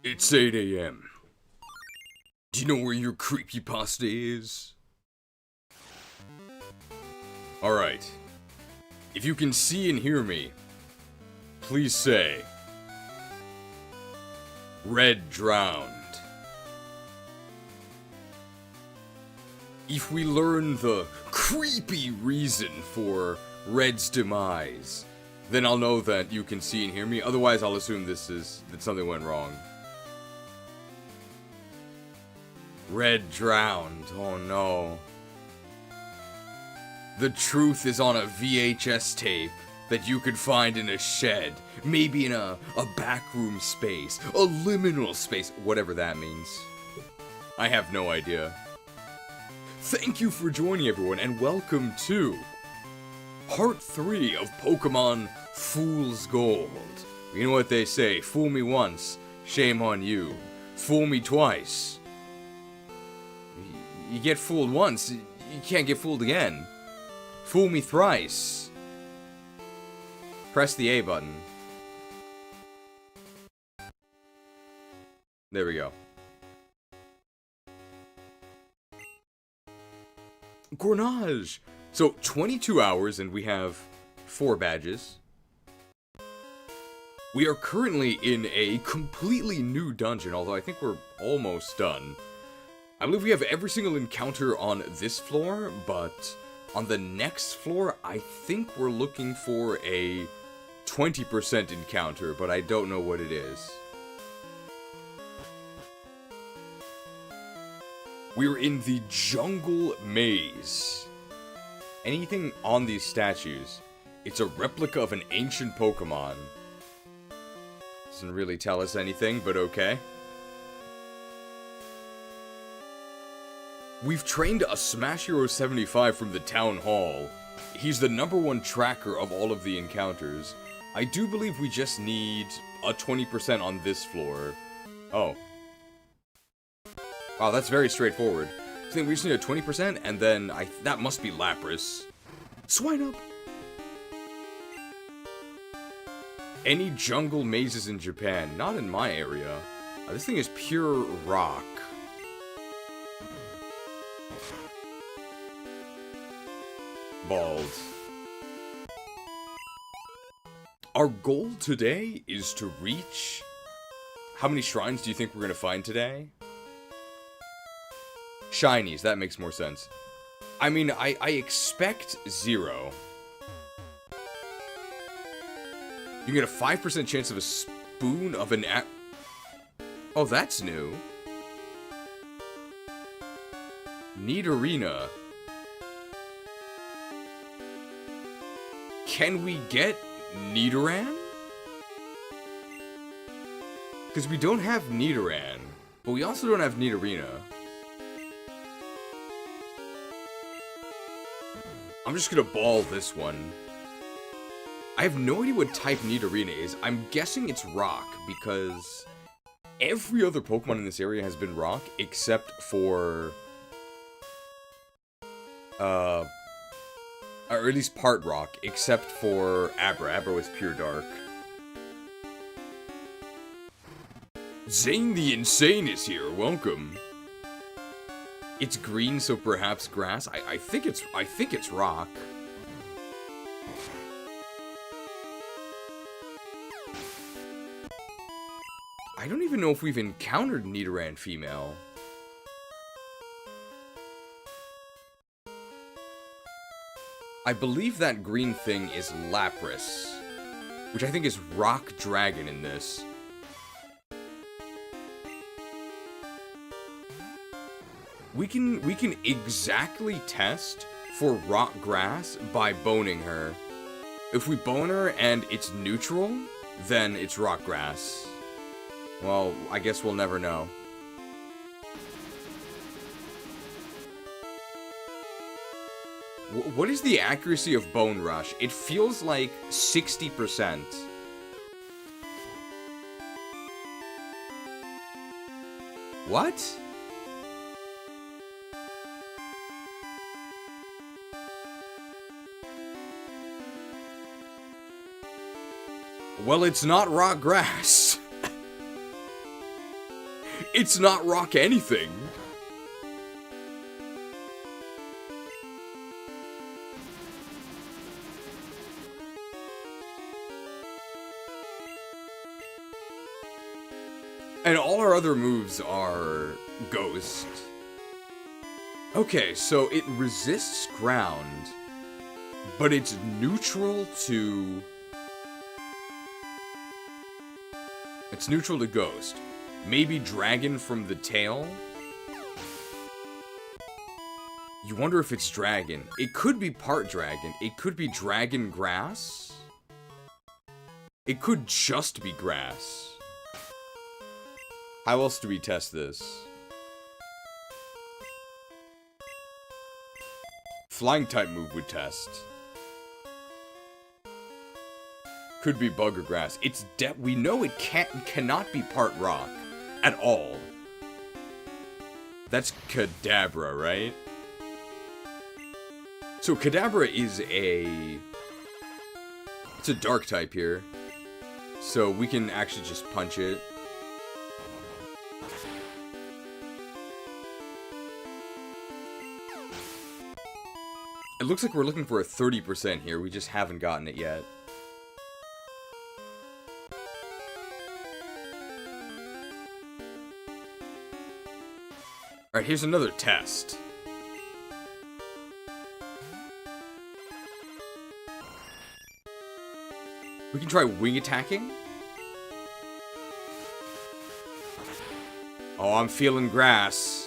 It's 8 a.m. Do you know where your creepypasta is? Alright. If you can see and hear me, please say, Red drowned. If we learn the creepy reason for Red's demise, then I'll know that you can see and hear me. Otherwise, I'll assume that something went wrong. Red drowned. Oh no. The truth is on a VHS tape that you could find in a shed. Maybe in a backroom space. A liminal space. Whatever that means. I have no idea. Thank you for joining, everyone, and welcome to Part 3 of Pokemon Fool's Gold. You know what they say, fool me once, shame on you. Fool me twice. You get fooled once, you can't get fooled again. Fool me thrice. Press the A button. There we go. Gornage! So, 22 hours and we have 4 badges. We are currently in a completely new dungeon, although I think we're almost done. I believe we have every single encounter on this floor, but on the next floor, I think we're looking for a 20% encounter, but I don't know what it is. We're in the Jungle Maze. Anything on these statues, it's a replica of an ancient Pokemon. Doesn't really tell us anything, but okay. We've trained a Smash Hero 75 from the Town Hall. He's the #1 tracker of all of the encounters. I do believe we just need a 20% on this floor. Oh. Wow, that's very straightforward. I think we just need a 20%, and then that must be Lapras. Swine up! Any jungle mazes in Japan? Not in my area. This thing is pure rock. Bald. Our goal today is to reach... How many shrines do you think we're going to find today? Shinies, that makes more sense. I mean, I expect 0. You get a 5% chance of a spoon of an Oh, that's new. Nidorina. Can we get Nidoran? Because we don't have Nidoran, but we also don't have Nidorina. I'm just gonna ball this one. I have no idea what type Nidorina is. I'm guessing it's rock, because every other Pokemon in this area has been rock, except for... or at least part rock, except for Abra. Abra was pure dark. Zane the Insane is here. Welcome. It's green, so perhaps grass. I think it's rock. I don't even know if we've encountered Nidoran female. I believe that green thing is Lapras, which I think is Rock Dragon in this. We can exactly test for Rock Grass by boning her. If we bone her and it's neutral, then it's Rock Grass. Well, I guess we'll never know. What is the accuracy of Bone Rush? It feels like 60%. What? Well, it's not rock grass. It's not rock anything. And all our other moves are Ghost. Okay, so it resists ground, but it's neutral to... It's neutral to Ghost. Maybe Dragon from the tail? You wonder if it's Dragon. It could be part Dragon. It could be Dragon Grass. It could just be Grass. How else do we test this? Flying type move would test. Could be Bug or Grass. It's we know it cannot be part Rock at all. That's Kadabra, right? So Kadabra is it's a Dark type here. So we can actually just punch it. It looks like we're looking for a 30% here. We just haven't gotten it yet. Alright, here's another test. We can try wing attacking. Oh, I'm feeling grass.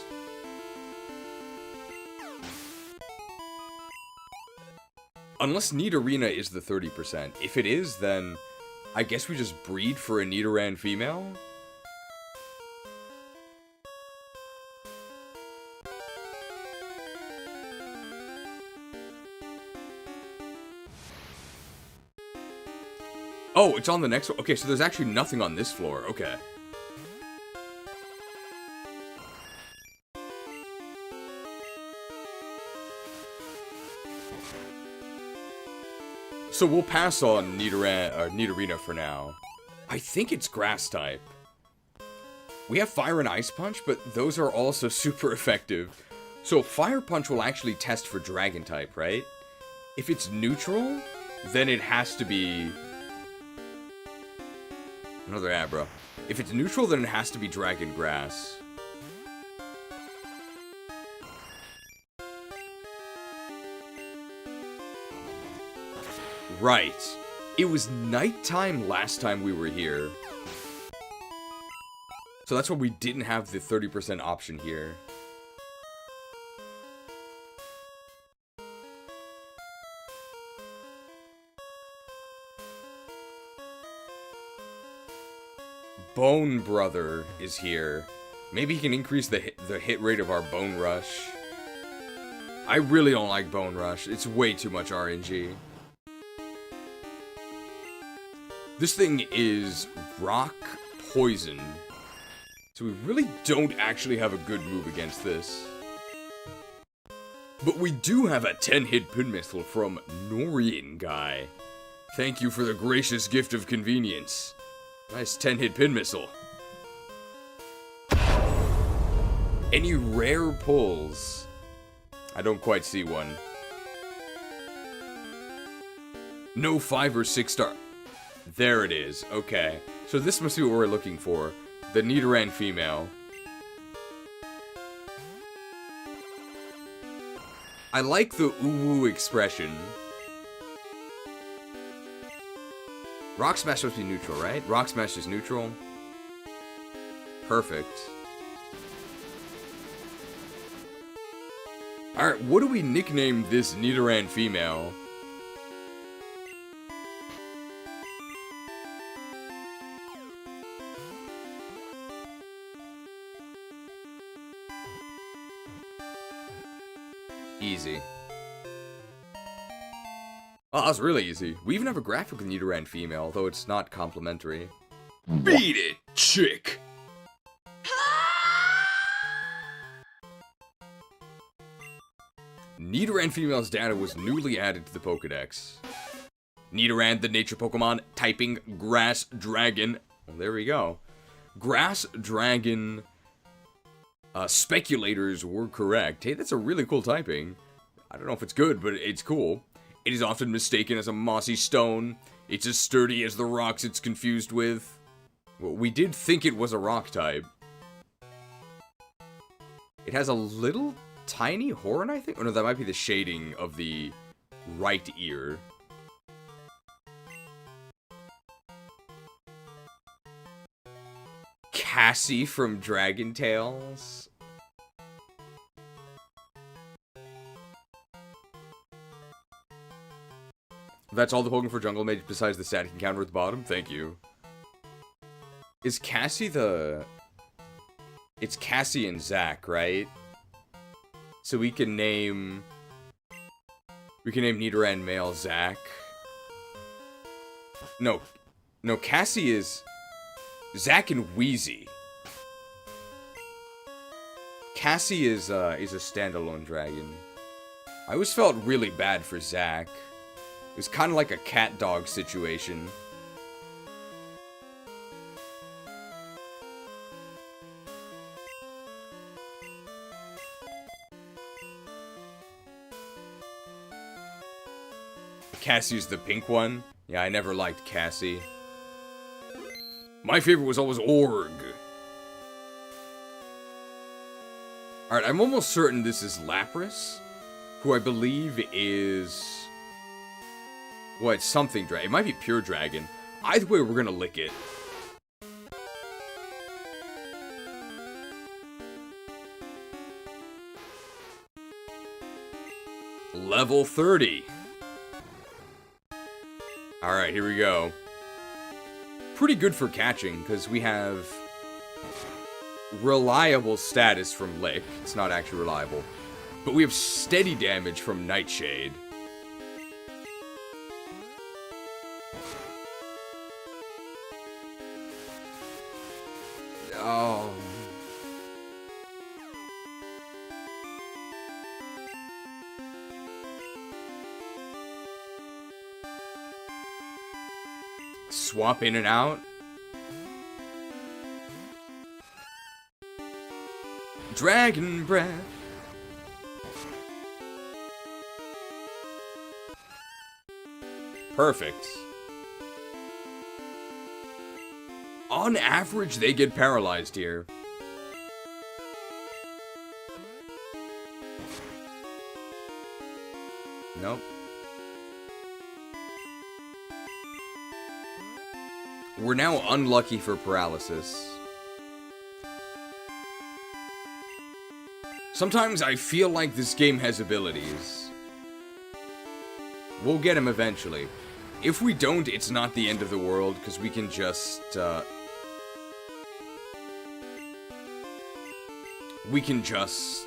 Unless Nidorina is the 30%. If it is, then I guess we just breed for a Nidoran female? Oh, it's on the next one. Okay, so there's actually nothing on this floor. Okay. So we'll pass on Nidorina for now. I think it's Grass type. We have Fire and Ice Punch, but those are also super effective. So Fire Punch will actually test for Dragon type, right? If it's neutral, then it has to be... Another Abra. If it's neutral, then it has to be Dragon Grass. Right. It was nighttime last time we were here. So that's why we didn't have the 30% option here. Bone Brother is here. Maybe he can increase the hit rate of our Bone Rush. I really don't like Bone Rush. It's way too much RNG. This thing is Rock Poison. So we really don't actually have a good move against this. But we do have a 10-hit Pin Missile from Norian Guy. Thank you for the gracious gift of convenience. Nice 10-hit Pin Missile. Any rare pulls? I don't quite see one. No 5 or 6 star. There it is. Okay. So this must be what we're looking for. The Nidoran female. I like the ooh-woo expression. Rock Smash must be neutral, right? Rock Smash is neutral. Perfect. Alright, what do we nickname this Nidoran female? Easy. Oh, that's really easy. We even have a graphic with Nidoran female, though it's not complimentary. Beat it, chick! Nidoran female's data was newly added to the Pokedex. Nidoran, the nature Pokemon, typing Grass Dragon. Well, there we go. Grass Dragon Speculators were correct. Hey, that's a really cool typing. I don't know if it's good, but it's cool. It is often mistaken as a mossy stone. It's as sturdy as the rocks it's confused with. Well, we did think it was a rock type. It has a little tiny horn, I think? Oh, no, that might be the shading of the right ear. Cassie from Dragon Tales. That's all the Pokemon for Jungle Mage besides the static encounter at the bottom? Thank you. Is Cassie the... It's Cassie and Zach, right? So we can name... We can name Nidoran male Zach. No. No, Cassie is... Zach and Wheezy. Cassie is a standalone dragon. I always felt really bad for Zach. It was kind of like a cat-dog situation. Cassie's the pink one? Yeah, I never liked Cassie. My favorite was always Org. Alright, I'm almost certain this is Lapras, who I believe is... Well, it's something dragon. It might be pure dragon. Either way, we're gonna lick it. Level 30. Alright, here we go. Pretty good for catching, because we have reliable status from Lick. It's not actually reliable. But we have steady damage from Nightshade. Oh. Swap in and out. Dragon Breath. Perfect. On average, they get paralyzed here. Nope. We're now unlucky for paralysis. Sometimes I feel like this game has abilities. We'll get him eventually. If we don't, it's not the end of the world, because we can just,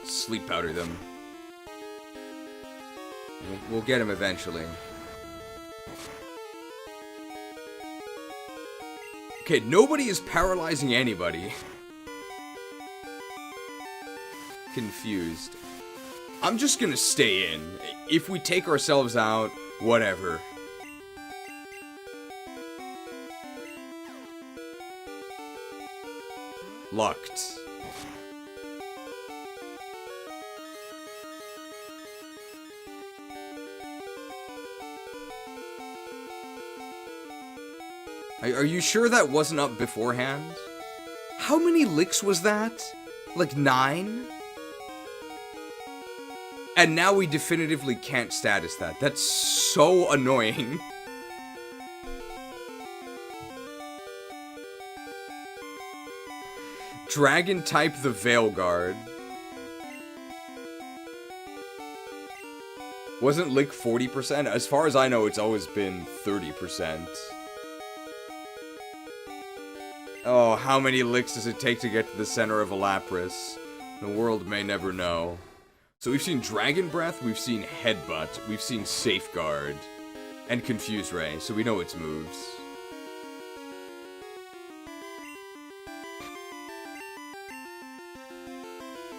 sleep powder them. We'll get him eventually. Okay, nobody is paralyzing anybody. Confused. I'm just gonna stay in. If we take ourselves out, whatever. Locked. Are you sure that wasn't up beforehand? How many licks was that? Like 9? And now we definitively can't status that. That's so annoying. Dragon type the Veilguard. Wasn't Lick 40%? As far as I know, it's always been 30%. Oh, how many licks does it take to get to the center of a Lapras? The world may never know. So we've seen Dragon Breath, we've seen Headbutt, we've seen Safeguard, and Confuse Ray, so we know its moves.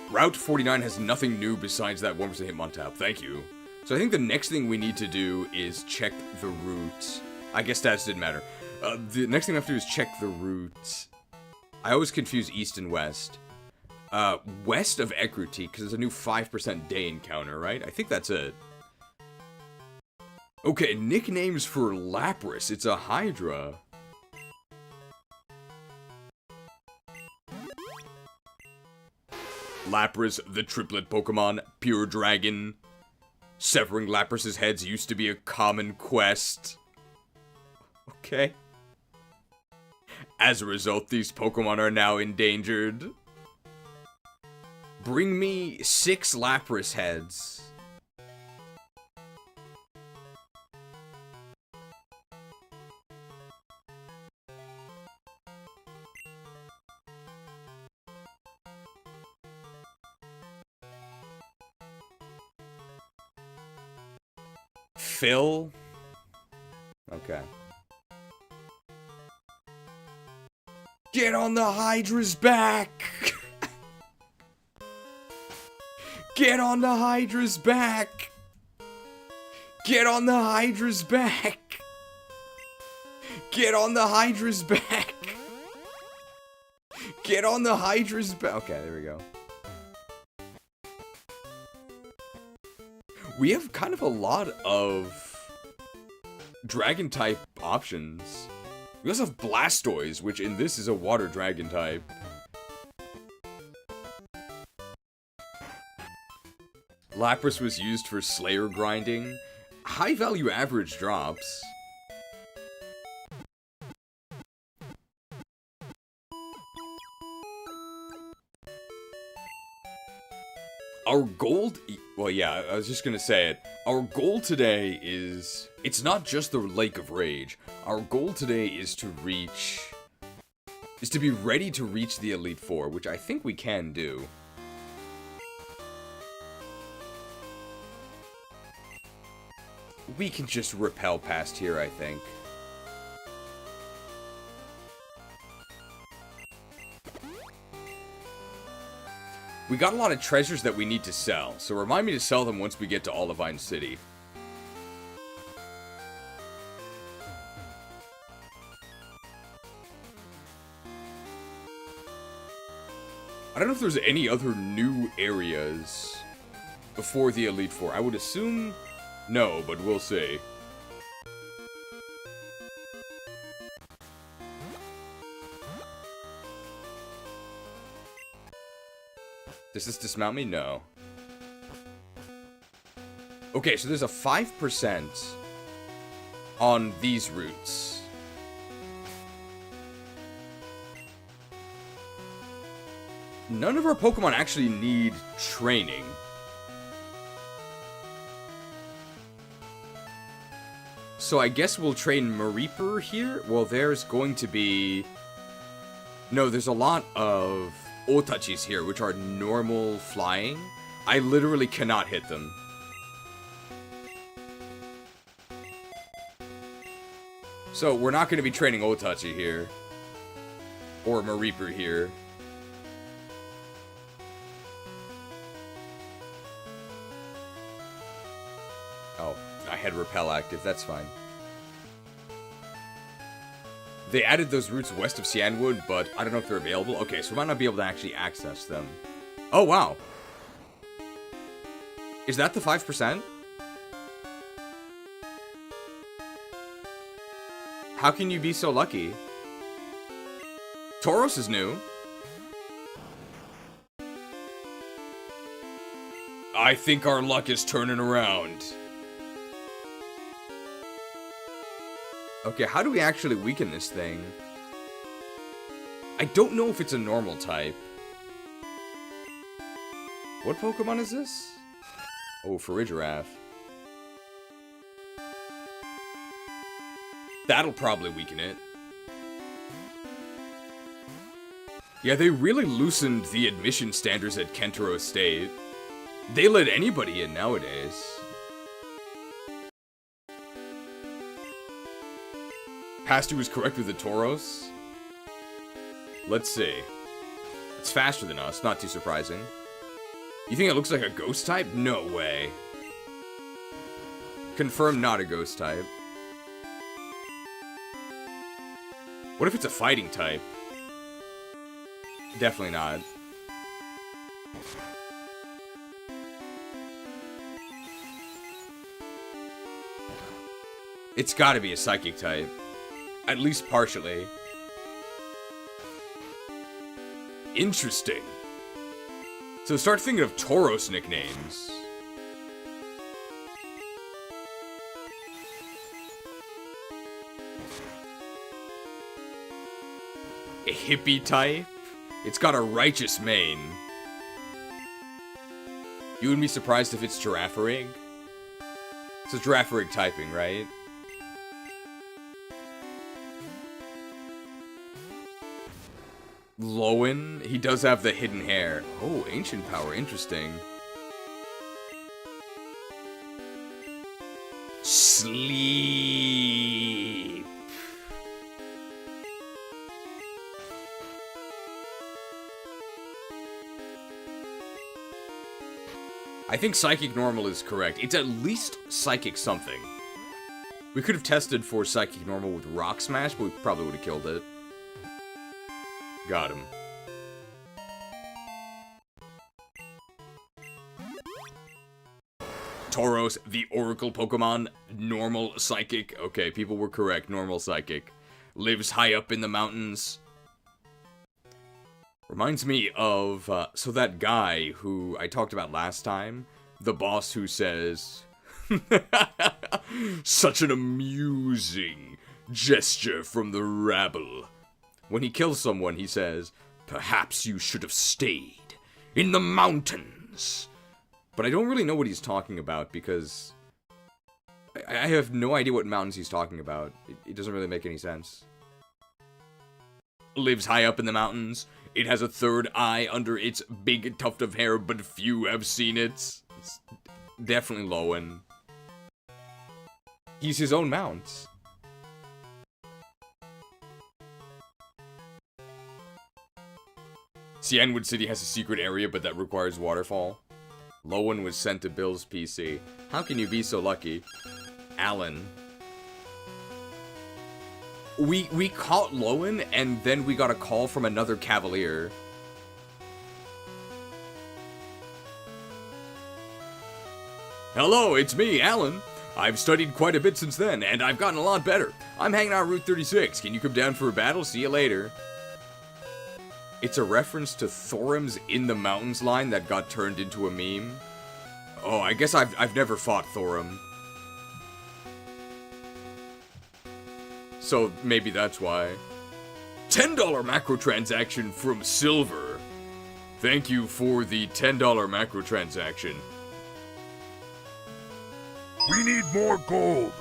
Route 49 has nothing new besides that 1% Hitmontap, thank you. So I think the next thing we need to do is check the route. I guess stats didn't matter. The next thing we have to do is check the route. I always confuse east and west. West of Ekrutik, because there's a new 5% day encounter, right? I think that's it. Okay, nicknames for Lapras. It's a Hydra. Lapras, the triplet Pokemon, pure dragon. Severing Lapras's heads used to be a common quest. Okay. As a result, these Pokemon are now endangered. Bring me 6 Lapras heads. Phil? Okay. Get on the Hydra's back! Get on the Hydra's back! Get on the Hydra's back! Get on the Hydra's back! Get on the Hydra's back! Okay, there we go. We have kind of a lot of dragon-type options. We also have Blastoise, which in this is a water dragon type. Lapras was used for Slayer grinding. High value average drops. Our goal... Well, yeah, I was just gonna say it. Our goal today is... It's not just the Lake of Rage. Our goal today is to reach... Is to be ready to reach the Elite Four, which I think we can do. We can just rappel past here, I think. We got a lot of treasures that we need to sell, so remind me to sell them once we get to Olivine City. I don't know if there's any other new areas before the Elite Four. I would assume no, but we'll see. Does this dismount me? No. Okay, so there's a 5% on these routes. None of our Pokemon actually need training. So I guess we'll train Mareeper here? Well, there's going to be... No, there's a lot of Otachis here, which are normal flying. I literally cannot hit them. So, we're not going to be training Otachi here. Or Mareeper here. Oh, I had Repel active, that's fine. They added those routes west of Cianwood, but I don't know if they're available. Okay, so we might not be able to actually access them. Oh, wow. Is that the 5%? How can you be so lucky? Tauros is new. I think our luck is turning around. Okay, how do we actually weaken this thing? I don't know if it's a normal type. What Pokemon is this? Oh, Farigiraf. That'll probably weaken it. Yeah, they really loosened the admission standards at Kentaro State. They let anybody in nowadays. Pasty was correct with the Tauros. Let's see. It's faster than us, not too surprising. You think it looks like a ghost type? No way. Confirmed not a ghost type. What if it's a fighting type? Definitely not. It's gotta be a psychic type. At least partially. Interesting. So start thinking of Tauros nicknames. A hippie type? It's got a righteous mane. You wouldn't be surprised if it's Girafarig? It's a Girafarig typing, right? Lowen? He does have the hidden hair. Oh, ancient power. Interesting. Sleep. I think Psychic Normal is correct. It's at least Psychic something. We could have tested for Psychic Normal with Rock Smash, but we probably would have killed it. Got him. Tauros, the Oracle Pokemon, normal Psychic. Okay, people were correct, normal Psychic. Lives high up in the mountains. Reminds me of, so that guy who I talked about last time, the boss who says, such an amusing gesture from the rabble. When he kills someone, he says, perhaps you should have stayed in the mountains. But I don't really know what he's talking about because I have no idea what mountains he's talking about. It doesn't really make any sense. Lives high up in the mountains. It has a third eye under its big tuft of hair, but few have seen it. It's definitely Lowen. He's his own mount. Cianwood City has a secret area, but that requires waterfall. Lowen was sent to Bill's PC. How can you be so lucky? Alan. We caught Lowen, and then we got a call from another Cavalier. Hello, it's me, Alan. I've studied quite a bit since then, and I've gotten a lot better. I'm hanging out Route 36. Can you come down for a battle? See you later. It's a reference to Thorim's In the Mountains line that got turned into a meme. Oh, I guess I've never fought Thorim. So maybe that's why. $10 macro transaction from Silver. Thank you for the $10 macro transaction. We need more gold.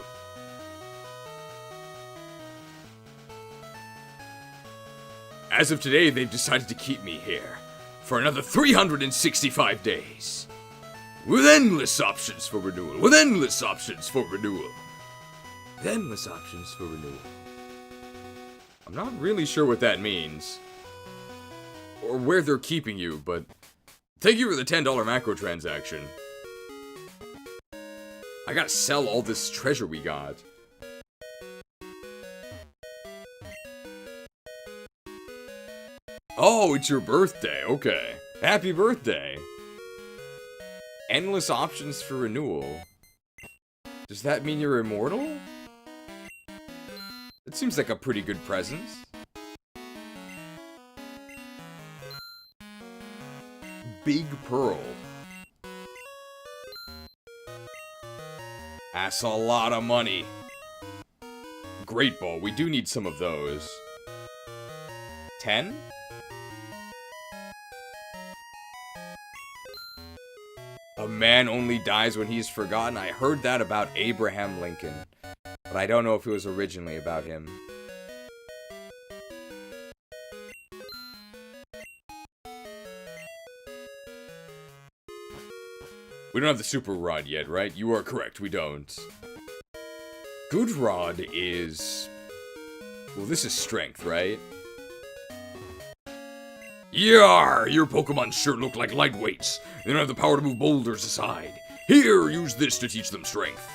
As of today, they've decided to keep me here for another 365 days. With endless options for renewal. With endless options for renewal. With endless options for renewal. I'm not really sure what that means. Or where they're keeping you, but thank you for the $10 macro transaction. I gotta sell all this treasure we got. Oh, it's your birthday. Okay. Happy birthday. Endless options for renewal. Does that mean you're immortal? It seems like a pretty good present. Big Pearl. That's a lot of money. Great Ball. We do need some of those. 10? A man only dies when he's forgotten. I heard that about Abraham Lincoln. But I don't know if it was originally about him. We don't have the Super Rod yet, right? You are correct, we don't. Good Rod is... well, this is Strength, right? Yar! Your Pokemon sure look like lightweights. They don't have the power to move boulders aside. Here, use this to teach them Strength.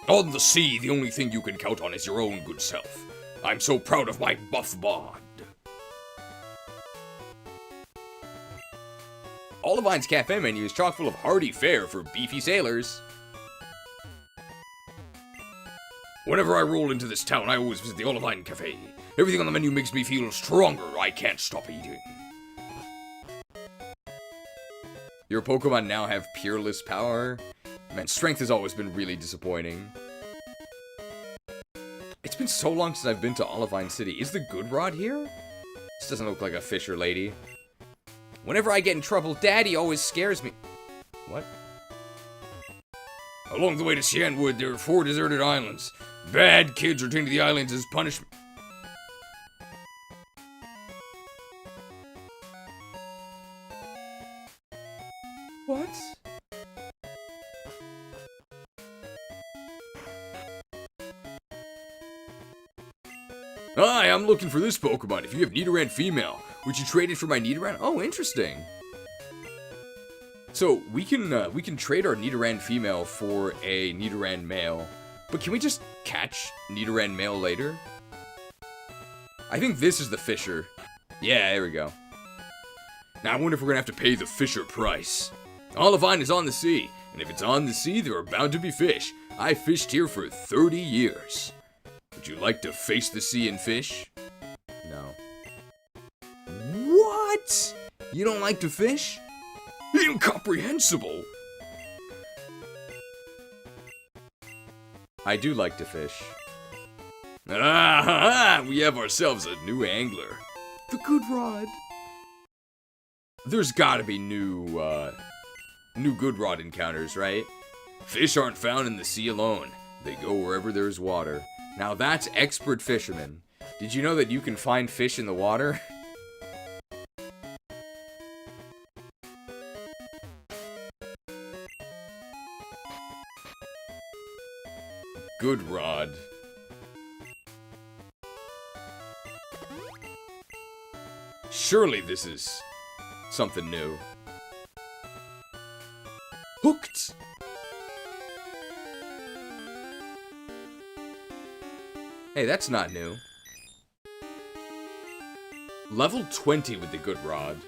On the sea, the only thing you can count on is your own good self. I'm so proud of my buff bod. Olivine's cafe menu is chock full of hearty fare for beefy sailors. Whenever I roll into this town, I always visit the Olivine Cafe. Everything on the menu makes me feel stronger. I can't stop eating. Your Pokemon now have Peerless Power? Man, Strength has always been really disappointing. It's been so long since I've been to Olivine City. Is the Good Rod here? This doesn't look like a fisher lady. Whenever I get in trouble, Daddy always scares me. What? Along the way to Cianwood, there are 4 deserted islands. Bad kids return to the islands as punishment. What? Hi, I'm looking for this Pokemon. If you have Nidoran female, would you trade it for my Nidoran? Oh, interesting. So we can trade our Nidoran female for a Nidoran male, but can we just catch Nidoran male later? I think this is the Fisher. Yeah, there we go. Now I wonder if we're gonna have to pay the Fisher price. Olivine is on the sea, and if it's on the sea, there are bound to be fish. I fished here for 30 years. Would you like to face the sea and fish? No. What? You don't like to fish? Incomprehensible! I do like to fish. Ah, we have ourselves a new angler. The Good Rod. There's gotta be new Good Rod encounters, right? Fish aren't found in the sea alone. They go wherever there's water. Now that's expert fisherman. Did you know that you can find fish in the water? Good Rod. Surely this is something new. Hooked! Hey, that's not new. Level 20 with the Good Rod.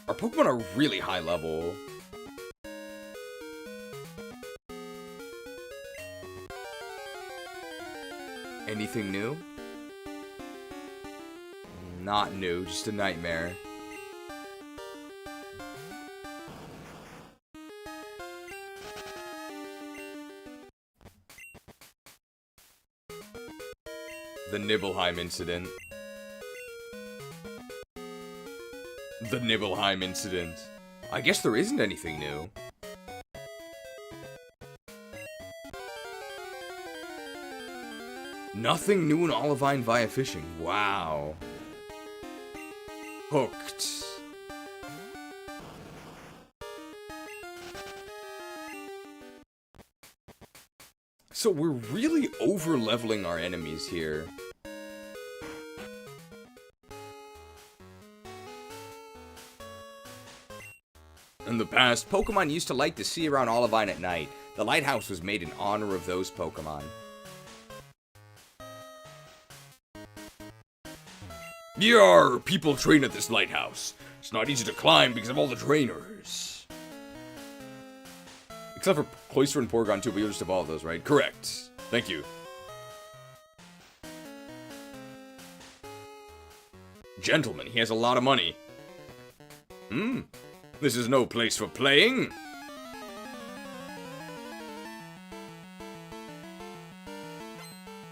Our Pokemon are really high level. Anything new? Not new, just a nightmare. The Nibelheim incident. The Nibelheim incident. I guess there isn't anything new. Nothing new in Olivine via fishing. Wow. Hooked. So we're really over-leveling our enemies here. In the past, Pokemon used to like to see around Olivine at night. The lighthouse was made in honor of those Pokemon. Yarr! People train at this lighthouse. It's not easy to climb because of all the trainers. Except for Cloyster and Porygon too, but you'll just evolve those, right? Correct. Thank you. Gentleman, he has a lot of money. This is no place for playing.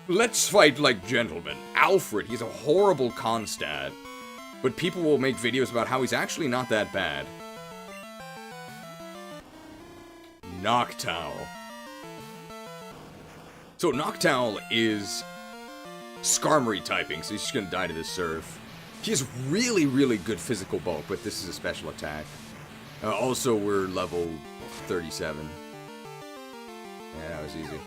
Let's fight like gentlemen. Alfred, he's a horrible Constat. But people will make videos about how he's actually not that bad. Noctowl. So Noctowl is Skarmory typing, so he's just gonna die to this Surf. He has really, really good physical bulk, but this is a special attack. Also, we're level 37. Yeah, that was easy.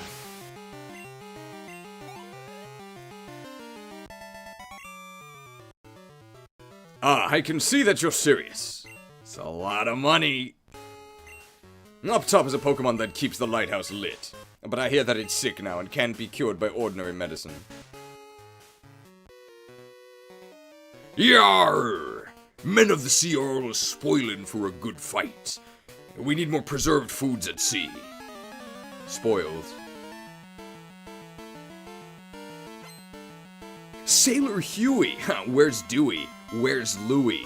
Ah, I can see that you're serious. It's a lot of money. Up top is a Pokemon that keeps the lighthouse lit. But I hear that it's sick now and can't be cured by ordinary medicine. Yarr! Men of the sea are always spoiling for a good fight. We need more preserved foods at sea. Spoiled. Sailor Huey! Where's Dewey? Where's Louie?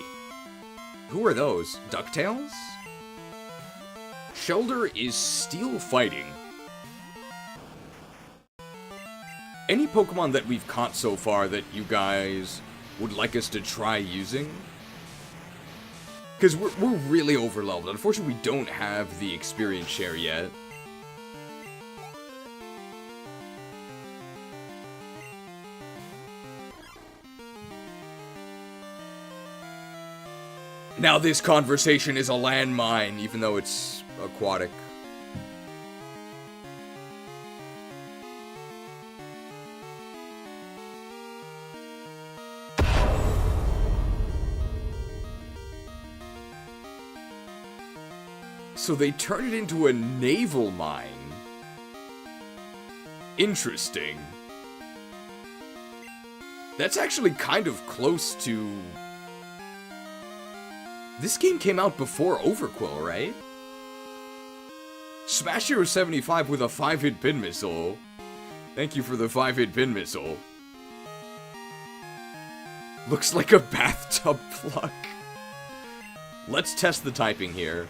Who are those? DuckTales? Shoulder is still fighting. Any Pokemon that we've caught so far that you guys would like us to try using? Because we're really overleveled. Unfortunately, we don't have the experience share yet. Now this conversation is a landmine, even though it's aquatic. So they turn it into a naval mine. Interesting. That's actually kind of close to... This game came out before Overquill, right? Smash Hero 75 with a 5-hit pin missile. Thank you for the 5-hit pin missile. Looks like a bathtub plug. Let's test the typing here.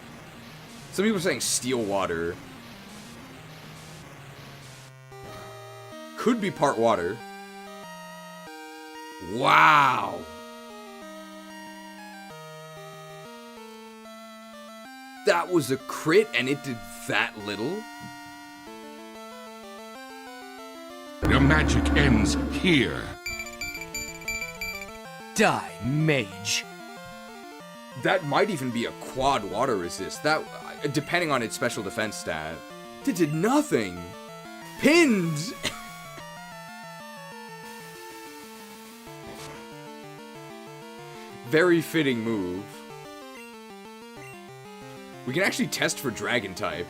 Some people are saying steel water. Could be part water. Wow. That was a crit and it did that little? Your magic ends here. Die, mage. That might even be a quad water resist. That, depending on its special defense stat. It did nothing. Pinned! Very fitting move. We can actually test for dragon type.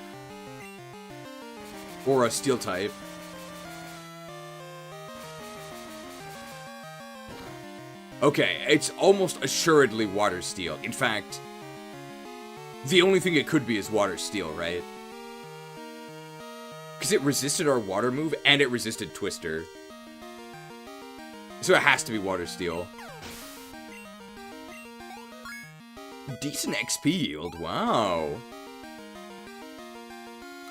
Or a steel type. Okay, it's almost assuredly water steel. In fact, the only thing it could be is water steel, right? Because it resisted our water move and it resisted Twister. So it has to be water steel. Decent XP yield, wow.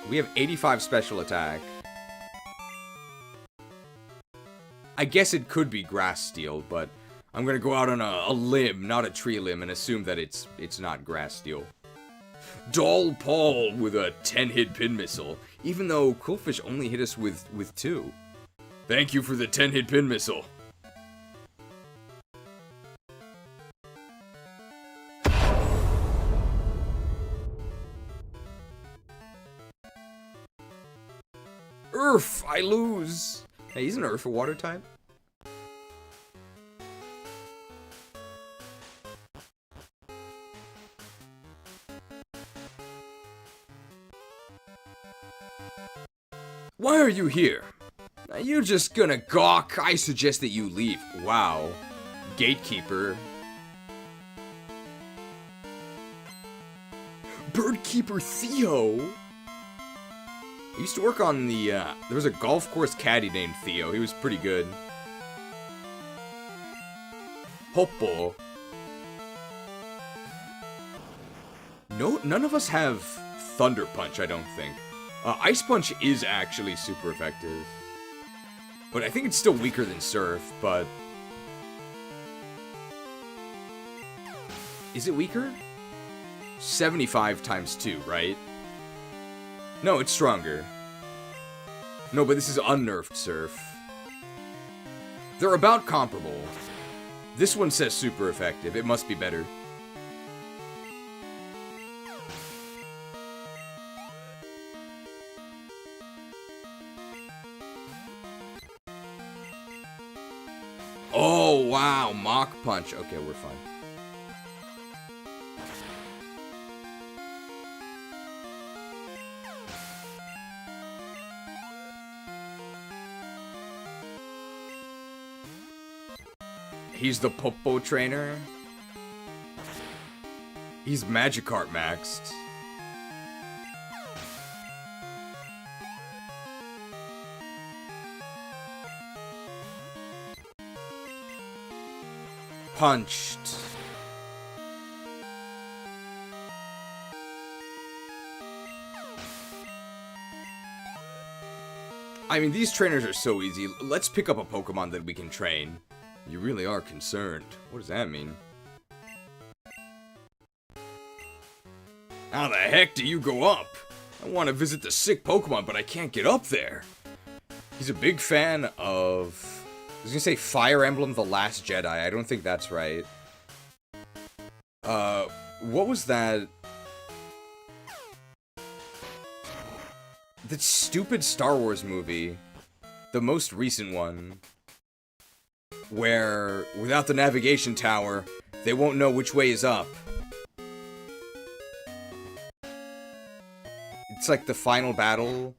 We have 85 special attack. I guess it could be grass steel, but I'm gonna go out on a limb, not a tree limb, and assume that it's not grass steel. Doll Paul with a 10-hit pin missile, even though Quillfish only hit us with 2. Thank you for the 10-hit pin missile. Earth, I lose. Hey, isn't Earth a water type? Why are you here? Are you just gonna gawk? I suggest that you leave. Wow. Gatekeeper. Birdkeeper Theo? I used to work on the, there was a golf course caddy named Theo. He was pretty good. Hoppo. No, none of us have Thunder Punch, I don't think. Ice Punch is actually super effective. But I think it's still weaker than Surf, but... Is it weaker? 75 times 2, right? No, it's stronger. No, but this is unnerfed Surf. They're about comparable. This one says super effective. It must be better. Oh, wow. Mach Punch. Okay, we're fine. He's the Popo trainer. He's Magikarp maxed. Punched. I mean, these trainers are so easy. Let's pick up a Pokemon that we can train. You really are concerned. What does that mean? How the heck do you go up? I want to visit the sick Pokemon, but I can't get up there. He's a big fan of... I was gonna say Fire Emblem The Last Jedi. I don't think that's right. What was that? That stupid Star Wars movie. The most recent one. Where, without the navigation tower, they won't know which way is up. It's like the final battle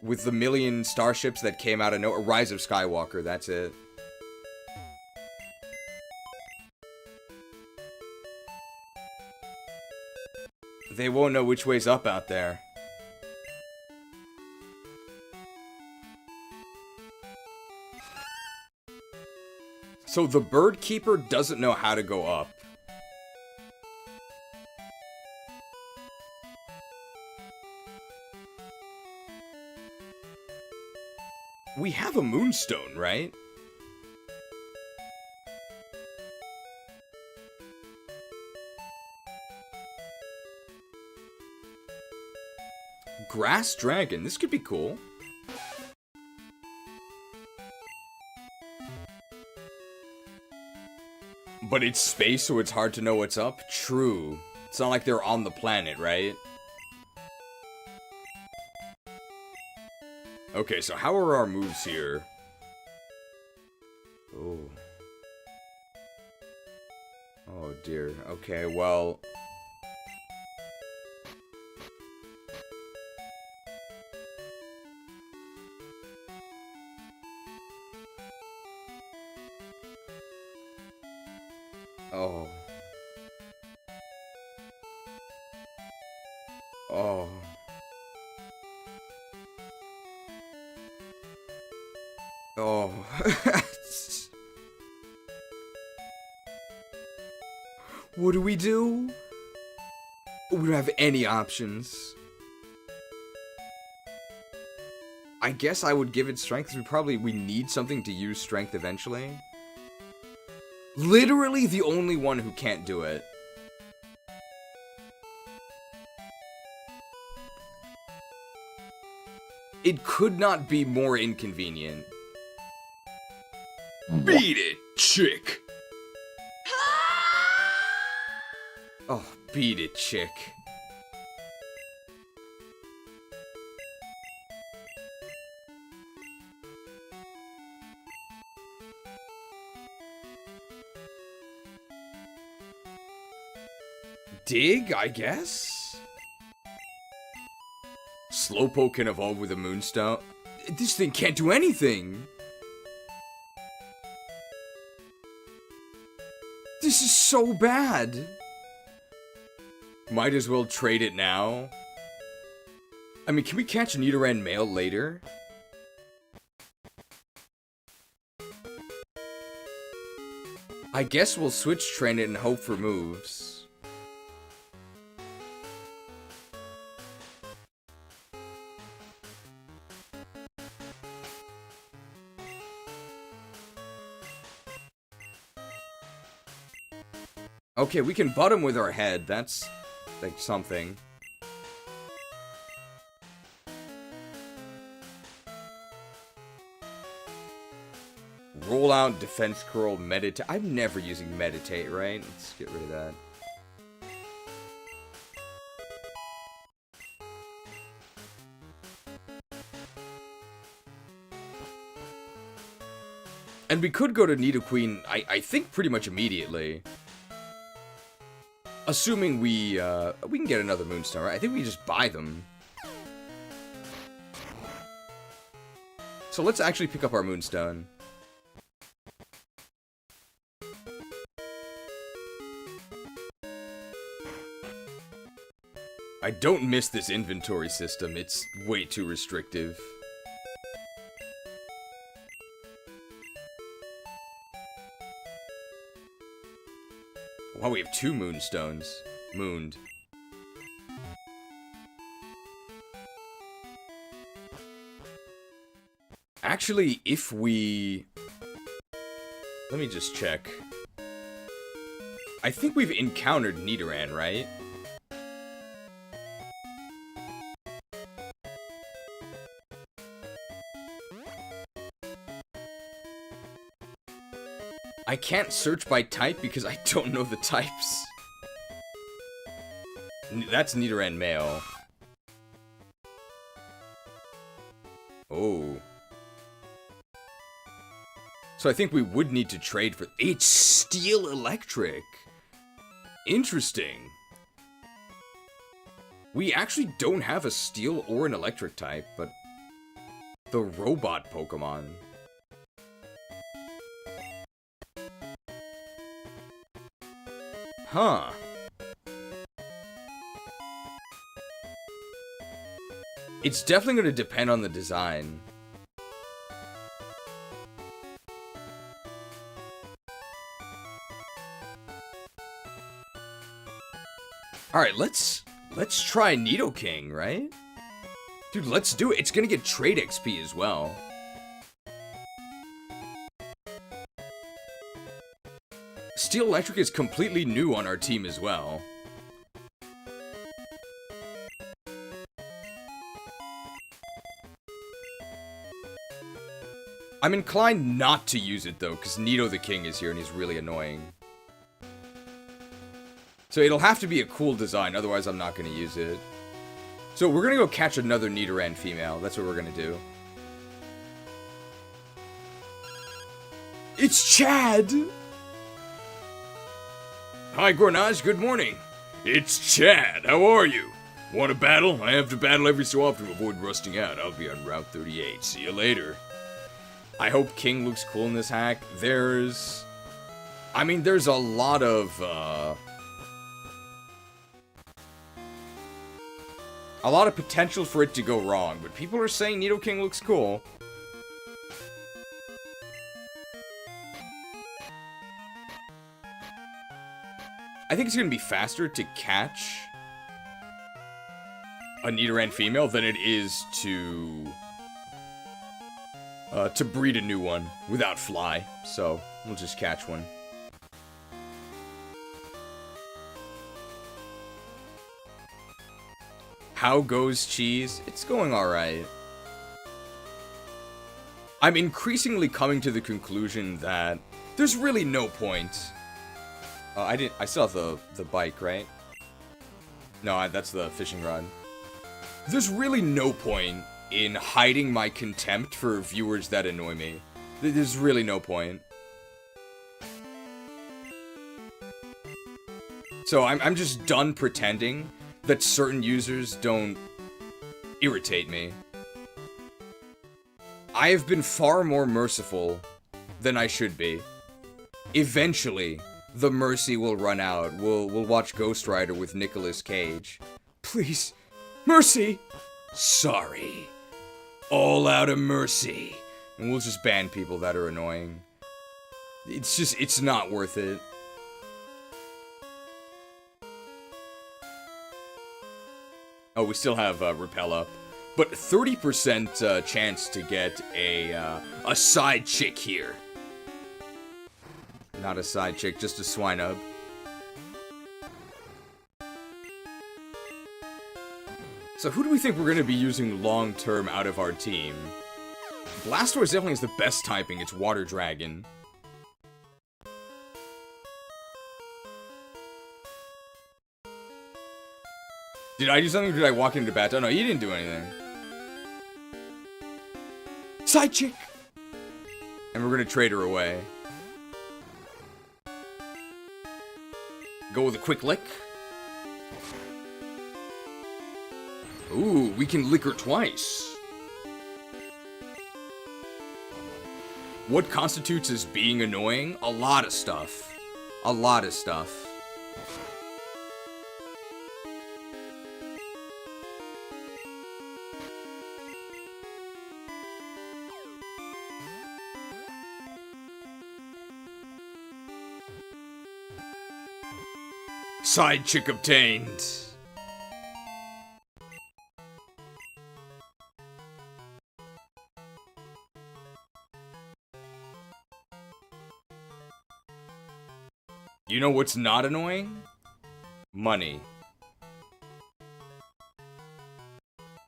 with the million starships that came out of nowhere. Rise of Skywalker, that's it. They won't know which way's up out there. So the Bird Keeper doesn't know how to go up. We have a Moonstone, right? Grass Dragon, this could be cool. But it's space, so it's hard to know what's up? True. It's not like they're on the planet, right? Okay, so how are our moves here? Oh. Oh dear. Okay, well... Oh. Oh. Oh. What do we do? We don't have any options. I guess I would give it strength, because we need something to use strength eventually. Literally the only one who can't do it. It could not be more inconvenient. Beat it, chick! Oh, beat it, chick. Dig, I guess? Slowpoke can evolve with a Moonstone. This thing can't do anything! This is so bad! Might as well trade it now. I mean, can we catch Nidoran male later? I guess we'll switch train it and hope for moves. Okay, we can butt him with our head. That's, like, something. Roll out, defense curl, meditate. I'm never using meditate, right? Let's get rid of that. And we could go to Nidoqueen, I think, pretty much immediately. Assuming we can get another Moonstone, right? I think we just buy them. So let's actually pick up our Moonstone. I don't miss this inventory system. It's way too restrictive. Wow, we have 2 moonstones. Mooned. Actually, if we... Let me just check. I think we've encountered Nidoran, right? I can't search by type because I don't know the types. That's Nidoran male. Oh. So I think we would need to trade for... It's Steel Electric! Interesting. We actually don't have a Steel or an Electric type, but... The robot Pokemon... Huh. It's definitely going to depend on the design. Alright, let's try Nidoking, right? Dude, let's do it. It's going to get trade XP as well. Steel Electric is completely new on our team as well. I'm inclined not to use it though, because Nido the King is here and he's really annoying. So it'll have to be a cool design, otherwise I'm not going to use it. So we're going to go catch another Nidoran female. That's what we're going to do. It's Chad! Hi, Gornage, good morning. It's Chad, how are you? Want a battle? I have to battle every so often to avoid rusting out. I'll be on Route 38. See you later. I hope King looks cool in this hack. There's a lot of, potential for it to go wrong, but people are saying Nidoking looks cool. I think it's going to be faster to catch a Nidoran female than it is to breed a new one without fly. So, we'll just catch one. How goes Cheese? It's going alright. I'm increasingly coming to the conclusion that there's really no point. I still have the bike, right? No, that's the fishing rod. There's really no point in hiding my contempt for viewers that annoy me. There's really no point. So I'm just done pretending that certain users don't irritate me. I have been far more merciful than I should be. Eventually, the mercy will run out. We'll watch Ghost Rider with Nicolas Cage. Please, mercy! Sorry. All out of mercy. And we'll just ban people that are annoying. It's not worth it. Oh, we still have Repel up. But 30% chance to get a side chick here. Not a side chick, just a Swinub. So who do we think we're going to be using long-term out of our team? Blastoise definitely is the best typing. It's Water Dragon. Did I do something or did I walk into battle? Oh, no, you didn't do anything. Side chick! And we're going to trade her away. Go with a quick lick. Ooh, we can lick her twice. What constitutes as being annoying? A lot of stuff. A lot of stuff. Side chick obtained. You know what's not annoying? Money.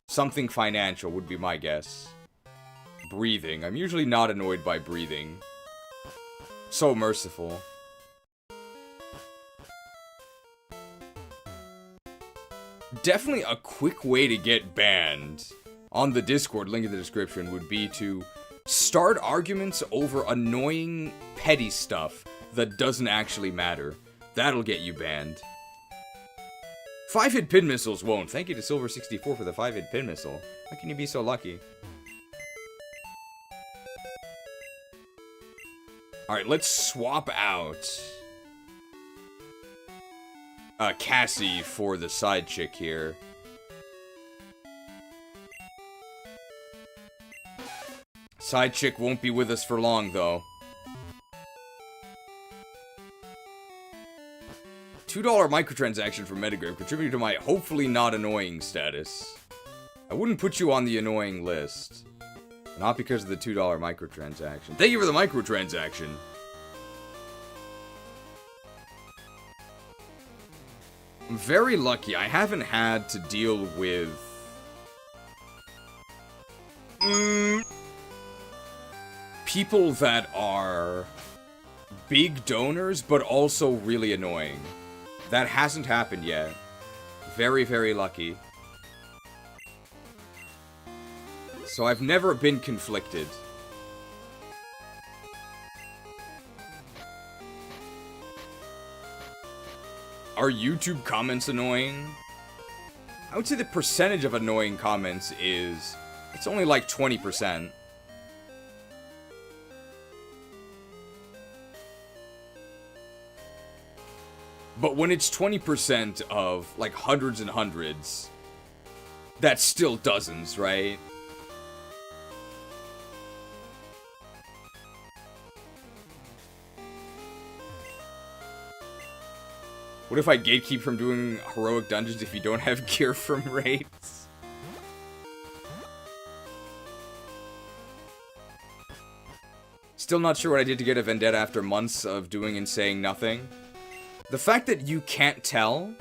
Something financial would be my guess. Breathing. I'm usually not annoyed by breathing. So merciful. Definitely a quick way to get banned on the Discord, link in the description, would be to start arguments over annoying petty stuff that doesn't actually matter. That'll get you banned. 5-hit pin missiles won't. Thank you to Silver64 for the 5-hit pin missile. How can you be so lucky? Alright, let's swap out Cassie for the side chick here. Side chick won't be with us for long, though. $2 microtransaction from Metagram contributing to my hopefully not annoying status. I wouldn't put you on the annoying list. Not because of the $2 microtransaction. Thank you for the microtransaction. I'm very lucky. I haven't had to deal with people that are big donors, but also really annoying. That hasn't happened yet. Very, very lucky. So I've never been conflicted. Are YouTube comments annoying? I would say the percentage of annoying comments is... it's only like 20%. But when it's 20% of, like, hundreds and hundreds, that's still dozens, right? What if I gatekeep from doing heroic dungeons if you don't have gear from raids? Still not sure what I did to get a vendetta after months of doing and saying nothing. The fact that you can't tell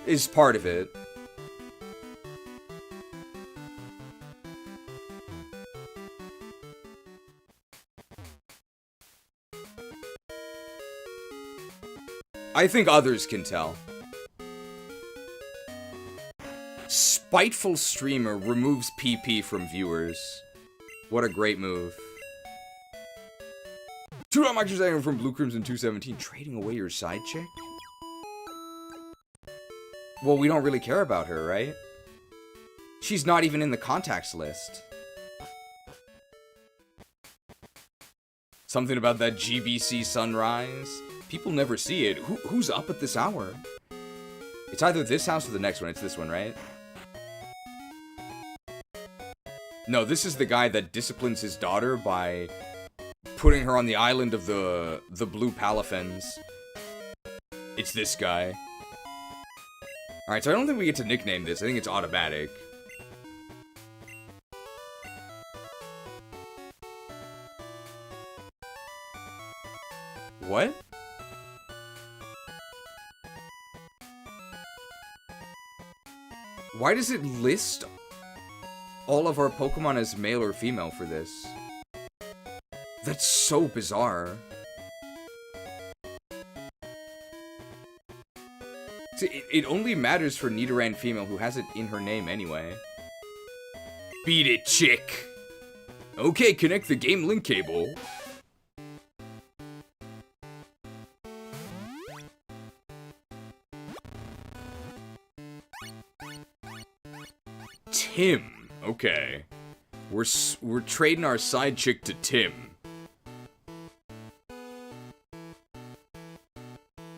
is part of it. I think others can tell. Spiteful streamer removes PP from viewers. What a great move. $2 microtransaction from Blue Crimson 217. Trading away your side chick? Well, we don't really care about her, right? She's not even in the contacts list. Something about that GBC sunrise. People never see it. Who's up at this hour? It's either this house or the next one. It's this one, right? No, this is the guy that disciplines his daughter by putting her on the island of the blue palafins. It's this guy. Alright, so I don't think we get to nickname this. I think it's automatic. What? Why does it list all of our Pokemon as male or female for this? That's so bizarre. See, it only matters for Nidoran female, who has it in her name anyway. Beat it, chick! Okay, connect the game link cable. Tim. Okay. We're trading our side chick to Tim.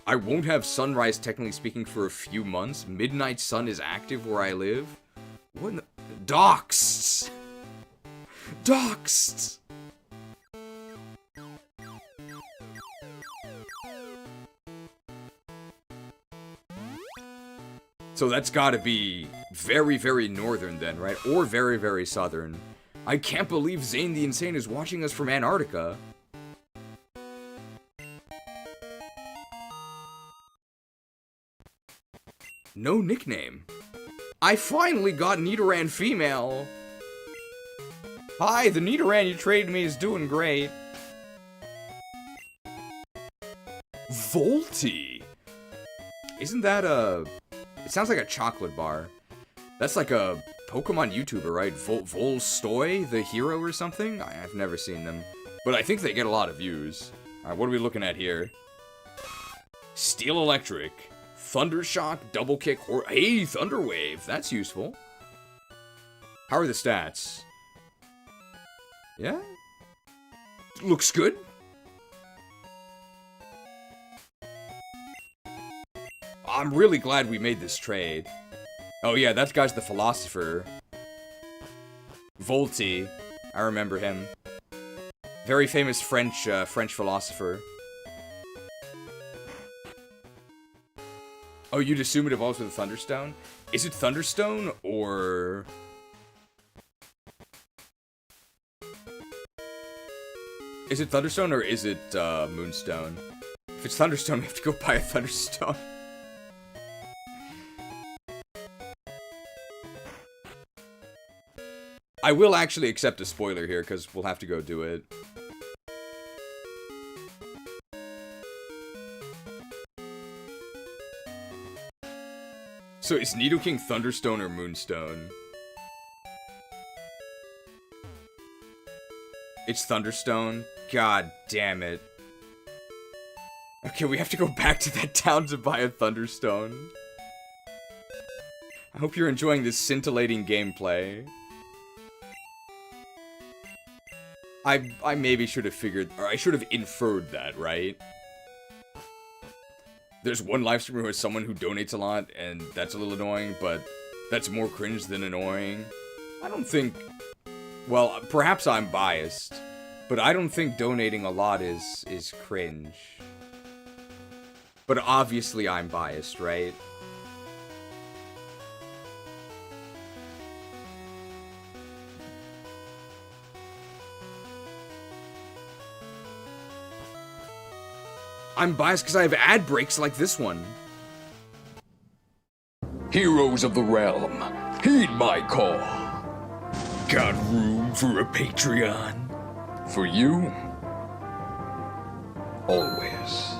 I won't have sunrise, technically speaking, for a few months. Midnight Sun is active where I live. What in the... Doxed! Doxed! So that's gotta be very, very northern then, right? Or very, very southern. I can't believe Zane the Insane is watching us from Antarctica. No nickname. I finally got Nidoran female. Hi, the Nidoran you traded me is doing great. Volty. Isn't that a... It sounds like a chocolate bar. That's like a Pokemon YouTuber, right? Volstoy, the hero or something? I've never seen them. But I think they get a lot of views. Alright, what are we looking at here? Steel Electric. Thundershock, Double Kick, or... Hey, Thunder Wave. That's useful. How are the stats? Yeah? Looks good. I'm really glad we made this trade. Oh yeah, that guy's the philosopher. Volty. I remember him. Very famous French philosopher. Oh, you'd assume it evolves with a Thunderstone? Is it Thunderstone, or... Is it Thunderstone, or is it, Moonstone? If it's Thunderstone, we have to go buy a Thunderstone. I will actually accept a spoiler here, because we'll have to go do it. So is Nidoking Thunderstone or Moonstone? It's Thunderstone? God damn it. Okay, we have to go back to that town to buy a Thunderstone. I hope you're enjoying this scintillating gameplay. I maybe should have figured, or I should have inferred that, right? There's one live streamer who has someone who donates a lot, and that's a little annoying, but that's more cringe than annoying. I don't think... Well, perhaps I'm biased, but I don't think donating a lot is cringe. But obviously I'm biased, right? I'm biased because I have ad breaks like this one. Heroes of the realm, heed my call. Got room for a Patreon? For you, always.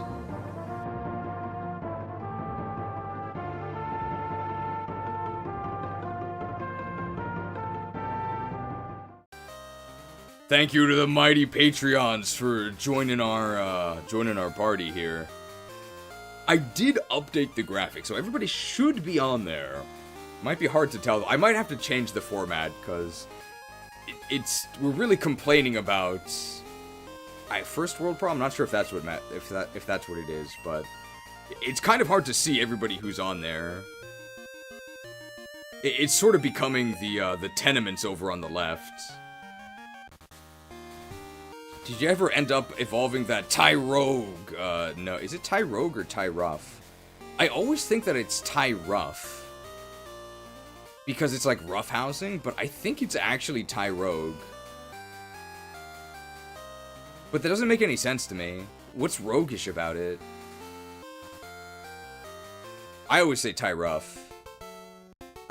Thank you to the mighty Patreons for joining our party here. I did update the graphics, so everybody should be on there. Might be hard to tell. I might have to change the format because we're really complaining about first world problem. I'm not sure if that's what if that's what it is, but it's kind of hard to see everybody who's on there. It's sort of becoming the tenements over on the left. Did you ever end up evolving that Tyrogue? No, is it Tyrogue or Tyruff? I always think that it's Tyruff. Because it's like roughhousing, but I think it's actually Tyrogue. But that doesn't make any sense to me. What's roguish about it? I always say Tyruff.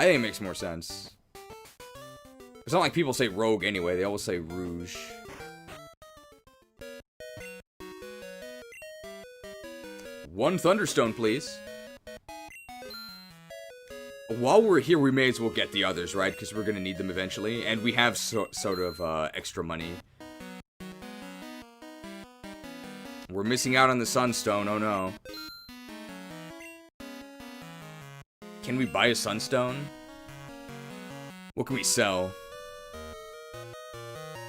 I think it makes more sense. It's not like people say rogue anyway, they always say rouge. One Thunderstone, please. While we're here, we may as well get the others, right? Because we're going to need them eventually. And we have sort of extra money. We're missing out on the Sunstone, oh no. Can we buy a Sunstone? What can we sell?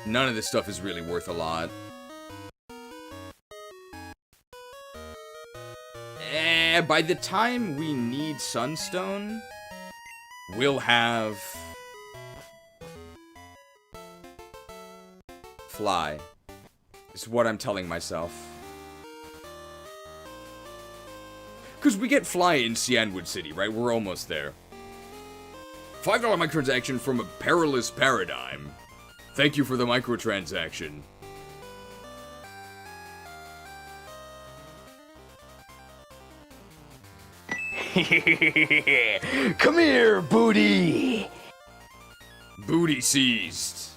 None of this stuff is really worth a lot. By the time we need Sunstone, we'll have Fly. Is what I'm telling myself. Because we get Fly in Cianwood City, right? We're almost there. $5 microtransaction from a perilous paradigm. Thank you for the microtransaction. Come here, booty! Booty seized.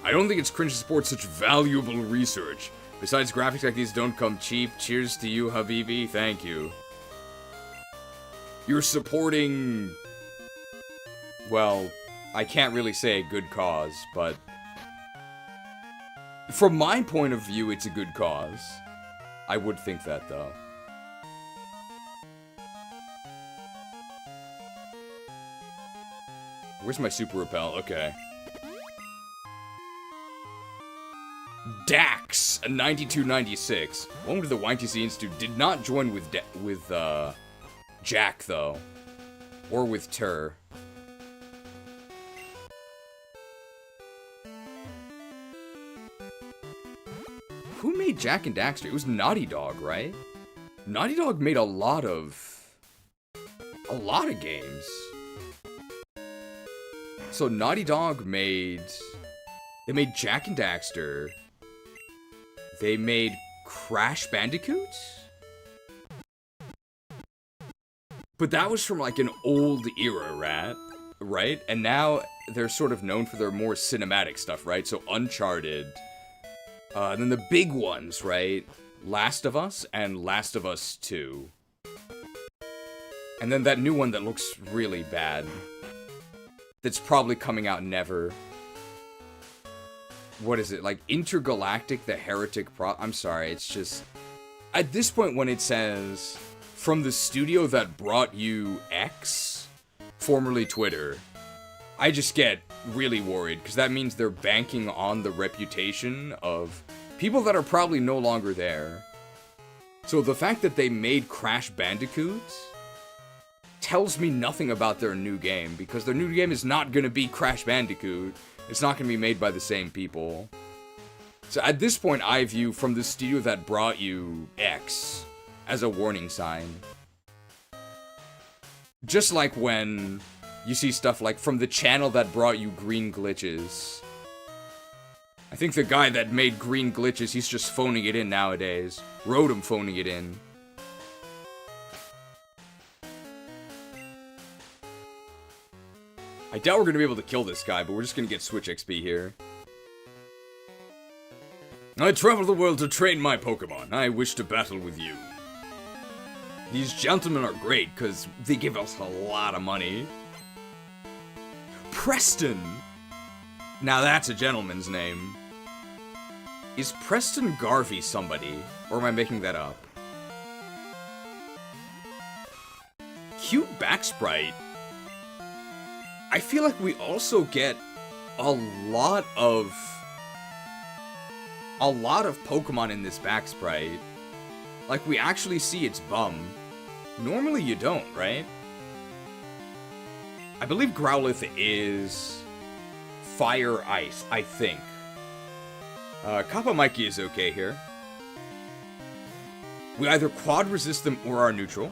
I don't think it's cringe to support such valuable research. Besides, graphics like these don't come cheap. Cheers to you, Habibi. Thank you. You're supporting... Well, I can't really say a good cause, but... From my point of view, it's a good cause. I would think that, though. Where's my super repel? Okay. Dax, a 9296. Welcome to the YTC Institute. Did not join with Jack, though. Or with Tur. Who made Jack and Daxter? It was Naughty Dog, right? Naughty Dog made a lot of games. So Naughty Dog made... They made Jack and Daxter. They made Crash Bandicoot? But that was from like an old era, right? And now they're sort of known for their more cinematic stuff, right? So Uncharted. And then the big ones, right? Last of Us and Last of Us 2. And then that new one that looks really bad. That's probably coming out never. What is it? Like Intergalactic the Heretic I'm sorry, it's just... At this point when it says, from the studio that brought you X, formerly Twitter, I just get really worried, because that means they're banking on the reputation of people that are probably no longer there. So the fact that they made Crash Bandicoot tells me nothing about their new game, because their new game is not going to be Crash Bandicoot. It's not going to be made by the same people. So at this point, I view from the studio that brought you X as a warning sign. Just like when you see stuff like from the channel that brought you Green Glitches. I think the guy that made Green Glitches, he's just phoning it in nowadays. Rotom phoning it in. I doubt we're going to be able to kill this guy, but we're just going to get Switch XP here. I travel the world to train my Pokemon. I wish to battle with you. These gentlemen are great, because they give us a lot of money. Preston! Now that's a gentleman's name. Is Preston Garvey somebody? Or am I making that up? Cute back sprite. I feel like we also get a lot of Pokemon in this back sprite. Like, we actually see its bum. Normally you don't, right? I believe Growlithe is Fire Ice, I think. Kappa Mikey is okay here. We either quad resist them or are neutral.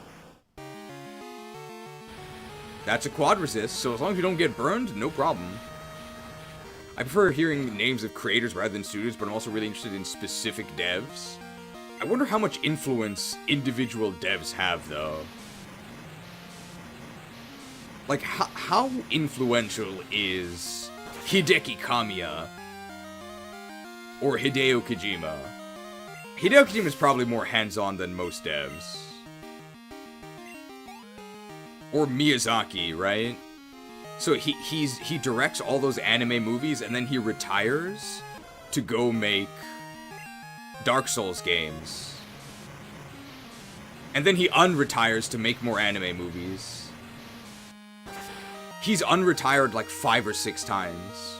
That's a quad resist, so as long as you don't get burned, no problem. I prefer hearing names of creators rather than studios, but I'm also really interested in specific devs. I wonder how much influence individual devs have, though. Like, how influential is Hideki Kamiya or Hideo Kojima? Hideo Kojima is probably more hands-on than most devs. Or Miyazaki, right? So he directs all those anime movies and then he retires to go make Dark Souls games. And then he unretires to make more anime movies. He's unretired like 5 or 6 times.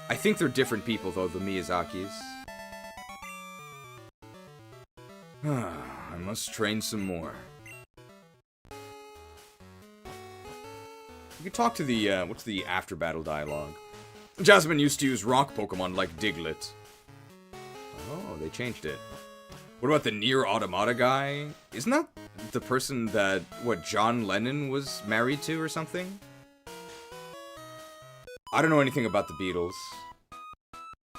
I think they're different people though, the Miyazakis. I must train some more. You can talk to the, what's the after battle dialogue? Jasmine used to use rock Pokemon like Diglett. Oh, they changed it. What about the Nier Automata guy? Isn't that the person that, John Lennon was married to or something? I don't know anything about the Beatles.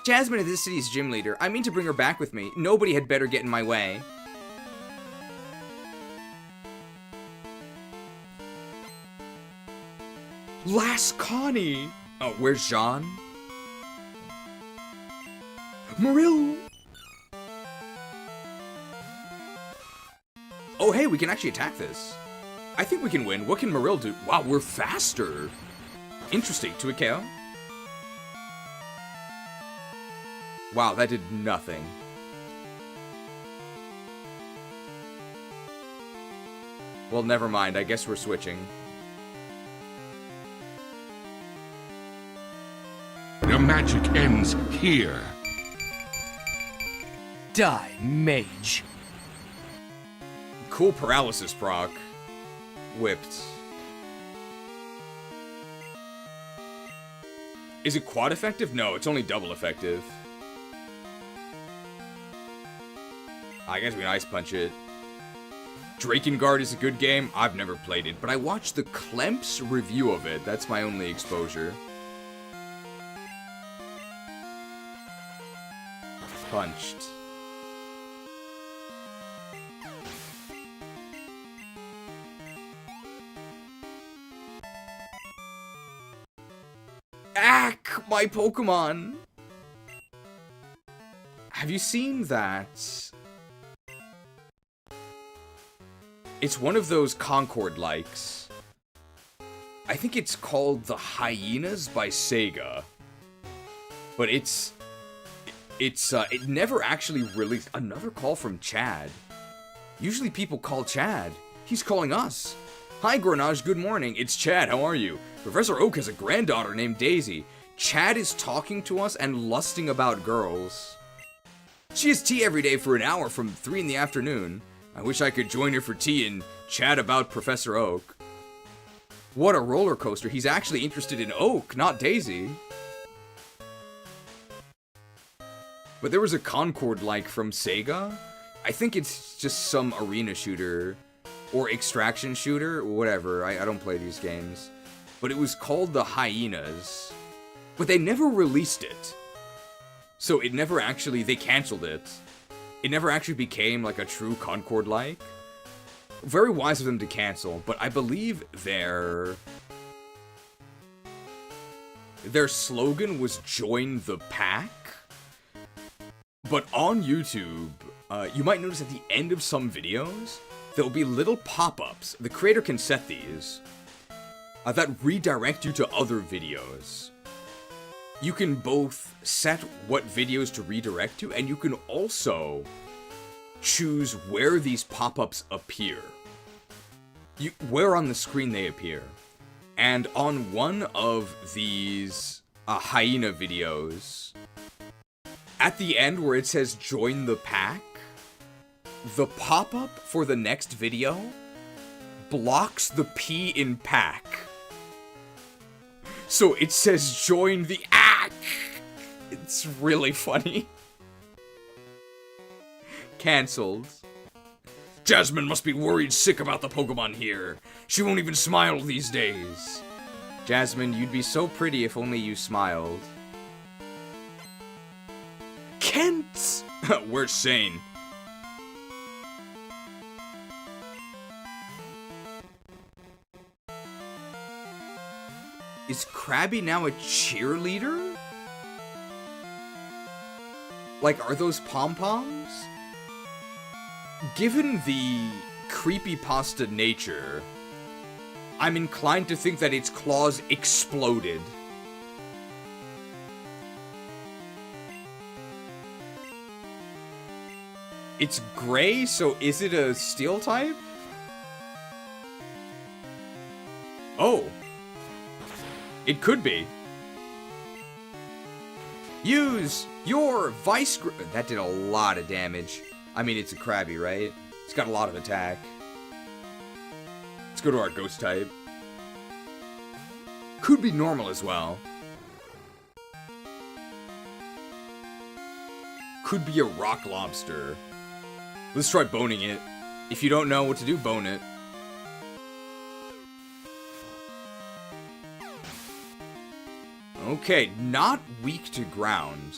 Jasmine is this city's gym leader. I mean to bring her back with me. Nobody had better get in my way. Last Connie! Oh, where's Jean? Marill! Oh, hey, we can actually attack this. I think we can win. What can Marill do? Wow, we're faster. Interesting. To a KO. Wow, that did nothing. Well, never mind. I guess we're switching. Your magic ends here. Die, mage. Cool paralysis proc. Whipped. Is it quad effective? No, it's only double effective. I guess we can ice punch it. Drakengard is a good game. I've never played it, but I watched the Klemps review of it. That's my only exposure. Punched. Ack, my Pokemon! Have you seen that? It's one of those Concord likes. I think it's called The Hyenas by Sega. But it never actually released. Another call from Chad. Usually people call Chad. He's calling us. Hi, Grenache, good morning. It's Chad, how are you? Professor Oak has a granddaughter named Daisy. Chad is talking to us and lusting about girls. She has tea every day for an hour from 3 in the afternoon. I wish I could join her for tea and chat about Professor Oak. What a roller coaster. He's actually interested in Oak, not Daisy. But there was a Concord-like from Sega. I think it's just some arena shooter or extraction shooter, whatever. I don't play these games. But it was called The Hyenas. But they never released it. So it never actually, they canceled it. It never actually became like a true Concord-like. Very wise of them to cancel, but I believe their slogan was "Join the Pack." But on YouTube, you might notice at the end of some videos, there'll be little pop-ups. The creator can set these that redirect you to other videos. You can both set what videos to redirect to, and you can also choose where these pop-ups appear. Where on the screen they appear. And on one of these hyena videos, at the end where it says join the pack, the pop-up for the next video blocks the P in pack. So it says join the ack. It's really funny. Cancelled. Jasmine must be worried sick about the Pokemon here. She won't even smile these days. Jasmine, you'd be so pretty if only you smiled. Kent! We're sane. Is Krabby now a cheerleader? Like, are those pom-poms? Given the creepypasta nature, I'm inclined to think that its claws exploded. It's gray, so is it a steel type? Oh. It could be. Use your vice grip. That did a lot of damage. I mean, it's a Krabby, right? It's got a lot of attack. Let's go to our ghost type. Could be normal as well. Could be a rock lobster. Let's try boning it. If you don't know what to do, bone it. Okay, not weak to ground.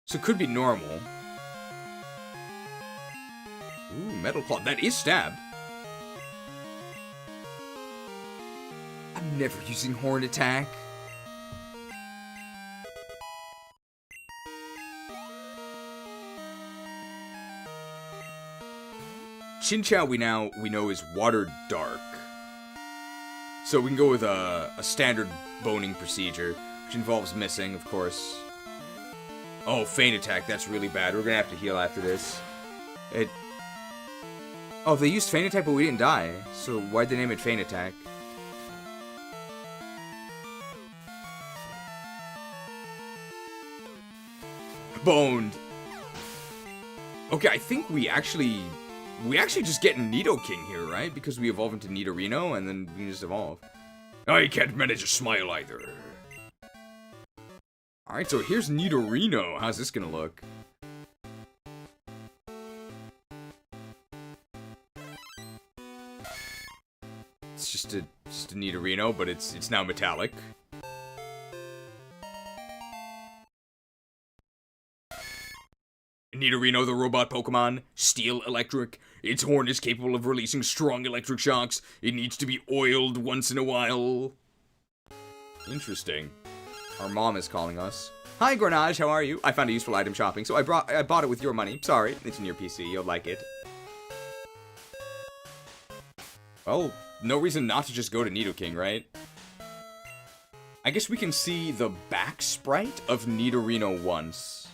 So it could be normal. Ooh, Metal Claw. That is stab. I'm never using Horn Attack. Chinchou we know is Water Dark. So we can go with a standard boning procedure, which involves missing, of course. Oh, Feint Attack, that's really bad. We're gonna have to heal after this. Oh, they used Feint Attack, but we didn't die. So why'd they name it Feint Attack? Boned. Okay, I think we actually just get Nidoking here, right? Because we evolve into Nidorino, and then we can just evolve. I can't manage a smile either. Alright, so here's Nidorino. How's this gonna look? It's just a Nidorino, but it's now metallic. Nidorino, the robot Pokemon, Steel Electric. Its horn is capable of releasing strong electric shocks. It needs to be oiled once in a while. Interesting. Our mom is calling us. Hi, Gornage, how are you? I found a useful item shopping, so I bought it with your money. Sorry, it's in your PC. You'll like it. Well, no reason not to just go to Nidoking, right? I guess we can see the back sprite of Nidorino once.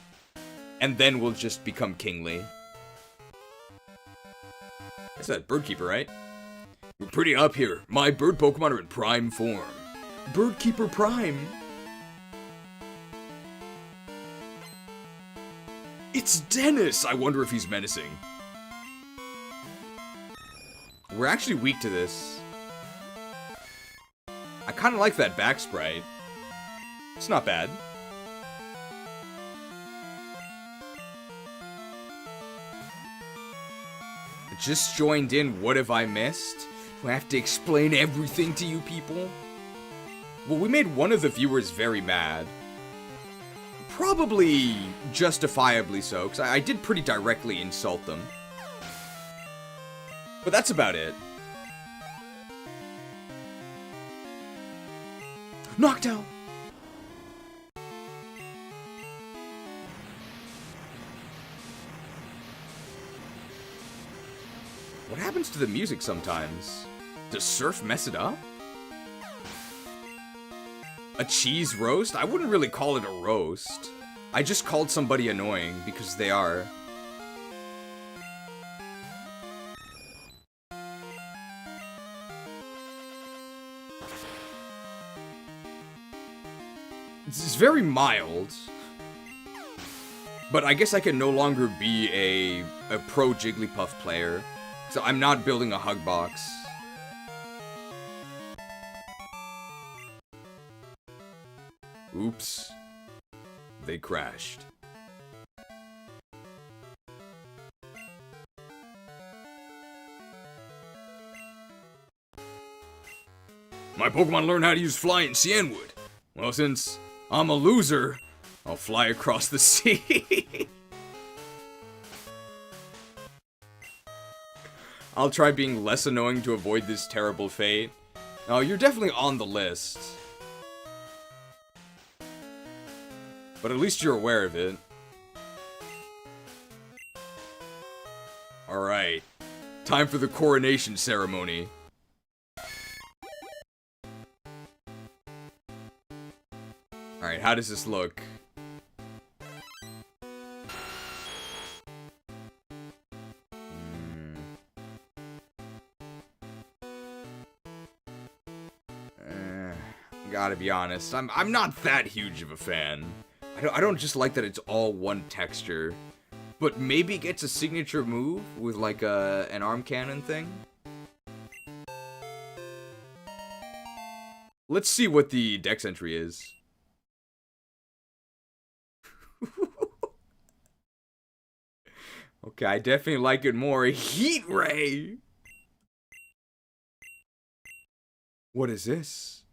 And then we'll just become kingly. That's that Birdkeeper, right? We're pretty up here. My bird Pokemon are in prime form. Birdkeeper Prime. It's Dennis! I wonder if he's menacing. We're actually weak to this. I kind of like that back sprite. It's not bad. Just joined in, what have I missed? Do I have to explain everything to you people? Well, we made one of the viewers very mad. Probably justifiably so, because I did pretty directly insult them. But that's about it. Knockdown! What happens to the music sometimes? Does Surf mess it up? A cheese roast? I wouldn't really call it a roast. I just called somebody annoying because they are. It's very mild. But I guess I can no longer be a pro Jigglypuff player. So I'm not building a hug box. Oops. They crashed. My Pokemon learn how to use fly in Cianwood. Well, since I'm a loser, I'll fly across the sea. I'll try being less annoying to avoid this terrible fate. Oh, you're definitely on the list. But at least you're aware of it. Alright. Time for the coronation ceremony. Alright, how does this look? Gotta be honest, I'm not that huge of a fan. I don't just like that it's all one texture. But maybe it gets a signature move with like an arm cannon thing. Let's see what the dex entry is. Okay, I definitely like it more. Heat Ray! What is this?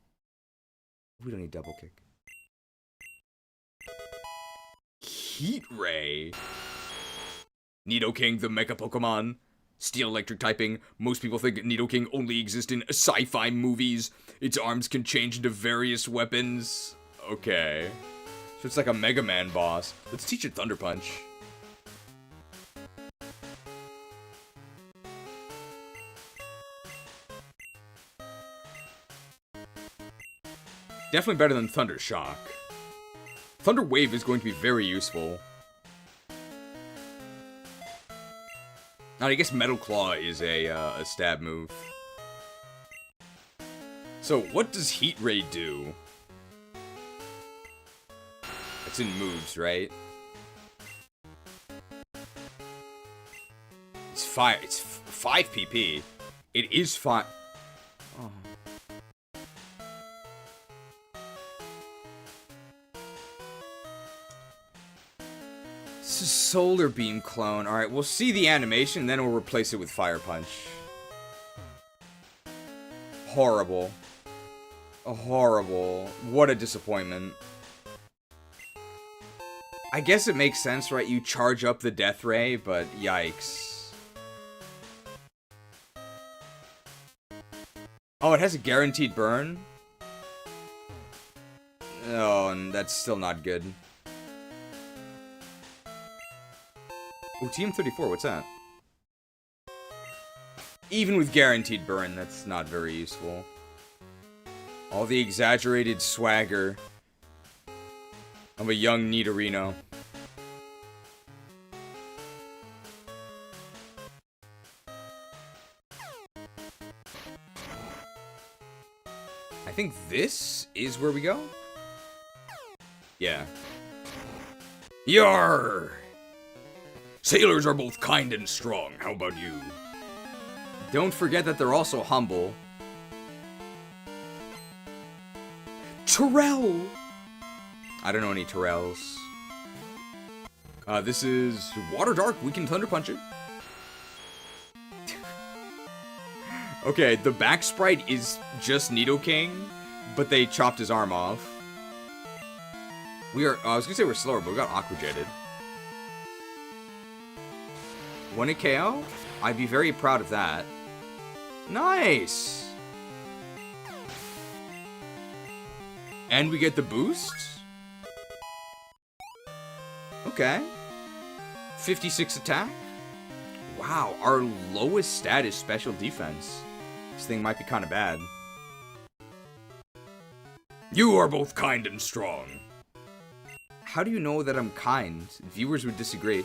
We don't need double kick. Heat Ray. Nidoking, the Mecha Pokemon. Steel electric typing. Most people think Nidoking only exists in sci-fi movies. Its arms can change into various weapons. Okay. So it's like a Mega Man boss. Let's teach it Thunder Punch. Definitely better than Thunder Shock. Thunder Wave is going to be very useful. Now, I guess Metal Claw is a stab move. So, what does Heat Ray do? It's in moves, right? It's 5 PP. It is 5. Oh. This is Solar Beam clone. Alright, we'll see the animation, then we'll replace it with Fire Punch. Horrible. Horrible. What a disappointment. I guess it makes sense, right? You charge up the Death Ray, but yikes. Oh, it has a guaranteed burn? Oh, and that's still not good. Oh, TM34, what's that? Even with guaranteed burn, that's not very useful. All the exaggerated swagger of a young Nidorino. I think this is where we go? Yeah. Yarr! Sailors are both kind and strong. How about you? Don't forget that they're also humble. Terrell! I don't know any Terrells. This is Water Dark. We can Thunder Punch it. Okay, the back sprite is just Nidoking, but they chopped his arm off. I was gonna say we're slower, but we got Aqua Jetted. 1 hit KO? I'd be very proud of that. Nice! And we get the boost? Okay. 56 attack? Wow, our lowest stat is special defense. This thing might be kind of bad. You are both kind and strong. How do you know that I'm kind? Viewers would disagree.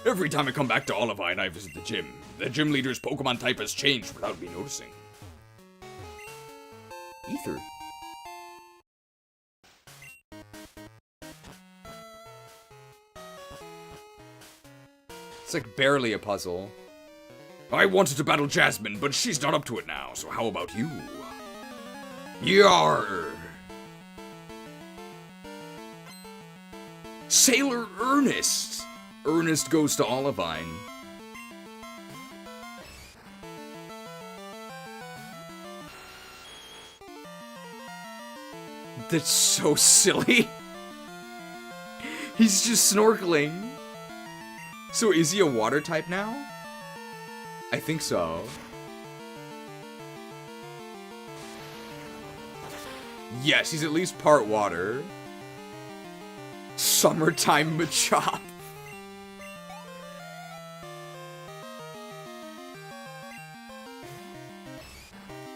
Every time I come back to Olivine, I visit the gym. The gym leader's Pokemon type has changed without me noticing. Ether. It's like barely a puzzle. I wanted to battle Jasmine, but she's not up to it now, so how about you? Yarr! Sailor Ernest! Ernest goes to Olivine. That's so silly. He's just snorkeling. So is he a water type now? I think so. Yes, he's at least part water. Summertime Machop.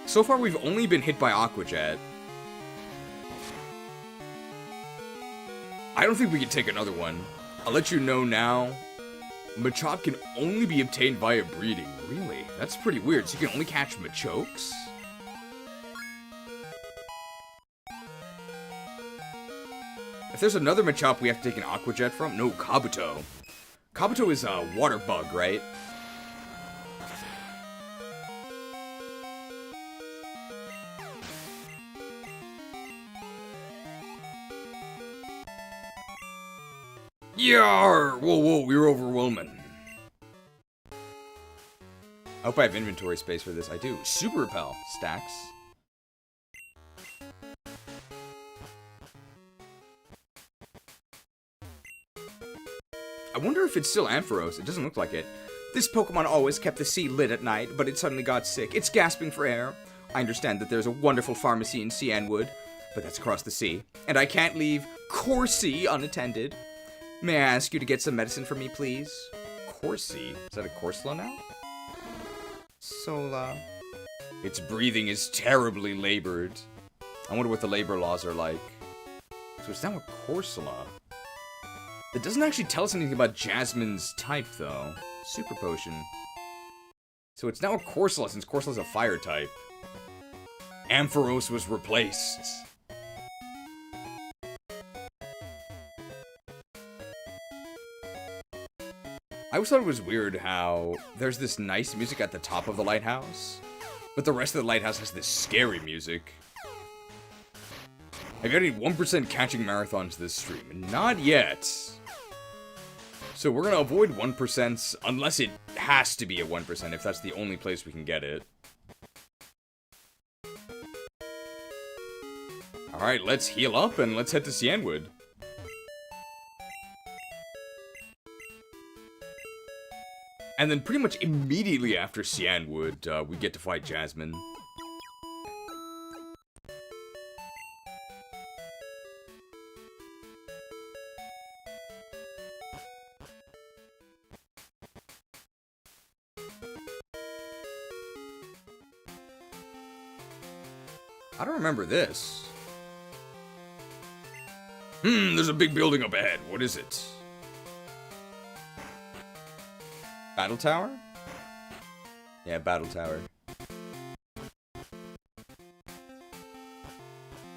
So far, we've only been hit by Aqua Jet. I don't think we can take another one. I'll let you know now. Machop can only be obtained via breeding. Really? That's pretty weird. So you can only catch Machokes? If there's another Machop we have to take an Aqua Jet from? No, Kabuto. Kabuto is a water bug, right? Yarr! Whoa, whoa, you're overwhelming. hope I have inventory space for this. I do. Super Repel. Stacks. I wonder if it's still Ampharos. It doesn't look like it. This Pokemon always kept the sea lit at night, but it suddenly got sick. It's gasping for air. I understand that there's a wonderful pharmacy in Cianwood, but that's across the sea. And I can't leave Corsi unattended. May I ask you to get some medicine for me, please? Corsi? Is that a Corsola now? Sola. Its breathing is terribly labored. I wonder what the labor laws are like. So it's now a Corsola. It doesn't actually tell us anything about Jasmine's type, though. Super Potion. So it's now a Corsola, since Corsola's a fire type. Ampharos was replaced. I always thought it was weird how there's this nice music at the top of the lighthouse, but the rest of the lighthouse has this scary music. Have you had any 1% catching marathons this stream? Not yet. So we're gonna avoid 1% unless it has to be a 1%, if that's the only place we can get it. Alright, let's heal up and let's head to Cianwood. And then pretty much immediately after Cianwood, we get to fight Jasmine. I don't remember this. There's a big building up ahead. What is it? Battle Tower? Yeah, Battle Tower.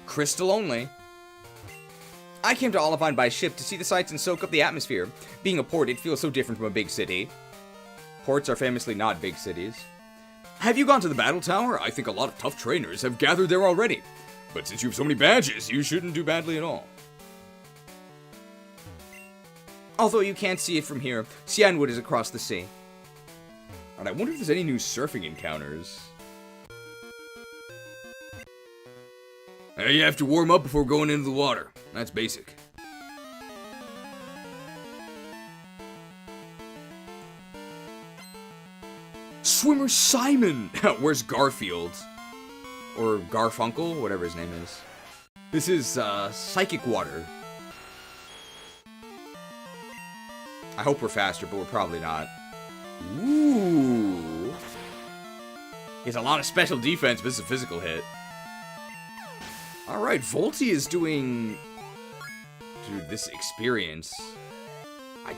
Crystal only. I came to Olivine by ship to see the sights and soak up the atmosphere. Being a port, it feels so different from a big city. Ports are famously not big cities. Have you gone to the Battle Tower? I think a lot of tough trainers have gathered there already. But since you have so many badges, you shouldn't do badly at all. Although you can't see it from here, Cianwood is across the sea. And I wonder if there's any new surfing encounters. You have to warm up before going into the water. That's basic. Swimmer Simon! Where's Garfield? Or Garfunkel? Whatever his name is. This is, Psychic Water. I hope we're faster, but we're probably not. Ooh. He has a lot of special defense, but this is a physical hit. Alright, Volty is doing... Dude, this experience...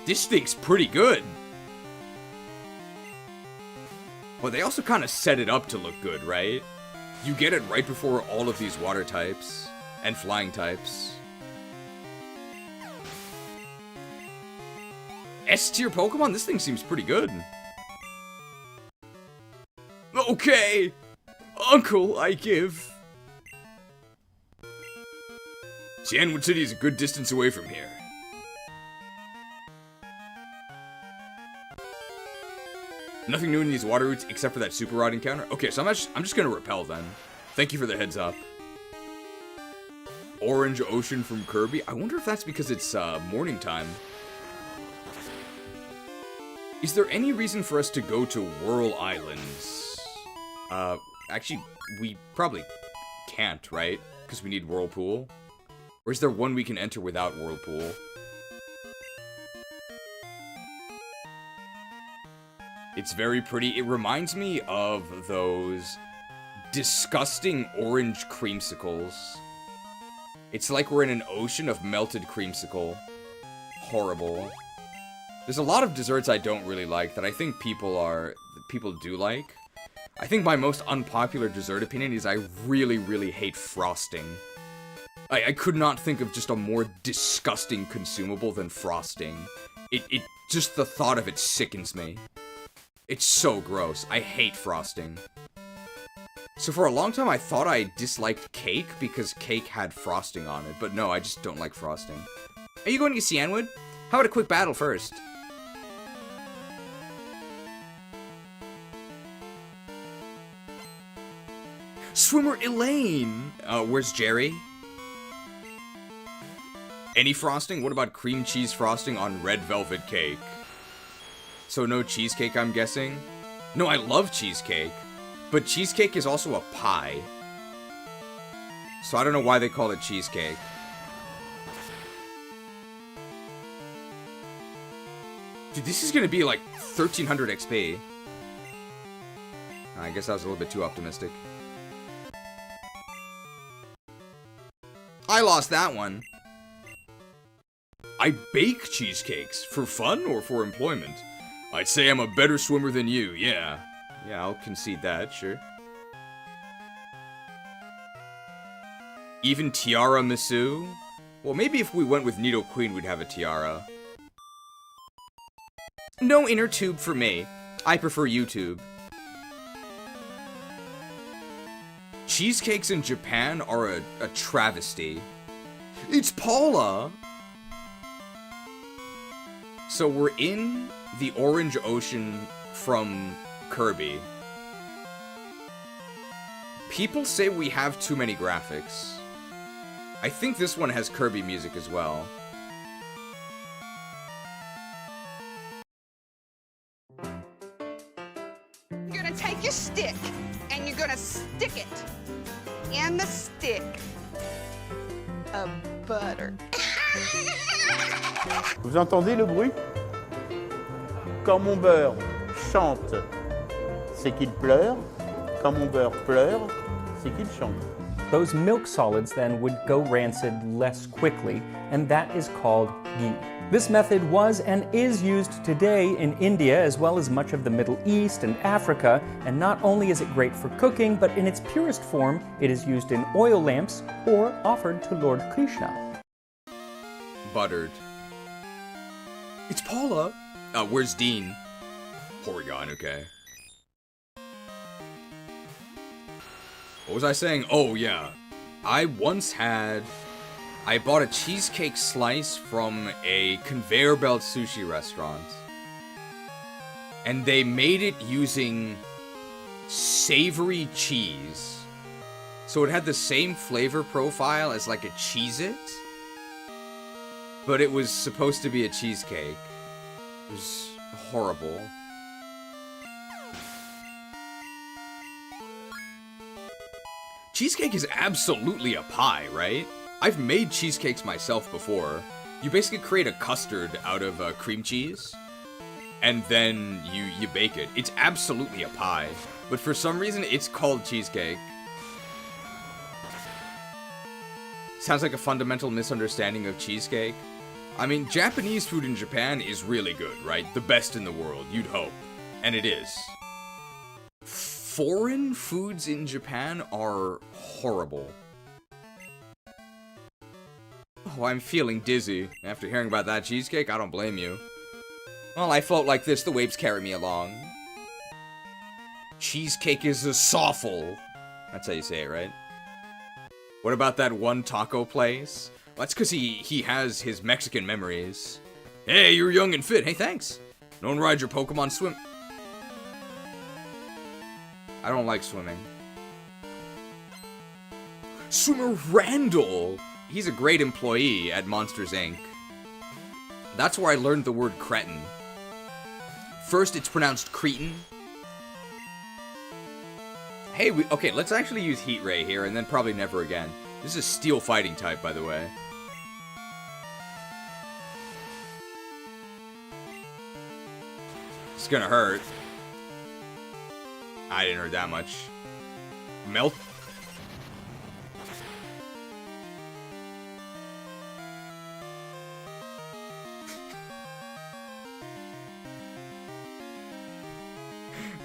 this thing's pretty good. But they also kind of set it up to look good, right? You get it right before all of these water types and flying types. S-tier Pokemon? This thing seems pretty good. Okay! Uncle, I give. Cianwood City is a good distance away from here. Nothing new in these water routes except for that Super Rod encounter. Okay, so I'm just gonna repel then. Thank you for the heads up. Orange Ocean from Kirby. I wonder if that's because it's morning time. Is there any reason for us to go to Whirl Islands? Actually, we probably can't, right? Because we need Whirlpool. Or is there one we can enter without Whirlpool? It's very pretty. It reminds me of those disgusting orange creamsicles. It's like we're in an ocean of melted creamsicle. Horrible. There's a lot of desserts I don't really like that I think people do like. I think my most unpopular dessert opinion is I really, really hate frosting. I could not think of just a more disgusting consumable than frosting. It just the thought of it sickens me. It's so gross. I hate frosting. So for a long time I thought I disliked cake because cake had frosting on it, but no, I just don't like frosting. Are you going to Cianwood? How about a quick battle first? Swimmer Elaine! Where's Jerry? Any frosting? What about cream cheese frosting on red velvet cake? So no cheesecake, I'm guessing? No, I love cheesecake. But cheesecake is also a pie. So I don't know why they call it cheesecake. Dude, this is gonna be like 1300 XP. I guess I was a little bit too optimistic. I lost that one. I bake cheesecakes. For fun or for employment? I'd say I'm a better swimmer than you, yeah. Yeah, I'll concede that, sure. Even Tiara Misu? Well, maybe if we went with Nidoqueen, we'd have a Tiara. No inner tube for me. I prefer YouTube. Cheesecakes in Japan are a travesty. It's Paula! So we're in the Orange Ocean from Kirby. People say we have too many graphics. I think this one has Kirby music as well. You're gonna take your stick, and you're gonna stick it in the stick of butter. Vous entendez le bruit? Quand mon beurre chante, c'est qu'il pleure. Quand mon beurre pleure, c'est qu'il chante. Those milk solids then would go rancid less quickly, and that is called ghee. This method was and is used today in India as well as much of the Middle East and Africa, and not only is it great for cooking, but in its purest form, it is used in oil lamps or offered to Lord Krishna. Buttered. It's Paula! Where's Dean? Porygon, okay. What was I saying? Oh, yeah. I bought a cheesecake slice from a conveyor belt sushi restaurant. And they made it using savory cheese. So it had the same flavor profile as like a Cheez-It. But it was supposed to be a cheesecake. It was horrible. Cheesecake is absolutely a pie, right? I've made cheesecakes myself before. You basically create a custard out of cream cheese, and then you bake it. It's absolutely a pie, but for some reason it's called cheesecake. Sounds like a fundamental misunderstanding of cheesecake. I mean, Japanese food in Japan is really good, right? The best in the world, you'd hope. And it is. Foreign foods in Japan are horrible. Oh, I'm feeling dizzy. After hearing about that cheesecake, I don't blame you. Well, I float like this, the waves carry me along. Cheesecake is a soffle. That's how you say it, right? What about that one taco place? Well, that's because he has his Mexican memories. Hey, you're young and fit. Hey, thanks. No one rides your Pokemon swim. I don't like swimming. Swimmer Randall! He's a great employee at Monsters, Inc. That's where I learned the word cretin. First, it's pronounced cretin. Hey, okay, let's actually use Heat Ray here, and then probably never again. This is a Steel Fighting type, by the way. It's gonna hurt. I didn't hurt that much. Melt.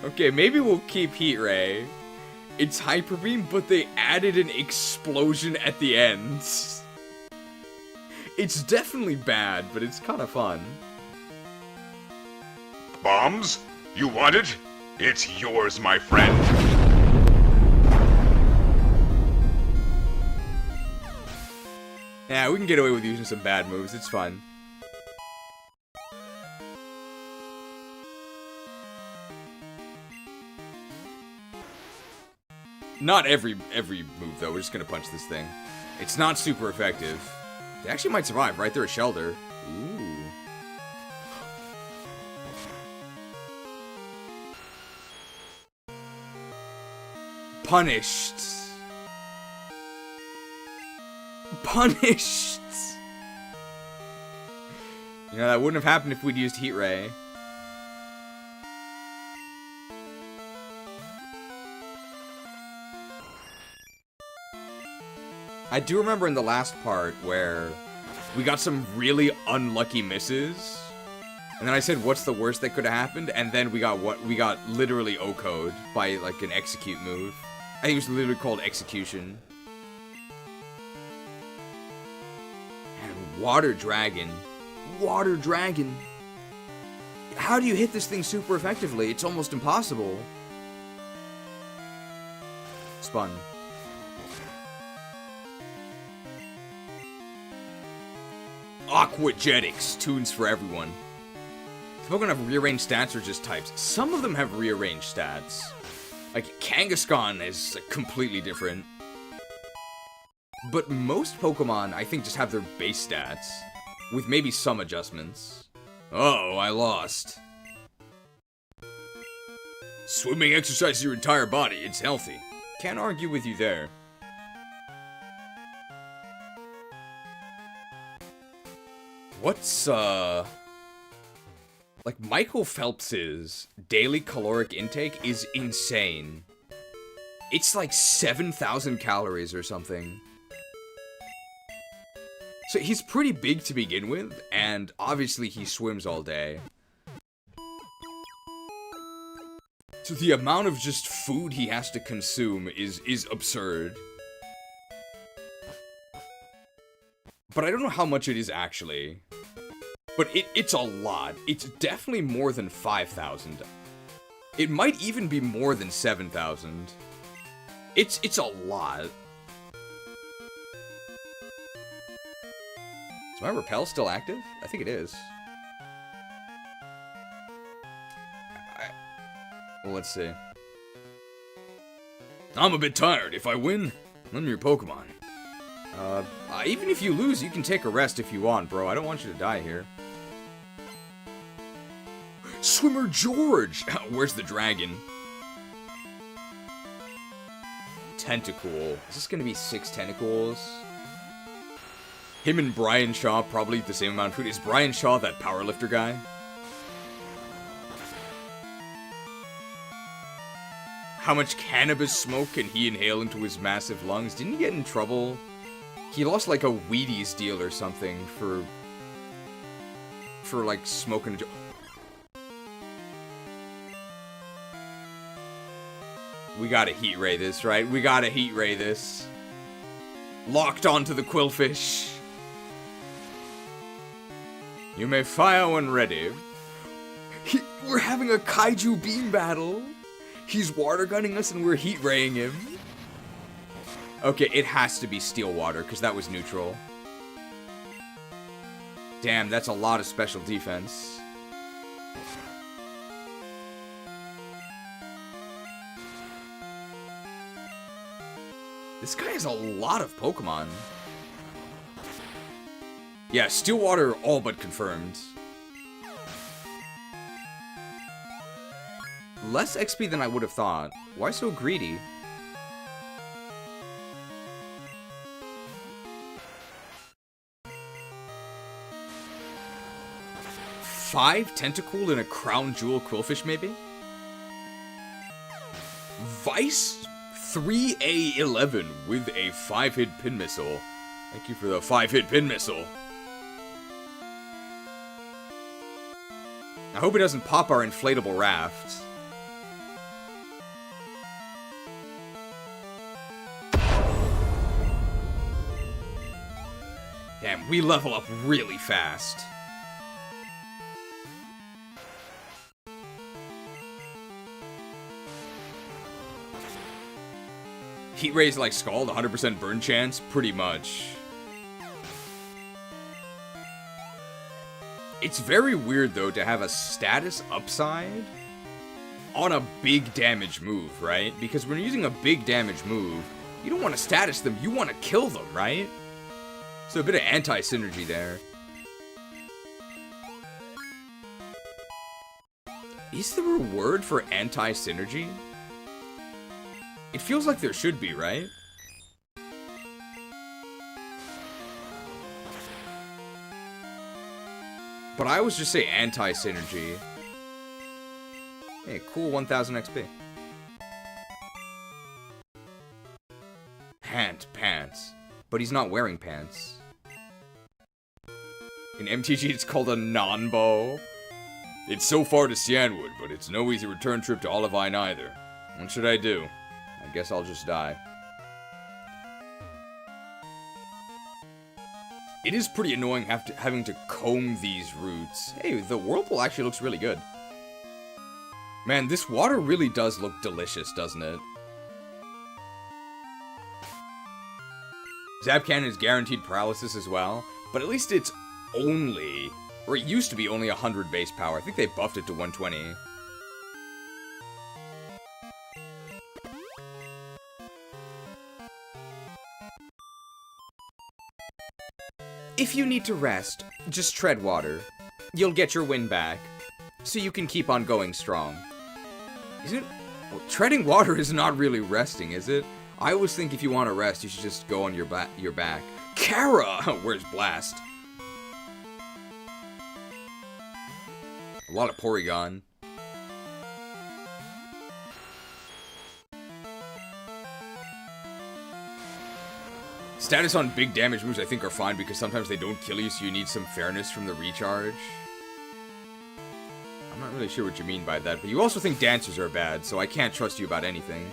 Okay, maybe we'll keep Heat Ray. It's Hyper Beam, but they added an explosion at the end. It's definitely bad, but it's kind of fun. Bombs? You want it? It's yours, my friend. Yeah, we can get away with using some bad moves. It's fun. Not every move, though. We're just gonna punch this thing. It's not super effective. They actually might survive, right? They're a Shelter. Ooh. Punished. Punished. You know, that wouldn't have happened if we'd used Heat Ray. I do remember in the last part where we got some really unlucky misses. And then I said, what's the worst that could have happened? And then we got literally O-code by like an execute move. I think it was literally called execution. And Water Dragon. Water Dragon. How do you hit this thing super effectively? It's almost impossible. Spun. Aquagetics. Tunes for everyone. Pokemon have rearranged stats or just types. Some of them have rearranged stats. Like, Kangaskhan is like, completely different. But most Pokemon, I think, just have their base stats. With maybe some adjustments. Uh-oh, I lost. Swimming exercises your entire body. It's healthy. Can't argue with you there. What's, like, Michael Phelps's daily caloric intake is insane. It's like 7,000 calories or something. So he's pretty big to begin with, and obviously he swims all day. So the amount of just food he has to consume is absurd. But I don't know how much it is actually. But it's a lot. It's definitely more than 5,000. It might even be more than 7,000. It's a lot. Is my repel still active? I think it is. Well, let's see. I'm a bit tired. If I win, lend me your Pokemon. Even if you lose, you can take a rest if you want, bro. I don't want you to die here. Swimmer George! Where's the dragon? Tentacool. Is this gonna be 6 tentacles? Him and Brian Shaw probably eat the same amount of food. Is Brian Shaw that powerlifter guy? How much cannabis smoke can he inhale into his massive lungs? Didn't he get in trouble? He lost like a Wheaties deal or something for like smoking a We gotta Heat Ray this, right? We gotta Heat Ray this. Locked onto the Quillfish. You may fire when ready. We're having a Kaiju Beam battle. He's water gunning us and we're Heat Raying him. Okay, it has to be Steel Water, because that was neutral. Damn, that's a lot of special defense. This guy has a lot of Pokemon. Yeah, Steel Water all but confirmed. Less XP than I would have thought. Why so greedy? Five Tentacool and a Crown Jewel Quillfish, maybe? Vice 3A11 with a 5-hit Pin Missile. Thank you for the 5-hit Pin Missile. I hope it doesn't pop our inflatable raft. Damn, we level up really fast. Heat Ray's like Scald, 100% burn chance? Pretty much. It's very weird, though, to have a status upside on a big damage move, right? Because when you're using a big damage move, you don't want to status them, you want to kill them, right? So a bit of anti-synergy there. Is there a word for anti-synergy? It feels like there should be, right? But I always just say anti-synergy. Hey, cool 1000 XP. Pants. But he's not wearing pants. In MTG, it's called a non-bow. It's so far to Cianwood, but it's no easy return trip to Olivine either. What should I do? I guess I'll just die. It is pretty annoying having to comb these routes. Hey, the Whirlpool actually looks really good. Man, this water really does look delicious, doesn't it? Zap Cannon is guaranteed paralysis as well, but at least it's only, or it used to be only 100 base power. I think they buffed it to 120. If you need to rest, just tread water. You'll get your wind back, so you can keep on going strong. Isn't... Well, treading water is not really resting, is it? I always think if you want to rest, you should just go on your back. Kara! Where's Blast? A lot of Porygon. Status on big damage moves I think are fine because sometimes they don't kill you, so you need some fairness from the recharge. I'm not really sure what you mean by that, but you also think dancers are bad, so I can't trust you about anything.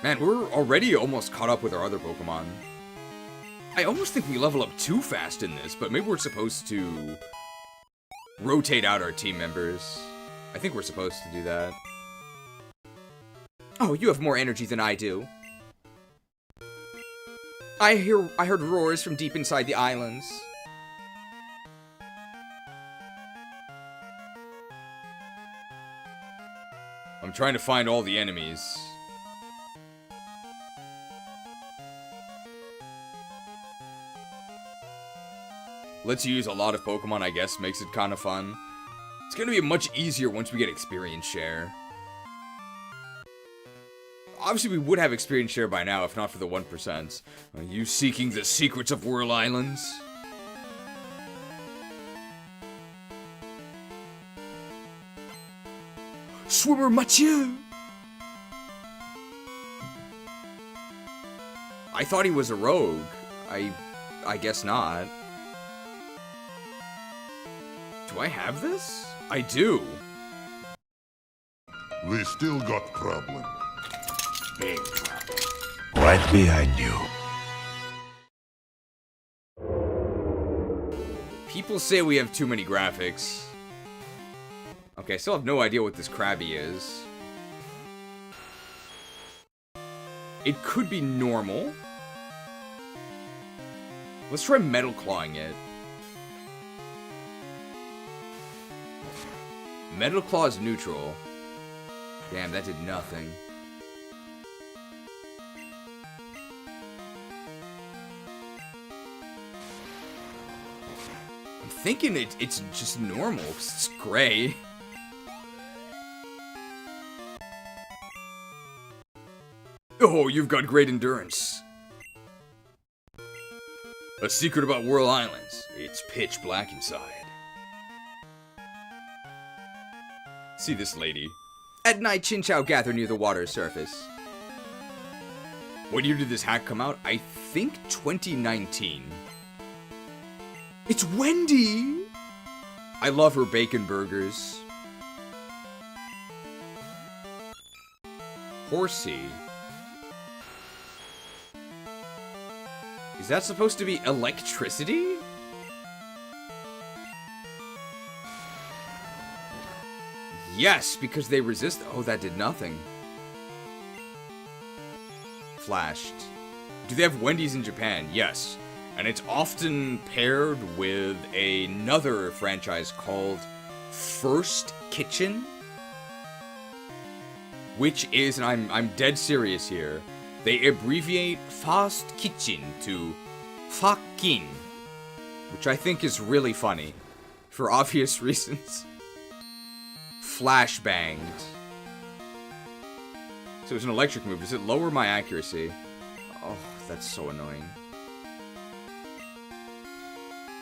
Man, we're already almost caught up with our other Pokemon. I almost think we level up too fast in this, but maybe we're supposed to rotate out our team members. I think we're supposed to do that. Oh, you have more energy than I do. I heard roars from deep inside the islands. I'm trying to find all the enemies. Lets you use a lot of Pokemon, I guess, makes it kind of fun. It's gonna be much easier once we get experience share. Obviously, we would have experience share by now, if not for the 1%. Are you seeking the secrets of Whirl Islands? Swimmer Mathieu! I thought he was a rogue. I guess not. Do I have this? I do. We still got problem. Big problem. Right behind you. People say we have too many graphics. Okay, I still have no idea what this Krabby is. It could be normal. Let's try Metal Clawing it. Metal Claw is neutral. Damn, that did nothing. I'm thinking it's just normal, 'cause it's gray. Oh, you've got great endurance. A secret about Whirl Islands. It's pitch black inside. See this lady. At night, Chinchou gather near the water's surface. What year did this hack come out? I think 2019. It's Wendy! I love her bacon burgers. Horsey. Is that supposed to be electricity? Yes, because they resist. Oh, that did nothing. Flashed. Do they have Wendy's in Japan? Yes. And it's often paired with another franchise called First Kitchen, which is, and I'm dead serious here, they abbreviate Fast Kitchen to Fakin, which I think is really funny, for obvious reasons. Flashbanged. So it's an electric move. Does it lower my accuracy? Oh, that's so annoying.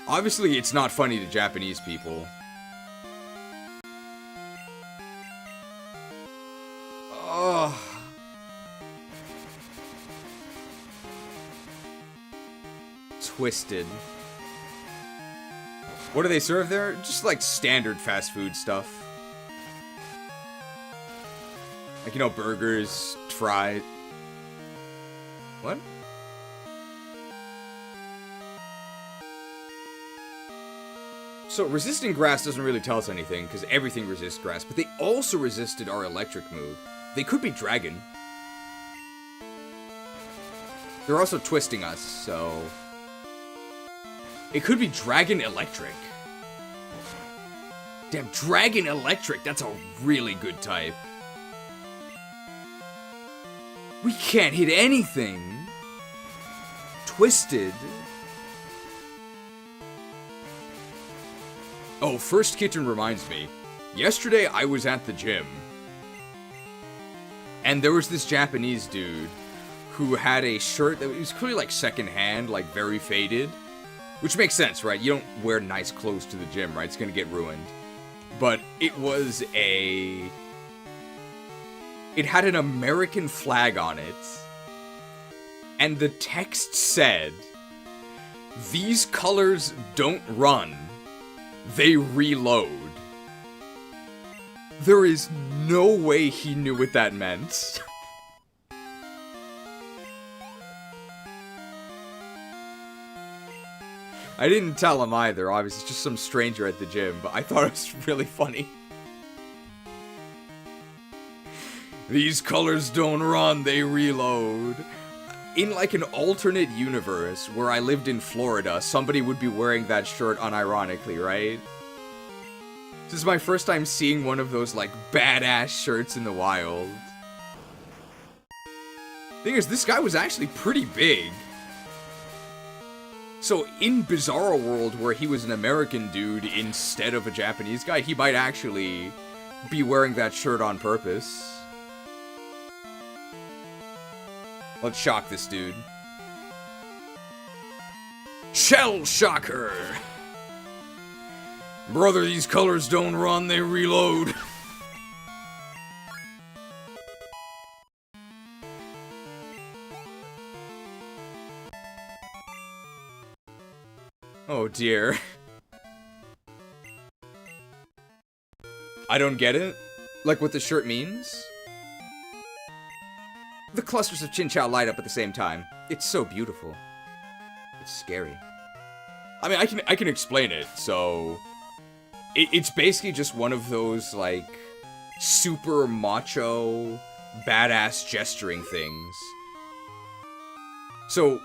Obviously, it's not funny to Japanese people. Oh. Twisted. What do they serve there? Just like standard fast food stuff. Like, you know, burgers, fries. What? So, resisting grass doesn't really tell us anything, because everything resists grass, but they also resisted our electric move. They could be dragon. They're also twisting us, so... It could be dragon electric. Damn, dragon electric, that's a really good type. We can't hit anything. Twisted. Oh, First Kitchen reminds me. Yesterday I was at the gym. And there was this Japanese dude who had a shirt that was clearly like secondhand, like very faded. Which makes sense, right? You don't wear nice clothes to the gym, right? It's gonna get ruined. But it was a... It had an American flag on it. And the text said, "These colors don't run. They reload." There is no way he knew what that meant. I didn't tell him either, obviously, it's just some stranger at the gym, but I thought it was really funny. These colors don't run, they reload. In like an alternate universe where I lived in Florida, somebody would be wearing that shirt unironically, right? This is my first time seeing one of those like badass shirts in the wild. Thing is, this guy was actually pretty big. So in Bizarro World, where he was an American dude instead of a Japanese guy, he might actually be wearing that shirt on purpose. Let's shock this dude. Shell Shocker! Brother, these colors don't run, they reload. Oh dear. I don't get it. Like what the shirt means? The clusters of Chinchou light up at the same time. It's so beautiful. It's scary. I mean, I can explain it, so... It's basically just one of those, like, super macho, badass gesturing things. So,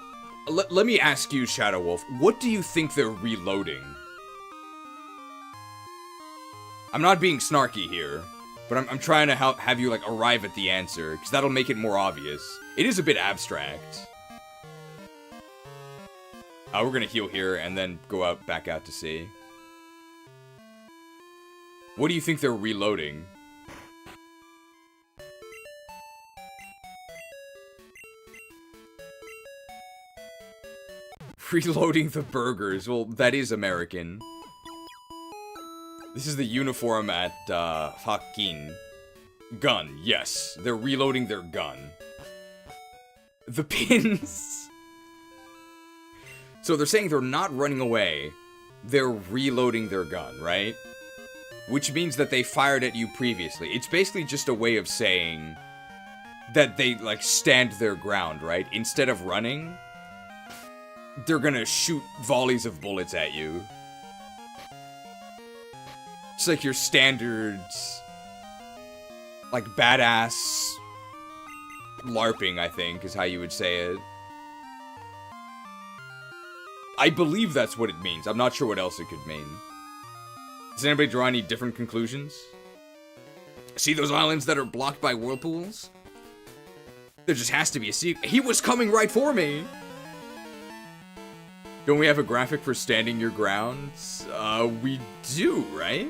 let me ask you, Shadow Wolf, what do you think they're reloading? I'm not being snarky here, but I'm trying to have you, like, arrive at the answer, because that'll make it more obvious. It is a bit abstract. We're gonna heal here, and then go back out to sea. What do you think they're reloading? Reloading the burgers. Well, that is American. This is the uniform at, Hakin. Gun, yes. They're reloading their gun. The pins. So they're saying they're not running away. They're reloading their gun, right? Which means that they fired at you previously. It's basically just a way of saying that they, like, stand their ground, right? Instead of running, they're gonna shoot volleys of bullets at you. It's like your standard, like, badass LARPing, I think, is how you would say it. I believe that's what it means. I'm not sure what else it could mean. Does anybody draw any different conclusions? See those islands that are blocked by whirlpools? There just has to be a secret. He was coming right for me! Don't we have a graphic for standing your grounds? We do, right?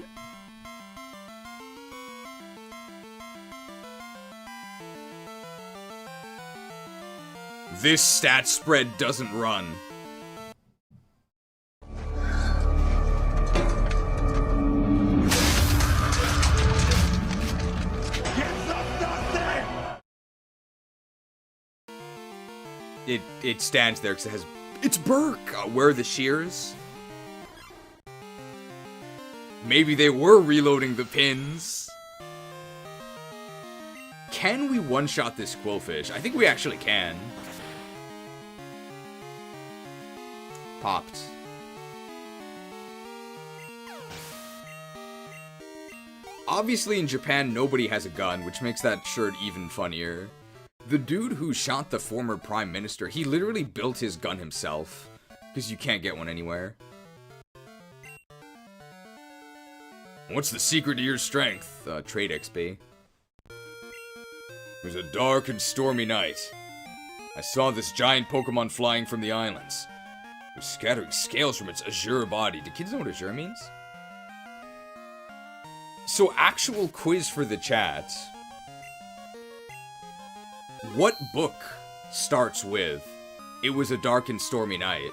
This stat spread doesn't run. It stands there because it has... It's Burke! Where are the shears? Maybe they were reloading the pins. Can we one-shot this Quillfish? I think we actually can. Popped. Obviously in Japan nobody has a gun, which makes that shirt even funnier. The dude who shot the former prime minister, he literally built his gun himself. Because you can't get one anywhere. What's the secret to your strength? Trade XP. It was a dark and stormy night. I saw this giant Pokemon flying from the islands. It was scattering scales from its azure body. Do kids know what azure means? So, actual quiz for the chat. What book starts with, "It was a dark and stormy night"?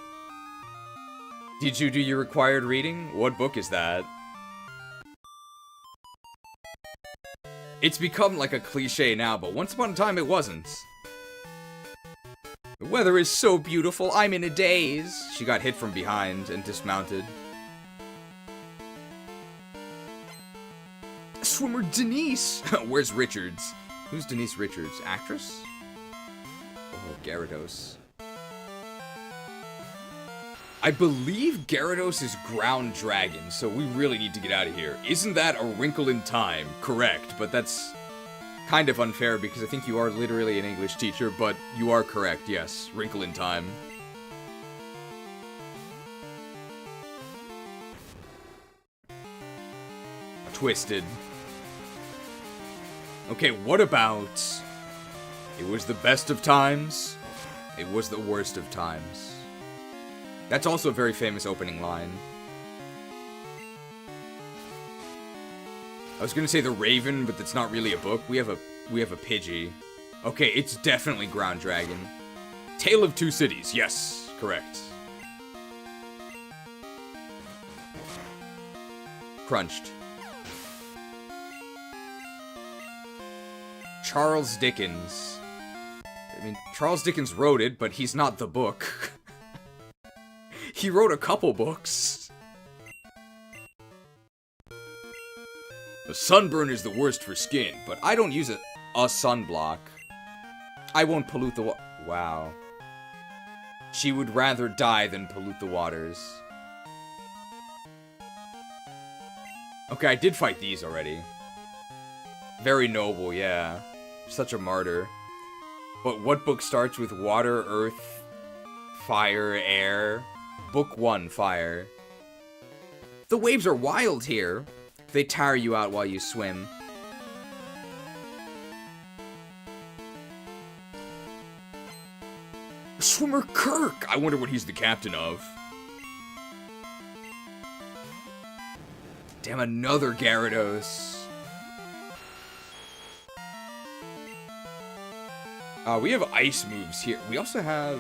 Did you do your required reading? What book is that? It's become like a cliche now, but once upon a time it wasn't. The weather is so beautiful, I'm in a daze. She got hit from behind and dismounted. Swimmer Denise! Where's Richards? Who's Denise Richards? Actress? Oh, Gyarados. I believe Gyarados is Ground Dragon, so we really need to get out of here. Isn't that a wrinkle in time? Correct, but that's kind of unfair because I think you are literally an English teacher, but you are correct, yes. Wrinkle in time. Twisted. Okay, what about... It was the best of times, it was the worst of times. That's also a very famous opening line. I was gonna say the Raven, but that's not really a book. We have a Pidgey. Okay, it's definitely Ground Dragon. Tale of Two Cities, yes, correct. Crunched. Charles Dickens. I mean, Charles Dickens wrote it, but he's not the book. He wrote a couple books. A sunburn is the worst for skin, but I don't use a sunblock. I won't pollute the wow. She would rather die than pollute the waters. Okay, I did fight these already. Very noble, yeah. Such a martyr. But what book starts with water, earth, fire, air? Book 1, fire. The waves are wild here. They tire you out while you swim. Swimmer Kirk! I wonder what he's the captain of. Damn, another Gyarados. We have ice moves here. We also have...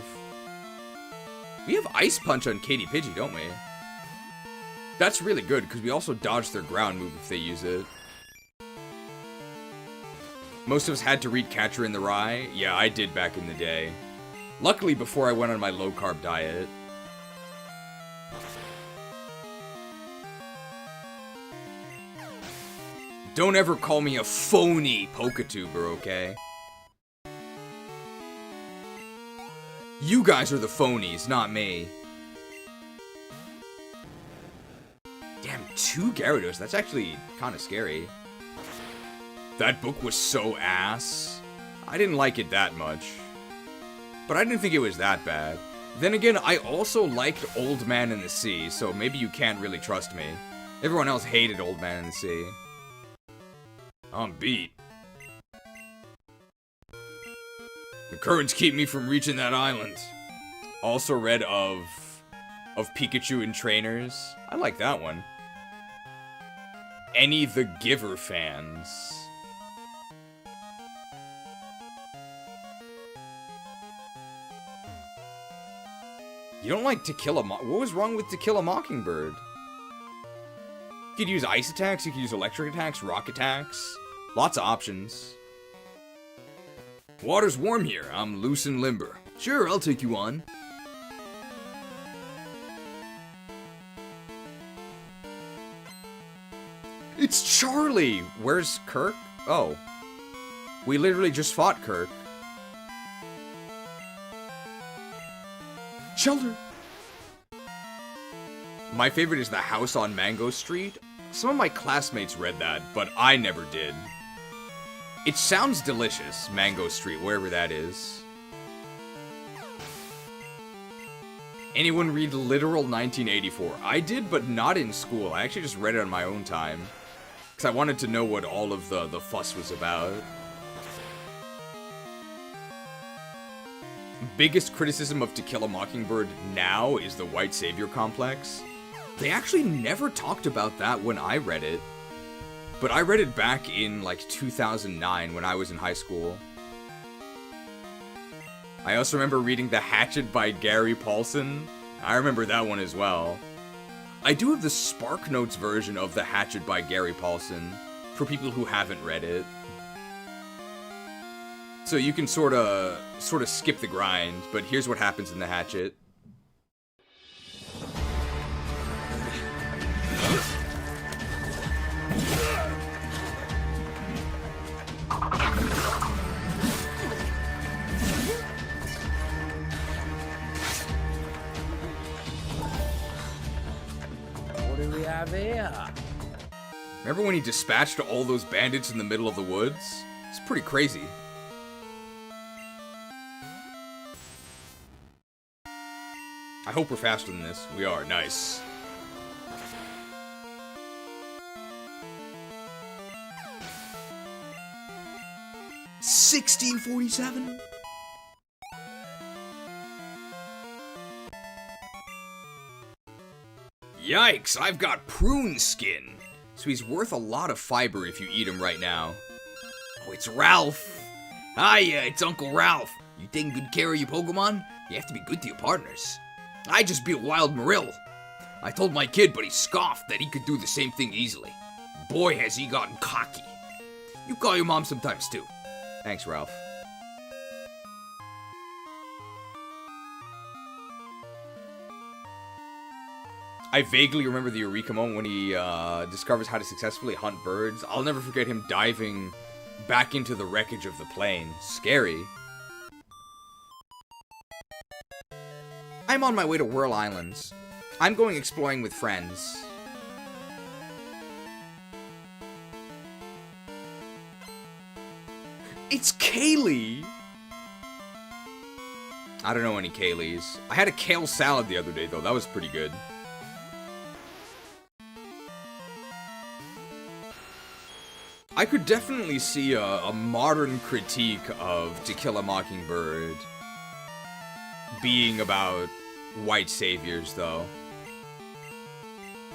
We have Ice Punch on Katy Pidgey, don't we? That's really good, because we also dodge their ground move if they use it. Most of us had to read Catcher in the Rye. Yeah, I did back in the day. Luckily, before I went on my low-carb diet. Don't ever call me a phony Poketuber, okay? You guys are the phonies, not me. Damn, 2 Gyarados. That's actually kind of scary. That book was so ass. I didn't like it that much. But I didn't think it was that bad. Then again, I also liked Old Man in the Sea, so maybe you can't really trust me. Everyone else hated Old Man in the Sea. I'm beat. The currents keep me from reaching that island. Also read of Pikachu and Trainers. I like that one. Any the Giver fans. You don't like To Kill a What was wrong with To Kill a Mockingbird? You could use ice attacks, you could use electric attacks, rock attacks. Lots of options. Water's warm here. I'm loose and limber. Sure, I'll take you on. It's Charlie! Where's Kirk? Oh. We literally just fought Kirk. Shelter! My favorite is The House on Mango Street. Some of my classmates read that, but I never did. It sounds delicious, Mango Street, wherever that is. Anyone read Literal 1984? I did, but not in school. I actually just read it on my own time. Because I wanted to know what all of the fuss was about. Biggest criticism of To Kill a Mockingbird now is the white savior complex. They actually never talked about that when I read it. But I read it back in, like, 2009 when I was in high school. I also remember reading The Hatchet by Gary Paulson. I remember that one as well. I do have the Spark Notes version of The Hatchet by Gary Paulson, for people who haven't read it. So you can sort of skip the grind, but here's what happens in The Hatchet. Remember when he dispatched all those bandits in the middle of the woods? It's pretty crazy. I hope we're faster than this. We are. Nice. $16.47? Yikes, I've got prune skin. So he's worth a lot of fiber if you eat him right now. Oh, it's Ralph. Hiya, it's Uncle Ralph. You taking good care of your Pokemon? You have to be good to your partners. I just beat a wild Marill. I told my kid, but he scoffed that he could do the same thing easily. Boy, has he gotten cocky. You call your mom sometimes too. Thanks, Ralph. I vaguely remember the Eureka moment when he discovers how to successfully hunt birds. I'll never forget him diving back into the wreckage of the plane. Scary. I'm on my way to Whirl Islands. I'm going exploring with friends. It's Kaylee! I don't know any Kaylees. I had a kale salad the other day, though. That was pretty good. I could definitely see a modern critique of To Kill a Mockingbird being about white saviors, though.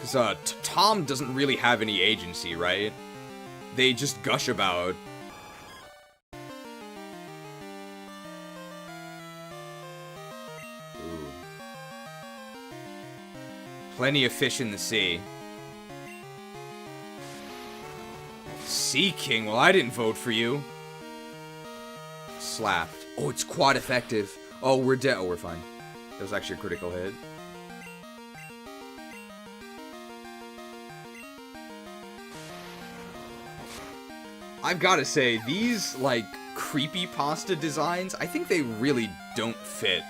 Because Tom doesn't really have any agency, right? They just gush about... Ooh. Plenty of fish in the sea. Sea King? Well, I didn't vote for you. Slapped. Oh, it's quad effective. Oh, we're dead. Oh, we're fine. That was actually a critical hit. I've got to say, these, like, creepypasta designs, I think they really don't fit.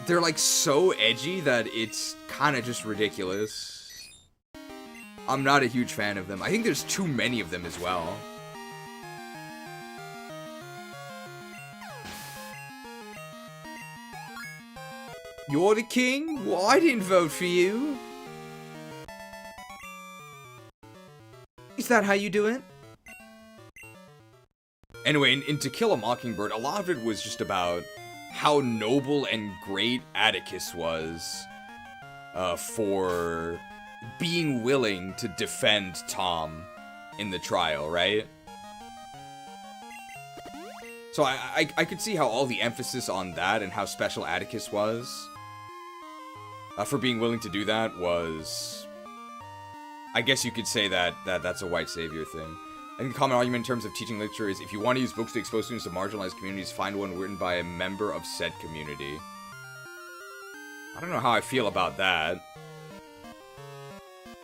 They're, like, so edgy that it's kind of just ridiculous. I'm not a huge fan of them. I think there's too many of them as well. You're the king? Well, I didn't vote for you. Is that how you do it? Anyway, in To Kill a Mockingbird, a lot of it was just about how noble and great Atticus was for being willing to defend Tom in the trial, right? So I could see how all the emphasis on that and how special Atticus was for being willing to do that was... I guess you could say that's a white savior thing. And the common argument in terms of teaching literature is if you want to use books to expose students to marginalized communities, find one written by a member of said community. I don't know how I feel about that.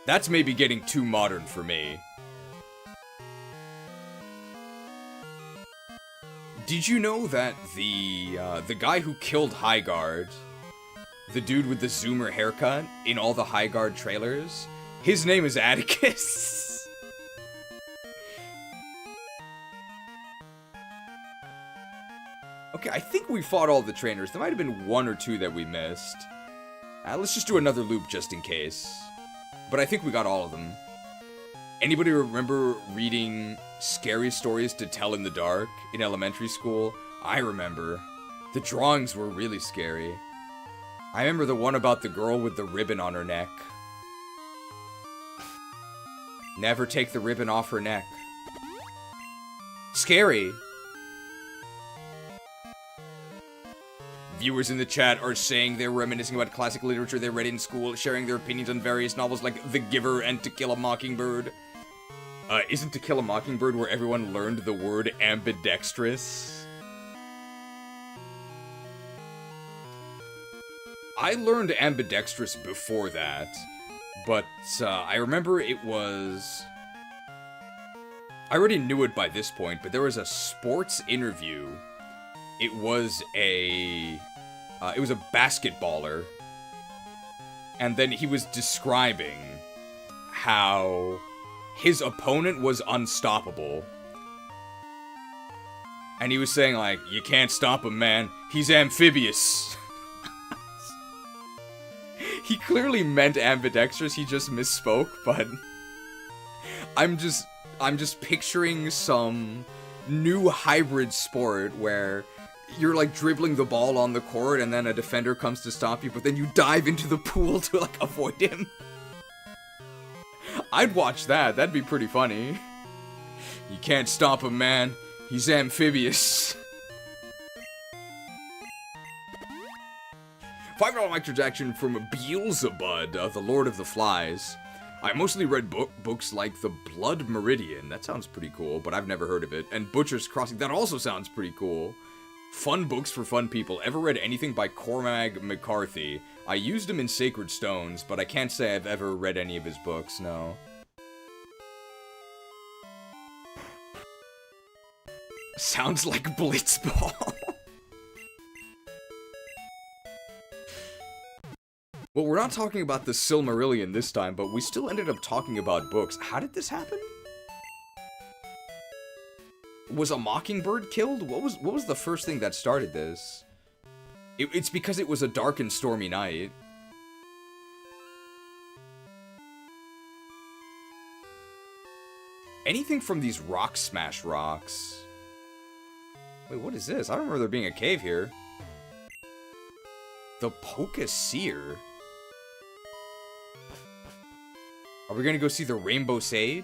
That's maybe getting too modern for me. Did you know that the guy who killed Highguard, the dude with the zoomer haircut in all the Highguard trailers, his name is Atticus? Okay, I think we fought all the trainers. There might have been one or two that we missed. Let's just do another loop just in case. But I think we got all of them. Anybody remember reading scary stories to tell in the dark in elementary school? I remember. The drawings were really scary. I remember the one about the girl with the ribbon on her neck. Never take the ribbon off her neck. Scary. Viewers in the chat are saying they're reminiscing about classic literature they read in school, sharing their opinions on various novels like The Giver and To Kill a Mockingbird. Isn't To Kill a Mockingbird where everyone learned the word ambidextrous? I learned ambidextrous before that, but I remember it was... I already knew it by this point, but there was a sports interview. It was a basketballer, and then he was describing how his opponent was unstoppable. And he was saying, like, you can't stop him, man. He's amphibious. He clearly meant ambidextrous, he just misspoke, but I'm just picturing some new hybrid sport where you're like dribbling the ball on the court and then a defender comes to stop you, but then you dive into the pool to like avoid him. I'd watch that. That'd be pretty funny. You can't stop him, man. He's amphibious. $5 microtransaction from Beelzebub, the Lord of the Flies. I mostly read books like The Blood Meridian. That sounds pretty cool, but I've never heard of it. And Butcher's Crossing. That also sounds pretty cool. Fun books for fun people. Ever read anything by Cormac McCarthy? I used him in Sacred Stones, but I can't say I've ever read any of his books, no. Sounds like Blitzball. Well, we're not talking about the Silmarillion this time, but we still ended up talking about books. How did this happen? Was a mockingbird killed? What was the first thing that started this? It's because it was a dark and stormy night. Anything from these rock smash rocks? Wait, what is this? I don't remember there being a cave here. The Pokeseer? Are we gonna go see the Rainbow Sage?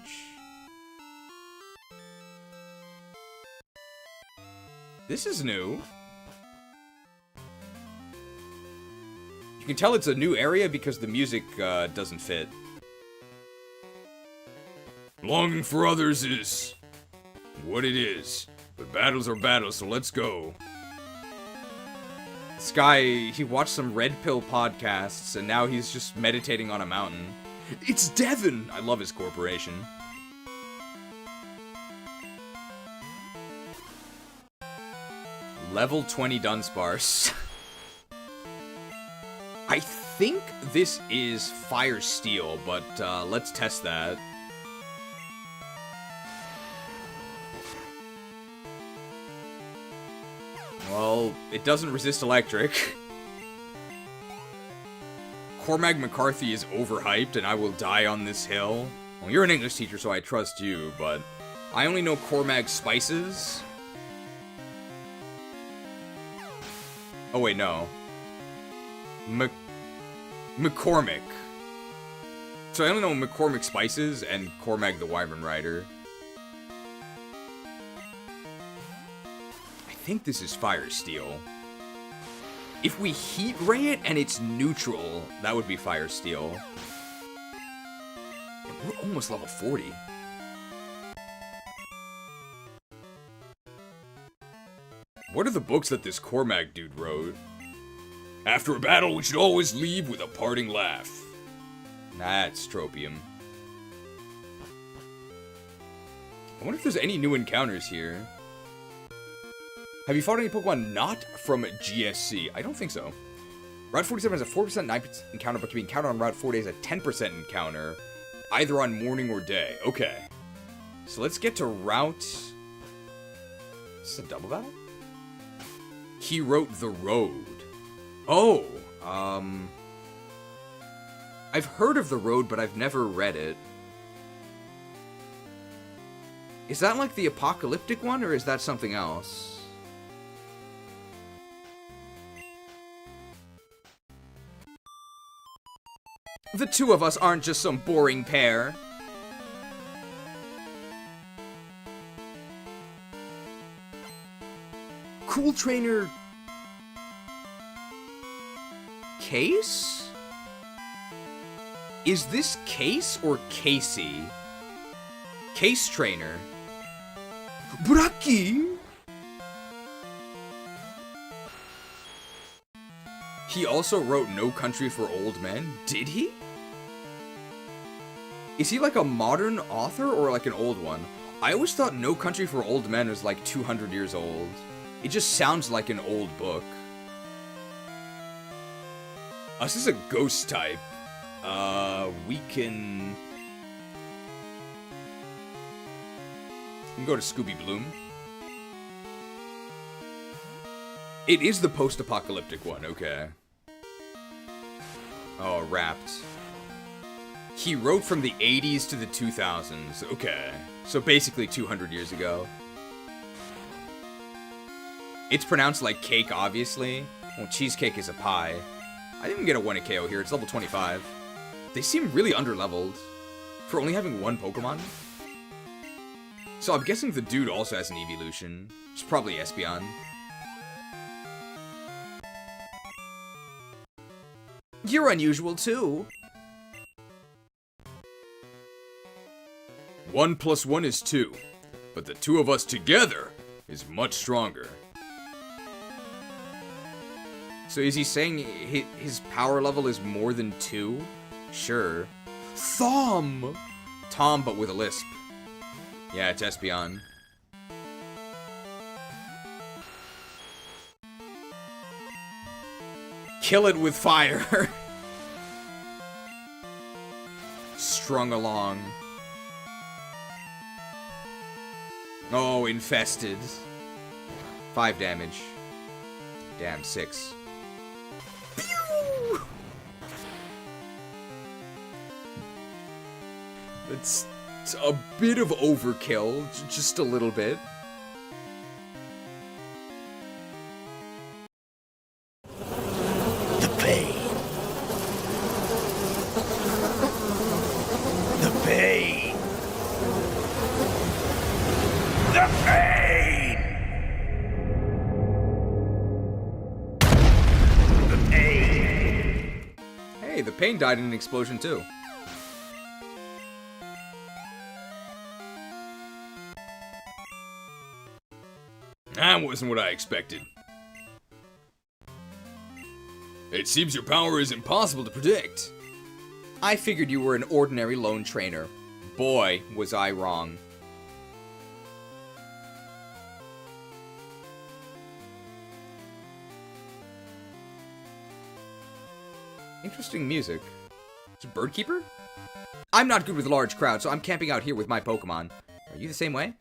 This is new. You can tell it's a new area because the music doesn't fit. Longing for others is what it is. But battles are battles, so let's go. This guy, he watched some Red Pill podcasts, and now he's just meditating on a mountain. It's Devin! I love his corporation. Level 20 Dunsparce. I think this is Fire Steel, but let's test that. Well, it doesn't resist electric. Cormac McCarthy is overhyped and I will die on this hill. Well, you're an English teacher, so I trust you, but I only know Cormac Spices. Oh, wait, no. McCormick. So I only know McCormick Spices and Cormac the Wyvern Rider. I think this is Fire Steel. If we Heat Ray it and it's neutral, that would be Fire Steel. We're almost level 40. What are the books that this Cormac dude wrote? After a battle, we should always leave with a parting laugh. That's tropium. I wonder if there's any new encounters here. Have you fought any Pokemon not from GSC? I don't think so. Route 47 has a 4% 9% encounter, but can be encountered on Route 40 as a 10% encounter, either on morning or day. Okay. So let's get to Route... Is this a double battle? He wrote The Road. Oh, I've heard of The Road, but I've never read it. Is that like the apocalyptic one, or is that something else? The two of us aren't just some boring pair. Cool Trainer... Case? Is this Case or Casey? Case Trainer. Braki? He also wrote No Country for Old Men? Did he? Is he like a modern author or like an old one? I always thought No Country for Old Men was like 200 years old. It just sounds like an old book. This is a ghost type. We can go to Scooby Bloom. It is the post-apocalyptic one, okay. Oh, Wrapped. He wrote from the 80s to the 2000s, okay. So basically 200 years ago. It's pronounced like cake, obviously. Well, cheesecake is a pie. I didn't even get a 1 KO here, it's level 25. They seem really underleveled for only having one Pokemon. So I'm guessing the dude also has an evolution. It's probably Espeon. You're unusual too. 1 + 1 is 2, but the two of us together is much stronger. So is he saying his power level is more than 2? Sure. Thom! Tom, but with a lisp. Yeah, it's Espeon. Kill it with fire! Strung along. Oh, infested. 5 damage. Damn, 6. Pew! It's a bit of overkill, just a little bit. The pain. The pain. The pain. The pain. Hey, the pain died in an explosion too. That wasn't what I expected. It seems your power is impossible to predict. I figured you were an ordinary lone trainer. Boy, was I wrong. Interesting music. Is it Birdkeeper? I'm not good with large crowds, so I'm camping out here with my Pokemon. Are you the same way?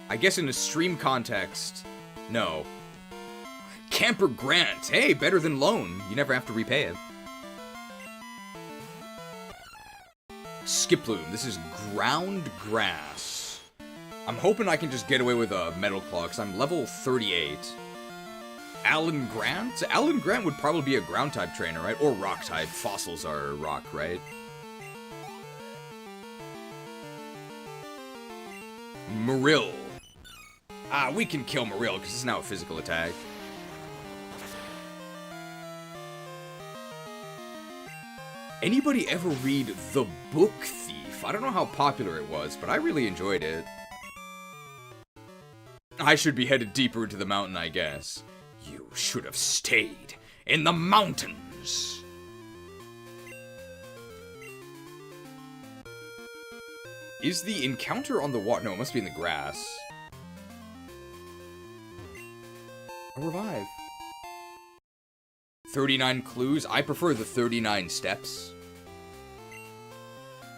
I guess in a stream context, no. Camper Grant. Hey, better than loan. You never have to repay it. Skiploom. This is ground grass. I'm hoping I can just get away with a Metal Claw, because I'm level 38. Alan Grant? Alan Grant would probably be a ground-type trainer, right? Or rock-type. Fossils are rock, right? Marill. Ah, we can kill Marill, because it's now a physical attack. Anybody ever read The Book Thief? I don't know how popular it was, but I really enjoyed it. I should be headed deeper into the mountain, I guess. You should have stayed in the mountains. Is the encounter on the water? No, it must be in the grass. A revive. 39 clues. I prefer the 39 steps.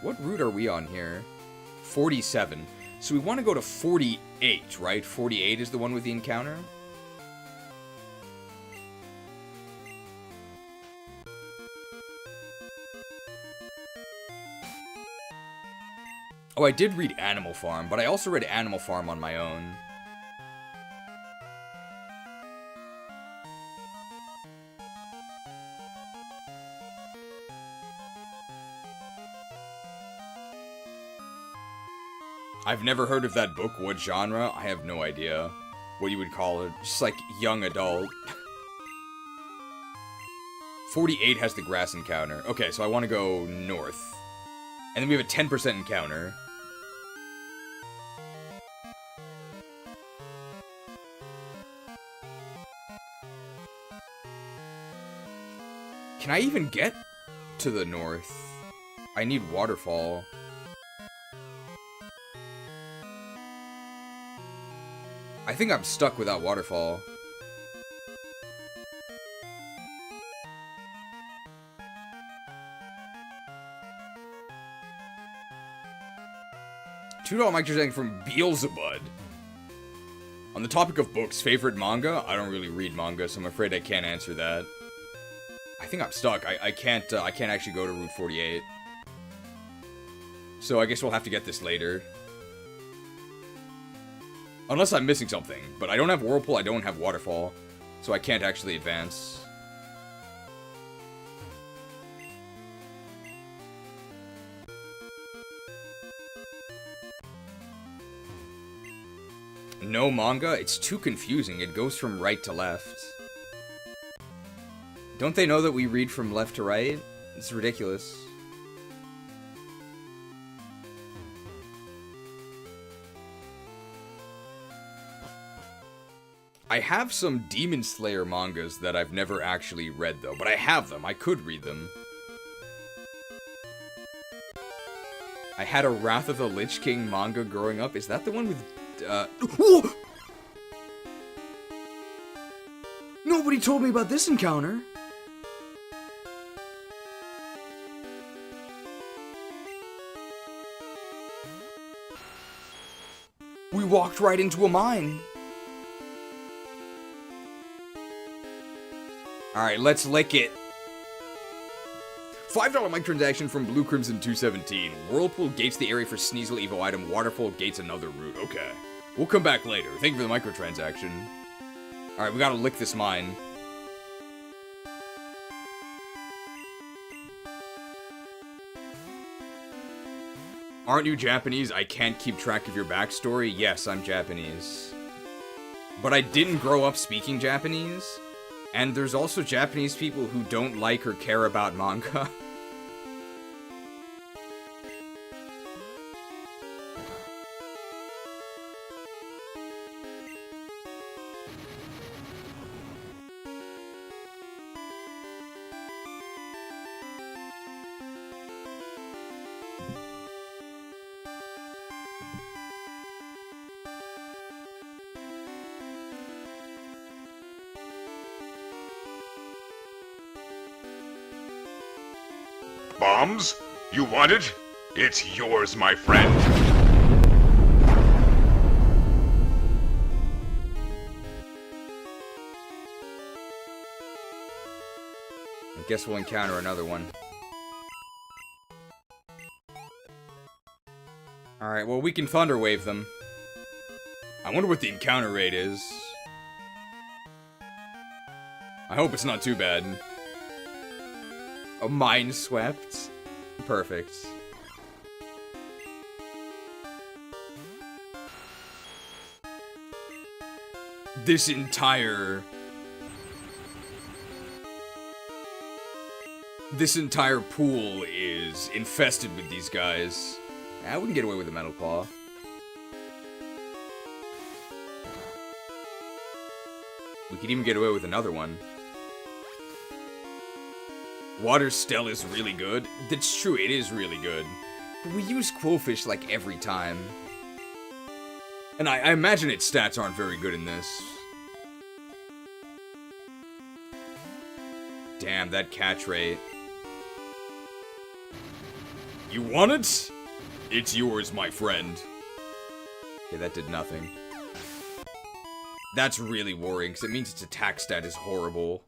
What route are we on here? 47. So we want to go to 48, right? 48 is the one with the encounter? Oh, I did read Animal Farm, but I also read Animal Farm on my own. I've never heard of that book. What genre? I have no idea what you would call it. Just like young adult. 48 has the grass encounter. Okay, so I want to go north. And then we have a 10% encounter. Can I even get to the north? I need waterfall. I think I'm stuck without waterfall. $2 microtransaction from Beelzebub. On the topic of books, favorite manga? I don't really read manga, so I'm afraid I can't answer that. I think I'm stuck. I can't actually go to Route 48. So I guess we'll have to get this later. Unless I'm missing something. But I don't have Whirlpool, I don't have Waterfall. So I can't actually advance. No manga? It's too confusing. It goes from right to left. Don't they know that we read from left to right? It's ridiculous. I have some Demon Slayer mangas that I've never actually read, though. But I have them. I could read them. I had a Wrath of the Lich King manga growing up. Is that the one with... Whoa! Nobody told me about this encounter. We walked right into a mine. Alright, let's lick it. $5 microtransaction from Blue Crimson 217. Whirlpool gates the area for Sneasel Evo item. Waterfall gates another route. Okay. We'll come back later. Thank you for the microtransaction. Alright, we gotta lick this mine. Aren't you Japanese? I can't keep track of your backstory. Yes, I'm Japanese. But I didn't grow up speaking Japanese. And there's also Japanese people who don't like or care about manga. Bombs? You want it? It's yours, my friend. Guess we'll encounter another one. Alright, well, we can Thunder Wave them. I wonder what the encounter rate is. I hope it's not too bad. A Mind Swept? Perfect. This entire pool is infested with these guys. I wouldn't get away with a Metal Claw. We could even get away with another one. Water Stell is really good. That's true, it is really good. But we use Quillfish like every time. And I imagine its stats aren't very good in this. Damn, that catch rate. You want it? It's yours, my friend. Okay, that did nothing. That's really worrying, because it means its attack stat is horrible.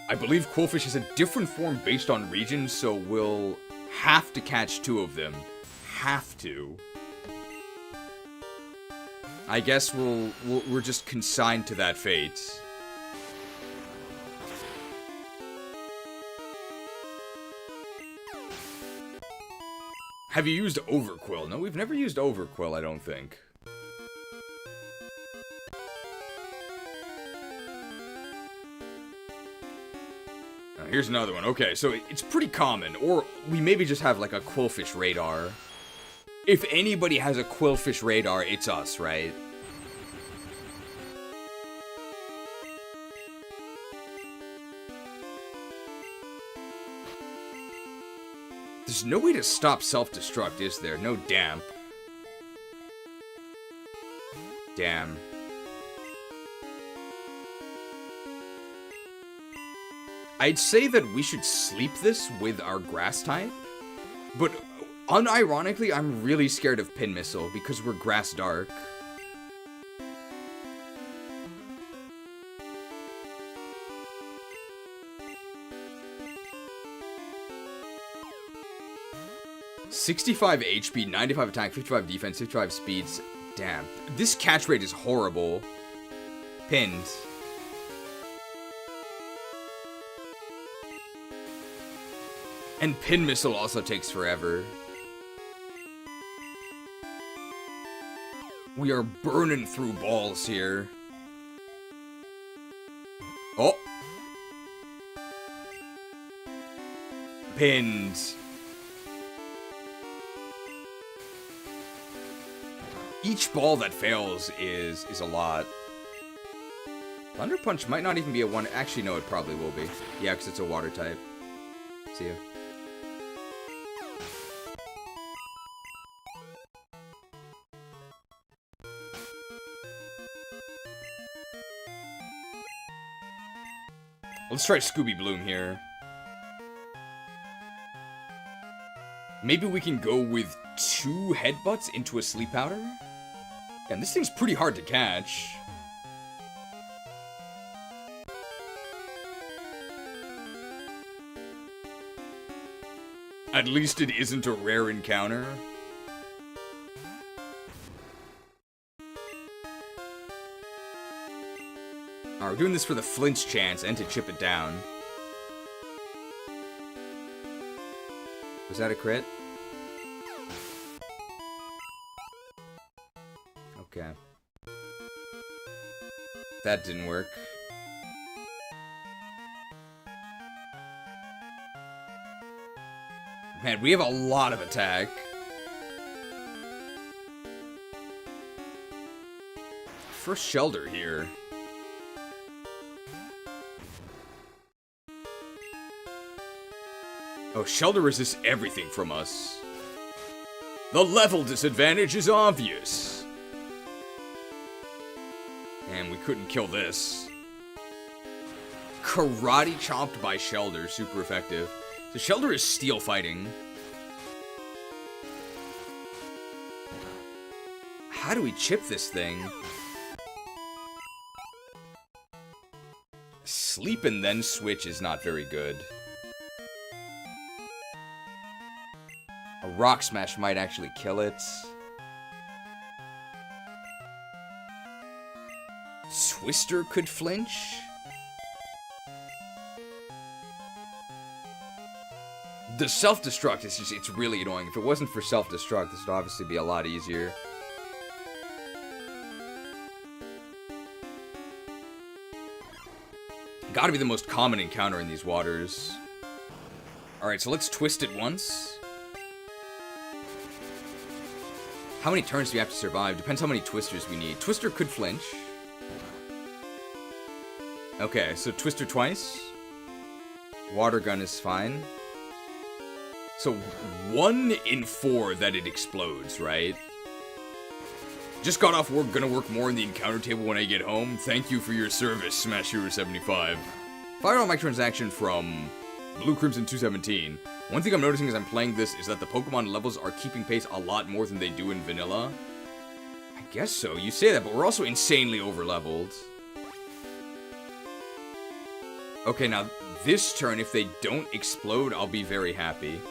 I believe Quillfish has a different form based on region, so we'll have to catch 2 of them. Have to. I guess we're just consigned to that fate. Have you used Overquill? No, we've never used Overquill, I don't think. Here's another one. Okay, so it's pretty common. Or we maybe just have like a Quillfish radar. If anybody has a Quillfish radar, it's us, right? There's no way to stop self-destruct, is there? No damp. Damn. I'd say that we should sleep this with our grass type, but unironically, I'm really scared of Pin Missile because we're grass dark. $65 HP, 95 attack, 55 defense, 55 speeds. Damn. This catch rate is horrible. Pinned. And Pin Missile also takes forever. We are burning through balls here. Oh! Pinned. Each ball that fails is a lot. Thunder Punch might not even be a one. Actually, no, it probably will be. Yeah, because it's a water type. See ya. Let's try Scooby Bloom here. Maybe we can go with 2 headbutts into a sleep powder? And this thing's pretty hard to catch. At least it isn't a rare encounter. Alright, we're doing this for the flinch chance and to chip it down. Was that a crit? Okay. That didn't work. Man, we have a lot of attack. First Shelter here. Oh, Shelter resists everything from us. The level disadvantage is obvious. And we couldn't kill this. Karate chopped by Shelter, super effective. So Shelter is steel fighting. How do we chip this thing? Sleep and then switch is not very good. A Rock Smash might actually kill it. Twister could flinch. The self-destruct is just, it's really annoying. If it wasn't for self-destruct, this would obviously be a lot easier. Gotta be the most common encounter in these waters. Alright, so let's twist it once. How many turns do we have to survive? Depends how many twisters we need. Twister could flinch. Okay, so Twister twice. Water gun is fine. So 1 in 4 that it explodes, right? Just got off work, gonna work more in the encounter table when I get home. Thank you for your service, Smash Hero 75. Fired on microtransaction from Blue Crimson 217. One thing I'm noticing as I'm playing this is that the Pokemon levels are keeping pace a lot more than they do in vanilla. I guess so, you say that, but we're also insanely over-leveled. Okay, now, this turn, if they don't explode, I'll be very happy.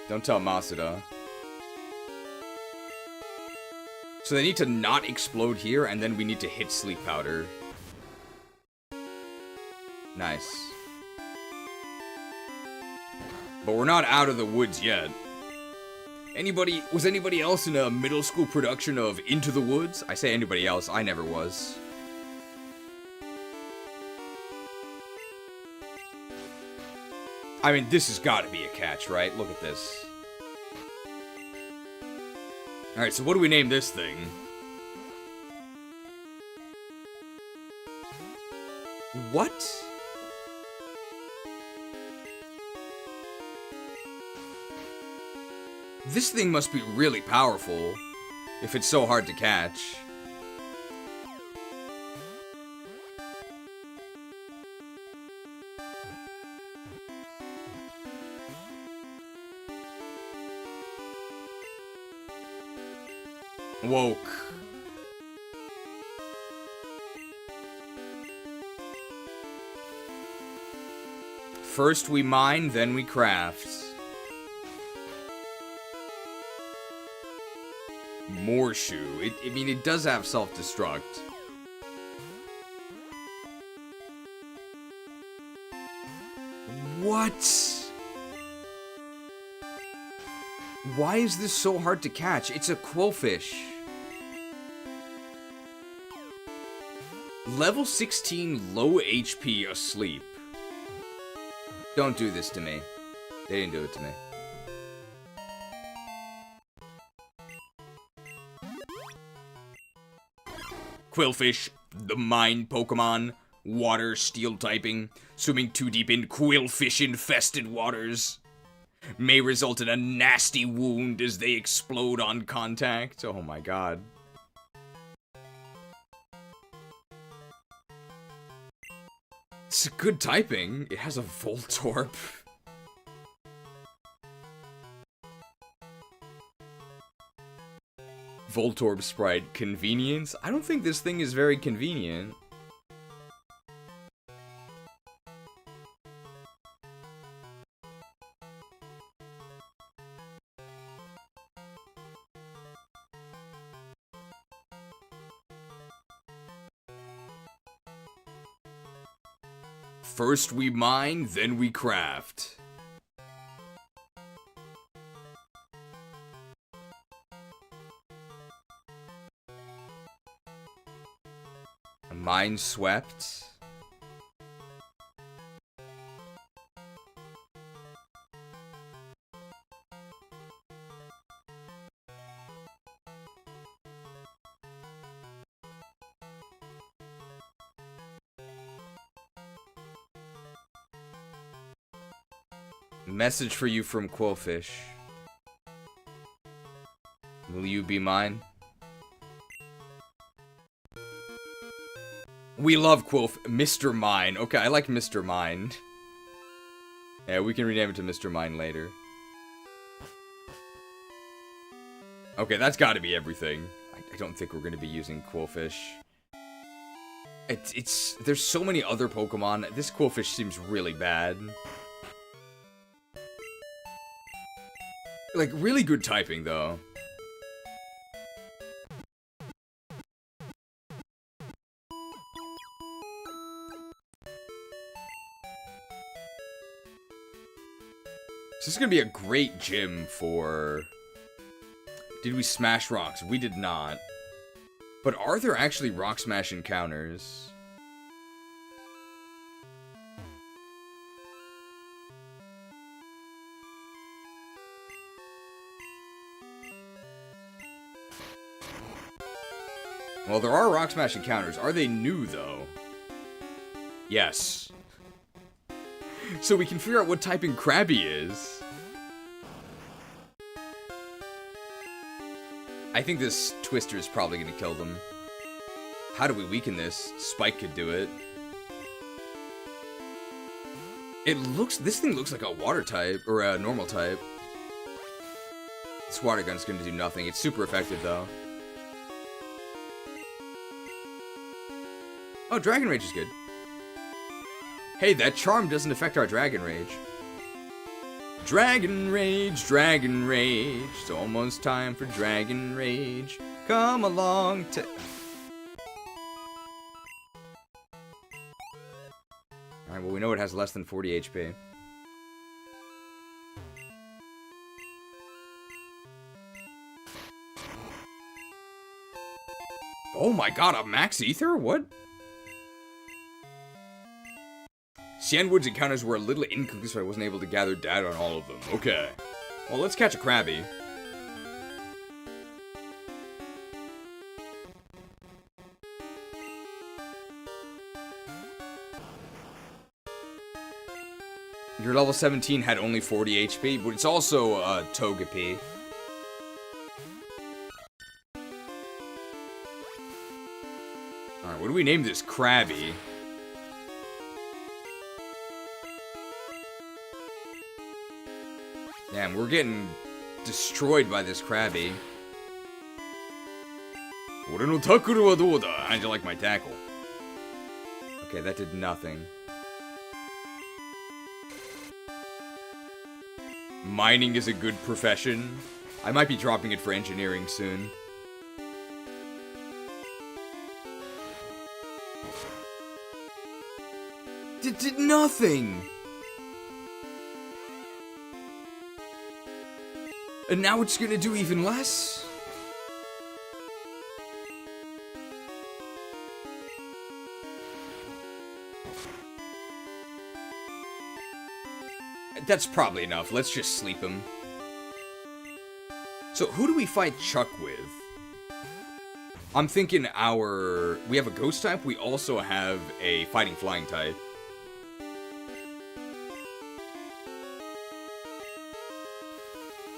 Don't tell Masuda. So they need to not explode here, and then we need to hit Sleep Powder. Nice. But we're not out of the woods yet. Was anybody else in a middle school production of Into the Woods? I say anybody else, I never was. I mean, this has got to be a catch, right? Look at this. Alright, so what do we name this thing? What? This thing must be really powerful, if it's so hard to catch. Woke. First we mine, then we craft. Morshoe. I mean, it does have self-destruct. What? Why is this so hard to catch? It's a quillfish. Level 16, low HP, asleep. Don't do this to me. They didn't do it to me. Quillfish, the mine Pokemon, water steel typing, swimming too deep in quillfish-infested waters, may result in a nasty wound as they explode on contact. Oh my god. It's good typing. It has a Voltorb. Voltorb sprite. Convenience? I don't think this thing is very convenient. First we mine, then we craft. Mine swept. Message for you from Quillfish. Will you be mine? We love Mr. Mine. Okay, I like Mr. Mine. Yeah, we can rename it to Mr. Mine later. Okay, that's gotta be everything. I don't think we're going to be using Quillfish. There's so many other Pokemon. This Quillfish seems really bad. Like, really good typing, though. This is gonna be a great gym for... Did we smash rocks? We did not. But are there actually rock smash encounters? Well, there are rock smash encounters. Are they new, though? Yes. So we can figure out what typing Krabby is. I think this Twister is probably going to kill them. How do we weaken this? Spike could do it. This thing looks like a water type, or a normal type. This water gun's going to do nothing. It's super effective, though. Oh, Dragon Rage is good. Hey, that charm doesn't affect our Dragon Rage. Dragon Rage, Dragon Rage. It's almost time for Dragon Rage. Come along to... Alright, well, we know it has less than 40 HP. Oh my god, a Max Ether? What? Cianwood's encounters were a little incomplete, so I wasn't able to gather data on all of them. Okay. Well, let's catch a Krabby. Your level 17 had only 40 HP, but it's also Togepi. Alright, what do we name this Krabby? Damn, we're getting destroyed by this Krabby. Ore no takuru wa dou da? How'd you like my tackle? Okay, that did nothing. Mining is a good profession. I might be dropping it for engineering soon. Did nothing! And now it's gonna do even less? That's probably enough. Let's just sleep him. So, who do we fight Chuck with? I'm thinking we have a ghost type, we also have a fighting flying type.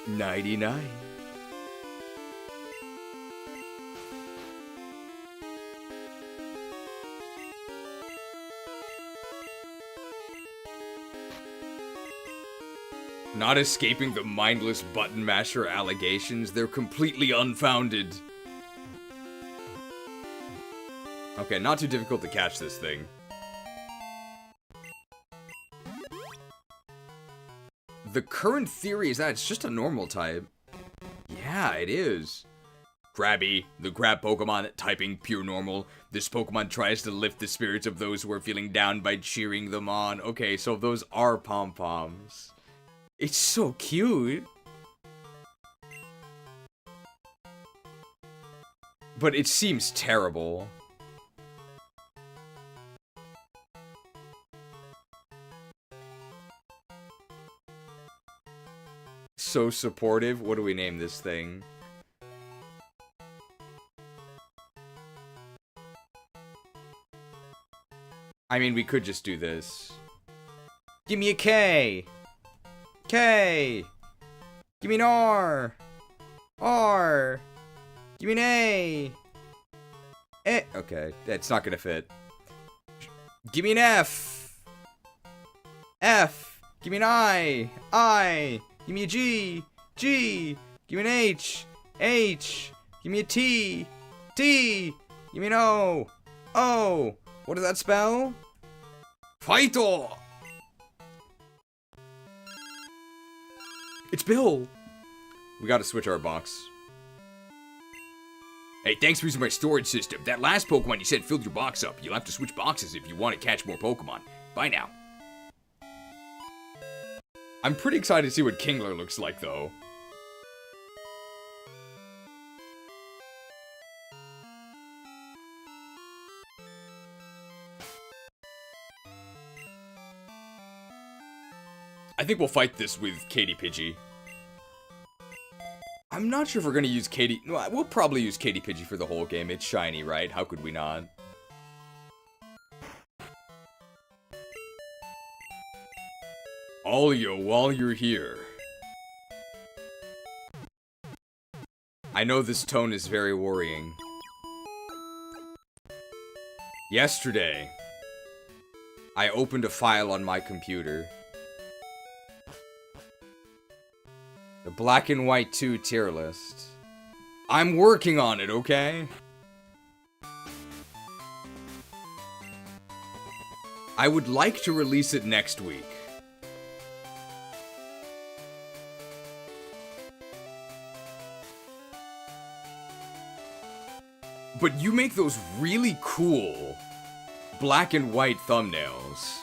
Nighty-night. Not escaping the mindless button masher allegations, they're completely unfounded. Okay, not too difficult to catch this thing. The current theory is that it's just a normal type. Yeah, it is. Krabby, the crab Pokemon, typing pure normal. This Pokemon tries to lift the spirits of those who are feeling down by cheering them on. Okay, so those are pom-poms. It's so cute. But it seems terrible. So supportive. What do we name this thing? I mean, we could just do this. Give me a K! K! Give me an R! R! Give me an A! Eh! Okay, that's not gonna fit. Give me an F! F! Give me an I! I! Give me a G! G! Give me an H! H! Give Give me a T! T! Give me an O! O! What does that spell? Fighter! It's Bill! We gotta switch our box. Hey, thanks for using my storage system. That last Pokemon you said filled your box up. You'll have to switch boxes if you want to catch more Pokemon. Bye now. I'm pretty excited to see what Kingler looks like, though. I think we'll fight this with Katy Pidgey. I'm not sure if we're gonna use Katy... No, we'll probably use Katy Pidgey for the whole game. It's shiny, right? How could we not? Alio, while you're here. I know this tone is very worrying. Yesterday, I opened a file on my computer. The Black and White 2 tier list. I'm working on it, okay? I would like to release it next week. But you make those really cool black and white thumbnails.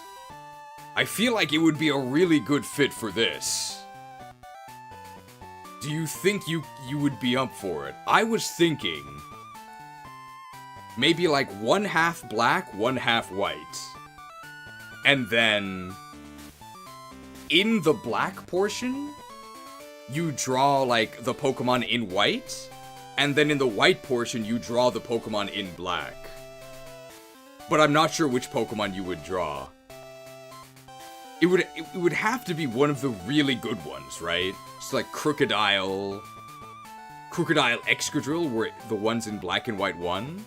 I feel like it would be a really good fit for this. Do you think you would be up for it? I was thinking maybe like 1/2 black, 1/2 white. And then in the black portion, you draw like the Pokemon in white, and then in the white portion you draw the Pokemon in black. But I'm not sure which Pokemon you would draw. It would have to be one of the really good ones, right? It's like Crocodile Excadrill were the ones in black and white won.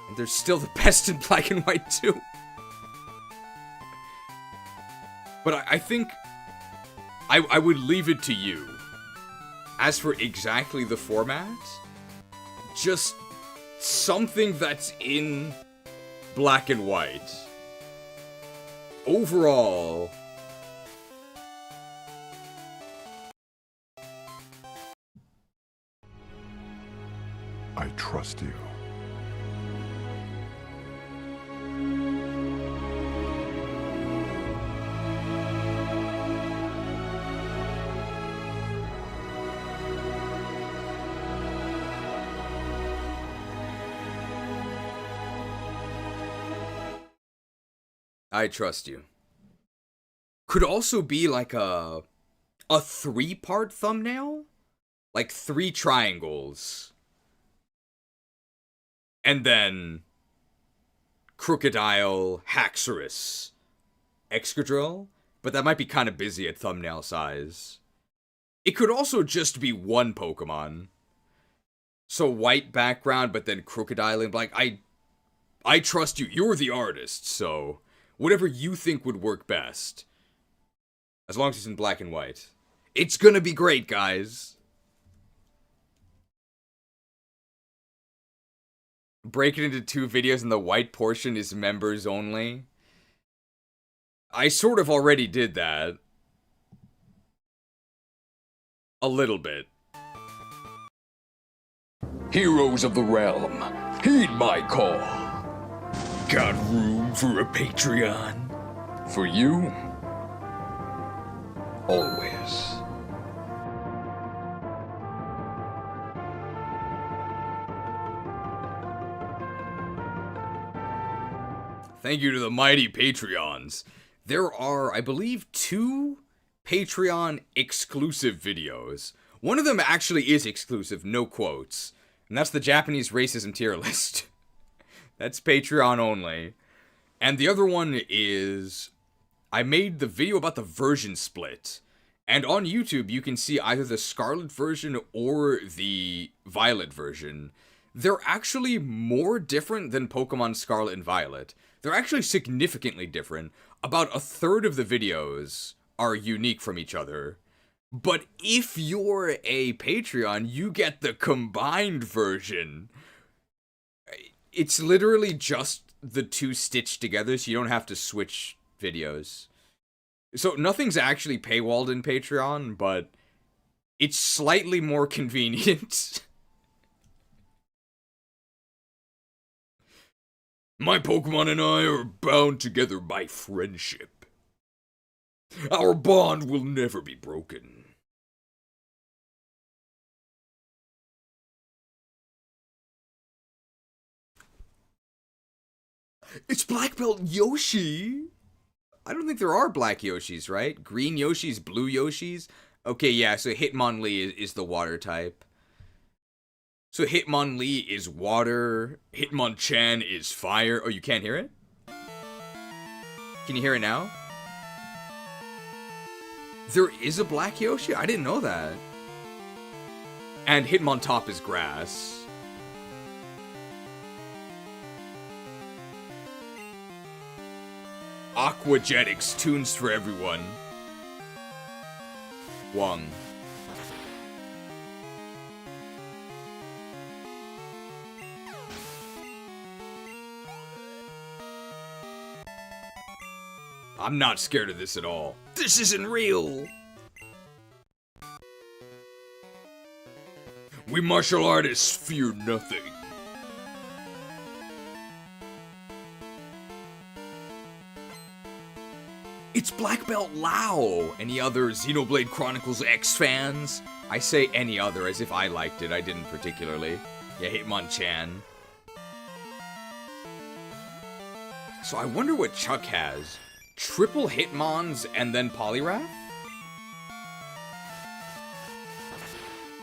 And they're still the best in black and white too. But I think I would leave it to you. As for exactly the format, just something that's in black and white. Overall, I trust you. I trust you. Could also be like a 3-part thumbnail? Like 3 triangles. And then Crocodile, Haxorus, Excadrill, but that might be kind of busy at thumbnail size. It could also just be one Pokemon. So white background, but then Crocodile in black. I trust you. You're the artist, so whatever you think would work best. As long as it's in black and white. It's gonna be great, guys. Break it into 2 videos and the white portion is members only. I sort of already did that. A little bit. Heroes of the realm, heed my call. Got room for a Patreon? For you, always. Thank you to the mighty Patreons. There are, I believe, 2 Patreon exclusive videos. One of them actually is exclusive, no quotes. And that's the Japanese racism tier list. That's Patreon only. And the other one is, I made the video about the version split. And on YouTube, you can see either the Scarlet version or the Violet version. They're actually more different than Pokemon Scarlet and Violet. They're actually significantly different. About 1/3 of the videos are unique from each other. But if you're a Patreon, you get the combined version. It's literally just the two stitched together, so you don't have to switch videos. So nothing's actually paywalled in Patreon, but it's slightly more convenient. My Pokemon and I are bound together by friendship. Our bond will never be broken. It's Black Belt Yoshi! I don't think there are black Yoshis, right? Green Yoshis, blue Yoshis? Okay, yeah, so Hitmonlee is the water type. So Hitmonlee is water, Hitmonchan is fire. Oh, you can't hear it? Can you hear it now? There is a black Yoshi? I didn't know that. And Hitmontop is grass. Aquagetics, tunes for everyone. Wong. I'm not scared of this at all. This isn't real! We martial artists fear nothing. It's Black Belt Lao! Any other Xenoblade Chronicles X fans? I say any other as if I liked it, I didn't particularly. Yeah, Hitmonchan. So I wonder what Chuck has. Triple Hitmons and then Poliwrath?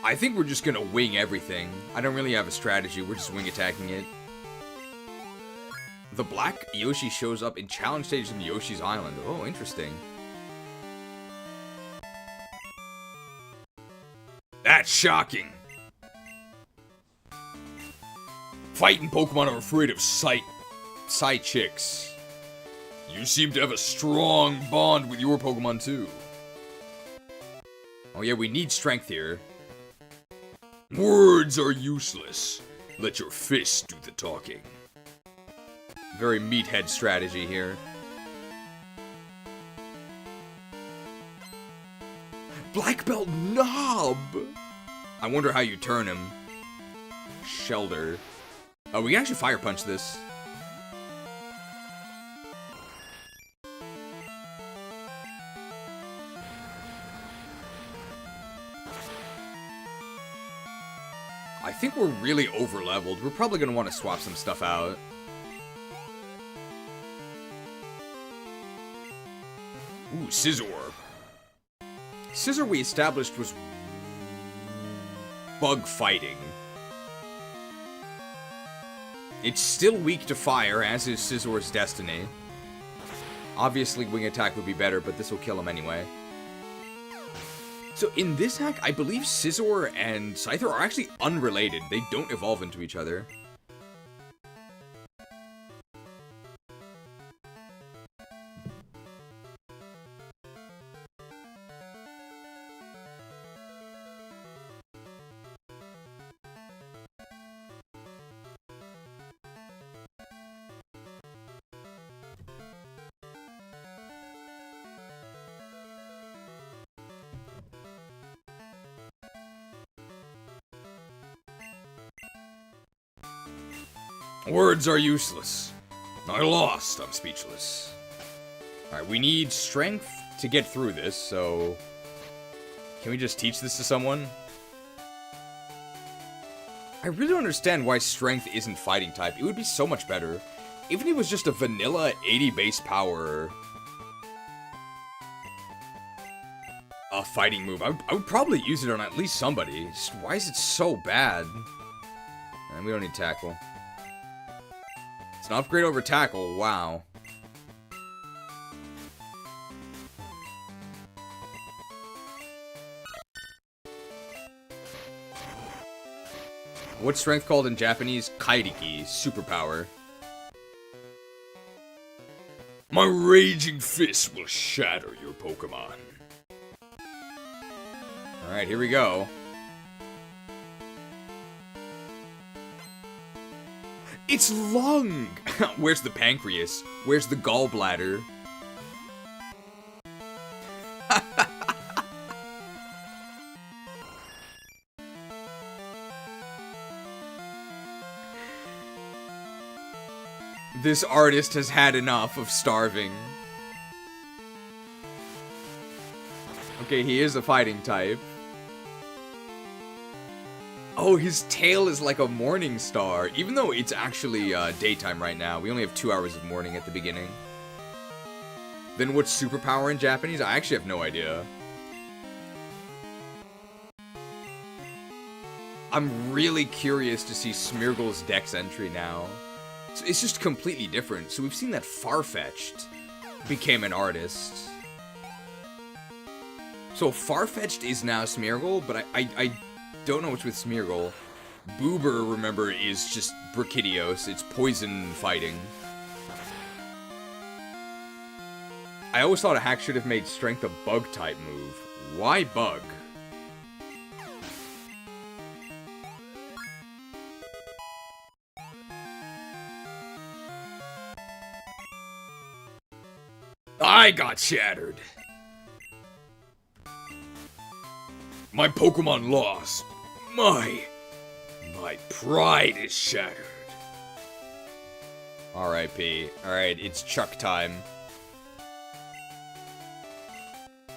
I think we're just gonna wing everything. I don't really have a strategy, we're just wing attacking it. The black Yoshi shows up in challenge stage in Yoshi's Island. Oh, interesting. That's shocking. Fighting Pokemon are afraid of side chicks. You seem to have a strong bond with your Pokemon too. Oh yeah, we need strength here. Words are useless. Let your fists do the talking. Very meathead strategy here. Black Belt Knob! I wonder how you turn him. Shelter. Oh, we can actually Fire Punch this. I think we're really over-leveled. We're probably going to want to swap some stuff out. Ooh, Scizor. Scizor we established was bug fighting. It's still weak to fire, as is Scizor's destiny. Obviously, wing attack would be better, but this will kill him anyway. So in this hack, I believe Scizor and Scyther are actually unrelated. They don't evolve into each other. Words are useless. I lost. I'm speechless. Alright, we need strength to get through this, so... Can we just teach this to someone? I really don't understand why strength isn't fighting type. It would be so much better. Even if it was just a vanilla 80 base power... fighting move. I would probably use it on at least somebody. Just, why is it so bad? And we don't need tackle. It's an upgrade over tackle, wow. What's strength called in Japanese? Kairiki, superpower. My raging fist will shatter your Pokemon. Alright, here we go. It's lung! Where's the pancreas? Where's the gallbladder? This artist has had enough of starving. Okay, he is a fighting type. Oh, his tail is like a morning star, even though it's actually daytime right now. We only have 2 hours of morning at the beginning. Then what's superpower in Japanese? I actually have no idea. I'm really curious to see Smeargle's Dex entry now. It's just completely different. So we've seen that Farfetch'd became an artist. So Farfetch'd is now Smeargle, but I don't know what's with Smeargle. Boober, remember, is just Brachydios. It's poison fighting. I always thought a hack should have made Strength a bug-type move. Why bug? I got shattered. My Pokemon lost. My pride is shattered. R.I.P. Alright, it's Chuck time.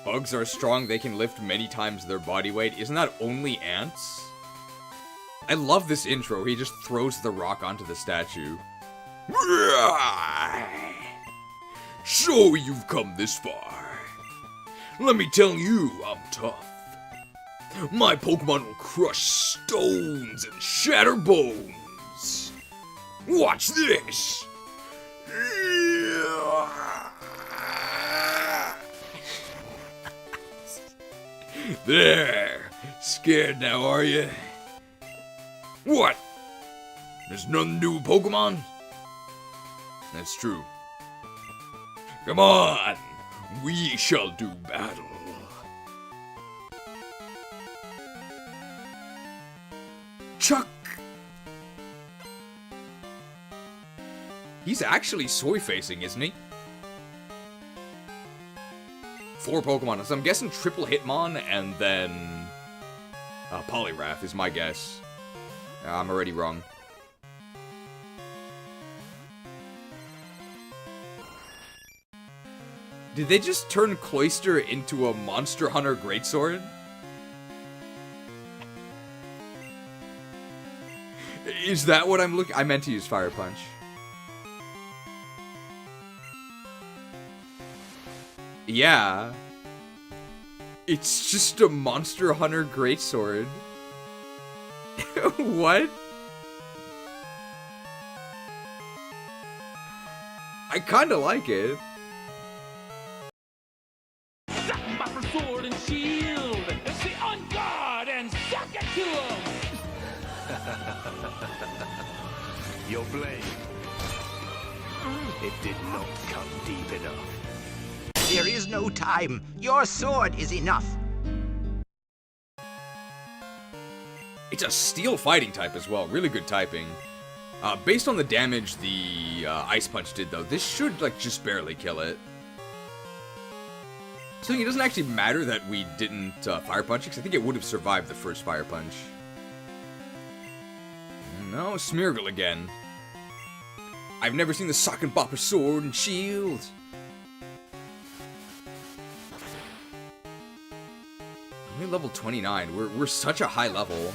Bugs are strong, they can lift many times their body weight. Isn't that only ants? I love this intro. He just throws the rock onto the statue. So you've come this far. Let me tell you, I'm tough. My Pokemon will crush stones and shatter bones. Watch this. There. Scared now, are you? What? There's nothing to do with Pokemon? That's true. Come on. We shall do battle. Chuck! He's actually soy-facing, isn't he? 4 Pokemon, so I'm guessing triple Hitmon and then Poliwrath is my guess. I'm already wrong. Did they just turn Cloyster into a Monster Hunter Greatsword? Is that what I'm looking? I meant to use Fire Punch. Yeah. It's just a Monster Hunter Greatsword. What? I kinda like it. Sword and shield! Stay on guard and suck it to him! Your blade. It did not come deep enough. There is no time. Your sword is enough. It's a steel fighting type as well. Really good typing. Based on the damage the Ice Punch did, though, this should, like, just barely kill it. So it doesn't actually matter that we didn't Fire Punch, because I think it would have survived the first Fire Punch. No, Smeargle again. I've never seen the Sock and Bopper Sword and Shield. Only level 29. We're such a high level.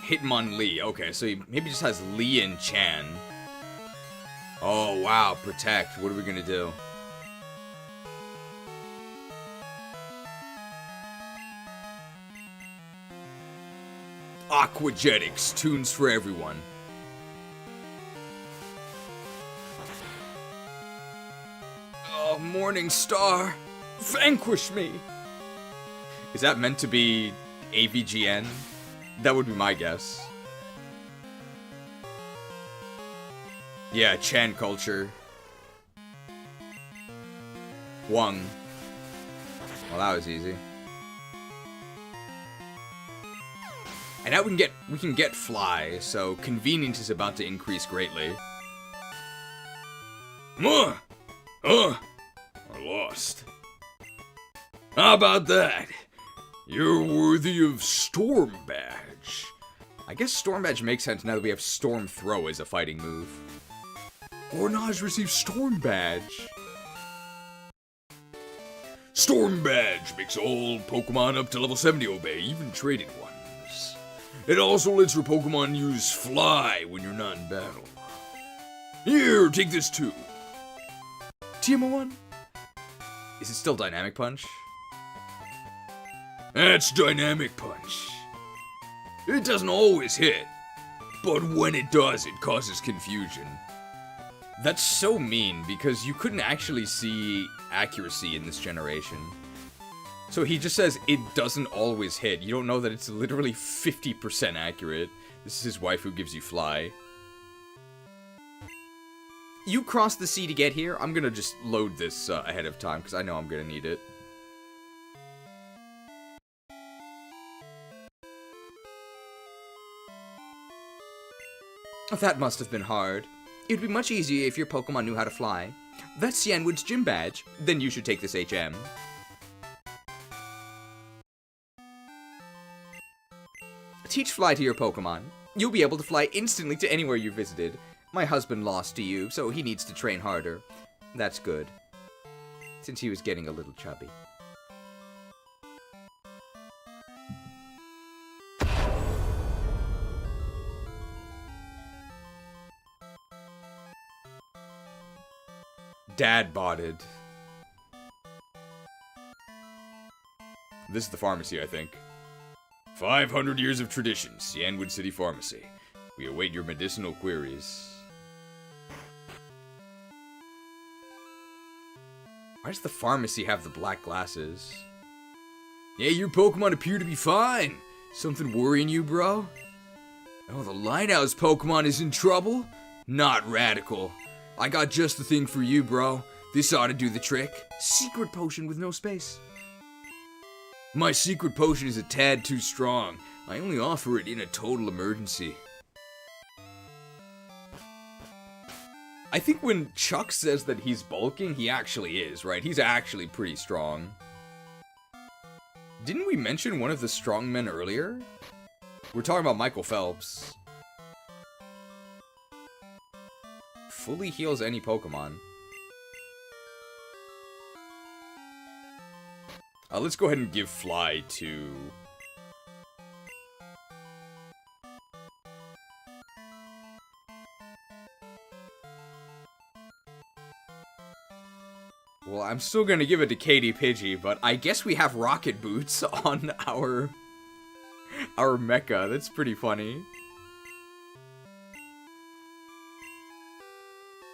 Hitmonlee. Okay, so he maybe just has Lee and Chan. Oh, wow. Protect. What are we gonna do? Aquagetics. Tunes for everyone. Oh, Morning Star. Vanquish me. Is that meant to be AVGN? That would be my guess. Yeah, Chan culture. Wong. Well, that was easy. And now we can get Fly, so convenience is about to increase greatly. I lost. How about that? You're worthy of Storm Badge. I guess Storm Badge makes sense now that we have Storm Throw as a fighting move. Ornage receives Storm Badge. Storm Badge makes all Pokemon up to level 70 obey, even traded ones. It also lets your Pokemon use Fly when you're not in battle. Here, take this too. TMO1? Is it still Dynamic Punch? That's Dynamic Punch. It doesn't always hit, but when it does, it causes confusion. That's so mean, because you couldn't actually see accuracy in this generation. So he just says it doesn't always hit. You don't know that it's literally 50% accurate. This is his wife who gives you Fly. You crossed the sea to get here. I'm gonna just load this ahead of time, because I know I'm gonna need it. That must have been hard. It would be much easier if your Pokemon knew how to fly. That's Cianwood's gym badge. Then you should take this HM. Teach Fly to your Pokemon. You'll be able to fly instantly to anywhere you visited. My husband lost to you, so he needs to train harder. That's good. Since he was getting a little chubby. Dad botted. This is the pharmacy, I think. 500 years of tradition, Cianwood City Pharmacy. We await your medicinal queries. Why does the pharmacy have the black glasses? Yeah, your Pokemon appear to be fine. Something worrying you, bro? Oh, the Lighthouse Pokemon is in trouble? Not radical. I got just the thing for you, bro. This ought to do the trick. Secret potion with no space. My secret potion is a tad too strong. I only offer it in a total emergency. I think when Chuck says that he's bulking, he actually is, right? He's actually pretty strong. Didn't we mention one of the strongmen earlier? We're talking about Michael Phelps. Fully heals any Pokemon. Let's go ahead and give Fly to... Well, I'm still gonna give it to Katie Pidgey, but I guess we have rocket boots on our mecha. That's pretty funny.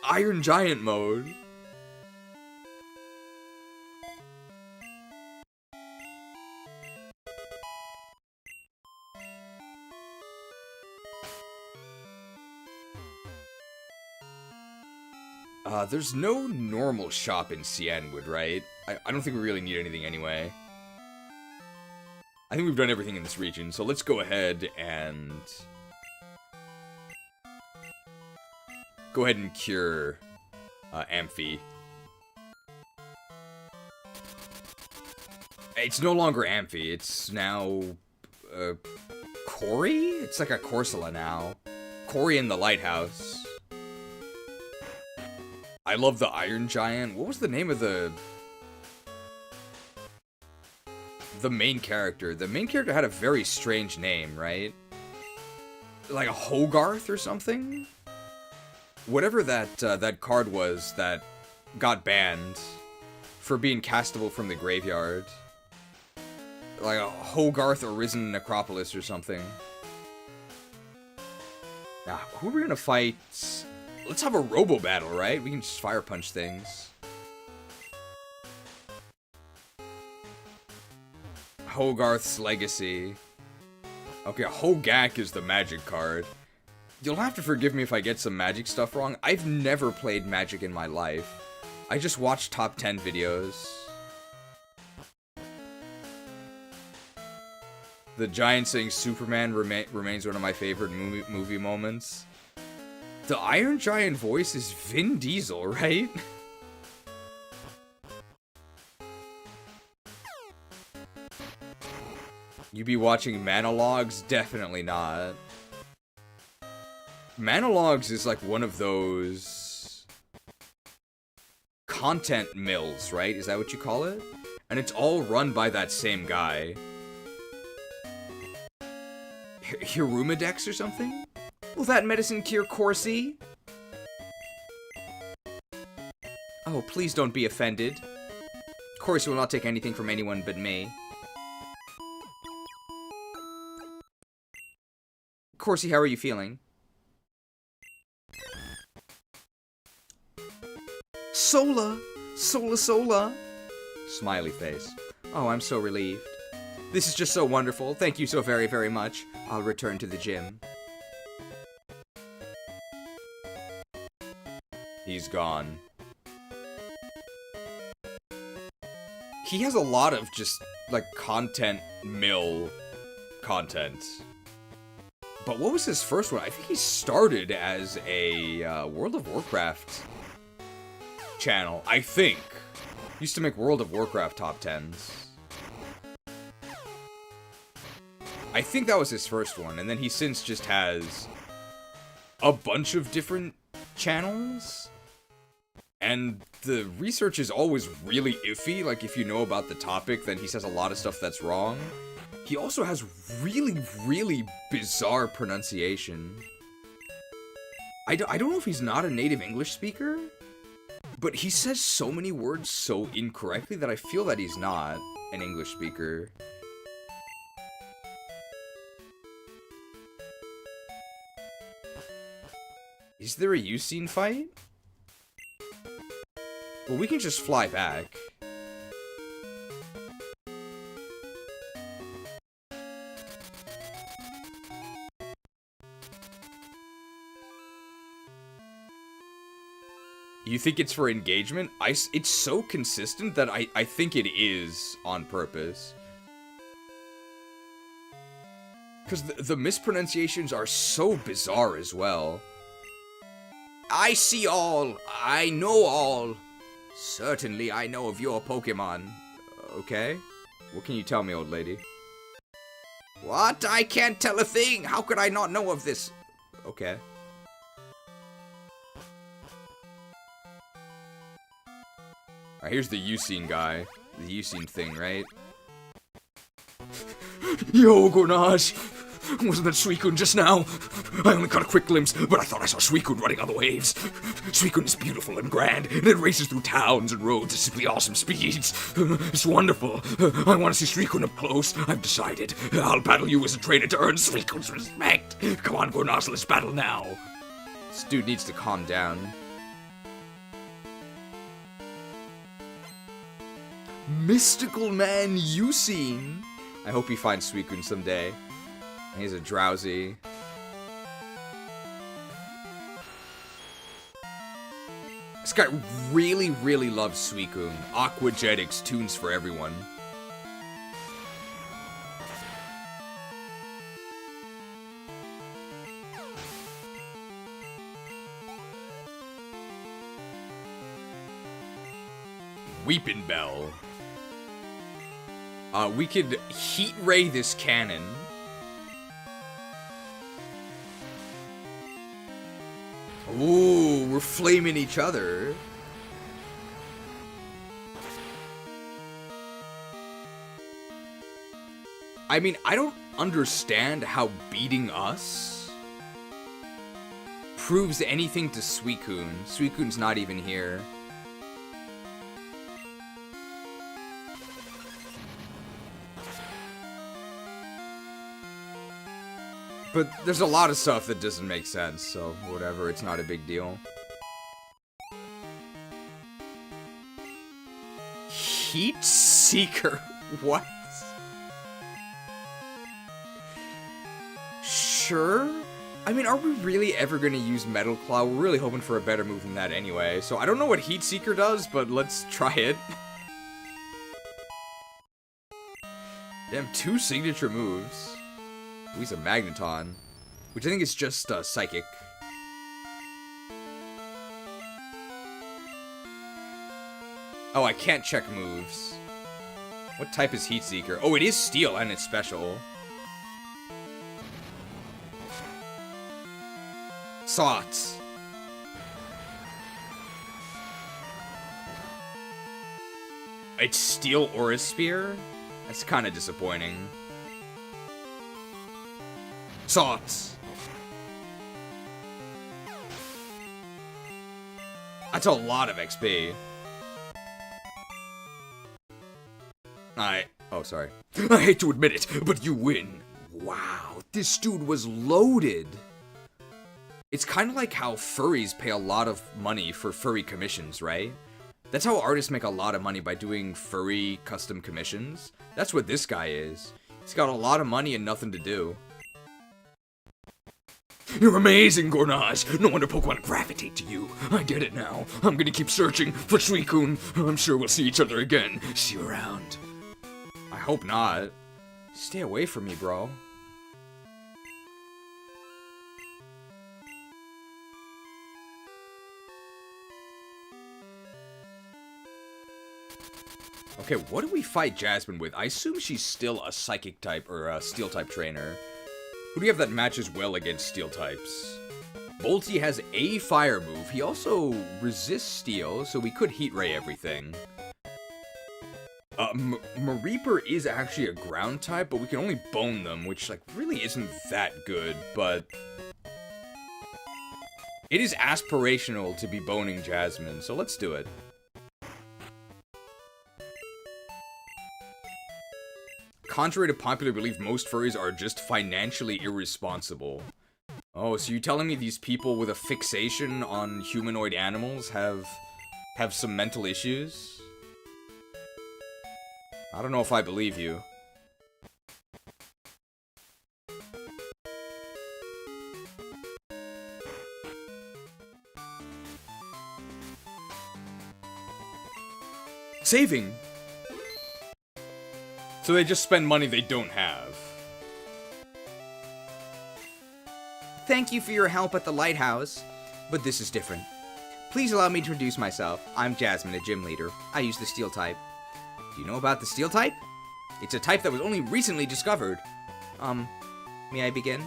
Iron Giant mode. There's no normal shop in Cianwood, right? I don't think we really need anything anyway. I think we've done everything in this region, so let's go ahead and... go ahead and cure Amphi. It's no longer Amphi, it's now Corey? It's like a Corsola now. Corey in the Lighthouse. I love the Iron Giant. What was the name of the main character? The main character had a very strange name, right? Like a Hogarth or something? Whatever that card was that got banned for being castable from the graveyard. Like a Hogarth Arisen Necropolis or something. Now, who are we gonna fight? Let's have a Robo Battle, right? We can just Fire Punch things. Hogarth's Legacy. Okay, Hogak is the magic card. You'll have to forgive me if I get some magic stuff wrong. I've never played Magic in my life. I just watched top 10 videos. The giant saying Superman remains one of my favorite movie moments. The Iron Giant voice is Vin Diesel, right? You be watching Manologues? Definitely not. Manologues is like one of those content mills, right? Is that what you call it? And it's all run by that same guy. Hirumadex or something? Will that medicine cure Corsi? Oh, please don't be offended. Corsi will not take anything from anyone but me. Corsi, how are you feeling? Sola! Sola, Sola! Smiley face. Oh, I'm so relieved. This is just so wonderful. Thank you so very, very much. I'll return to the gym. He's gone. He has a lot of just, like, content mill content. But what was his first one? I think he started as a World of Warcraft channel, I think. Used to make World of Warcraft top 10s. I think that was his first one, and then he since just has a bunch of different channels. And the research is always really iffy. Like, if you know about the topic, then he says a lot of stuff that's wrong. He also has really, really bizarre pronunciation. I don't know if he's not a native English speaker, but he says so many words so incorrectly that I feel that he's not an English speaker. Is there a Eusine fight? Well, we can just fly back. You think it's for engagement? It's so consistent that I think it is on purpose. Because the mispronunciations are so bizarre as well. I see all. I know all. Certainly I know of your Pokemon. Okay. What can you tell me, old lady? What? I can't tell a thing. How could I not know of this? Okay. Alright, here's the Eusine guy. The Eusine thing, right? Yo, Gornage! Wasn't that Suicune just now? I only caught a quick glimpse, but I thought I saw Suicune running on the waves. Suicune is beautiful and grand, and it races through towns and roads at simply awesome speeds. It's wonderful. I want to see Suicune up close. I've decided. I'll battle you as a trainer to earn Suicune's respect. Come on, Gornage, let's battle now. This dude needs to calm down. Mystical Man Eusine. I hope he finds Suicune someday. He's a drowsy. This guy really, really loves Suicune. Aquagetics tunes for everyone. Weepin' Bell. We could Heat Ray this cannon. Ooh, we're flaming each other. I mean, I don't understand how beating us proves anything to Suicune. Suicune's not even here. But there's a lot of stuff that doesn't make sense, so whatever, it's not a big deal. Heat Seeker? What? Sure? I mean, are we really ever going to use Metal Claw? We're really hoping for a better move than that anyway. So I don't know what Heat Seeker does, but let's try it. Damn, 2 signature moves. Ooh, he's a Magneton, which I think is just Psychic. Oh, I can't check moves. What type is Heat Seeker? Oh, it is Steel, and it's special. Sauts. It's Steel Aura Spear? That's kind of disappointing. Sauts. That's a lot of XP. Oh, sorry. I hate to admit it, but you win. Wow, this dude was loaded. It's kind of like how furries pay a lot of money for furry commissions, right? That's how artists make a lot of money, by doing furry custom commissions. That's what this guy is. He's got a lot of money and nothing to do. You're amazing, Gornage. No wonder Pokemon gravitate to you. I get it now. I'm gonna keep searching for Suicune. I'm sure we'll see each other again. See you around. I hope not. Stay away from me, bro. Okay, what do we fight Jasmine with? I assume she's still a Psychic type or a Steel type trainer. Who do you have that matches well against Steel types? Bolty has a Fire move. He also resists Steel, so we could Heat Ray everything. Mareeper is actually a Ground type, but we can only Bone them, which, like, really isn't that good, but... It is aspirational to be boning Jasmine, so let's do it. Contrary to popular belief, most furries are just financially irresponsible. Oh, so you're telling me these people with a fixation on humanoid animals have some mental issues? I don't know if I believe you. Saving! So they just spend money they don't have. Thank you for your help at the lighthouse, but this is different. Please allow me to introduce myself. I'm Jasmine, a gym leader. I use the Steel type. Do you know about the Steel type? It's a type that was only recently discovered. May I begin?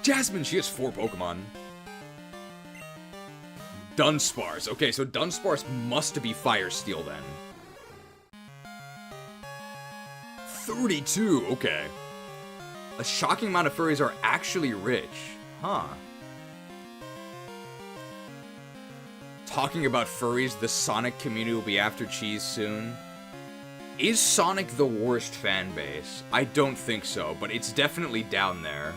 Jasmine, she has 4 Pokemon. Dunsparce. Okay, so Dunsparce must be Fire Steel then. 32, okay. A shocking amount of furries are actually rich. Huh. Talking about furries, the Sonic community will be after Cheese soon. Is Sonic the worst fan base? I don't think so, but it's definitely down there.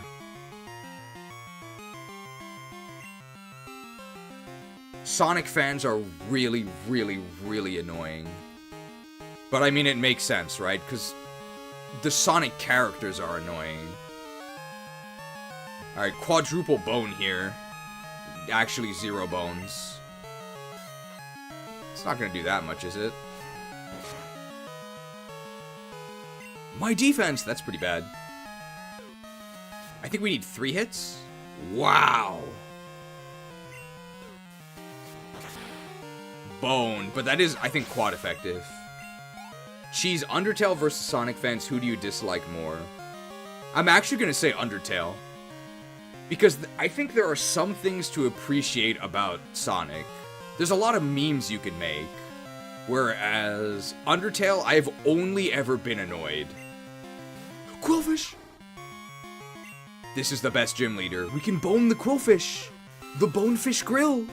Sonic fans are really, really, really annoying. But I mean, it makes sense, right? Because the Sonic characters are annoying. Alright, quadruple bone here. Actually, 0 bones. It's not gonna do that much, is it? My defense! That's pretty bad. I think we need 3 hits? Wow! Bone, but that is, I think, quad effective. Cheese, Undertale versus Sonic fans, who do you dislike more? I'm actually gonna say Undertale. Because I think there are some things to appreciate about Sonic. There's a lot of memes you can make. Whereas, Undertale, I have only ever been annoyed. Quillfish! This is the best gym leader. We can bone the Quillfish! The Bonefish Grill!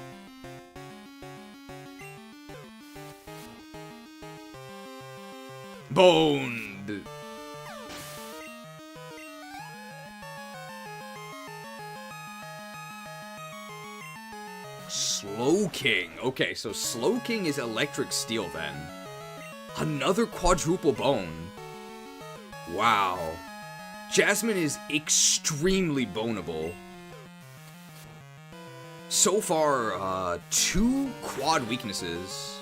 Boned! Slow King. Okay, so Slow King is Electric Steel then. Another quadruple bone. Wow. Jasmine is extremely boneable. So far, 2 quad weaknesses.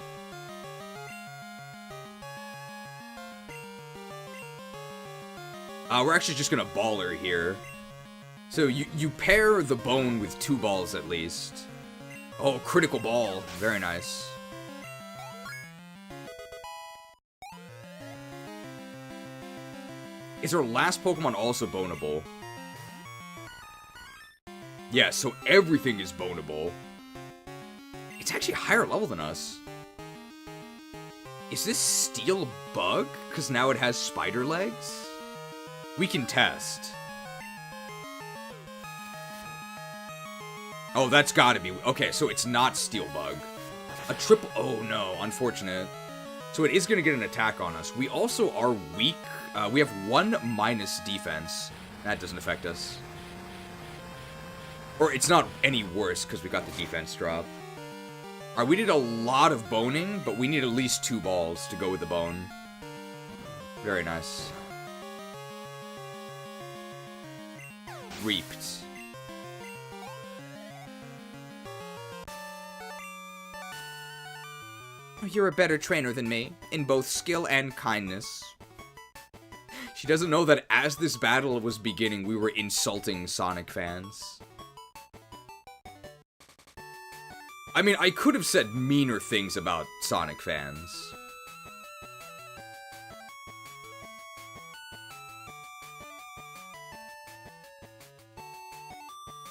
We're actually just gonna baller here. So you pair the bone with 2 balls at least. Oh, critical ball. Very nice. Is our last Pokemon also boneable? Yeah, so everything is boneable. It's actually a higher level than us. Is this Steel Bug? Because now it has spider legs? We can test. Oh, that's gotta be... Okay, so it's not Steel Bug. A triple... Oh, no. Unfortunate. So it is gonna get an attack on us. We also are weak. We have 1 minus defense. That doesn't affect us. Or it's not any worse because we got the defense drop. Alright, we did a lot of boning, but we need at least 2 balls to go with the bone. Very nice. Reaped. You're a better trainer than me, in both skill and kindness. She doesn't know that as this battle was beginning, we were insulting Sonic fans. I mean, I could have said meaner things about Sonic fans.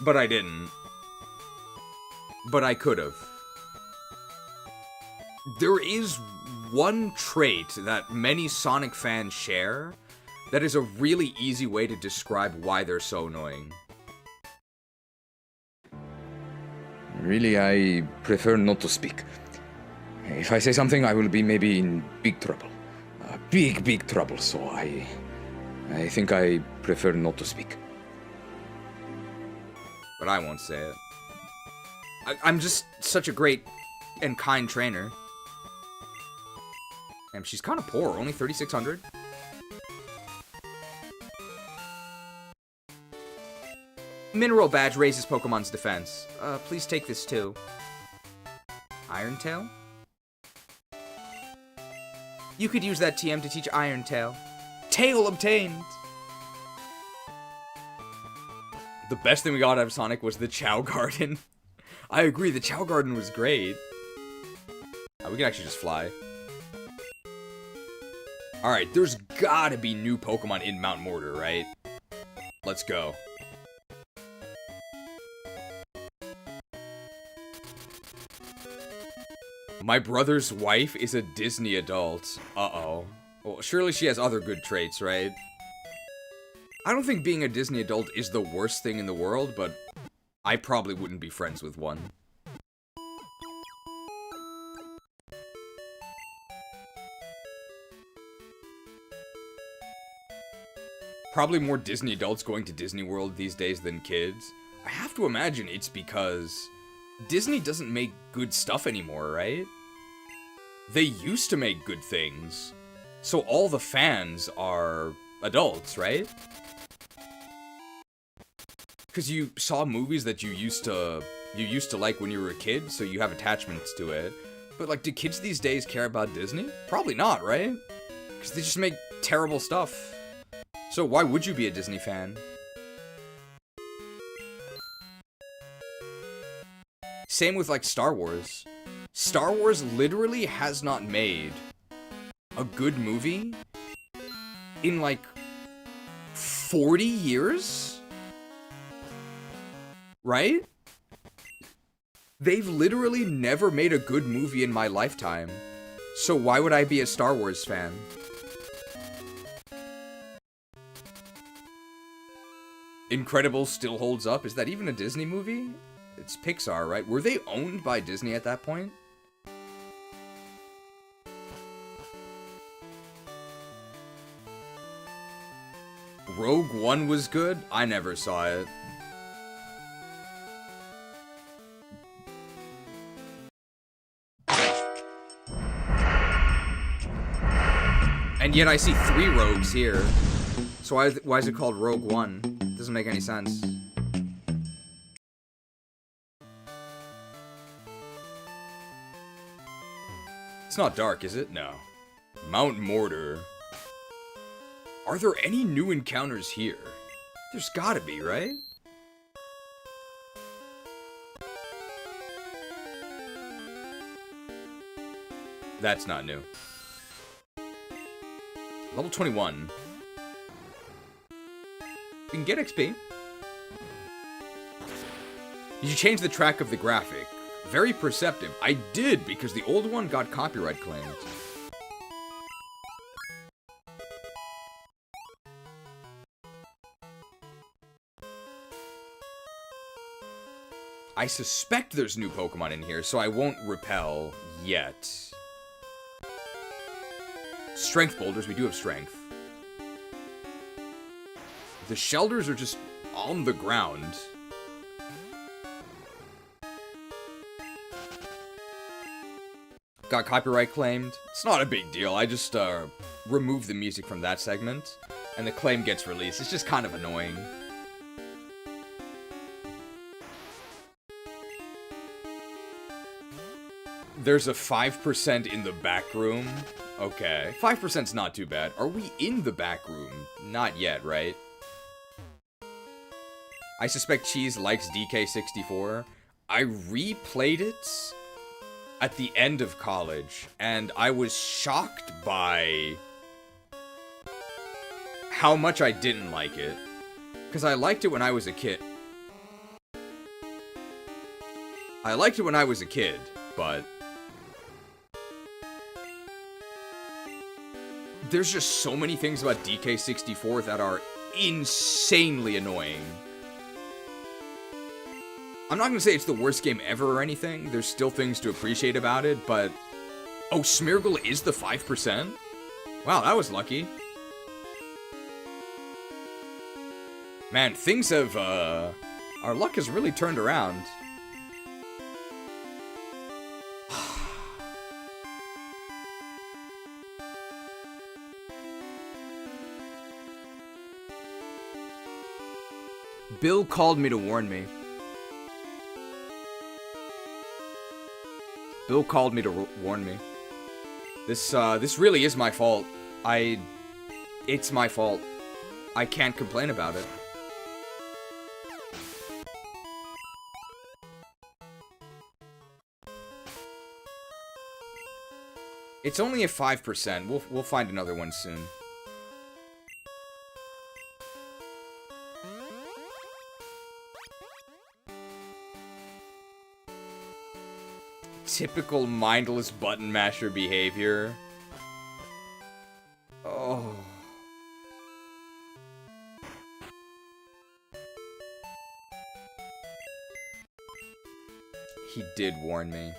But I didn't. But I could have. There is one trait that many Sonic fans share that is a really easy way to describe why they're so annoying. Really, I prefer not to speak. If I say something, I will be maybe in big trouble. Big trouble, so I think I prefer not to speak. But I won't say it. I'm just such a great and kind trainer. And she's kind of poor, only 3,600. Mineral Badge raises Pokemon's defense. Please take this too. Iron Tail? You could use that TM to teach Iron Tail. Tail obtained! The best thing we got out of Sonic was the Chow Garden. I agree, the Chow Garden was great. We can actually just fly. Alright, there's gotta be new Pokemon in Mount Mortar, right? Let's go. My brother's wife is a Disney adult. Uh-oh. Well, surely she has other good traits, right? I don't think being a Disney adult is the worst thing in the world, but I probably wouldn't be friends with one. Probably more Disney adults going to Disney World these days than kids. I have to imagine it's because Disney doesn't make good stuff anymore, right? They used to make good things, so all the fans are adults, right? Because you saw movies that you used to like when you were a kid, so you have attachments to it. But like, do kids these days care about Disney? Probably not, right? Because they just make terrible stuff. So why would you be a Disney fan? Same with like Star Wars. Star Wars literally has not made a good movie in like 40 years? Right? They've literally never made a good movie in my lifetime. So why would I be a Star Wars fan? Incredibles still holds up. Is that even a Disney movie? It's Pixar, right? Were they owned by Disney at that point? Rogue One was good? I never saw it. And yet I see 3 rogues here. So why is it called Rogue 1? Doesn't make any sense. It's not dark, is it? No. Mount Mortar. Are there any new encounters here? There's gotta be, right? That's not new. Level 21. We can get XP. Did you change the track of the graphic? Very perceptive. I did, because the old one got copyright claimed. I suspect there's new Pokemon in here, so I won't repel yet. Strength boulders, we do have strength. The shelters are just on the ground. Got copyright claimed. It's not a big deal. I just remove the music from that segment, and the claim gets released. It's just kind of annoying. There's a 5% in the back room. Okay. 5%'s not too bad. Are we in the back room? Not yet, right? I suspect Cheese likes DK64. I replayed it at the end of college, and I was shocked by how much I didn't like it. Because I liked it when I was a kid. I liked it when I was a kid, but there's just so many things about DK64 that are insanely annoying. I'm not gonna say it's the worst game ever or anything. There's still things to appreciate about it, but... Oh, Smeargle is the 5%? Wow, that was lucky. Man, things have, our luck has really turned around. Bill called me to warn me. Bill called me to warn me. This really is my fault. It's my fault. I can't complain about it. It's only a 5%. We'll find another one soon. Typical mindless button masher behavior. Oh. He did warn me.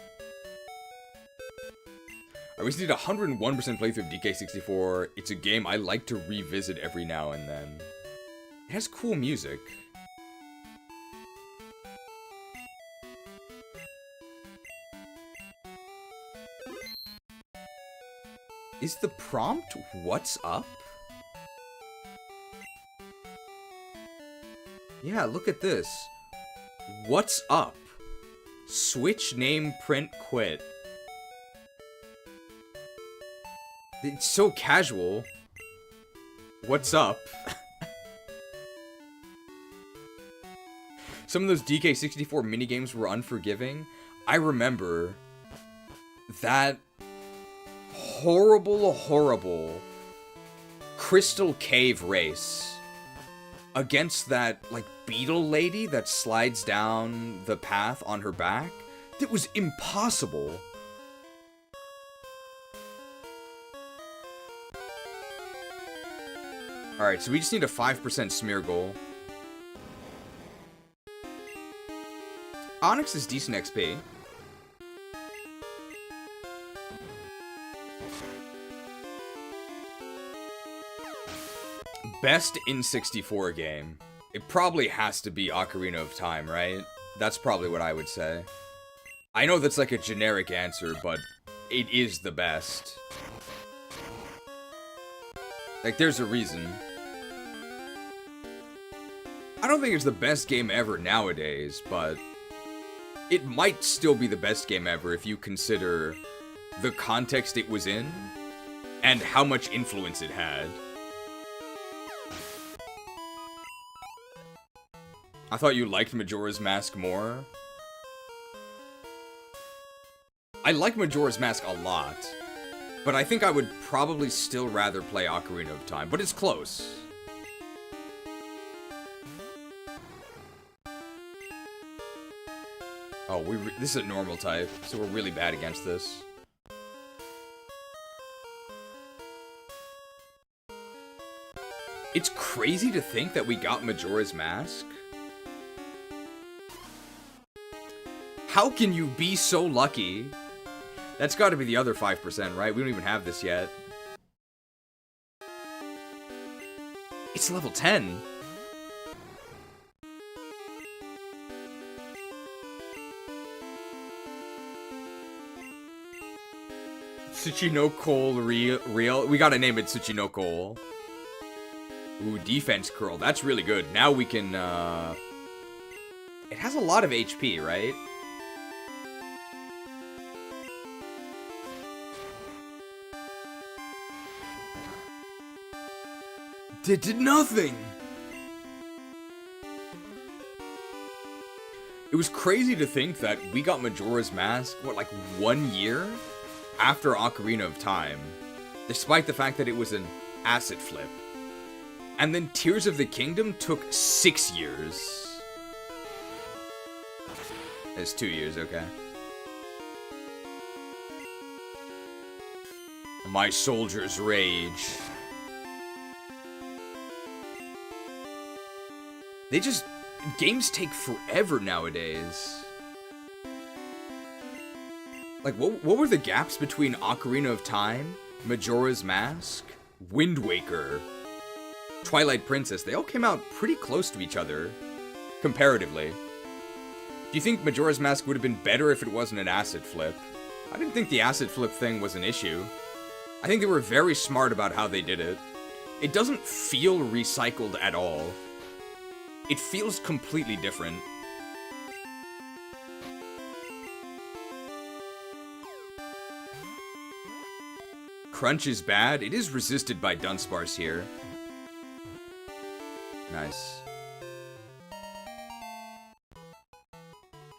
I always need 101% playthrough of DK64. It's a game I like to revisit every now and then. It has cool music. Is the prompt, what's up? Yeah, look at this. What's up? Switch name print quit. It's so casual. What's up? Some of those DK64 minigames were unforgiving. I remember that horrible Crystal Cave race against that, like, beetle lady that slides down the path on her back. That was impossible. Alright, so we just need a 5% Smeargle. Onyx is decent XP. Best N64 game. It probably has to be Ocarina of Time, right? That's probably what I would say. I know that's like a generic answer, but it is the best. Like, there's a reason. I don't think it's the best game ever nowadays, but it might still be the best game ever if you consider the context it was in and how much influence it had. I thought you liked Majora's Mask more. I like Majora's Mask a lot, but I think I would probably still rather play Ocarina of Time, but it's close. Oh, this is a normal type, so we're really bad against this. It's crazy to think that we got Majora's Mask. How can you be so lucky? That's got to be the other 5%, right? We don't even have this yet. It's level 10. Tsuchino Cole real. We gotta name it Tsuchino Cole. Ooh, defense curl. That's really good. Now we can, It has a lot of HP, right? Did nothing! It was crazy to think that we got Majora's Mask, what, like 1 year after Ocarina of Time, despite the fact that it was an asset flip. And then Tears of the Kingdom took 6 years. It's 2 years, okay. My soldier's rage. Games take forever nowadays. Like, what were the gaps between Ocarina of Time, Majora's Mask, Wind Waker, Twilight Princess? They all came out pretty close to each other, comparatively. Do you think Majora's Mask would have been better if it wasn't an asset flip? I didn't think the asset flip thing was an issue. I think they were very smart about how they did it. It doesn't feel recycled at all. It feels completely different. Crunch is bad. It is resisted by Dunsparce here. Nice.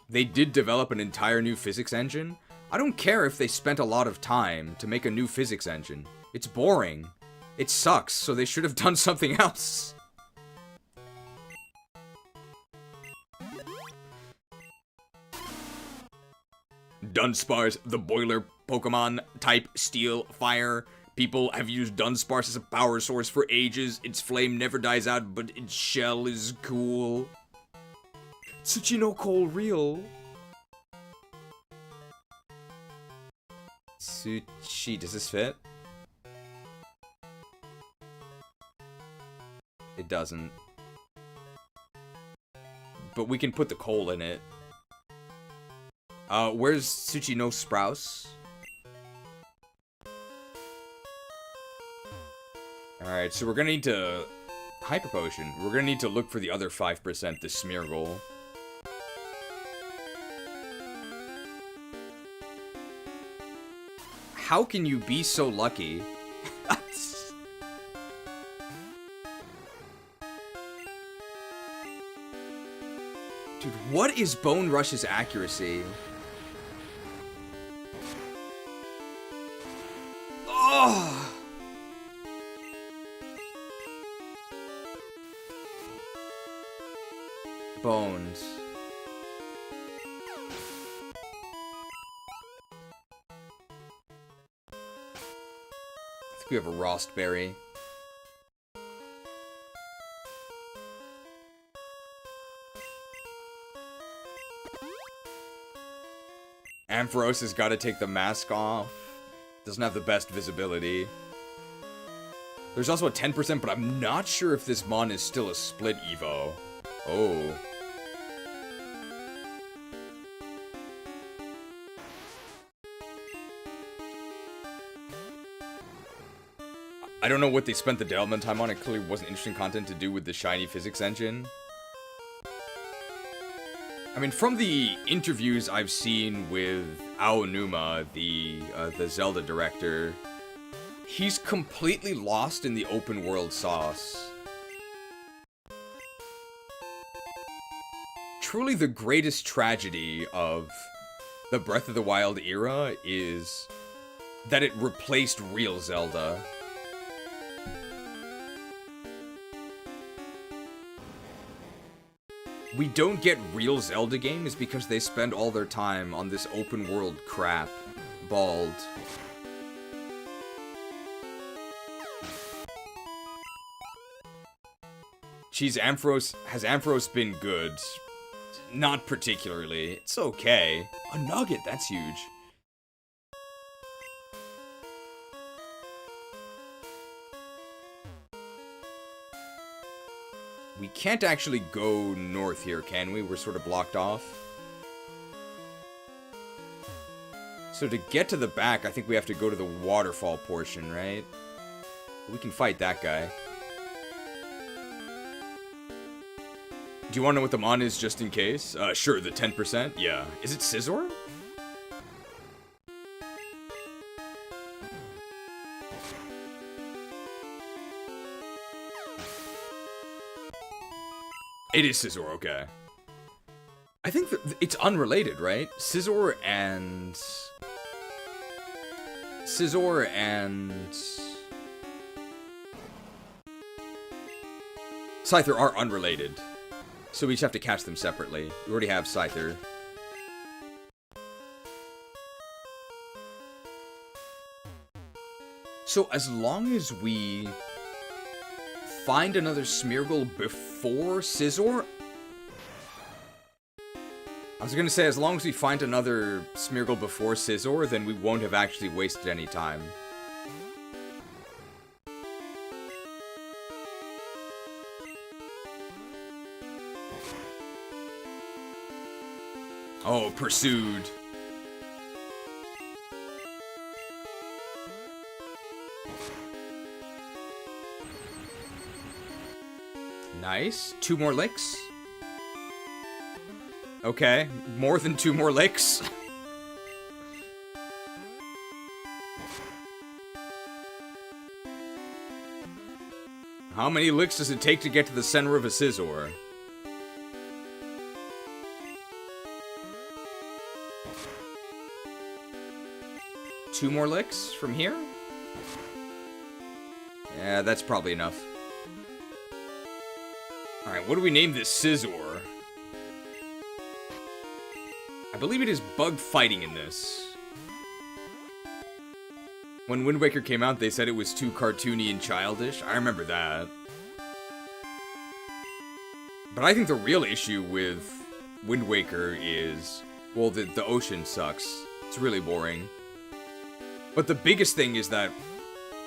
They did develop an entire new physics engine. I don't care if they spent a lot of time to make a new physics engine. It's boring. It sucks, so they should have done something else. Dunsparce, the boiler Pokemon type Steel Fire. People have used Dunsparce as a power source for ages. Its flame never dies out, but its shell is cool. Tsuchino Cole real. Tsuchi, does this fit? It doesn't. But we can put the coal in it. Where's Tsuchino Sprouse? Alright, so we're gonna need to... Hyper Potion. We're gonna need to look for the other 5%, the Smeargle. How can you be so lucky? Dude, what is Bone Rush's accuracy? Oh! Bones. I think we have a Rostberry. Ampharos has got to take the mask off. Doesn't have the best visibility. There's also a 10%, but I'm not sure if this Mon is still a split Evo. Oh. I don't know what they spent the development time on. It clearly wasn't interesting content to do with the shiny physics engine. I mean, from the interviews I've seen with Aonuma, the Zelda director, he's completely lost in the open world sauce. Truly the greatest tragedy of the Breath of the Wild era is that it replaced real Zelda. We don't get real Zelda games because they spend all their time on this open world crap. Bald. Geez, has Ampharos been good? Not particularly. It's okay. A nugget, that's huge. We can't actually go north here, can we? We're sort of blocked off. So to get to the back, I think we have to go to the waterfall portion, right? We can fight that guy. Do you want to know what the mon is, just in case? Sure, the 10%? Yeah. Is it Scizor? It is Scizor, okay. I think that it's unrelated, right? Scizor and Scyther are unrelated. So we just have to catch them separately. We already have Scyther. So as long as we find another Smeargle before Scizor? I was gonna say, as long as we find another Smeargle before Scizor, then we won't have actually wasted any time. Oh, pursued. Nice. 2 more licks. Okay, more than 2 more licks. How many licks does it take to get to the center of a Scizor? Two more licks from here? Yeah, that's probably enough. Alright, what do we name this Scizor? I believe it is bug fighting in this. When Wind Waker came out, they said it was too cartoony and childish. I remember that. But I think the real issue with Wind Waker is, well, the ocean sucks. It's really boring. But the biggest thing is that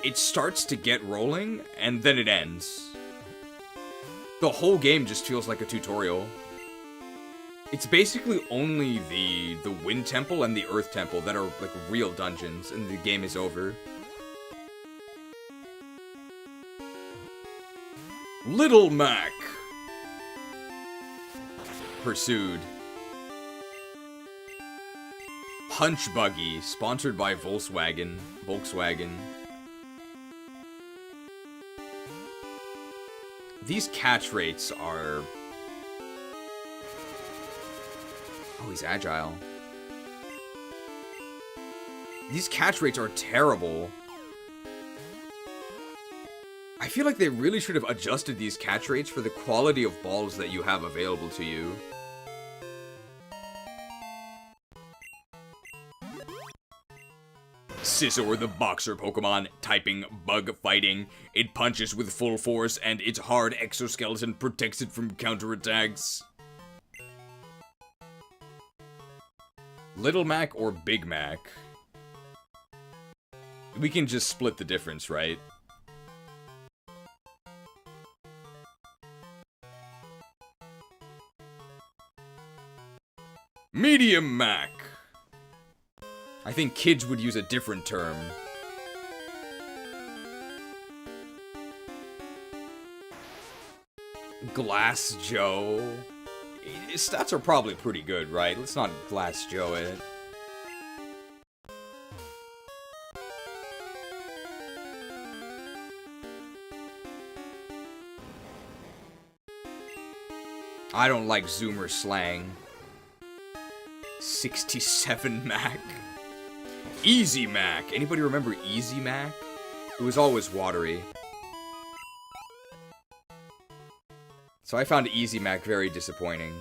it starts to get rolling, and then it ends. The whole game just feels like a tutorial. It's basically only the Wind Temple and the Earth Temple that are like real dungeons, and the game is over. Little Mac. Pursued. Punch Buggy, sponsored by Volkswagen. These catch rates are... Oh, he's agile. These catch rates are terrible. I feel like they really should have adjusted these catch rates for the quality of balls that you have available to you. Scizor, the boxer Pokemon, typing bug fighting. It punches with full force, and its hard exoskeleton protects it from counterattacks. Little Mac or Big Mac? We can just split the difference, right? Medium Mac! I think kids would use a different term. Glass Joe. His stats are probably pretty good, right? Let's not Glass Joe it. I don't like Zoomer slang. 67 Mac. Easy Mac. Anybody remember Easy Mac? It was always watery. So I found Easy Mac very disappointing.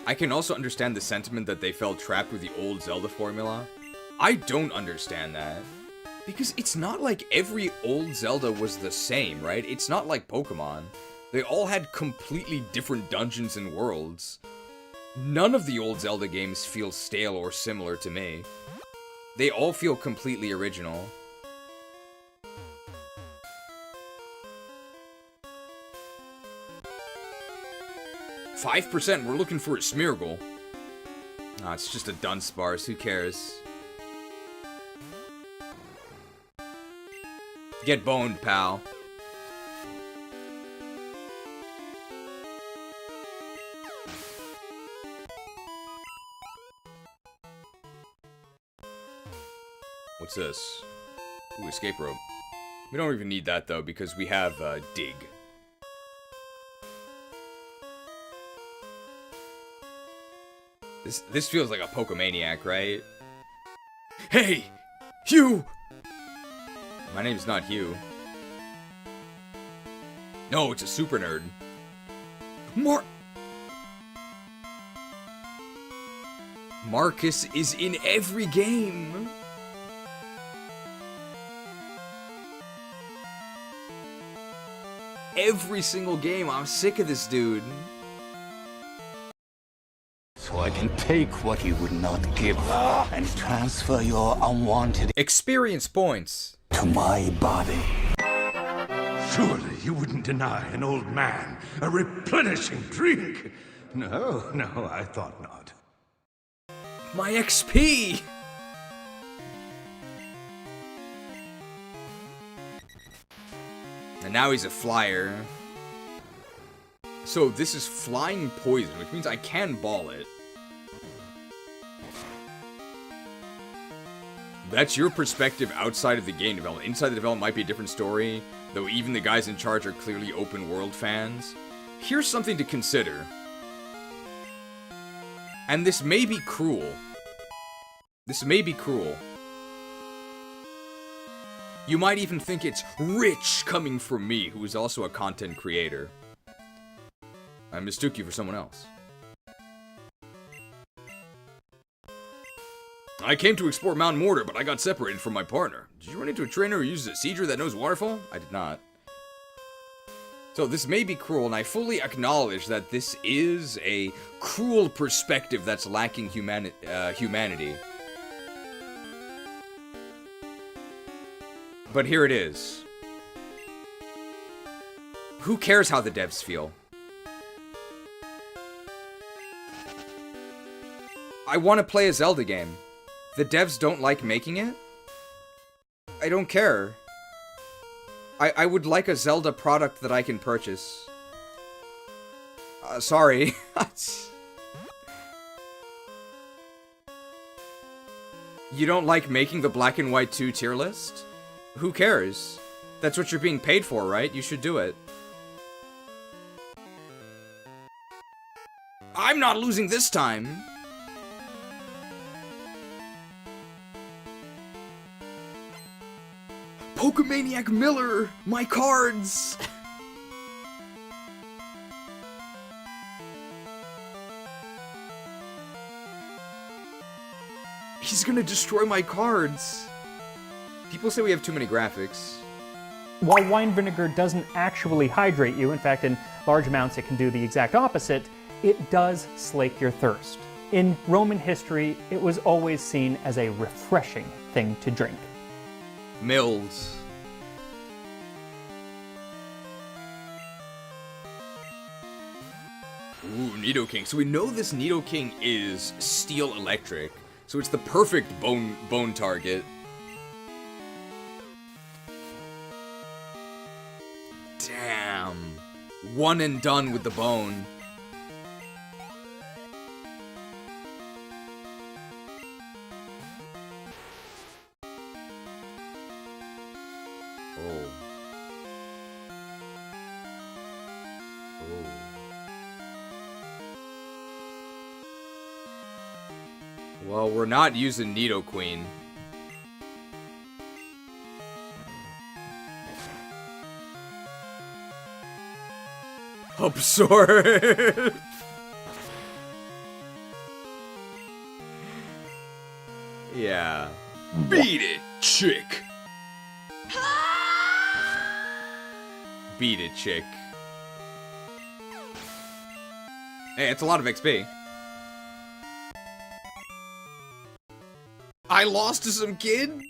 I can also understand the sentiment that they felt trapped with the old Zelda formula. I don't understand that. Because it's not like every old Zelda was the same, right? It's not like Pokemon. They all had completely different dungeons and worlds. None of the old Zelda games feel stale or similar to me. They all feel completely original. "5%, we're looking for a Smeargle." Ah, it's just a Dunsparce, who cares? Get boned, pal. What's this? Ooh, escape rope. We don't even need that, though, because we have, dig. This feels like a Pokemaniac, right? Hey! Hugh! My name's not Hugh. No, it's a super nerd. Marcus is in every game! Every single game. I'm sick of this dude. So I can take what you would not give and transfer your unwanted experience points to my body. Surely you wouldn't deny an old man a replenishing drink. No, I thought not. My XP! And now he's a flyer. So this is flying poison, which means I can ball it. That's your perspective outside of the game development. Inside the development might be a different story, though even the guys in charge are clearly open world fans. Here's something to consider. And this may be cruel. This may be cruel. You might even think it's rich coming from me, who is also a content creator. I mistook you for someone else. I came to explore Mount Mortar, but I got separated from my partner. Did you run into a trainer who uses a Seedra that knows Waterfall? I did not. So this may be cruel, and I fully acknowledge that this is a cruel perspective that's lacking humanity. But here it is. Who cares how the devs feel? I want to play a Zelda game. The devs don't like making it? I don't care. I would like a Zelda product that I can purchase. Sorry. You don't like making the Black and White 2 tier list? Who cares? That's what you're being paid for, right? You should do it. I'm not losing this time! Pokemaniac Miller! My cards! He's gonna destroy my cards! People say we have too many graphics. While wine vinegar doesn't actually hydrate you, in fact in large amounts it can do the exact opposite, it does slake your thirst. In Roman history, it was always seen as a refreshing thing to drink. Mills. Ooh, Nidoking. So we know this Nidoking is Steel Electric, so it's the perfect bone target. one and done with the bone. Oh. Well, we're not using Nidoqueen. Absorb. Yeah. Beat it, chick. Beat it, chick. Hey, it's a lot of XP. I lost to some kid?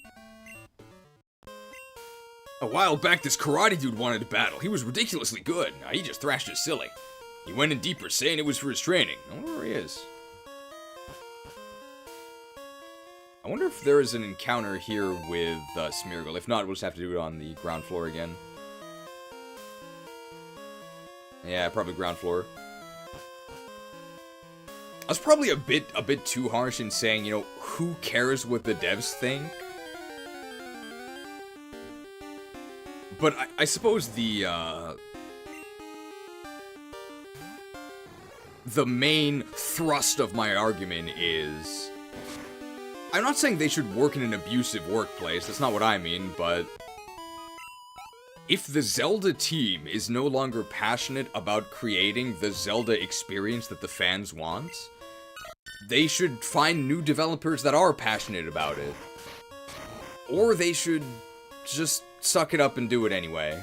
A while back, this karate dude wanted to battle. He was ridiculously good. He just thrashed us silly. He went in deeper, saying it was for his training. I wonder where he is. I wonder if there is an encounter here with Smeargle. If not, we'll just have to do it on the ground floor again. Yeah, probably ground floor. I was probably a bit too harsh in saying, you know, who cares what the devs think? But I suppose the main thrust of my argument is... I'm not saying they should work in an abusive workplace, that's not what I mean, but... if the Zelda team is no longer passionate about creating the Zelda experience that the fans want, they should find new developers that are passionate about it. Or they should just suck it up and do it anyway.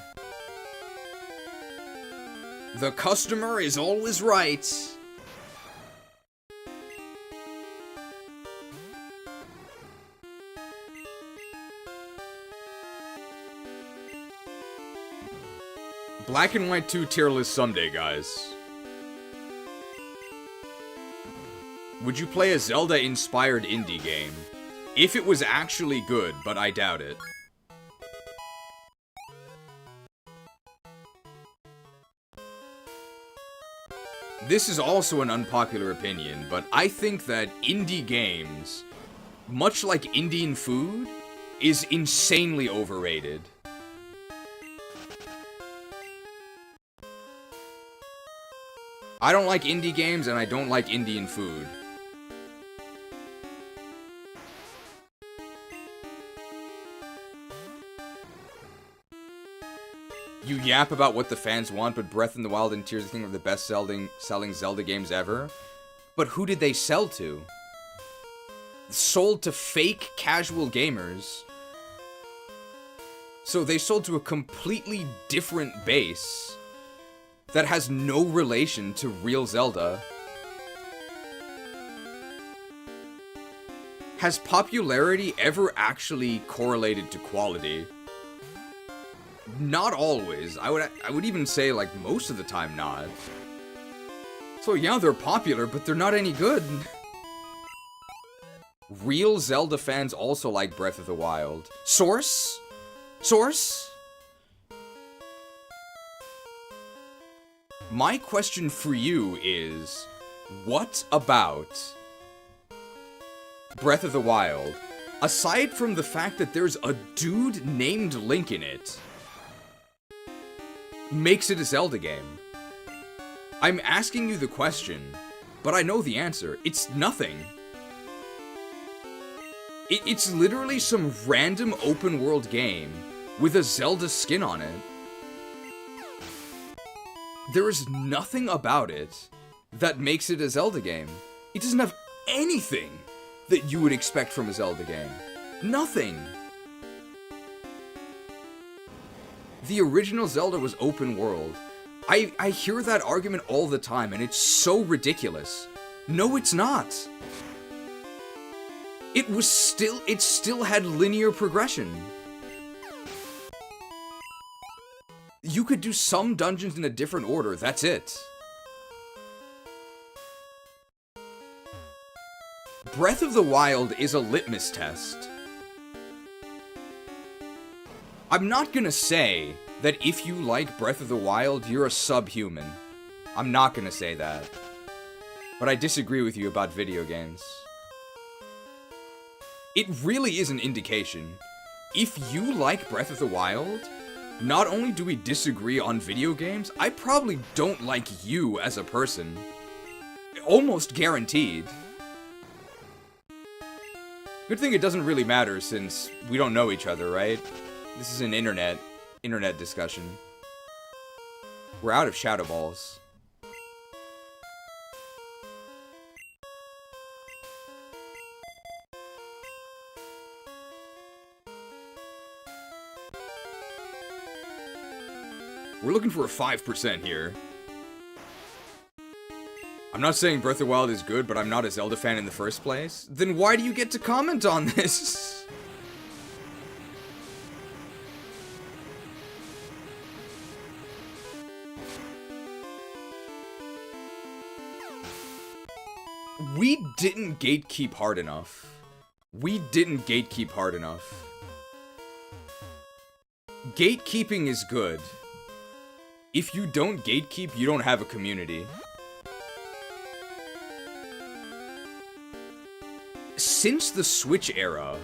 The customer is always right. Black and White 2 tier list someday, guys. Would you play a Zelda-inspired indie game? If it was actually good, but I doubt it. This is also an unpopular opinion, but I think that indie games, much like Indian food, is insanely overrated. I don't like indie games, and I don't like Indian food. You yap about what the fans want, but Breath in the Wild and Tears of the Kingdom are the best selling Zelda games ever. But who did they sell to? Sold to fake casual gamers. So they sold to a completely different base that has no relation to real Zelda. Has popularity ever actually correlated to quality? Not always. I would even say, like, most of the time not. So yeah, they're popular, but they're not any good. Real Zelda fans also like Breath of the Wild. Source? Source? My question for you is, what about Breath of the Wild, aside from the fact that there's a dude named Link in it, makes it a Zelda game? I'm asking you the question, but I know the answer. It's nothing. It's literally some random open world game with a Zelda skin on it. There is nothing about it that makes it a Zelda game. It doesn't have anything that you would expect from a Zelda game. Nothing. The original Zelda was open world. I hear that argument all the time, and it's so ridiculous. No, it's not. It still had linear progression. You could do some dungeons in a different order, that's it. Breath of the Wild is a litmus test. I'm not gonna say that if you like Breath of the Wild, you're a subhuman. I'm not gonna say that. But I disagree with you about video games. It really is an indication. If you like Breath of the Wild, not only do we disagree on video games, I probably don't like you as a person. Almost guaranteed. Good thing it doesn't really matter since we don't know each other, right? This is an internet discussion. We're out of Shadow Balls. We're looking for a 5% here. I'm not saying Breath of the Wild is good, but I'm not a Zelda fan in the first place. Then why do you get to comment on this? We didn't gatekeep hard enough. We didn't gatekeep hard enough. Gatekeeping is good. If you don't gatekeep, you don't have a community. Since the Switch era,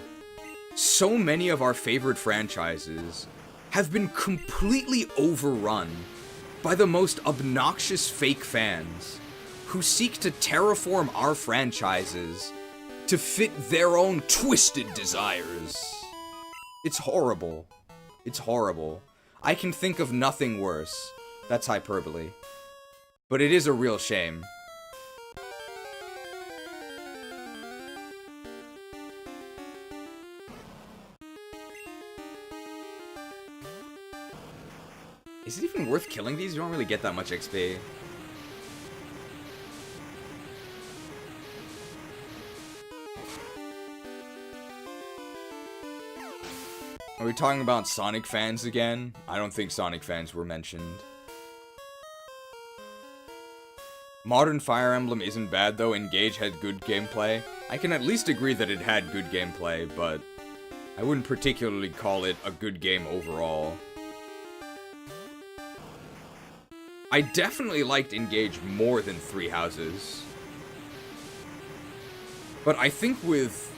so many of our favorite franchises have been completely overrun by the most obnoxious fake fans who seek to terraform our franchises to fit their own twisted desires. It's horrible. It's horrible. I can think of nothing worse. That's hyperbole. But it is a real shame. Is it even worth killing these? You don't really get that much XP. Are we talking about Sonic fans again? I don't think Sonic fans were mentioned. Modern Fire Emblem isn't bad though, Engage had good gameplay. I can at least agree that it had good gameplay, but I wouldn't particularly call it a good game overall. I definitely liked Engage more than Three Houses. But I think with...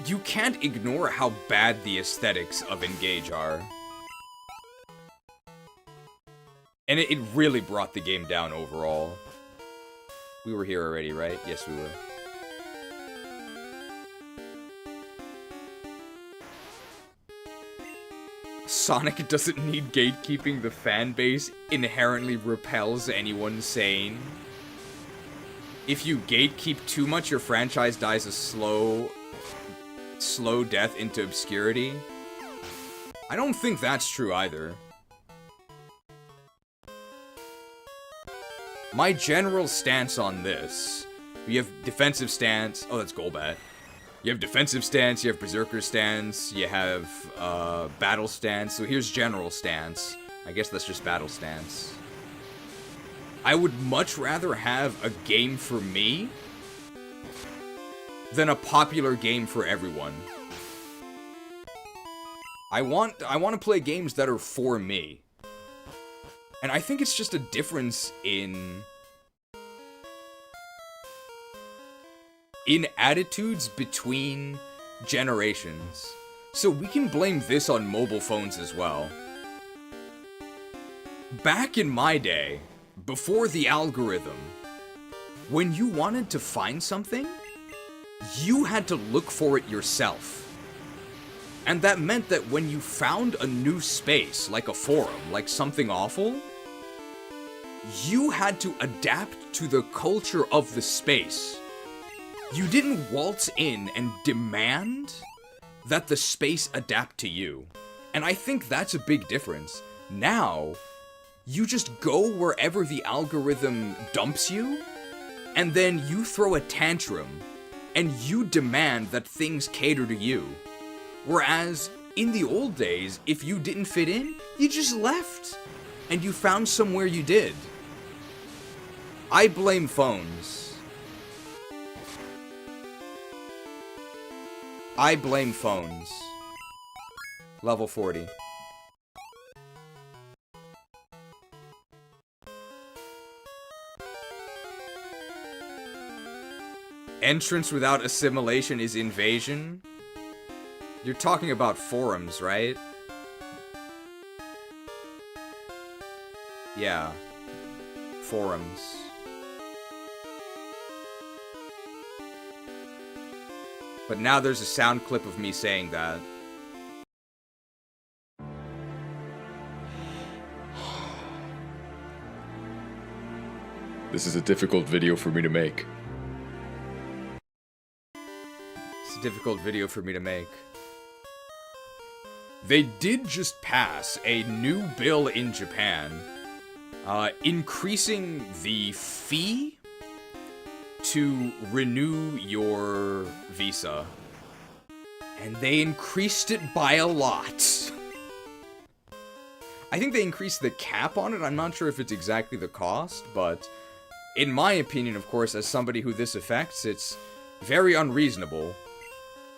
You can't ignore how bad the aesthetics of Engage are. And it really brought the game down overall. We were here already, right? Yes, we were. Sonic doesn't need gatekeeping. The fan base inherently repels anyone sane. If you gatekeep too much, your franchise dies a slow death into obscurity. I don't think that's true either. My general stance on this, you have defensive stance. Oh, that's Golbat. You have defensive stance, you have berserker stance, you have battle stance. So here's general stance. I guess that's just battle stance. I would much rather have a game for me than a popular game for everyone. I want to play games that are for me. And I think it's just a difference in attitudes between generations. So we can blame this on mobile phones as well. Back in my day, before the algorithm, when you wanted to find something, you had to look for it yourself. And that meant that when you found a new space, like a forum, like something awful, you had to adapt to the culture of the space. You didn't waltz in and demand that the space adapt to you. And I think that's a big difference. Now, you just go wherever the algorithm dumps you, and then you throw a tantrum, and you demand that things cater to you. Whereas, in the old days, if you didn't fit in, you just left, and you found somewhere you did. I blame phones. I blame phones. Level 40. Entrance without assimilation is invasion? You're talking about forums, right? Yeah. Forums. But now there's a sound clip of me saying that. This is a difficult video for me to make. It's a difficult video for me to make. They did just pass a new bill in Japan, increasing the fee to renew your visa. And they increased it by a lot. I think they increased the cap on it. I'm not sure if it's exactly the cost, but in my opinion, of course, as somebody who this affects, it's very unreasonable.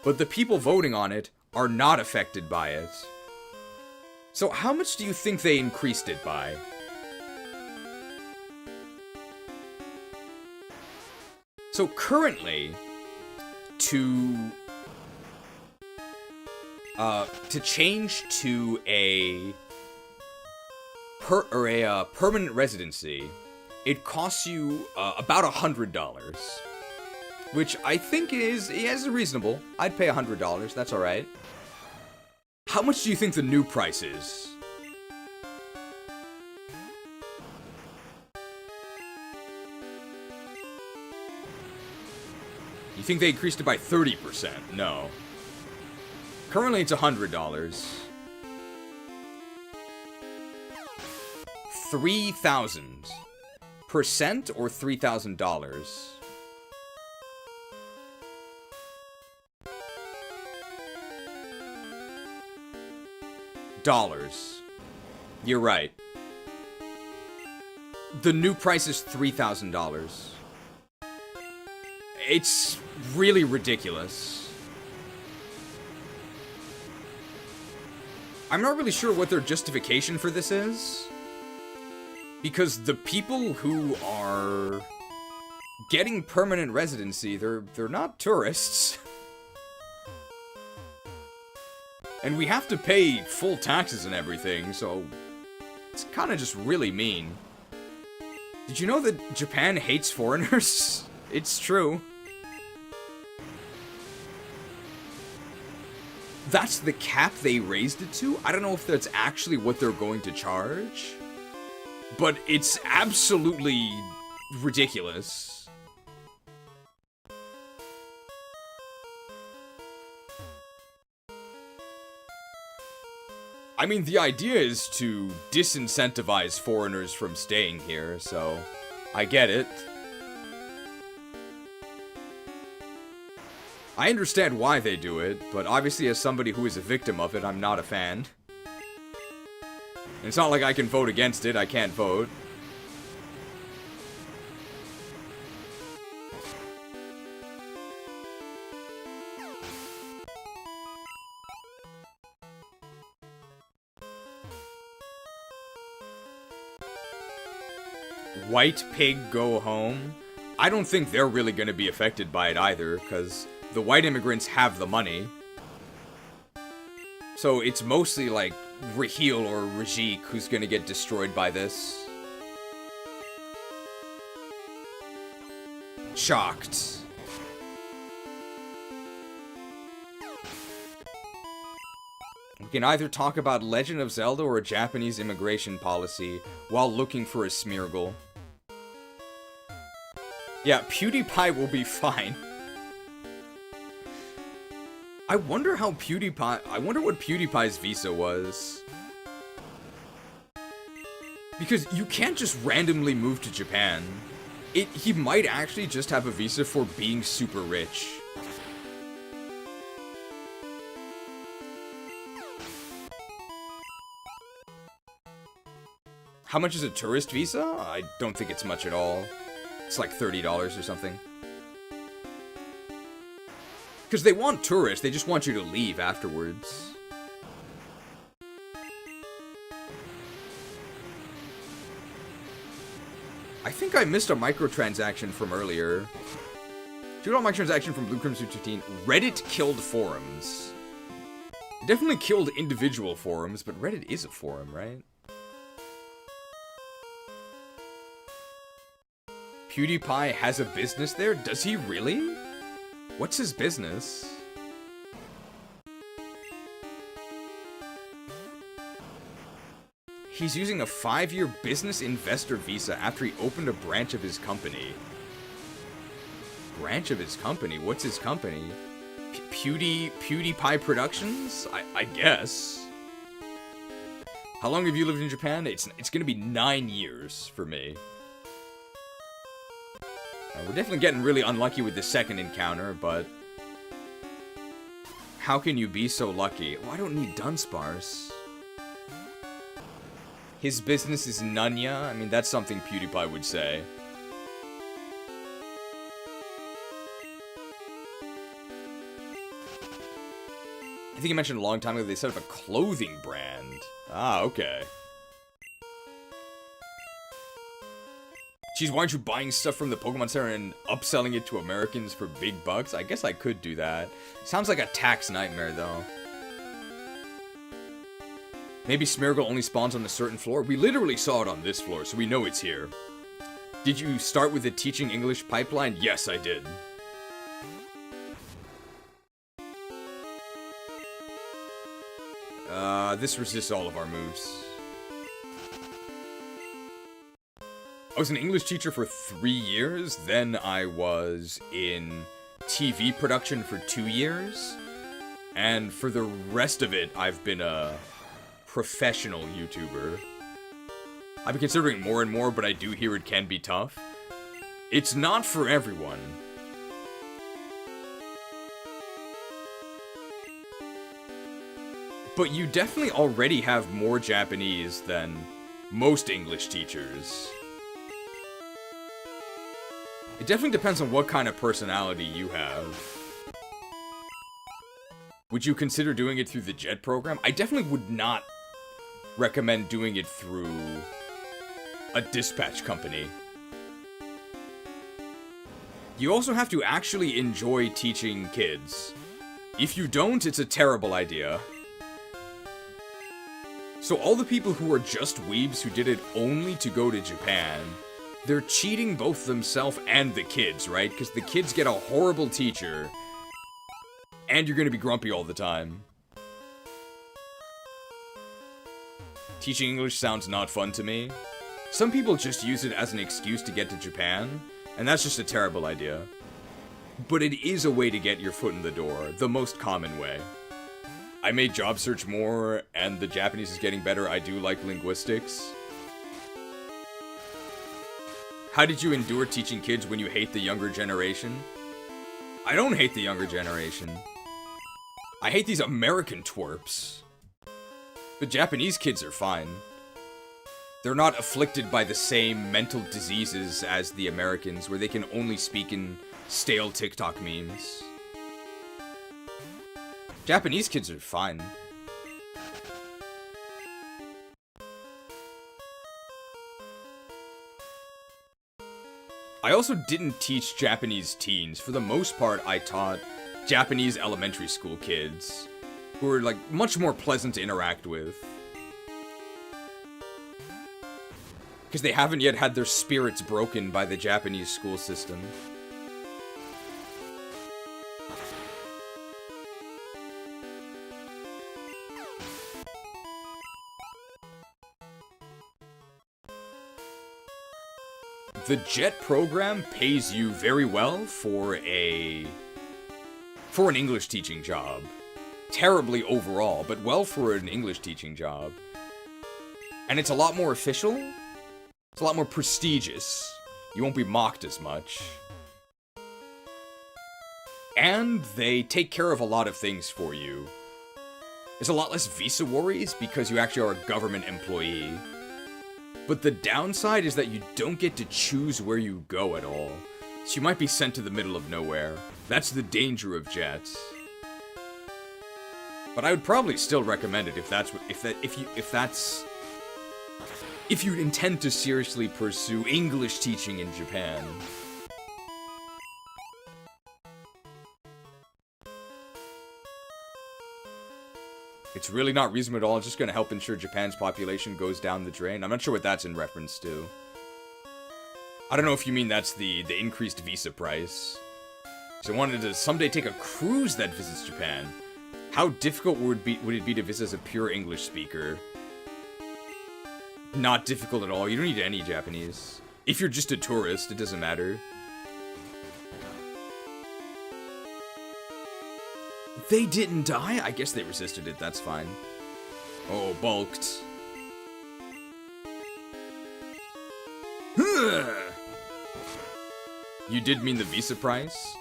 But the people voting on it are not affected by it. So how much do you think they increased it by? So currently, to change to a permanent residency, it costs you about $100, which I think is reasonable. I'd pay $100. That's all right. How much do you think the new price is? You think they increased it by 30%? No. Currently, it's $100. 3,000% or $3,000? Dollars. You're right. The new price is $3,000. It's really ridiculous. I'm not really sure what their justification for this is. Because the people who are getting permanent residency, they're not tourists. And we have to pay full taxes and everything, so it's kind of just really mean. Did you know that Japan hates foreigners? It's true. That's the cap they raised it to? I don't know if that's actually what they're going to charge. But it's absolutely ridiculous. I mean, the idea is to disincentivize foreigners from staying here, so I get it. I understand why they do it, but obviously as somebody who is a victim of it, I'm not a fan. It's not like I can vote against it, I can't vote. White pig go home? I don't think they're really going to be affected by it either, because the white immigrants have the money. So it's mostly like Raheel or Rajik who's gonna get destroyed by this. Shocked. We can either talk about Legend of Zelda or a Japanese immigration policy while looking for a Smeargle. Yeah, PewDiePie will be fine. I wonder what PewDiePie's visa was. Because you can't just randomly move to Japan. He might actually just have a visa for being super rich. How much is a tourist visa? I don't think it's much at all. It's like $30 or something. Because they want tourists, they just want you to leave afterwards. I think I missed a microtransaction from earlier. Shoot all my transaction from Blue Crimson 15. Reddit killed forums. It definitely killed individual forums, but Reddit is a forum, right? PewDiePie has a business there? Does he really? What's his business? He's using a 5-year business investor visa after he opened a branch of his company. Branch of his company? What's his company? PewDiePie Productions? I guess. How long have you lived in Japan? It's gonna be 9 years for me. We're definitely getting really unlucky with the second encounter, but... How can you be so lucky? Well, I don't need Dunsparce. His business is Nunya? I mean, that's something PewDiePie would say. I think he mentioned a long time ago they set up a clothing brand. Ah, okay. Geez, why aren't you buying stuff from the Pokemon Center and upselling it to Americans for big bucks? I guess I could do that. Sounds like a tax nightmare, though. Maybe Smeargle only spawns on a certain floor? We literally saw it on this floor, so we know it's here. Did you start with the teaching English pipeline? Yes, I did. This resists all of our moves. I was an English teacher for 3 years, then I was in TV production for 2 years, and for the rest of it, I've been a professional YouTuber. I've been considering more and more, but I do hear it can be tough. It's not for everyone. But you definitely already have more Japanese than most English teachers. It definitely depends on what kind of personality you have. Would you consider doing it through the JET program? I definitely would not recommend doing it through a dispatch company. You also have to actually enjoy teaching kids. If you don't, it's a terrible idea. So all the people who are just weebs who did it only to go to Japan, they're cheating both themselves and the kids, right? Because the kids get a horrible teacher, and you're gonna be grumpy all the time. Teaching English sounds not fun to me. Some people just use it as an excuse to get to Japan, and that's just a terrible idea. But it is a way to get your foot in the door, the most common way. I made job search more, and the Japanese is getting better. I do like linguistics. How did you endure teaching kids when you hate the younger generation? I don't hate the younger generation. I hate these American twerps. The Japanese kids are fine. They're not afflicted by the same mental diseases as the Americans, where they can only speak in stale TikTok memes. Japanese kids are fine. I also didn't teach Japanese teens. For the most part, I taught Japanese elementary school kids, who are, like, much more pleasant to interact with. Because they haven't yet had their spirits broken by the Japanese school system. The JET program pays you very well for an English teaching job. Terribly overall, but well for an English teaching job. And it's a lot more official. It's a lot more prestigious. You won't be mocked as much. And they take care of a lot of things for you. There's a lot less visa worries because you actually are a government employee. But the downside is that you don't get to choose where you go at all. So you might be sent to the middle of nowhere. That's the danger of jets. But I would probably still recommend it if you intend to seriously pursue English teaching in Japan. It's really not reasonable at all. It's just going to help ensure Japan's population goes down the drain. I'm not sure what that's in reference to. I don't know if you mean that's the increased visa price. So I wanted to someday take a cruise that visits Japan. How difficult would it be to visit as a pure English speaker? Not difficult at all. You don't need any Japanese. If you're just a tourist, it doesn't matter. They didn't die? I guess they resisted it, that's fine. Oh, bulked. You did mean the visa price?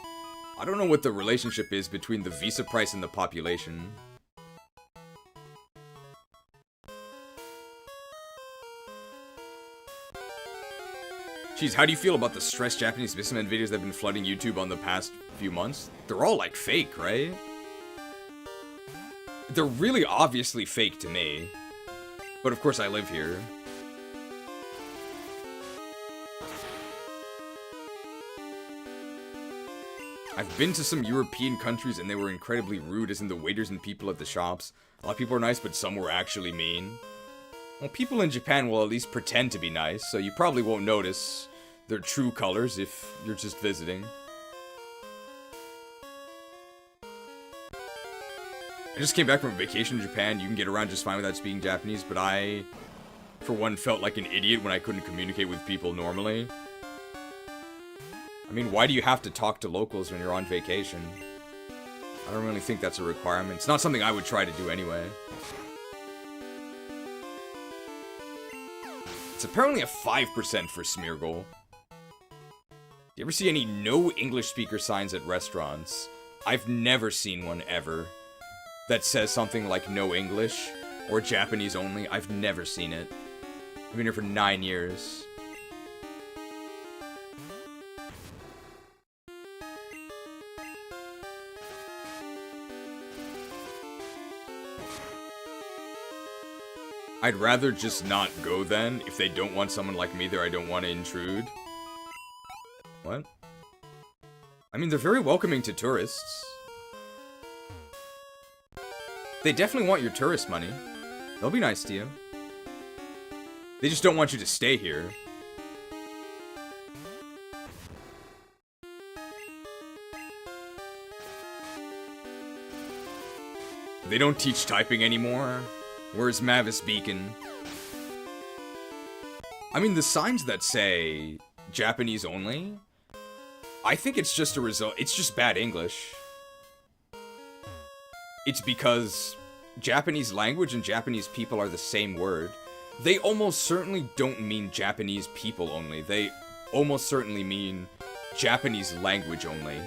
I don't know what the relationship is between the visa price and the population. Jeez, how do you feel about the stressed Japanese businessmen videos that have been flooding YouTube on the past few months? They're all, like, fake, right? They're really obviously fake to me. But of course I live here. I've been to some European countries and they were incredibly rude, as in the waiters and people at the shops. A lot of people are nice, but some were actually mean. Well, people in Japan will at least pretend to be nice, so you probably won't notice their true colors if you're just visiting. I just came back from a vacation in Japan. You can get around just fine without speaking Japanese, but I, for one, felt like an idiot when I couldn't communicate with people normally. I mean, why do you have to talk to locals when you're on vacation? I don't really think that's a requirement. It's not something I would try to do anyway. It's apparently a 5% for Smeargle. You ever see any no English speaker signs at restaurants? I've never seen one ever that says something like no English or Japanese only. I've never seen it. I've been here for 9 years. I'd rather just not go then. If they don't want someone like me there, I don't want to intrude. What? I mean, they're very welcoming to tourists. They definitely want your tourist money. They'll be nice to you. They just don't want you to stay here. They don't teach typing anymore. Where's Mavis Beacon? I mean, the signs that say Japanese only, I think it's just a result. It's just bad English. It's because Japanese language and Japanese people are the same word. They almost certainly don't mean Japanese people only. They almost certainly mean Japanese language only.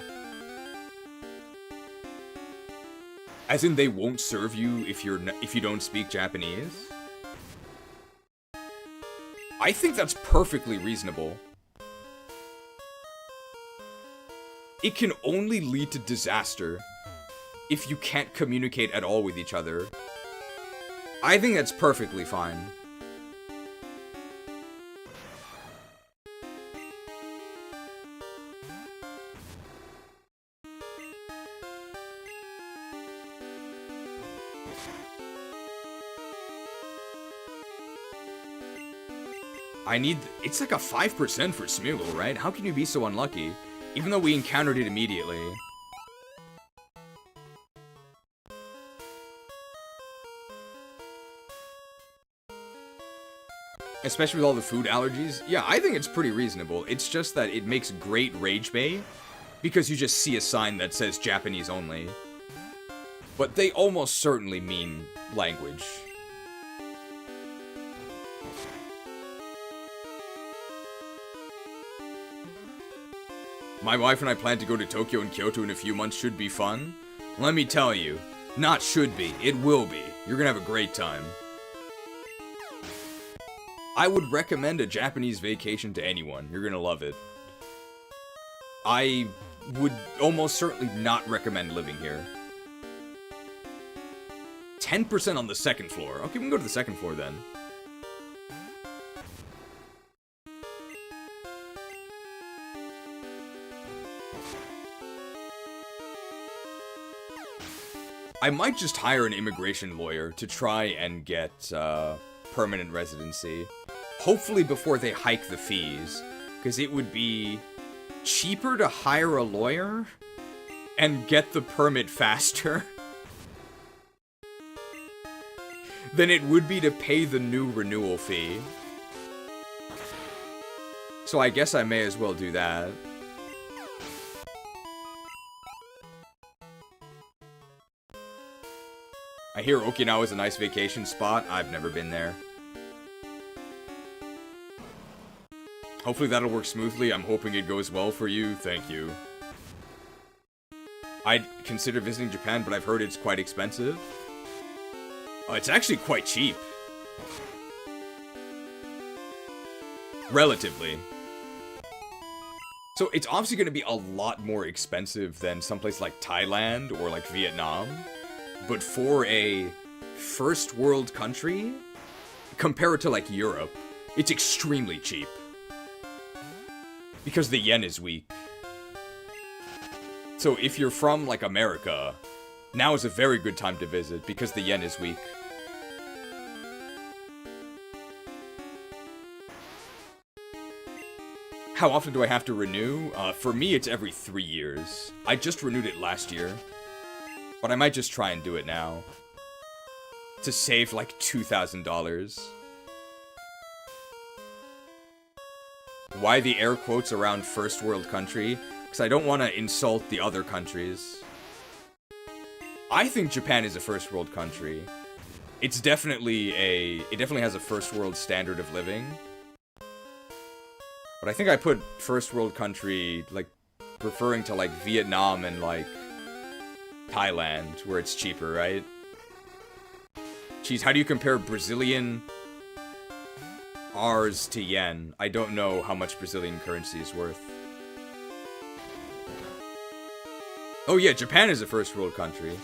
As in, they won't serve you if you don't speak Japanese. I think that's perfectly reasonable. It can only lead to disaster if you can't communicate at all with each other. I think that's perfectly fine. It's like a 5% for Smeargle, right? How can you be so unlucky? Even though we encountered it immediately. Especially with all the food allergies. Yeah, I think it's pretty reasonable. It's just that it makes great rage bait because you just see a sign that says Japanese only. But they almost certainly mean language. My wife and I plan to go to Tokyo and Kyoto in a few months. Should be fun. Let me tell you, not should be, it will be. You're gonna have a great time. I would recommend a Japanese vacation to anyone. You're gonna love it. I would almost certainly not recommend living here. 10% on the second floor. Okay, we can go to the second floor then. I might just hire an immigration lawyer to try and get permanent residency. Hopefully before they hike the fees, because it would be cheaper to hire a lawyer and get the permit faster than it would be to pay the new renewal fee. So I guess I may as well do that. I hear Okinawa is a nice vacation spot. I've never been there. Hopefully that'll work smoothly. I'm hoping it goes well for you. Thank you. I'd consider visiting Japan, but I've heard it's quite expensive. Oh, it's actually quite cheap. Relatively. So it's obviously going to be a lot more expensive than someplace like Thailand or like Vietnam. But for a first world country, compare it to like Europe, it's extremely cheap. Because the yen is weak. So if you're from like America, now is a very good time to visit because the yen is weak. How often do I have to renew? For me, it's every 3 years. I just renewed it last year. But I might just try and do it now. To save like $2,000. Why the air quotes around first world country? Because I don't want to insult the other countries. I think Japan is a first world country. It's definitely it definitely has a first world standard of living. But I think I put first world country, like, referring to like Vietnam and like Thailand, where it's cheaper, right? Jeez, how do you compare Brazilian Rs to yen? I don't know how much Brazilian currency is worth. Oh yeah, Japan is a first world country.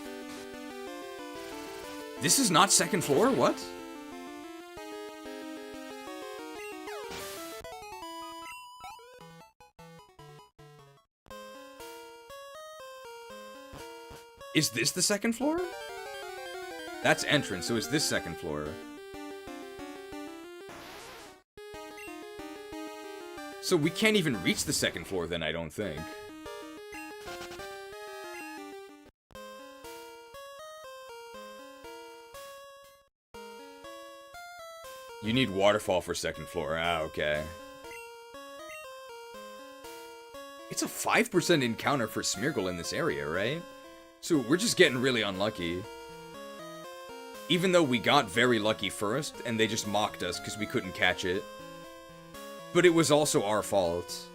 This is not second floor? What? Is this the second floor? That's entrance, so is this second floor? So we can't even reach the second floor then, I don't think. You need waterfall for second floor. Ah, okay. It's a 5% encounter for Smeargle in this area, right? So we're just getting really unlucky. Even though we got very lucky first, and they just mocked us because we couldn't catch it. But it was also our fault.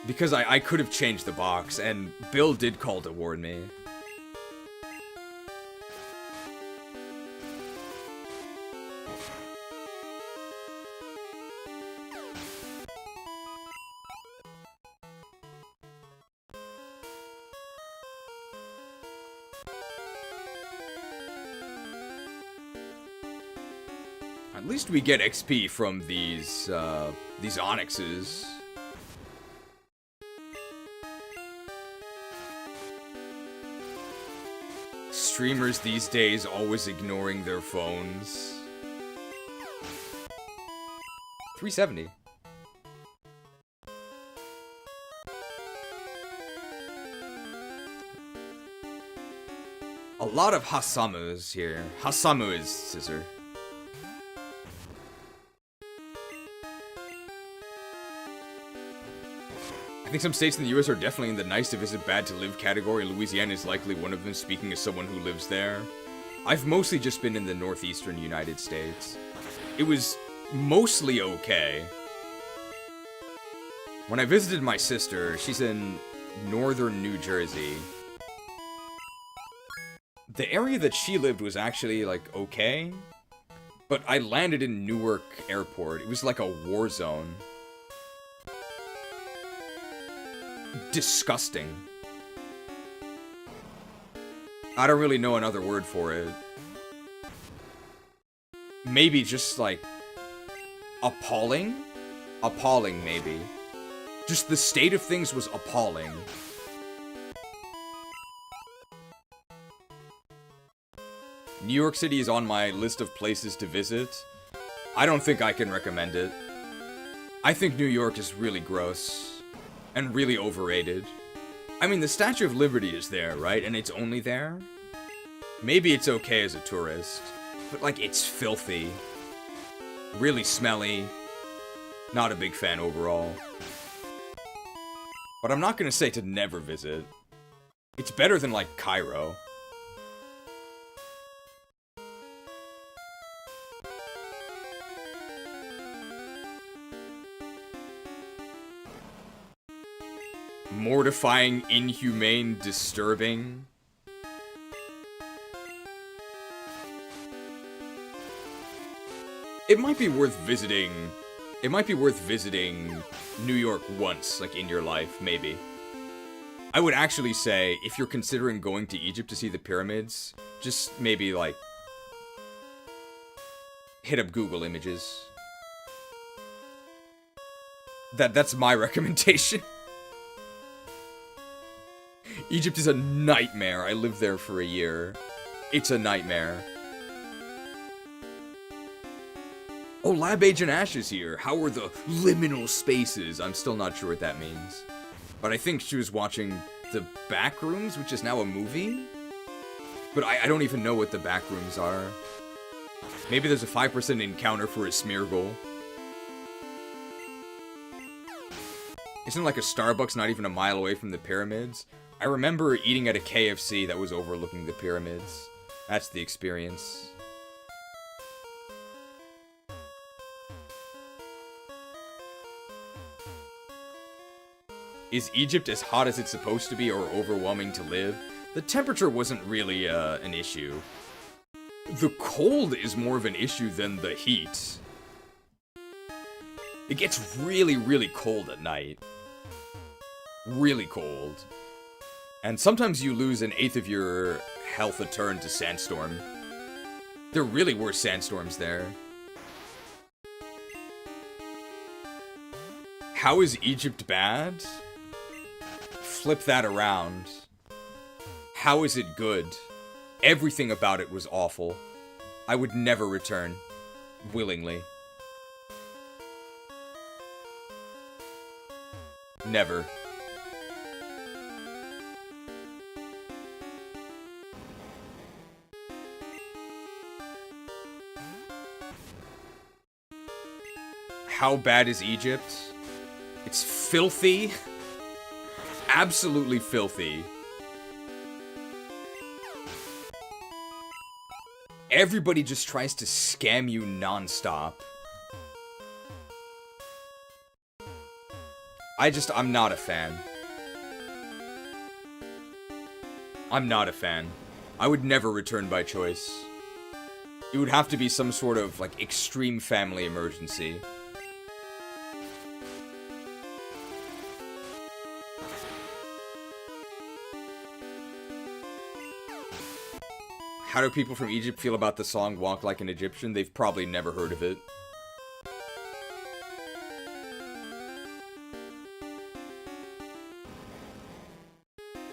Because I could have changed the box, and Bill did call to warn me. At least we get XP from these onyxes. Streamers these days always ignoring their phones. 370. A lot of Hasamus here. Hasamu is scissor. I think some states in the US are definitely in the nice to visit bad to live category. Louisiana is likely one of them, speaking as someone who lives there. I've mostly just been in the northeastern United States. It was mostly okay. When I visited my sister, she's in northern New Jersey. The area that she lived was actually, like, okay. But I landed in Newark Airport. It was like a war zone. Disgusting. I don't really know another word for it. Maybe just, like, appalling? Appalling, maybe. Just the state of things was appalling. New York City is on my list of places to visit. I don't think I can recommend it. I think New York is really gross. And really overrated. I mean, the Statue of Liberty is there, right? And it's only there? Maybe it's okay as a tourist. But, like, it's filthy. Really smelly. Not a big fan overall. But I'm not gonna say to never visit. It's better than, like, Cairo. Mortifying, inhumane, disturbing. It might be worth visiting. It might be worth visiting New York once, like in your life, maybe. I would actually say, if you're considering going to Egypt to see the pyramids, just maybe, like, hit up Google Images. That's my recommendation. Egypt is a nightmare. I lived there for a year. It's a nightmare. Oh, Lab Agent Ash is here. How are the liminal spaces? I'm still not sure what that means. But I think she was watching The Backrooms, which is now a movie? But I don't even know what The Backrooms are. Maybe there's a 5% encounter for a Smeargle. Isn't like a Starbucks not even a mile away from the pyramids? I remember eating at a KFC that was overlooking the pyramids. That's the experience. Is Egypt as hot as it's supposed to be or overwhelming to live? The temperature wasn't really an issue. The cold is more of an issue than the heat. It gets really, really cold at night. Really cold. And sometimes you lose an eighth of your health a turn to sandstorm. There really were sandstorms there. How is Egypt bad? Flip that around. How is it good? Everything about it was awful. I would never return. Willingly. Never. How bad is Egypt? It's filthy. Absolutely filthy. Everybody just tries to scam you nonstop. I'm not a fan. I'm not a fan. I would never return by choice. It would have to be some sort of, like, extreme family emergency. How do people from Egypt feel about the song Walk Like an Egyptian? They've probably never heard of it.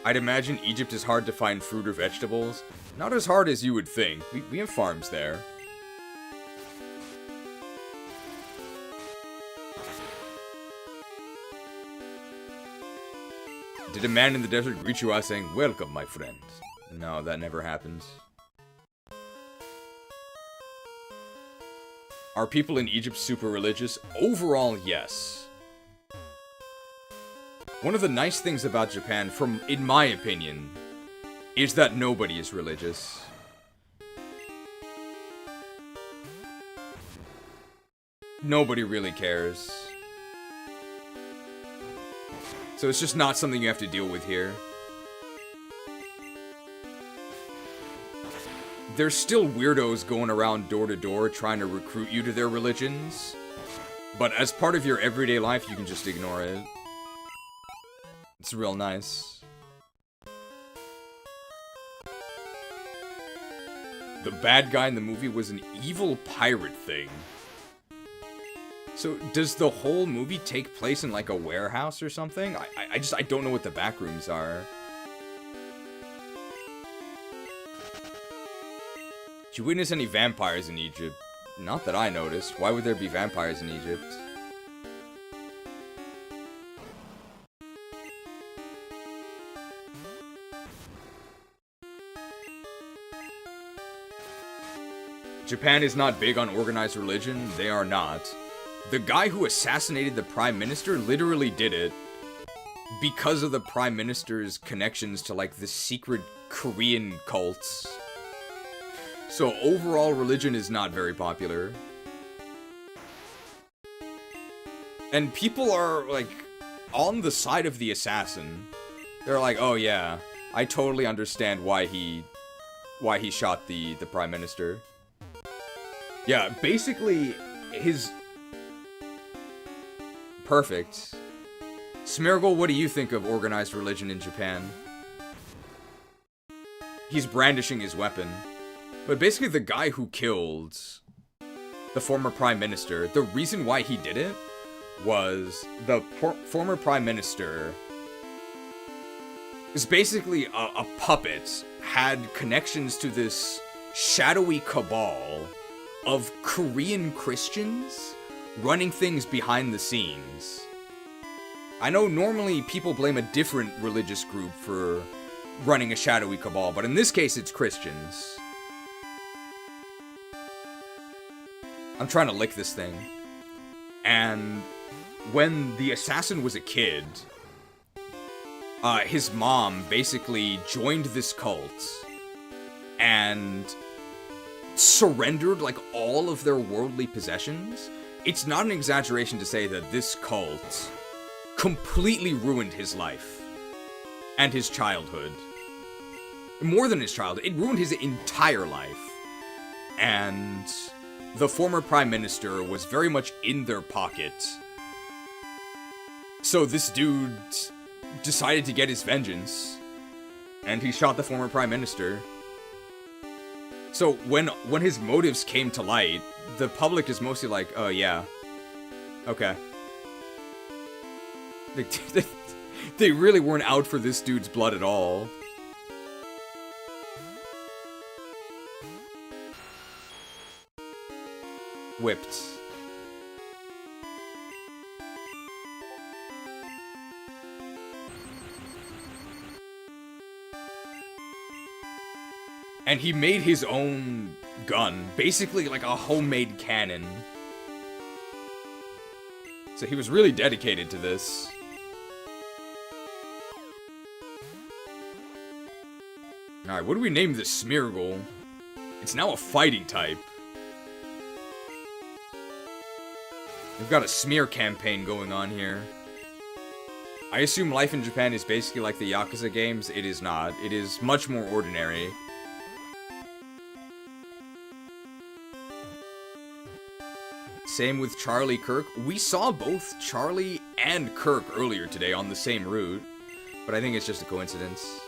I'd imagine Egypt is hard to find fruit or vegetables. Not as hard as you would think. We have farms there. Did a man in the desert greet you while saying, "Welcome, my friend"? No, that never happens. Are people in Egypt super religious? Overall, yes. One of the nice things about Japan, in my opinion, is that nobody is religious. Nobody really cares. So it's just not something you have to deal with here. There's still weirdos going around door to door trying to recruit you to their religions. But as part of your everyday life, you can just ignore it. It's real nice. The bad guy in the movie was an evil pirate thing. So, does the whole movie take place in, like, a warehouse or something? I don't know what the back rooms are. Did you witness any vampires in Egypt? Not that I noticed. Why would there be vampires in Egypt? Japan is not big on organized religion. They are not. The guy who assassinated the Prime Minister literally did it because of the Prime Minister's connections to, like, the secret Korean cults. So overall, religion is not very popular. And people are, like, on the side of the assassin. They're like, oh yeah, I totally understand why he shot the Prime Minister. Yeah, basically, his... Perfect. Smeargle, what do you think of organized religion in Japan? He's brandishing his weapon. But basically, the guy who killed the former Prime Minister, the reason why he did it was the former Prime Minister is basically a puppet, had connections to this shadowy cabal of Korean Christians running things behind the scenes. I know normally people blame a different religious group for running a shadowy cabal, but in this case it's Christians. I'm trying to lick this thing. And when the assassin was a kid, his mom basically joined this cult and surrendered, like, all of their worldly possessions. It's not an exaggeration to say that this cult completely ruined his life and his childhood. More than his childhood, it ruined his entire life. And the former Prime Minister was very much in their pocket. So this dude decided to get his vengeance, and he shot the former Prime Minister. So when his motives came to light, the public is mostly like, oh yeah, okay. They really weren't out for this dude's blood at all. Whipped. And he made his own gun, basically like a homemade cannon. So he was really dedicated to this. Alright, what do we name this Smeargle? It's now a fighting type. We've got a smear campaign going on here. I assume life in Japan is basically like the Yakuza games. It is not. It is much more ordinary. Same with Charlie Kirk. We saw both Charlie and Kirk earlier today on the same route, but I think it's just a coincidence.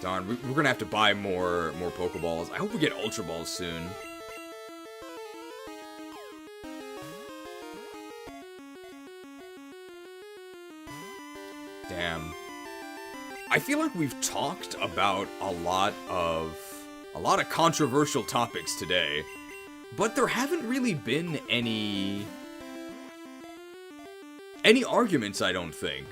Darn, we're gonna have to buy more Pokeballs. I hope we get Ultra Balls soon. Damn. I feel like we've talked about a lot of controversial topics today, but there haven't really been any arguments, I don't think.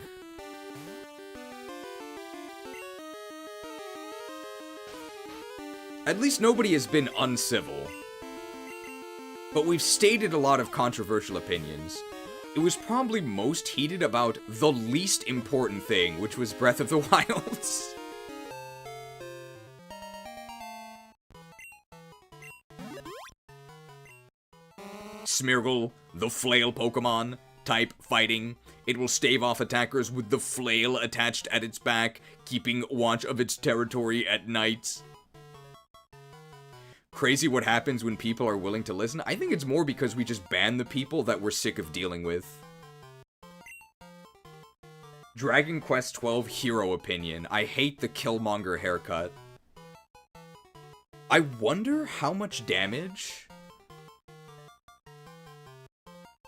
At least nobody has been uncivil. But we've stated a lot of controversial opinions. It was probably most heated about the least important thing, which was Breath of the Wild. Smeargle, the flail Pokemon, type fighting. It will stave off attackers with the flail attached at its back, keeping watch of its territory at night. Crazy what happens when people are willing to listen. I think it's more because we just ban the people that we're sick of dealing with. Dragon Quest XII hero opinion. I hate the Killmonger haircut. I wonder how much damage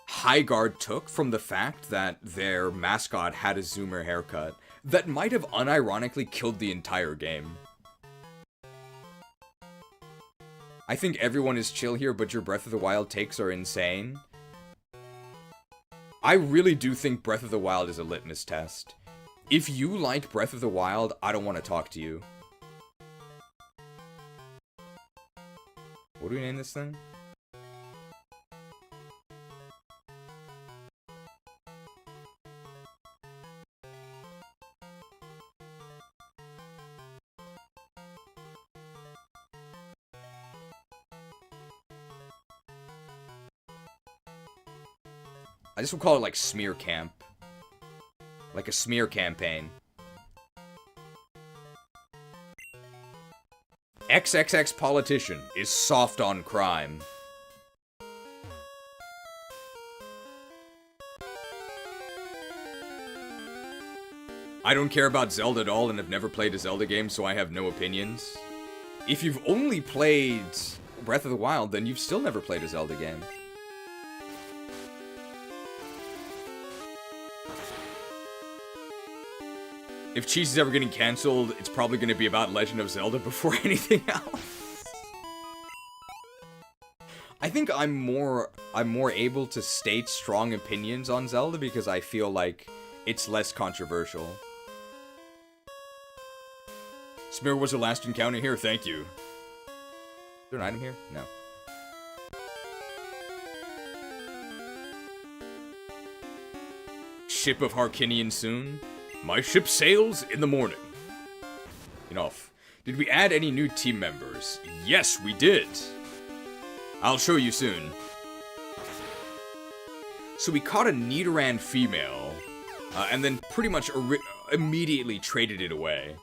Highguard took from the fact that their mascot had a zoomer haircut that might have unironically killed the entire game. I think everyone is chill here, but your Breath of the Wild takes are insane. I really do think Breath of the Wild is a litmus test. If you like Breath of the Wild, I don't want to talk to you. What do we name this thing? I just will call it like smear camp. Like a smear campaign. XXX politician is soft on crime. I don't care about Zelda at all and have never played a Zelda game, so I have no opinions. If you've only played Breath of the Wild, then you've still never played a Zelda game. If Cheese is ever getting cancelled, it's probably going to be about Legend of Zelda before anything else. I think I'm more able to state strong opinions on Zelda because I feel like it's less controversial. Smear was the last encounter here, thank you. Is there an item here? No. Ship of Harkinian soon. My ship sails in the morning. Enough. Did we add any new team members? Yes, we did. I'll show you soon. So we caught a Nidoran female, and then pretty much immediately traded it away.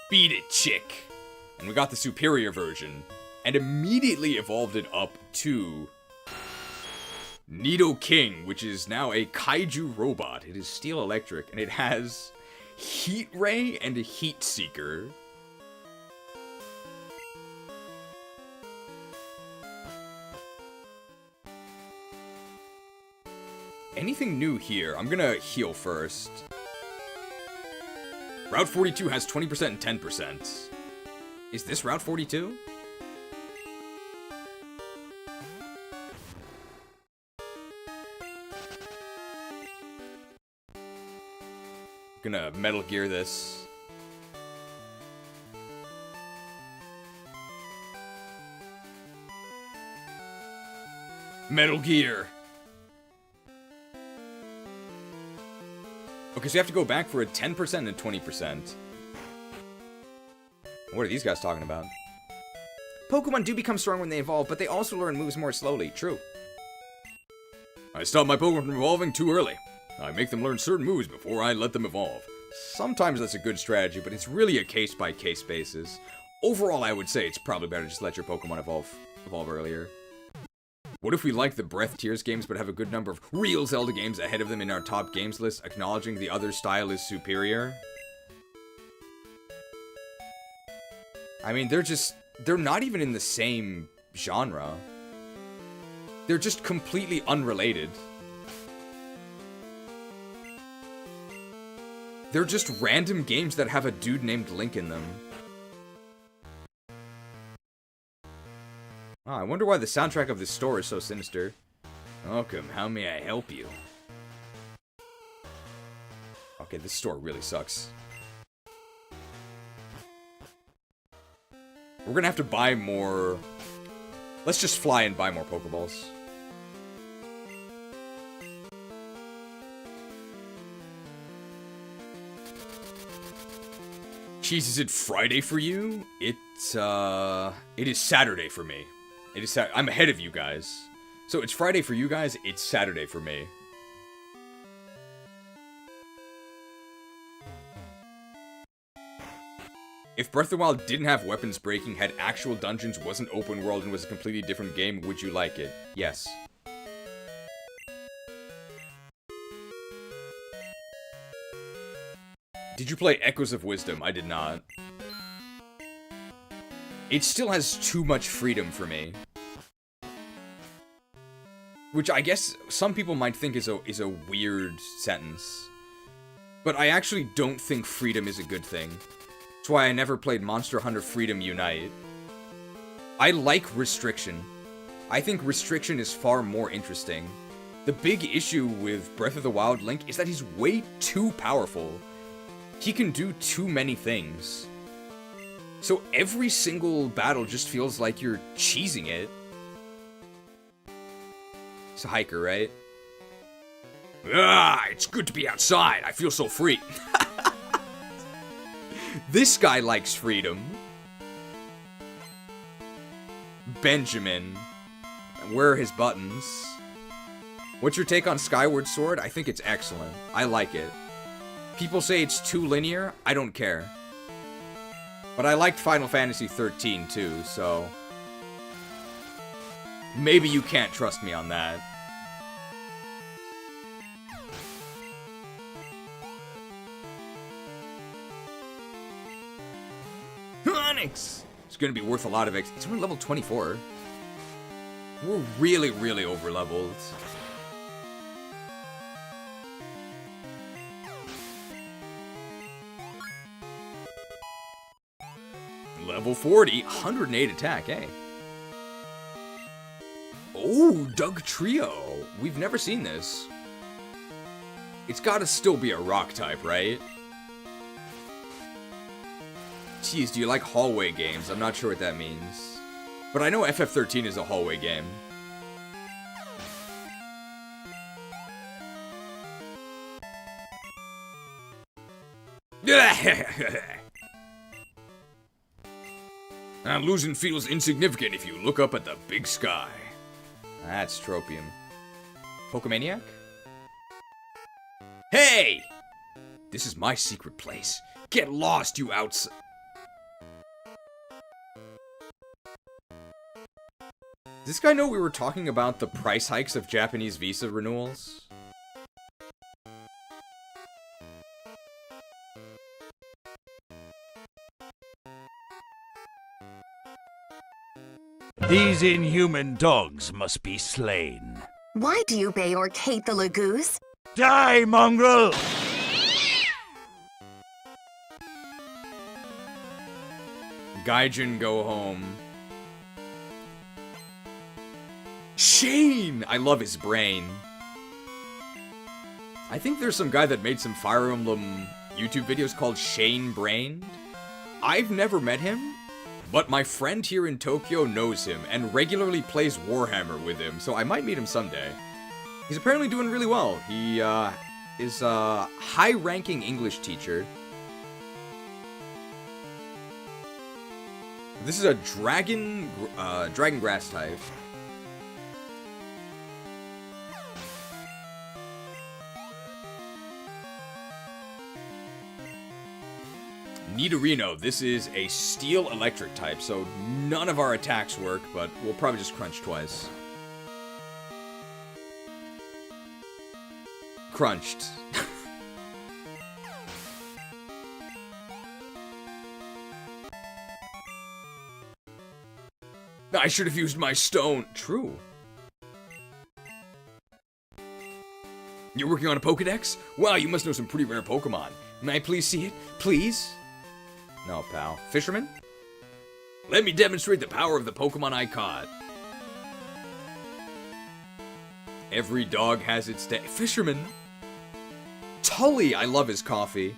Beat it, chick. And we got the superior version, and immediately evolved it up to Nidoking, which is now a kaiju robot. It is steel electric, and it has Heat Ray and a Heat Seeker. Anything new here? I'm gonna heal first. Route 42 has 20% and 10%. Is this Route 42? Gonna Metal Gear this. Metal Gear. Okay, so you have to go back for a 10% and a 20%. What are these guys talking about? Pokemon do become strong when they evolve, but they also learn moves more slowly. True. I stop my Pokemon from evolving too early. I make them learn certain moves before I let them evolve. Sometimes that's a good strategy, but it's really a case-by-case basis. Overall, I would say it's probably better to just let your Pokemon evolve earlier. What if we like the Breath Tears games, but have a good number of real Zelda games ahead of them in our top games list, acknowledging the other style is superior? I mean, they're not even in the same genre. They're just completely unrelated. They're just random games that have a dude named Link in them. Oh, I wonder why the soundtrack of this store is so sinister. Welcome, how may I help you? Okay, this store really sucks. We're gonna have to buy more... Let's just fly and buy more Pokeballs. Jeez, is it Friday for you? It is Saturday for me. It is I'm ahead of you guys. So it's Friday for you guys, it's Saturday for me. If Breath of the Wild didn't have weapons breaking, had actual dungeons, wasn't open world, and was a completely different game, would you like it? Yes. Did you play Echoes of Wisdom? I did not. It still has too much freedom for me. Which I guess some people might think is a weird sentence. But I actually don't think freedom is a good thing. That's why I never played Monster Hunter Freedom Unite. I like restriction. I think restriction is far more interesting. The big issue with Breath of the Wild Link is that he's way too powerful. He can do too many things. So every single battle just feels like you're cheesing it. It's a hiker, right? Ah, it's good to be outside. I feel so free. This guy likes freedom. Benjamin. Where are his buttons? What's your take on Skyward Sword? I think it's excellent. I like it. People say it's too linear. I don't care. But I liked Final Fantasy 13 too, so... maybe you can't trust me on that. Onyx! It's gonna be worth a lot of X. It's only level 24. We're really, really over-leveled. Level 40, 108 attack, eh? Oh, Doug Trio. We've never seen this. It's gotta still be a rock type, right? Jeez, do you like hallway games? I'm not sure what that means. But I know FF13 is a hallway game. Losing feels insignificant if you look up at the big sky. That's Tropium. Pokemaniac? Hey! This is my secret place. Get lost, you outs... Does this guy know we were talking about the price hikes of Japanese visa renewals? These inhuman dogs must be slain. Why do you obey or hate the Lagoos? Die, mongrel! Gaijin, go home. Shane! I love his brain. I think there's some guy that made some Fire Emblem YouTube videos called Shane Brained. I've never met him, but my friend here in Tokyo knows him and regularly plays Warhammer with him, so I might meet him someday. He's apparently doing really well. He is a high-ranking English teacher. This is a dragon grass type. Nidorino, this is a steel electric type, so none of our attacks work, but we'll probably just crunch twice. Crunched. I should have used my stone. True. You're working on a Pokedex? Wow, you must know some pretty rare Pokemon. May I please see it? Please? No, pal. Fisherman? Let me demonstrate the power of the Pokemon I caught. Every dog has its day. Fisherman? Tully! I love his coffee.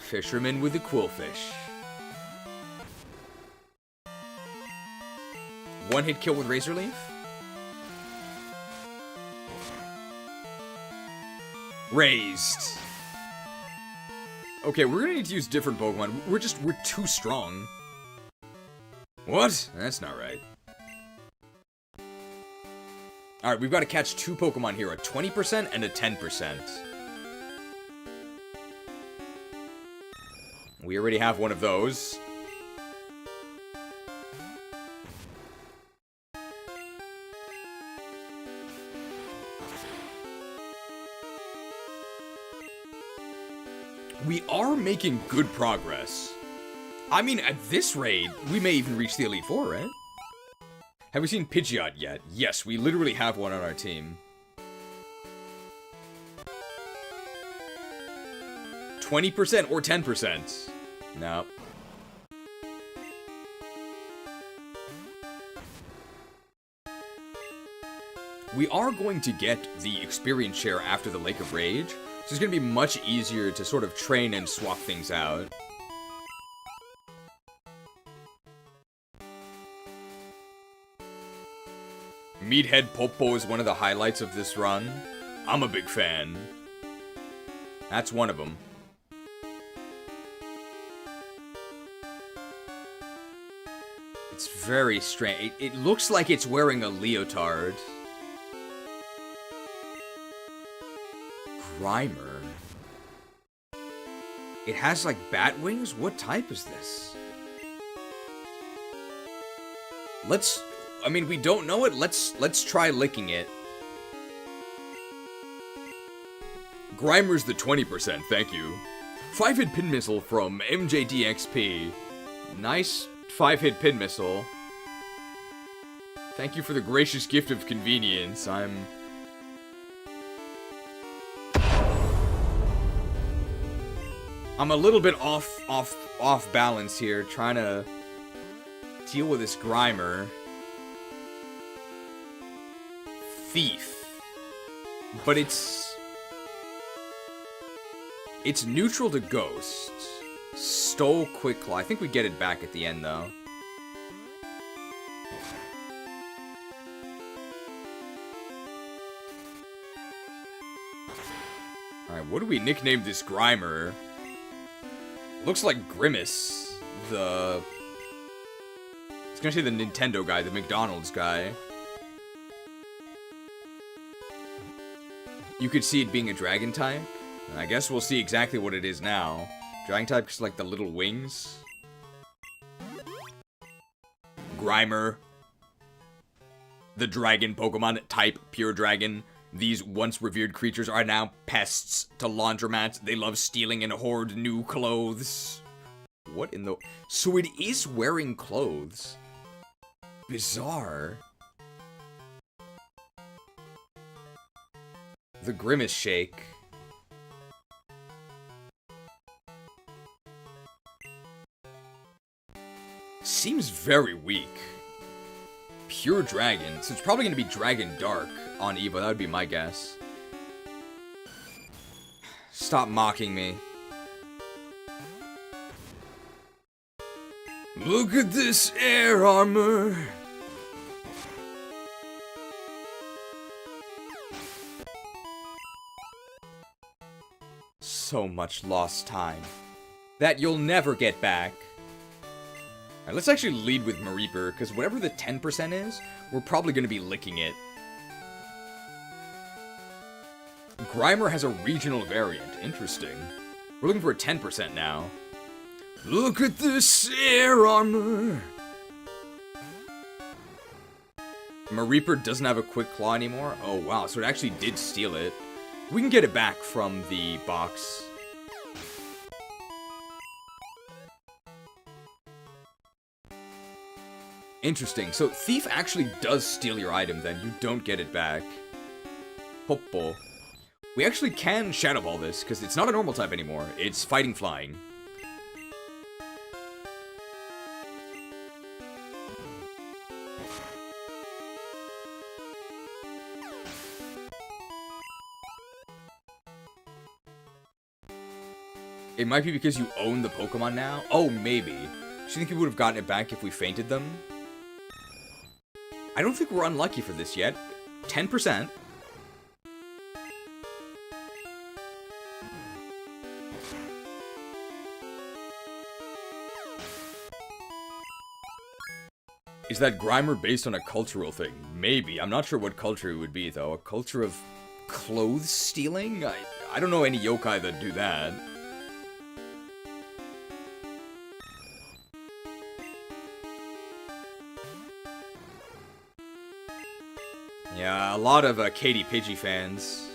Fisherman with a Quillfish. One hit kill with Razor Leaf? Raised. Okay, we're gonna need to use different Pokemon. We're too strong. What? That's not right. Alright, we've got to catch two Pokemon here, a 20% and a 10%. We already have one of those. We are making good progress. I mean, at this rate, we may even reach the Elite Four, right? Have we seen Pidgeot yet? Yes, we literally have one on our team. 20% or 10%? No. We are going to get the experience share after the Lake of Rage, so it's going to be much easier to sort of train and swap things out. Meathead Popo is one of the highlights of this run. I'm a big fan. That's one of them. It's very strange. It looks like it's wearing a leotard. Grimer. It has like bat wings? What type is this? I mean, we don't know it. Let's try licking it. Grimer's the 20%, thank you. 5-hit pin missile from MJDXP. Nice 5-hit pin missile. Thank you for the gracious gift of convenience. I'm a little bit off balance here, trying to deal with this Grimer. Thief. But it's neutral to Ghost. Stole Quick Claw. I think we get it back at the end, though. Alright, what do we nickname this Grimer? Looks like Grimace. I was gonna say the Nintendo guy, the McDonald's guy. You could see it being a dragon type. I guess we'll see exactly what it is now. Dragon type is like the little wings. Grimer. The dragon Pokemon type, pure dragon. These once revered creatures are now pests to laundromats. They love stealing and hoard new clothes. What in the... So it is wearing clothes. Bizarre. The Grimace Shake. Seems very weak. Pure Dragon. So it's probably going to be Dragon Dark on Evo. That would be my guess. Stop mocking me. Look at this air armor. So much lost time that you'll never get back. Alright, let's actually lead with Mareeper, because whatever the 10% is, we're probably going to be licking it. Grimer has a regional variant. Interesting. We're looking for a 10% now. Look at this air armor. Mareeper doesn't have a Quick Claw anymore. Oh, wow. So it actually did steal it. We can get it back from the box. Interesting. So Thief actually does steal your item then. You don't get it back. Popo. We actually can Shadow Ball this, because it's not a normal type anymore. It's Fighting Flying. It might be because you own the Pokemon now? Oh, maybe. Do you think we would have gotten it back if we fainted them? I don't think we're unlucky for this yet. 10%. Is that Grimer based on a cultural thing? Maybe. I'm not sure what culture it would be, though. A culture of clothes stealing? I don't know any yokai that do that. Yeah, a lot of Katy Pidgey fans.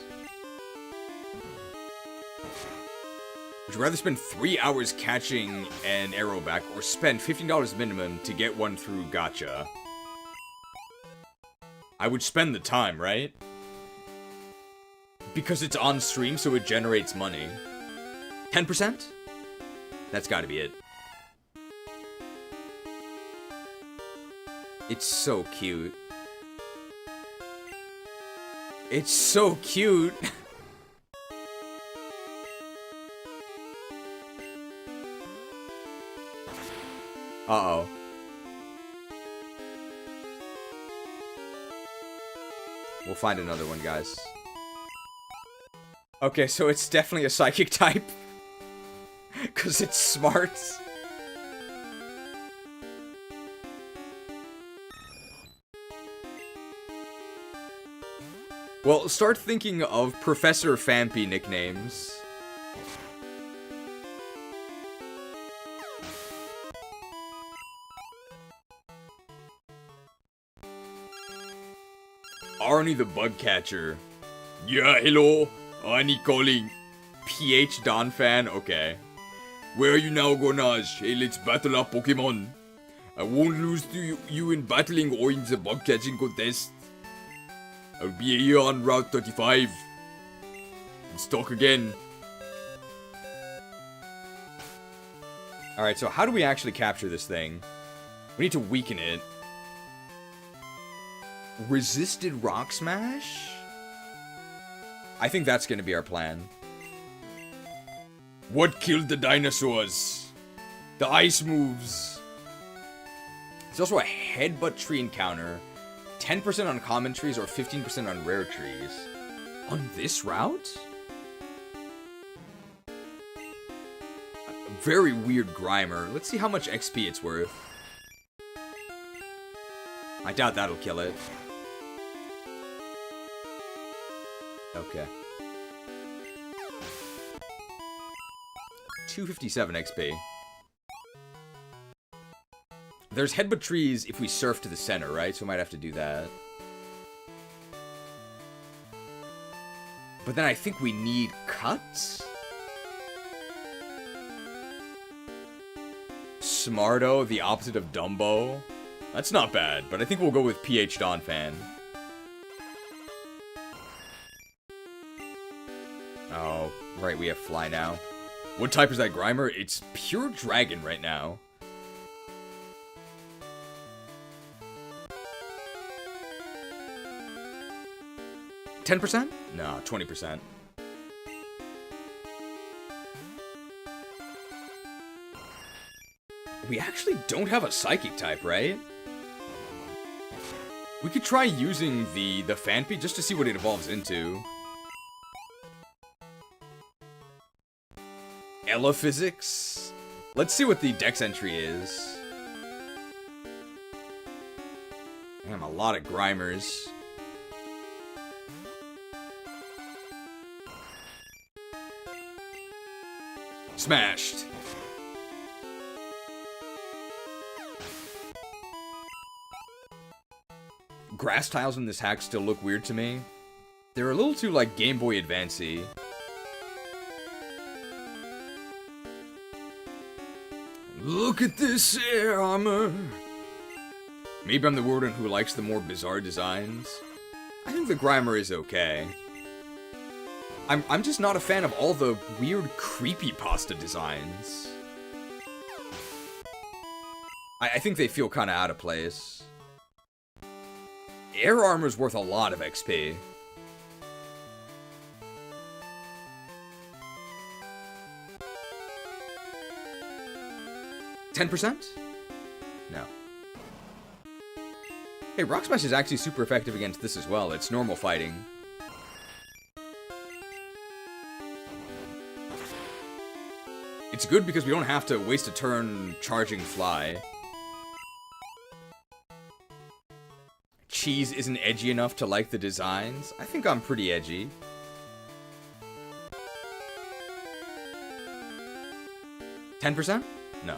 Would you rather spend 3 hours catching an arrow back or spend $15 minimum to get one through gacha? I would spend the time, right? Because it's on stream, so it generates money. 10%? That's gotta be it. It's so cute. It's so cute. Uh-oh. We'll find another one, guys. Okay, so it's definitely a psychic type. 'Cause it's smart. Well, start thinking of Professor Fampy nicknames. Arnie the Bug Catcher. Yeah, hello. Arnie calling. PH Don fan? Okay. Where are you now, Gornage? Hey, let's battle our Pokemon. I won't lose to you in battling or in the bug catching contest. I'll be here on Route 35. Let's talk again. Alright, so how do we actually capture this thing? We need to weaken it. Resisted Rock Smash? I think that's gonna be our plan. What killed the dinosaurs? The ice moves. There's also a headbutt tree encounter. 10% on common trees or 15% on rare trees. On this route? A very weird Grimer. Let's see how much XP it's worth. I doubt that'll kill it. Okay. 257 XP. There's headbutt trees if we surf to the center, right? So we might have to do that. But then I think we need cuts? Smarto, the opposite of Dumbo. That's not bad, but I think we'll go with PH Don Fan. Oh, right, we have Fly now. What type is that Grimer? It's pure Dragon right now. $10%? No, 20%. We actually don't have a Psychic type, right? We could try using the Phanpy just to see what it evolves into. Ella Physics? Let's see what the Dex entry is. Damn, a lot of Grimers. Smashed. Grass tiles in this hack still look weird to me. They're a little too, like, Game Boy Advance-y. Look at this air armor. Maybe I'm the one who likes the more bizarre designs. I think the Grimer is okay. I'm just not a fan of all the weird creepypasta designs. I think they feel kind of out of place. Air armor's worth a lot of XP. $10%? No. Hey, Rock Smash is actually super effective against this as well. It's normal fighting. It's good because we don't have to waste a turn charging Fly. Cheese isn't edgy enough to like the designs. I think I'm pretty edgy. $10%? No.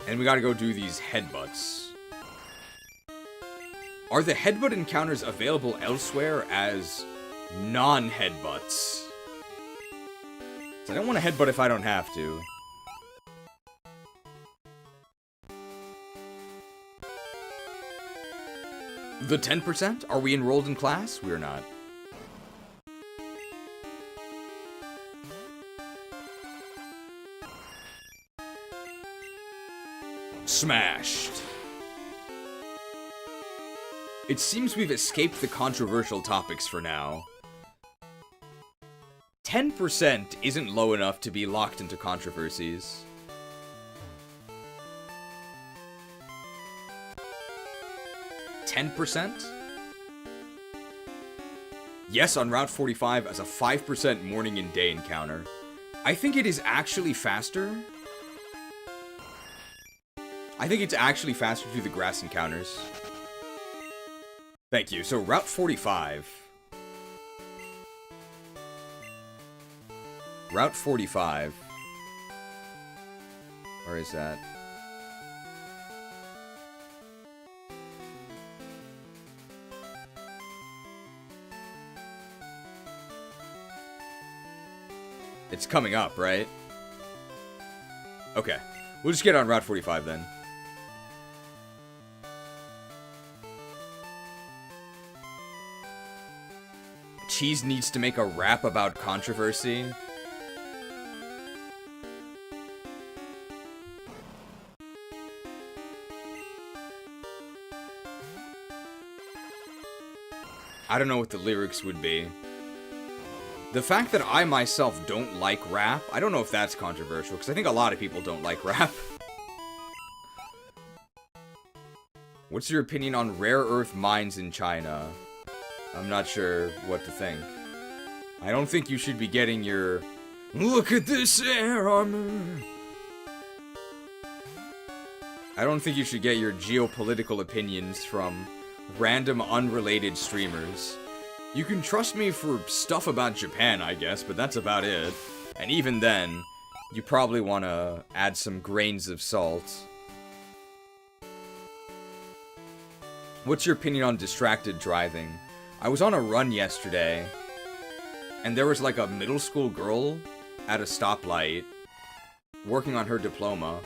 And we gotta go do these headbutts. Are the headbutt encounters available elsewhere as Non-headbutts. So I don't want to headbutt if I don't have to. The 10%? Are we enrolled in class? We're not. Smashed. It seems we've escaped the controversial topics for now. 10% isn't low enough to be locked into controversies. %? Yes, on Route 45 as a 5% morning and day encounter. I think it is actually faster. I think it's actually faster through the grass encounters. Thank you. So, Route 45. Route 45. Where is that? It's coming up, right? Okay. We'll just get on Route 45 then. Cheese needs to make a rap about controversy. I don't know what the lyrics would be. The fact that I myself don't like rap, I don't know if that's controversial, because I think a lot of people don't like rap. What's your opinion on rare earth mines in China? I'm not sure what to think. I don't think you should be getting your... Look at this air armor! I don't think you should get your geopolitical opinions from random unrelated streamers. You can trust me for stuff about Japan, I guess, but that's about it. And even then, you probably want to add some grains of salt. What's your opinion on distracted driving? I was on a run yesterday, and there was like a middle school girl at a stoplight working on her diploma,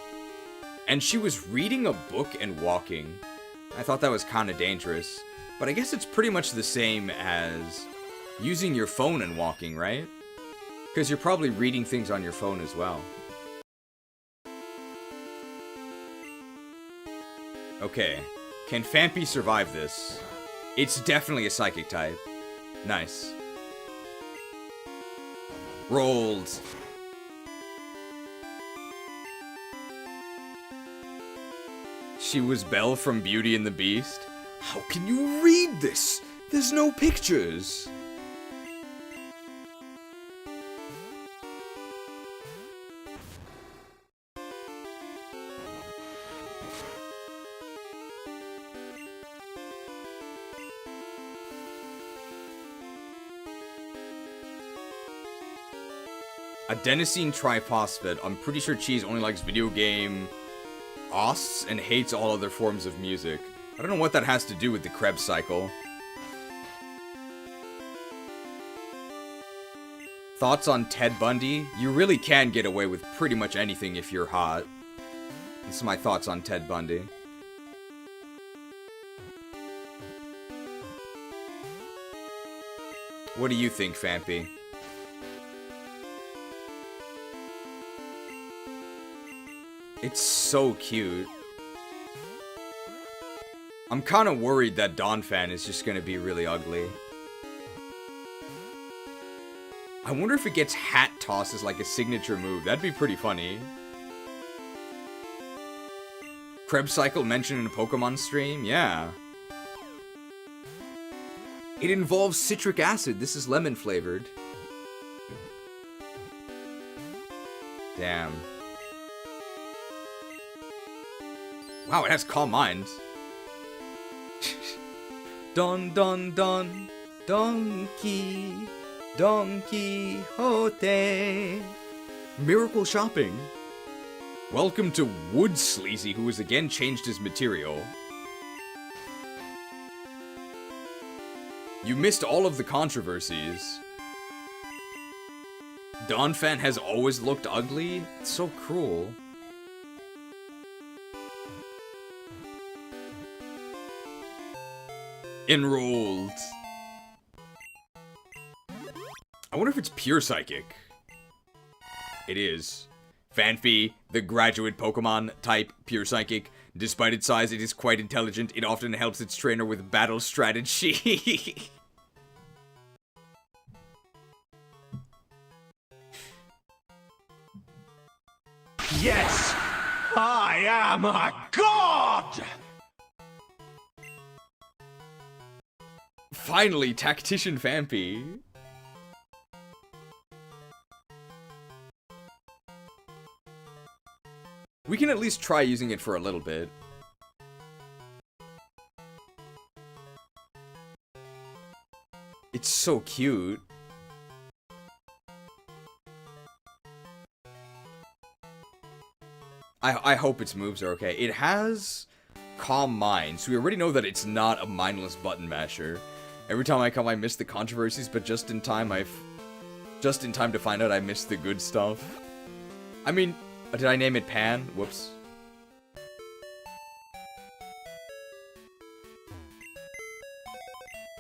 and she was reading a book and walking. I thought that was kind of dangerous. But I guess it's pretty much the same as using your phone and walking, right? Because you're probably reading things on your phone as well. Okay. Can Phanpy survive this? It's definitely a psychic type. Nice. Rolled. She was Belle from Beauty and the Beast. How can you read this? There's no pictures. Adenosine triphosphate. I'm pretty sure Cheese only likes video game osts and hates all other forms of music. I don't know what that has to do with the Krebs cycle. Thoughts on Ted Bundy? You really can get away with pretty much anything if you're hot. This is my thoughts on Ted Bundy. What do you think, Phanpy? It's so cute. I'm kind of worried that Donphan is just going to be really ugly. I wonder if it gets hat toss as like a signature move. That'd be pretty funny. Krebs cycle mentioned in a Pokemon stream? Yeah. It involves citric acid. This is lemon flavored. Damn. Wow, it has Calm Mind. Don, don, don, donkey, Don Quixote. Miracle shopping. Welcome to Wood Sleazy, who has again changed his material. You missed all of the controversies. Donphan has always looked ugly? It's so cruel. Enrolled. I wonder if it's pure psychic. It is. Phanpy, the graduate Pokemon type pure psychic. Despite its size, it is quite intelligent. It often helps its trainer with battle strategy. Yes! I am a god! Finally, Tactician Phanpy. We can at least try using it for a little bit. It's so cute. I hope its moves are okay. It has Calm Mind, so we already know that it's not a mindless button masher. Every time I come, I miss the controversies, but just in time to find out I missed the good stuff. I mean, did I name it Pan? Whoops.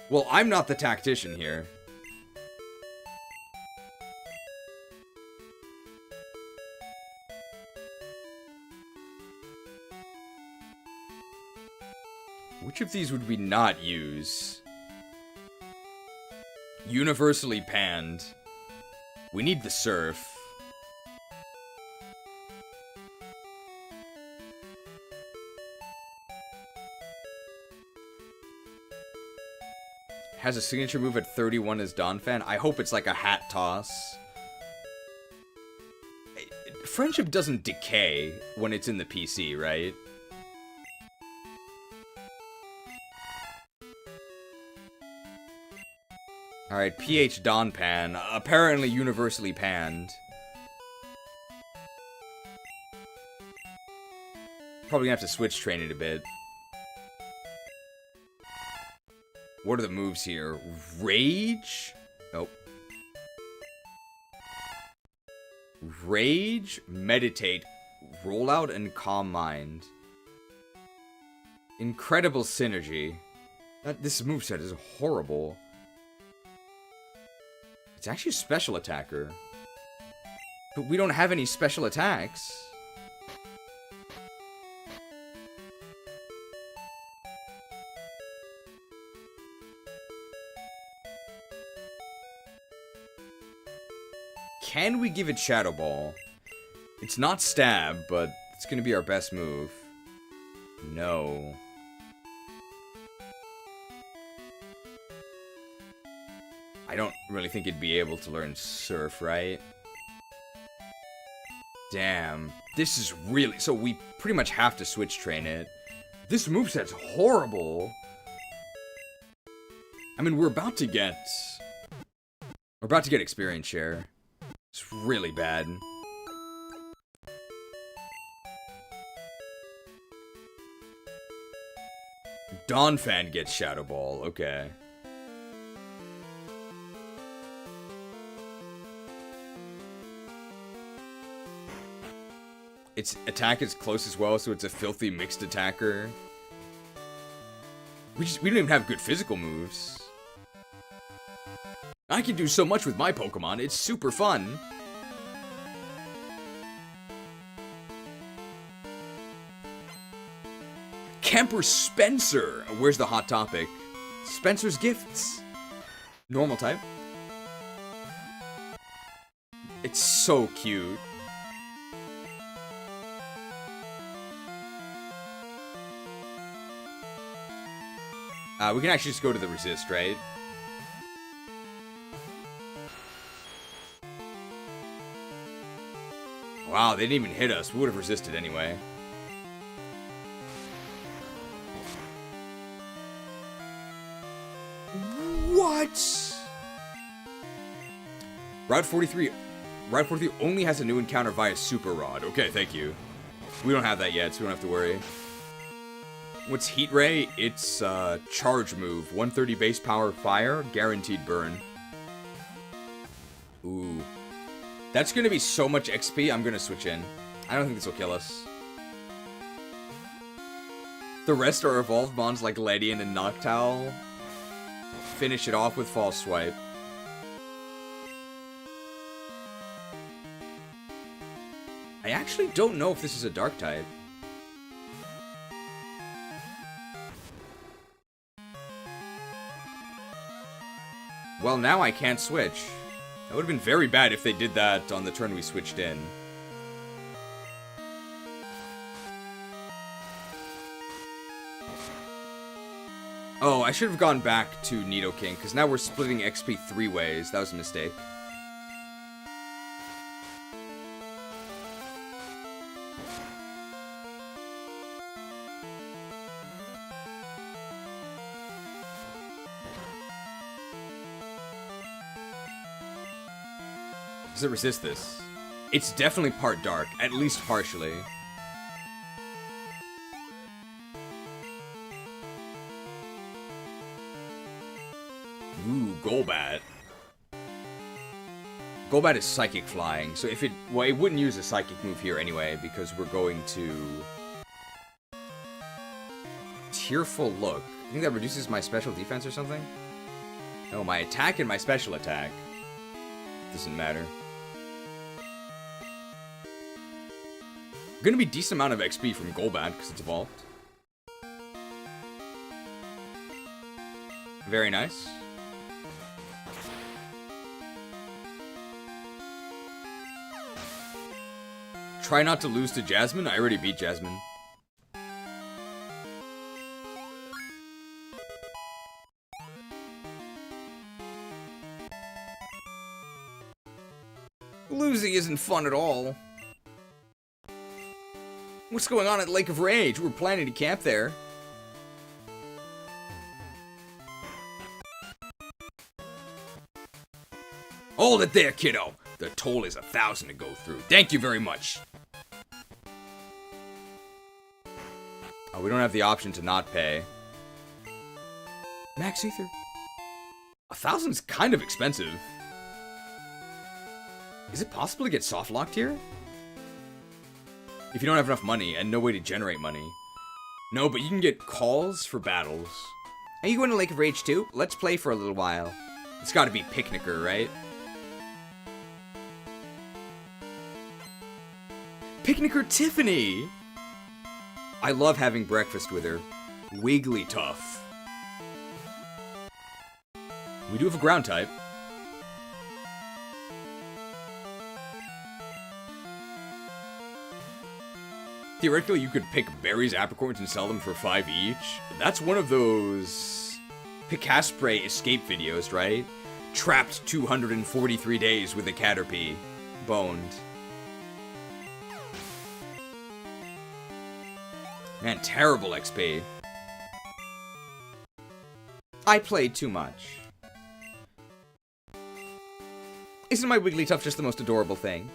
Well, I'm not the tactician here. Which of these would we not use? Universally panned. We need the surf. Has a signature move at 31 as Donphan. I hope it's like a hat toss. Friendship doesn't decay when it's in the PC, right? Alright, PH Donphan. Apparently universally panned. Probably gonna have to switch train it a bit. What are the moves here? Rage? Nope. Rage, Meditate, Rollout, and Calm Mind. Incredible Synergy. This moveset is horrible. It's actually a special attacker. But we don't have any special attacks. Can we give it Shadow Ball? It's not Stab, but it's gonna be our best move. No. I don't really think it'd be able to learn Surf, right? Damn. This is really... So we pretty much have to switch train it. This moveset's horrible. I mean, we're about to get experience share. It's really bad. Donphan gets Shadow Ball, okay. Its attack is close as well, so it's a filthy mixed attacker. We don't even have good physical moves. I can do so much with my Pokemon, it's super fun. Camper Spencer! Where's the hot topic? Spencer's Gifts. Normal type. It's so cute. We can actually just go to the resist, right? Wow, they didn't even hit us. We would have resisted anyway. What? Route 43. Route 43 only has a new encounter via Super Rod. Okay, thank you. We don't have that yet, so we don't have to worry. What's Heat Ray? It's charge move. 130 base power fire, guaranteed burn. Ooh. That's gonna be so much XP, I'm gonna switch in. I don't think this will kill us. The rest are evolved mons like Ledian and Noctowl. Finish it off with False Swipe. I actually don't know if this is a dark type. Well, now I can't switch. That would have been very bad if they did that on the turn we switched in. Oh, I should have gone back to Nidoking, because now we're splitting XP 3 ways. That was a mistake. Does it resist this? It's definitely part dark, at least partially. Ooh, Golbat. Golbat is Psychic Flying, so if it... Well, it wouldn't use a Psychic move here anyway, because we're going to... Tearful Look. I think that reduces my special defense or something? No, my attack and my special attack. Doesn't matter. Gonna be decent amount of XP from Golbat, because it's evolved. Very nice. Try not to lose to Jasmine. I already beat Jasmine. Losing isn't fun at all. What's going on at Lake of Rage? We're planning to camp there. Hold it there, kiddo. The toll is 1,000 to go through. Thank you very much. Oh, we don't have the option to not pay. Max Ether. 1,000's kind of expensive. Is it possible to get soft locked here? If you don't have enough money and no way to generate money. No, but you can get calls for battles. Are you going to Lake of Rage too? Let's play for a little while. It's gotta be Picnicker, right? Picnicker Tiffany! I love having breakfast with her. Wigglytuff. We do have a ground type. Theoretically, you could pick berries, apricorns, and sell them for 5 each. That's one of those Picaspray escape videos, right? Trapped 243 days with a Caterpie. Boned. Man, terrible XP. I played too much. Isn't my Wigglytuff just the most adorable thing?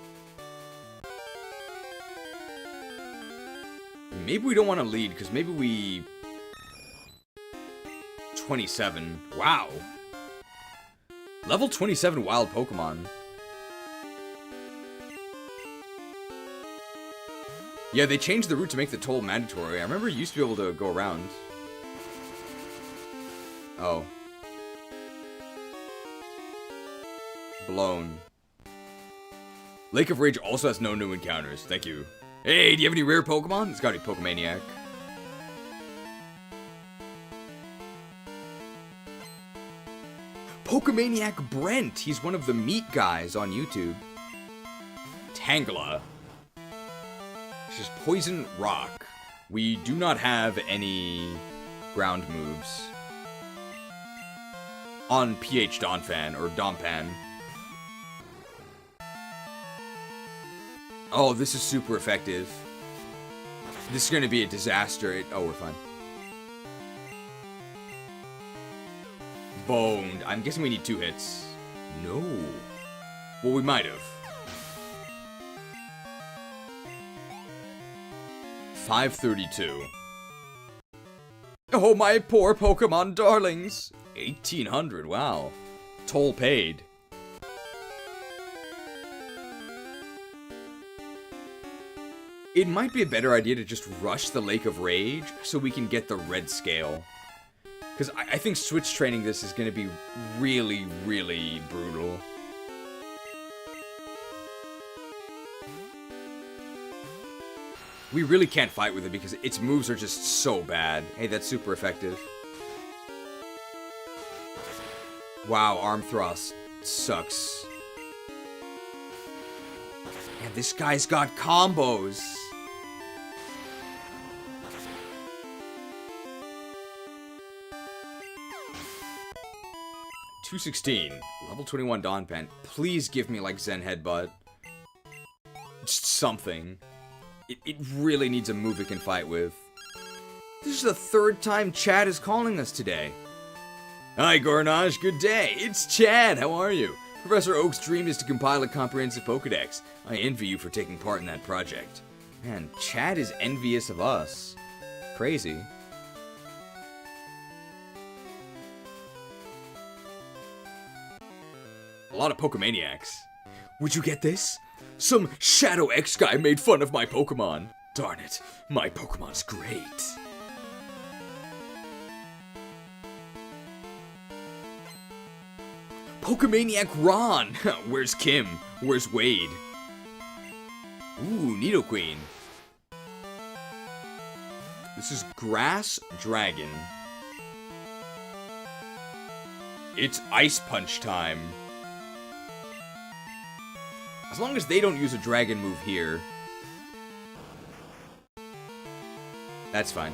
Maybe we don't want to lead, because maybe we... 27. Wow. Level 27 wild Pokemon. Yeah, they changed the route to make the toll mandatory. I remember you used to be able to go around. Oh. Blown. Lake of Rage also has no new encounters. Thank you. Hey, do you have any rare Pokemon? It's gotta be Pokemaniac. Pokemaniac Brent! He's one of the meat guys on YouTube. Tangela. This is Poison Rock. We do not have any ground moves. On PH Donphan, or Dompan. Oh, this is super effective. This is gonna be a disaster. Oh, we're fine. Boned. I'm guessing we need 2 hits. No. Well, we might have. 532. Oh, my poor Pokemon darlings. 1,800, wow. Toll paid. It might be a better idea to just rush the Lake of Rage so we can get the red scale. Because I think switch training this is going to be really, really brutal. We really can't fight with it because its moves are just so bad. Hey, that's super effective. Wow, Arm Thrust sucks. Man, this guy's got combos. $216. Level 21 Donphan. Please give me, like, Zen Headbutt. Just something. It really needs a move it can fight with. This is the third time Chad is calling us today. Hi, Gornage. Good day. It's Chad. How are you? Professor Oak's dream is to compile a comprehensive Pokedex. I envy you for taking part in that project. Man, Chad is envious of us. Crazy. A lot of Pokemaniacs. Would you get this? Some Shadowx guy made fun of my Pokemon. Darn it, my Pokemon's great. Pokemaniac Ron! Where's Kim? Where's Wade? Ooh, Nidoqueen. This is Grass Dragon. It's Ice Punch time. As long as they don't use a dragon move here. That's fine.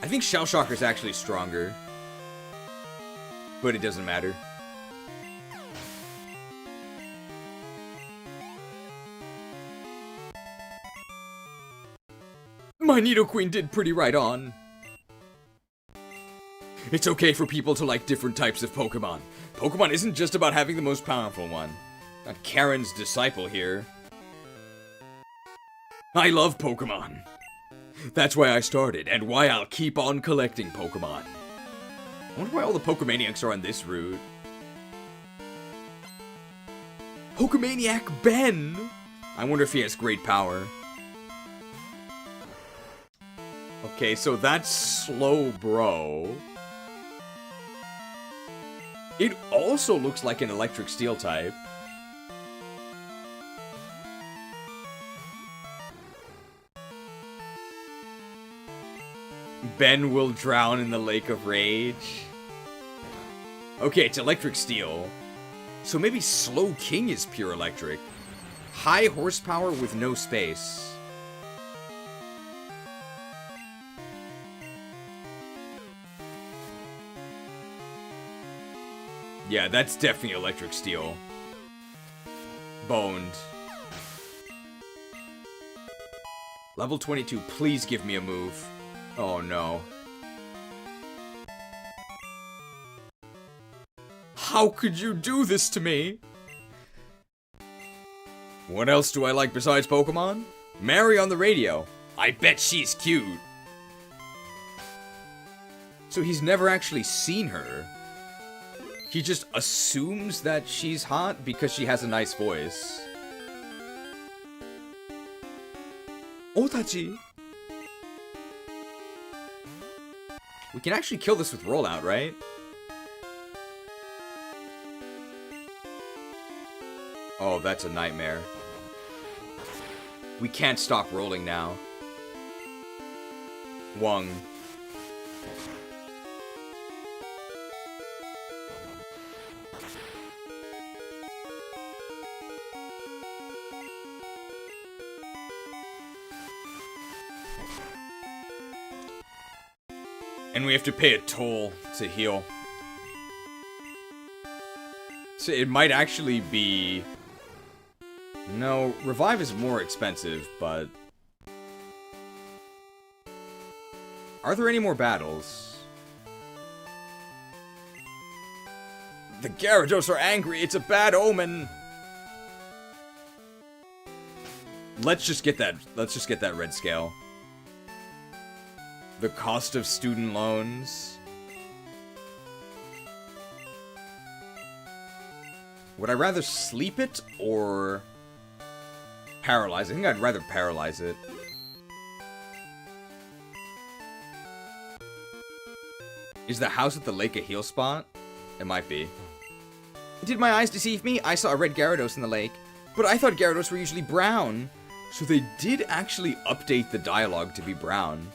I think Shell Shocker's actually stronger. But it doesn't matter. My Nidoqueen did pretty right on. It's okay for people to like different types of Pokemon. Pokemon isn't just about having the most powerful one. Not Karen's disciple here. I love Pokemon. That's why I started, and why I'll keep on collecting Pokemon. I wonder why all the Pokemaniacs are on this route. Pokemaniac Ben! I wonder if he has great power. Okay, so that's Slow Bro. It also looks like an electric steel type. Ben will drown in the Lake of Rage. Okay, it's electric steel. So maybe Slow King is pure electric. High horsepower with no space. Yeah, that's definitely electric steel. Boned. Level 22, please give me a move. Oh no. How could you do this to me? What else do I like besides Pokemon? Mary on the radio. I bet she's cute. So he's never actually seen her. He just assumes that she's hot because she has a nice voice. Otachi. We can actually kill this with rollout, right? Oh, that's a nightmare. We can't stop rolling now. Wung. And we have to pay a toll to heal. So it might actually be... No, Revive is more expensive, but... Are there any more battles? The Gyarados are angry, it's a bad omen! Let's just get that red scale. The cost of student loans. Would I rather sleep it or paralyze it? I think I'd rather paralyze it. Is the house at the lake a heal spot? It might be. Did my eyes deceive me? I saw a red Gyarados in the lake. But I thought Gyarados were usually brown. So they did actually update the dialogue to be brown.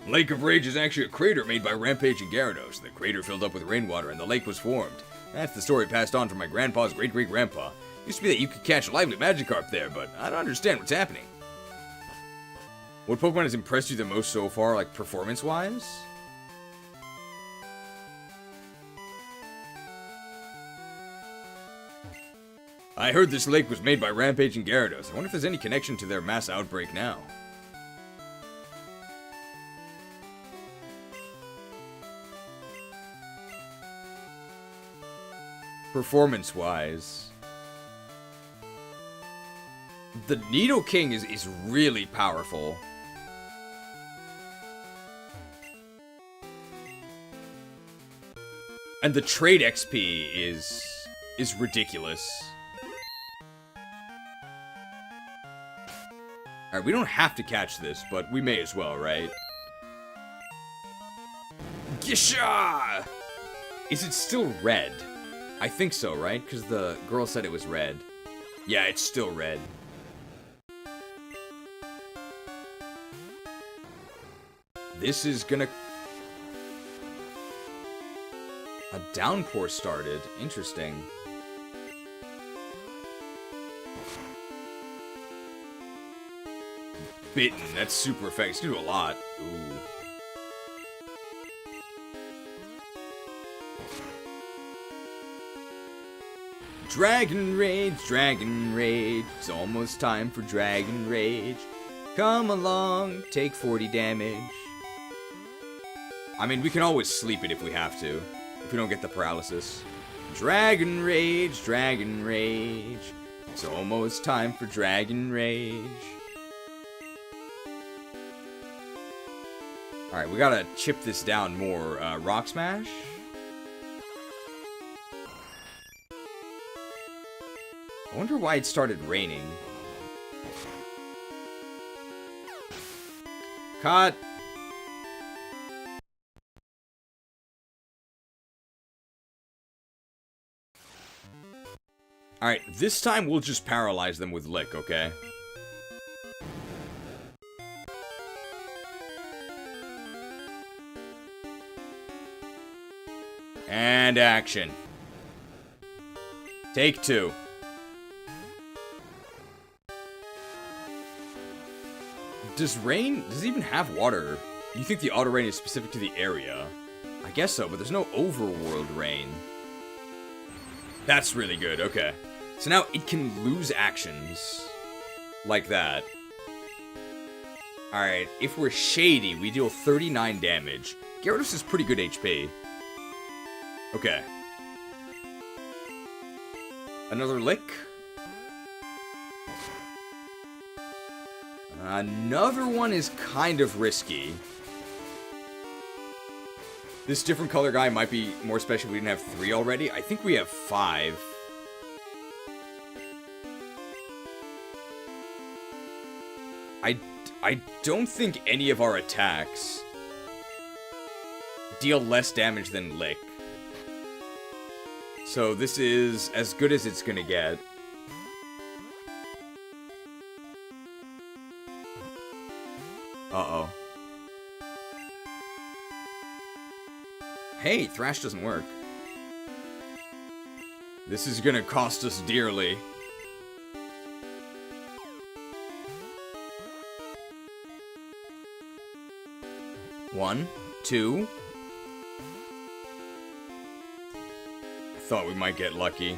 Lake of Rage is actually a crater made by rampaging Gyarados. The crater filled up with rainwater and the lake was formed. That's the story passed on from my grandpa's great-great-grandpa. Used to be that you could catch a lively Magikarp there, but I don't understand what's happening. What Pokemon has impressed you the most so far, like, performance-wise? I heard this lake was made by rampaging Gyarados. I wonder if there's any connection to their mass outbreak now. Performance-wise, the Nidoking is really powerful. And the trade XP is ridiculous. Alright, we don't have to catch this, but we may as well, right? Gisha! Is it still red? I think so, right? Because the girl said it was red. Yeah, it's still red. This is gonna... A downpour started. Interesting. Bitten. That's super effective. It's gonna do a lot. Ooh. Dragon Rage, Dragon Rage. It's almost time for Dragon Rage. Come along, take 40 damage. I mean, we can always sleep it if we have to. If we don't get the paralysis. Dragon Rage, Dragon Rage. It's almost time for Dragon Rage. Alright, we gotta chip this down more. Rock Smash? I wonder why it started raining. Cut! Alright, this time we'll just paralyze them with Lick, okay? And action. Take 2. Does it even have water? You think the auto rain is specific to the area? I guess so, but there's no overworld rain. That's really good, okay. So now it can lose actions. Like that. Alright, if we're shady, we deal 39 damage. Gyarados is pretty good HP. Okay. Another lick. Another one is kind of risky. This different color guy might be more special if we didn't have 3 already. I think we have 5. I don't think any of our attacks deal less damage than Lick. So this is as good as it's gonna get. Uh-oh. Hey, Thrash doesn't work. This is gonna cost us dearly. One, 2. I thought we might get lucky.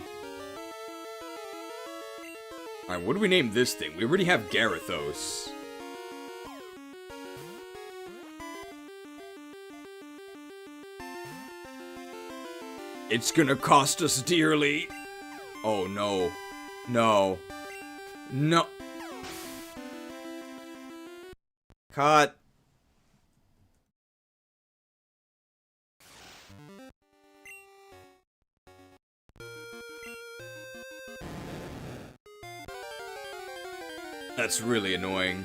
Alright, what do we name this thing? We already have Gyarados. It's gonna cost us dearly. Oh, no. No. No. Cut. That's really annoying.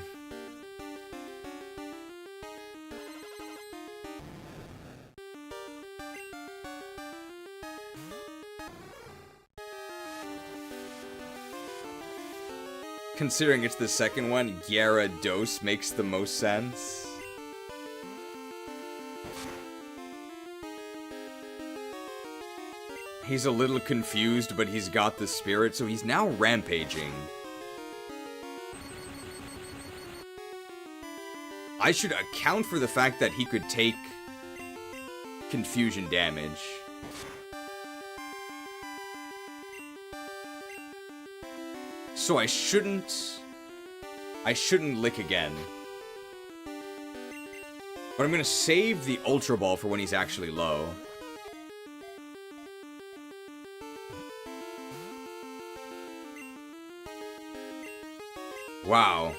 Considering it's the second one, Gyarados makes the most sense. He's a little confused, but he's got the spirit, so he's now rampaging. I should account for the fact that he could take confusion damage. So I shouldn't lick again. But I'm gonna save the Ultra Ball for when he's actually low. Wow.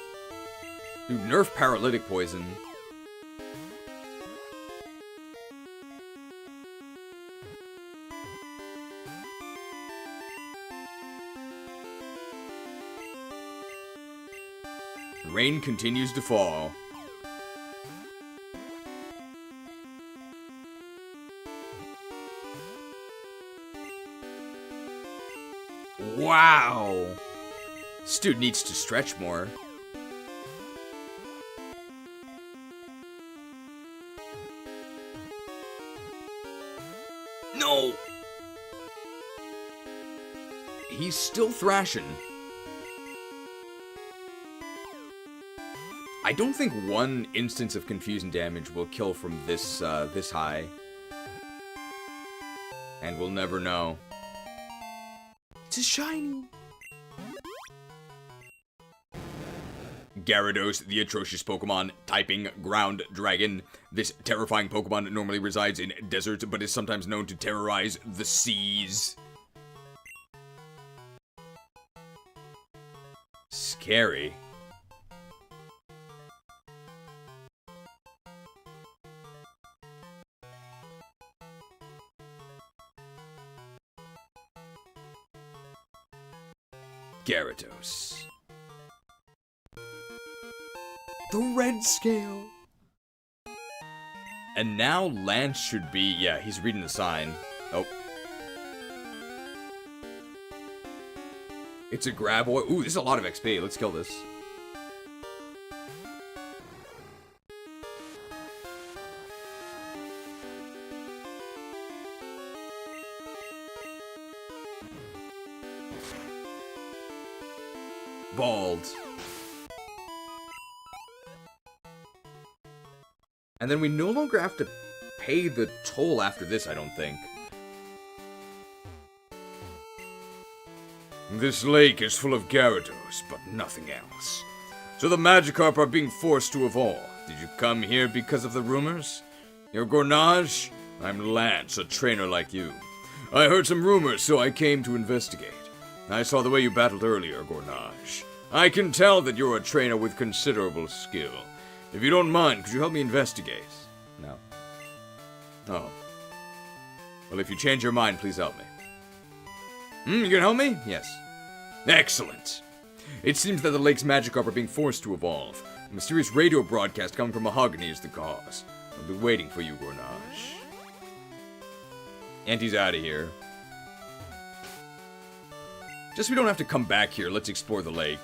Dude, nerf paralytic poison. Rain continues to fall. Wow. This dude needs to stretch more. No! He's still thrashing. I don't think one instance of confusion damage will kill from this, this high. And we'll never know. It's a shiny! Gyarados, the atrocious Pokemon, typing Ground Dragon. This terrifying Pokemon normally resides in deserts, but is sometimes known to terrorize the seas. Scary. Gyarados. The red scale. And now Lance should be... Yeah, he's reading the sign. Oh. It's a Graboid. Ooh, this is a lot of XP. Let's kill this. Bald. And then we no longer have to pay the toll after this, I don't think. This lake is full of Gyarados, but nothing else. So the Magikarp are being forced to evolve. Did you come here because of the rumors? You're Gornage? I'm Lance, a trainer like you. I heard some rumors, so I came to investigate. I saw the way you battled earlier, Gornage. I can tell that you're a trainer with considerable skill. If you don't mind, could you help me investigate? No. Oh. Well, if you change your mind, please help me. You can help me? Yes. Excellent. It seems that the lake's Magikarp are being forced to evolve. A mysterious radio broadcast coming from Mahogany is the cause. I'll be waiting for you, Gornage. And he's out of here. Just so we don't have to come back here, let's explore the lake.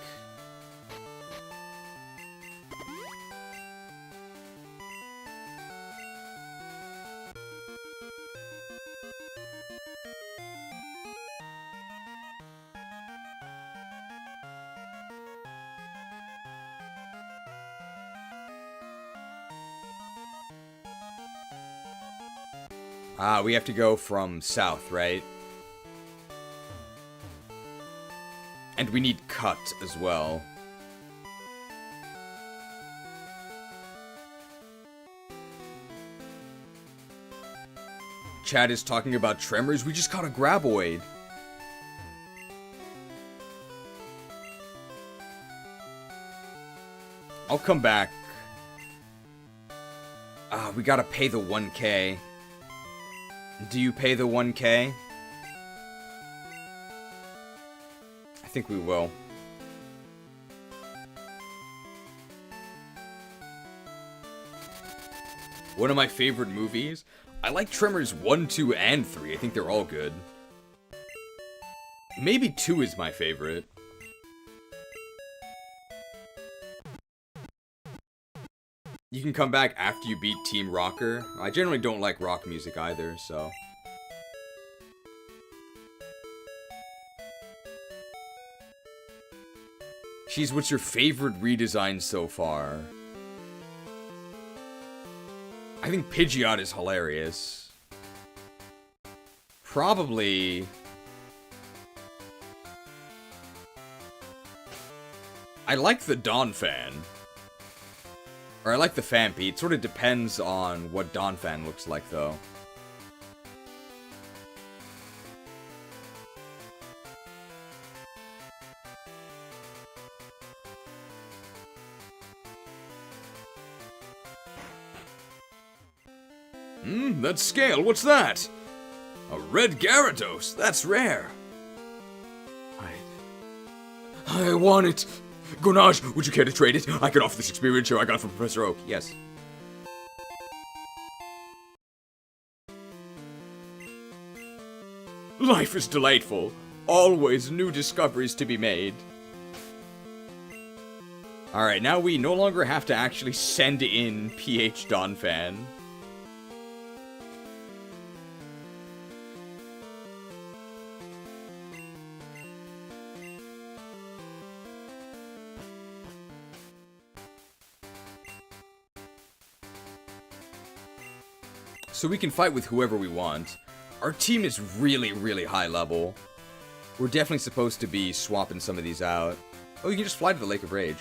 Ah, we have to go from south, right? And we need cut as well. Chad is talking about tremors. We just caught a Graboid. I'll come back We gotta pay the 1K. Do you pay the 1K? I think we will. One of my favorite movies? I like Tremors 1, 2, and 3. I think they're all good. Maybe 2 is my favorite. You can come back after you beat Team Rocker. I generally don't like rock music either, so... She's, what's your favorite redesign so far? I think Pidgeot is hilarious. Probably... I like the Donphan. Or I like the Phanpy. It sort of depends on what Donphan looks like, though. That's scale. What's that? A red Gyarados. That's rare. I want it. Gonage, would you care to trade it? I could offer this experience share I got from Professor Oak. Yes. Life is delightful. Always new discoveries to be made. Alright, now we no longer have to actually send in PH Donphan. So we can fight with whoever we want. Our team is really, really high level. We're definitely supposed to be swapping some of these out. Oh, you can just fly to the Lake of Rage.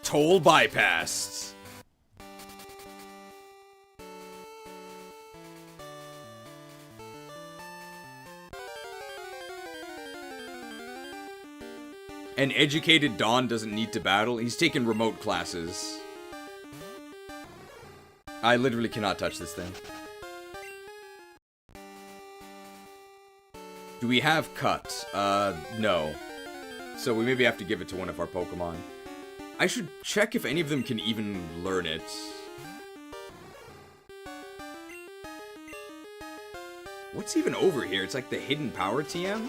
Toll bypassed. An educated Don doesn't need to battle. He's taking remote classes. I literally cannot touch this thing. Do we have Cut? No. So we maybe have to give it to one of our Pokemon. I should check if any of them can even learn it. What's even over here? It's like the hidden power TM?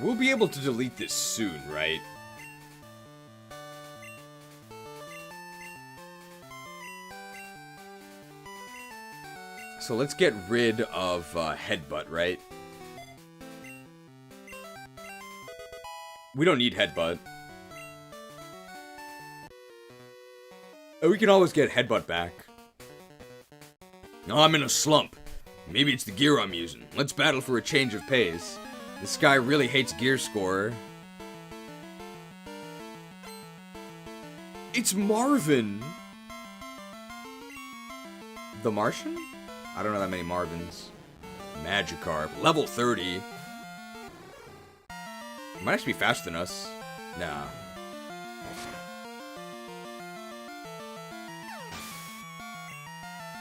We'll be able to delete this soon, right? So let's get rid of Headbutt, right? We don't need Headbutt. Oh, we can always get Headbutt back. No, I'm in a slump. Maybe it's the gear I'm using. Let's battle for a change of pace. This guy really hates Gear Scorer. It's Marvin! The Martian? I don't know that many Marvins. Magikarp, level 30. He might actually be faster than us. Nah.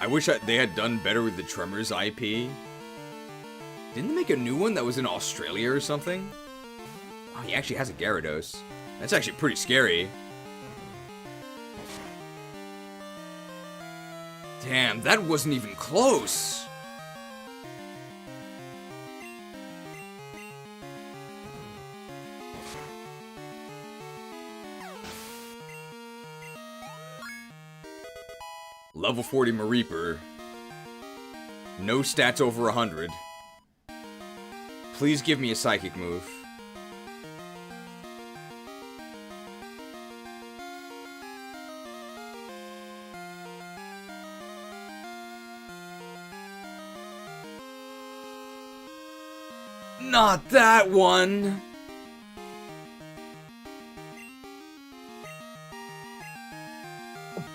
I wish they had done better with the Tremors IP. Didn't they make a new one that was in Australia or something? Oh, he actually has a Gyarados. That's actually pretty scary. Damn, that wasn't even close. Level 40 Mareeper. No stats over 100. Please give me a psychic move. Not that one!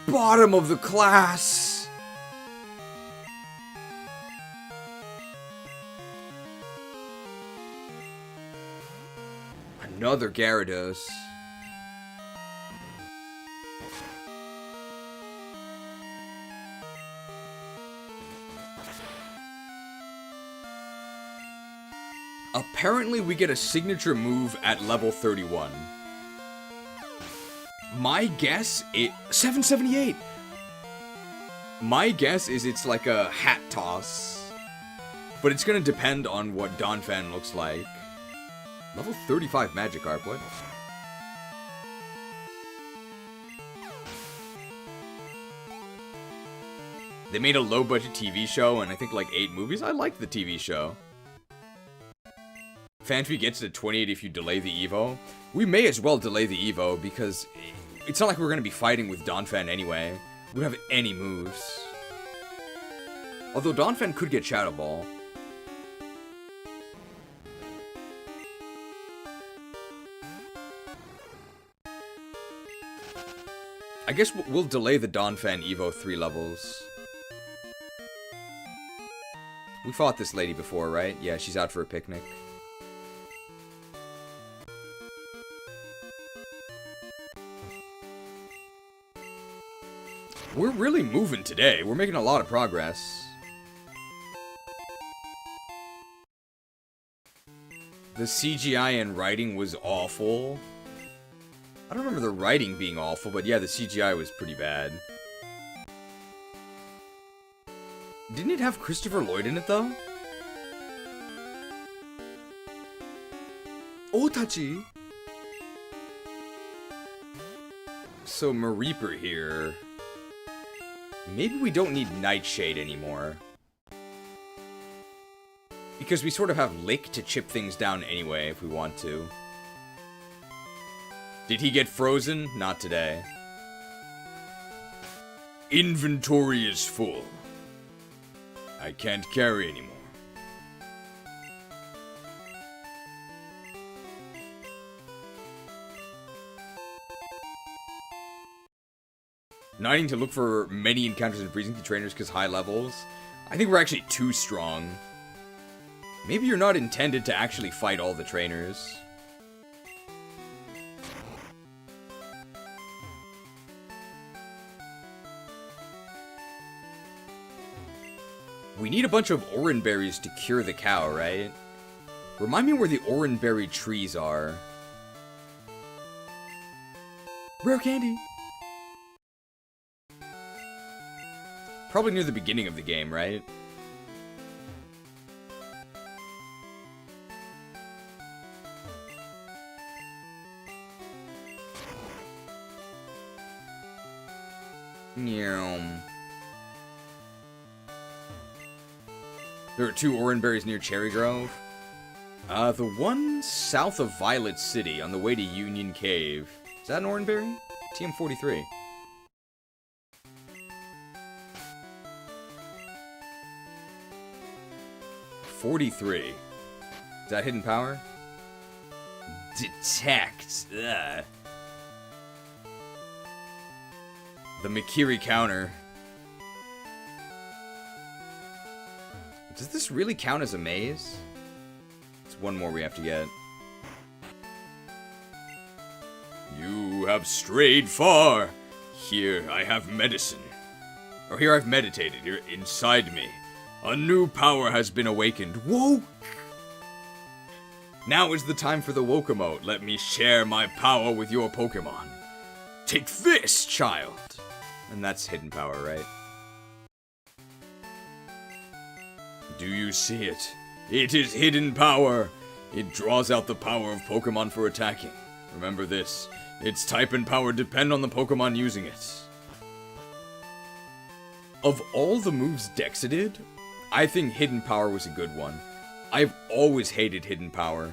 Bottom of the class! Another Gyarados. Apparently we get a signature move at level 31. My guess, 778! My guess is it's like a hat toss. But it's gonna depend on what Donphan looks like. Level 35 Magikarp, what? They made a low-budget TV show and I think like 8 movies. I liked the TV show. Phanpy gets to 28 if you delay the Evo. We may as well delay the Evo because it's not like we're going to be fighting with Donphan anyway. We don't have any moves. Although Donphan could get Shadow Ball. I guess we'll delay the Donphan Evo 3 levels. We fought this lady before, right? Yeah, she's out for a picnic. We're really moving today. We're making a lot of progress. The CGI and writing was awful. I don't remember the writing being awful, but yeah, the CGI was pretty bad. Didn't it have Christopher Lloyd in it, though? Otachi! So, Mareeper here. Maybe we don't need Nightshade anymore. Because we sort of have Lick to chip things down anyway, if we want to. Did he get frozen? Not today. Inventory is full. I can't carry anymore. Not needing to look for many encounters and freezing trainers because high levels. I think we're actually too strong. Maybe you're not intended to actually fight all the trainers. We need a bunch of Oran berries to cure the cow, right? Remind me where the Oran berry trees are. Rare candy! Probably near the beginning of the game, right? Nyam. There are 2 Oran berries near Cherry Grove. The one south of Violet City on the way to Union Cave. Is that an Oran berry? TM43. $43. Is that hidden power? Detect. Ugh. The Mikiri counter. Does this really count as a maze? It's one more we have to get. You have strayed far. Here I have medicine. Or here I've meditated. You're inside me. A new power has been awakened. Woke! Now is the time for the woke emote. Let me share my power with your Pokemon. Take this, child! And that's hidden power, right? Do you see it? It is hidden power. It draws out the power of Pokemon for attacking. Remember this. Its type and power depend on the Pokemon using it. Of all the moves Dexa did, I think hidden power was a good one. I've always hated hidden power.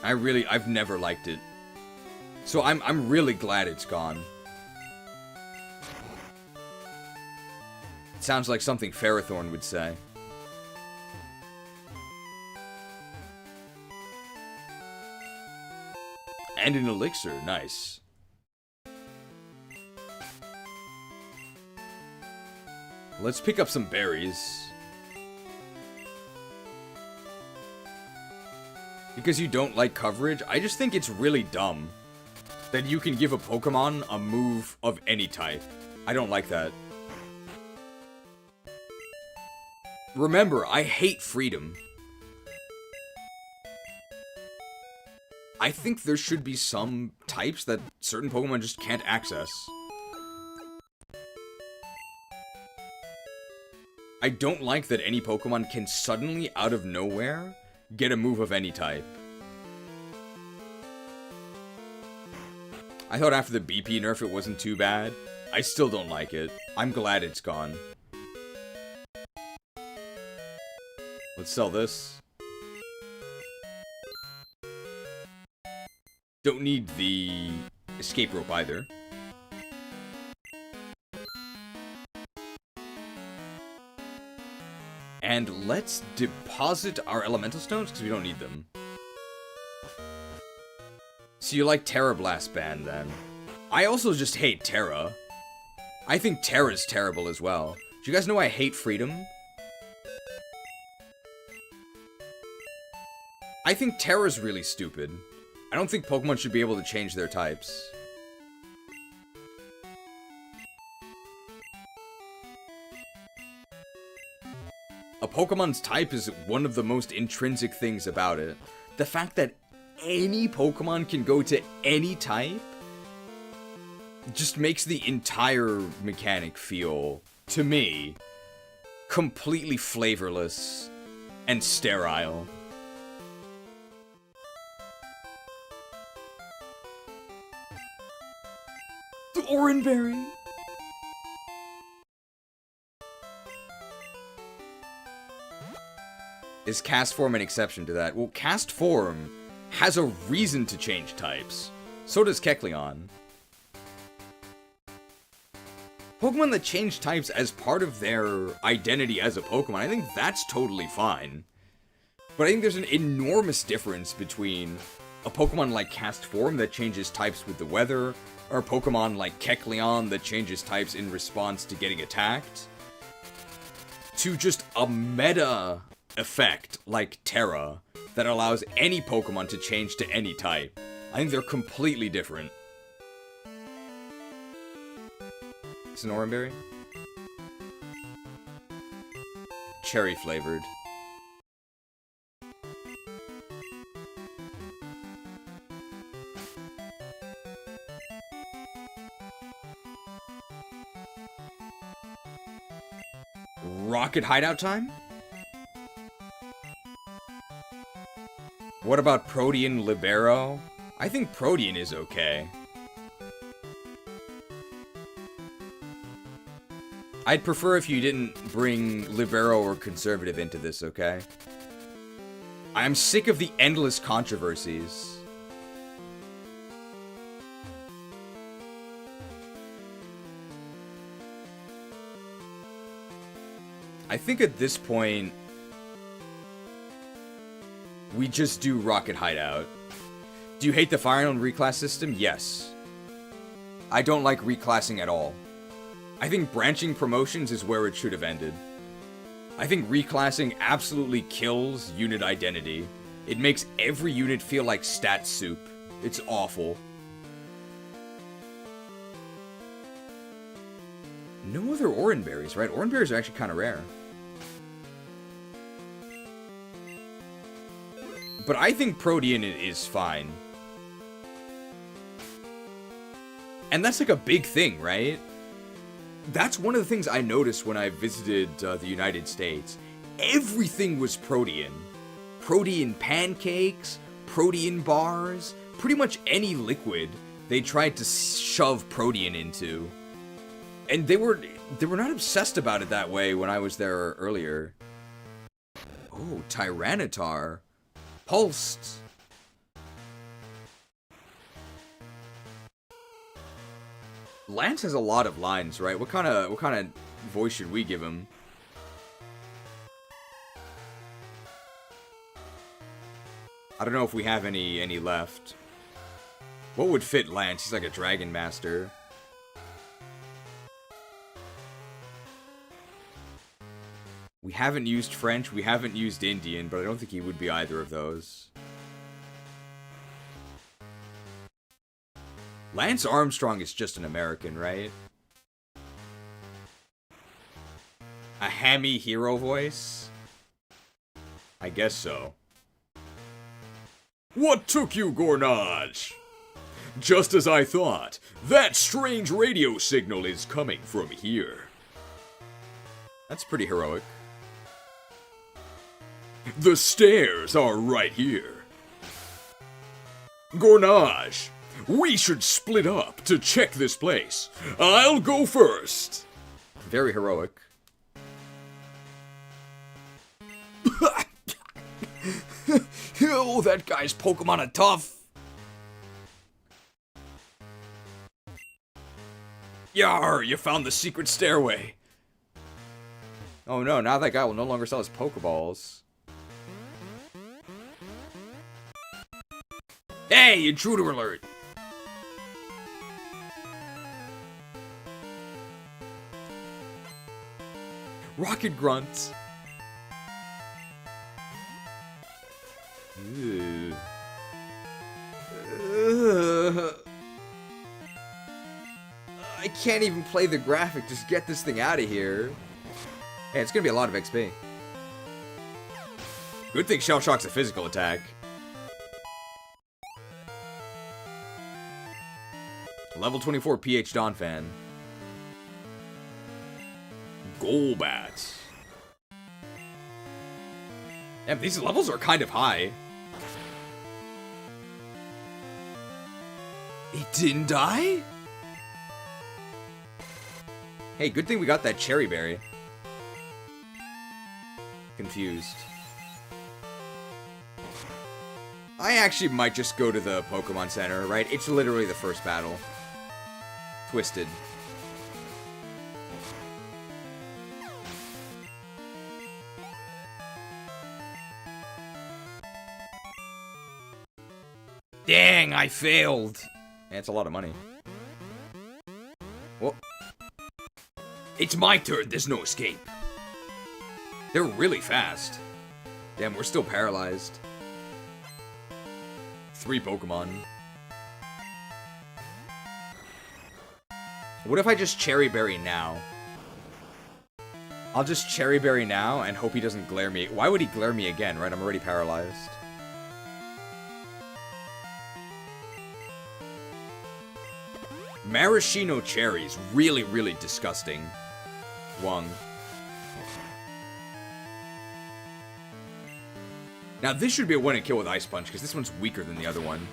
I've never liked it. So I'm really glad it's gone. It sounds like something Ferrothorn would say. And an elixir, nice. Let's pick up some berries. Because you don't like coverage, I just think it's really dumb that you can give a Pokemon a move of any type. I don't like that. Remember, I hate freedom. I think there should be some types that certain Pokemon just can't access. I don't like that any Pokemon can suddenly, out of nowhere, get a move of any type. I thought after the BP nerf it wasn't too bad. I still don't like it. I'm glad it's gone. Let's sell this. Don't need the escape rope either. And let's deposit our elemental stones because we don't need them. So you like Terra Blast Band then? I also just hate Terra. I think Terra's terrible as well. Do you guys know I hate freedom? I think Terra's really stupid. I don't think Pokemon should be able to change their types. A Pokemon's type is one of the most intrinsic things about it. The fact that any Pokemon can go to any type just makes the entire mechanic feel, to me, completely flavorless and sterile. The Oranberry! Is Cast Form an exception to that? Well, Cast Form has a reason to change types. So does Kecleon. Pokemon that change types as part of their identity as a Pokemon, I think that's totally fine. But I think there's an enormous difference between a Pokemon like Cast Form that changes types with the weather, or a Pokemon like Kecleon that changes types in response to getting attacked, to just a meta effect like Terra that allows any Pokemon to change to any type. I think they're completely different. It's an Oranberry? Cherry flavored. Rocket hideout time? What about Protean Libero? I think Protean is okay. I'd prefer if you didn't bring Libero or Conservative into this, okay? I'm sick of the endless controversies. I think at this point, we just do Rocket Hideout. Do you hate the Fire Island reclass system? Yes. I don't like reclassing at all. I think branching promotions is where it should have ended. I think reclassing absolutely kills unit identity. It makes every unit feel like stat soup. It's awful. No other Oranberries, right? Oranberries are actually kind of rare. But I think Protean is fine. And that's like a big thing, right? That's one of the things I noticed when I visited the United States. Everything was Protean. Protean pancakes, Protean bars, pretty much any liquid they tried to shove Protean into. And they were not obsessed about it that way when I was there earlier. Oh, Tyranitar. Pulsed. Lance has a lot of lines, right? What kind of voice should we give him? I don't know if we have any left. What would fit Lance? He's like a dragon master. We haven't used French, we haven't used Indian, but I don't think he would be either of those. Lance Armstrong is just an American, right? A hammy hero voice? I guess so. What took you, Gornage? Just as I thought, that strange radio signal is coming from here. That's pretty heroic. The stairs are right here. Gornage, we should split up to check this place. I'll go first. Very heroic. Oh, that guy's Pokemon are tough. Yar, you found the secret stairway. Oh no, now that guy will no longer sell his Pokeballs. Hey, intruder alert! Rocket Grunt. Ew. I can't even play the graphic. Just get this thing out of here. Hey, it's gonna be a lot of XP. Good thing Shell Shock's a physical attack. Level 24 PH Donphan. Golbat. Yeah, these levels are kind of high. It didn't die? Hey, good thing we got that Cherry Berry. Confused. I actually might just go to the Pokemon Center, right? It's literally the first battle. Twisted. Dang, I failed. Yeah, it's a lot of money. Well, it's my turn. There's no escape. They're really fast. Damn, we're still paralyzed. 3 Pokemon. What if I just Cherry Berry now? I'll just Cherry Berry now and hope he doesn't glare me. Why would he glare me again, right? I'm already paralyzed. Maraschino cherries. Really, really disgusting. Wong. Now this should be a win and kill with Ice Punch, because this one's weaker than the other one.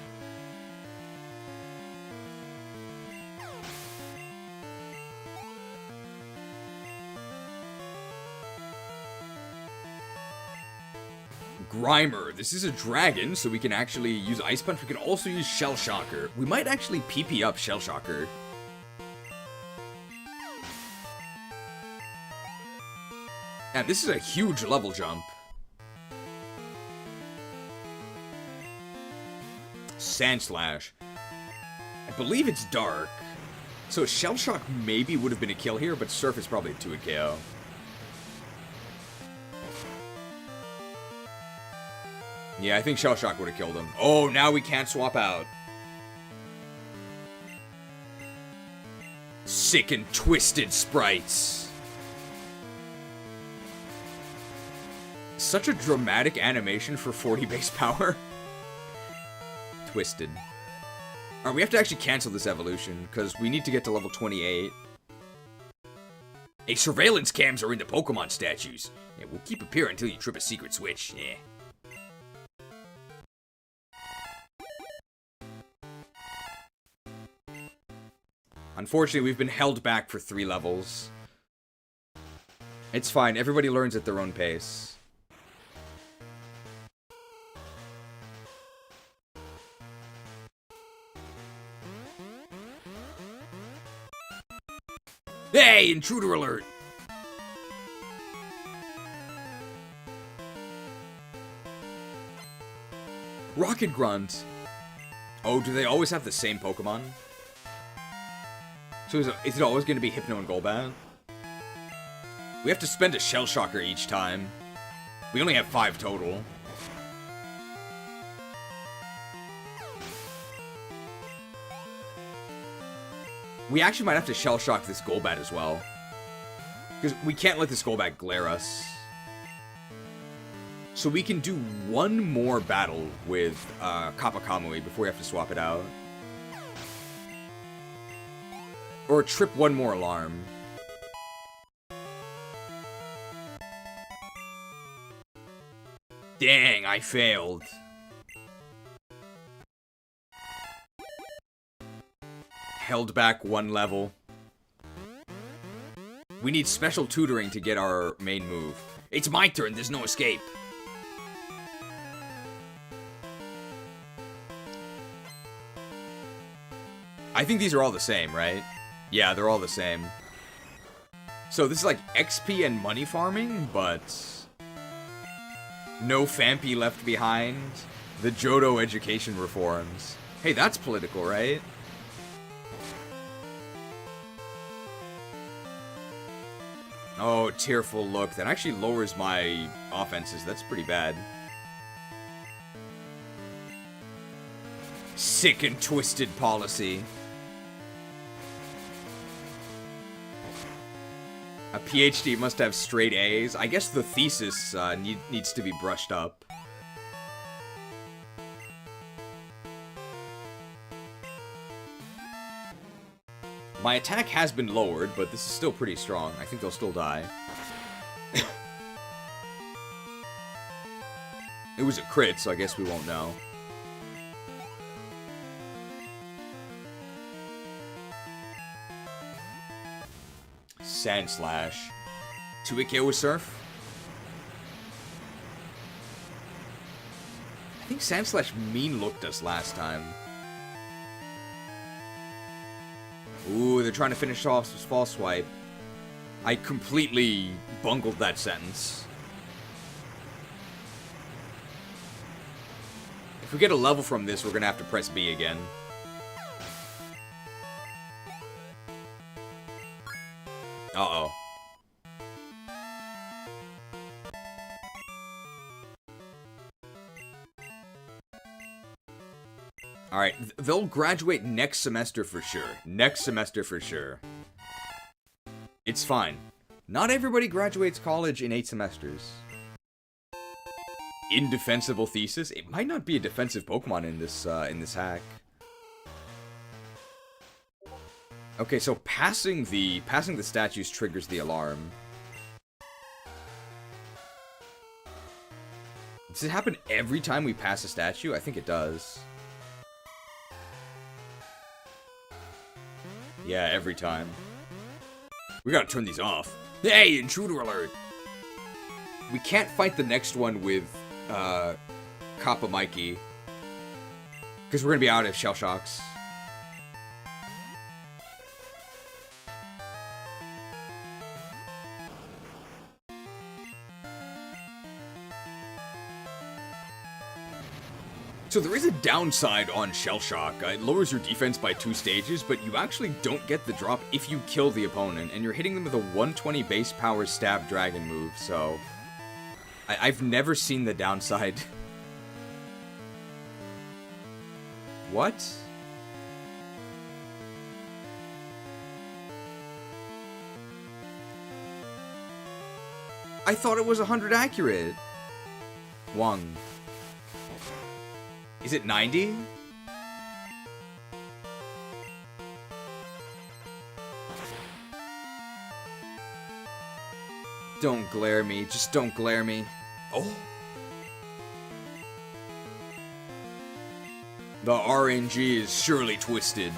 Grimer. This is a dragon, so we can actually use Ice Punch. We can also use Shell Shocker. We might actually PP up Shell Shocker. And this is a huge level jump. Sandslash. I believe it's dark. So Shell Shock maybe would have been a kill here, but Surf is probably a 2-hit KO. Yeah, I think Shell Shock would have killed him. Oh, now we can't swap out. Sick and twisted sprites. Such a dramatic animation for 40 base power. Twisted. Alright, we have to actually cancel this evolution, because we need to get to level 28. Hey, surveillance cams are in the Pokemon statues. Yeah, we'll keep appearing until you trip a secret switch. Yeah. Unfortunately, we've been held back for 3 levels. It's fine. Everybody learns at their own pace. Hey, intruder alert! Rocket Grunt. Oh, do they always have the same Pokemon? So is it always going to be Hypno and Golbat? We have to spend a Shell Shocker each time. We only have 5 total. We actually might have to Shell Shock this Golbat as well. Because we can't let this Golbat glare us. So we can do one more battle with Kappa Kamui before we have to swap it out. Or trip one more alarm. Dang, I failed. Held back 1 level. We need special tutoring to get our main move. It's my turn, there's no escape. I think these are all the same, right? Yeah, they're all the same. So this is like XP and money farming, but no Fampi left behind. The Johto education reforms. Hey, that's political, right? Oh, tearful look. That actually lowers my offenses. That's pretty bad. Sick and twisted policy. A PhD must have straight A's. I guess the thesis needs to be brushed up. My attack has been lowered, but this is still pretty strong. I think they'll still die. It was a crit, so I guess we won't know. Sand Slash. 2-hit KO with Surf. I think Sand Slash mean-looked us last time. Ooh, they're trying to finish off this False Swipe. I completely bungled that sentence. If we get a level from this, we're gonna have to press B again. Uh-oh. Alright, they'll graduate next semester for sure. Next semester for sure. It's fine. Not everybody graduates college in 8 semesters. Indefensible Thesis? It might not be a defensive Pokemon in this hack. Okay, so passing the statues triggers the alarm. Does it happen every time we pass a statue? I think it does. Yeah, every time. We gotta turn these off. Hey, intruder alert! We can't fight the next one with, Kappa Mikey. Because we're gonna be out of Shell Shocks. So there is a downside on Shell Shock. It lowers your defense by 2 stages, but you actually don't get the drop if you kill the opponent, and you're hitting them with a 120 base power stab dragon move, so I've never seen the downside. What? I thought it was 100 accurate. Wong. Is it 90? Don't glare me. Just don't glare me. Oh. The RNG is surely twisted.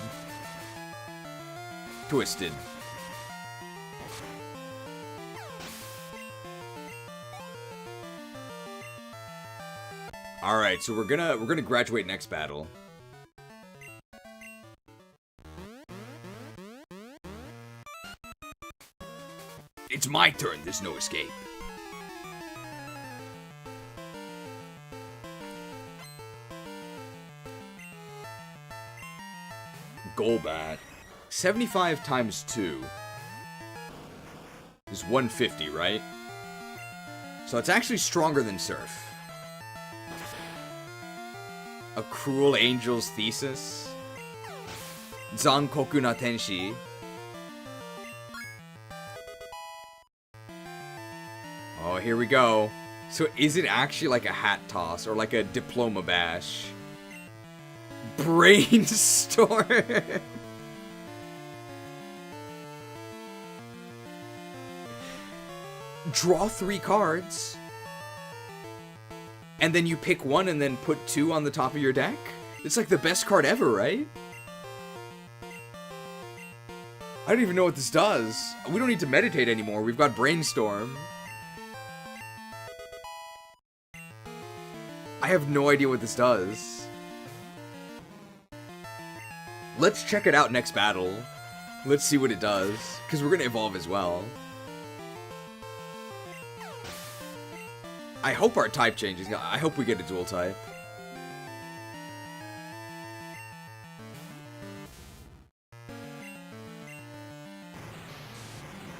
Twisted. Alright, so we're gonna graduate next battle. It's my turn, there's no escape. Golbat. 75 times 2 is 150, right? So it's actually stronger than Surf. A Cruel Angel's Thesis. Zankoku na Tenshi. Oh, here we go. So is it actually like a hat toss or like a diploma bash? Brainstorm. Draw 3 cards. And then you pick one and then put 2 on the top of your deck? It's like the best card ever, right? I don't even know what this does. We don't need to meditate anymore. We've got Brainstorm. I have no idea what this does. Let's check it out next battle. Let's see what it does. Because we're going to evolve as well. I hope our type changes. I hope we get a dual type.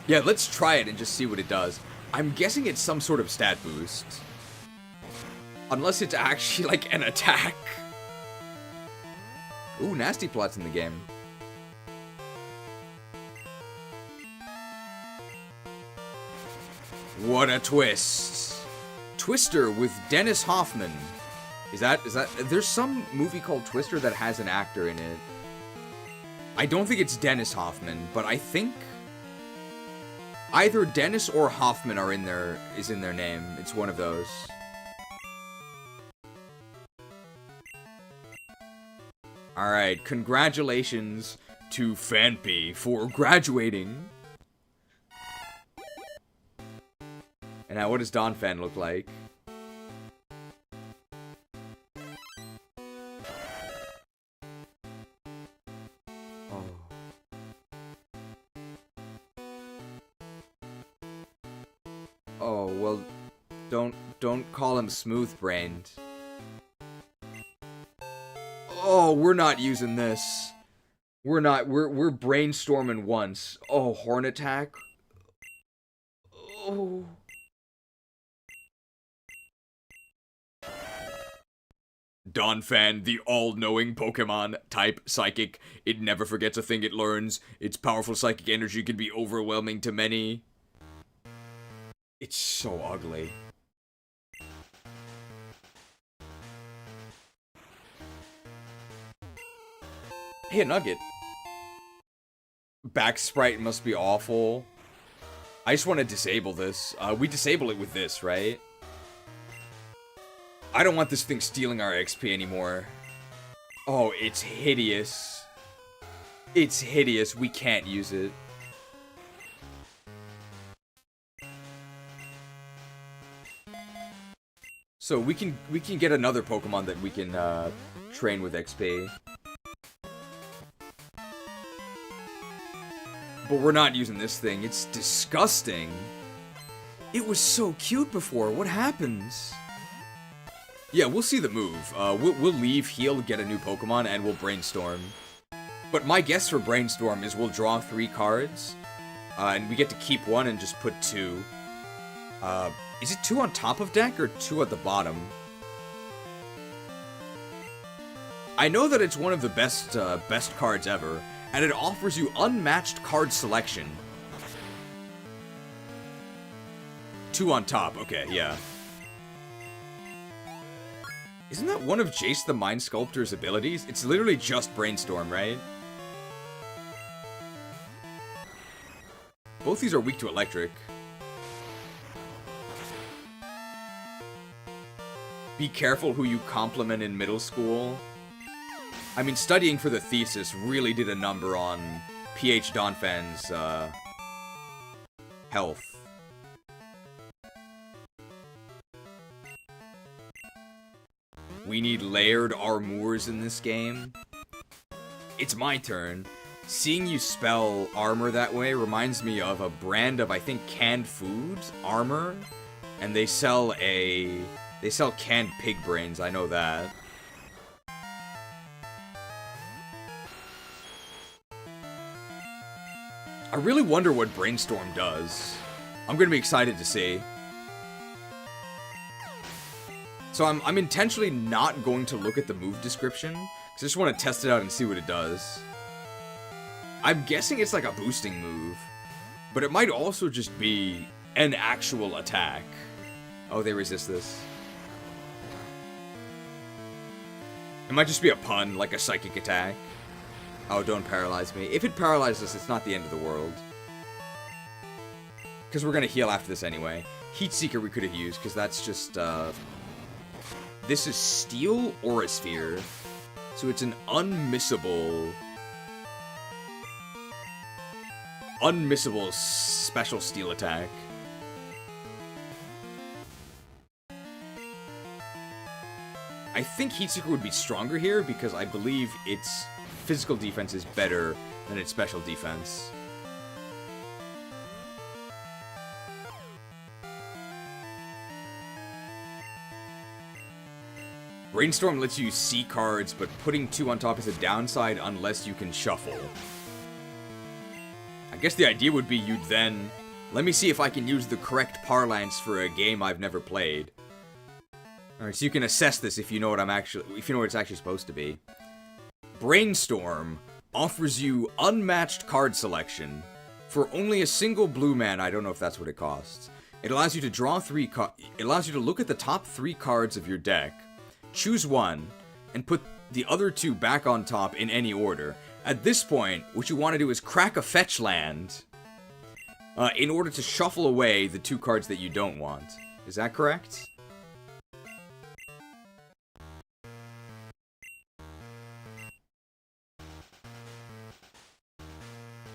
Yeah, let's try it and just see what it does. I'm guessing it's some sort of stat boost. Unless it's actually like an attack. Ooh, Nasty Plot's in the game. What a twist. Twister with Dennis Hoffman. Is that, there's some movie called Twister that has an actor in it. I don't think it's Dennis Hoffman, but I think either Dennis or Hoffman is in their name. It's one of those. Alright, congratulations to Fanpy for graduating. And now what does Donphan look like? Oh. Oh, well, don't call him smooth-brained. Oh, we're not using this. We're brainstorming once. Oh, Horn Attack. Oh. Donphan, the all-knowing Pokemon, type Psychic. It never forgets a thing it learns. Its powerful psychic energy can be overwhelming to many. It's so ugly. Hey, a Nugget. Back sprite must be awful. I just want to disable this. We disable it with this, right? I don't want this thing stealing our XP anymore. Oh, it's hideous. It's hideous. We can't use it. So we can get another Pokemon that we can train with XP. But we're not using this thing. It's disgusting. It was so cute before. What happens? Yeah, we'll see the move. We'll leave, heal, get a new Pokemon, and we'll Brainstorm. But my guess for Brainstorm is we'll draw 3 cards, and we get to keep 1 and just put 2. Is it 2 on top of deck or 2 at the bottom? I know that it's one of the best cards ever, and it offers you unmatched card selection. 2 on top, okay, yeah. Isn't that one of Jace the Mind Sculptor's abilities? It's literally just Brainstorm, right? Both these are weak to Electric. Be careful who you compliment in middle school. I mean, studying for the thesis really did a number on PH Donphan's health. We need layered armors in this game. It's my turn. Seeing you spell armor that way reminds me of a brand of, I think, canned foods, Armor. And they sell canned pig brains, I know that. I really wonder what Brainstorm does. I'm gonna be excited to see. So I'm intentionally not going to look at the move description, because I just want to test it out and see what it does. I'm guessing it's like a boosting move, but it might also just be an actual attack. Oh, they resist this. It might just be a pun, like a psychic attack. Oh, don't paralyze me. If it paralyzes us, it's not the end of the world. Because we're going to heal after this anyway. Heat Seeker we could have used, because that's just, This is Steel Aura Sphere. So it's an unmissable special steel attack. I think Heat Seeker would be stronger here, because I believe its physical defense is better than its special defense. Brainstorm lets you see cards, but putting 2 on top is a downside unless you can shuffle. I guess the idea would be you'd then... Let me see if I can use the correct parlance for a game I've never played. Alright, so you can assess this if you know what if you know what it's actually supposed to be. Brainstorm offers you unmatched card selection for only a single blue mana. I don't know if that's what it costs. It allows you to draw it allows you to look at the top 3 cards of your deck, choose one, and put the other 2 back on top in any order. At this point, what you want to do is crack a fetch land in order to shuffle away the 2 cards that you don't want. Is that correct?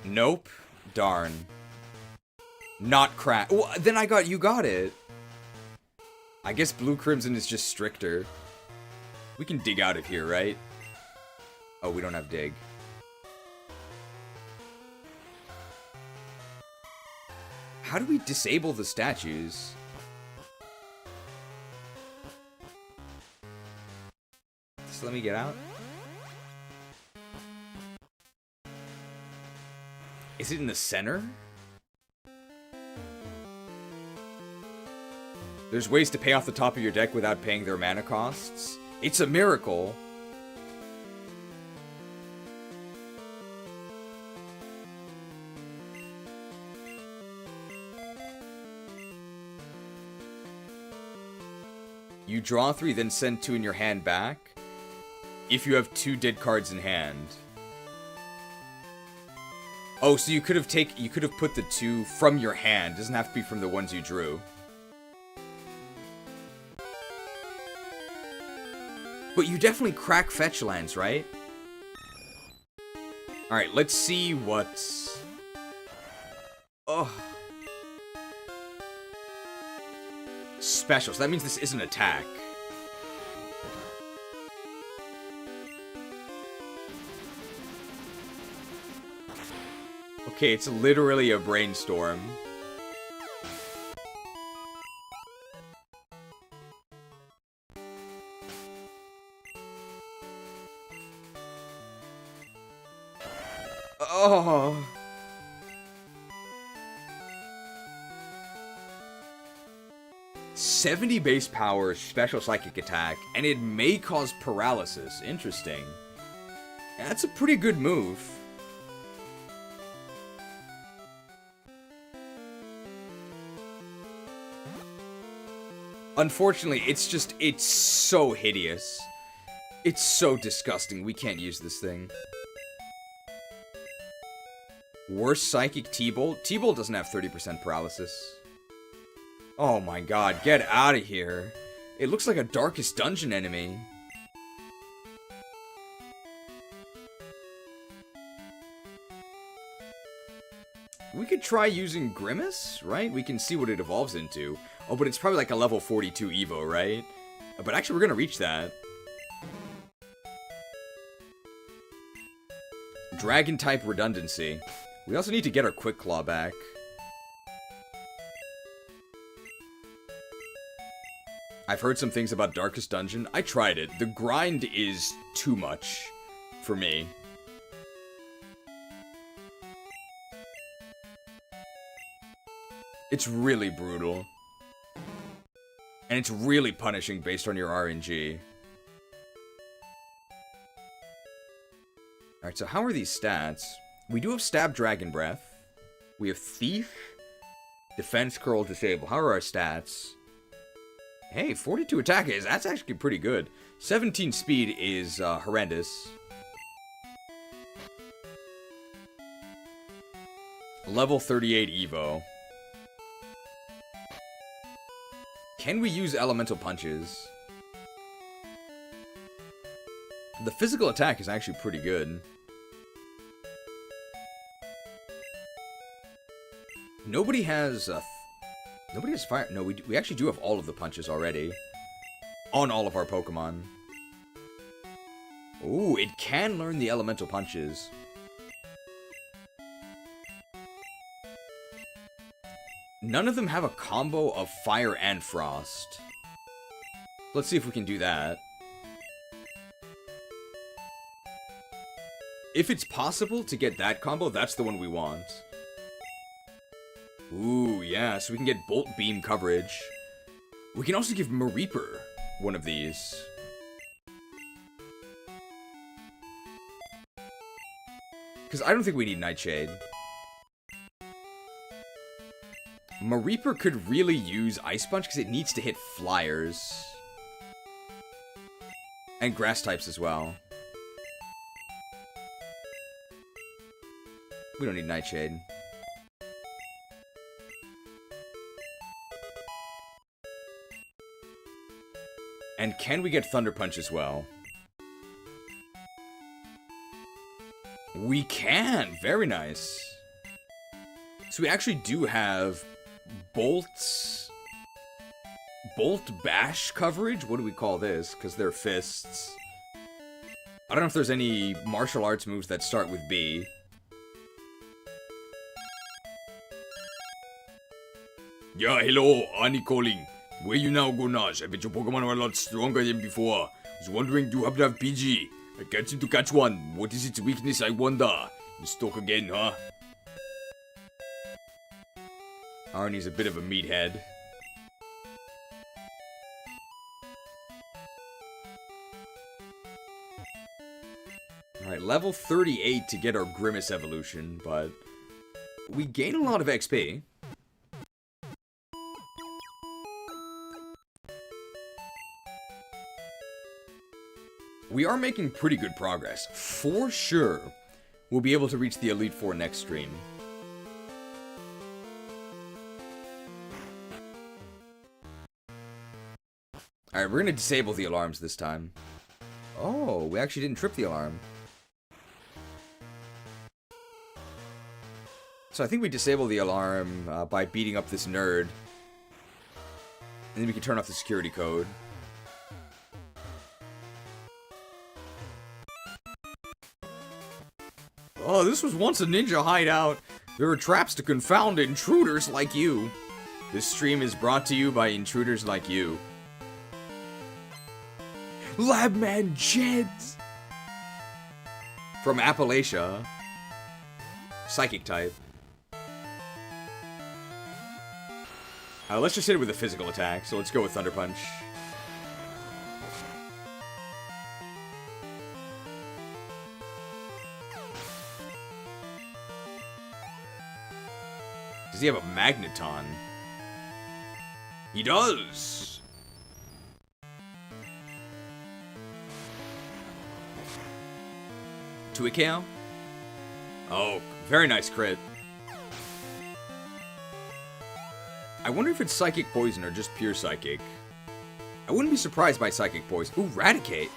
Nope. Darn. Not crack. Well, then you got it. I guess Blue Crimson is just stricter. We can dig out of here, right? Oh, we don't have dig. How do we disable the statues? Just let me get out. Is it in the center? There's ways to pay off the top of your deck without paying their mana costs. It's a miracle. You draw 3, then send 2 in your hand back. If you have 2 dead cards in hand. Oh, so you could have put the 2 from your hand. It doesn't have to be from the ones you drew. But you definitely crack fetch lands, right? Alright, let's see what's... Oh. Special, so that means this isn't attack. Okay, it's literally a brainstorm. Oh. "70 base power, special psychic attack, and it may cause paralysis." Interesting. Yeah, that's a pretty good move. Unfortunately, it's so hideous. It's so disgusting. We can't use this thing. Worst Psychic T-Bolt? T-Bolt doesn't have 30% paralysis. Oh my god, get out of here. It looks like a Darkest Dungeon enemy. We could try using Grimace, right? We can see what it evolves into. Oh, but it's probably like a level 42 Evo, right? But actually, we're gonna reach that. Dragon-type redundancy. We also need to get our Quick Claw back. I've heard some things about Darkest Dungeon. I tried it. The grind is too much for me. It's really brutal. And it's really punishing based on your RNG. Alright, so how are these stats? We do have Stab Dragon Breath. We have Thief. Defense Curl Disable. How are our stats? Hey, 42 attack is, that's actually pretty good. 17 speed is horrendous. Level 38 Evo. Can we use elemental punches? The physical attack is actually pretty good. Nobody has fire. No, we actually do have all of the punches already. On all of our Pokemon. Ooh, it can learn the elemental punches. None of them have a combo of fire and frost. Let's see if we can do that. If it's possible to get that combo, that's the one we want. Ooh, yeah, so we can get Bolt Beam coverage. We can also give Mareeper one of these. Because I don't think we need Nightshade. Mareeper could really use Ice Punch because it needs to hit flyers. And grass types as well. We don't need Nightshade. And can we get Thunder Punch as well? We can! Very nice. So we actually do have Bolt Bash coverage? What do we call this? Because they're fists. I don't know if there's any martial arts moves that start with B. Yeah, hello, Annie calling. Where you now go, Nash? I bet your Pokemon are a lot stronger than before. I was wondering, do you happen to have PG? I can't seem to catch one. What is its weakness, I wonder? You stalk again, huh? Arnie's a bit of a meathead. Alright, level 38 to get our Grimace evolution, but we gain a lot of XP. We are making pretty good progress. For sure, we'll be able to reach the Elite Four next stream. Alright, we're gonna disable the alarms this time. Oh, we actually didn't trip the alarm. So I think we disable the alarm by beating up this nerd. And then we can turn off the security code. Oh, this was once a ninja hideout. There are traps to confound intruders like you. This stream is brought to you by intruders like you. Labman Jed! From Appalachia. Psychic type. Let's just hit it with a physical attack, so let's go with Thunder Punch. Does he have a Magneton? He does! Tuikao? Oh, very nice crit. I wonder if it's Psychic Poison or just pure Psychic. I wouldn't be surprised by Psychic Poison. Ooh, Raticate!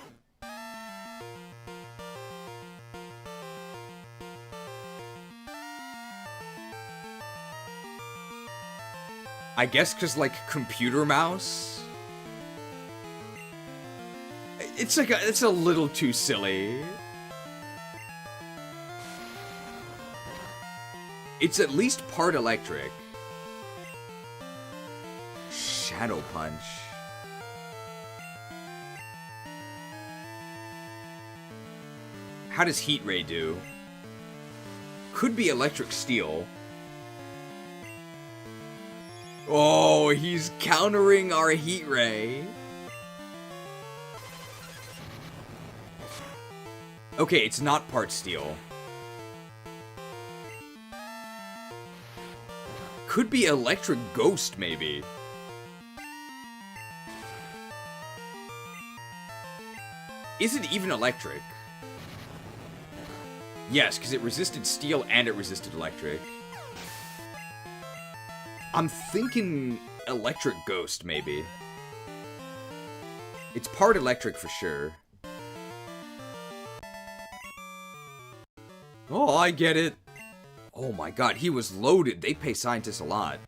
I guess because, like, computer mouse? It's like it's a little too silly. It's at least part electric. Shadow Punch. How does Heat Ray do? Could be Electric Steel. Oh, he's countering our Heat Ray. Okay, it's not part steel. Could be Electric Ghost, maybe. Is it even electric? Yes, because it resisted steel and it resisted electric. I'm thinking Electric Ghost, maybe. It's part electric for sure. Oh, I get it. Oh my god, he was loaded. They pay scientists a lot.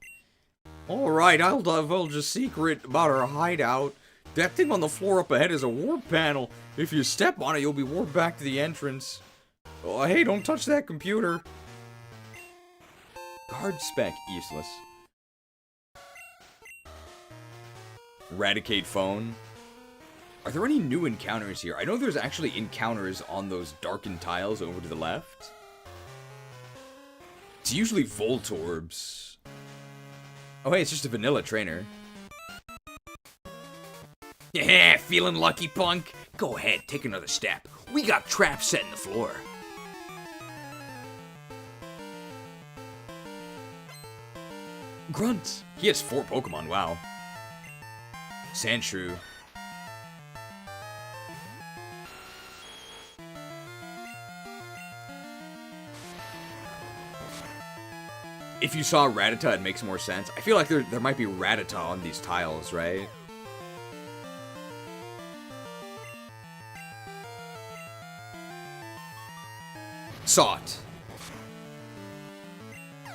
Alright, I'll divulge a secret about our hideout. That thing on the floor up ahead is a warp panel. If you step on it, you'll be warped back to the entrance. Oh, hey, don't touch that computer. Guard spec, useless. Eradicate phone. Are there any new encounters here? I know there's actually encounters on those darkened tiles over to the left. It's usually Voltorbs. Oh, hey, it's just a vanilla trainer. Yeah, feeling lucky, punk? Go ahead, take another step. We got traps set in the floor. Grunt. He has 4 Pokemon, wow. Sandshrew. If you saw Rattata, it makes more sense. I feel like there might be Rattata on these tiles, right? Sought.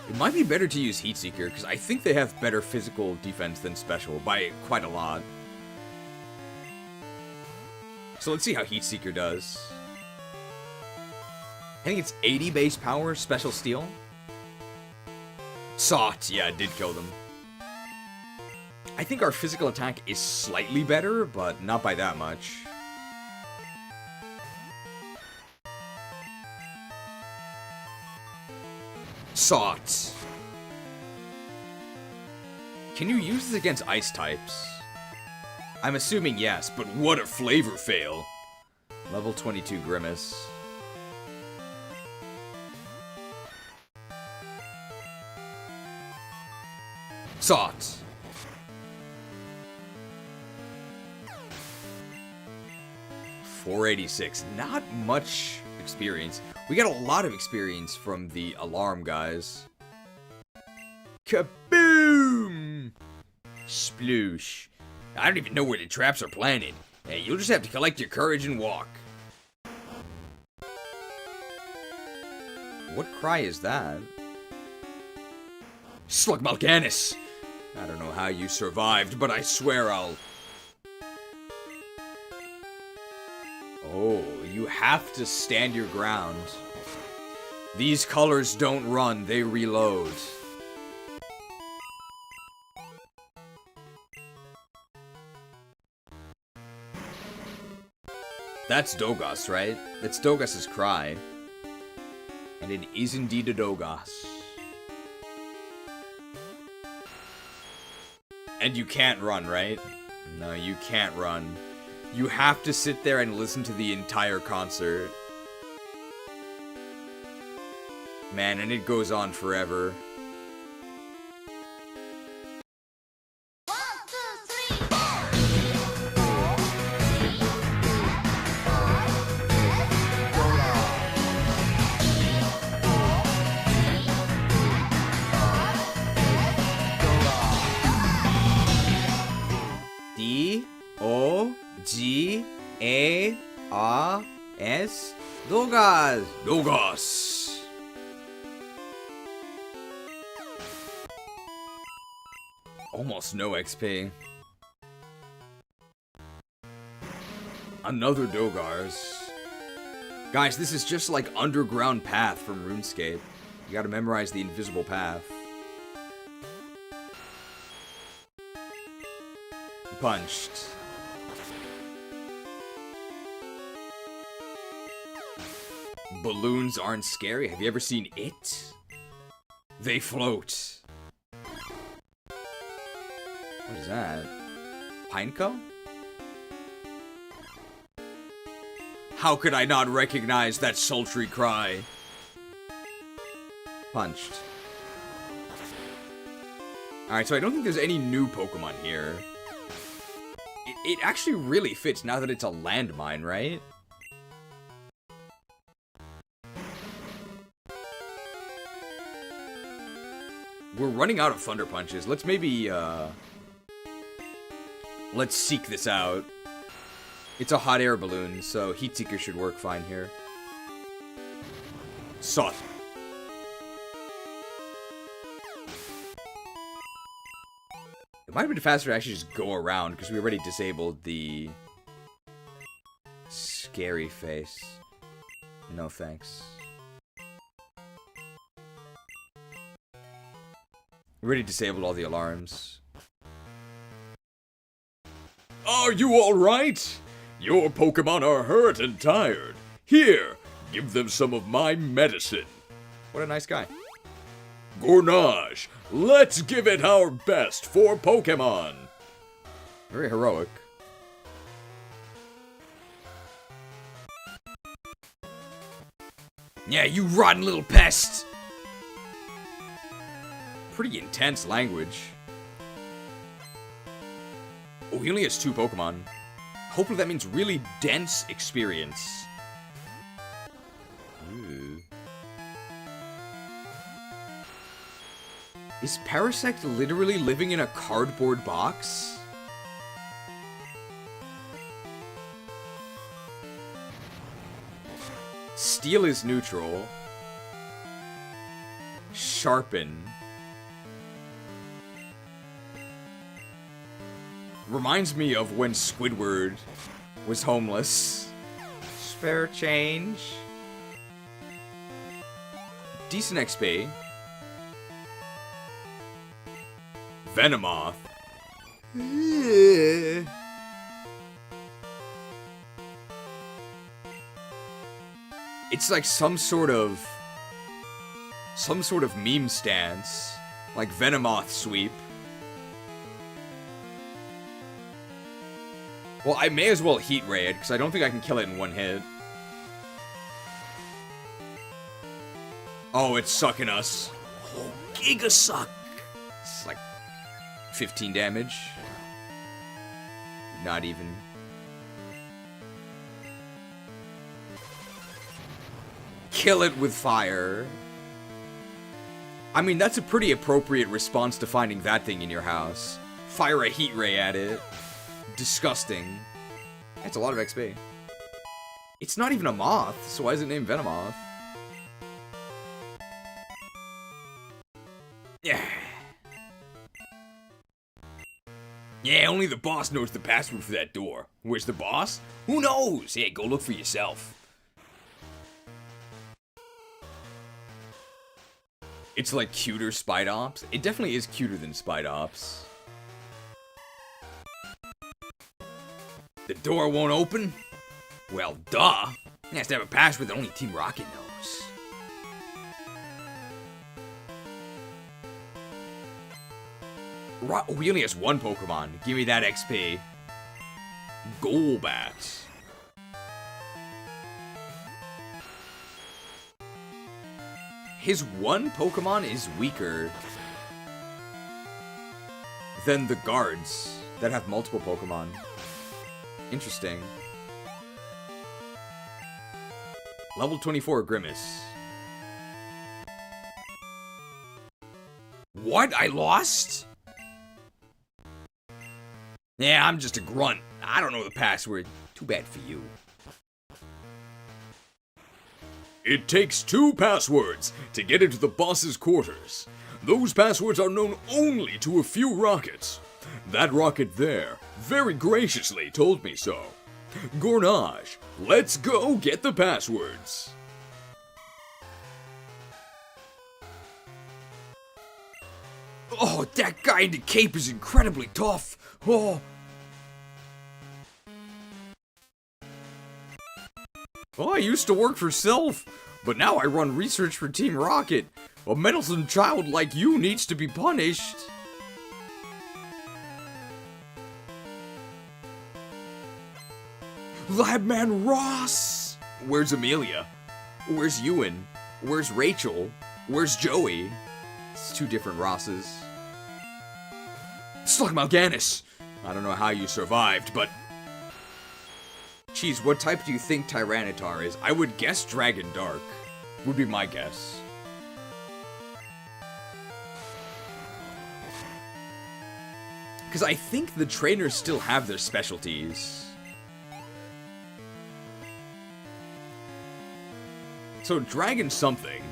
It might be better to use Heat Seeker, because I think they have better physical defense than special, by quite a lot. So let's see how Heat Seeker does. I think it's 80 base power, special steel. Sought, yeah, it did kill them. I think our physical attack is slightly better, but not by that much. Sought. Can you use this against ice types? I'm assuming yes, but what a flavor fail. Level 22 Grimace. Sought. $486. Not much experience. We got a lot of experience from the alarm guys. Kaboom! Sploosh. I don't even know where the traps are planted. Hey, you'll just have to collect your courage and walk. What cry is that? Slugmalganis! I don't know how you survived, but I swear I'll... Oh, you have to stand your ground. These colors don't run, they reload. That's Dogas, right? That's Dogas' cry. And it is indeed a Dogas. And you can't run, right? No, you can't run. You have to sit there and listen to the entire concert. Man, and it goes on forever. D-O-G-A-R-S Dogas. Dogas. Almost no XP. Another Dogars. Guys, this is just like Underground Path from RuneScape. You gotta memorize the invisible path. Punched. Balloons aren't scary. Have you ever seen It? They float. What is that? Pineco? How could I not recognize that sultry cry? Punched. Alright, so I don't think there's any new Pokemon here. It actually really fits now that it's a landmine, right? We're running out of Thunder Punches. Let's maybe, let's seek this out. It's a hot air balloon, so Heat Seeker should work fine here. Soft. It might have been faster to actually just go around, because we already disabled the scary face. No thanks. We already disabled all the alarms. Are you alright? Your Pokemon are hurt and tired. Here, give them some of my medicine. What a nice guy. Gornage, let's give it our best for Pokemon. Very heroic. Yeah, you rotten little pest! Pretty intense language. Oh, he only has 2 Pokemon. Hopefully that means really dense experience. Ooh. Is Parasect literally living in a cardboard box? Steel is neutral. Sharpen. Reminds me of when Squidward was homeless. Spare change. Decent XP. Venomoth. It's like some sort of meme stance. Like Venomoth sweep. Well, I may as well Heat Ray it, because I don't think I can kill it in one hit. Oh, it's sucking us. Oh, Giga Suck. It's like 15 damage. Not even. Kill it with fire. I mean, that's a pretty appropriate response to finding that thing in your house. Fire a Heat Ray at it. Disgusting. That's a lot of XP. It's not even a moth, so why is it named Venomoth? Yeah. Yeah, only the boss knows the password for that door. Where's the boss? Who knows? Hey, go look for yourself. It's like cuter Spidops. It definitely is cuter than Spidops. The door won't open? Well, duh. It has to have a password that only Team Rocket knows. Oh, he only has 1 Pokemon. Give me that XP. Golbat. His 1 Pokemon is weaker than the guards that have multiple Pokemon. Interesting. Level 24 Grimace. What? I lost? Yeah, I'm just a grunt. I don't know the password. Too bad for you. It takes 2 passwords to get into the boss's quarters. Those passwords are known only to a few rockets. That rocket there very graciously told me so. Gornage, let's go get the passwords. Oh, that guy in the cape is incredibly tough. Oh. Oh, I used to work for Self, but now I run research for Team Rocket. A meddlesome child like you needs to be punished. Labman Ross! Where's Amelia? Where's Ewan? Where's Rachel? Where's Joey? It's 2 different Rosses. Slugmalganis! I don't know how you survived, but... Geez, what type do you think Tyranitar is? I would guess Dragon Dark. Would be my guess. Because I think the trainers still have their specialties. So, Dragon something.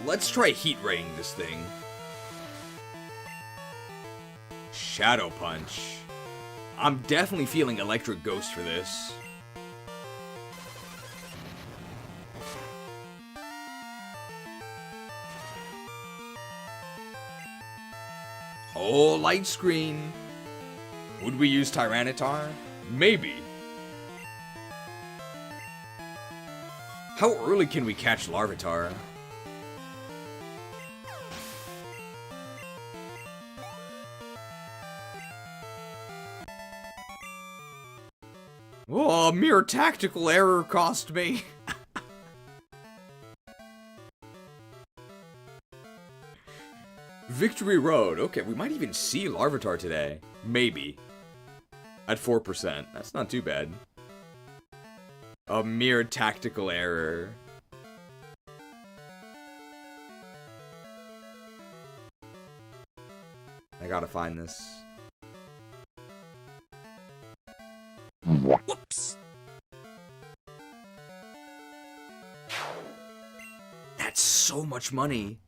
Let's try Heat Raying this thing. Shadow Punch. I'm definitely feeling Electric Ghost for this. Oh, Light Screen. Would we use Tyranitar? Maybe. How early can we catch Larvitar? Oh, a mere tactical error cost me. Victory Road. Okay, we might even see Larvitar today. Maybe. At 4%. That's not too bad. A mere tactical error. I gotta find this. Whoops! That's so much money.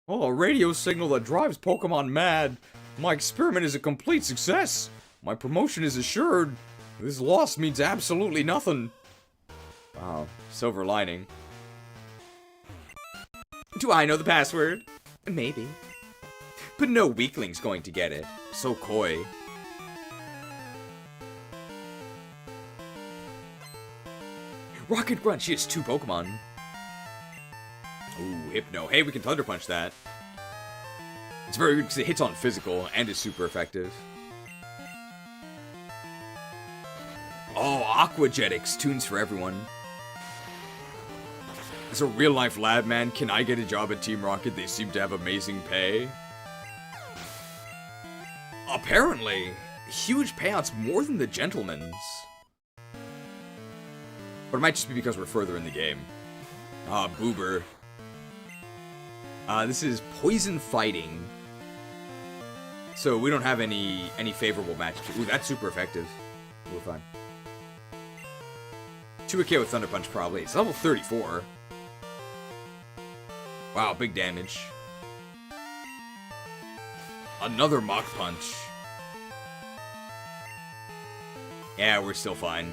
Oh, a radio signal that drives Pokemon mad. My experiment is a complete success. My promotion is assured. This loss means absolutely nothing. Wow, silver lining. Do I know the password? Maybe. But no weakling's going to get it. So coy. Rocket Grunt, she has 2 Pokemon. Ooh, Hypno. Hey, we can Thunder Punch that. It's very good because it hits on physical and is super effective. Oh, Aquagetics. Tunes for everyone. As a real-life lab man, can I get a job at Team Rocket? They seem to have amazing pay. Apparently, huge payouts more than the Gentleman's. But it might just be because we're further in the game. Ah, Boober. This is Poison Fighting. So we don't have any favorable matchups. Ooh, that's super effective. We're fine. 2k with Thunder Punch probably. It's level 34. Wow, big damage. Another Mach Punch. Yeah, we're still fine.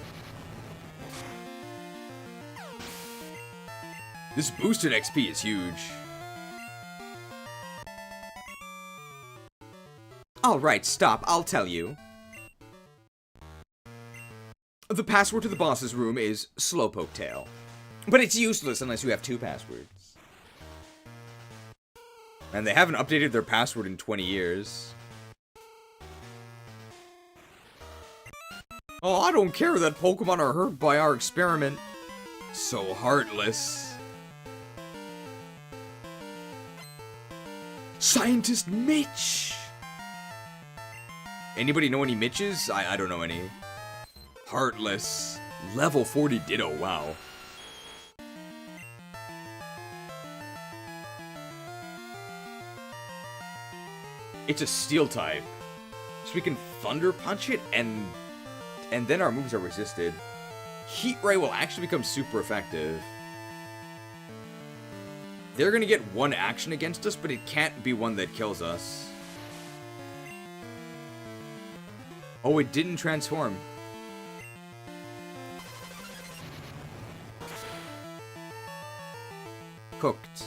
This boosted XP is huge. Alright, stop, I'll tell you. The password to the boss's room is Slowpoke Tail. But it's useless unless you have 2 passwords. And they haven't updated their password in 20 years. Oh, I don't care that Pokemon are hurt by our experiment. So heartless. Scientist Mitch! Anybody know any Mitches? I don't know any. Heartless. Level 40 Ditto, wow. It's a Steel type. So we can Thunder Punch it and then our moves are resisted. Heat Ray will actually become super effective. They're gonna get 1 action against us, but it can't be one that kills us. Oh, it didn't transform. Cooked.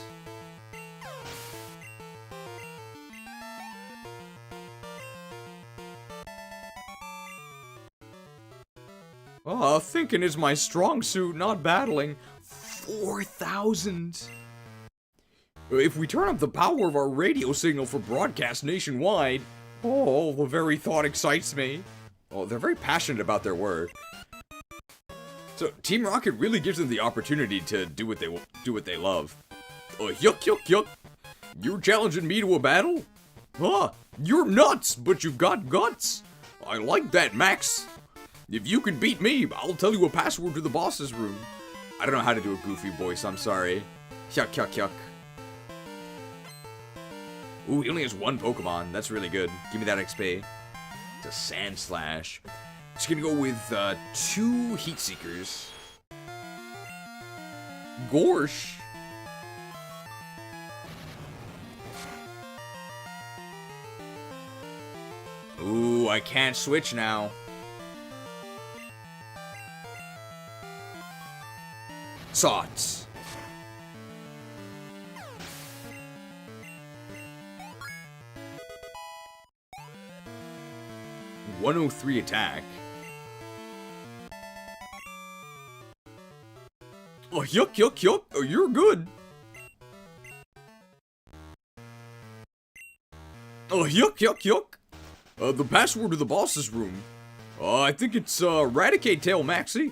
Oh, thinking is my strong suit, not battling. 4,000. If we turn up the power of our radio signal for broadcast nationwide, oh, the very thought excites me. Well, they're very passionate about their work. So, Team Rocket really gives them the opportunity to do what they love. Yuck, yuck, yuck. You're challenging me to a battle? Huh, you're nuts, but you've got guts. I like that, Max. If you can beat me, I'll tell you a password to the boss's room. I don't know how to do a goofy voice, I'm sorry. Yuck, yuck, yuck. Ooh, he only has one Pokemon. That's really good. Give me that XP. It's a Sand Slash. Just gonna go with 2 Heat Seekers. Gorsh. Ooh, I can't switch now. Sots. .103 attack. Oh, yuck, yuck, yuck. Oh, you're good. Oh, yuck, yuck, yuck. The password to the boss's room. I think it's, Raticate Tail Maxi.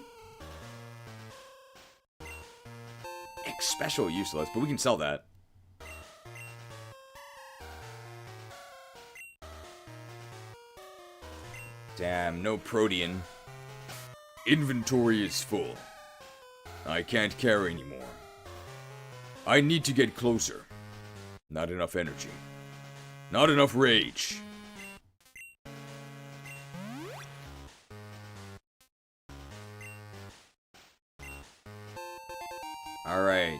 Special useless, but we can sell that. Damn, no Protean. Inventory is full. I can't carry anymore. I need to get closer. Not enough energy. Not enough rage. Alright.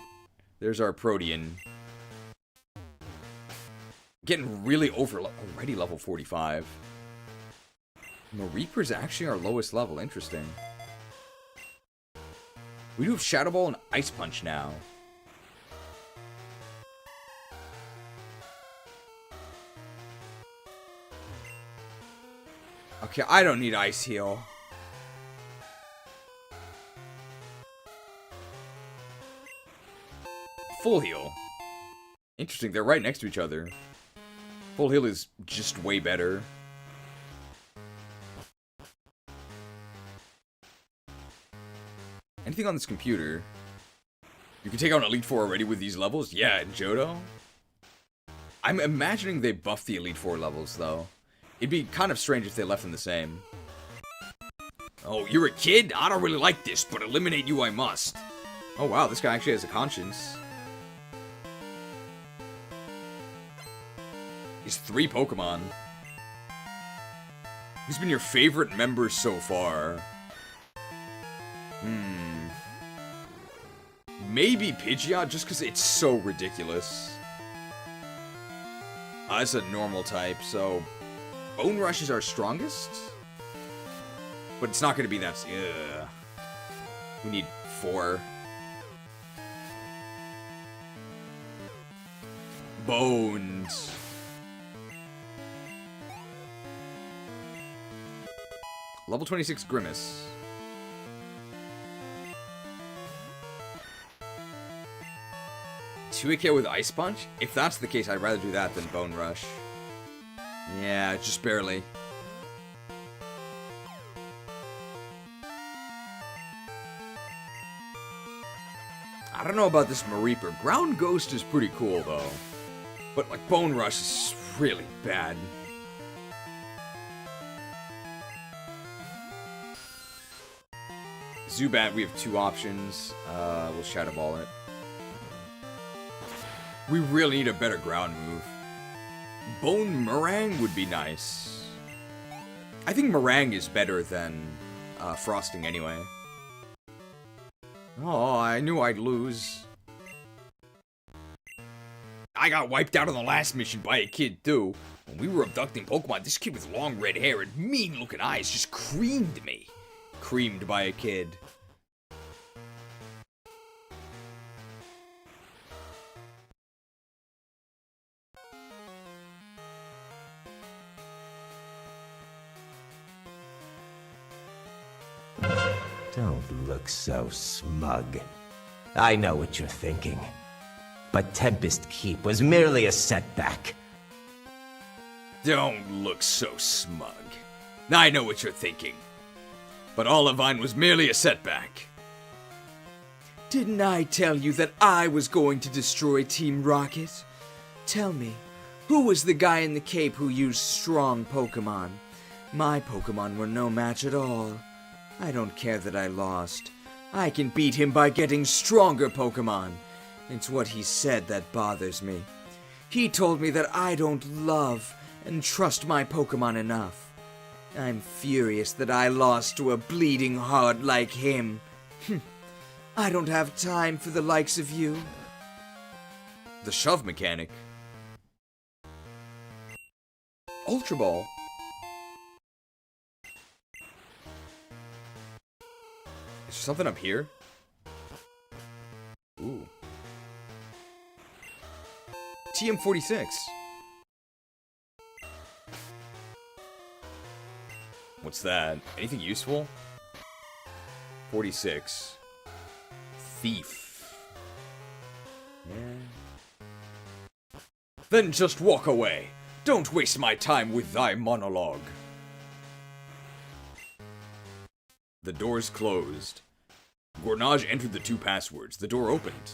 There's our Protean. Getting really already level 45. Mareeper's actually our lowest level. Interesting. We do have Shadow Ball and Ice Punch now. Okay, I don't need Ice Heal. Full Heal. Interesting, they're right next to each other. Full Heal is just way better. Anything on this computer? You can take out an Elite Four already with these levels? Yeah, and Johto? I'm imagining they buffed the Elite Four levels, though. It'd be kind of strange if they left them the same. Oh, you're a kid? I don't really like this, but eliminate you I must. Oh wow, this guy actually has a conscience. He's 3 Pokemon. Who's been your favorite member so far? Maybe Pidgeot, just because it's so ridiculous. It's a normal type, so... Bone Rush is our strongest? But it's not going to be that... Ugh. We need 4. Bones. Level 26 Grimace. $2 with Ice Punch? If that's the case, I'd rather do that than Bone Rush. Yeah, just barely. I don't know about this Mareeper. Ground Ghost is pretty cool, though. But, like, Bone Rush is really bad. Zubat, we have 2 options. We'll Shadow Ball it. We really need a better ground move. Bone Meringue would be nice. I think Meringue is better than Frosting anyway. Oh, I knew I'd lose. I got wiped out on the last mission by a kid, too. When we were abducting Pokemon, this kid with long red hair and mean-looking eyes just creamed me. Creamed by a kid. Don't look so smug. I know what you're thinking. But Tempest Keep was merely a setback. Don't look so smug. I know what you're thinking. But Olivine was merely a setback. Didn't I tell you that I was going to destroy Team Rocket? Tell me, who was the guy in the cape who used strong Pokemon? My Pokemon were no match at all. I don't care that I lost. I can beat him by getting stronger Pokemon. It's what he said that bothers me. He told me that I don't love and trust my Pokemon enough. I'm furious that I lost to a bleeding heart like him. I don't have time for the likes of you. The shove mechanic. Ultra Ball. Is there something up here? Ooh. TM46. What's that? Anything useful? 46. Thief. Yeah. Then just walk away. Don't waste my time with thy monologue. The door's closed. Gornage entered the 2 passwords. The door opened.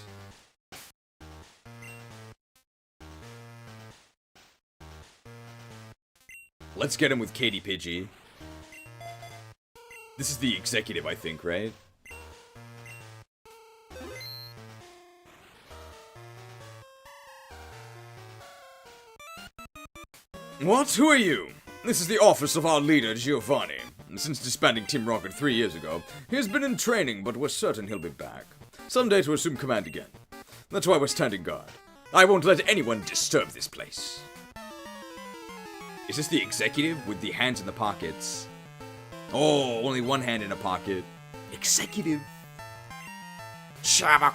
Let's get him with Katie Pidgey. This is the executive, I think, right? What? Who are you? This is the office of our leader, Giovanni. Since disbanding Team Rocket 3 years ago, he has been in training, but we're certain he'll be back. Someday to assume command again. That's why we're standing guard. I won't let anyone disturb this place. Is this the executive with the hands in the pockets? Oh, only one hand in a pocket. Executive. Shabak.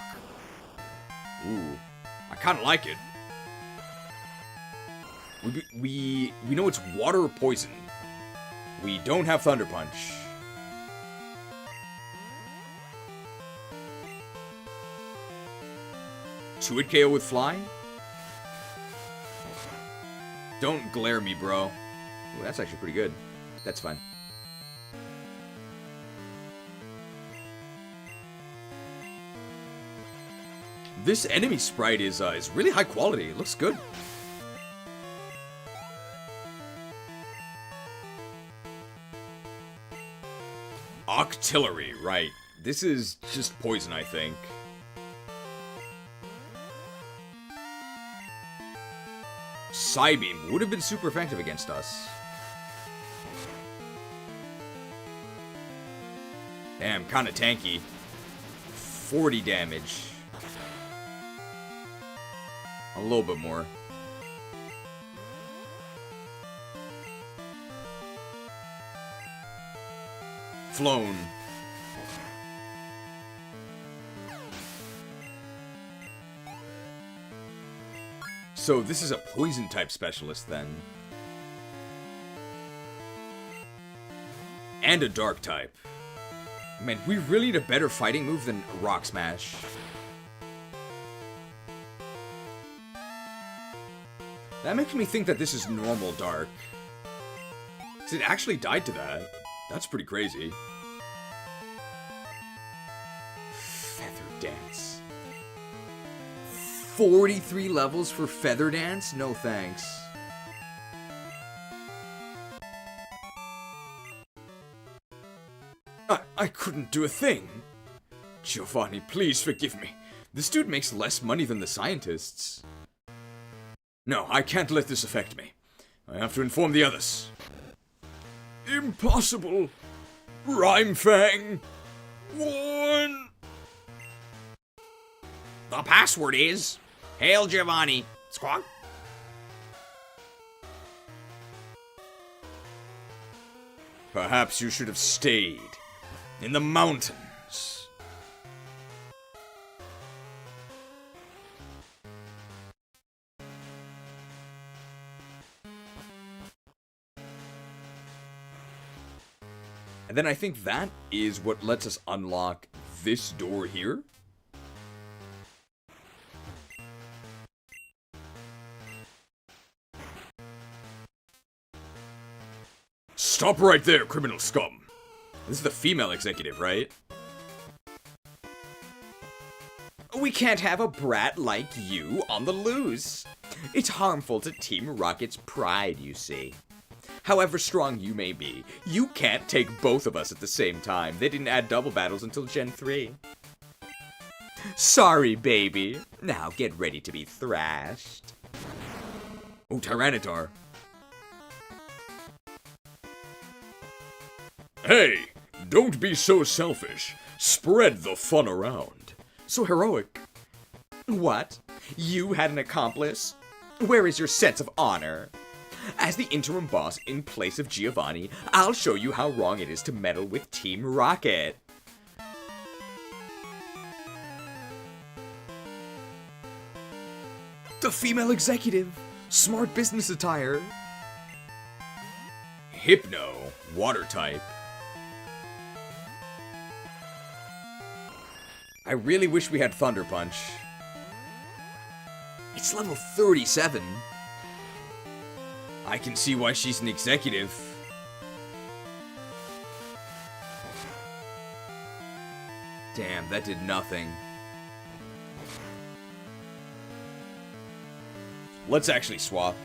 Ooh, I kind of like it. We know it's water or poison. We don't have Thunder Punch. Two-hit KO with Fly? Don't glare me, bro. Ooh, that's actually pretty good. That's fine. This enemy sprite is really high quality. It looks good. Octillery, right. This is just poison, I think. Psybeam would have been super effective against us. Damn, kinda tanky. 40 damage. A little bit more. Flown. So this is a poison type specialist then. And a dark type. Man, we really need a better fighting move than Rock Smash. That makes me think that this is normal dark. Because it actually died to that. That's pretty crazy. Feather Dance. 43 levels for Feather Dance? No thanks. I couldn't do a thing. Giovanni, please forgive me. This dude makes less money than the scientists. No, I can't let this affect me. I have to inform the others. Impossible. Rhymefang. 1. The password is Hail Giovanni. Squawk. Perhaps you should have stayed in the mountains. And then I think that is what lets us unlock this door here. Stop right there, criminal scum. This is the female executive, right? We can't have a brat like you on the loose. It's harmful to Team Rocket's pride, you see. However strong you may be, you can't take both of us at the same time. They didn't add double battles until Gen 3. Sorry, baby. Now get ready to be thrashed. Oh, Tyranitar. Hey, don't be so selfish. Spread the fun around. So heroic. What? You had an accomplice? Where is your sense of honor? As the interim boss in place of Giovanni, I'll show you how wrong it is to meddle with Team Rocket. The female executive. Smart business attire. Hypno, water type. I really wish we had Thunder Punch. It's level 37. I can see why she's an executive. Damn, that did nothing. Let's actually swap.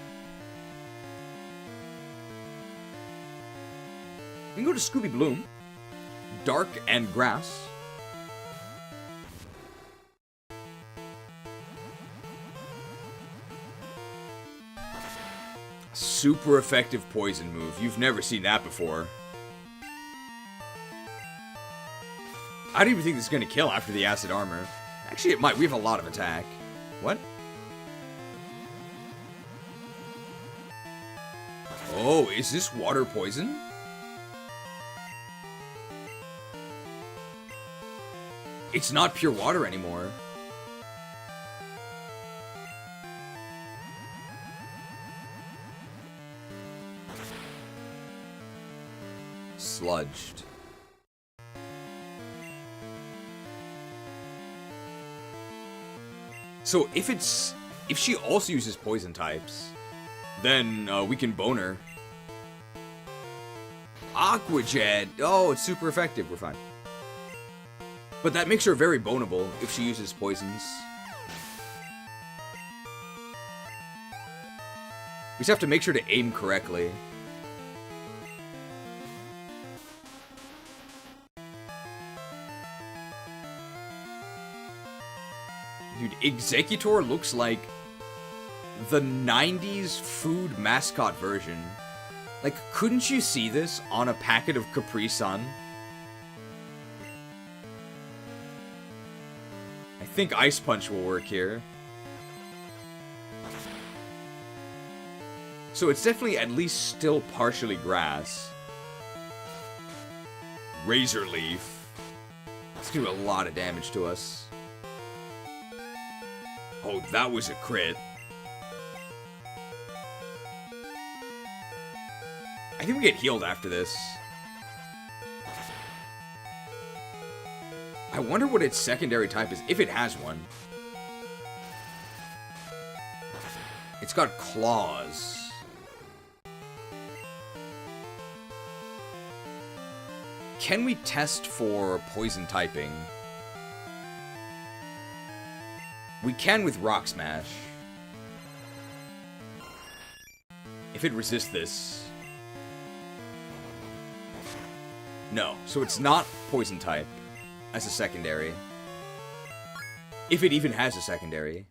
We can go to Scooby Bloom. Dark and Grass. Super effective poison move. You've never seen that before. I don't even think this is going to kill after the acid armor. Actually, it might. We have a lot of attack. What? Oh, is this water poison? It's not pure water anymore. Sludged. So if she also uses poison types, then we can bone her. Aqua Jet. Oh, it's super effective. We're fine. But that makes her very boneable if she uses poisons. We just have to make sure to aim correctly. Dude, Executor looks like the 90s food mascot version. Like, couldn't you see this on a packet of Capri Sun? I think Ice Punch will work here. So it's definitely at least still partially grass. Razor Leaf. It's gonna do a lot of damage to us. Oh, that was a crit. I think we get healed after this. I wonder what its secondary type is, if it has one. It's got claws. Can we test for poison typing? We can with Rock Smash. If it resists this. No, so it's not poison type as a secondary. If it even has a secondary.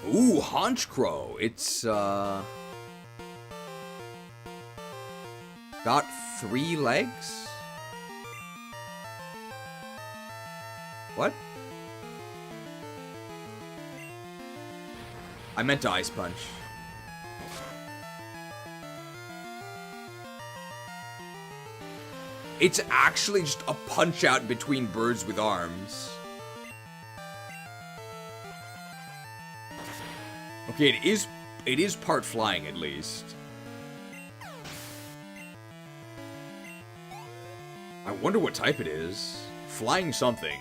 Ooh, Haunch Crow. It's, got 3 legs? What? I meant to Ice Punch. It's actually just a punch out between birds with arms. Okay, it is part flying at least. I wonder what type it is. Flying something.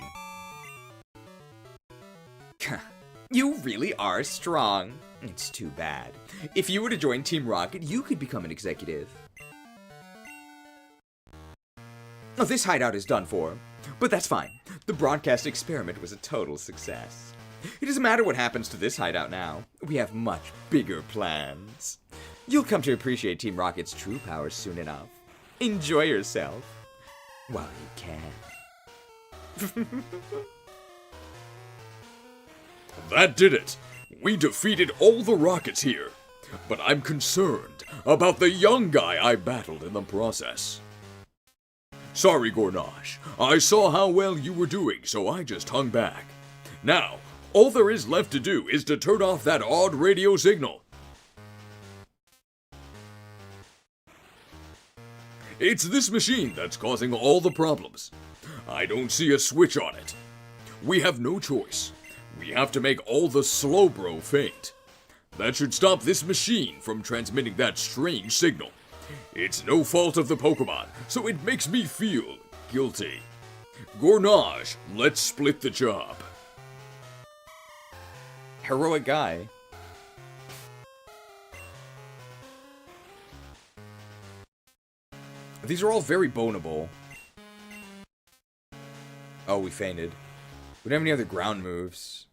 You really are strong. It's too bad. If you were to join Team Rocket, you could become an executive. Oh, this hideout is done for, but that's fine. The broadcast experiment was a total success. It doesn't matter what happens to this hideout now. We have much bigger plans. You'll come to appreciate Team Rocket's true powers soon enough. Enjoy yourself while you can. That did it. We defeated all the rockets here. But I'm concerned about the young guy I battled in the process. Sorry, Gornage. I saw how well you were doing, so I just hung back. Now, all there is left to do is to turn off that odd radio signal. It's this machine that's causing all the problems. I don't see a switch on it. We have no choice. We have to make all the Slowbro faint. That should stop this machine from transmitting that strange signal. It's no fault of the Pokemon, so it makes me feel guilty. Gornage, let's split the job. Heroic guy. These are all very bonable. Oh, we fainted. We don't have any other ground moves.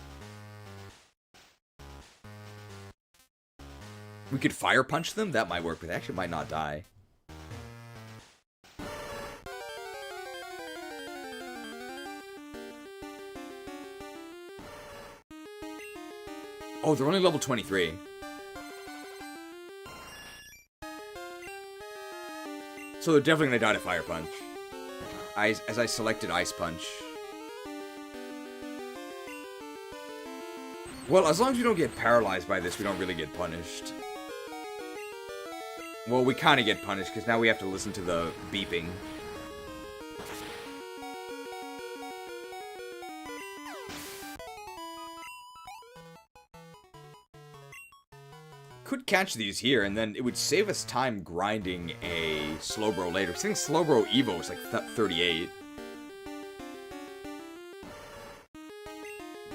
We could fire punch them? That might work, but they actually might not die. Oh, they're only level 23. So they're definitely gonna die to Fire Punch. As I selected Ice Punch. Well, as long as we don't get paralyzed by this, we don't really get punished. Well, we kind of get punished, because now we have to listen to the beeping. Could catch these here, and then it would save us time grinding a Slowbro later. I think Slowbro Evo is like 38.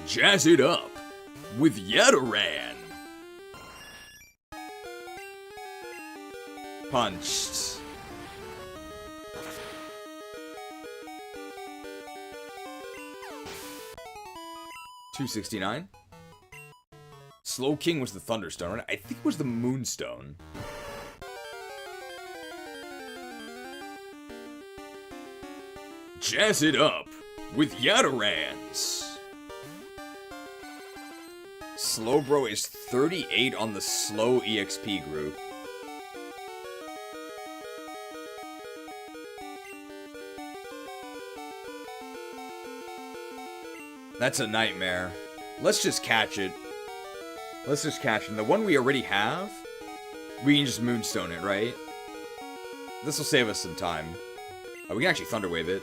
Jazz it up with Yetee. Punched. $269. Slow King was the Thunderstone, right? I think it was the Moonstone. Jazz it up with Yetee. Slowbro is 38 on the slow EXP group. That's a nightmare. Let's just catch it. Let's just catch him. The one we already have, we can just Moonstone it, right? This will save us some time. Oh, we can actually Thunder Wave it.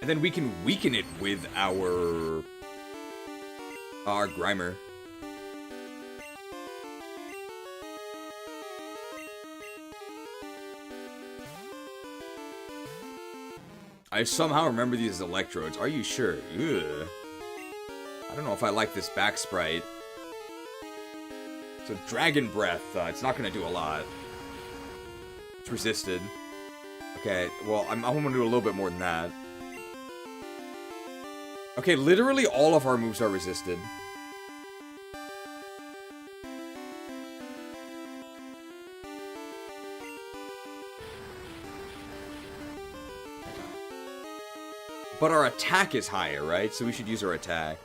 And then we can weaken it with our Grimer. I somehow remember these as electrodes. Are you sure? Ugh. I don't know if I like this back sprite. So Dragon Breath, it's not going to do a lot. It's resisted. Okay, well, I'm going to do a little bit more than that. Okay, literally all of our moves are resisted. But our attack is higher, right? So we should use our attack.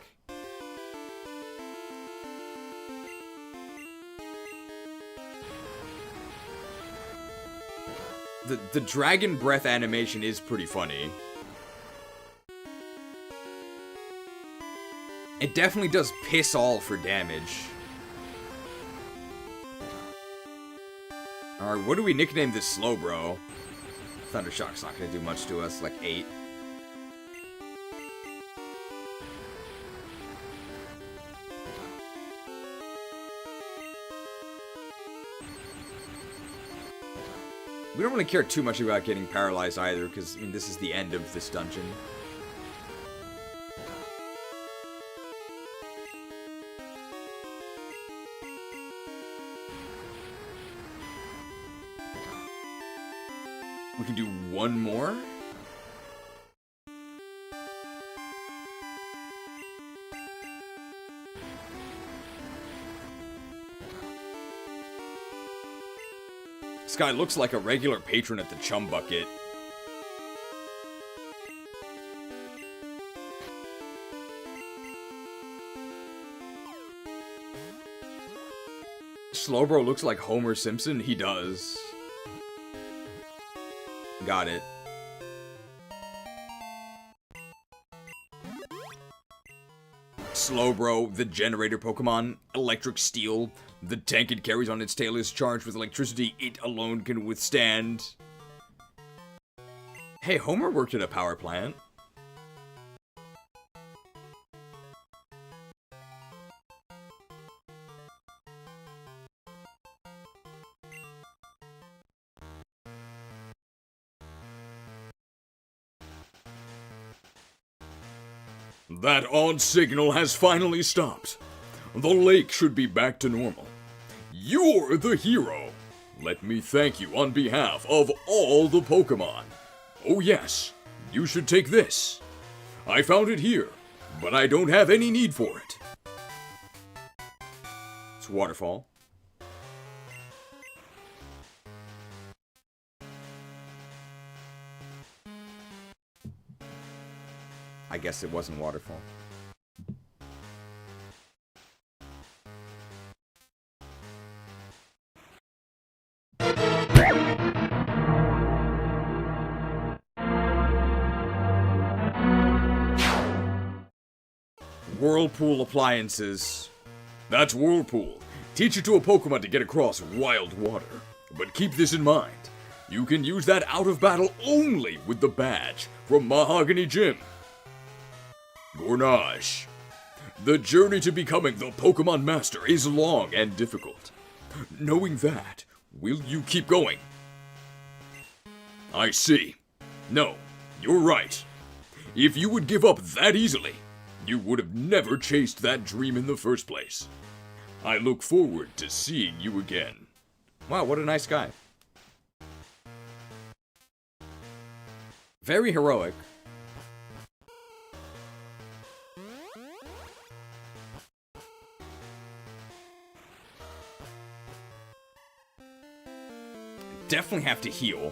The Dragon Breath animation is pretty funny. It definitely does piss all for damage. Alright, what do we nickname this Slowbro? Thundershock's not gonna do much to us, like 8. We don't really care too much about getting paralyzed either, because, I mean, this is the end of this dungeon. We can do one more? This guy looks like a regular patron at the Chum Bucket. Slowbro looks like Homer Simpson? He does. Got it. Slowbro, the generator Pokemon, Electric Steel. The tank it carries on its tail is charged with electricity it alone can withstand. Hey, Homer worked at a power plant. That odd signal has finally stopped. The lake should be back to normal. You're the hero. Let me thank you on behalf of all the Pokemon. Oh yes, you should take this. I found it here, but I don't have any need for it. It's Waterfall. I guess it wasn't Waterfall. Whirlpool appliances. That's Whirlpool. Teach it to a Pokemon to get across wild water. But keep this in mind. You can use that out of battle only with the badge from Mahogany Gym. Gornage. The journey to becoming the Pokemon Master is long and difficult. Knowing that, will you keep going? I see. No, you're right. If you would give up that easily, you would have never chased that dream in the first place. I look forward to seeing you again. Wow, what a nice guy. Very heroic. Definitely have to heal.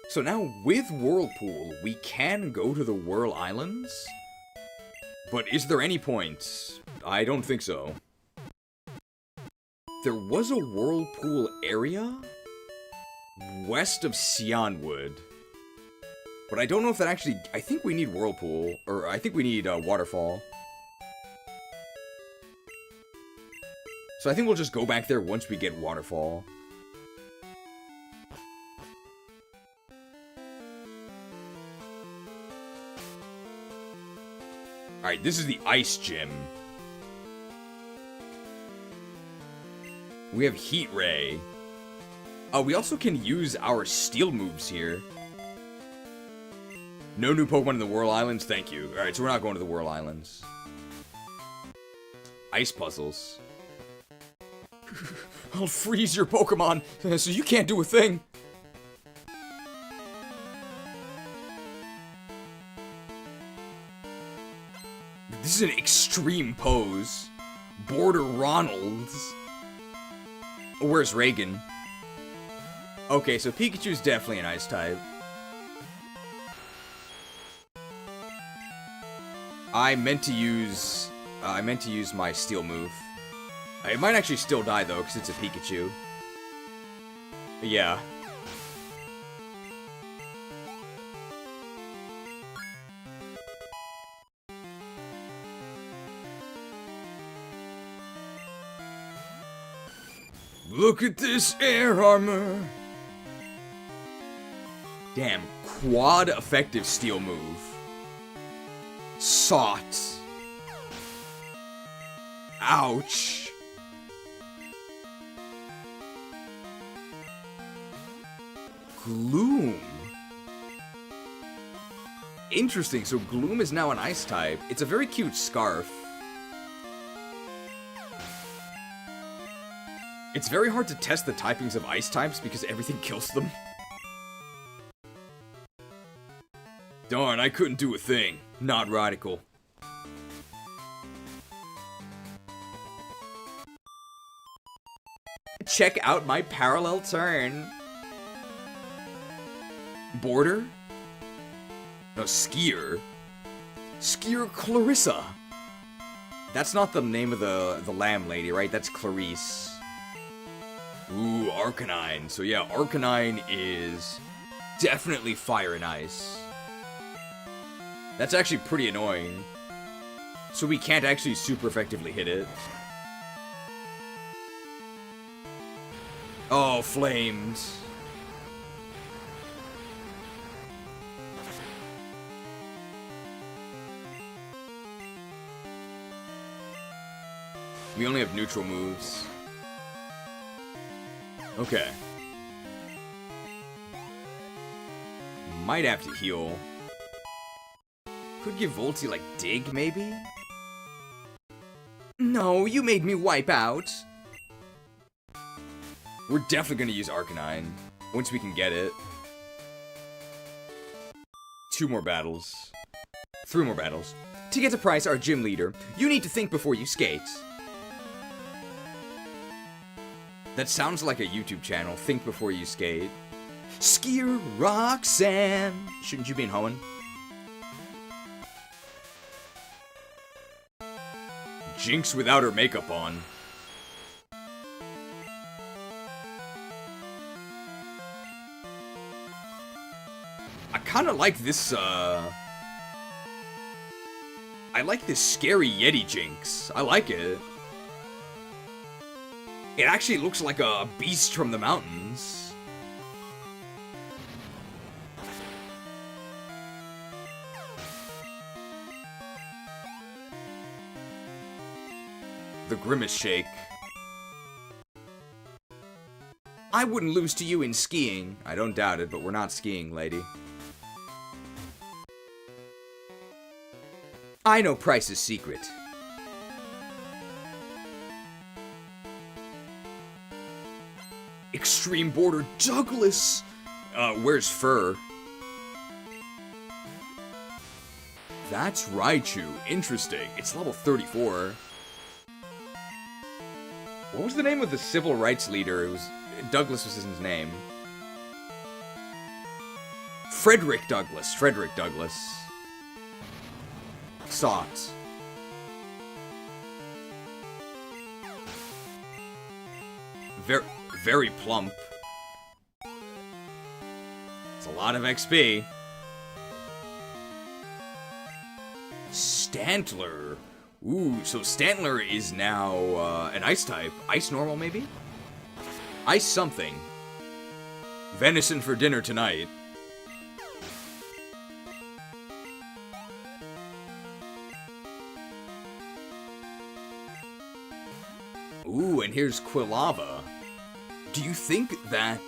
So now, with Whirlpool, we can go to the Whirl Islands? But is there any point? I don't think so. There was a Whirlpool area west of Cianwood. But I don't know if that actually... I think we need Whirlpool, or I think we need Waterfall. So I think we'll just go back there once we get Waterfall. Alright, this is the Ice Gym. We have Heat Ray. We also can use our Steel moves here. No new Pokemon in the Whirl Islands, thank you. Alright, so we're not going to the Whirl Islands. Ice puzzles. I'll freeze your Pokemon, so you can't do a thing. This is an extreme pose. Border Ronalds. Where's Reagan? Okay, so Pikachu's definitely an ice type. I meant to use my Steel move. It might actually still die though, because it's a Pikachu. Yeah. Look at this air armor! Damn, quad effective Steel move. Sought. Ouch. Gloom. Interesting, so Gloom is now an ice type. It's a very cute scarf. It's very hard to test the typings of ice types because everything kills them. Darn, I couldn't do a thing. Not radical. Check out my parallel turn. Border? No, Skier. Skier Clarissa. That's not the name of the lamb lady, right? That's Clarice. Ooh, Arcanine. So yeah, Arcanine is definitely fire and ice. That's actually pretty annoying. So we can't actually super effectively hit it. Oh, flames. We only have neutral moves. Okay. Might have to heal. Could give Volty, like, dig, maybe? No, you made me wipe out. We're definitely gonna use Arcanine. Once we can get it. 2 more battles. 3 more battles. To get to Pryce, our gym leader, you need to think before you skate. That sounds like a YouTube channel. Think before you skate. Skier Roxanne. Shouldn't you be in Hoenn? Jinx without her makeup on. I kind of like this, I like this scary Yetee Jinx. I like it. It actually looks like a beast from the mountains. The Grimace Shake. I wouldn't lose to you in skiing. I don't doubt it, but we're not skiing, lady. I know Pryce's secret. Extreme Border Douglas! Where's Fur? That's Raichu. Interesting. It's level 34. What was the name of the civil rights leader? It was... Douglas was his name. Frederick Douglass. Frederick Douglass. Socks. Very plump. It's a lot of XP. Stantler. Ooh, so Stantler is now an ice type. Ice normal, maybe? Ice something. Venison for dinner tonight. Ooh, and here's Quilava. Do you think that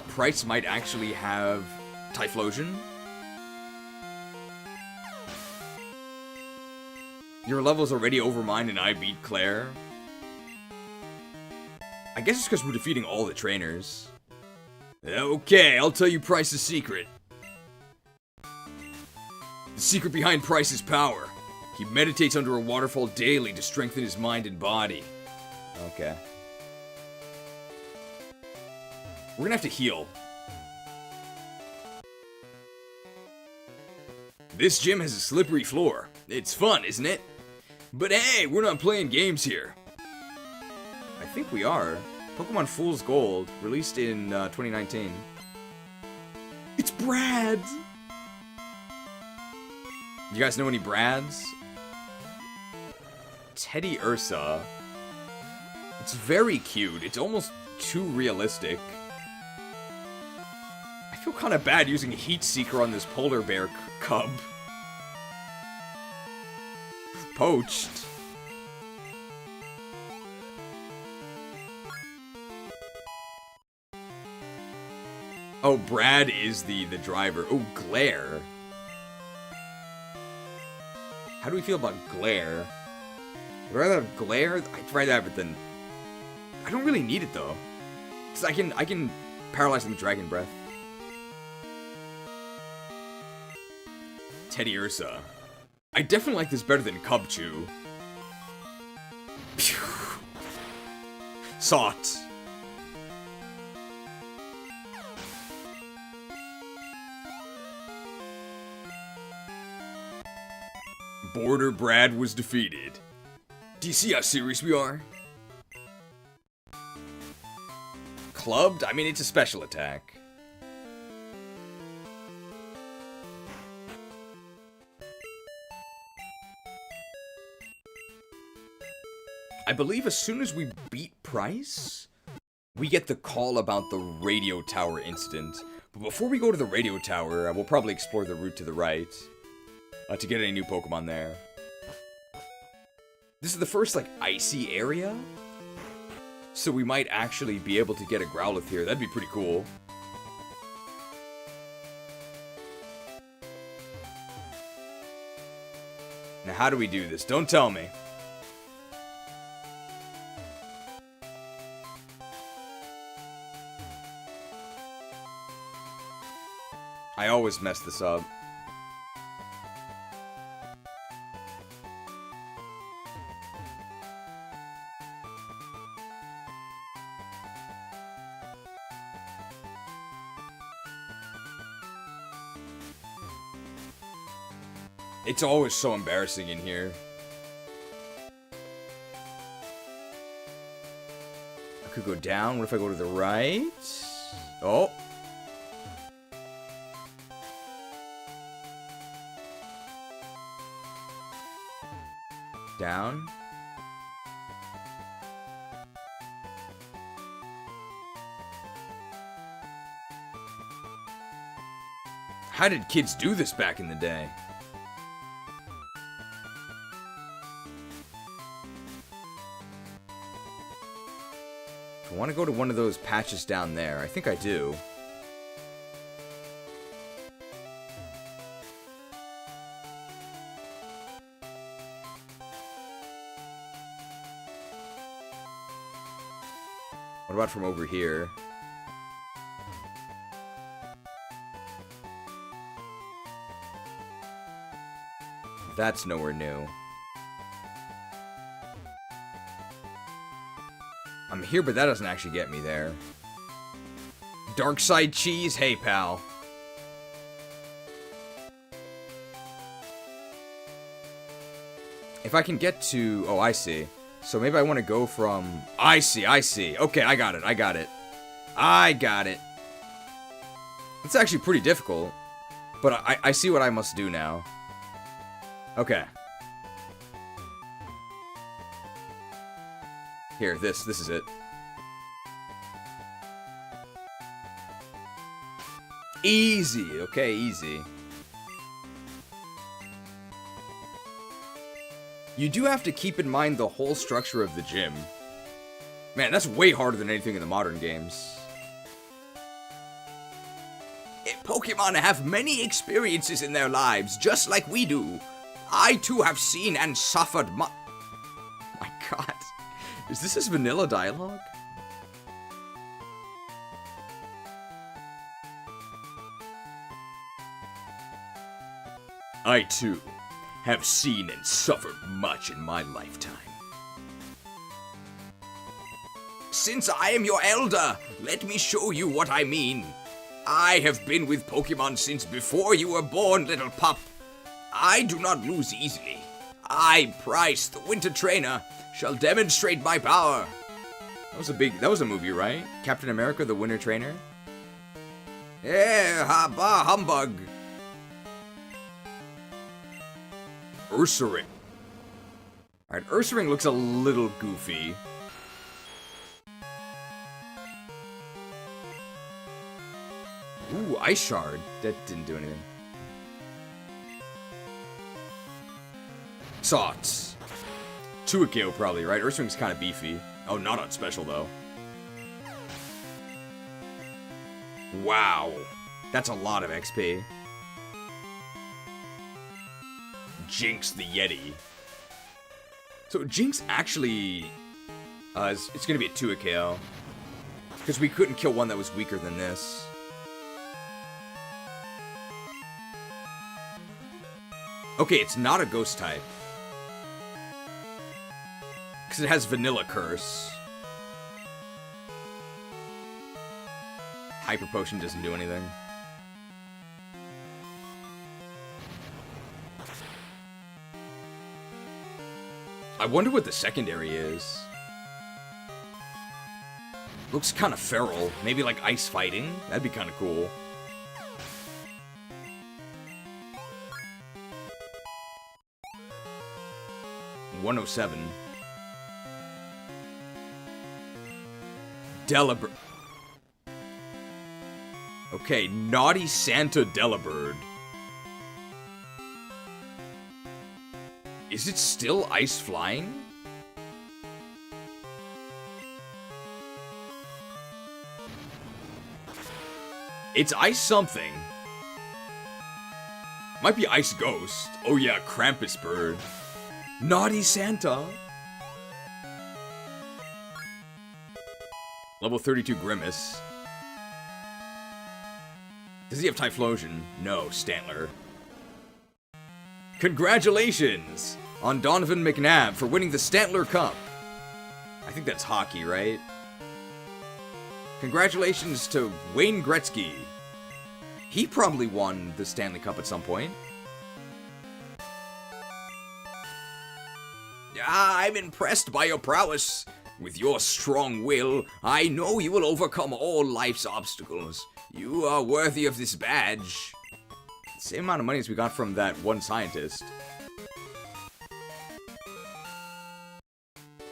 Pryce might actually have Typhlosion? Your level's already over mine and I beat Clair. I guess it's because we're defeating all the trainers. Okay, I'll tell you Pryce's secret. The secret behind Pryce's power. He meditates under a waterfall daily to strengthen his mind and body. Okay. We're gonna have to heal. This gym has a slippery floor. It's fun, isn't it? But hey, we're not playing games here. I think we are. Pokemon Fool's Gold, released in 2019. It's Brad! You guys know any Brads? Teddy Ursa. It's very cute. It's almost too realistic. I feel kind of bad using Heat Seeker on this polar bear cub. Poached. Oh, Brad is the driver. Oh, Clair. How do we feel about Glare? I'd rather have Glare. I'd rather have it than... I don't really need it, though. Because I can paralyze them with Dragon Breath. Teddy Ursa. I definitely like this better than Cubchoo. Sought. Border Brad was defeated. Do you see how serious we are? Clubbed? I mean, it's a special attack. I believe as soon as we beat Pryce, we get the call about the radio tower incident. But before we go to the radio tower, we'll probably explore the route to the right. To get any new Pokemon there. This is the first, like, icy area. So we might actually be able to get a Growlithe here. That'd be pretty cool. Now, how do we do this? Don't tell me. I always mess this up. It's always so embarrassing in here. I could go down. What if I go to the right? Oh. Down. How did kids do this back in the day? I want to go to one of those patches down there. I think I do. What about from over here? That's nowhere new. I'm here, but that doesn't actually get me there. Dark Side Cheese? Hey, pal. If I can get to... Oh, I see. So maybe I want to go from... I see. Okay, I got it. It's actually pretty difficult. But I see what I must do now. Okay. Here, this is it. Easy, okay, easy. You do have to keep in mind the whole structure of the gym. Man, that's way harder than anything in the modern games. Pokemon have many experiences in their lives, just like we do. I too have seen and suffered My god. Is this his vanilla dialogue? I, too, have seen and suffered much in my lifetime. Since I am your elder, let me show you what I mean. I have been with Pokemon since before you were born, little pup. I do not lose easily. I, Pryce, the Winter Trainer, shall demonstrate my power. That was a movie, right? Captain America, the Winter Trainer? Yeah, bah humbug. Ursaring. Alright, Ursaring looks a little goofy. Ooh, Ice Shard. That didn't do anything. Sots. Tuakeo probably, right? Ursaring's kind of beefy. Oh, not on special, though. Wow. That's a lot of XP. Jinx the Yetee. So Jinx actually... it's gonna be a 2 KO. Because we couldn't kill one that was weaker than this. Okay, it's not a ghost type. Because it has Vanilla Curse. Hyper Potion doesn't do anything. I wonder what the secondary is. Looks kind of feral. Maybe like ice fighting? That'd be kind of cool. $107. Delibird. Okay, Naughty Santa Delibird. Is it still ice flying? It's ice something. Might be ice ghost. Oh yeah, Krampus bird. Naughty Santa. Level 32 Grimace. Does he have Typhlosion? No, Stantler. Congratulations on Donovan McNabb for winning the Stantler Cup. I think that's hockey, right? Congratulations to Wayne Gretzky. He probably won the Stanley Cup at some point. I'm impressed by your prowess. With your strong will, I know you will overcome all life's obstacles. You are worthy of this badge. Same amount of money as we got from that one scientist.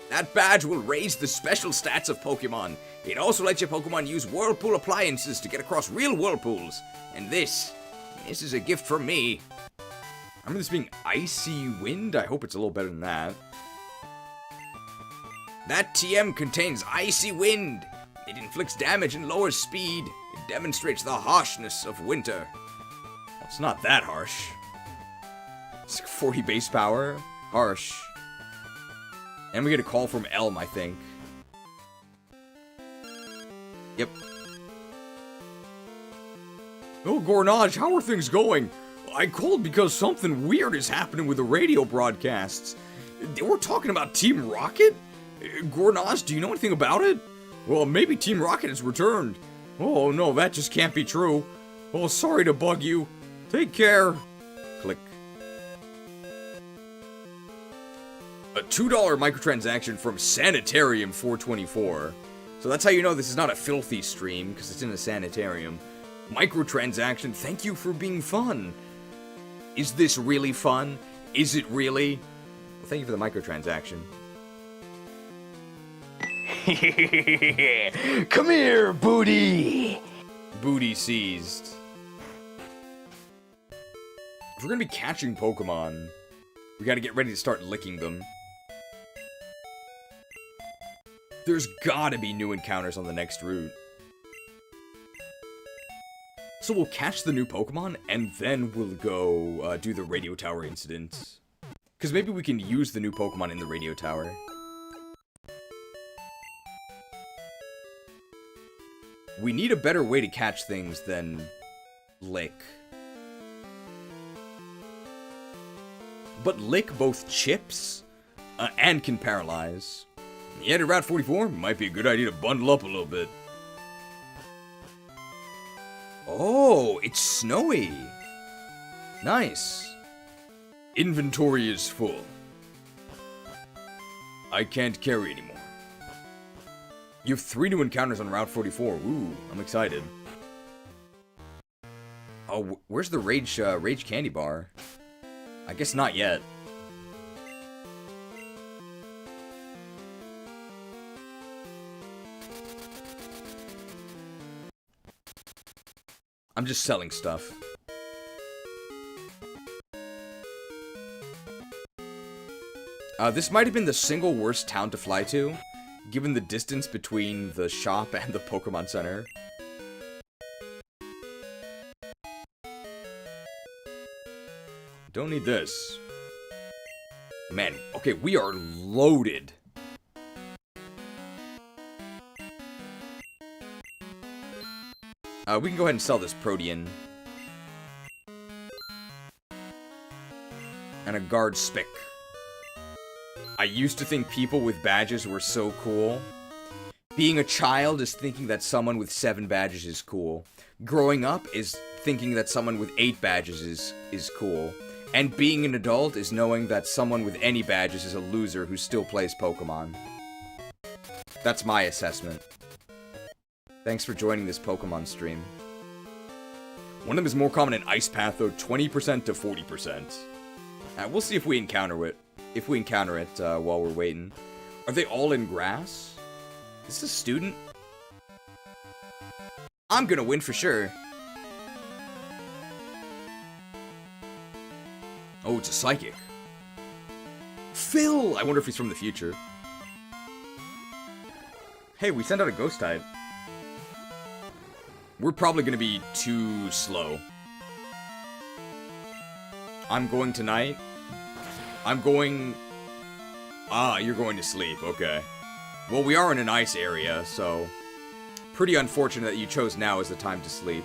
That badge will raise the special stats of Pokemon. It also lets your Pokemon use Whirlpool appliances to get across real Whirlpools. And this is a gift from me. I remember this being Icy Wind. I hope it's a little better than that. That TM contains Icy Wind. It inflicts damage and lowers speed. It demonstrates the harshness of winter. Well, it's not that harsh. It's like 40 base power. Harsh. And we get a call from Elm, I think. Yep. Oh, Gornage, how are things going? I called because something weird is happening with the radio broadcasts. They were talking about Team Rocket? Gornage, do you know anything about it? Well, maybe Team Rocket has returned. Oh, no, that just can't be true. Oh, sorry to bug you. Take care. Click. A $2 microtransaction from Sanitarium 424. So that's how you know this is not a filthy stream, because it's in a sanitarium. Microtransaction, thank you for being fun. Is this really fun? Is it really? Well, thank you for the microtransaction. Come here, booty! Booty seized. If we're gonna be catching Pokemon, we gotta get ready to start licking them. There's gotta be new encounters on the next route. So we'll catch the new Pokemon, and then we'll go do the radio tower incident. Because maybe we can use the new Pokemon in the radio tower. We need a better way to catch things than Lick. But Lick both chips and can paralyze. Yet at Route 44, might be a good idea to bundle up a little bit. Oh, it's snowy. Nice. Inventory is full. I can't carry anymore. You have 3 new encounters on Route 44. Ooh, I'm excited. Oh, where's the Rage Candy Bar? I guess not yet. I'm just selling stuff. This might have been the single worst town to fly to, given the distance between the shop and the Pokemon Center. don't need this. Man, okay, we are loaded. We can go ahead and sell this Protean. And a guard spick. I used to think people with badges were so cool. Being a child is thinking that someone with 7 badges is cool. Growing up is thinking that someone with 8 badges is cool. And being an adult is knowing that someone with any badges is a loser who still plays Pokemon. That's my assessment. Thanks for joining this Pokemon stream. One of them is more common in Ice Path, though, 20% to 40%. We'll see if we encounter it. If we encounter it while we're waiting. Are they all in grass? Is this a student? I'm gonna win for sure. Oh, it's a psychic. Phil! I wonder if he's from the future. Hey, we sent out a ghost type. We're probably gonna be too slow. I'm going tonight. I'm going... Ah, you're going to sleep, okay. Well, we are in an ice area, so... Pretty unfortunate that you chose now as the time to sleep.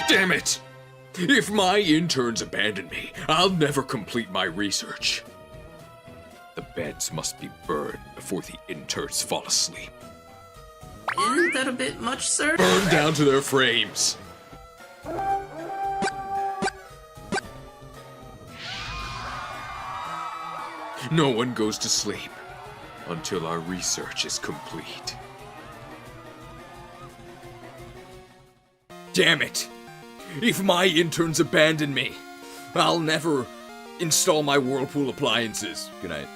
Damn it! If my interns abandon me, I'll never complete my research. The beds must be burned before the interns fall asleep. Isn't that a bit much, sir? Burned down to their frames. No one goes to sleep until our research is complete. Damn it! If my interns abandon me, I'll never install my Whirlpool appliances. Good night.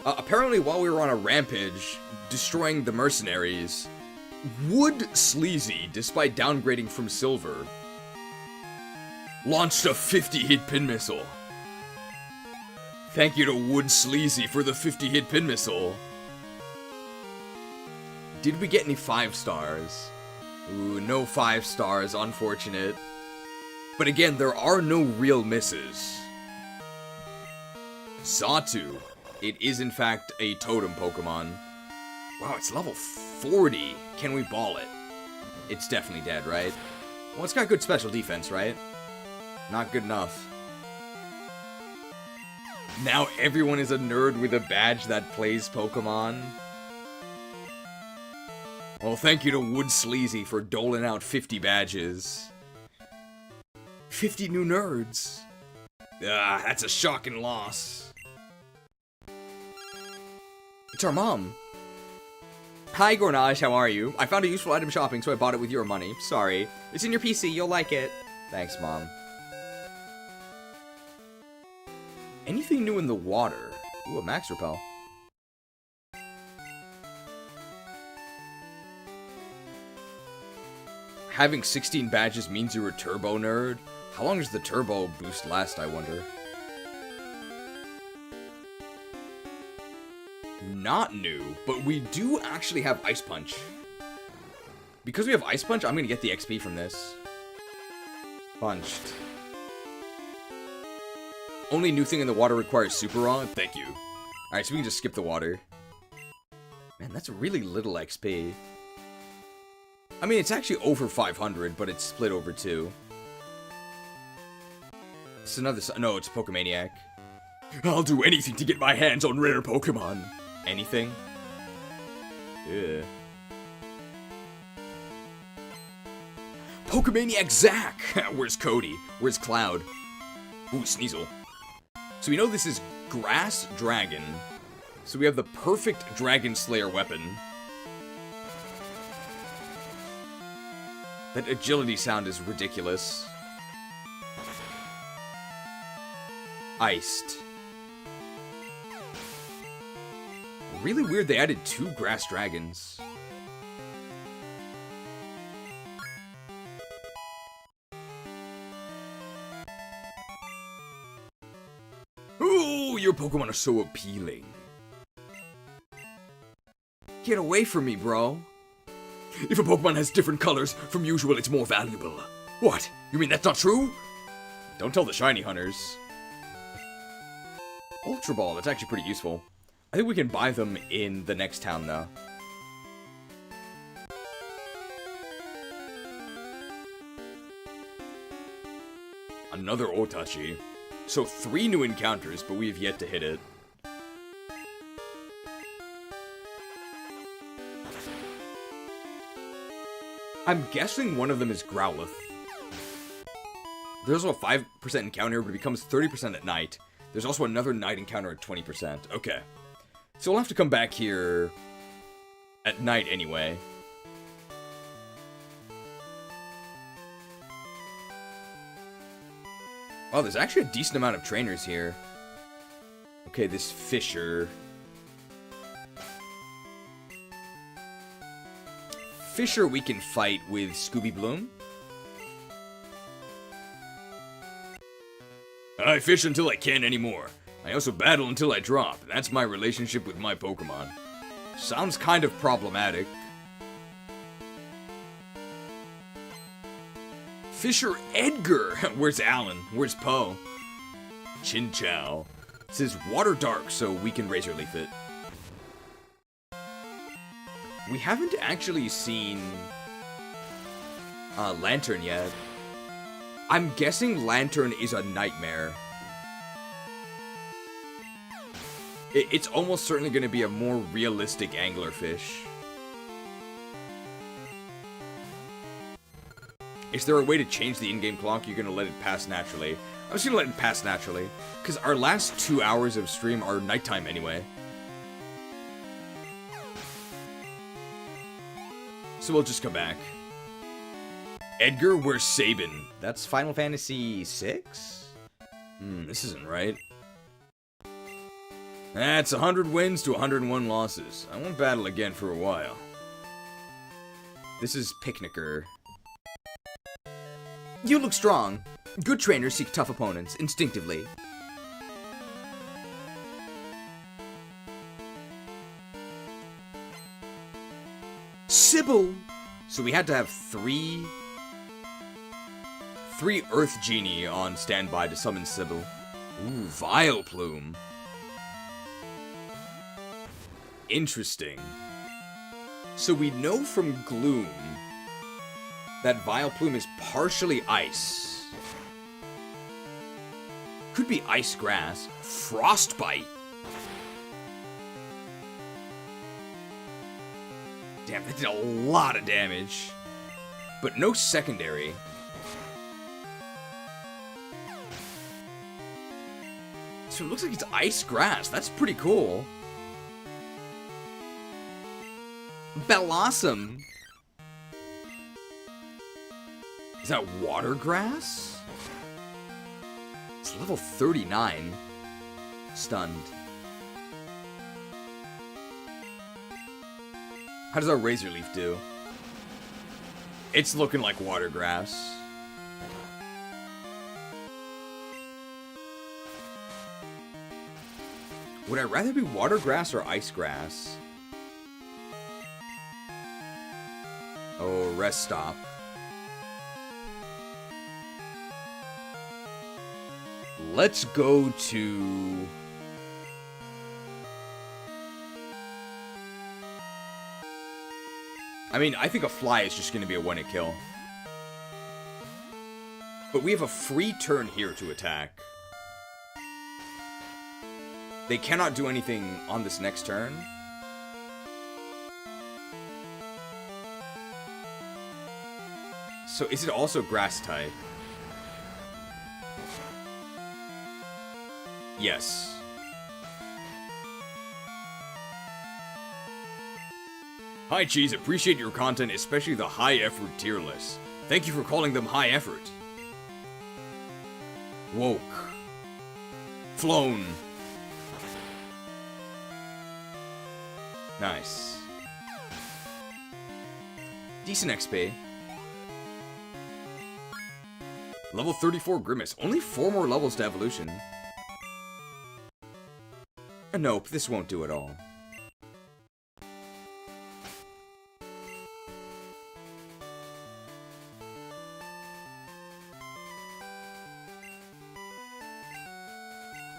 Apparently, while we were on a rampage, destroying the mercenaries, Wood Sleazy, despite downgrading from Silver, launched a 50-hit pin missile. Thank you to Wood Sleazy for the 50-hit pin missile. Did we get any 5 stars? Ooh, no 5 stars, unfortunate. But again, there are no real misses. Xatu. It is in fact a totem Pokemon. Wow, it's level 40. Can we ball it? It's definitely dead, right? Well, it's got good special defense, right? Not good enough. Now everyone is a nerd with a badge that plays Pokemon. Well, thank you to Wood Sleazy for doling out 50 badges. 50 new nerds. Ah, that's a shocking loss. It's our mom. Hi, Gornage, how are you? I found a useful item shopping, so I bought it with your money. Sorry. It's in your PC, you'll like it. Thanks, Mom. Anything new in the water? Ooh, a Max Repel. Having 16 badges means you're a turbo nerd? How long does the turbo boost last, I wonder? Not new, but we do actually have Ice Punch. Because we have Ice Punch, I'm gonna get the XP from this. Punched. Only new thing in the water requires Super Raw? Thank you. Alright, so we can just skip the water. Man, that's really little XP. I mean, it's actually over 500, but it's split over 2. It's another... No, it's Pokemaniac. I'll do anything to get my hands on rare Pokemon. Anything? Yeah. Pokemaniac Zack! Where's Cody? Where's Cloud? Ooh, Sneasel. So we know this is Grass Dragon. So we have the perfect Dragon Slayer weapon. That agility sound is ridiculous. Iced. Really weird they added 2 Grass Dragons. Ooh, your Pokemon are so appealing. Get away from me, bro. If a Pokemon has different colors from usual, it's more valuable. What? You mean that's not true? Don't tell the shiny hunters. Ultra Ball, that's actually pretty useful. I think we can buy them in the next town, though. Another Otachi. So 3 new encounters, but we have yet to hit it. I'm guessing one of them is Growlithe. There's also a 5% encounter, but it becomes 30% at night. There's also another night encounter at 20%. Okay. So we'll have to come back here at night anyway. Wow, there's actually a decent amount of trainers here. Okay, this Fisher. Fisher we can fight with Scooby Bloom. I fish until I can't anymore. I also battle until I drop. That's my relationship with my Pokemon. Sounds kind of problematic. Fisher Edgar! Where's Alan? Where's Poe? Chin Chow. It says water dark, so we can Razor Leaf it. We haven't actually seen Lantern yet. I'm guessing Lantern is a nightmare. It's almost certainly going to be a more realistic anglerfish. Is there a way to change the in-game clock? You're going to let it pass naturally. I'm just going to let it pass naturally, because our last 2 hours of stream are nighttime anyway. So we'll just come back. Edgar, where's Sabin? That's Final Fantasy VI? This isn't right. That's 100 wins to 101 losses. I won't battle again for a while. This is Picnicker. You look strong. Good trainers seek tough opponents, instinctively. Sybil! So we had to have three Earth Genie on standby to summon Sybil. Ooh, Vileplume. Interesting. So we know from Gloom that Vileplume is partially ice. Could be ice grass. Frostbite. Damn, that did a lot of damage. But no secondary. So it looks like it's ice grass. That's pretty cool. Bellossom. Is that water grass? It's level 39. Stunned. How does our Razor Leaf do? It's looking like water grass. Would I rather be water grass or ice grass? Oh, rest stop. Let's go to... I mean, I think a fly is just going to be a one-hit kill. But we have a free turn here to attack. They cannot do anything on this next turn. So is it also grass type? Yes. Hi Cheese, appreciate your content, especially the high effort tier list. Thank you for calling them high effort. Woke. Flown. Nice. Decent XP. Level 34 Grimace. Only 4 more levels to evolution. Nope, this won't do at all.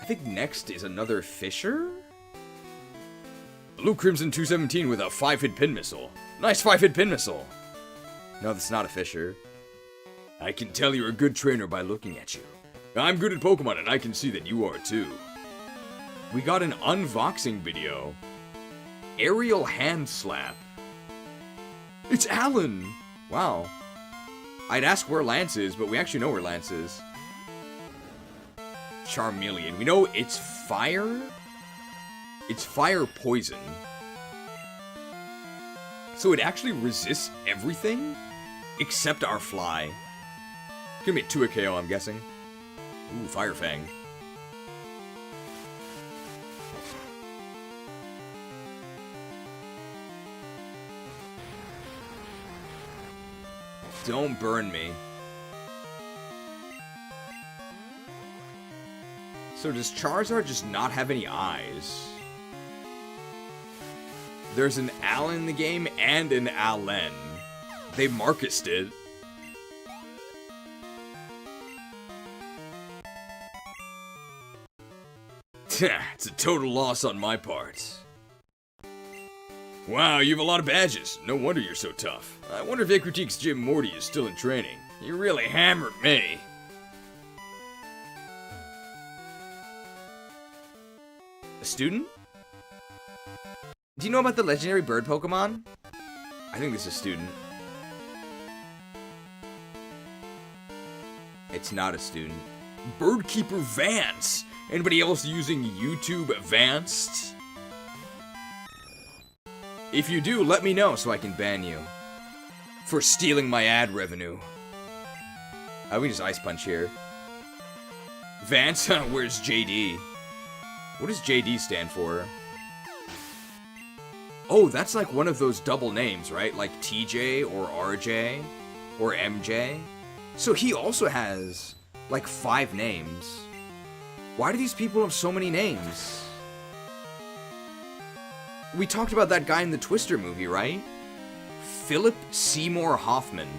I think next is another Fisher? Blue Crimson 217 with a 5-hit pin missile. Nice 5-hit pin missile. No, that's not a Fisher. I can tell you're a good trainer by looking at you. I'm good at Pokemon and I can see that you are too. We got an unboxing video. Aerial Hand Slap. It's Alan! Wow. I'd ask where Lance is, but we actually know where Lance is. Charmeleon. We know it's fire? It's fire poison. So it actually resists everything? Except our fly. It's gonna be a 2-hit KO, I'm guessing. Ooh, Fire Fang. Don't burn me. So does Charizard just not have any eyes? There's an Al in the game and an Allen. They Marcused it. It's a total loss on my part. Wow, you have a lot of badges. No wonder you're so tough. I wonder if Ecritique's Gym Morty is still in training. You really hammered me. A student? Do you know about the legendary bird Pokemon? I think this is a student. It's not a student. Birdkeeper Vance. Anybody else using YouTube Vanced? If you do, let me know so I can ban you. For stealing my ad revenue. We just Ice Punch here. Vance, where's JD? What does JD stand for? Oh, that's like one of those double names, right? Like TJ or RJ or MJ. So he also has like 5 names. Why do these people have so many names? We talked about that guy in the Twister movie, right? Philip Seymour Hoffman.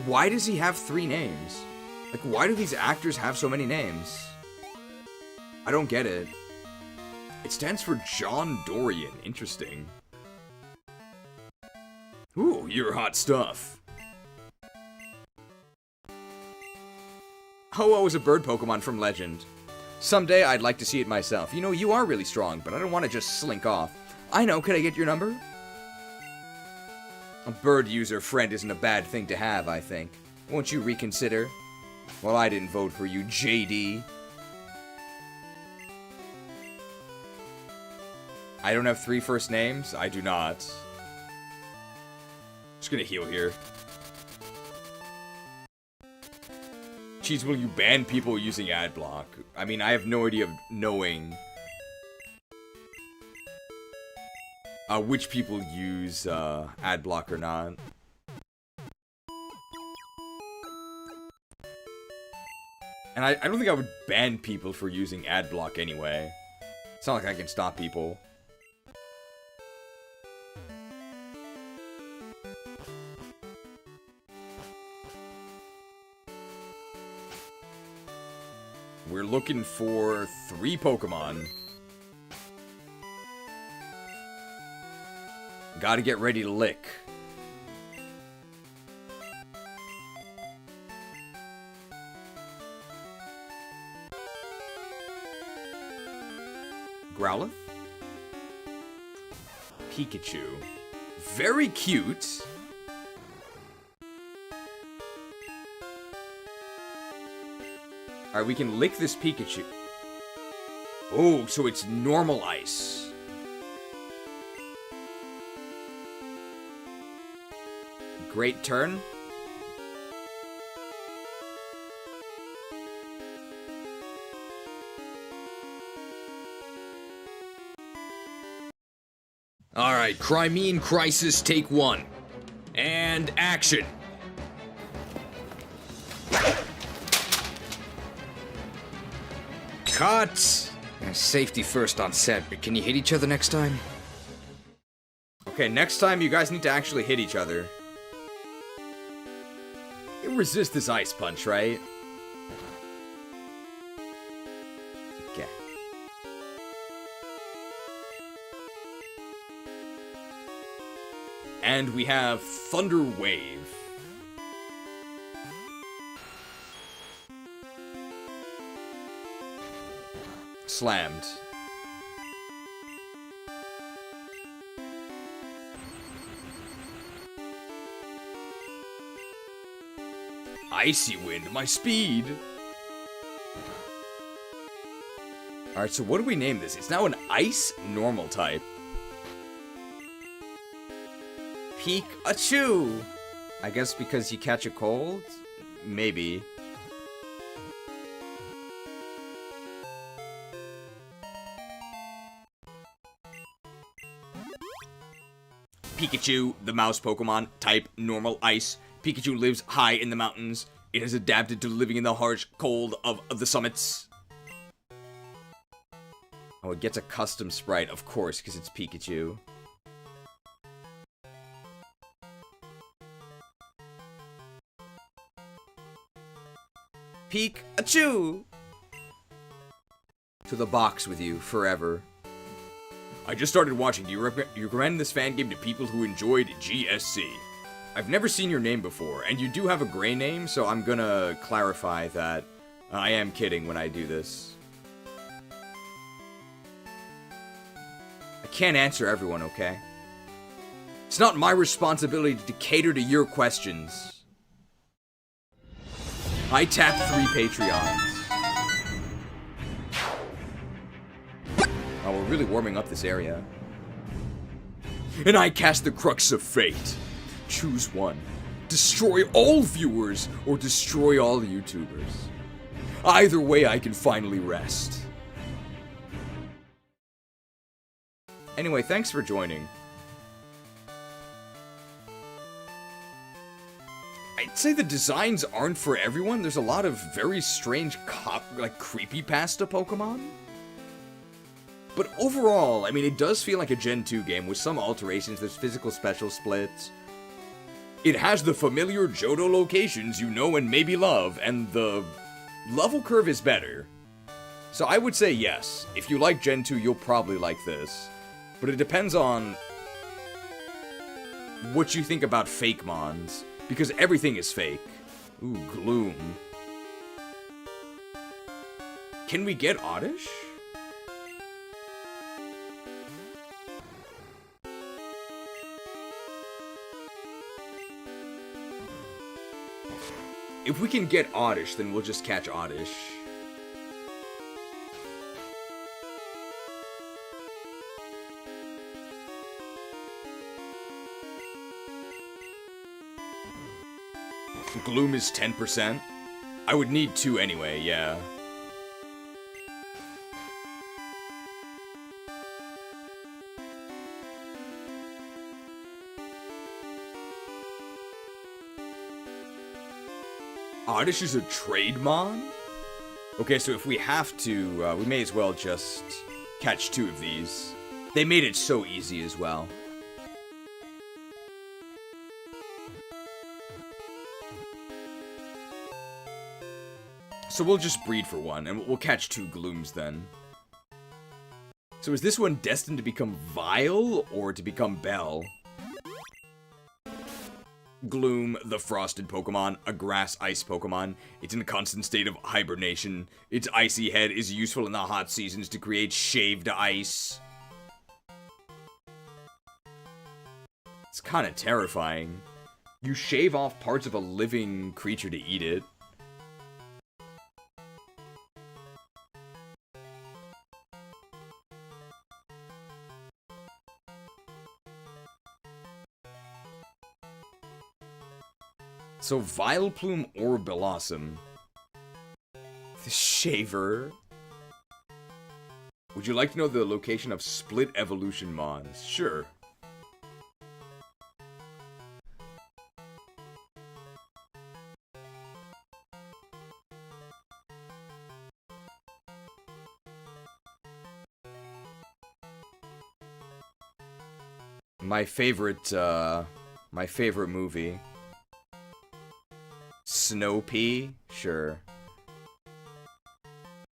Why does he have 3 names? Like, why do these actors have so many names? I don't get it. It stands for John Dorian. Interesting. Ooh, you're hot stuff. Ho-Oh is a bird Pokemon from Legend. Someday I'd like to see it myself. You know, you are really strong, but I don't want to just slink off. I know, could I get your number? A bird user friend isn't a bad thing to have, I think. Won't you reconsider? Well, I didn't vote for you, JD. I don't have 3 first names? I do not. Just gonna heal here. Jeez, will you ban people using ad block? I mean, I have no idea of knowing which people use ad block or not. And I don't think I would ban people for using ad block anyway. It's not like I can stop people. We're looking for 3 Pokemon. Gotta get ready to lick. Growlithe? Pikachu. Very cute. Alright, we can lick this Pikachu. Oh, so it's normal ice. Great turn. Alright, Crimean Crisis, take 1. And action. Cut! Safety first on set, but can you hit each other next time? Okay, next time you guys need to actually hit each other. You resist this Ice Punch, right? And we have Thunder Wave. Slammed. Icy Wind, my speed. Alright, so what do we name this? It's now an Ice normal type. Pikachu! I guess because you catch a cold? Maybe. Pikachu, the mouse Pokemon, type normal ice. Pikachu lives high in the mountains. It has adapted to living in the harsh cold of the summits. Oh, it gets a custom sprite, of course, because it's Pikachu. Pikachu! To the box with you, forever. I just started watching. Do you recommend this fan game to people who enjoyed GSC? I've never seen your name before, and you do have a gray name, so I'm gonna clarify that I am kidding when I do this. I can't answer everyone, okay? It's not my responsibility to cater to your questions. I tapped 3 Patreons. Oh, we're really warming up this area. And I cast the Crux of Fate. Choose one. Destroy all viewers or destroy all YouTubers. Either way, I can finally rest. Anyway, thanks for joining. I'd say the designs aren't for everyone. There's a lot of very strange, creepypasta Pokemon. But overall, I mean, it does feel like a Gen 2 game with some alterations. There's physical special splits. It has the familiar Johto locations you know and maybe love, and the level curve is better. So I would say yes. If you like Gen 2, you'll probably like this. But it depends on what you think about fake mons, because everything is fake. Ooh, Gloom. Can we get Oddish? If we can get Oddish, then we'll just catch Oddish. Gloom is 10%. I would need 2 anyway, yeah. Oddish is a trade mon? Okay, so if we have to, we may as well just catch 2 of these. They made it so easy as well. So we'll just breed for 1, and we'll catch 2 Glooms then. So is this one destined to become Vile, or to become Bell? Gloom, the frosted Pokemon, a grass-ice Pokemon. It's in a constant state of hibernation. Its icy head is useful in the hot seasons to create shaved ice. It's kind of terrifying. You shave off parts of a living creature to eat it. So, Vileplume or Blossom. The Shaver. Would you like to know the location of split evolution mons? Sure. My favorite movie. Snow Pea? Sure.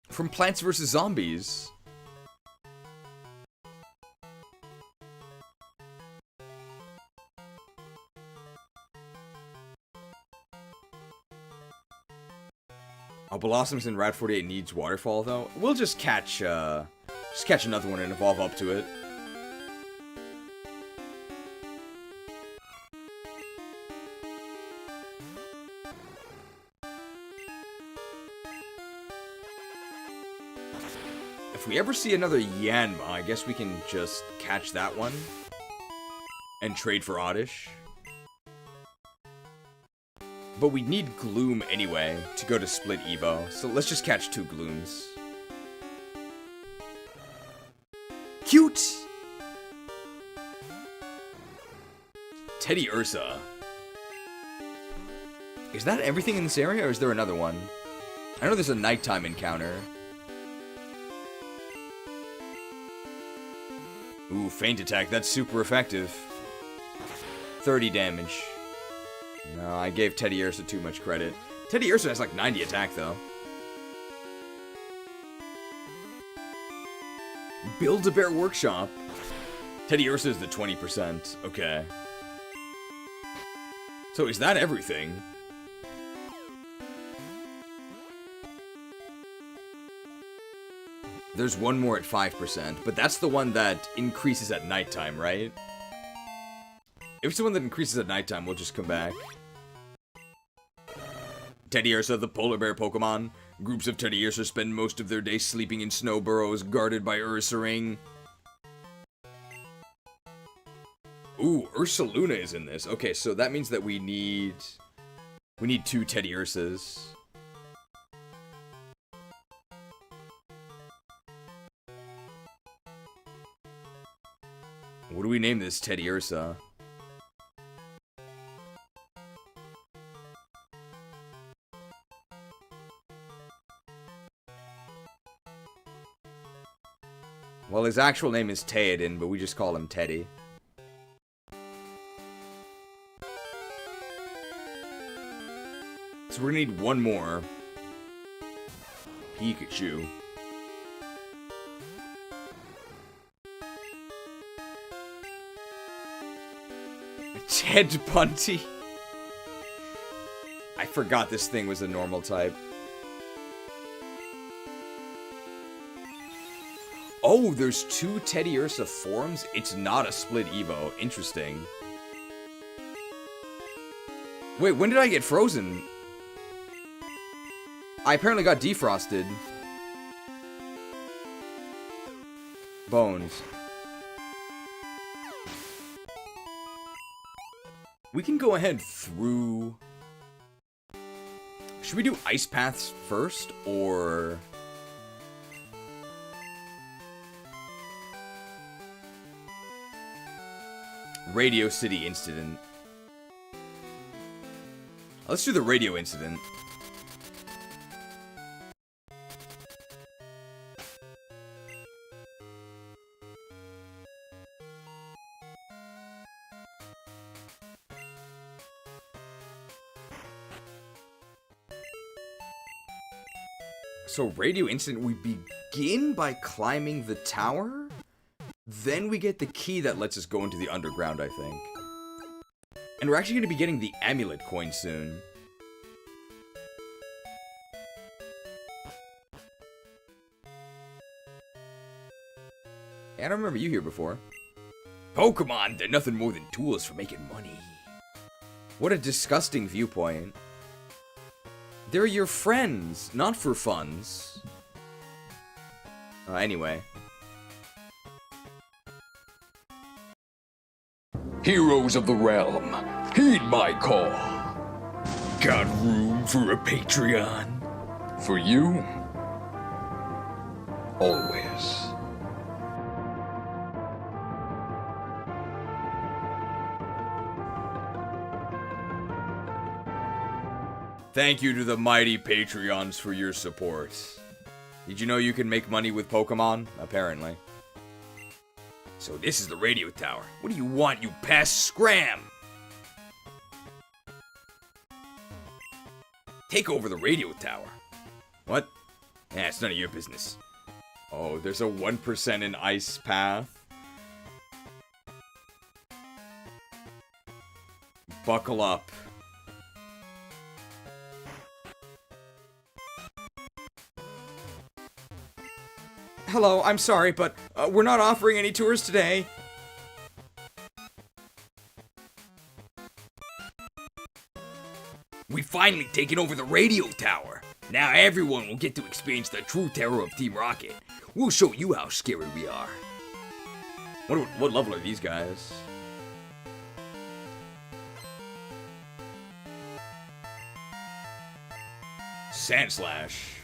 From Plants vs. Zombies. Oh, Blossom's in Route 48 needs Waterfall, though. We'll just catch another one and evolve up to it. If we ever see another Yanma, I guess we can just catch that one and trade for Oddish. But we need Gloom anyway to go to Split Evo, so let's just catch 2 Glooms. Cute! Teddy Ursa. Is that everything in this area, or is there another one? I know there's a nighttime encounter. Ooh, Feint Attack, that's super effective. 30 damage. No, I gave Teddy Ursa too much credit. Teddy Ursa has like 90 attack, though. Build-A-Bear Workshop. Teddy Ursa is the 20%. Okay. So is that everything? There's one more at 5%, but that's the one that increases at nighttime, right? If it's the one that increases at nighttime, we'll just come back. Teddy Ursa, the polar bear Pokemon. Groups of Teddy Ursa spend most of their day sleeping in snow burrows guarded by Ursaring. Ooh, Ursaluna is in this. Okay, so that means that we need 2 Teddy Ursas. What do we name this Teddy Ursa? Well, his actual name is Theoden, but we just call him Teddy. So we're gonna need one more. Pikachu. Ted Bunty. I forgot this thing was a normal type. Oh, there's 2 Teddy Ursa forms? It's not a split Evo. Interesting. Wait, when did I get frozen? I apparently got defrosted. Bones. We can go ahead through... Should we do ice paths first, or... Radio City incident. Let's do the radio incident. So radio incident, we begin by climbing the tower? Then we get the key that lets us go into the underground, I think. And we're actually going to be getting the amulet coin soon. I don't remember you here before. Pokemon, they're nothing more than tools for making money. What a disgusting viewpoint. They're your friends, not for funds. Anyway. Heroes of the realm, heed my call. Got room for a Patreon? For you? Always. Thank you to the mighty Patreons for your support. Did you know you can make money with Pokemon? Apparently. So this is the radio tower. What do you want, you pest? Scram! Take over the radio tower. What? Yeah, it's none of your business. Oh, there's a 1% in Ice Path. Buckle up. Hello, I'm sorry, but we're not offering any tours today. We've finally taken over the radio tower. Now everyone will get to experience the true terror of Team Rocket. We'll show you how scary we are. What level are these guys? Sandslash.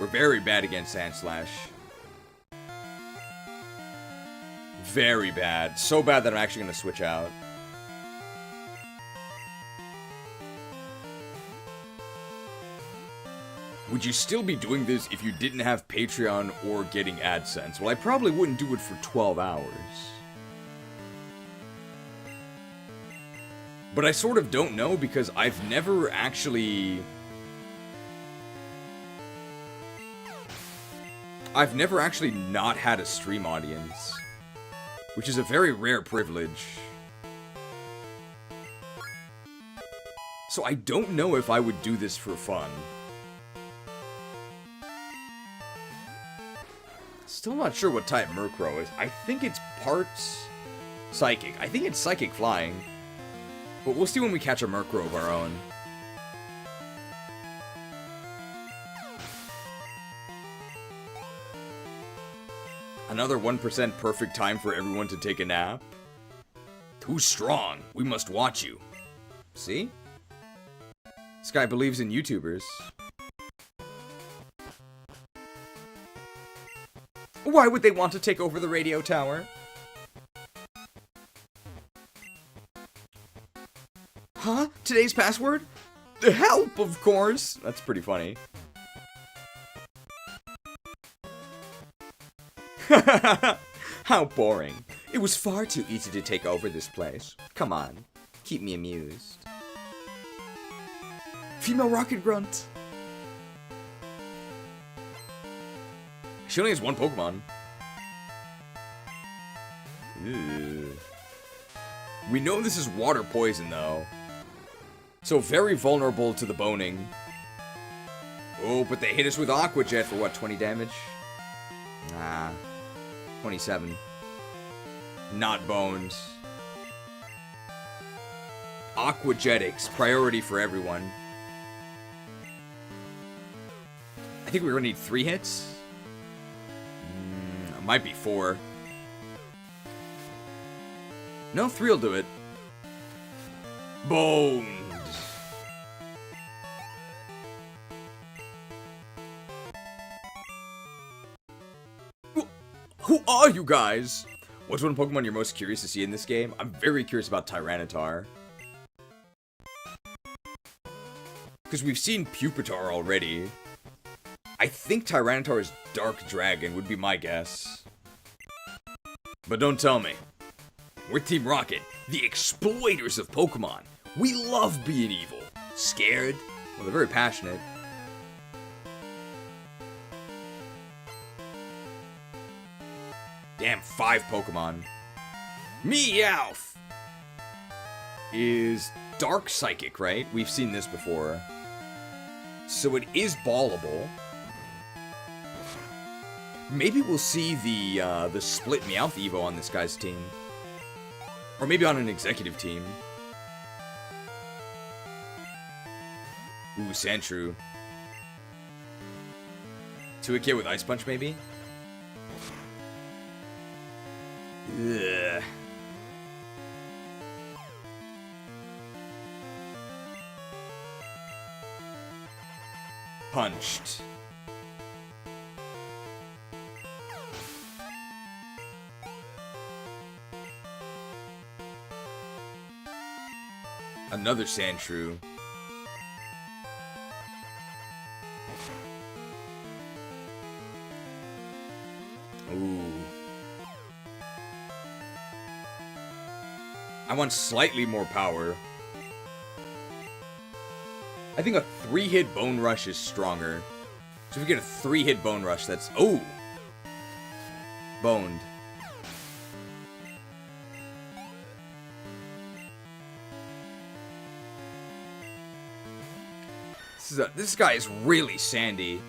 We're very bad against Sandslash. Very bad. So bad that I'm actually going to switch out. Would you still be doing this if you didn't have Patreon or getting AdSense? Well, I probably wouldn't do it for 12 hours. But I sort of don't know because I've never actually not had a stream audience, which is a very rare privilege. So I don't know if I would do this for fun. Still not sure what type Murkrow is. I think it's parts Psychic. I think it's Psychic Flying. But we'll see when we catch a Murkrow of our own. Another 1% perfect time for everyone to take a nap. Too strong. We must watch you. See? This guy believes in YouTubers. Why would they want to take over the radio tower? Huh? Today's password? Help, of course! That's pretty funny. How boring. It was far too easy to take over this place. Come on, keep me amused. Female rocket grunt. She only has one Pokemon. Ew. We know this is water poison, though. So very vulnerable to the boning. Oh, but they hit us with Aqua Jet for what, 20 damage? Nah. 27. Not boned. Aquagetics, priority for everyone. I think we're gonna need 3 hits. Might be 4. No, 3 will do it. Boned. Who are you guys? What's one Pokemon you're most curious to see in this game? I'm very curious about Tyranitar. Because we've seen Pupitar already. I think Tyranitar's Dark Dragon would be my guess. But don't tell me. We're Team Rocket, the exploiters of Pokemon. We love being evil. Scared? Well, they're very passionate. Damn, 5 Pokemon. Meowth! Is Dark Psychic, right? We've seen this before. So it is ballable. Maybe we'll see the split Meowth Evo on this guy's team. Or maybe on an executive team. Ooh, Sandshrew. To a kid with Ice Punch, maybe? Ugh. Punched. Another Sandshrew. Ooh. I want slightly more power. I think a 3-hit Bone Rush is stronger. So if we get a 3-hit Bone Rush, that's... Oh! Boned. This guy is really sandy.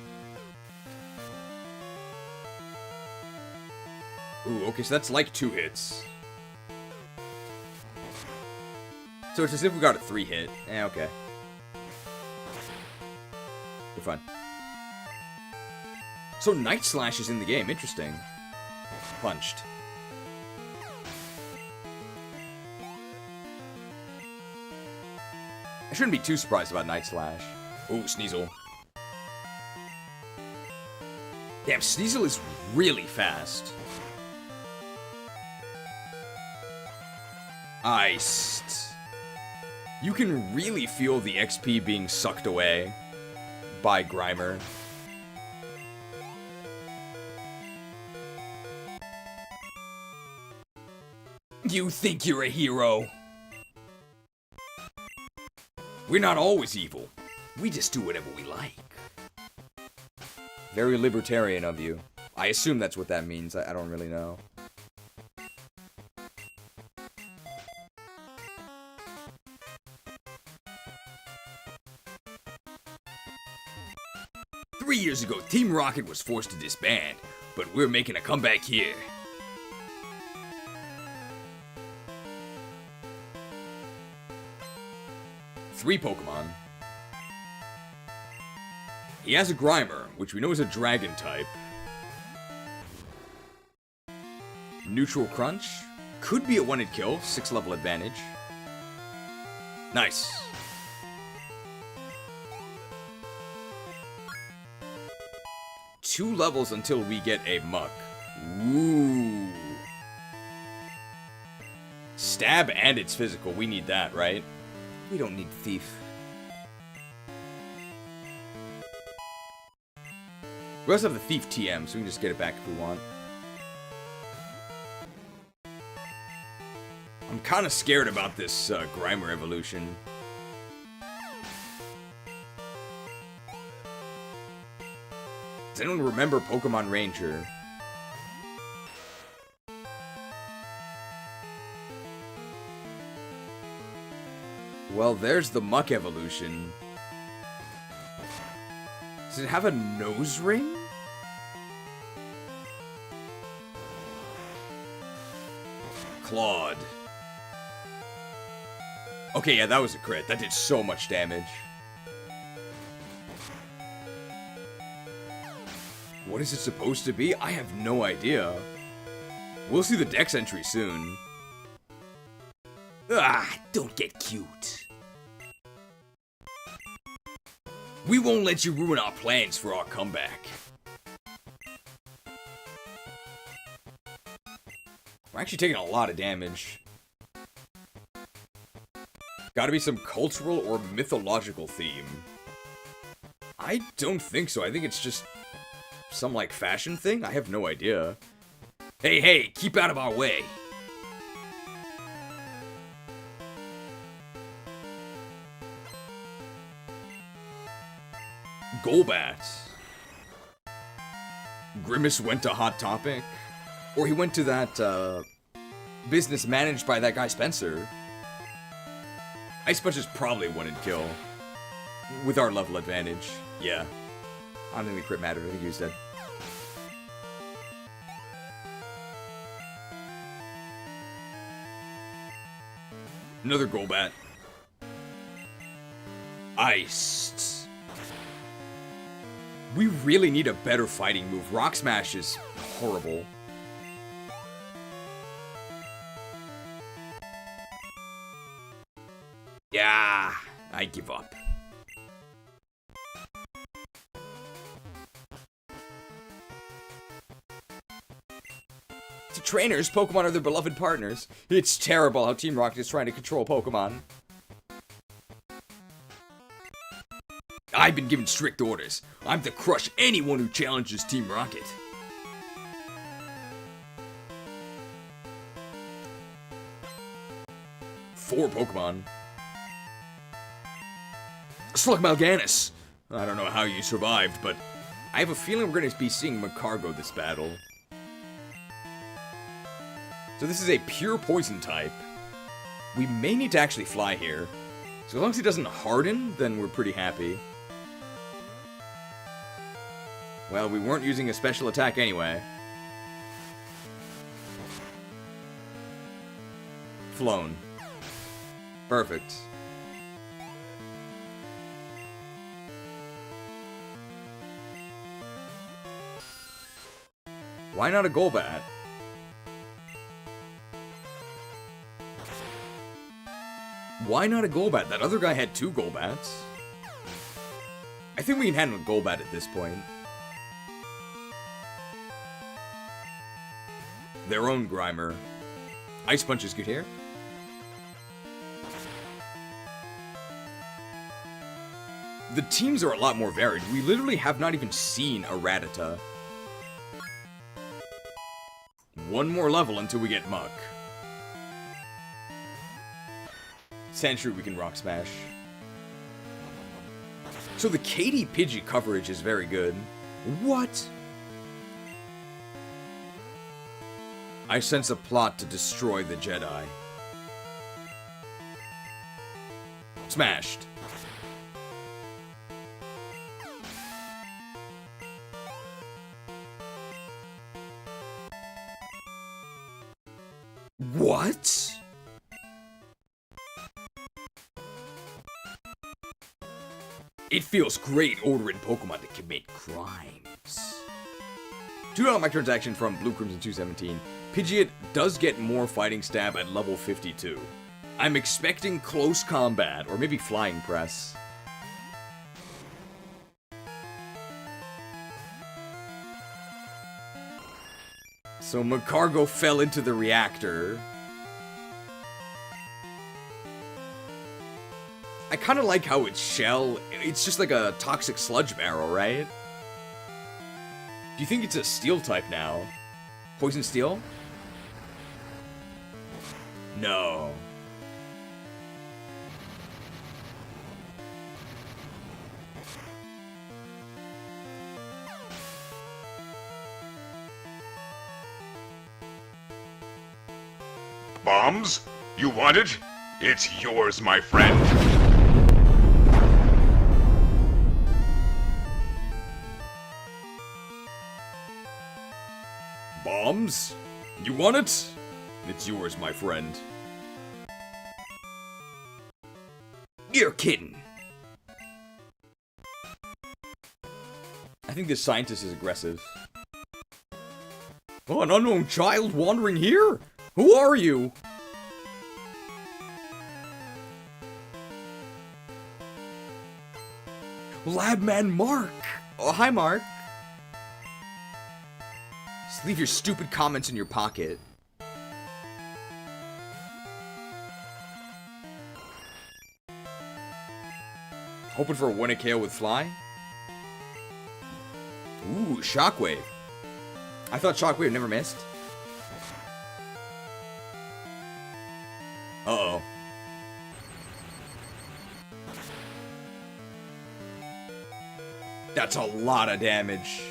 Okay, so that's like 2 hits. So it's as if we got a 3-hit. Okay. We're fine. So Night Slash is in the game. Interesting. Punched. I shouldn't be too surprised about Night Slash. Ooh, Sneasel. Damn, Sneasel is really fast. Iced. You can really feel the XP being sucked away by Grimer. You think you're a hero? We're not always evil. We just do whatever we like. Very libertarian of you. I assume that's what that means. I don't really know. Three years ago, Team Rocket was forced to disband, but we're making a comeback here. Three Pokemon. He has a Grimer, which we know is a Dragon type. Neutral Crunch. Could be a one-hit kill, 6 level advantage. Nice. Two levels until we get a Muck. Ooh. Stab and it's physical. We need that, right? We don't need Thief. We also have the Thief TM, so we can just get it back if we want. I'm kind of scared about this Grimer evolution. Does anyone remember Pokemon Ranger? Well, there's the Muck evolution. Does it have a nose ring? Claude. Okay, yeah, that was a crit. That did so much damage. What is it supposed to be? I have no idea. We'll see the Dex entry soon. Ah, don't get cute. We won't let you ruin our plans for our comeback. We're actually taking a lot of damage. Gotta be some cultural or mythological theme. I don't think so. I think it's just some, like, fashion thing? I have no idea. Hey, hey, keep out of our way. Golbat. Grimace went to Hot Topic. Or he went to that, business managed by that guy Spencer. Ice Punch is probably one-hit kill. With our level advantage. Yeah. I don't think the crit mattered. I think he was dead. Another Golbat. Iced. We really need a better fighting move. Rock Smash is horrible. Yeah, I give up. To trainers, Pokemon are their beloved partners. It's terrible how Team Rocket is trying to control Pokemon. I've been given strict orders. I'm to crush anyone who challenges Team Rocket. Four Pokemon. Slugmalganus. I don't know how you survived, but I have a feeling we're going to be seeing Magcargo this battle. So this is a pure poison type. We may need to actually fly here. So as long as he doesn't harden, then we're pretty happy. Well, we weren't using a special attack anyway. Flown. Perfect. Why not a Golbat? Why not a Golbat? That other guy had 2 Golbats. I think we can handle a Golbat at this point. Their own Grimer. Ice Punch is good here. The teams are a lot more varied. We literally have not even seen a Rattata. One more level until we get Muck. Sandshrew we can Rock Smash. So the Katy Pidgey coverage is very good. What? I sense a plot to destroy the Jedi. Smashed. What? It feels great ordering Pokemon to commit crimes. $2 microtransaction from Blue Crimson 217. Pidgeot does get more fighting stab at level 52. I'm expecting close combat, or maybe flying press. So Macargo fell into the reactor. I kind of like how its shell, it's just like a toxic sludge barrel, right? Do you think it's a steel type now? Poison steel? No. Bombs? You want it? It's yours, my friend. Bombs? You want it? It's yours, my friend. You're kidding. I think this scientist is aggressive. Oh, an unknown child wandering here? Who are you? Labman Mark. Oh, hi, Mark. Just leave your stupid comments in your pocket. Hoping for a Winnekill with Fly? Ooh, Shockwave. I thought Shockwave never missed. Uh-oh. That's a lot of damage.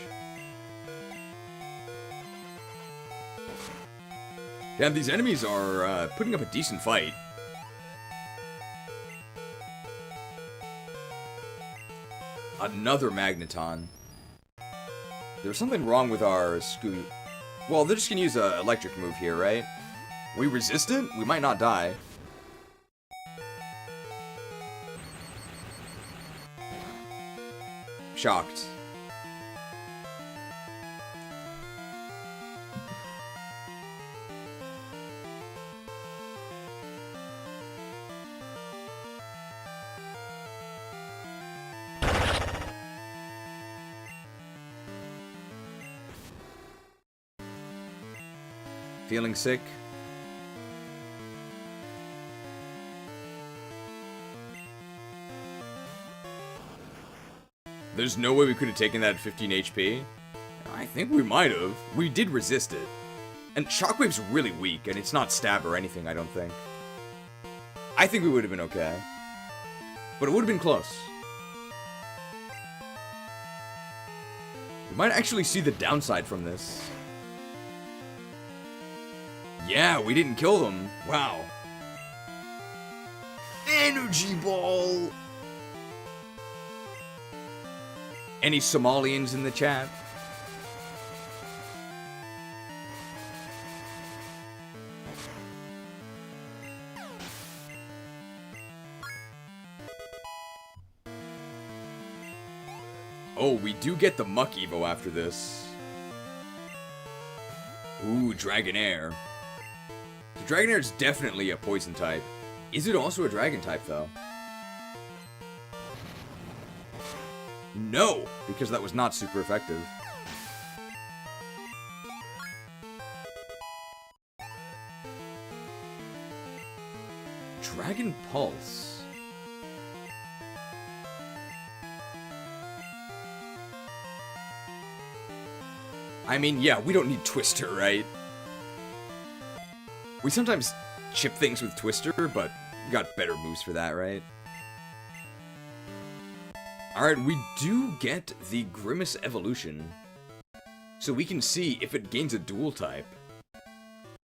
Yeah, these enemies are putting up a decent fight. Another Magneton. There's something wrong with our Scoo... Well, they're just gonna use an electric move here, right? We resist it? We might not die. Shocked. Feeling sick? There's no way we could have taken that at 15 HP. I think we might have. We did resist it. And Shockwave's really weak, and it's not stab or anything, I don't think. I think we would have been okay. But it would have been close. We might actually see the downside from this. Yeah, we didn't kill them. Wow. Energy Ball! Any Somalians in the chat? Oh, we do get the Muck Evo after this. Ooh, Dragonair. The Dragonair is definitely a poison type. Is it also a dragon type, though? No, because that was not super effective. Dragon Pulse. I mean, yeah, we don't need Twister, right? We sometimes chip things with Twister, but we got better moves for that, right? Alright, we do get the Grimace evolution. So we can see if it gains a dual type.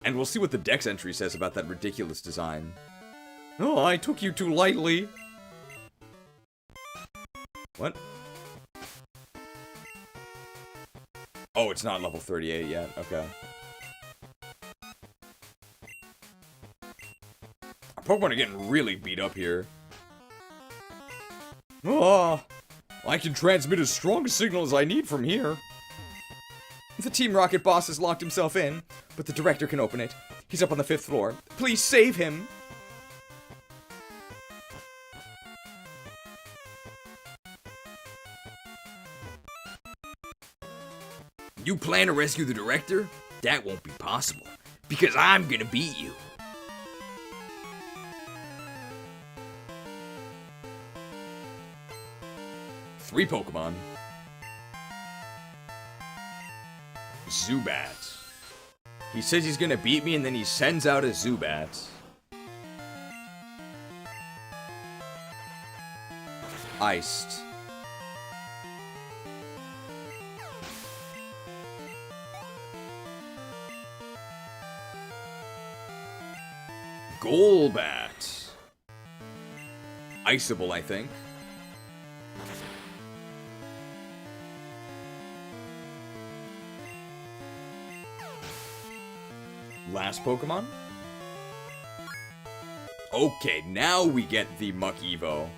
And we'll see what the Dex entry says about that ridiculous design. Oh, I took you too lightly. What? Oh, it's not level 38 yet. Okay. Our Pokemon are getting really beat up here. Oh, I can transmit as strong a signal as I need from here. The Team Rocket boss has locked himself in, but the director can open it. He's up on the 5th floor. Please save him. You plan to rescue the director? That won't be possible, because I'm gonna beat you. Three Pokemon. Zubat. He says he's gonna beat me, and then he sends out a Zubat. Iced. Golbat. Iceable, I think. Last Pokemon? Okay, now we get the Muck Evo.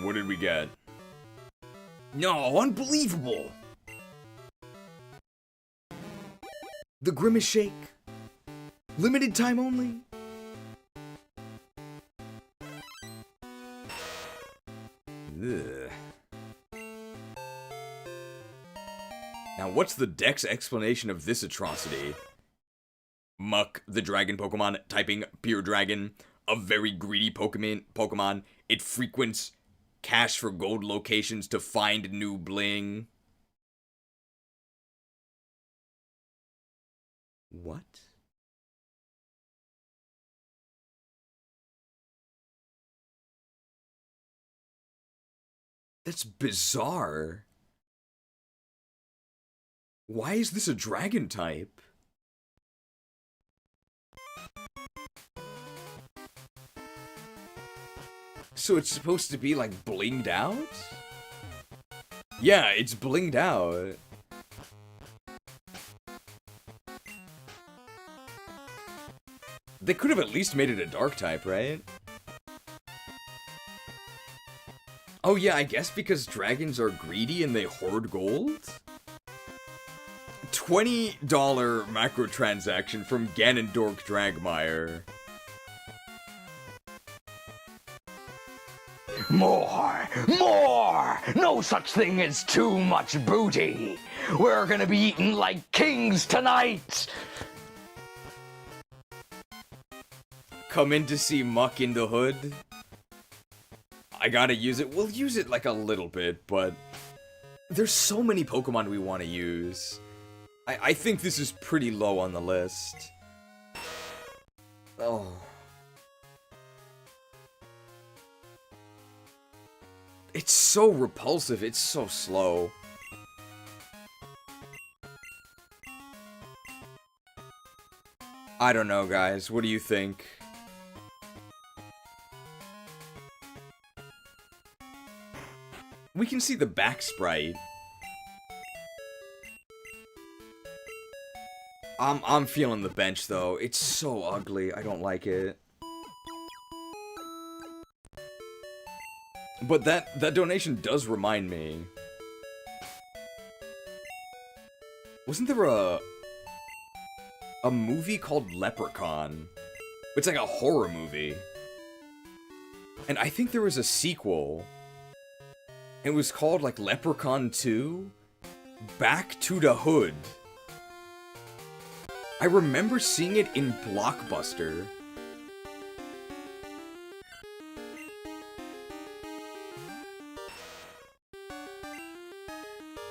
What did we get? No, unbelievable! The Grimace Shake. Limited time only. Ugh. Now, what's the Dex explanation of this atrocity? Muck, the dragon Pokemon, typing Pure Dragon, a very greedy Pokemon. It frequents cache for gold locations to find new bling. What? That's bizarre. Why is this a dragon type? So it's supposed to be like blinged out? Yeah, it's blinged out. They could have at least made it a dark type, right? Oh yeah, I guess because dragons are greedy and they hoard gold? $20 macrotransaction from Ganondorf Dragmire. More! More! No such thing as too much booty! We're gonna be eating like kings tonight! Come in to see Muck in the Hood. I gotta use it. We'll use it like a little bit, but there's so many Pokemon we want to use. I think this is pretty low on the list. Oh. It's so repulsive. It's so slow. I don't know, guys. What do you think? We can see the back sprite. I'm feeling the bench, though. It's so ugly. I don't like it. But that donation does remind me. Wasn't there a movie called Leprechaun? It's like a horror movie. And I think there was a sequel. It was called like Leprechaun 2? Back to the Hood. I remember seeing it in Blockbuster.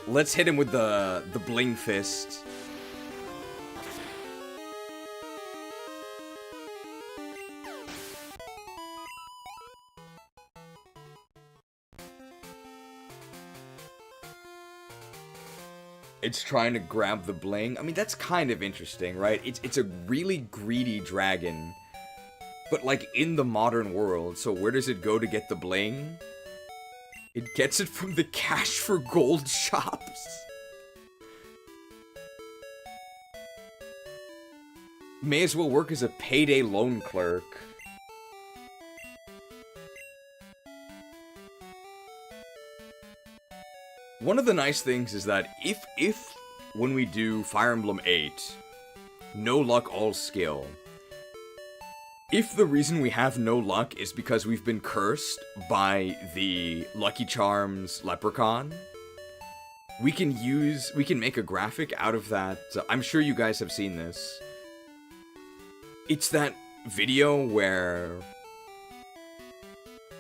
Let's hit him with the bling fist. It's trying to grab the bling. I mean, that's kind of interesting, right? It's a really greedy dragon. But, like, in the modern world. So where does it go to get the bling? It gets it from the cash for gold shops. May as well work as a payday loan clerk. One of the nice things is that if when we do Fire Emblem 8, no luck, all skill, if the reason we have no luck is because we've been cursed by the Lucky Charms leprechaun, we can make a graphic out of that. I'm sure you guys have seen this. It's that video where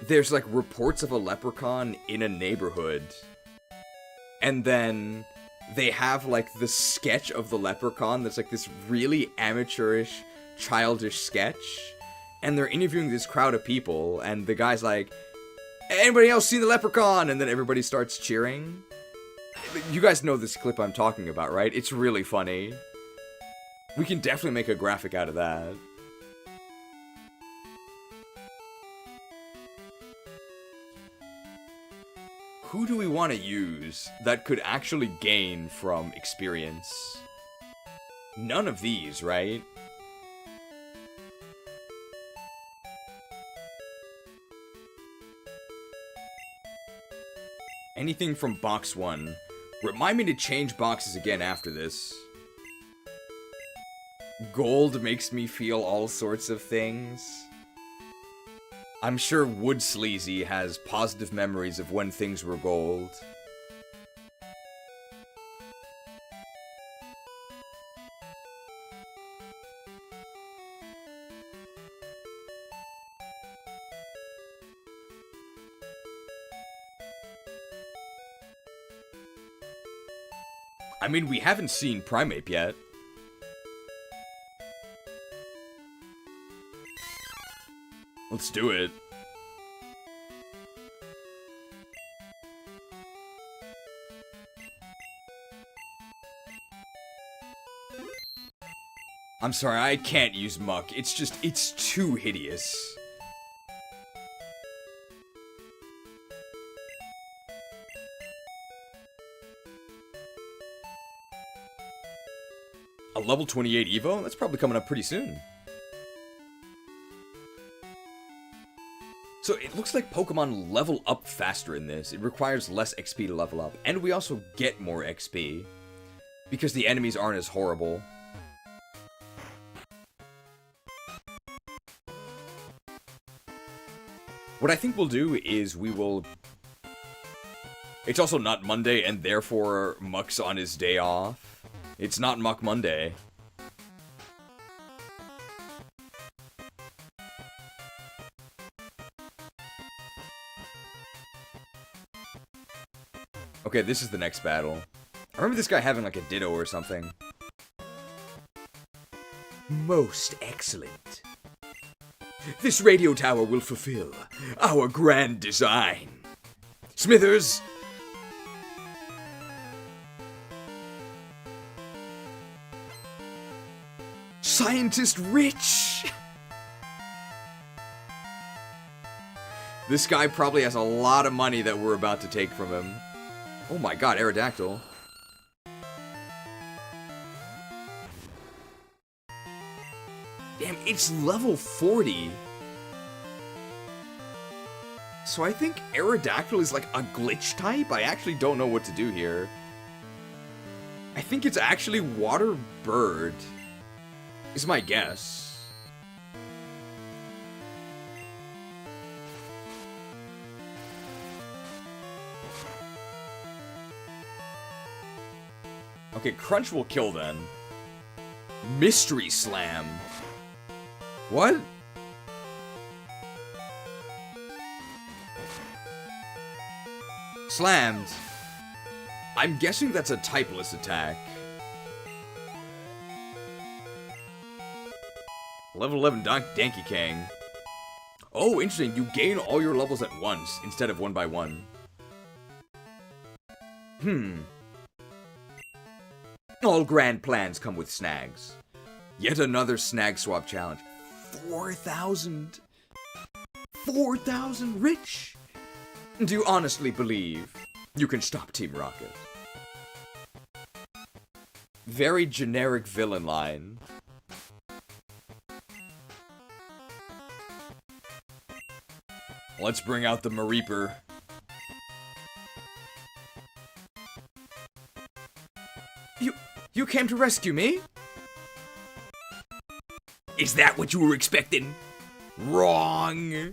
there's like reports of a leprechaun in a neighborhood. And then they have, like, the sketch of the leprechaun that's, like, this really amateurish, childish sketch. And they're interviewing this crowd of people, and the guy's like, anybody else seen the leprechaun? And then everybody starts cheering. You guys know this clip I'm talking about, right? It's really funny. We can definitely make a graphic out of that. Who do we want to use that could actually gain from experience? None of these, right? Anything from box 1. Remind me to change boxes again after this. Gold makes me feel all sorts of things. I'm sure Wood Sleazy has positive memories of when things were gold. I mean, we haven't seen Primeape yet. Let's do it. I'm sorry, I can't use Muck. It's too hideous. A level 28 Evo? That's probably coming up pretty soon. So it looks like Pokemon level up faster in this. It requires less XP to level up. And we also get more XP. Because the enemies aren't as horrible. What I think we'll do is we will... It's also not Monday, and therefore Muck's on his day off. It's not Muck Monday. Okay, this is the next battle. I remember this guy having like a Ditto or something. Most excellent. This radio tower will fulfill our grand design. Smithers! Scientist Rich! This guy probably has a lot of money that we're about to take from him. Oh my god, Aerodactyl. Damn, it's level 40. So I think Aerodactyl is like a glitch type? I actually don't know what to do here. I think it's actually Water Bird, is my guess. Okay, Crunch will kill then. Mystery Slam. What? Slammed. I'm guessing that's a typeless attack. Level 11 Donkey Kang. Oh, interesting. You gain all your levels at once instead of one by one. All grand plans come with snags. Yet another snag swap challenge. 4,000. 4,000 rich. Do you honestly believe you can stop Team Rocket? Very generic villain line. Let's bring out the Mareeper. You came to rescue me? Is that what you were expecting? Wrong.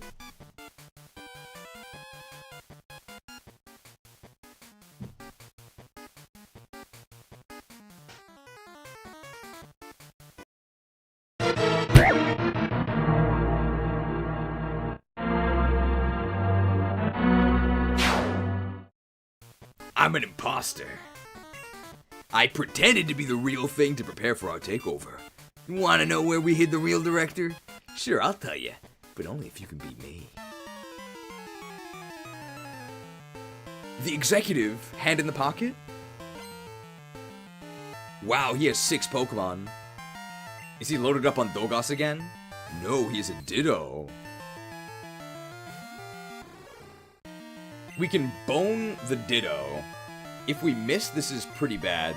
I'm an imposter. I pretended to be the real thing to prepare for our takeover. Want to know where we hid the real director? Sure, I'll tell you, but only if you can beat me. The executive, hand in the pocket? Wow, he has 6 Pokemon. Is he loaded up on Dogos again? No, he is a Ditto. We can bone the Ditto. If we miss, this is pretty bad.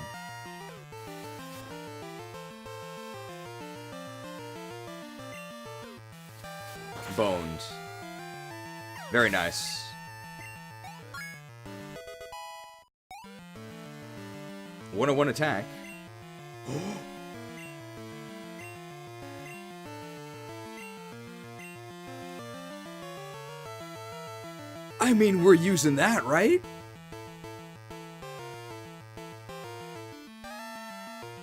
Boned. Very nice. One-on-one attack. I mean, we're using that, right?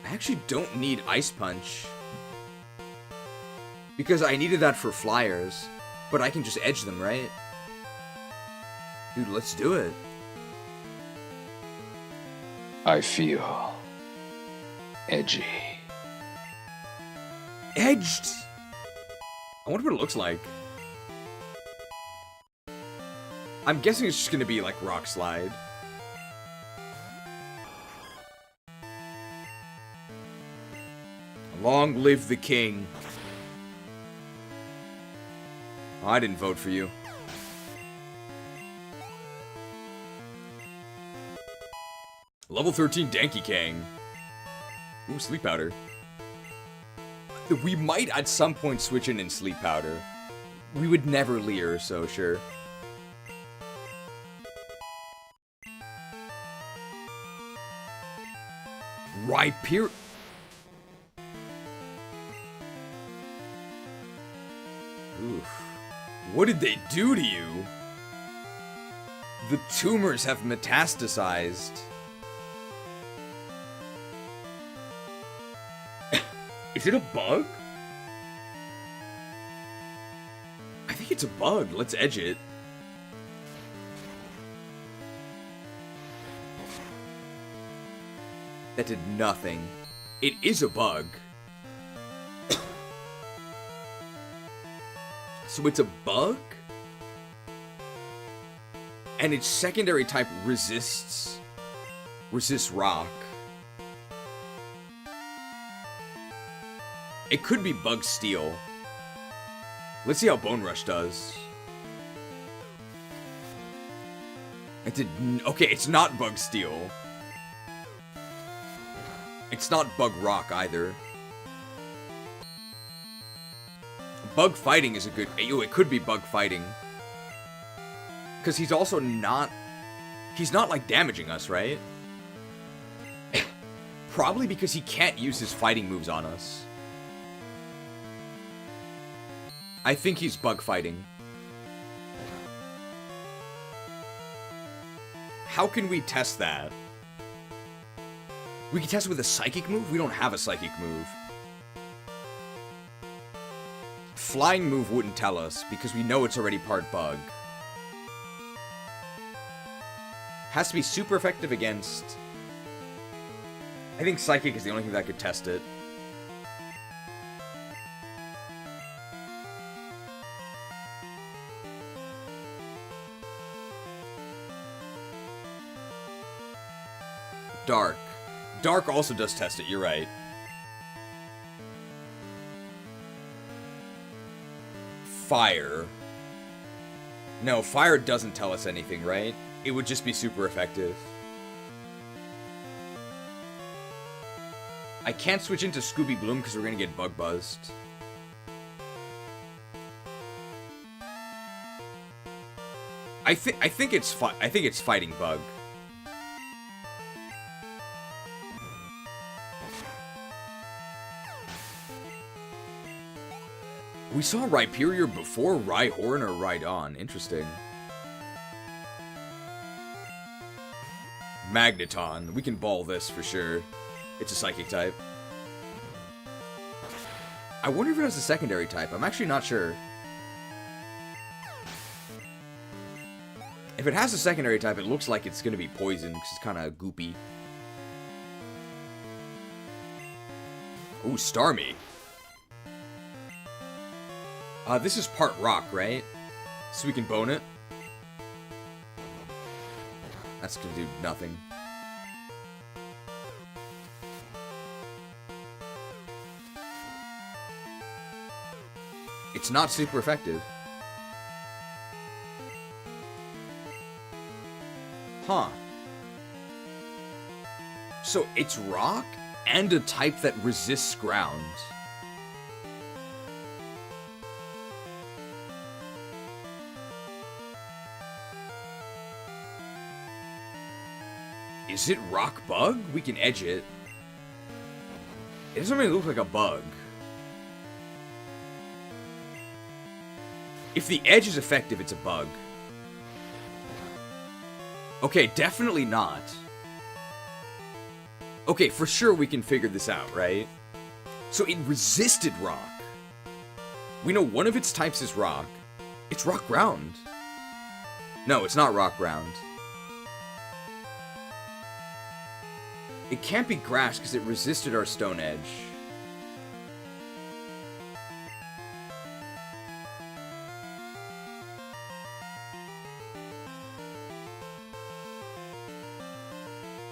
I actually don't need Ice Punch. Because I needed that for flyers. But I can just edge them, right? Dude, let's do it. I feel edgy. Edged? I wonder what it looks like. I'm guessing it's just gonna be like Rock Slide. Long live the king. Oh, I didn't vote for you. Level 13 Danky Kang. Ooh, Sleep Powder. We might at some point switch in Sleep Powder. We would never Leer, so sure. Rhyperior. Oof. What did they do to you? The tumors have metastasized. Is it a bug? I think it's a bug. Let's edge it. That did nothing. It is a bug. So it's a bug? And its secondary type resists rock. It could be Bug Steel. Let's see how Bone Rush does. Okay, it's not Bug Steel. It's not Bug Rock either. Bug Fighting is a good... it could be Bug Fighting. Because he's also not... He's not, like, damaging us, right? Probably because he can't use his fighting moves on us. I think he's Bug Fighting. How can we test that? We can test it with a Psychic move? We don't have a Psychic move. Flying move wouldn't tell us, because we know it's already part Bug. Has to be super effective against... I think Psychic is the only thing that could test it. Dark. Dark also does test it, you're right. Fire. No, fire doesn't tell us anything, right? It would just be super effective. I can't switch into Scooby Bloom because we're gonna get bug buzzed. I think it's fighting bug. We saw Rhyperior before Rhyhorn or Rhydon. Interesting. Magneton. We can ball this for sure. It's a Psychic type. I wonder if it has a secondary type. I'm actually not sure. If it has a secondary type, it looks like it's going to be poison because it's kind of goopy. Ooh, Starmie. This is part rock, right? So we can bone it. That's gonna do nothing. It's not super effective. Huh. So it's rock and a type that resists ground. Is it rock bug? We can edge it. It doesn't really look like a bug. If the edge is effective, it's a bug. Okay, definitely not. Okay, for sure we can figure this out, right? So it resisted rock. We know one of its types is rock. It's rock ground. No, it's not rock ground. It can't be grass because it resisted our stone edge.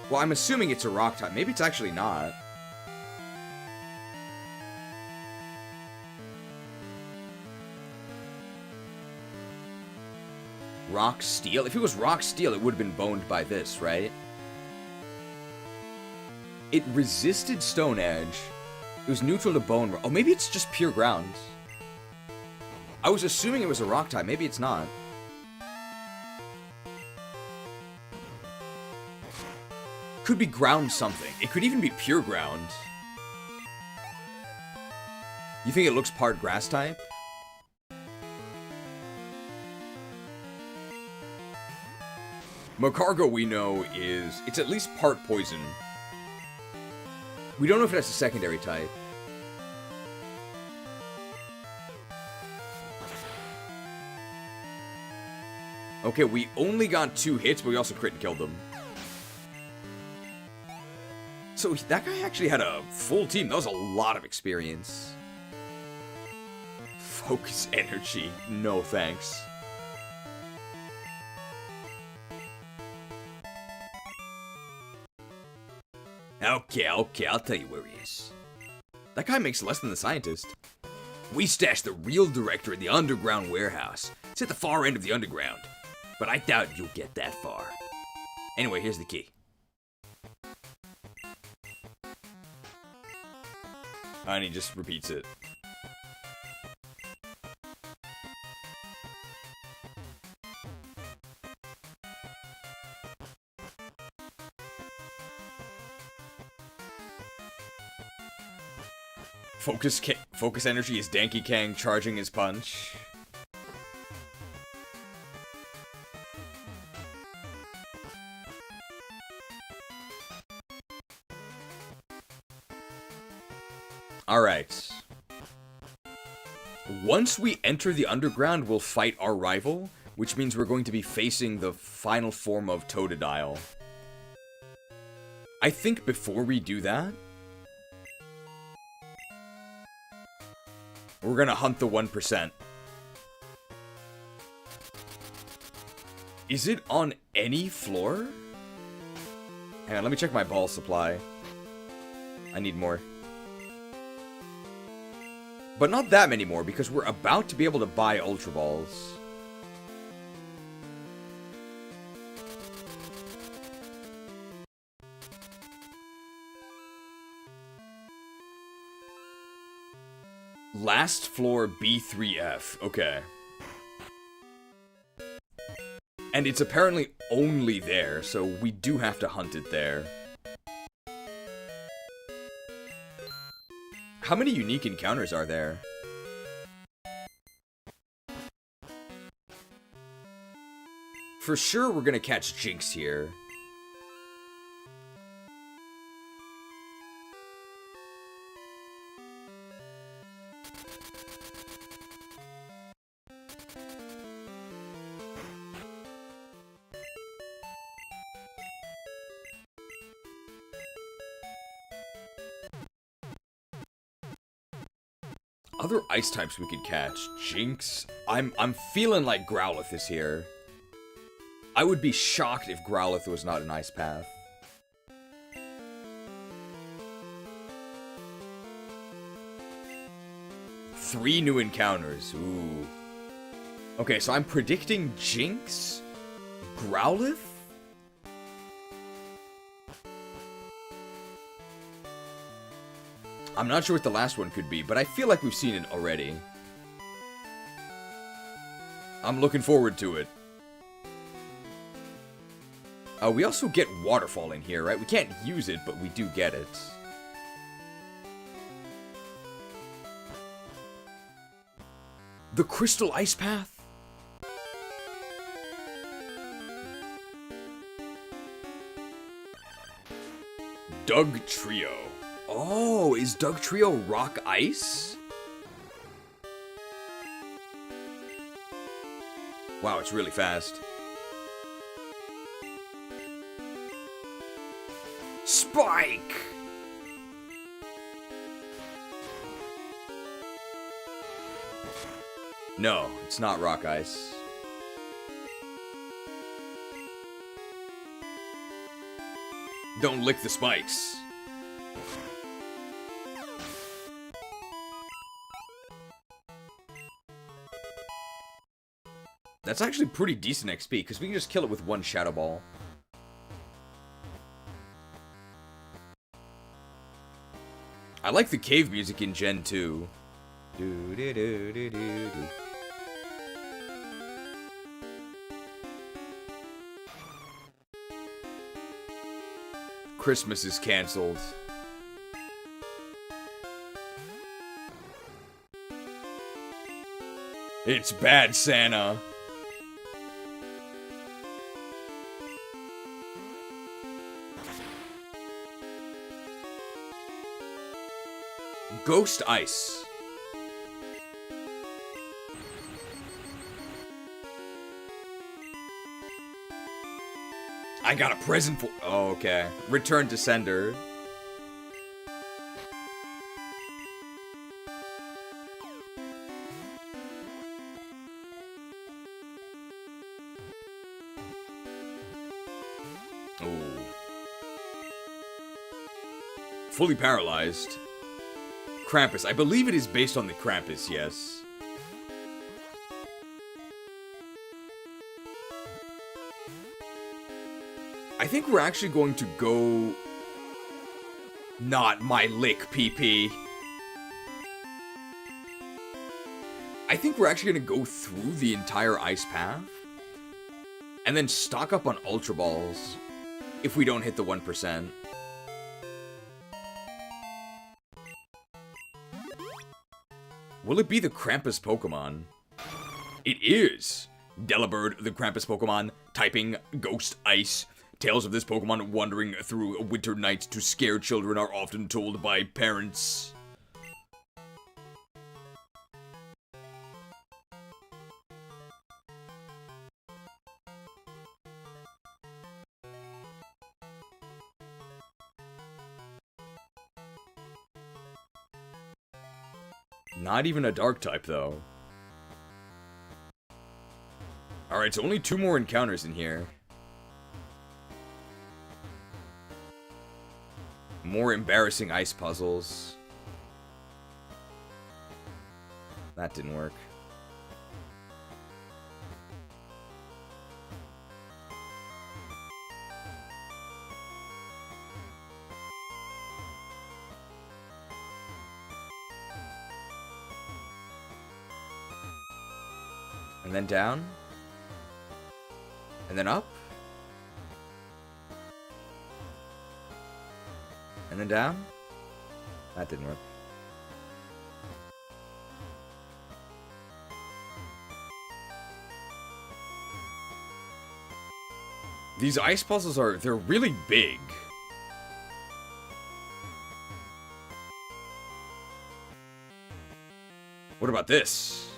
Well, I'm assuming it's a rock type. Maybe it's actually not. Rock steel? If it was rock steel, it would have been boned by this, right? It resisted stone edge. It was neutral to bone. Oh, maybe it's just pure ground. I was assuming it was a rock type. Maybe it's not. Could be ground something. It could even be pure ground. You think it looks part grass type? Macargo, we know, is... It's at least part poison. We don't know if it has a secondary type. Okay, we only got 2 hits, but we also crit and killed them. So that guy actually had a full team. That was a lot of experience. Focus energy. No thanks. Okay, I'll tell you where he is. That guy makes less than the scientist. We stashed the real director in the underground warehouse. It's at the far end of the underground. but I doubt you'll get that far. Anyway, here's the key. And he just repeats it. Focus energy is Danky Kang charging his punch. Alright. Once we enter the underground, we'll fight our rival, which means we're going to be facing the final form of Totodile. I think before we do that, we're gonna hunt the 1%. Is it on any floor? Hang on, let me check my ball supply. I need more. But not that many more, because we're about to be able to buy Ultra Balls. Last floor B3F. Okay. And it's apparently only there, so we do have to hunt it there. How many unique encounters are there? For sure we're gonna catch Jinx here. Other ice types we could catch. Jinx. I'm feeling like Growlithe is here. I would be shocked if Growlithe was not an ice path. Three new encounters. Ooh. Okay, so I'm predicting Jinx, Growlithe. I'm not sure what the last one could be, but I feel like we've seen it already. I'm looking forward to it. We also get Waterfall in here, right? We can't use it, but we do get it. The Crystal Ice Path? Doug Trio. Oh, is Doug Trio rock ice? Wow, it's really fast. Spike! No, it's not rock ice. Don't lick the spikes. That's actually pretty decent XP, because we can just kill it with one Shadow Ball. I like the cave music in Gen 2. Christmas is cancelled. It's bad, Santa. Ghost Ice. I got a present for... Oh, okay. Return to sender. Oh. Fully paralyzed. Krampus. I believe it is based on the Krampus, yes. I think we're actually going to go... Not my lick, PP. I think we're actually going to go through the entire ice path. And then stock up on Ultra Balls. If we don't hit the 1%. Will it be the Krampus Pokemon? It is! Delibird, the Krampus Pokemon, typing Ghost Ice. Tales of this Pokemon wandering through winter nights to scare children are often told by parents. Not even a dark type, though. Alright, so only 2 more encounters in here. More embarrassing ice puzzles. That didn't work. And then down. And then up. And then down. That didn't work. These ice puzzles they're really big. What about this?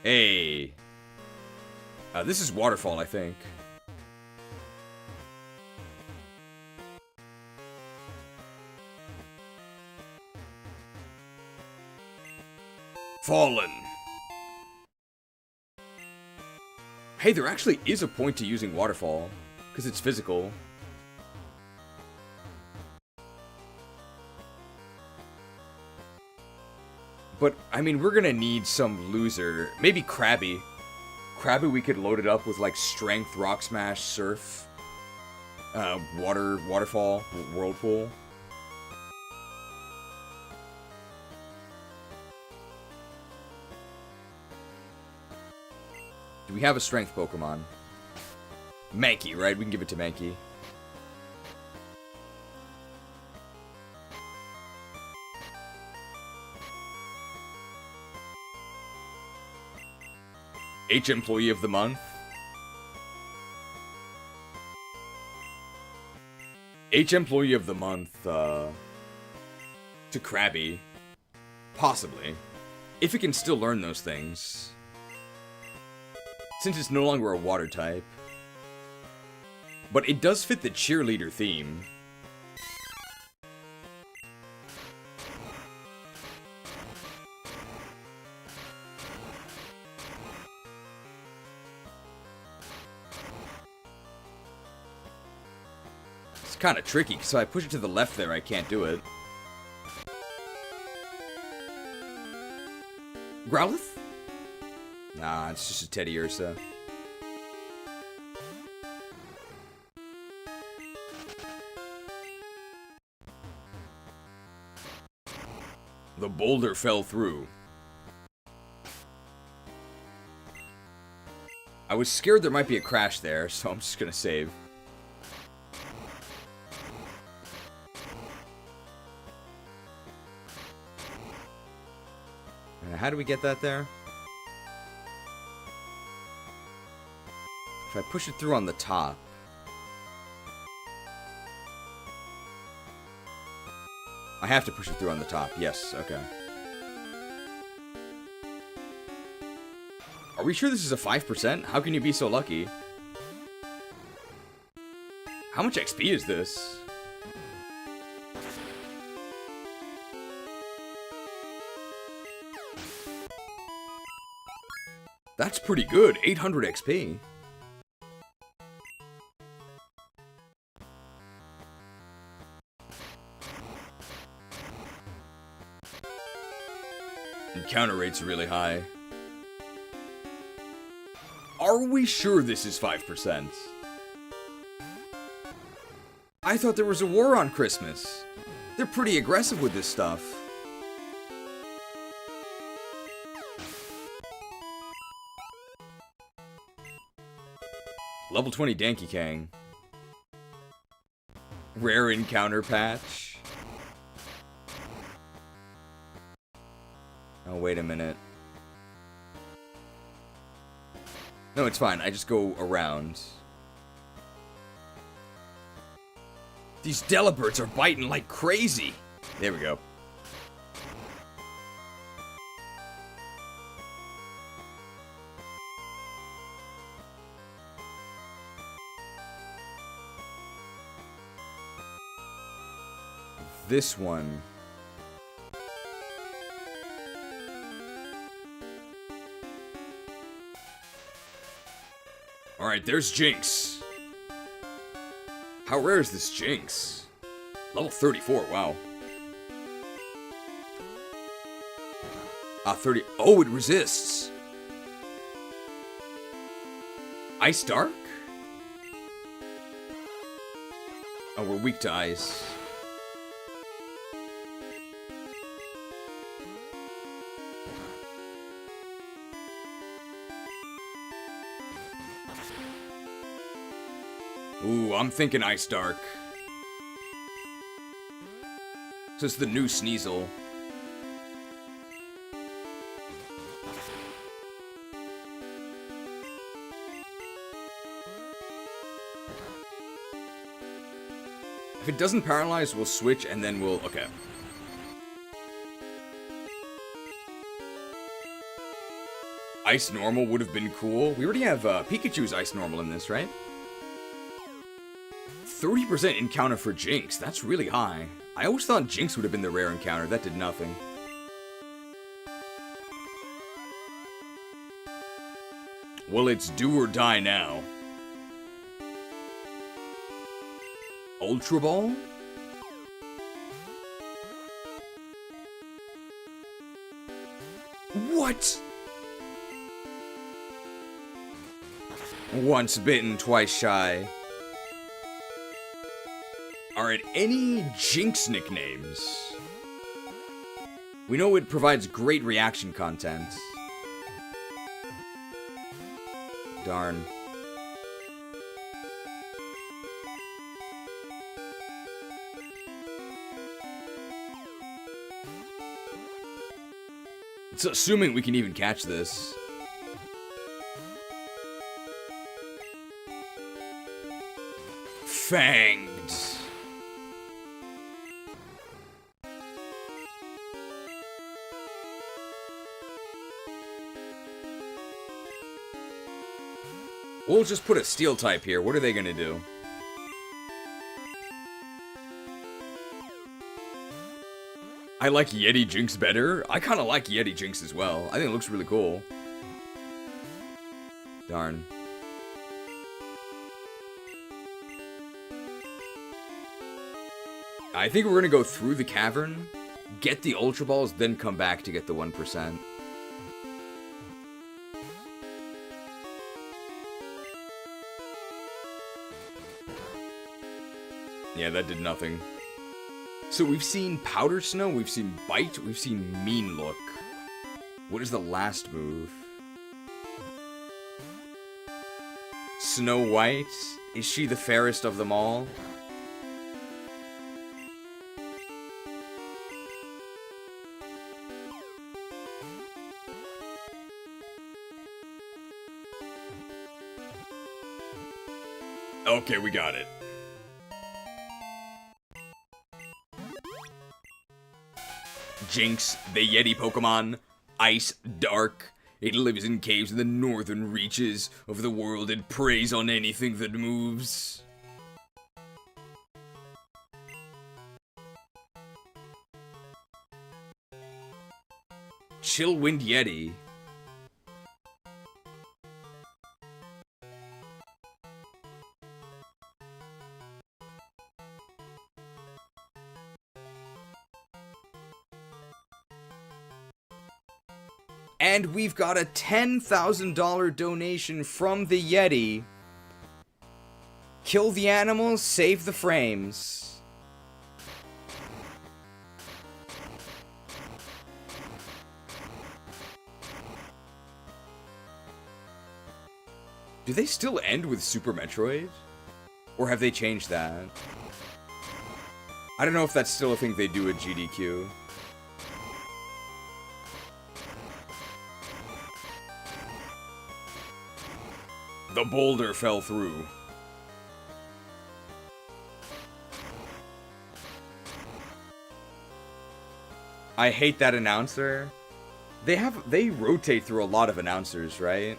Hey. This is Waterfall, I think. Fallen. Hey, there actually is a point to using Waterfall, because it's physical. But, I mean, we're gonna need some loser. Maybe Krabby. Krabby, we could load it up with, like, Strength, Rock Smash, Surf, Waterfall, Whirlpool. Do we have a Strength Pokemon? Mankey, right? We can give it to Mankey. H Employee of the Month. H Employee of the Month, to Krabby. Possibly. If it can still learn those things. Since it's no longer a water type. But it does fit the cheerleader theme. It's kind of tricky, so I push it to the left there, I can't do it. Growlithe? Nah, it's just a Teddy Ursa. The boulder fell through. I was scared there might be a crash there, so I'm just gonna save. How do we get that there? If I push it through on the top. I have to push it through on the top. Yes, okay. Are we sure this is a 5%? How can you be so lucky? How much XP is this? That's pretty good. 800 XP. Encounter rate's really high. Are we sure this is 5%? I thought there was a war on Christmas. They're pretty aggressive with this stuff. Level 20 Danky Kang. Rare encounter patch. Oh, wait a minute. No, it's fine. I just go around. These Delibirds are biting like crazy. There we go. This one. Alright, there's Jinx. How rare is this Jinx? Level 34, wow. 30. Oh, it resists. Ice Dark? Oh, we're weak to ice. Ooh, I'm thinking Ice Dark. This is the new Sneasel. If it doesn't paralyze, we'll switch and then we'll... Okay. Ice Normal would have been cool. We already have Pikachu's Ice Normal in this, right? 30% encounter for Jinx. That's really high. I always thought Jinx would have been the rare encounter. That did nothing. Well, it's do or die now. Ultra Ball? What? Once bitten, twice shy. Alright, any Jinx nicknames? We know it provides great reaction content. Darn. It's assuming we can even catch this. Fanged. We'll just put a steel type here. What are they gonna do? I like Yetee Jinx better. I kind of like Yetee Jinx as well. I think it looks really cool. Darn. I think we're gonna go through the cavern, get the Ultra Balls, then come back to get the 1%. Yeah, that did nothing. So we've seen Powder Snow, we've seen Bite, we've seen Mean Look. What is the last move? Snow White? Is she the fairest of them all? Okay, we got it. Jinx, the Yetee Pokemon, Ice Dark. It lives in caves in the northern reaches of the world and preys on anything that moves. Chillwind Yetee. And we've got a $10,000 donation from the Yetee. Kill the animals, save the frames. Do they still end with Super Metroid? Or have they changed that? I don't know if that's still a thing they do at GDQ. The boulder fell through. I hate that announcer. They rotate through a lot of announcers, right?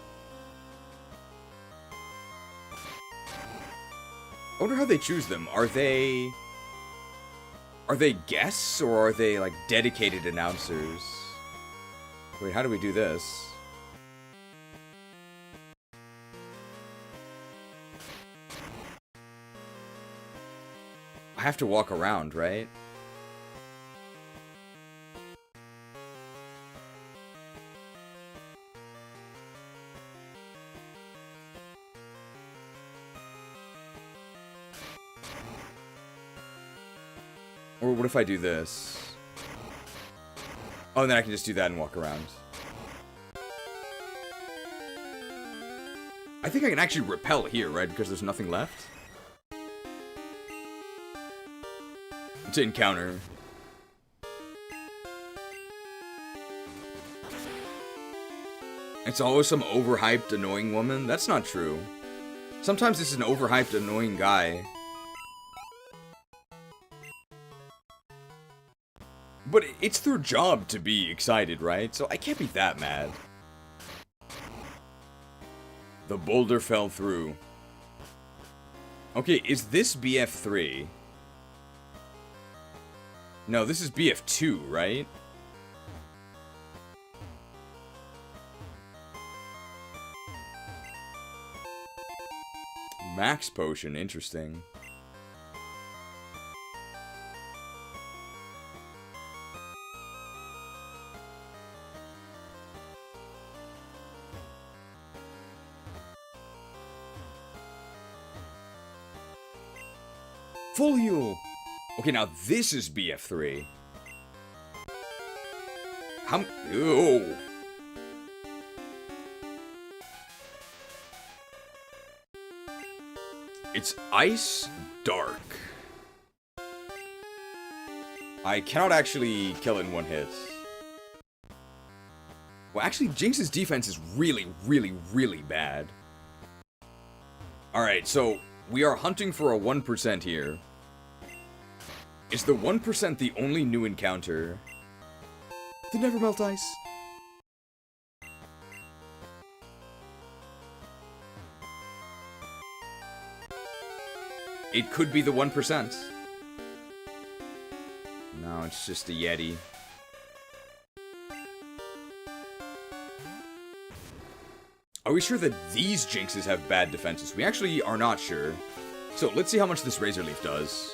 I wonder how they choose them. Are they guests or are they like dedicated announcers? Wait, how do we do this? I have to walk around, right? Or what if I do this? Oh, and then I can just do that and walk around. I think I can actually repel here, right? Because there's nothing left. To encounter. It's always some overhyped, annoying woman? That's not true. Sometimes it's an overhyped, annoying guy. But it's their job to be excited, right? So I can't be that mad. The boulder fell through. Okay, is this BF3? No, this is BF2, right? Max potion, interesting. Full heal! Okay, now this is BF3. How... Ew! It's Ice Dark. I cannot actually kill it in one hit. Well, actually, Jinx's defense is really, really, really bad. Alright, so we are hunting for a 1% here. Is the 1% the only new encounter? The Never Melt Ice. It could be the 1%. No, it's just a Yetee. Are we sure that these Jinxes have bad defenses? We actually are not sure. So let's see how much this Razor Leaf does.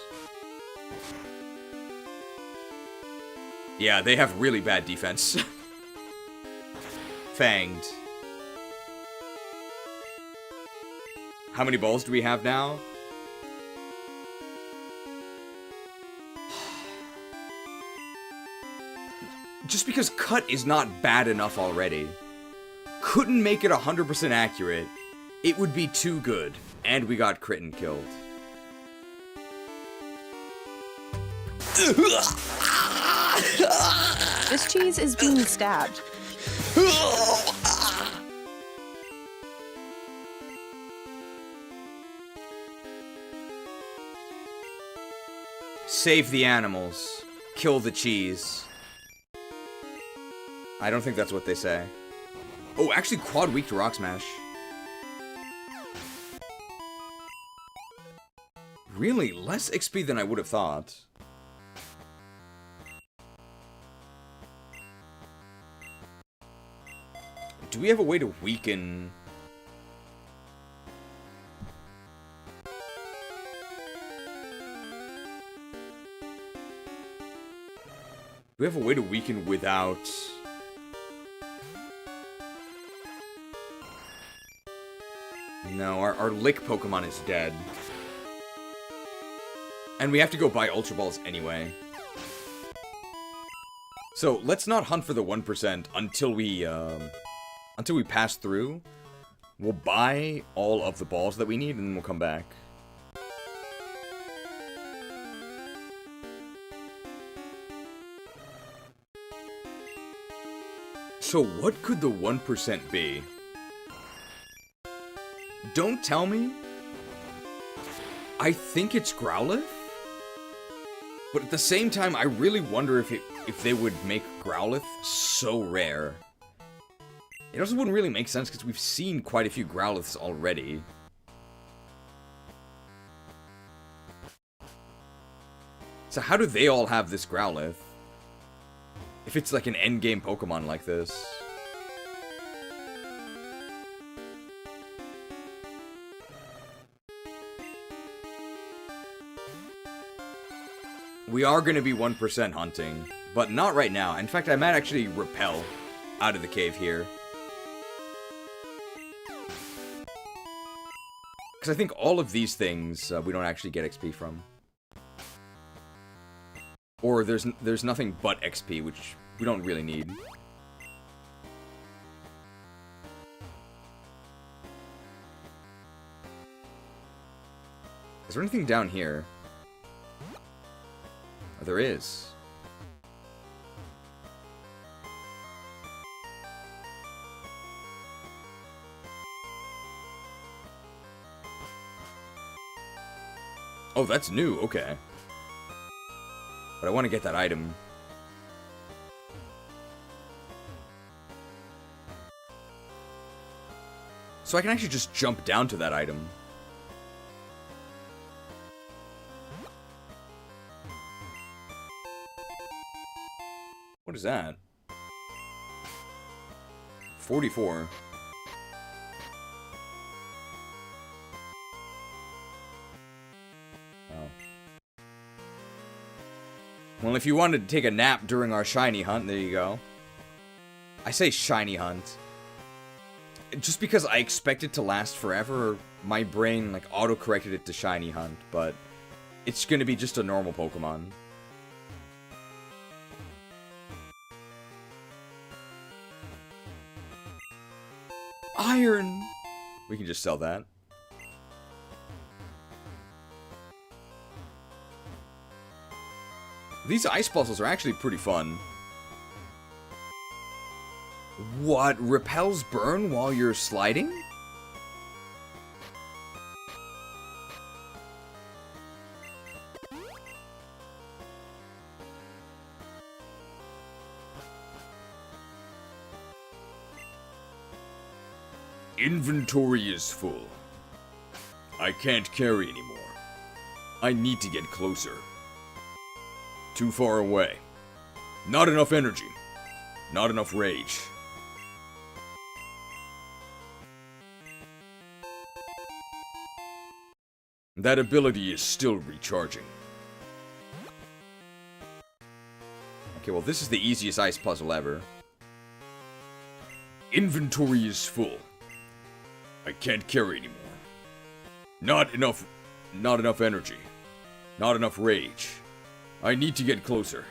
Yeah, they have really bad defense. Fanged. How many balls do we have now? Just because cut is not bad enough already. Couldn't make it 100% accurate. It would be too good. And we got crit and killed. This cheese is being stabbed. Save the animals. Kill the cheese. I don't think that's what they say. Oh, actually quad weak to Rock Smash. Really? Less XP than I would have thought. Do we have a way to weaken... Do we have a way to weaken without... No, our Lick Pokemon is dead. And we have to go buy Ultra Balls anyway. So, let's not hunt for the 1% until we pass through. We'll buy all of the balls that we need, and then we'll come back. So what could the 1% be? Don't tell me. I think it's Growlithe. But at the same time, I really wonder if they would make Growlithe so rare. It also wouldn't really make sense because we've seen quite a few Growliths already. So how do they all have this Growlithe? If it's like an endgame Pokemon like this. We are going to be 1% hunting, but not right now. In fact, I might actually repel out of the cave here. Because I think all of these things we don't actually get XP from. Or there's nothing but XP, which we don't really need. Is there anything down here? Oh, there is. Oh, that's new. Okay. But I want to get that item. So I can actually just jump down to that item. What is that? 44. Well, if you wanted to take a nap during our shiny hunt, there you go. I say shiny hunt. Just because I expect it to last forever, my brain, like, auto-corrected it to shiny hunt, but it's gonna be just a normal Pokemon. Iron! We can just sell that. These ice puzzles are actually pretty fun. What? Repels burn while you're sliding? Inventory is full. I can't carry anymore. I need to get closer. Too far away. Not enough energy. Not enough rage. That ability is still recharging. Okay, well, this is the easiest ice puzzle ever. Inventory is full. I can't carry anymore. Not enough energy. Not enough rage. I need to get closer.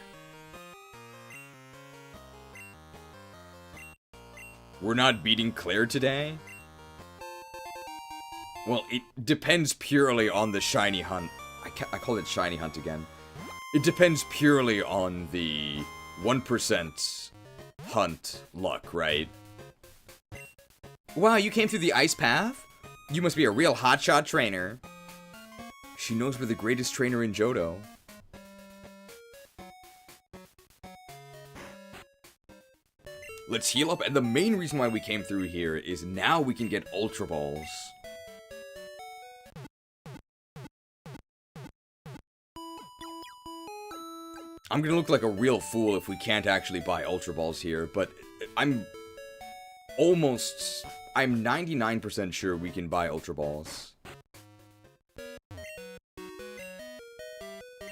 We're not beating Clair today? Well, it depends purely on the shiny hunt. I call it shiny hunt again. It depends purely on the 1% hunt luck, right? Wow, you came through the ice path? You must be a real hotshot trainer. She knows we're the greatest trainer in Johto. Let's heal up, and the main reason why we came through here is now we can get Ultra Balls. I'm gonna look like a real fool if we can't actually buy Ultra Balls here, but I'm 99% sure we can buy Ultra Balls.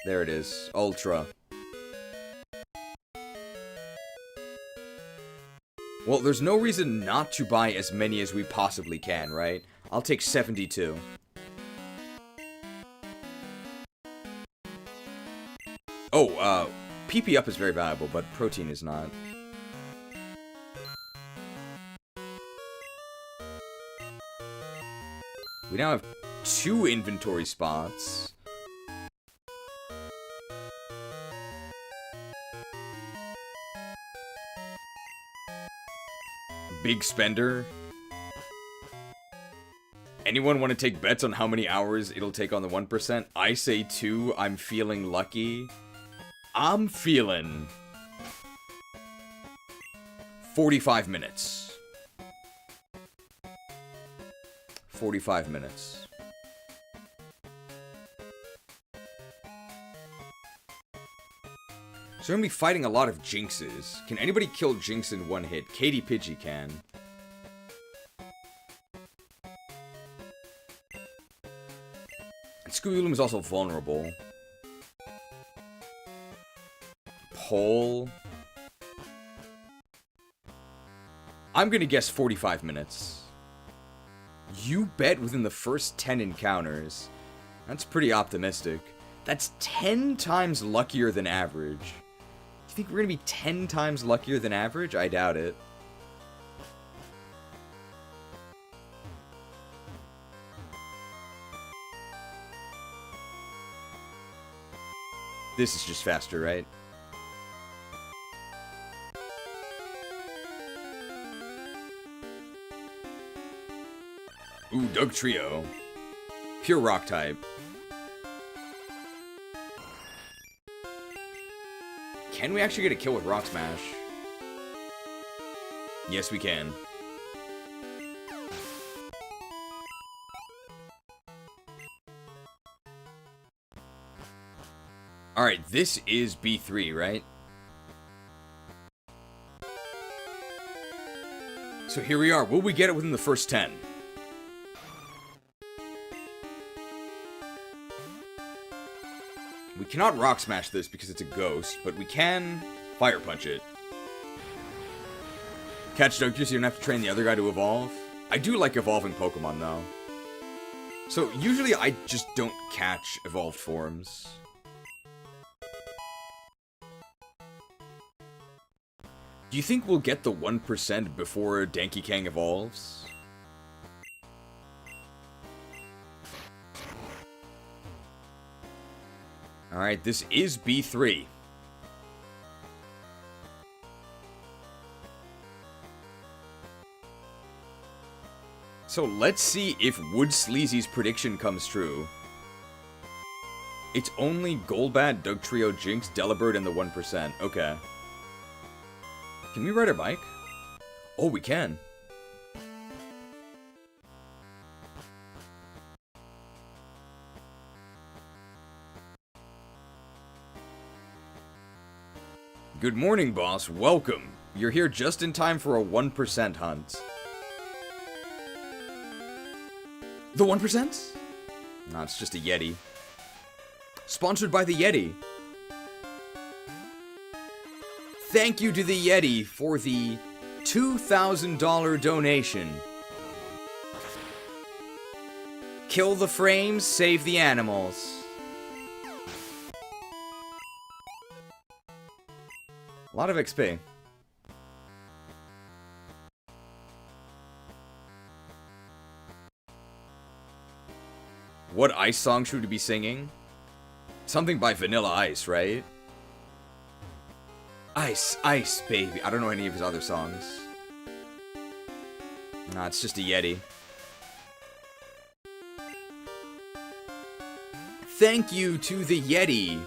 There it is, Ultra. Well, there's no reason not to buy as many as we possibly can, right? I'll take 72. Oh, PP up is very valuable, but protein is not. We now have 2 inventory spots. Big spender. Anyone want to take bets on how many hours it'll take on the 1%? I say 2. I'm feeling lucky. I'm feeling 45 minutes. 45 minutes. So we're gonna be fighting a lot of Jinxes. Can anybody kill Jinx in one hit? Katie Pidgey can. And Scooby-Loom is also vulnerable. Pole. I'm gonna guess 45 minutes. You bet within the first 10 encounters. That's pretty optimistic. That's 10 times luckier than average. Do you think we're gonna be 10 times luckier than average? I doubt it. This is just faster, right? Ooh, Doug Trio. Pure rock type. Can we actually get a kill with Rock Smash? Yes, we can. Alright, this is B3, right? So here we are. Will we get it within the first 10? We cannot Rock Smash this because it's a ghost, but we can Fire Punch it. Catch Donkey so you don't have to train the other guy to evolve. I do like evolving Pokemon, though. So, usually I just don't catch evolved forms. Do you think we'll get the 1% before Danky Kang evolves? Alright, this is B3. So let's see if Wood Sleazy's prediction comes true. It's only Golbat, Dugtrio, Jinx, Delibird, and the 1%. Okay. Can we ride our bike? Oh, we can. Good morning, boss. Welcome. You're here just in time for a 1% hunt. The 1%? No, it's just a Yetee. Sponsored by the Yetee. Thank you to the Yetee for the $2,000 donation. Kill the frames, save the animals. A lot of XP. What ice song should we be singing? Something by Vanilla Ice, right? Ice, ice, baby. I don't know any of his other songs. Nah, it's just a Yetee. Thank you to the Yetee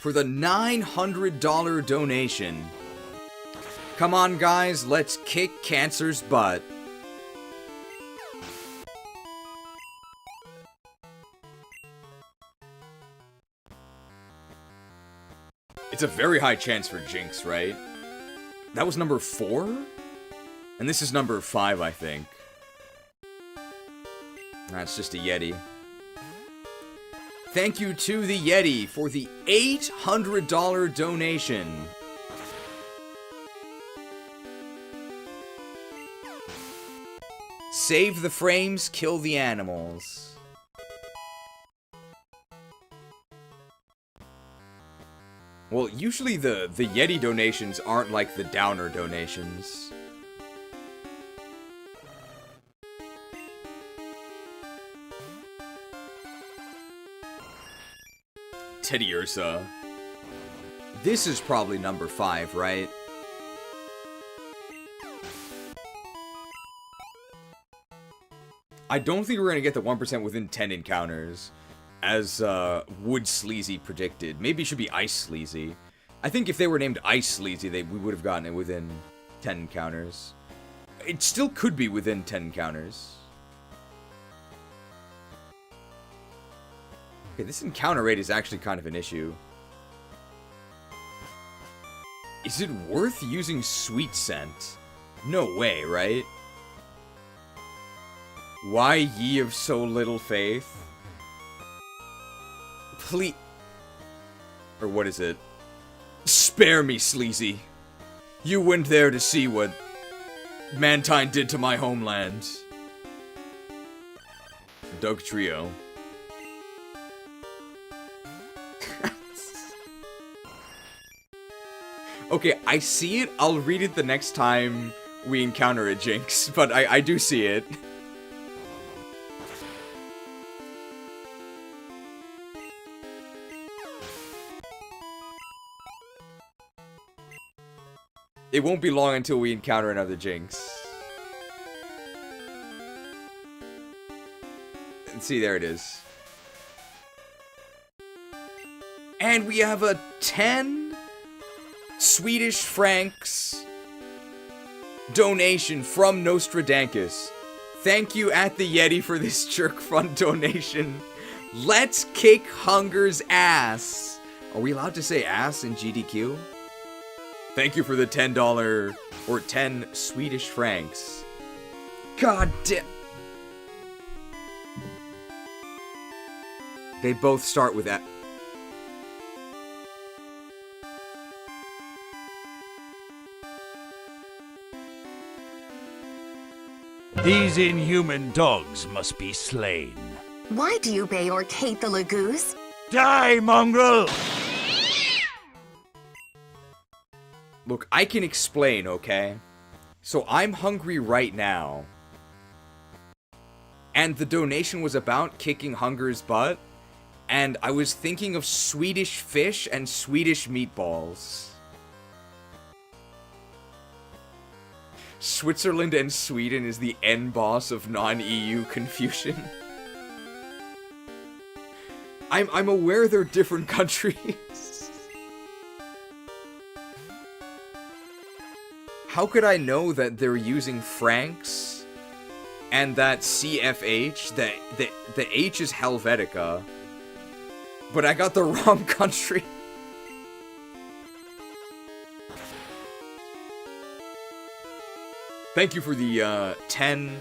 for the $900 donation. Come on, guys, let's kick cancer's butt. It's a very high chance for Jinx, right? That was number 4? And this is number 5, I think. That's just a Yetee. Thank you to the Yetee for the $800 donation. Save the frames, kill the animals. Well, usually the Yetee donations aren't like the downer donations. Teddy Ursa. This is probably number 5, right? I don't think we're gonna get the 1% within 10 encounters, as Wood Sleazy predicted. Maybe it should be Ice Sleazy. I think if they were named Ice Sleazy, we would have gotten it within 10 encounters. It still could be within 10 encounters. Okay, this encounter rate is actually kind of an issue. Is it worth using Sweet Scent? No way, right? Why ye of so little faith? Please... Or what is it? Spare me, Sleazy. You went there to see what Mantine did to my homeland. Doug Trio. Okay, I see it. I'll read it the next time we encounter a Jinx, but I do see it. It won't be long until we encounter another Jinx. And see, there it is. And we have a 10 Swedish francs donation from Nostradamus. Thank you at the Yetee for this jerk fund donation. Let's kick Hunger's ass. Are we allowed to say ass in GDQ? Thank you for the $10 or 10 Swedish francs. God damn. They both start with that. These inhuman dogs must be slain. Why do you obey or hate the Lagoos? Die, mongrel! Look, I can explain, okay? So I'm hungry right now. And the donation was about kicking Hunger's butt. And I was thinking of Swedish fish and Swedish meatballs. Switzerland and Sweden is the end boss of non-EU confusion. I'm aware they're different countries. How could I know that they're using francs and that CFH, the H is Helvetica, but I got the wrong country? Thank you for the 10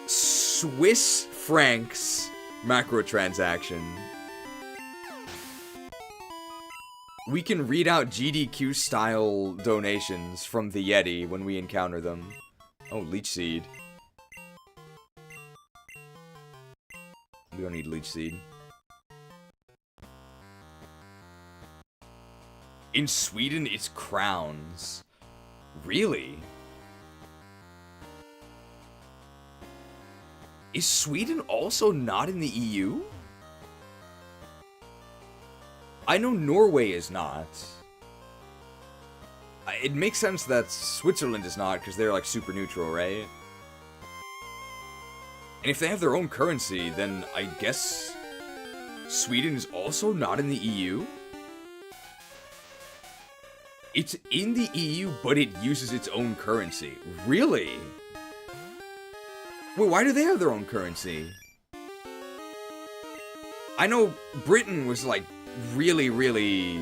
Swiss francs macro transaction. We can read out GDQ style donations from the Yetee when we encounter them. Oh, Leech Seed. We don't need Leech Seed. In Sweden, it's crowns. Really? Is Sweden also not in the EU? I know Norway is not. It makes sense that Switzerland is not, because they're like super neutral, right? And if they have their own currency, then I guess Sweden is also not in the EU? It's in the EU, but it uses its own currency. Really? Wait, why do they have their own currency? I know Britain was like really...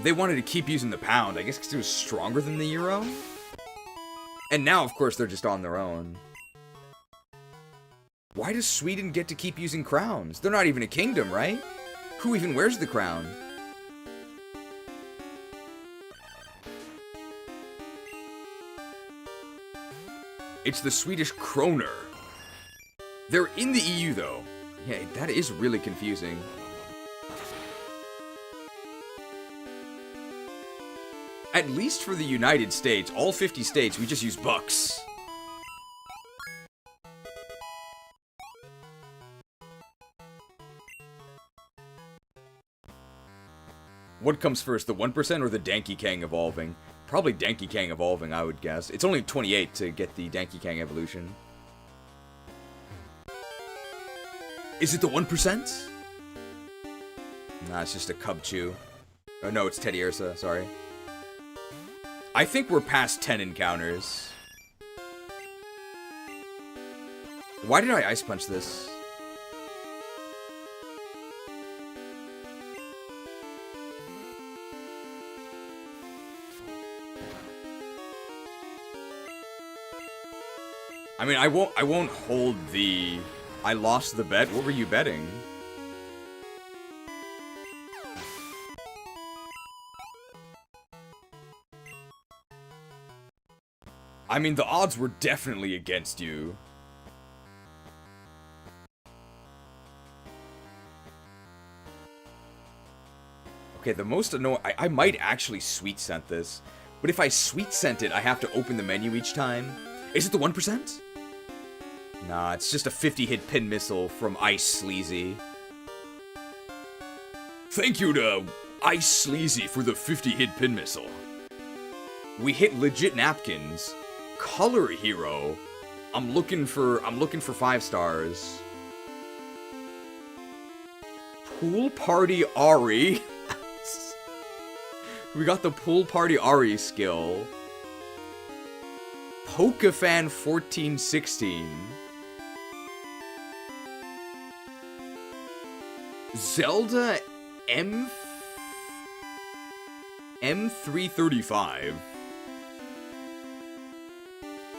They wanted to keep using the pound, I guess because it was stronger than the euro? And now, of course, they're just on their own. Why does Sweden get to keep using crowns? They're not even a kingdom, right? Who even wears the crown? It's the Swedish kroner. They're in the EU, though. Yeah, that is really confusing. At least for the United States, all 50 states, we just use bucks. What comes first, the 1% or the Danky Kang evolving? Probably Danky Kang evolving, I would guess. It's only 28 to get the Danky Kang evolution. Is it the 1%? Nah, it's just a Cubchoo. Oh no, it's Teddy Ursa, sorry. I think we're past 10 encounters. Why did I Ice Punch this? I mean, I won't hold the... I lost the bet? What were you betting? I mean, the odds were definitely against you. Okay, the most annoying... I might actually sweet scent this. But if I sweet scent it, I have to open the menu each time. Is it the 1%? Nah, it's just a 50-hit pin missile from Ice Sleazy. Thank you to Ice Sleazy for the 50-hit pin missile. We hit legit napkins. Color Hero. I'm looking for 5 stars. Pool Party Ari. We got the Pool Party Ari skill. Pokefan 1416. Zelda M335.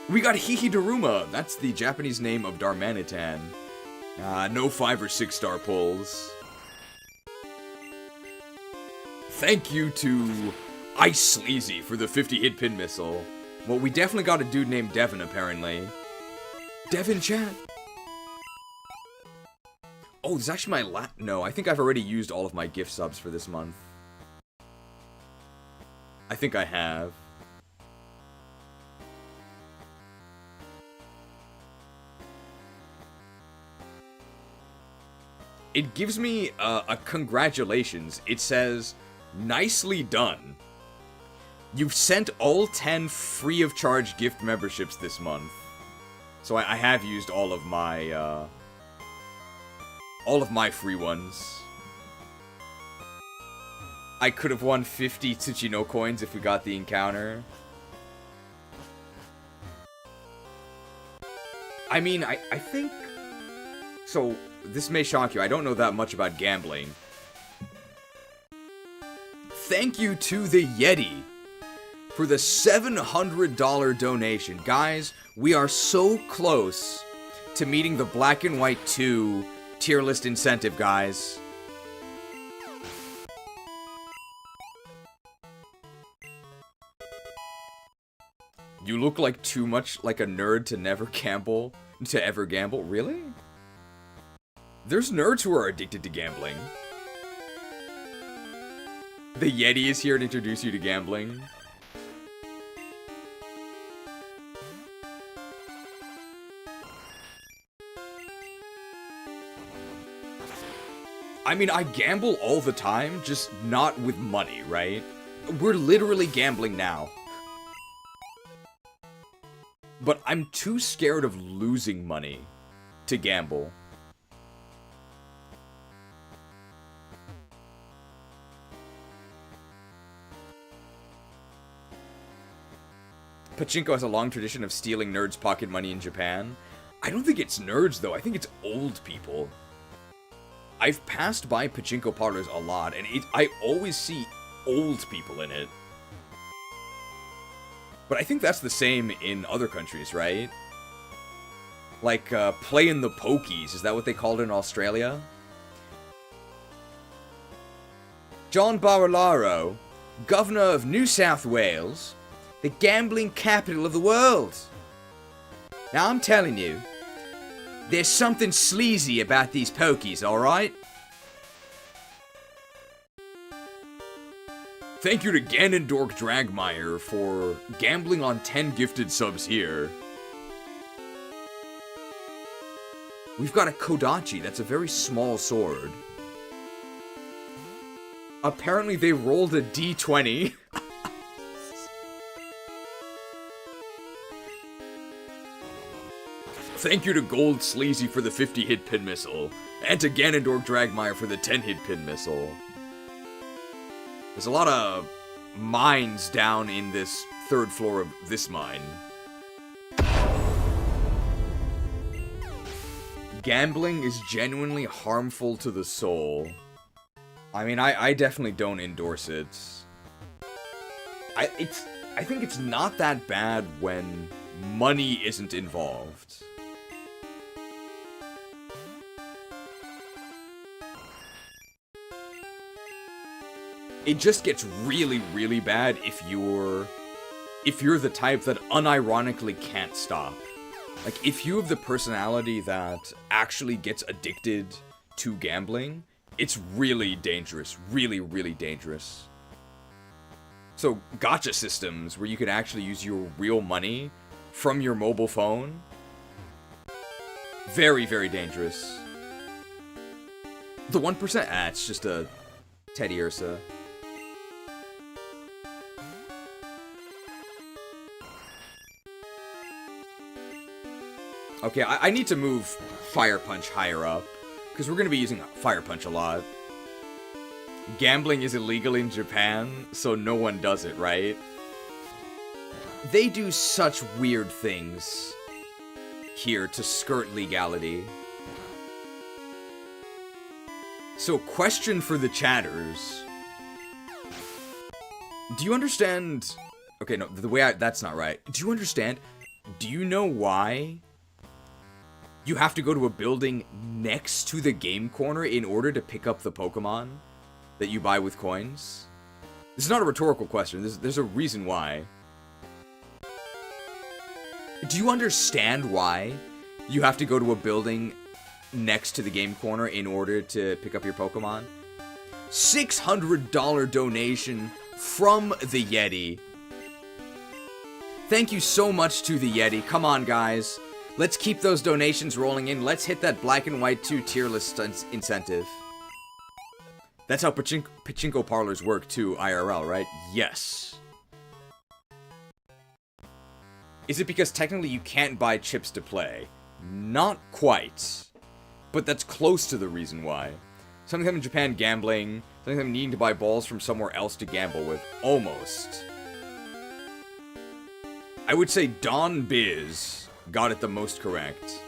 We got Hihidaruma. That's the Japanese name of Darmanitan. No 5 or 6 star pulls. Thank you to Ice Sleazy for the 50-hit pin missile. Well, we definitely got a dude named Devin, apparently. Devin chat. Oh, this is actually my no, I think I've already used all of my gift subs for this month. I think I have. It gives me a congratulations. It says, nicely done. You've sent all 10 free of charge gift memberships this month. So I have used all of my free ones. I could have won 50 Tsuchino coins if we got the encounter. I mean, I think... So, this may shock you. I don't know that much about gambling. Thank you to the Yetee for the $700 donation. Guys, we are so close to meeting the Black and White 2 tier list incentive, guys. You look like too much like a nerd to never gamble, to ever gamble. Really? There's nerds who are addicted to gambling. The Yetee is here to introduce you to gambling. I mean, I gamble all the time, just not with money, right? We're literally gambling now. But I'm too scared of losing money to gamble. Pachinko has a long tradition of stealing nerds' pocket money in Japan. I don't think it's nerds, though. I think it's old people. I've passed by pachinko parlors a lot, and I always see old people in it. But I think that's the same in other countries, right? Like, playing the pokies. Is that what they called it in Australia? John Barilaro, Governor of New South Wales, the gambling capital of the world. Now, I'm telling you, there's something sleazy about these pokies, alright? Thank you to Ganondorf Dragmire for gambling on 10 gifted subs here. We've got a Kodachi, that's a very small sword. Apparently they rolled a d20. Thank you to Gold Sleazy for the 50-hit pin missile, and to Ganondorf Dragmire for the 10-hit pin missile. There's a lot of mines down in this 3rd floor of this mine. Gambling is genuinely harmful to the soul. I mean, I definitely don't endorse it. I think it's not that bad when money isn't involved. It just gets really, really bad if you're the type that unironically can't stop. Like, if you have the personality that actually gets addicted to gambling, it's really dangerous. Really, really dangerous. So, gacha systems where you can actually use your real money from your mobile phone, very, very dangerous. The 1%? Ah, it's just a Teddy Ursa. Okay, I need to move Fire Punch higher up, because we're going to be using Fire Punch a lot. Gambling is illegal in Japan, so no one does it, right? They do such weird things here to skirt legality. So, question for the chatters. Do you understand... Okay, no, the way that's not right. Do you understand? Do you know why you have to go to a building next to the game corner in order to pick up the Pokemon that you buy with coins? This is not a rhetorical question. There's a reason why. Do you understand why you have to go to a building next to the game corner in order to pick up your Pokemon? $600 donation from the Yetee. Thank you so much to the Yetee. Come on, guys. Let's keep those donations rolling in. Let's hit that Black and White 2 tier list incentive. That's how pachinko parlors work too, IRL, right? Yes. Is it because technically you can't buy chips to play? Not quite. But that's close to the reason why. Some of them in Japan gambling, some of them needing to buy balls from somewhere else to gamble with. Almost. I would say Don Biz got it the most correct.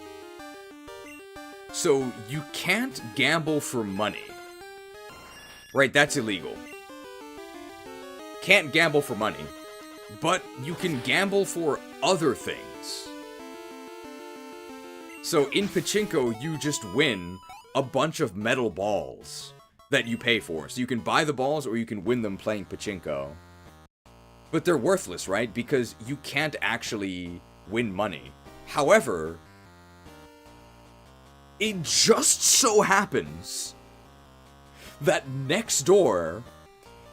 So, you can't gamble for money. Right, that's illegal. Can't gamble for money. But you can gamble for other things. So, in pachinko, you just win a bunch of metal balls that you pay for. So you can buy the balls or you can win them playing pachinko. But they're worthless, right? Because you can't actually win money. However, it just so happens that next door,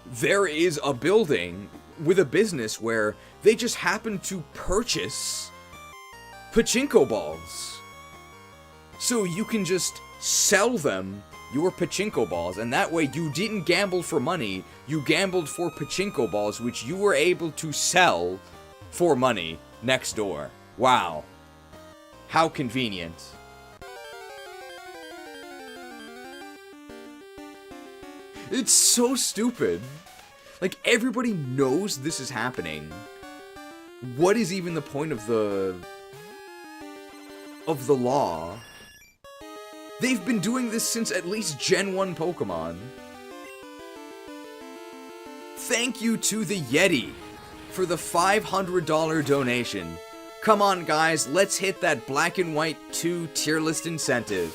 there is a building with a business where they just happen to purchase pachinko balls. So you can just sell them your pachinko balls, and that way you didn't gamble for money, you gambled for pachinko balls, which you were able to sell for money next door. Wow. How convenient. It's so stupid. Like, everybody knows this is happening. What is even the point of the law? They've been doing this since at least Gen 1 Pokemon. Thank you to the Yetee for the $500 donation. Come on, guys, let's hit that Black and White 2 tier list incentive.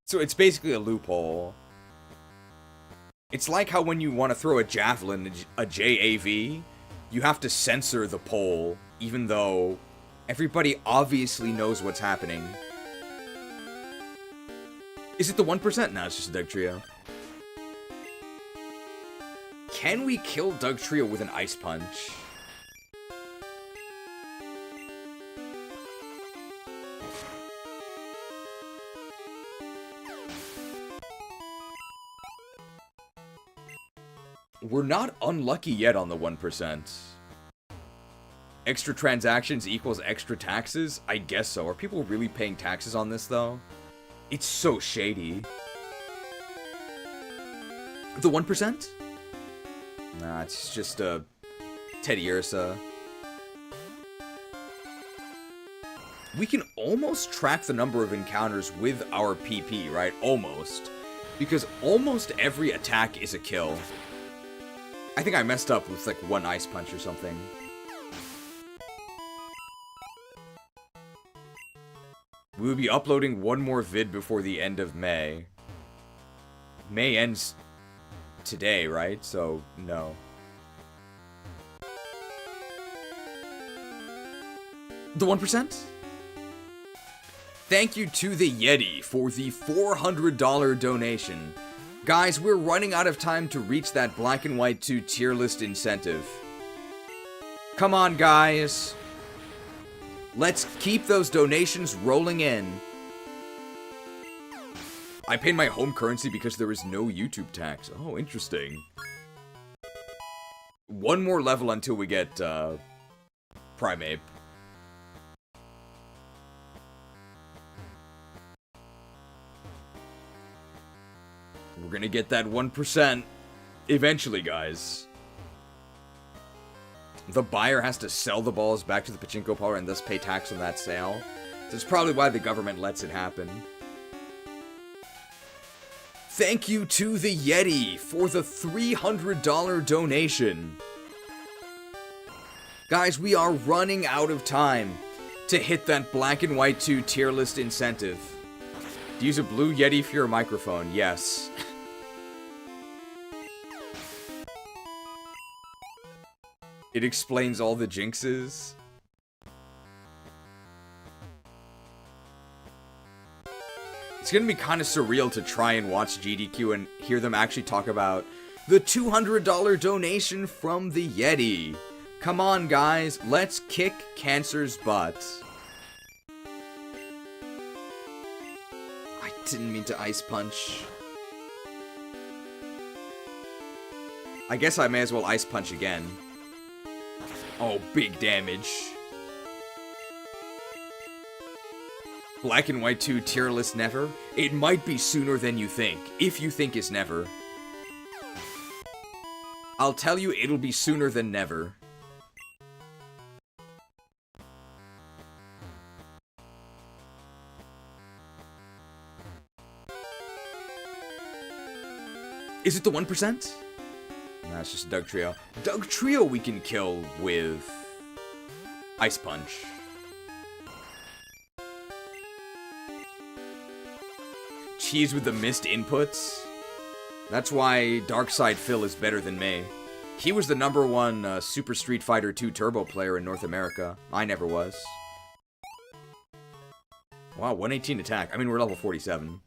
So it's basically a loophole. It's like how when you want to throw a javelin, a JAV, you have to censor the pole, even though everybody obviously knows what's happening. Is it the 1%? No, it's just a Dugtrio. Can we kill Dugtrio with an Ice Punch? We're not unlucky yet on the 1%. Extra transactions equals extra taxes? I guess so. Are people really paying taxes on this, though? It's so shady. The 1%? Nah, it's just a Teddy Ursa. We can almost track the number of encounters with our PP, right? Almost. Because almost every attack is a kill. I think I messed up with like one Ice Punch or something. We will be uploading one more vid before the end of May. May ends today, right? So, no. The 1%? Thank you to the Yetee for the $400 donation. Guys, we're running out of time to reach that Black and White 2 tier list incentive. Come on, guys. Let's keep those donations rolling in. I paid my home currency because there is no YouTube tax. Oh, interesting. One more level until we get, Primeape. We're gonna get that 1% eventually, guys. The buyer has to sell the balls back to the pachinko parlor and thus pay tax on that sale. That's probably why the government lets it happen. Thank you to the Yetee for the $300 donation. Guys, we are running out of time to hit that Black and White 2 tier list incentive. Do you use a blue Yetee for your microphone? Yes. It explains all the jinxes. It's gonna be kind of surreal to try and watch GDQ and hear them actually talk about the $200 donation from the Yetee. Come on, guys, let's kick cancer's butt. I didn't mean to Ice Punch. I guess I may as well Ice Punch again. Oh, big damage. Black and White 2 tier list never? It might be sooner than you think, if you think it's never. I'll tell you it'll be sooner than never. Is it the 1%? Nah, it's just Dugtrio. Dugtrio we can kill with Ice Punch. Cheese with the missed inputs. That's why Darkside Phil is better than me. He was the #1 Super Street Fighter 2 Turbo player in North America. I never was. Wow, 118 attack. I mean, we're level 47.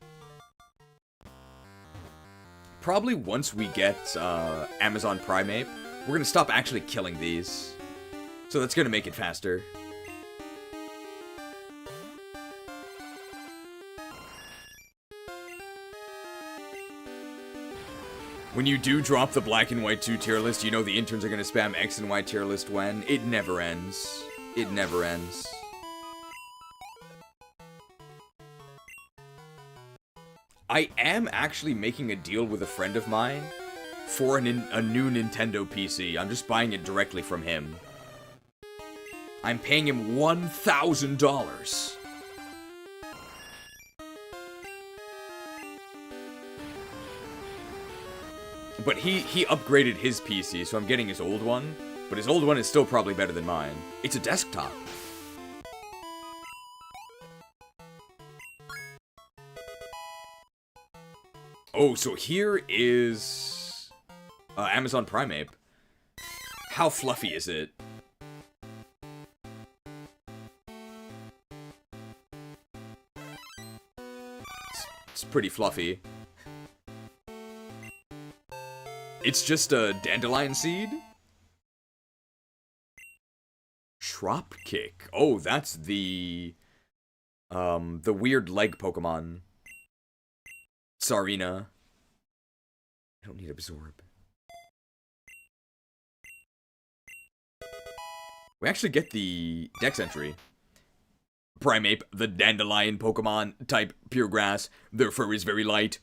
Probably once we get Amazon Primeape, we're gonna stop actually killing these. So that's gonna make it faster. When you do drop the Black and White 2 tier list, you know the interns are gonna spam X and Y tier list when? It never ends. It never ends. I am actually making a deal with a friend of mine for a new Nintendo PC. I'm just buying it directly from him. I'm paying him $1,000. But he upgraded his PC, so I'm getting his old one. But his old one is still probably better than mine. It's a desktop. Oh, so here is Amazon Primeape. How fluffy is it? It's pretty fluffy. It's just a dandelion seed? Trop Kick. Oh, that's the weird leg Pokemon. Tsarina. I don't need Absorb. We actually get the Dex entry. Primeape, the dandelion Pokemon, type pure grass. Their fur is very light,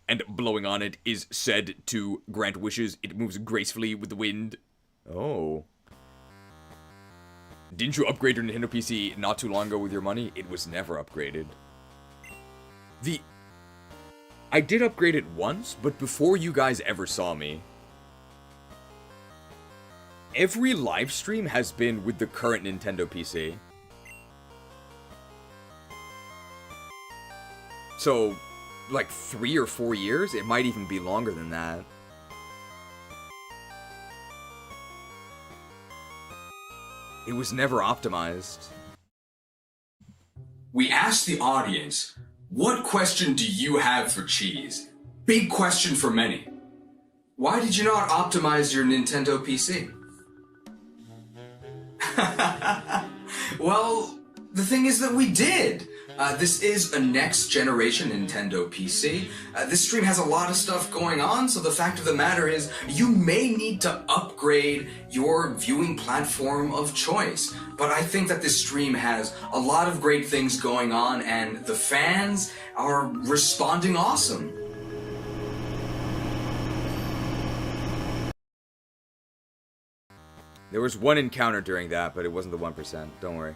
and blowing on it is said to grant wishes. It moves gracefully with the wind. Oh. Didn't you upgrade your Nintendo PC not too long ago with your money? It was never upgraded. I did upgrade it once, but before you guys ever saw me. Every live stream has been with the current Nintendo PC. So, like 3 or 4 years? It might even be longer than that. It was never optimized. We asked the audience, what question do you have for cheese? Big question for many. Why did you not optimize your Nintendo PC? Well, the thing is that we did. This is a next-generation Nintendo PC. This stream has a lot of stuff going on, so the fact of the matter is, you may need to upgrade your viewing platform of choice. But I think that this stream has a lot of great things going on, and the fans are responding awesome. There was one encounter during that, but it wasn't the 1%. Don't worry.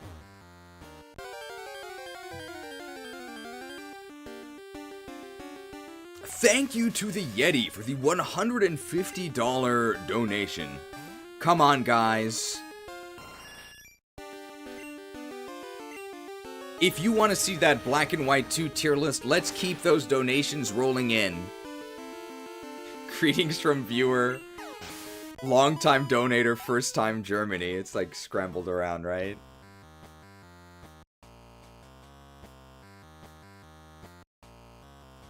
Thank you to the Yetee for the $150 donation. Come on, guys. If you want to see that Black and White 2 tier list, let's keep those donations rolling in. Greetings from viewer. Long-time donator, first-time Germany. It's like scrambled around, right?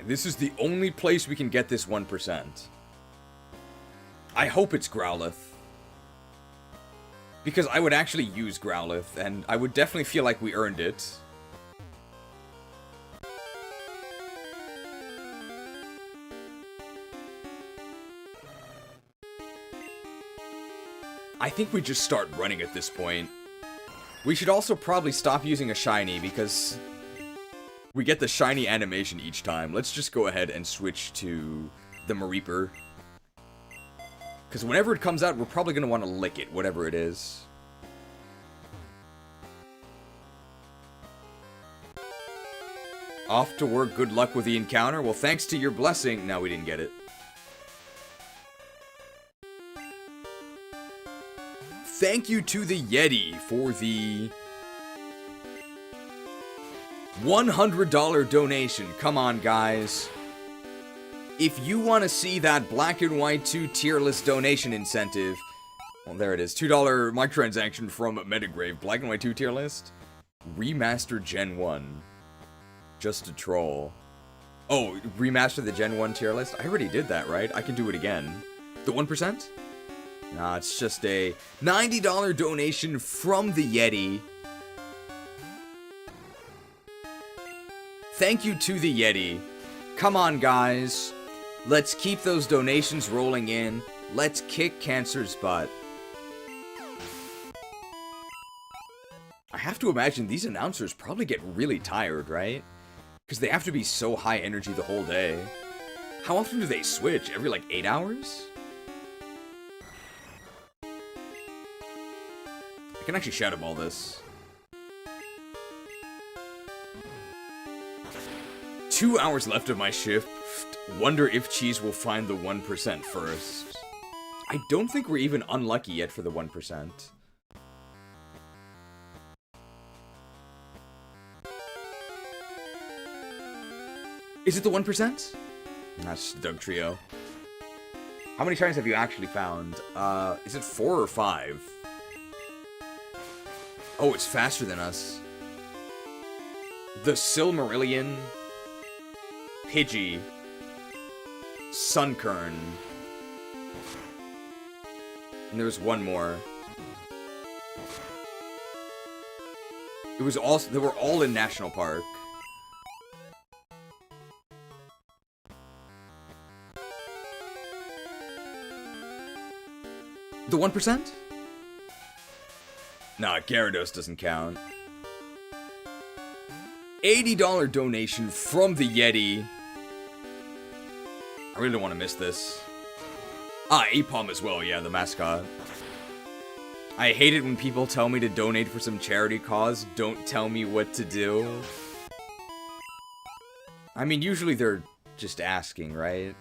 This is the only place we can get this 1%. I hope it's Growlithe. Because I would actually use Growlithe, and I would definitely feel like we earned it. I think we just start running at this point. We should also probably stop using a shiny, because we get the shiny animation each time. Let's just go ahead and switch to the Mareeper. Because whenever it comes out, we're probably going to want to lick it, whatever it is. Off to work, good luck with the encounter. Well, thanks to your blessing. No, we didn't get it. Thank you to the Yetee for the $100 donation. Come on, guys. If you want to see that Black and White 2 tier list donation incentive, well, there it is. $2 microtransaction from Metagrave. Black and White 2 tier list. Remaster Gen 1. Just a troll. Oh, remaster the Gen 1 tier list? I already did that, right? I can do it again. The 1%? Nah, it's just a $90 donation from the Yetee. Thank you to the Yetee. Come on, guys. Let's keep those donations rolling in. Let's kick cancer's butt. I have to imagine these announcers probably get really tired, right? Because they have to be so high energy the whole day. How often do they switch? Every, like, 8 hours? I can actually shadow ball this. 2 hours left of my shift. Wonder if Cheese will find the 1% first. I don't think we're even unlucky yet for the 1%. Is it the 1%? That's Doug Trio. How many shinies have you actually found? Is it 4 or 5? Oh, it's faster than us. The Silmarillion, Pidgey, Sunkern, and there was one more. It was also, they were all in National Park. The 1%? Nah, Gyarados doesn't count. $80 donation from the Yetee. I really don't want to miss this. Ah, Apom as well, yeah, the mascot. I hate it when people tell me to donate for some charity cause, don't tell me what to do. I mean, usually they're just asking, right?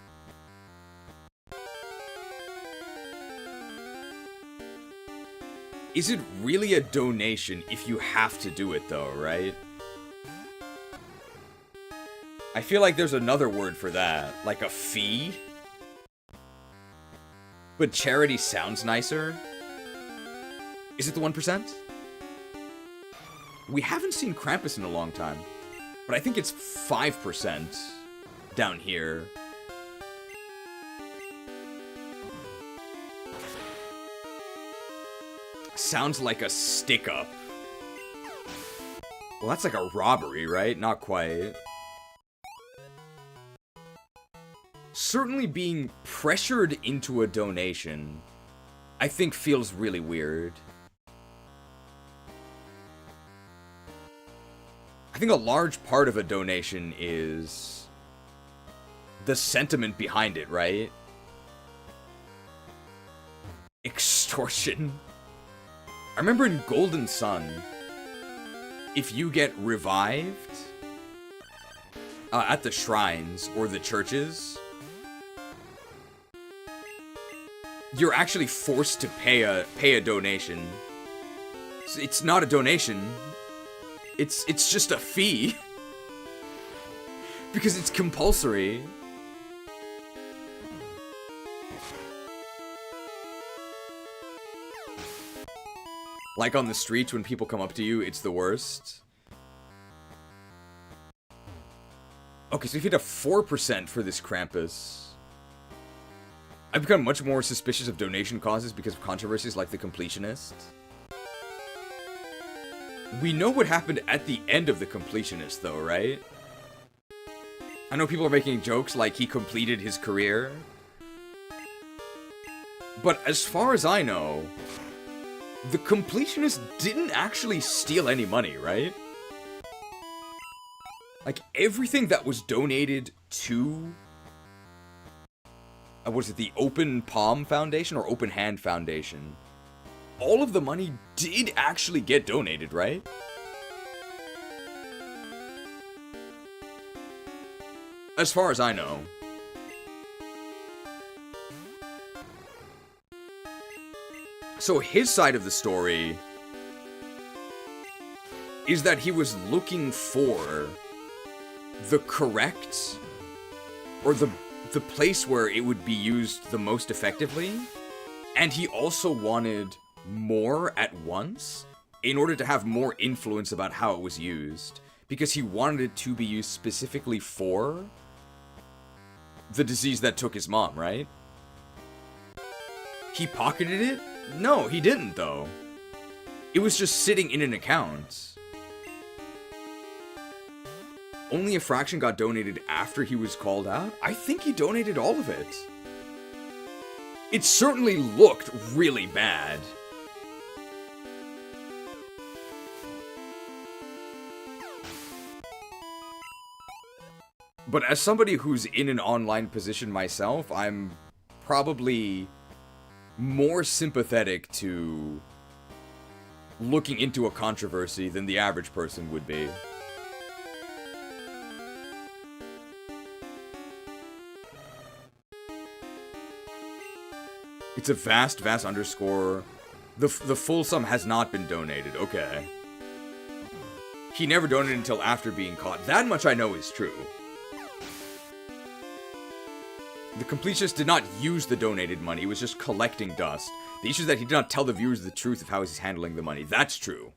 Is it really a donation if you have to do it, though, right? I feel like there's another word for that, like a fee? But charity sounds nicer. Is it the 1%? We haven't seen Krampus in a long time, but I think it's 5% down here. Sounds like a stick-up. Well, that's like a robbery, right? Not quite. Certainly being pressured into a donation, I think feels really weird. I think a large part of a donation is the sentiment behind it, right? Extortion. I remember in Golden Sun, if you get revived at the shrines or the churches, you're actually forced to pay a donation. It's not a donation. It's just a fee. Because it's compulsory. Like on the streets when people come up to you, it's the worst. Okay, so if you hit a 4% for this Krampus. I've become much more suspicious of donation causes because of controversies like the Completionist. We know what happened at the end of the Completionist, though, right? I know people are making jokes like he completed his career. But as far as I know, the Completionist didn't actually steal any money, right? Like, everything that was donated to... was it the Open Palm Foundation or Open Hand Foundation? All of the money did actually get donated, right? As far as I know. So his side of the story is that he was looking for the correct, or the place where it would be used the most effectively, and he also wanted more at once in order to have more influence about how it was used, because he wanted it to be used specifically for the disease that took his mom, right? He pocketed it? No, he didn't, though. It was just sitting in an account. Only a fraction got donated after he was called out? I think he donated all of it. It certainly looked really bad. But as somebody who's in an online position myself, I'm probably more sympathetic to looking into a controversy than the average person would be. It's a vast underscore. The full sum has not been donated. Okay. He never donated until after being caught. That much I know is true. The Completionist did not use the donated money. He was just collecting dust. The issue is that he did not tell the viewers the truth of how he's handling the money. That's true.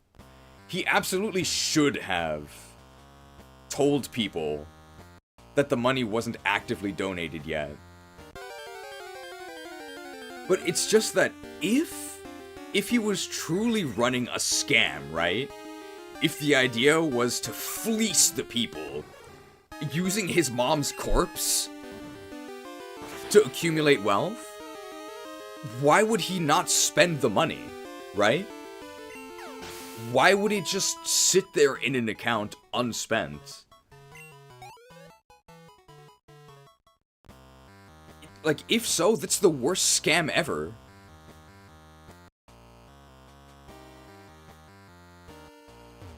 He absolutely should have told people that the money wasn't actively donated yet. But it's just that if he was truly running a scam, right? If the idea was to fleece the people using his mom's corpse to accumulate wealth, why would he not spend the money, right? Why would it just sit there in an account unspent? Like, if so, that's the worst scam ever.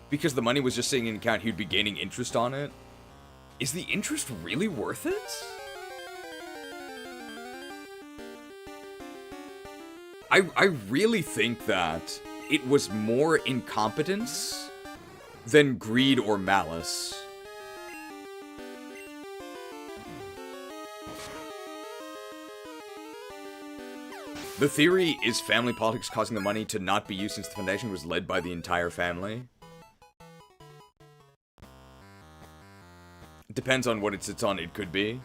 Because the money was just sitting in an account, he'd be gaining interest on it. Is the interest really worth it? I really think that it was more incompetence than greed or malice. The theory is family politics causing the money to not be used since the foundation was led by the entire family. It depends on what it sits on, it could be.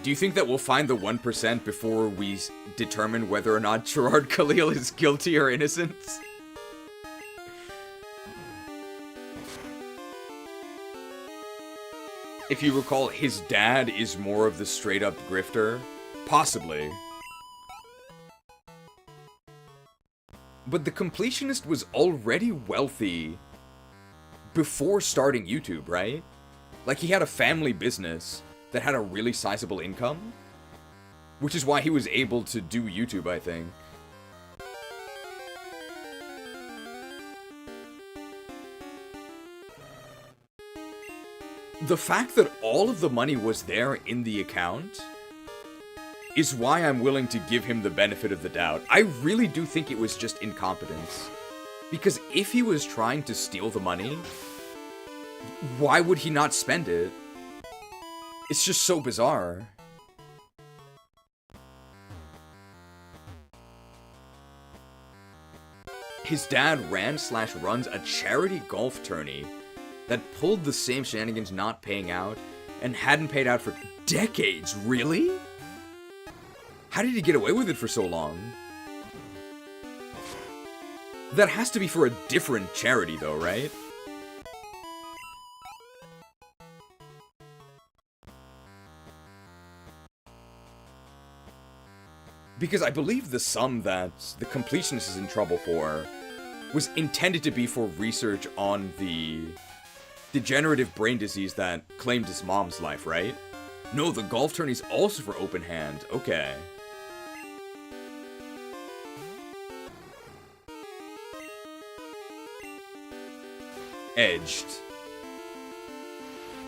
Do you think that we'll find the 1% before we determine whether or not Gerard Khalil is guilty or innocent? If you recall, his dad is more of the straight-up grifter. Possibly. But the completionist was already wealthy before starting YouTube, right? Like, he had a family business that had a really sizable income, which is why he was able to do YouTube, I think. The fact that all of the money was there in the account is why I'm willing to give him the benefit of the doubt. I really do think it was just incompetence. Because if he was trying to steal the money, why would he not spend it? It's just so bizarre. His dad ran/runs a charity golf tourney that pulled the same shenanigans not paying out and hadn't paid out for decades. Really? How did he get away with it for so long? That has to be for a different charity though, right? Because I believe the sum that the completionist is in trouble for was intended to be for research on the degenerative brain disease that claimed his mom's life, right? No, the golf tourney's also for open hand. Okay. Edged.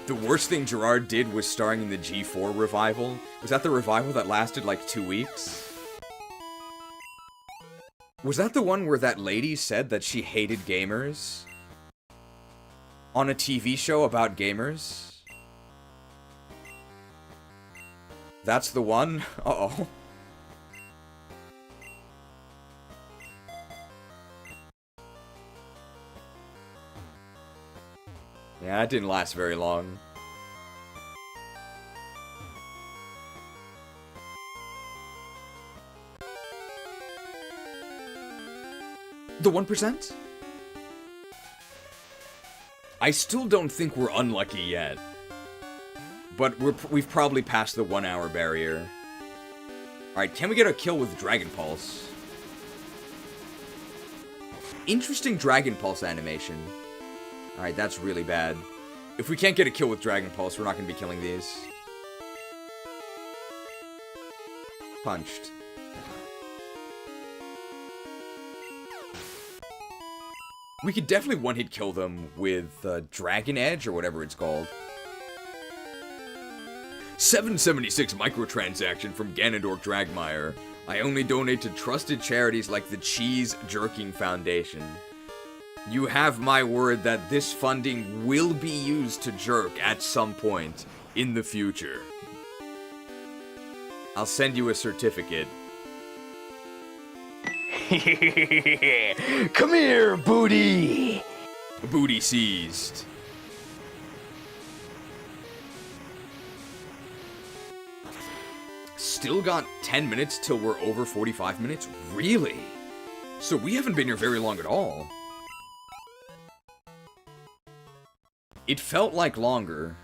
The worst thing Gerard did was starring in the G4 revival. Was that the revival that lasted like 2 weeks? Was that the one where that lady said that she hated gamers? On a TV show about gamers? That's the one? Uh-oh. Yeah, that didn't last very long. The 1%? I still don't think we're unlucky yet. But we've probably passed the 1 hour barrier. Alright, can we get a kill with Dragon Pulse? Interesting Dragon Pulse animation. Alright, that's really bad. If we can't get a kill with Dragon Pulse, we're not going to be killing these. Punched. We could definitely one-hit kill them with Dragon Edge, or whatever it's called. 776 microtransaction from Ganondorf Dragmire. I only donate to trusted charities like the Cheese Jerking Foundation. You have my word that this funding will be used to jerk at some point in the future. I'll send you a certificate. Come here, booty! Booty seized. Still got 10 minutes till we're over 45 minutes? Really? So we haven't been here very long at all. It felt like longer.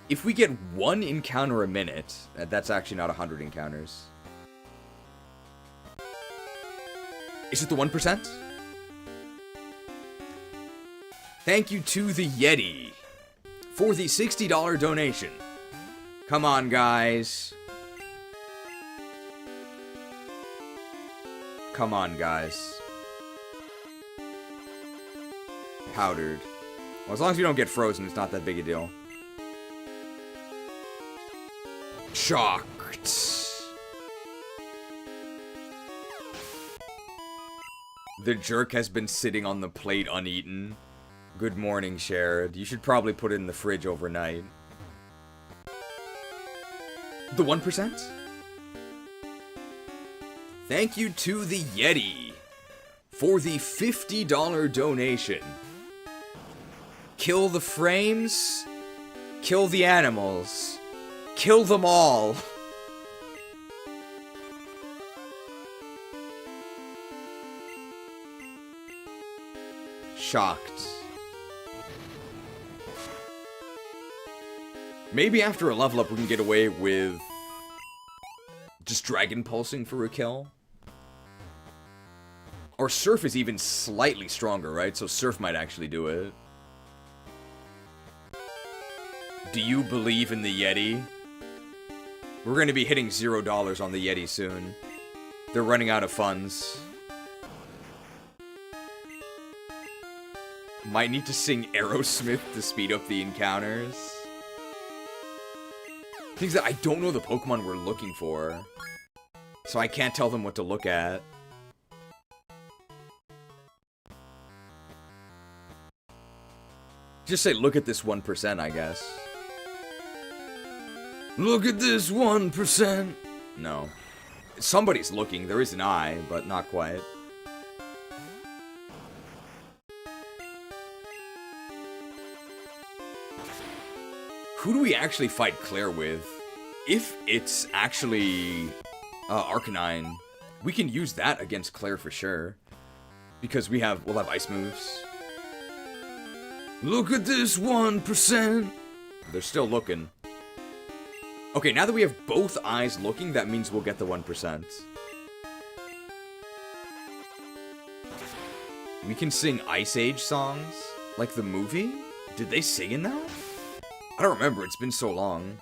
If we get 1 encounter a minute, that's actually not 100 encounters. Is it the 1%? Thank you to the Yetee for the $60 donation. Come on, guys. Come on, guys. Powdered. Well, as long as you don't get frozen, it's not that big a deal. Shocked. The jerk has been sitting on the plate uneaten. Good morning, Sherrod. You should probably put it in the fridge overnight. The 1%? Thank you to the Yetee for the $50 donation. Kill the frames, kill the animals, kill them all. Shocked. Maybe after a level up we can get away with just Dragon Pulsing for a kill. Or Surf is even slightly stronger, right? So Surf might actually do it. Do you believe in the Yetee? We're going to be hitting $0 on the Yetee soon. They're running out of funds. Might need to sing Aerosmith to speed up the encounters. Things that I don't know the Pokemon we're looking for. So I can't tell them what to look at. Just say, look at this 1%, I guess. Look at this 1%. No. Somebody's looking. There is an eye, but not quite. Who do we actually fight Clair with? If it's actually Arcanine, we can use that against Clair for sure. Because we'll have ice moves. Look at this 1%. They're still looking. Okay, now that we have both eyes looking, that means we'll get the 1%. We can sing Ice Age songs? Like the movie? Did they sing in that? I don't remember, it's been so long.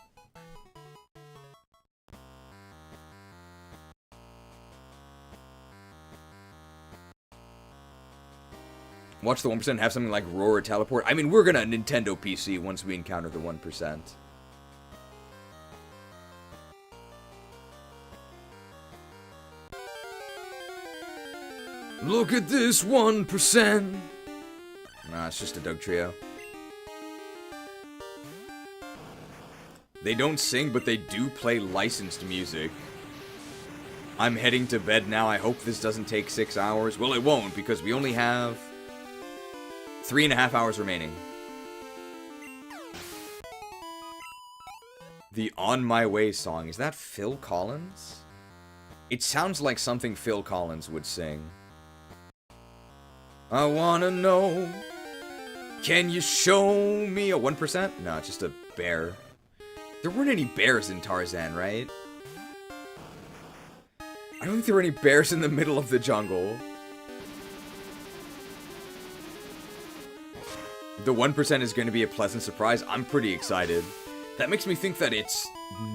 Watch the 1% have something like Roar or Teleport. I mean, we're gonna Nintendo PC once we encounter the 1%. Look at this 1%. Nah, it's just a Doug Trio. They don't sing, but they do play licensed music. I'm heading to bed now. I hope this doesn't take 6 hours. Well, it won't, because we only have 3.5 hours remaining. The On My Way song. Is that Phil Collins? It sounds like something Phil Collins would sing. I wanna know, can you show me a 1%? No, it's just a bear. There weren't any bears in Tarzan, right? I don't think there were any bears in the middle of the jungle. The 1% is going to be a pleasant surprise. I'm pretty excited. That makes me think that it's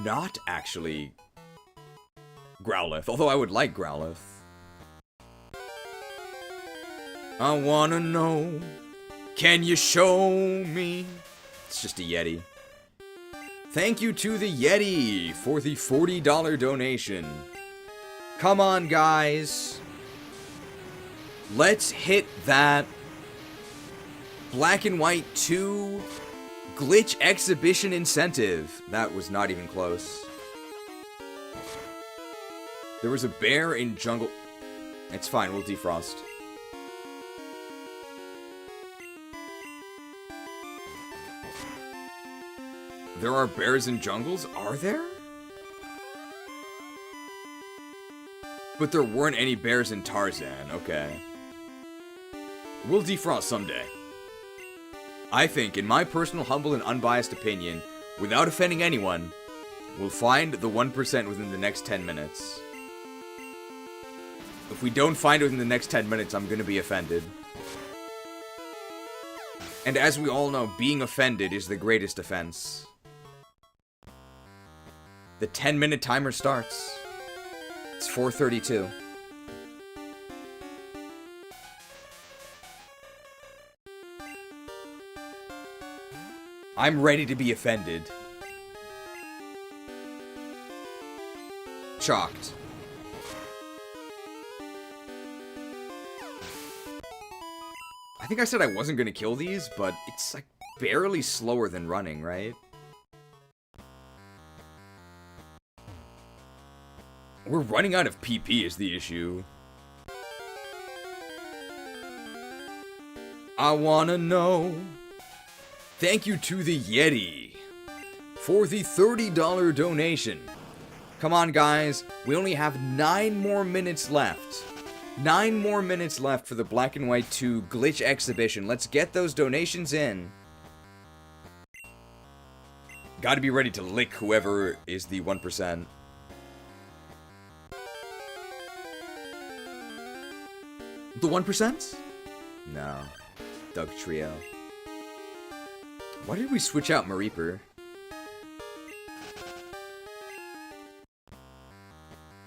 not actually Growlithe, although I would like Growlithe. I wanna know, can you show me? It's just a Yetee. Thank you to the Yetee for the $40 donation. Come on, guys. Let's hit that Black and White 2 glitch exhibition incentive. That was not even close. There was a bear in jungle... It's fine, we'll defrost. There are bears in jungles? Are there? But there weren't any bears in Tarzan, okay. We'll defrost someday. I think, in my personal, humble, and unbiased opinion, without offending anyone, we'll find the 1% within the next 10 minutes. If we don't find it within the next 10 minutes, I'm gonna be offended. And as we all know, being offended is the greatest offense. The 10-minute timer starts. It's 4:32. I'm ready to be offended. Shocked. I think I said I wasn't gonna kill these, but it's like barely slower than running, right? We're running out of PP is the issue. I wanna know. Thank you to the Yetee for the $30 donation. Come on, guys. We only have 9 more minutes left. 9 more minutes left for the Black and White 2 glitch exhibition. Let's get those donations in. Gotta be ready to lick whoever is the 1%. The 1%? No. Doug Trio. Why did we switch out Mareeper?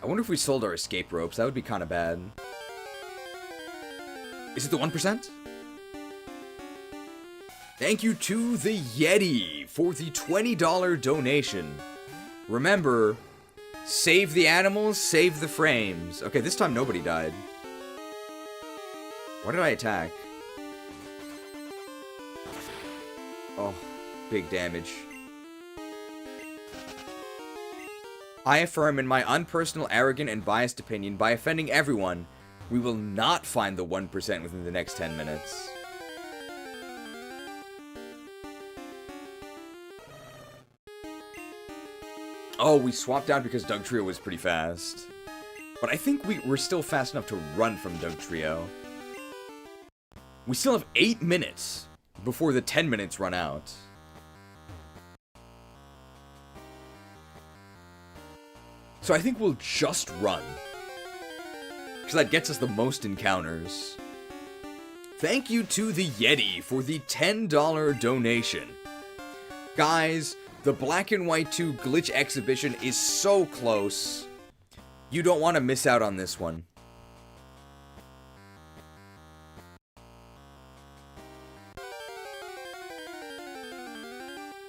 I wonder if we sold our escape ropes. That would be kind of bad. Is it the 1%? Thank you to the Yetee for the $20 donation. Remember, save the animals, save the frames. Okay, this time nobody died. Why did I attack? Oh, big damage. I affirm in my unpersonal, arrogant, and biased opinion, by offending everyone, we will not find the 1% within the next 10 minutes. Oh, we swapped out because Doug Trio was pretty fast. But I think we're still fast enough to run from Doug Trio. We still have 8 minutes before the 10 minutes run out. So I think we'll just run. Because that gets us the most encounters. Thank you to the Yetee for the $10 donation. Guys, the Black and White 2 glitch exhibition is so close. You don't want to miss out on this one.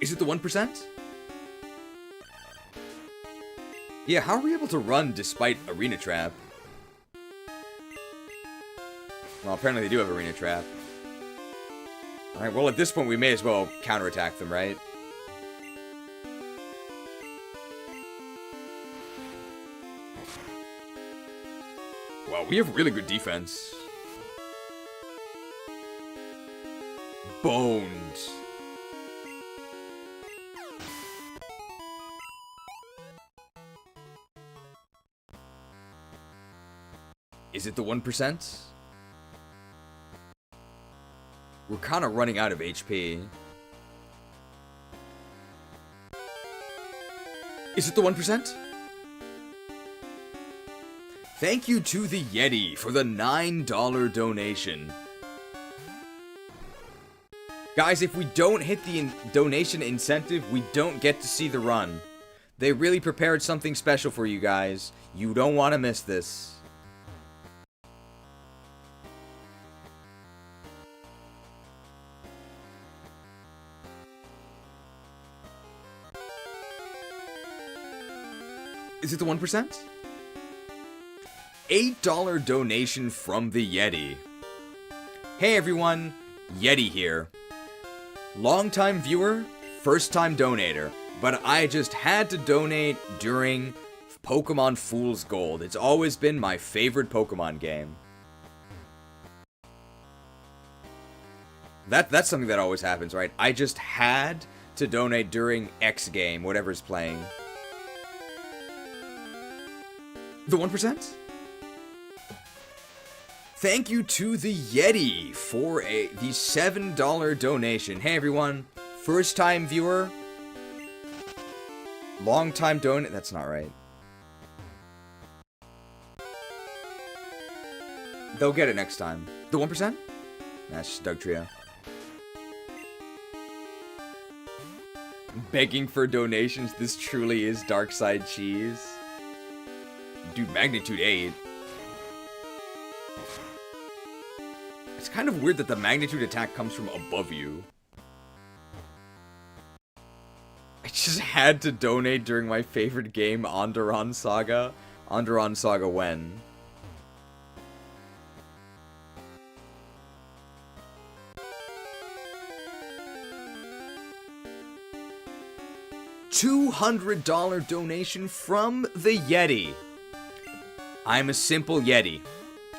Is it the 1%? Yeah, how are we able to run despite Arena Trap? Well, apparently they do have Arena Trap. Alright, well at this point we may as well counterattack them, right? Wow, we have really good defense. Boned. Is it the 1%? We're kind of running out of HP. Is it the 1%? Thank you to the Yetee for the $9 donation. Guys, if we don't hit the donation incentive, we don't get to see the run. They really prepared something special for you guys. You don't want to miss this. Is it the 1%? $8 donation from the Yetee. Hey everyone, Yetee here. Long-time viewer, first-time donator, but I just had to donate during love Pokemon Fool's Gold. It's always been my favorite Pokemon game. That's something that always happens, right? I just had to donate during X game, whatever's playing. The 1%? Thank you to the Yetee for the $7 donation. Hey everyone, first time viewer, long time donate. That's not right. They'll get it next time. The 1%? That's just Doug Trio. Begging for donations. This truly is Dark Side Cheese. Dude, magnitude 8. It's kind of weird that the magnitude attack comes from above you. I just had to donate during my favorite game, Onderon Saga. Onderon Saga when? $200 donation from the Yetee. I'm a simple Yetee.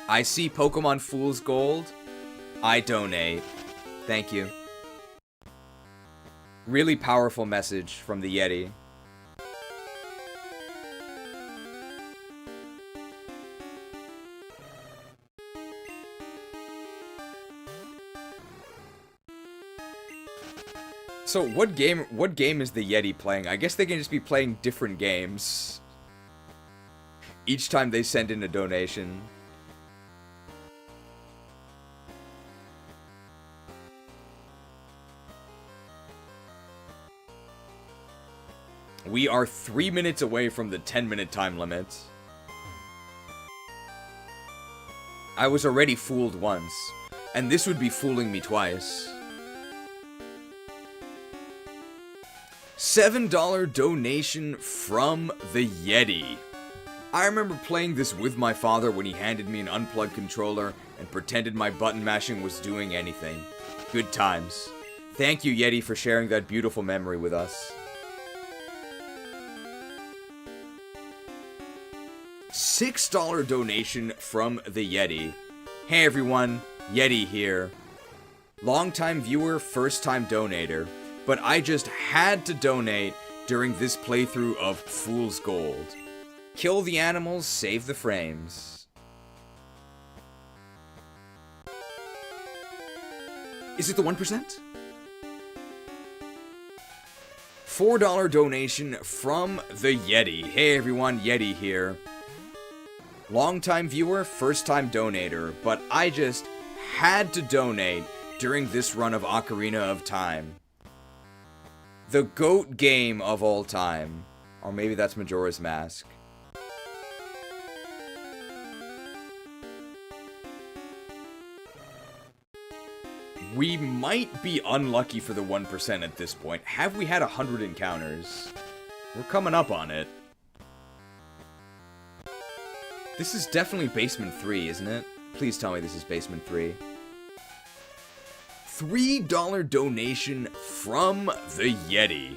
I see Pokemon Fool's Gold. I donate. Thank you. Really powerful message from the Yetee. So what game is the Yetee playing? I guess they can just be playing different games each time they send in a donation. We are 3 minutes away from the 10-minute time limit. I was already fooled once, and this would be fooling me twice. $7 donation from the Yetee. I remember playing this with my father when he handed me an unplugged controller and pretended my button mashing was doing anything. Good times. Thank you, Yetee, for sharing that beautiful memory with us. $6 donation from the Yetee. Hey everyone, Yetee here. Long-time viewer, first-time donator. But I just had to donate during this playthrough of Fool's Gold. Kill the animals, save the frames. Is it the 1%? $4 donation from the Yetee. Hey everyone, Yetee here. Long-time viewer, first-time donator, but I just had to donate during this run of Ocarina of Time. The GOAT game of all time. Or maybe that's Majora's Mask. We might be unlucky for the 1% at this point. Have we had 100 encounters? We're coming up on it. This is definitely Basement 3, isn't it? Please tell me this is Basement 3. $3 donation from the Yetee.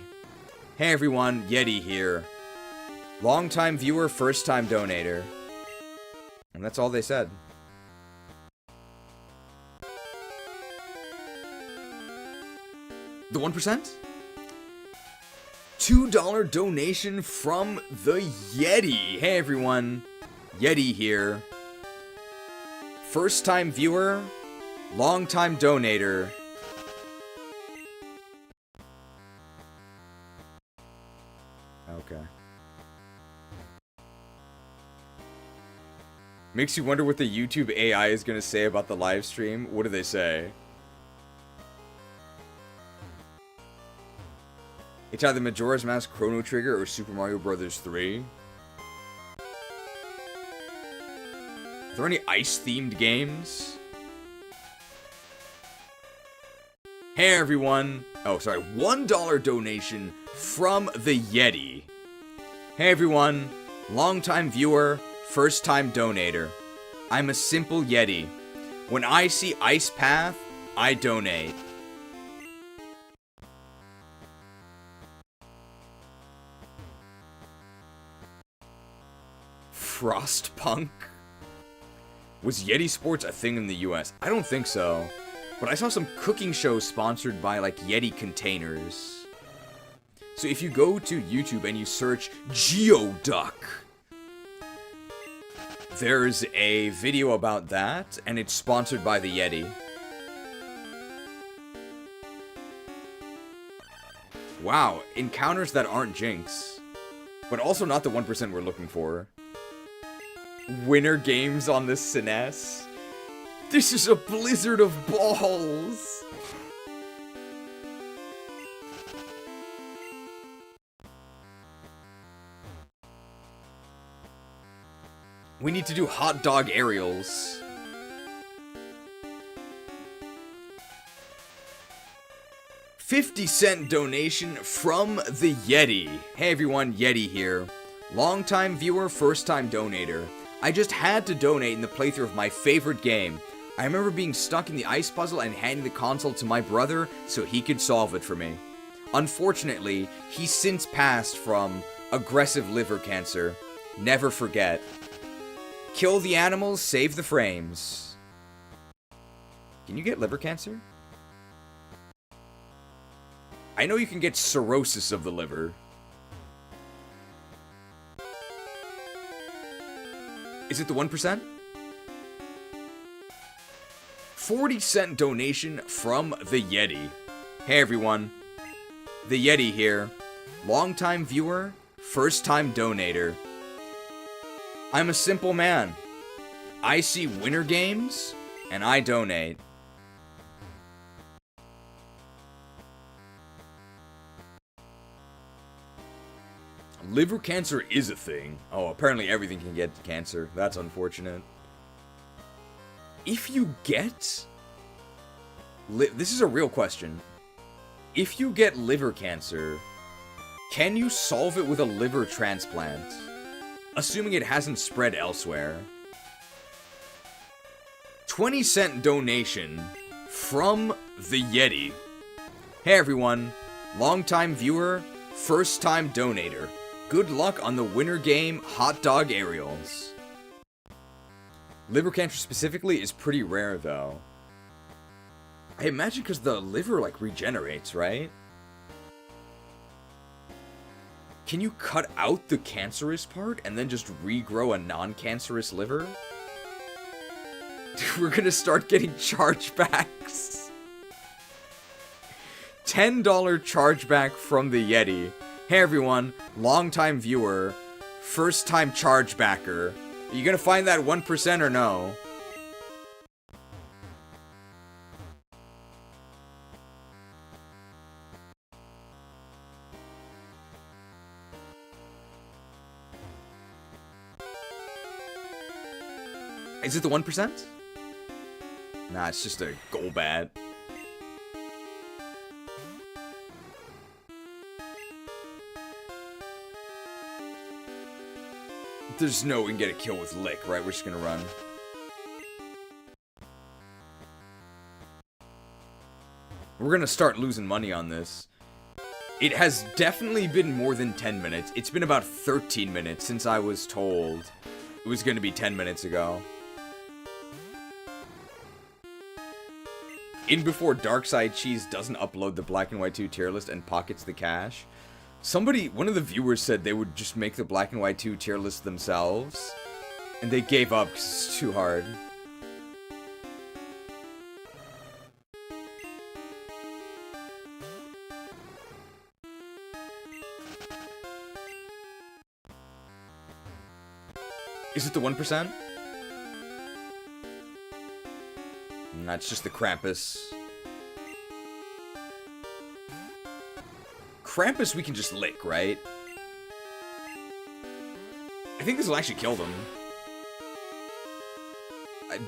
Hey everyone, Yetee here. Long-time viewer, first-time donator. And that's all they said. The 1%? $2 donation from the Yetee. Hey everyone, Yetee here. First-time viewer, long-time donator. Okay. Makes you wonder what the YouTube AI is going to say about the live stream. What do they say? It's either Majora's Mask, Chrono Trigger, or Super Mario Bros. 3. Are there any ice-themed games? Hey everyone. Oh, sorry. $1 donation from the Yetee. Hey everyone. Long-time viewer, first-time donator. I'm a simple Yetee. When I see Ice Path, I donate. Frostpunk? Was Yetee Sports a thing in the US? I don't think so. But I saw some cooking shows sponsored by, like, Yetee containers. So if you go to YouTube and you search Geoduck, there's a video about that, and it's sponsored by the Yetee. Wow, encounters that aren't Jinx. But also not the 1% we're looking for. Winter games on the SNES. This is a blizzard of balls. We need to do hot dog aerials. $50 donation from the Yetee. Hey everyone, Yetee here. Longtime viewer, first time donator. I just had to donate in the playthrough of my favorite game. I remember being stuck in the ice puzzle and handing the console to my brother so he could solve it for me. Unfortunately, he's since passed from aggressive liver cancer. Never forget. Kill the animals, save the frames. Can you get liver cancer? I know you can get cirrhosis of the liver. Is it the 1%? 40-cent donation from the Yetee. Hey everyone, the Yetee here. Longtime viewer, first time donator. I'm a simple man. I see winter games, and I donate. Liver cancer is a thing. Oh, apparently everything can get cancer. That's unfortunate. If you get... This is a real question. If you get liver cancer, can you solve it with a liver transplant? Assuming it hasn't spread elsewhere. 20-cent donation from the Yetee. Hey everyone, longtime viewer, first time donator. Good luck on the winter game hot dog aerials. Liver cancer specifically is pretty rare though. I imagine because the liver like regenerates, right? Can you cut out the cancerous part and then just regrow a non-cancerous liver? We're gonna start getting chargebacks. $10 chargeback from the Yetee. Hey everyone, long-time viewer, first-time chargebacker. Are you gonna find that 1% or no? Is it the 1%? Nah, it's just a Golbat. There's no way we can get a kill with Lick, right? We're just gonna run. We're gonna start losing money on this. It has definitely been more than 10 minutes. It's been about 13 minutes since I was told it was gonna be 10 minutes ago. In before Darkside Cheese doesn't upload the Black and White 2 tier list and pockets the cash. One of the viewers said they would just make the Black and White 2 tier list themselves. And they gave up because it's too hard. Is it the 1%? Nah, it's just the Krampus. Krampus we can just lick, right? I think this will actually kill them.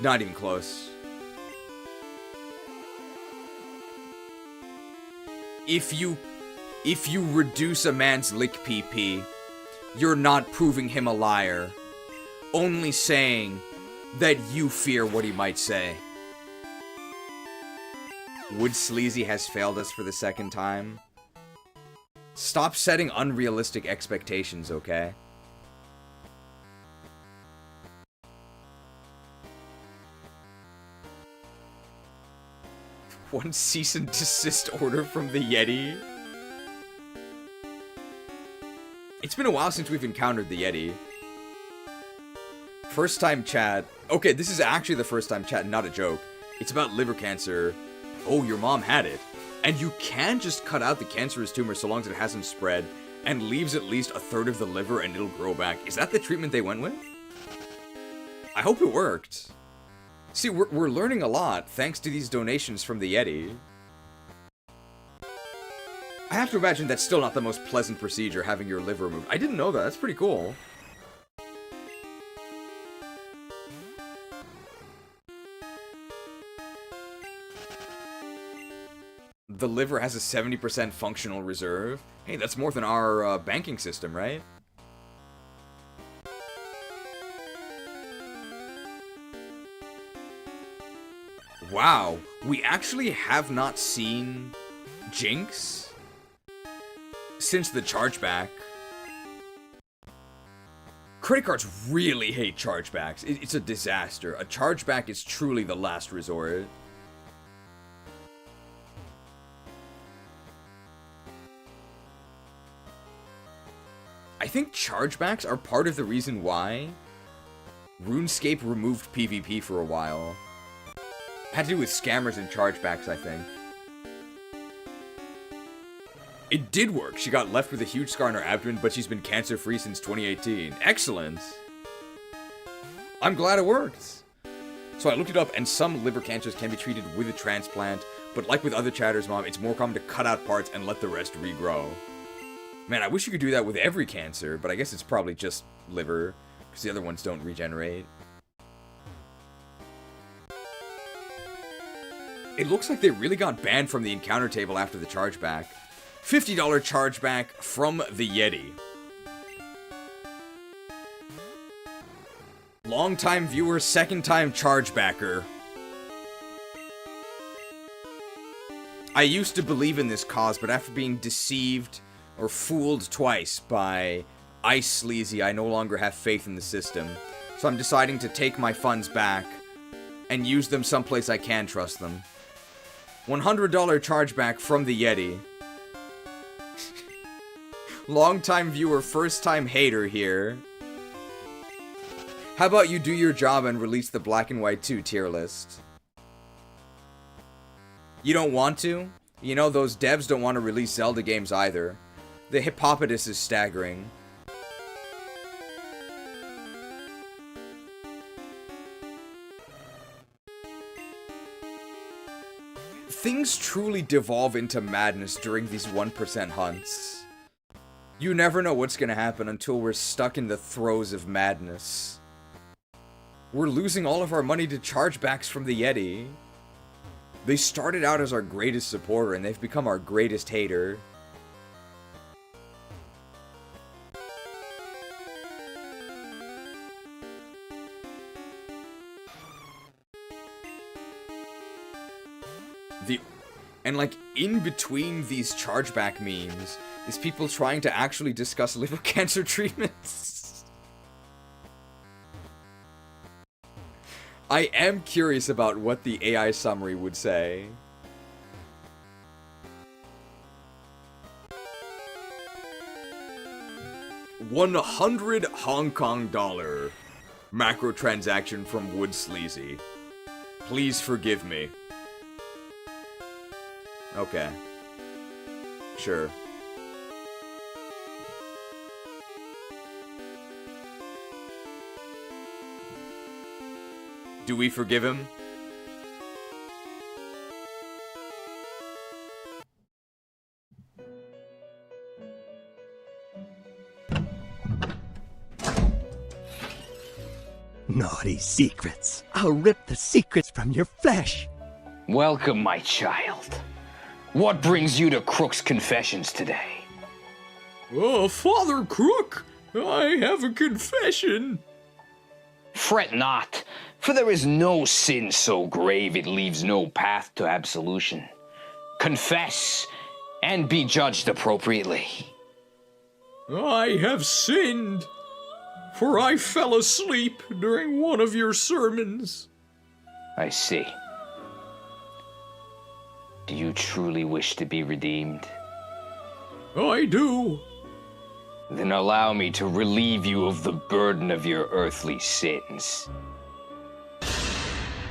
Not even close. If you reduce a man's lick PP, you're not proving him a liar. Only saying that you fear what he might say. Wood Sleazy has failed us for the second time. Stop setting unrealistic expectations, okay? One cease and desist order from the Yetee. It's been a while since we've encountered the Yetee. First time chat. Okay, this is actually the first time chat, not a joke. It's about liver cancer. Oh, your mom had it. And you can just cut out the cancerous tumor so long as it hasn't spread and leaves at least a third of the liver and it'll grow back. Is that the treatment they went with? I hope it worked. See, we're learning a lot thanks to these donations from the Yetee. I have to imagine that's still not the most pleasant procedure, having your liver removed. I didn't know that. That's pretty cool. The liver has a 70% functional reserve. Hey, that's more than our banking system, right? Wow, we actually have not seen Jinx since the chargeback. Credit cards really hate chargebacks. It's a disaster. A chargeback is truly the last resort. I think chargebacks are part of the reason why RuneScape removed PvP for a while. Had to do with scammers and chargebacks, I think. It did work. She got left with a huge scar on her abdomen, but she's been cancer-free since 2018. Excellent. I'm glad it worked. So I looked it up, and some liver cancers can be treated with a transplant, but like with other chatters, Mom, it's more common to cut out parts and let the rest regrow. Man, I wish you could do that with every cancer, but I guess it's probably just liver, because the other ones don't regenerate. It looks like they really got banned from the encounter table after the chargeback. $50 chargeback from the Yetee. Long-time viewer, second-time chargebacker. I used to believe in this cause, but after being deceived or fooled twice by Ice Sleazy, I no longer have faith in the system. So I'm deciding to take my funds back and use them someplace I can trust them. $100 chargeback from the Yetee. Long-time viewer, first-time hater here. How about you do your job and release the Black and White 2 tier list? You don't want to? You know, those devs don't want to release Zelda games either. The hippopotamus is staggering. Things truly devolve into madness during these 1% hunts. You never know what's gonna happen until we're stuck in the throes of madness. We're losing all of our money to chargebacks from the Yetee. They started out as our greatest supporter and they've become our greatest hater. And like in between these chargeback memes is people trying to actually discuss liver cancer treatments. I am curious about what the AI summary would say. $100 Hong Kong dollar macro transaction from Wood Sleazy. Please forgive me. Okay. Sure. Do we forgive him? Naughty secrets. I'll rip the secrets from your flesh. Welcome, my child. What brings you to Crook's Confessions today? Father Crook, I have a confession. Fret not, for there is no sin so grave it leaves no path to absolution. Confess, and be judged appropriately. I have sinned, for I fell asleep during one of your sermons. I see. Do you truly wish to be redeemed? I do. Then allow me to relieve you of the burden of your earthly sins.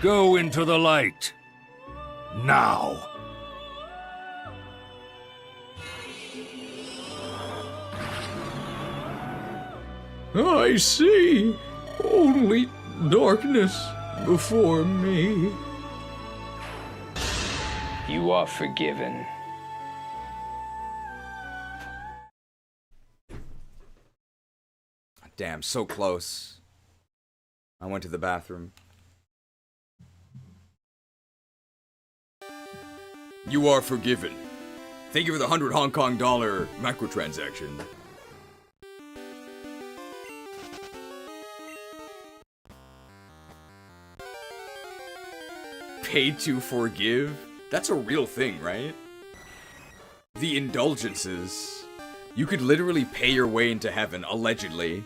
Go into the light. Now. I see. Only darkness before me. You are forgiven. Damn, so close. I went to the bathroom. You are forgiven. Thank you for the 100 Hong Kong dollar microtransaction. Pay to forgive? That's a real thing, right? The indulgences. You could literally pay your way into heaven, allegedly.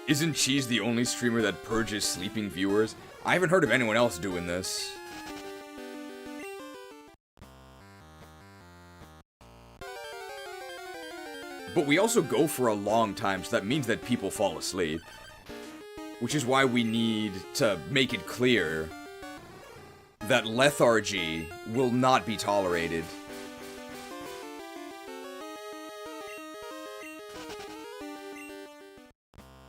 Isn't Cheese the only streamer that purges sleeping viewers? I haven't heard of anyone else doing this. But we also go for a long time, so that means that people fall asleep. Which is why we need to make it clear that lethargy will not be tolerated.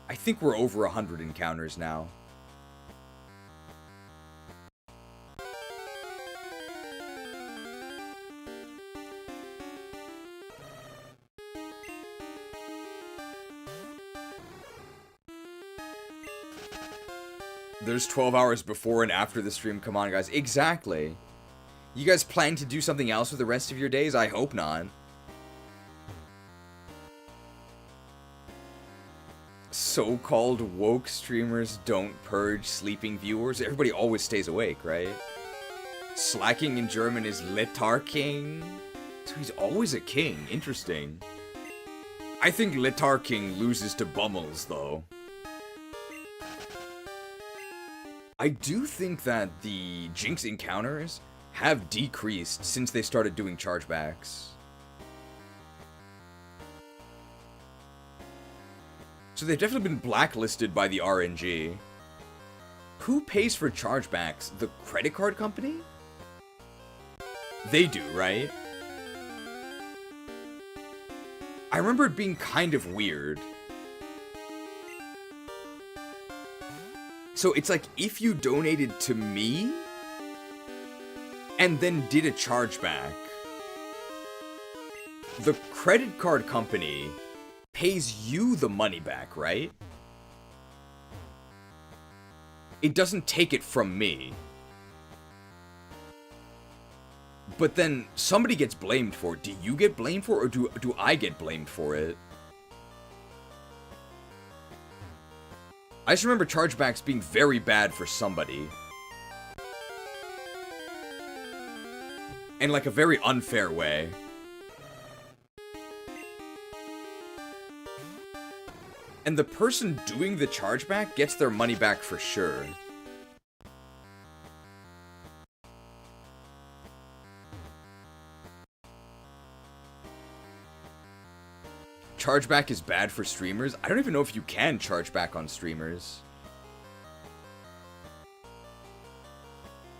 I think we're over 100 encounters now. There's 12 hours before and after the stream. Come on, guys. Exactly. You guys plan to do something else with the rest of your days? I hope not. So-called woke streamers don't purge sleeping viewers. Everybody always stays awake, right? Slacking in German is Letarking. So he's always a king. Interesting. I think Letarking loses to Bummels, though. I do think that the Jinx encounters have decreased since they started doing chargebacks. So they've definitely been blacklisted by the RNG. Who pays for chargebacks? The credit card company? They do, right? I remember it being kind of weird. So it's like, if you donated to me, and then did a chargeback, the credit card company pays you the money back, right? It doesn't take it from me. But then somebody gets blamed for it. Do you get blamed for it, or do I get blamed for it? I just remember chargebacks being very bad for somebody. In like a very unfair way. And the person doing the chargeback gets their money back for sure. Chargeback is bad for streamers? I don't even know if you can charge back on streamers.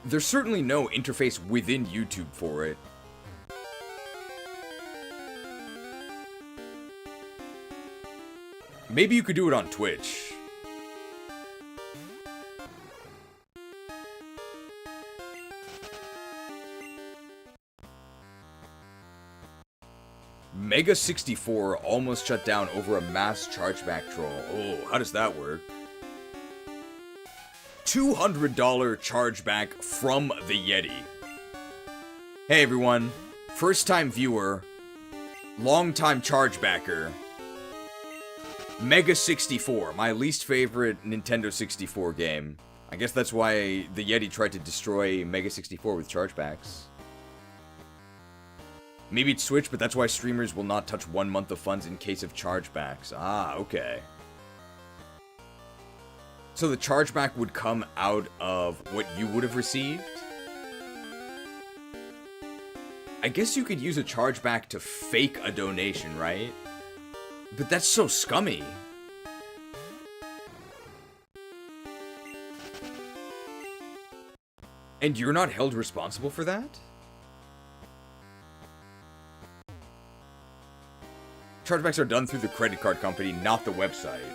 There's certainly no interface within YouTube for it. Maybe you could do it on Twitch. Mega 64 almost shut down over a mass chargeback troll. Oh, how does that work? $200 chargeback from the Yetee. Hey everyone, first time viewer, long time chargebacker. Mega 64, my least favorite Nintendo 64 game. I guess that's why the Yetee tried to destroy Mega 64 with chargebacks. Maybe it's Switch, but that's why streamers will not touch 1 month of funds in case of chargebacks. Ah, okay. So the chargeback would come out of what you would have received? I guess you could use a chargeback to fake a donation, right? But that's so scummy. And you're not held responsible for that? Chargebacks are done through the credit card company, not the website.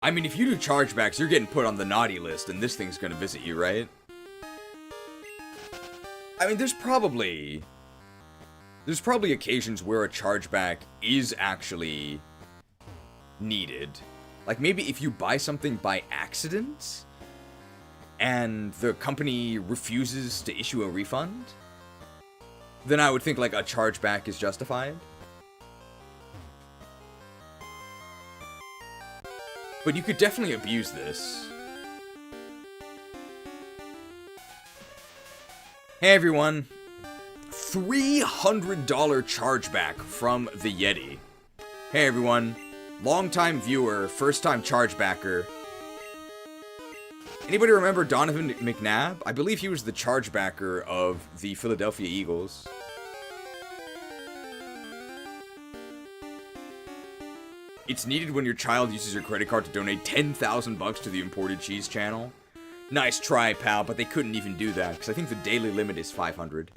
I mean, if you do chargebacks, you're getting put on the naughty list, and this thing's gonna visit you, right? I mean, there's probably occasions where a chargeback is actually needed. Like, maybe if you buy something by accident, and the company refuses to issue a refund, then I would think, like, a chargeback is justified. But you could definitely abuse this. Hey everyone, $300 chargeback from the Yetee. Hey everyone, long-time viewer, first-time chargebacker. Anybody remember Donovan McNabb? I believe he was the chargebacker of the Philadelphia Eagles. It's needed when your child uses your credit card to donate 10,000 bucks to the Imported Cheese channel. Nice try, pal, but they couldn't even do that, because I think the daily limit is 500.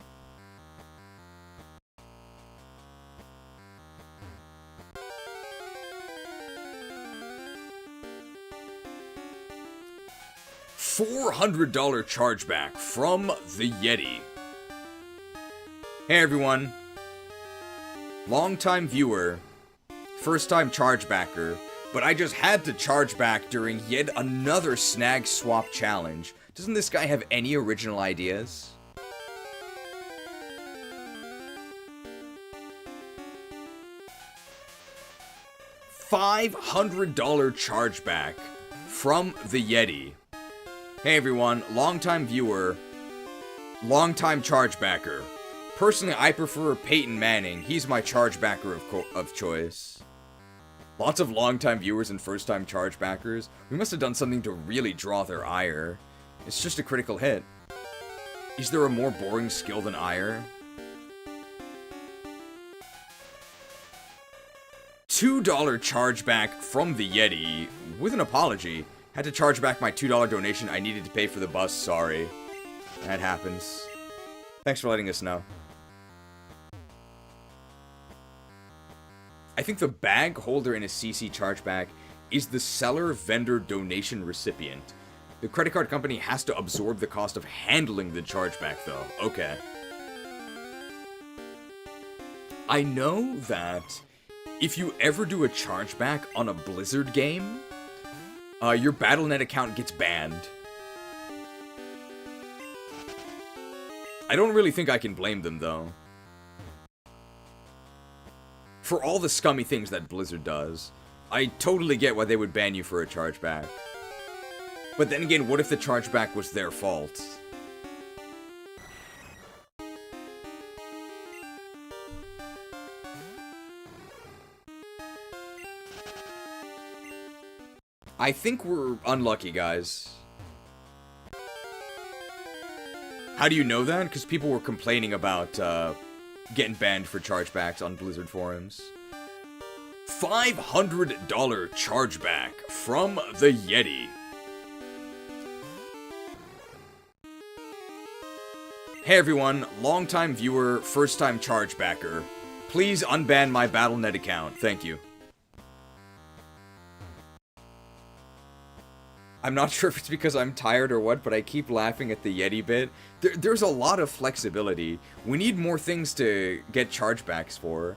$400 chargeback from the Yetee. Hey everyone. Long-time viewer, first-time chargebacker, but I just had to charge back during yet another snag swap challenge. Doesn't this guy have any original ideas? $500 chargeback from the Yetee. Hey everyone, long-time viewer, long-time chargebacker. Personally, I prefer Peyton Manning. He's my chargebacker of choice. Lots of long-time viewers and first-time chargebackers. We must have done something to really draw their ire. It's just a critical hit. Is there a more boring skill than ire? $2 chargeback from the Yetee, with an apology. Had to charge back my $2 donation I needed to pay for the bus, sorry. That happens. Thanks for letting us know. I think the bag holder in a CC chargeback is the seller-vendor donation recipient. The credit card company has to absorb the cost of handling the chargeback, though. Okay. I know that if you ever do a chargeback on a Blizzard game, your Battle.net account gets banned. I don't really think I can blame them, though. For all the scummy things that Blizzard does, I totally get why they would ban you for a chargeback. But then again, what if the chargeback was their fault? I think we're unlucky, guys. How do you know that? Because people were complaining about, getting banned for chargebacks on Blizzard forums. $500 chargeback from the Yetee. Hey everyone, long-time viewer, first-time chargebacker. Please unban my Battle.net account, thank you. I'm not sure if it's because I'm tired or what, but I keep laughing at the Yetee bit. There's a lot of flexibility. We need more things to get chargebacks for.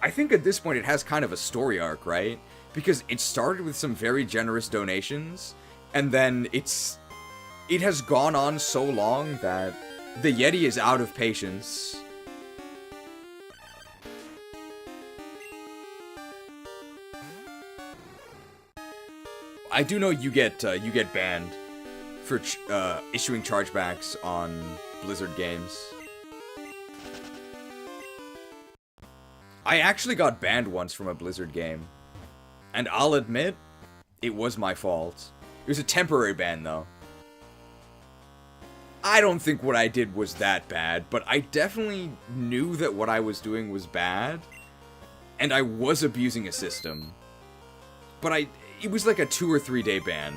I think at this point it has kind of a story arc, right? Because it started with some very generous donations, and then it has gone on so long that the Yetee is out of patience. I do know you get banned for issuing chargebacks on Blizzard games. I actually got banned once from a Blizzard game. And I'll admit, it was my fault. It was a temporary ban, though. I don't think what I did was that bad, but I definitely knew that what I was doing was bad. And I was abusing a system. But it was like a 2 or 3 day ban.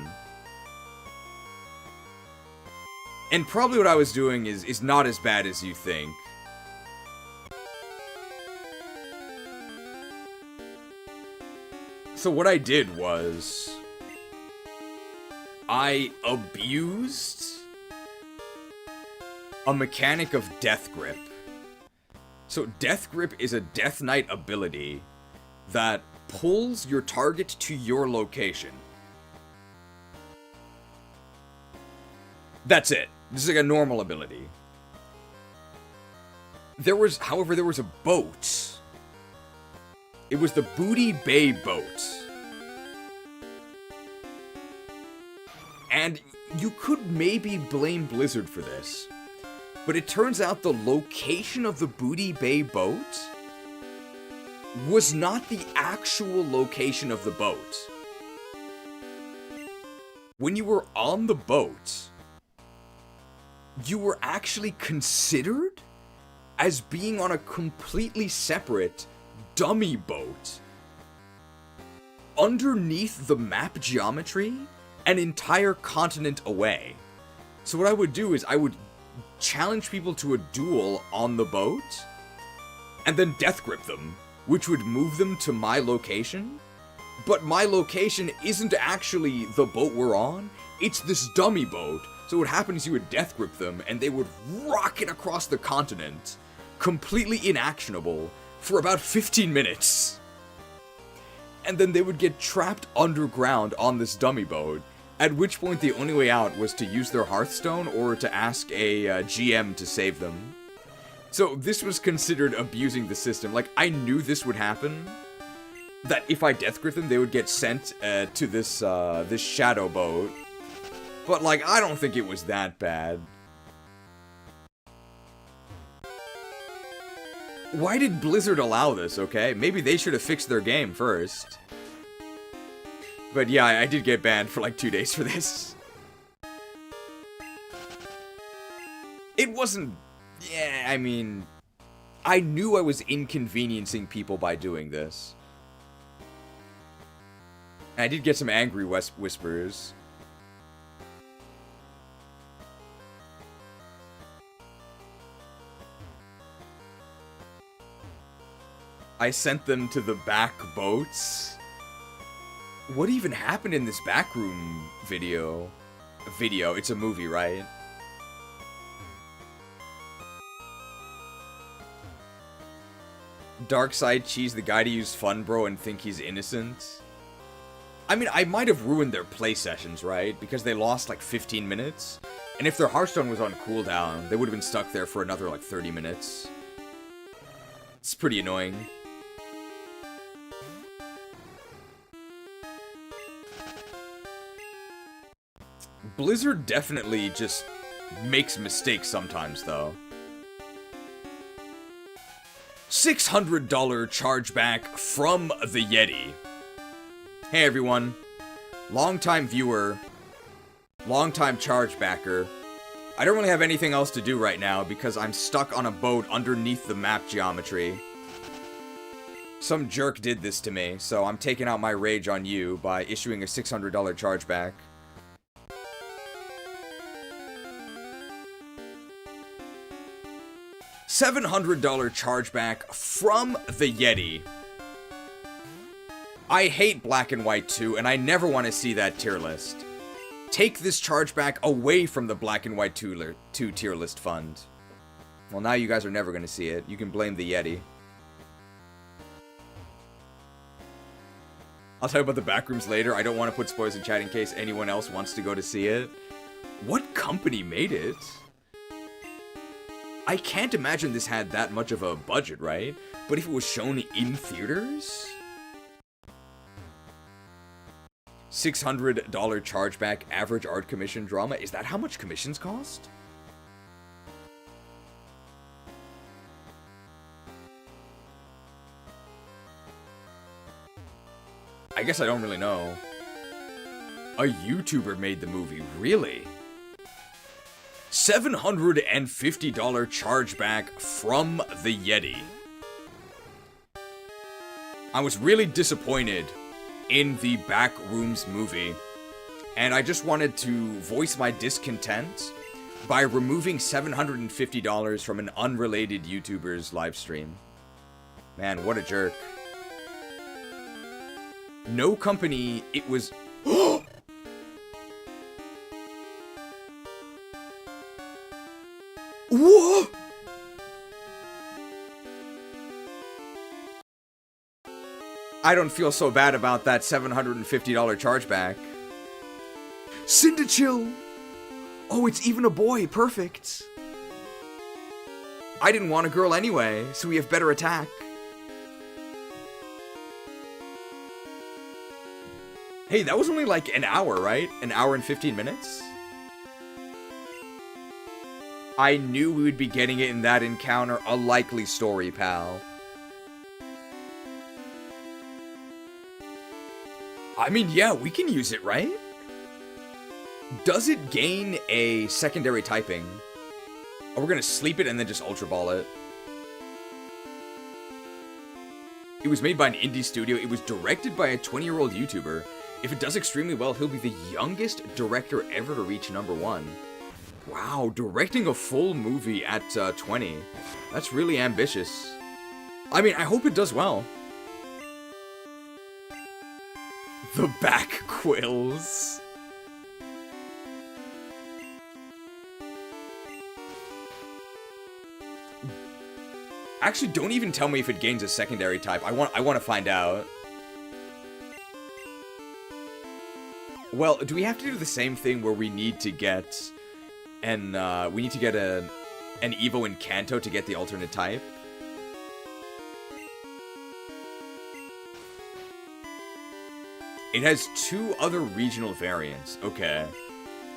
And probably what I was doing is not as bad as you think. So what I did was, I abused a mechanic of Death Grip. So Death Grip is a Death Knight ability that pulls your target to your location. That's it. This is like a normal ability. However, there was a boat. It was the Booty Bay boat. And you could maybe blame Blizzard for this. But it turns out the location of the Booty Bay boat was not the actual location of the boat. When you were on the boat, you were actually considered as being on a completely separate dummy boat underneath the map geometry an entire continent away. So what I would do is I would challenge people to a duel on the boat and then death grip them, which would move them to my location. But my location isn't actually the boat we're on, it's this dummy boat. So what happens is you would death grip them and they would rocket across the continent, completely inactionable, for about 15 minutes. And then they would get trapped underground on this dummy boat, at which point the only way out was to use their Hearthstone or to ask a GM to save them. So this was considered abusing the system. Like, I knew this would happen, that if I death grip them, they would get sent to this shadow boat. But, like, I don't think it was that bad. Why did Blizzard allow this, okay? Maybe they should have fixed their game first. But yeah, I did get banned for like 2 days for this. It wasn't... Yeah, I mean... I knew I was inconveniencing people by doing this. I did get some angry whispers. I sent them to the back boats. What even happened in this backroom video? It's a movie, right? Darkside cheese the guy to use Fun Bro and think he's innocent. I mean, I might have ruined their play sessions, right? Because they lost like 15 minutes. And if their Hearthstone was on cooldown, they would have been stuck there for another like 30 minutes. It's pretty annoying. Blizzard definitely just makes mistakes sometimes, though. $600 chargeback from the Yetee. Hey everyone. Longtime viewer. Longtime chargebacker. I don't really have anything else to do right now because I'm stuck on a boat underneath the map geometry. Some jerk did this to me, so I'm taking out my rage on you by issuing a $600 chargeback. $700 chargeback from the Yetee. I hate Black and White 2, and I never want to see that tier list. Take this chargeback away from the Black and White 2 tier list fund. Well, now you guys are never going to see it. You can blame the Yetee. I'll tell you about the backrooms later. I don't want to put spoilers in chat in case anyone else wants to go to see it. What company made it? I can't imagine this had that much of a budget, right? But if it was shown in theaters? $600 chargeback average art commission drama. Is that how much commissions cost? I guess I don't really know. A YouTuber made the movie, really? $750 chargeback from the Yetee. I was really disappointed in the Backrooms movie, and I just wanted to voice my discontent by removing $750 from an unrelated YouTuber's live stream. Man, what a jerk. No company, it was... Whoa! I don't feel so bad about that $750 chargeback. Cyndaquil! Oh, it's even a boy. Perfect. I didn't want a girl anyway, so we have better attack. Hey, that was only like an hour, right? An hour and 15 minutes? I knew we would be getting it in that encounter. A likely story, pal. I mean, yeah, we can use it, right? Does it gain a secondary typing? Oh, we're gonna sleep it and then just Ultra Ball it. It was made by an indie studio. It was directed by a 20-year-old YouTuber. If it does extremely well, he'll be the youngest director ever to reach #1. Wow, directing a full movie at 20. That's really ambitious. I mean, I hope it does well. The back quills. Actually, don't even tell me if it gains a secondary type. I want to find out. Well, do we have to do the same thing where we need to get an Evo in Kanto to get the alternate type? It has 2 other regional variants. Okay.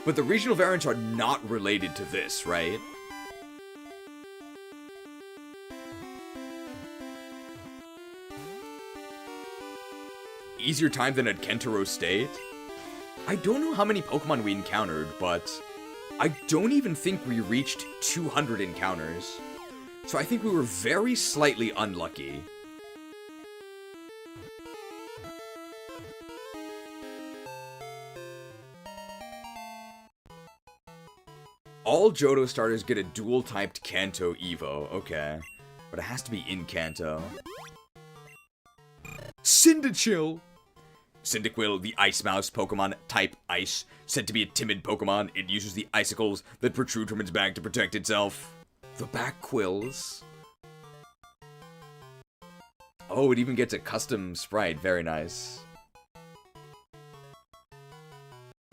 But the regional variants are not related to this, right? Easier time than at Kentaro State? I don't know how many Pokemon we encountered, but I don't even think we reached 200 encounters. So I think we were very slightly unlucky. All Johto starters get a dual-typed Kanto Evo. Okay. But it has to be in Kanto. Cyndaquil! Cyndaquil, the Ice Mouse Pokemon, type Ice. Said to be a timid Pokemon, it uses the icicles that protrude from its back to protect itself. The back quills. Oh, it even gets a custom sprite. Very nice.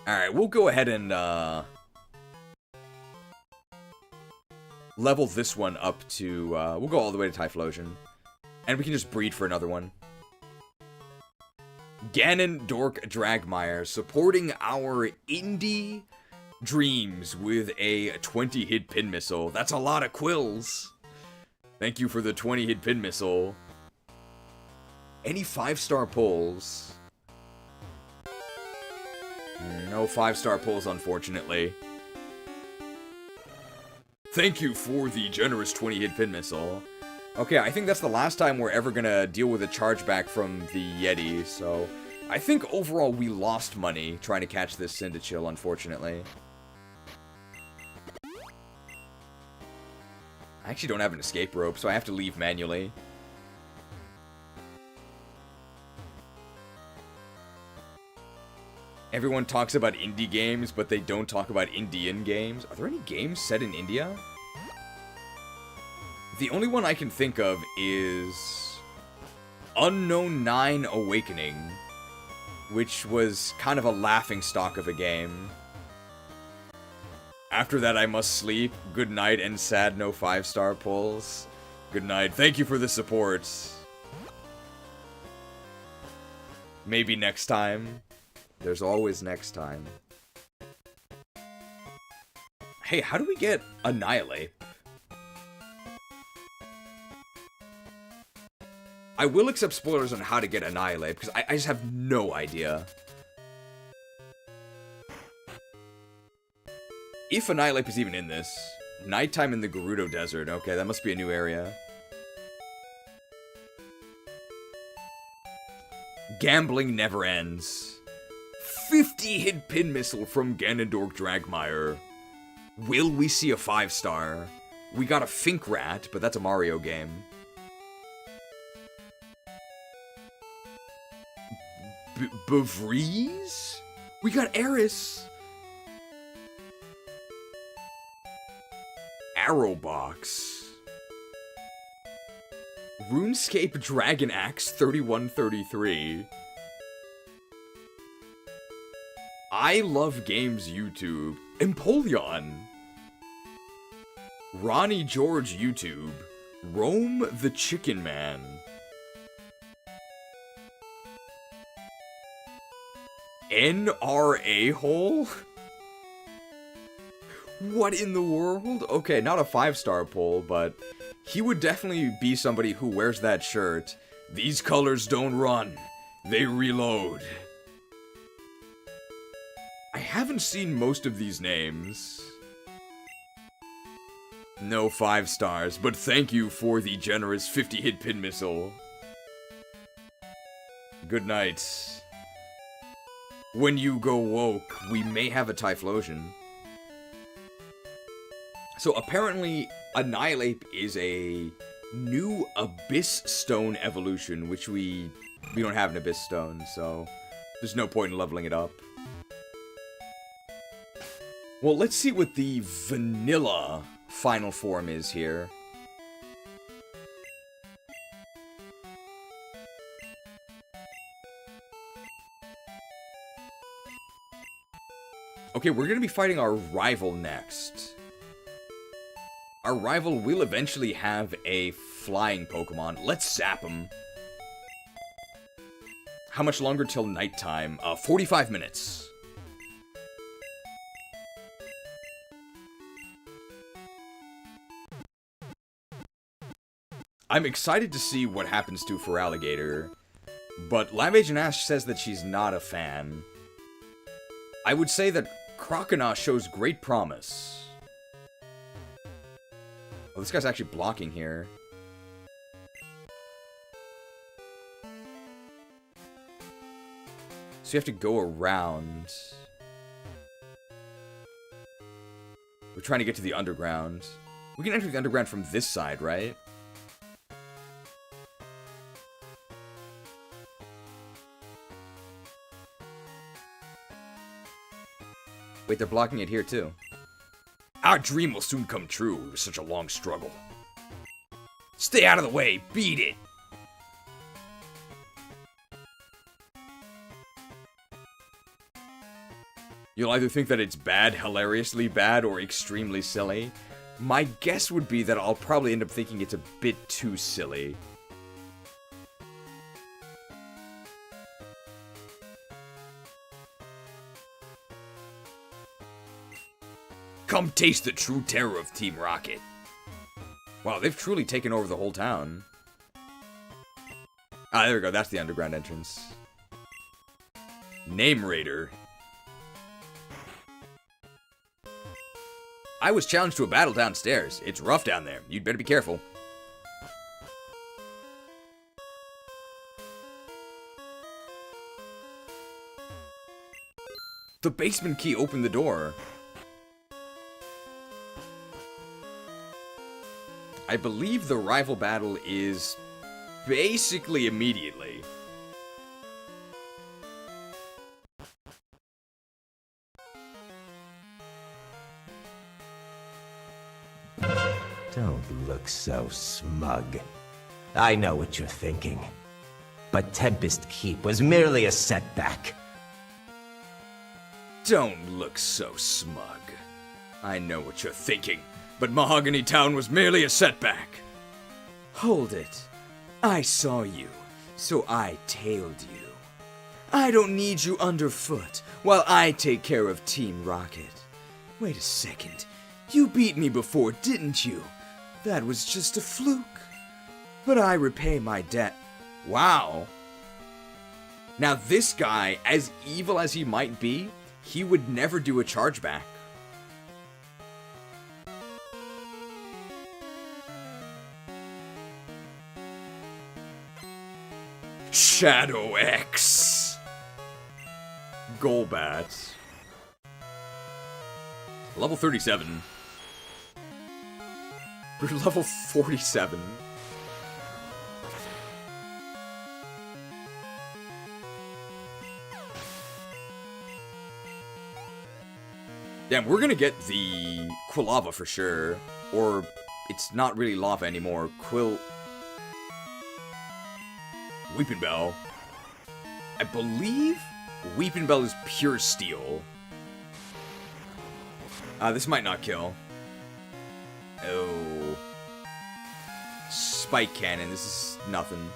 Alright, we'll go ahead and, level this one up to, we'll go all the way to Typhlosion. And we can just breed for another one. Ganon Dork Dragmire supporting our indie dreams with a 20-hit pin missile. That's a lot of quills. Thank you for the 20-hit pin missile. Any 5-star pulls? No 5-star pulls, unfortunately. Thank you for the generous 20-hit pin missile. Okay, I think that's the last time we're ever gonna deal with a chargeback from the Yetee, so I think overall we lost money trying to catch this Cyndaquil, unfortunately. I actually don't have an escape rope, so I have to leave manually. Everyone talks about indie games, but they don't talk about Indian games. Are there any games set in India? The only one I can think of is Unknown 9 Awakening, which was kind of a laughingstock of a game. After that, I must sleep. Good night and sad no 5-star pulls. Good night. Thank you for the support. Maybe next time. There's always next time. Hey, how do we get Annihilate? I will accept spoilers on how to get Annihilate, because I just have no idea. If Annihilate is even in this. Nighttime in the Gerudo Desert. Okay, that must be a new area. Gambling never ends. 50 hit pin missile from Ganondorf Dragmire. Will we see a 5-star? We got a Fink Rat, but that's a Mario game. Bevries? We got Eris. Arrowbox. RuneScape Dragon Axe 3133. I Love Games YouTube. Empoleon. Ronnie George YouTube. Rome the Chicken Man. NRA hole? What in the world? Okay, not a 5-star poll, but he would definitely be somebody who wears that shirt. These colors don't run. They reload. I haven't seen most of these names. No 5 stars, but thank you for the generous 50 hit pin missile. Good night. When you go woke, we may have a Typhlosion. So apparently, Annihilate is a new Abyss Stone evolution, which we don't have an Abyss Stone, so there's no point in leveling it up. Well, let's see what the vanilla final form is here. Okay, we're gonna be fighting our rival next. Our rival will eventually have a flying Pokemon. Let's zap him. How much longer till nighttime? 45 minutes. I'm excited to see what happens to Feraligatr, but Live Agent Ash says that she's not a fan. I would say that Croconaw shows great promise. Oh, this guy's actually blocking here. So you have to go around. We're trying to get to the underground. We can enter the underground from this side, right? Wait, they're blocking it here too. Our dream will soon come true. It was such a long struggle. Stay out of the way. Beat it. You'll either think that it's bad, hilariously bad, or extremely silly. My guess would be that I'll probably end up thinking it's a bit too silly. Come taste the true terror of Team Rocket. Wow, they've truly taken over the whole town. Ah, there we go. That's the underground entrance. Name Raider. I was challenged to a battle downstairs. It's rough down there. You'd better be careful. The basement key opened the door. I believe the rival battle is basically immediately. Don't look so smug. I know what you're thinking. But Tempest Keep was merely a setback. Don't look so smug. I know what you're thinking. But Mahogany Town was merely a setback. Hold it. I saw you, so I tailed you. I don't need you underfoot while I take care of Team Rocket. Wait a second. You beat me before, didn't you? That was just a fluke. But I repay my debt. Wow. Now this guy, as evil as he might be, he would never do a chargeback. Shadowx. Golbat. Level 37. We're level 47. Damn, we're gonna get the Quilava for sure. Or, it's not really lava anymore. Weeping Bell. I believe Weeping Bell is pure steel. This might not kill. Oh. Spike Cannon, this is nothing.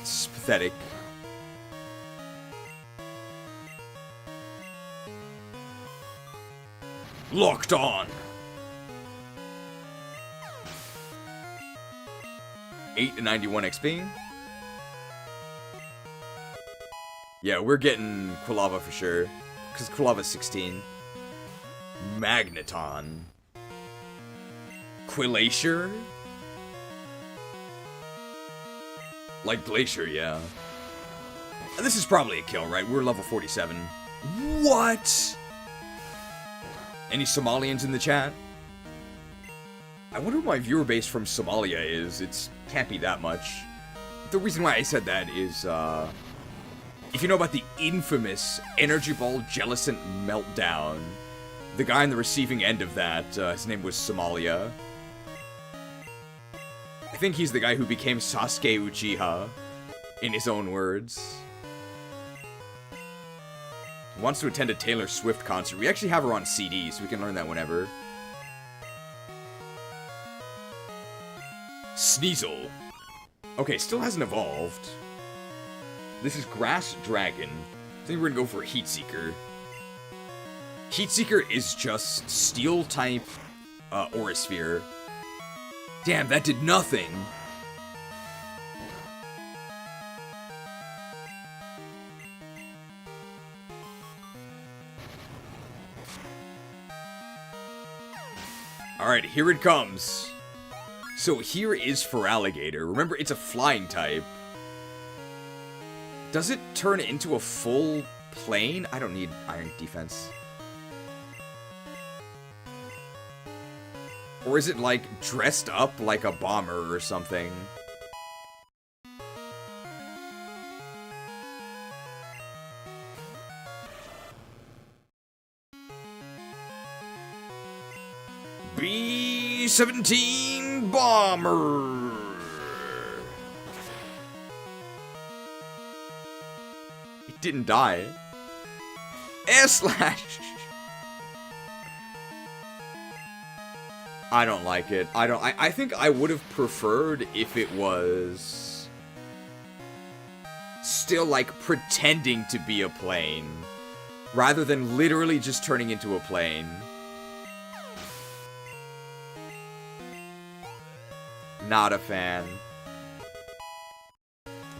It's pathetic. Locked on! 8 to 91 XP. Yeah, we're getting Quilava for sure. Because Quilava's 16. Magneton. Quillacure? Like Glacier, yeah. This is probably a kill, right? We're level 47. What? Any Somalians in the chat? I wonder what my viewer base from Somalia is. It can't be that much. The reason why I said that is, if you know about the infamous Energy Ball Jellicent meltdown, the guy on the receiving end of that, his name was Somalia. I think he's the guy who became Sasuke Uchiha, in his own words. He wants to attend a Taylor Swift concert. We actually have her on CD, so we can learn that whenever. Sneasel. Okay, still hasn't evolved. This is Grass Dragon. I think we're gonna go for a Heat Seeker. Heat Seeker is just Steel type Aura Sphere. Damn, that did nothing. Alright, here it comes. So here is for Alligator. Remember, it's a flying type. Does it turn into a full plane? I don't need Iron Defense. Or is it, like, dressed up like a bomber or something? B-17 Bomber! It didn't die. Air Slash! I don't like it. I think I would have preferred if it was still, like, pretending to be a plane, rather than literally just turning into a plane. Not a fan.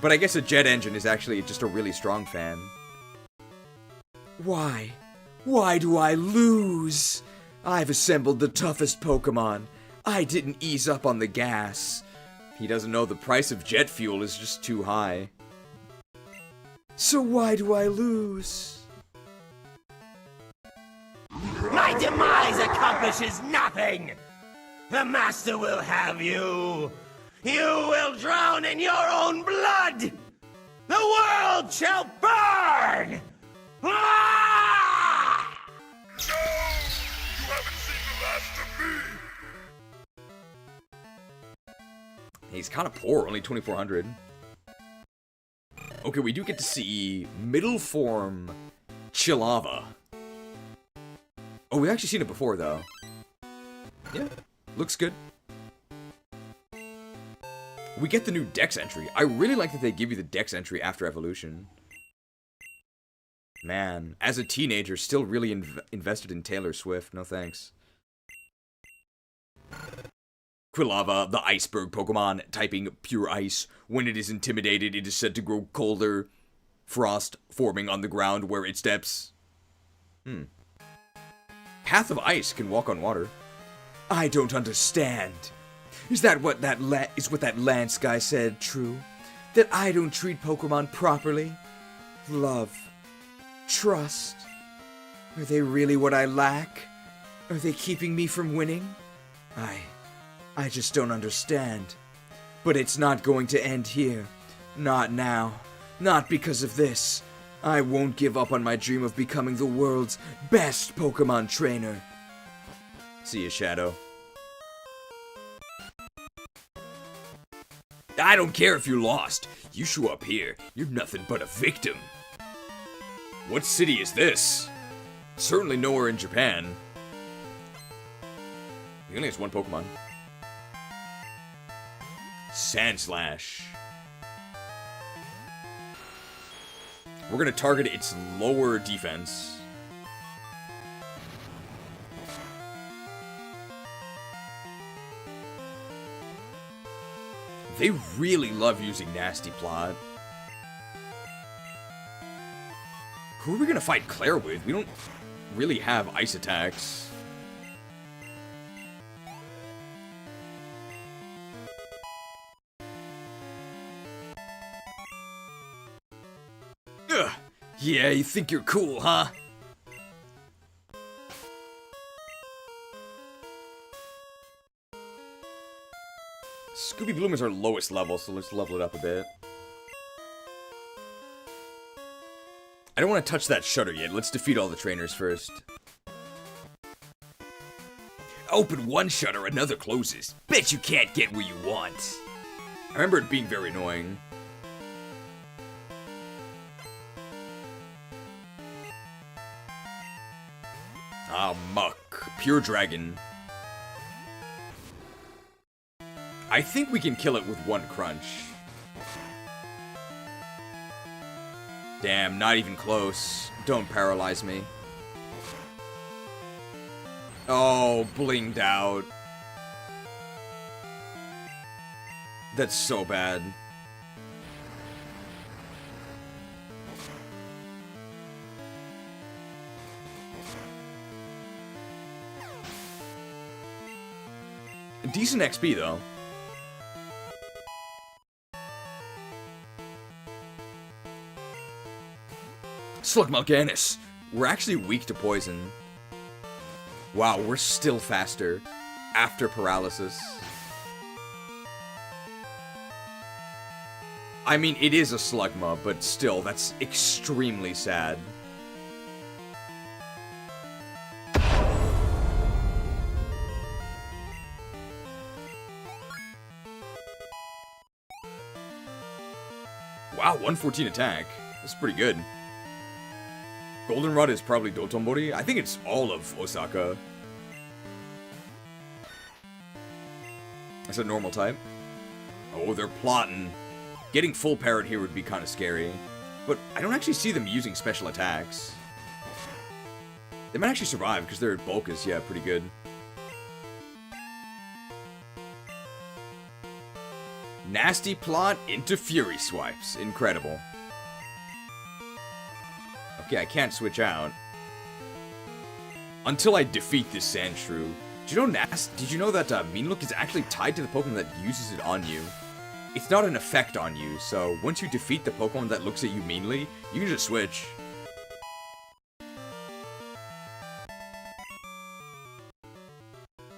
But I guess a jet engine is actually just a really strong fan. Why? Why do I lose? I've assembled the toughest Pokemon. I didn't ease up on the gas. He doesn't know the price of jet fuel is just too high. So why do I lose? My demise accomplishes nothing! The Master will have you! You will drown in your own blood! The world shall burn! Ah! No! You haven't seen the last of me! He's kind of poor, only 2,400. Okay, we do get to see middle form Chilava. Oh, we've actually seen it before, though. Yeah, looks good. We get the new Dex entry. I really like that they give you the Dex entry after evolution. Man, as a teenager, still really invested in Taylor Swift. No thanks. Quilava, the iceberg Pokemon, typing pure ice. When it is intimidated, it is said to grow colder. Frost forming on the ground where it steps. Path of Ice can walk on water. I don't understand. Is what that Lance guy said true? That I don't treat Pokemon properly? Love. Trust. Are they really what I lack? Are they keeping me from winning? I just don't understand. But it's not going to end here. Not now. Not because of this. I won't give up on my dream of becoming the world's best Pokemon trainer. See ya, Shadow. I don't care if you lost. You show up here. You're nothing but a victim. What city is this? Certainly nowhere in Japan. He only has one Pokemon. Sandslash. We're gonna target its lower defense. They really love using Nasty Plot. Who are we gonna fight Clair with? We don't really have ice attacks. Ugh. Yeah, you think you're cool, huh? Scooby Bloom is our lowest level, so let's level it up a bit. I don't want to touch that shutter yet. Let's defeat all the trainers first. Open one shutter, another closes. Bet you can't get where you want. I remember it being very annoying. Ah, Muck. Pure Dragon. I think we can kill it with one crunch. Damn, not even close. Don't paralyze me. Oh, blinged out. That's so bad. Decent XP, though. Slugmalganis. We're actually weak to poison. Wow, we're still faster after paralysis. I mean, it is a Slugma, but still, that's extremely sad. Wow, 114 attack. That's pretty good. Goldenrod is probably Dotonbori. I think it's all of Osaka. That's a normal type. Oh, they're plotting. Getting full parrot here would be kind of scary. But I don't actually see them using special attacks. They might actually survive because their bulk is, yeah, pretty good. Nasty Plot into Fury Swipes. Incredible. Okay, I can't switch out. Until I defeat this Sandshrew. Did you know that Mean Look is actually tied to the Pokemon that uses it on you? It's not an effect on you, so once you defeat the Pokemon that looks at you meanly, you can just switch.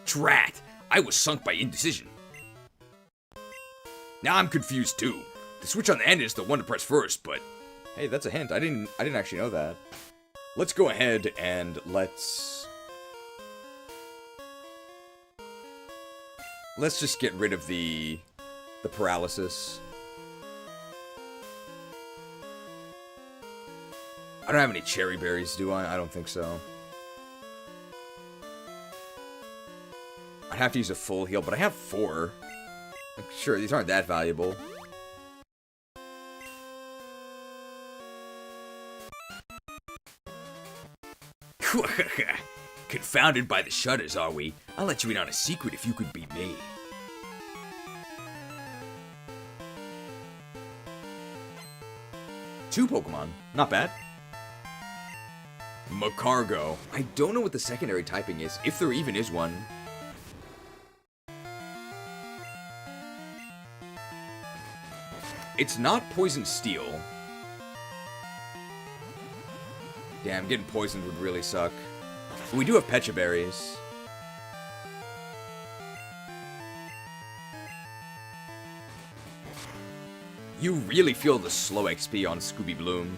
Drat! I was sunk by indecision. Now I'm confused too. The switch on the end is the one to press first, but hey, that's a hint. I didn't actually know that. Let's go ahead and let's just get rid of the paralysis. I don't have any cherry berries, do I? I don't think so. I'd have to use a full heal, but I have 4. Sure, these aren't that valuable. Confounded by the shutters, are we? I'll let you in on a secret if you could beat me. Two Pokemon. Not bad. Macargo. I don't know what the secondary typing is, if there even is one. It's not Poison Steel. Damn, getting poisoned would really suck. But we do have Pecha Berries. You really feel the slow XP on Scooby Bloom.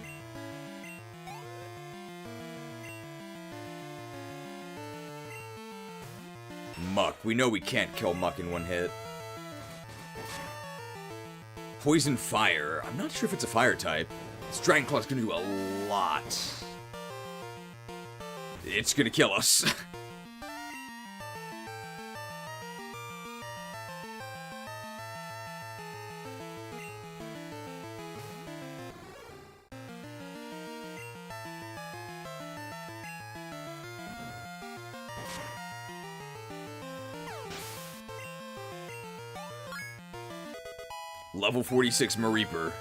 Muck. We know we can't kill Muck in one hit. Poison Fire. I'm not sure if it's a fire type. This Dragon Claw's gonna do a lot. It's gonna kill us. Level 46 Mareeper.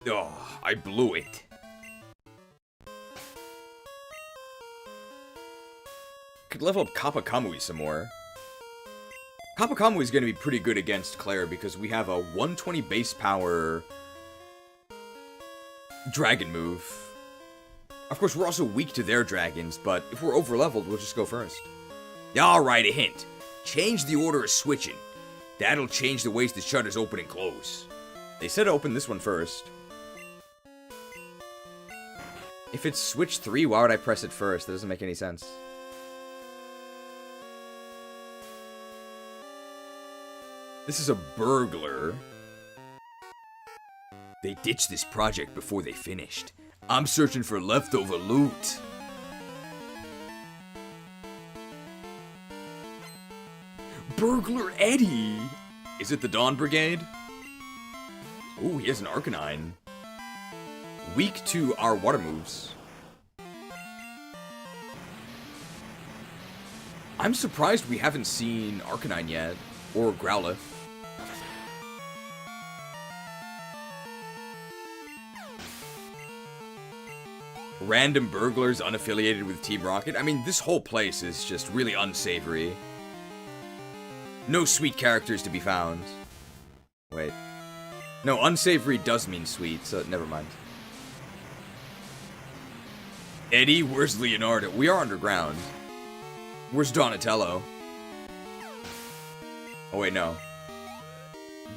Oh, I blew it. Could level up Kappa Kamui some more. Kappa Kamui is going to be pretty good against Clair because we have a 120 base power dragon move. Of course, we're also weak to their dragons, but if we're over-leveled, we'll just go first. Alright, a hint. Change the order of switching. That'll change the ways the shutters open and close. They said open this one first. If it's switch 3, why would I press it first? That doesn't make any sense. This is a burglar. They ditched this project before they finished. I'm searching for leftover loot. Burglar Eddie! Is it the Dawn Brigade? Ooh, he has an Arcanine. Weak to our water moves. I'm surprised we haven't seen Arcanine yet, or Growlithe. Random burglars unaffiliated with Team Rocket. I mean, this whole place is just really unsavory. No sweet characters to be found. Wait. No, unsavory does mean sweet, so never mind. Eddie, where's Leonardo? We are underground. Where's Donatello? Oh wait, no.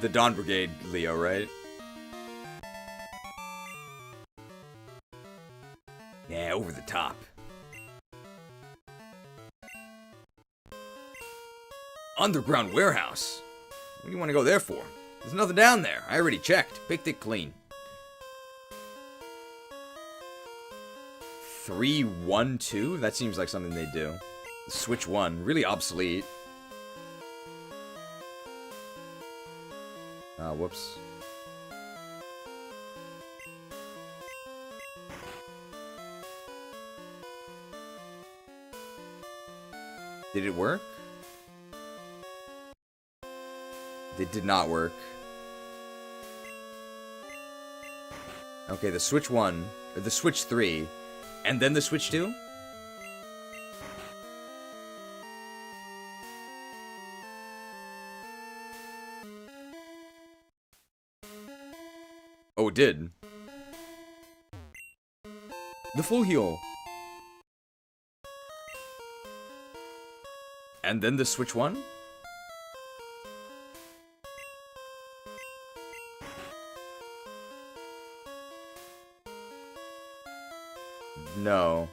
The Dawn Brigade Leo, right? Yeah, over the top. Underground warehouse? What do you want to go there for? There's nothing down there. I already checked. Picked it clean. 3-1-2? That seems like something they do. Switch 1. Really obsolete. Whoops. Did it work? It did not work. Okay, the switch 1, or the switch 3, and then the switch 2? Oh, it did. The full heal. And then the switch 1? No.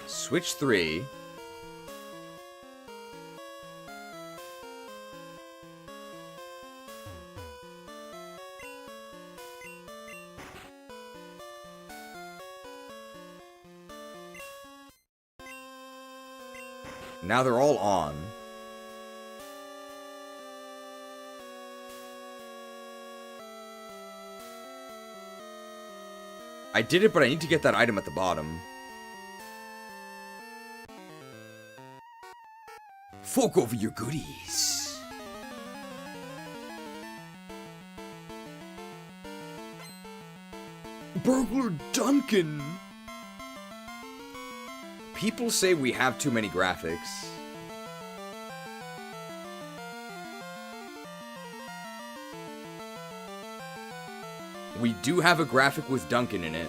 Switch 3. Now they're all on. I did it, but I need to get that item at the bottom. Fork over your goodies. Burglar Duncan! People say we have too many graphics. We do have a graphic with Duncan in it.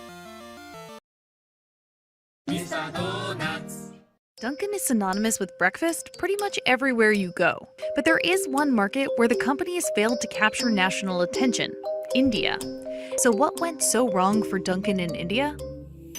Dunkin' is synonymous with breakfast pretty much everywhere you go. But there is one market where the company has failed to capture national attention: India. So what went so wrong for Dunkin' in India?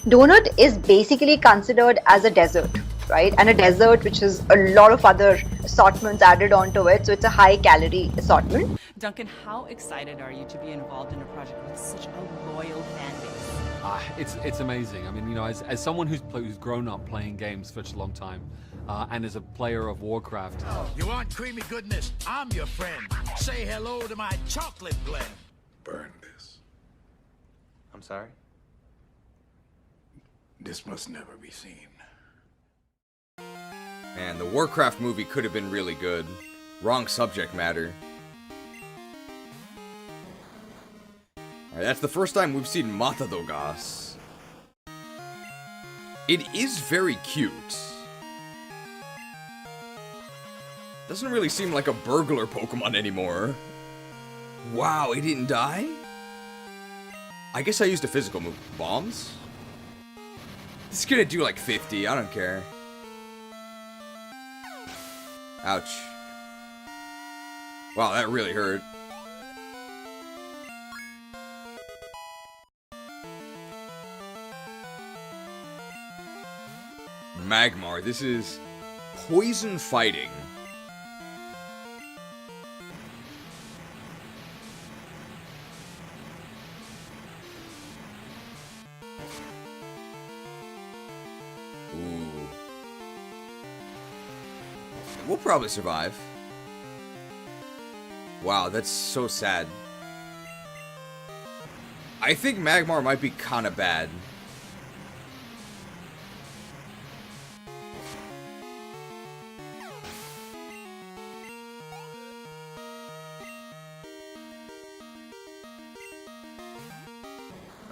Donut is basically considered as a dessert, right? And a dessert which has a lot of other assortments added onto it, so it's a high calorie assortment. Duncan, how excited are you to be involved in a project with such a loyal fan base? It's amazing. I mean, you know, as someone who's grown up playing games for such a long time, and as a player of Warcraft. You want creamy goodness? I'm your friend. Say hello to my chocolate blend. Burn this. I'm sorry? This must never be seen. Man, the Warcraft movie could have been really good. Wrong subject matter. Alright, that's the first time we've seen Matadogas. It is very cute. Doesn't really seem like a burglar Pokemon anymore. Wow, it didn't die? I guess I used a physical move. Bombs? This is gonna do like 50, I don't care. Ouch. Wow, that really hurt. Magmar, this is poison fighting. Ooh. We'll probably survive. Wow, that's so sad. I think Magmar might be kind of bad.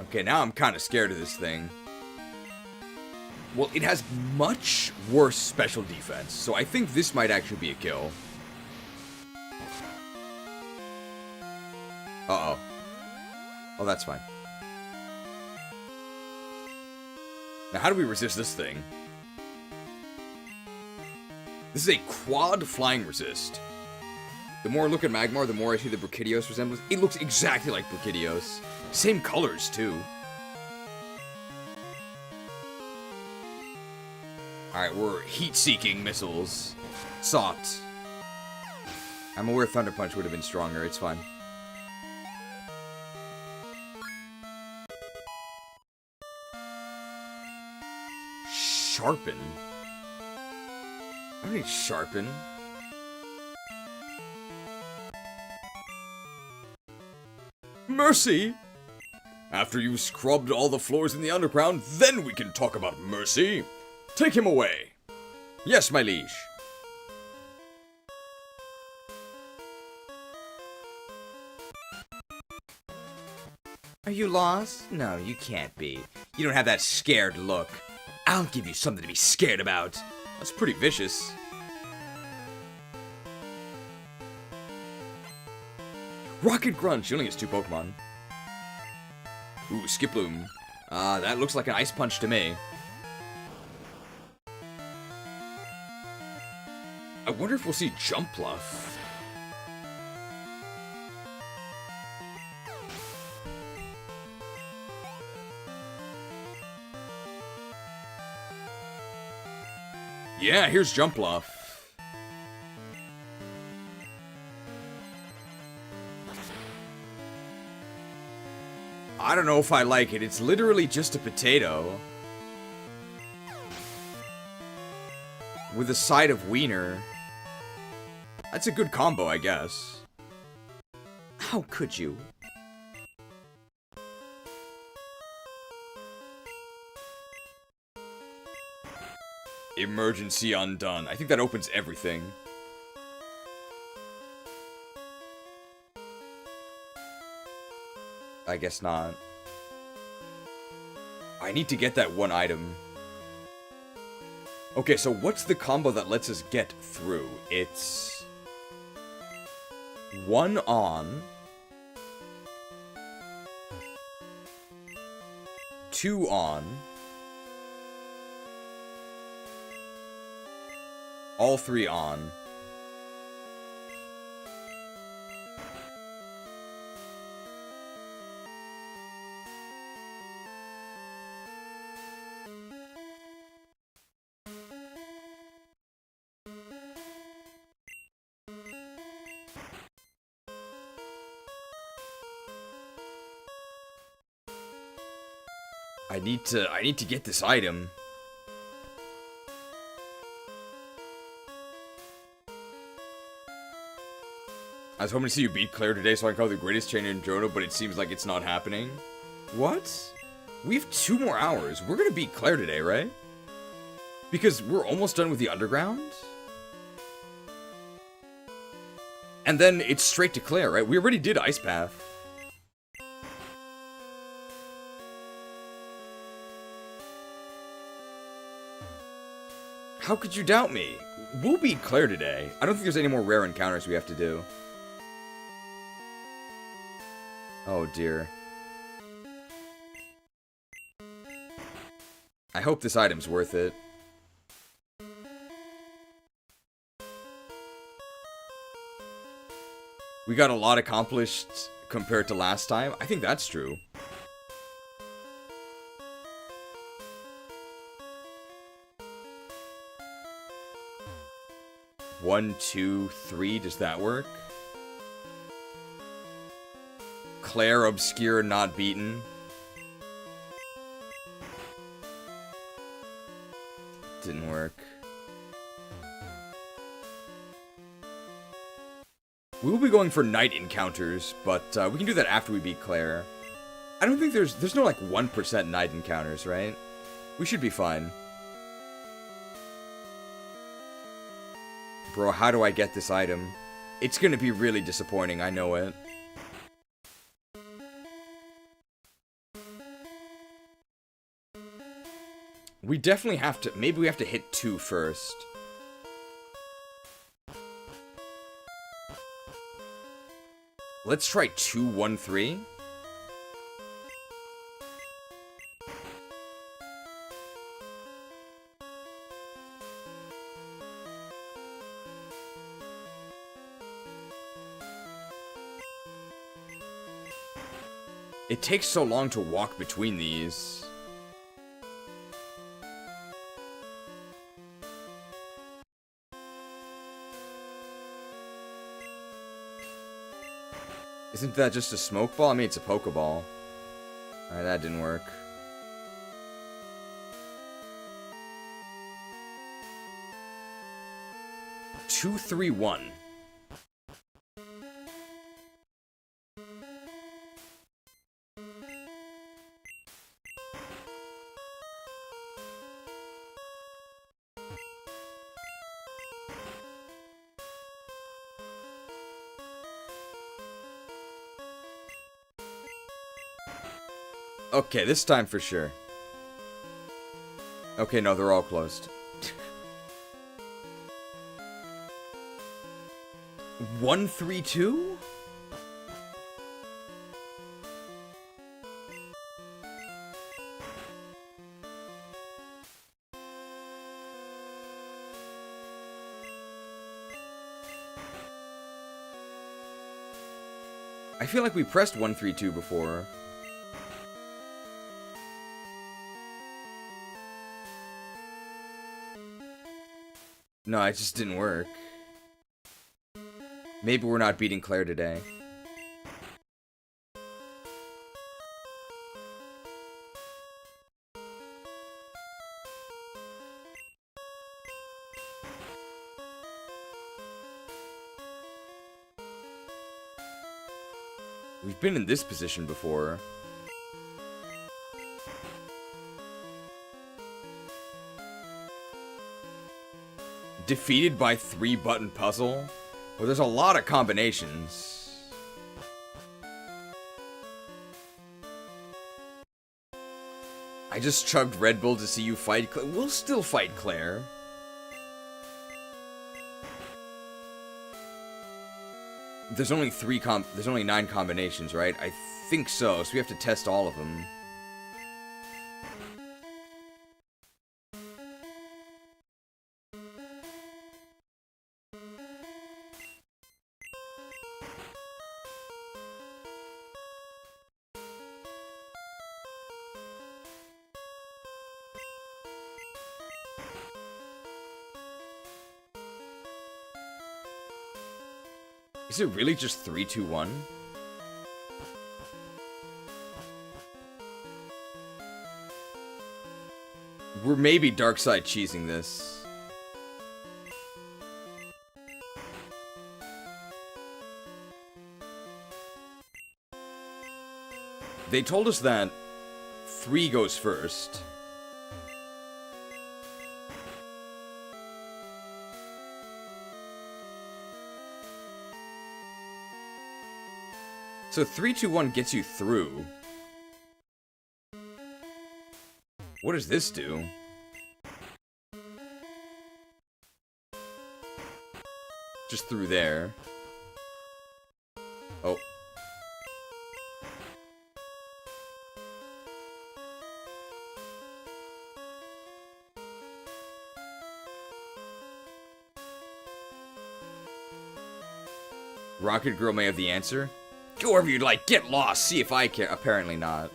Okay, now I'm kind of scared of this thing. Well, it has much worse special defense, so I think this might actually be a kill. Uh-oh. Oh, that's fine. Now, how do we resist this thing? This is a quad flying resist. The more I look at Magmar, the more I see the Brachydios resemblance. It looks exactly like Brachydios. Same colors, too. Alright, we're heat-seeking missiles. Sought. I'm aware Thunder Punch would have been stronger. It's fine. Sharpen? I don't need Sharpen. Mercy! After you've scrubbed all the floors in the underground, then we can talk about mercy. Take him away. Yes, my liege. Are you lost? No, you can't be. You don't have that scared look. I'll give you something to be scared about. That's pretty vicious. Rocket Grunge, he only has 2 Pokemon. Ooh, Skiploom. That looks like an Ice Punch to me. I wonder if we'll see Jump Bluff. Yeah, here's Jump Bluff. I don't know if I like it. It's literally just a potato. with a side of wiener. That's a good combo, I guess. How could you? Emergency undone. I think that opens everything. I guess not. I need to get that one item. Okay, so what's the combo that lets us get through? It's 1 on, 2 on, all 3 on. I need to get this item. I was hoping to see you beat Clair today so I can call the greatest trainer in Johto, but it seems like it's not happening. What? We have 2 more hours. We're gonna beat Clair today, right? Because we're almost done with the underground? And then it's straight to Clair, right? We already did Ice Path. How could you doubt me? We'll beat Clair today. I don't think there's any more rare encounters we have to do. Oh dear. I hope this item's worth it. We got a lot accomplished compared to last time. I think that's true. One, 2, 3, does that work? Clair, obscure, not beaten. Didn't work. We will be going for night encounters, but we can do that after we beat Clair. I don't think there's no like 1% night encounters, right? We should be fine. Bro, how do I get this item? It's gonna be really disappointing, I know it. We definitely have to... Maybe we have to hit 2 first. Let's try 2, 1, 3. It takes so long to walk between these. Isn't that just a smoke ball? I mean, it's a Pokeball. Alright, that didn't work. Two, 3, 1. Okay, this time for sure. Okay, no, they're all closed. 1, 3, 2? I feel like we pressed 1, 3, 2 before. No, it just didn't work. Maybe we're not beating Clair today. We've been in this position before. Defeated by 3-button puzzle? Well, there's a lot of combinations. I just chugged Red Bull to see you fight Clair. We'll still fight Clair. There's only 9 combinations, right? I think so, so we have to test all of them. Is it really just 3, 2, 1? We're maybe dark side cheesing this. They told us that 3 goes first. So 3, 2, 1 gets you through. What does this do? Just through there. Oh. Rocket Girl may have the answer. Go wherever you'd like, get lost, see if I care. Apparently not.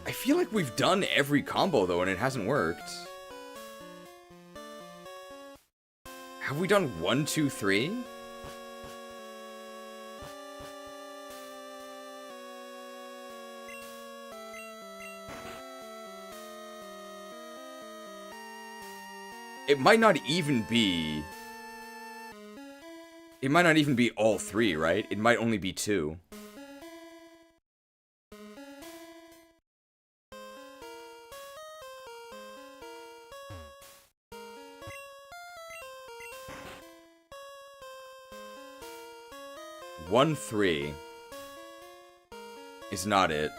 I feel like we've done every combo though, and it hasn't worked. Have we done 1, 2, 3? It might not even be... It might not even be all 3, right? It might only be 2. One 3 is not it.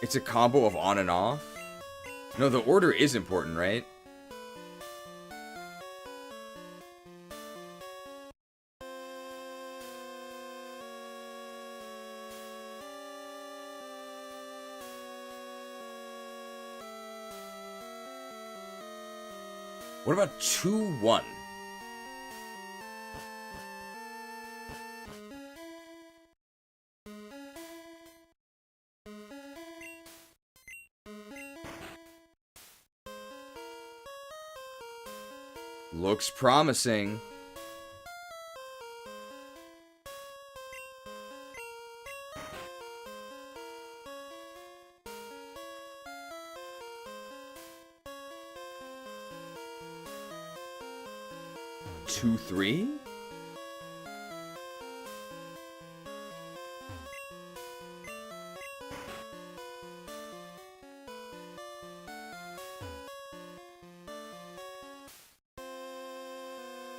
It's a combo of on and off? No, the order is important, right? What about 2, 1? Looks promising. Two, 3?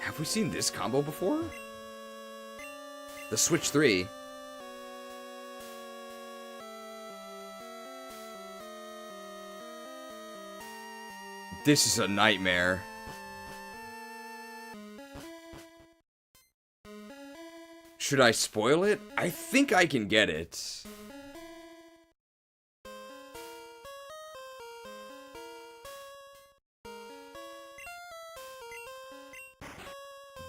Have we seen this combo before? The Switch 3. This is a nightmare. Should I spoil it? I think I can get it.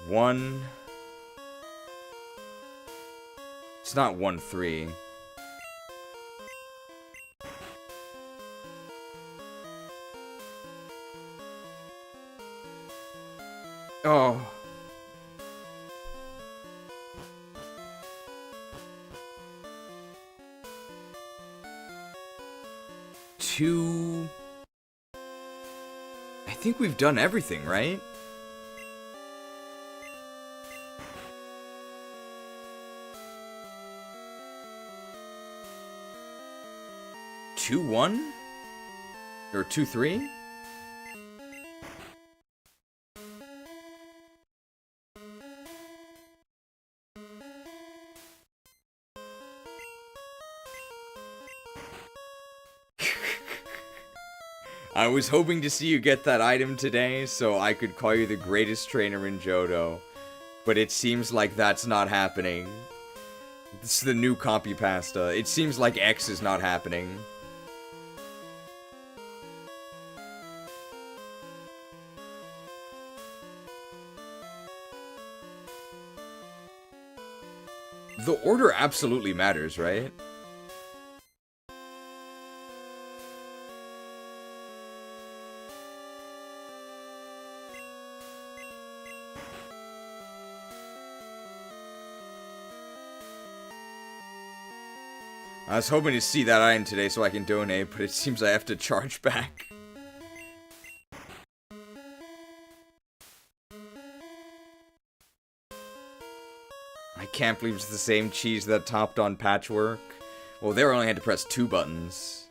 One. It's not 1, 3. Oh. 2... I think we've done everything, right? Two, 1? Or 2, 3? I was hoping to see you get that item today, so I could call you the greatest trainer in Johto. But it seems like that's not happening. This is the new copypasta. It seems like X is not happening. The order absolutely matters, right? I was hoping to see that item today so I can donate, but it seems I have to charge back. I can't believe it's the same cheese that topped on Patchwork. Well, there I only had to press 2 buttons.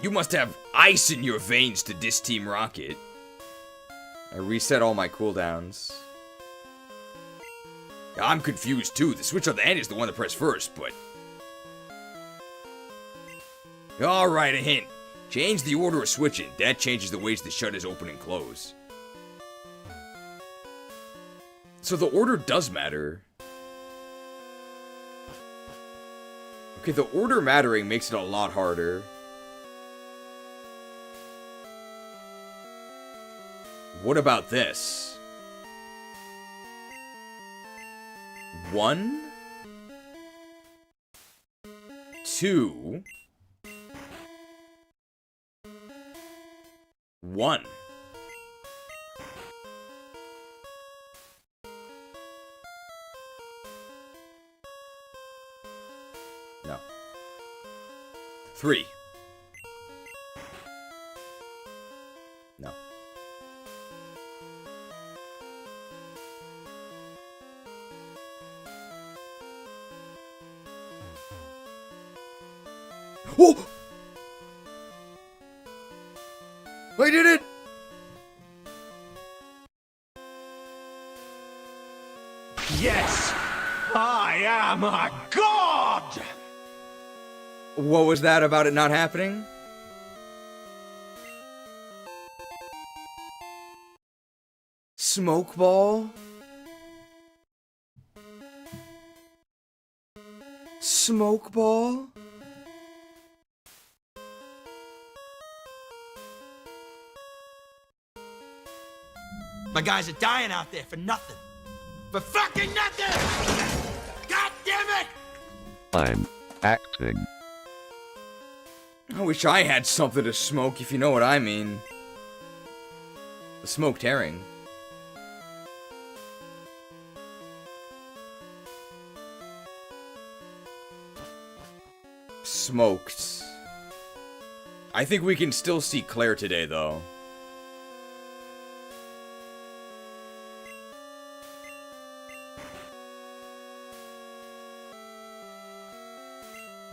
You must have ice in your veins to diss Team Rocket. I reset all my cooldowns. I'm confused too. The switch on the end is the one to press first, but... Alright, a hint. Change the order of switching. That changes the ways the shutters open and close. So the order does matter. Okay, the order mattering makes it a lot harder. What about this? 1, 2, 1. No. 3. No. Oh! I did it! Yes! I am a god! What was that about it not happening? Smoke ball? Smoke ball? My guys are dying out there for nothing. For fucking nothing! God damn it! I'm acting. I wish I had something to smoke, if you know what I mean. The smoked herring. Smoked. I think we can still see Clair today, though.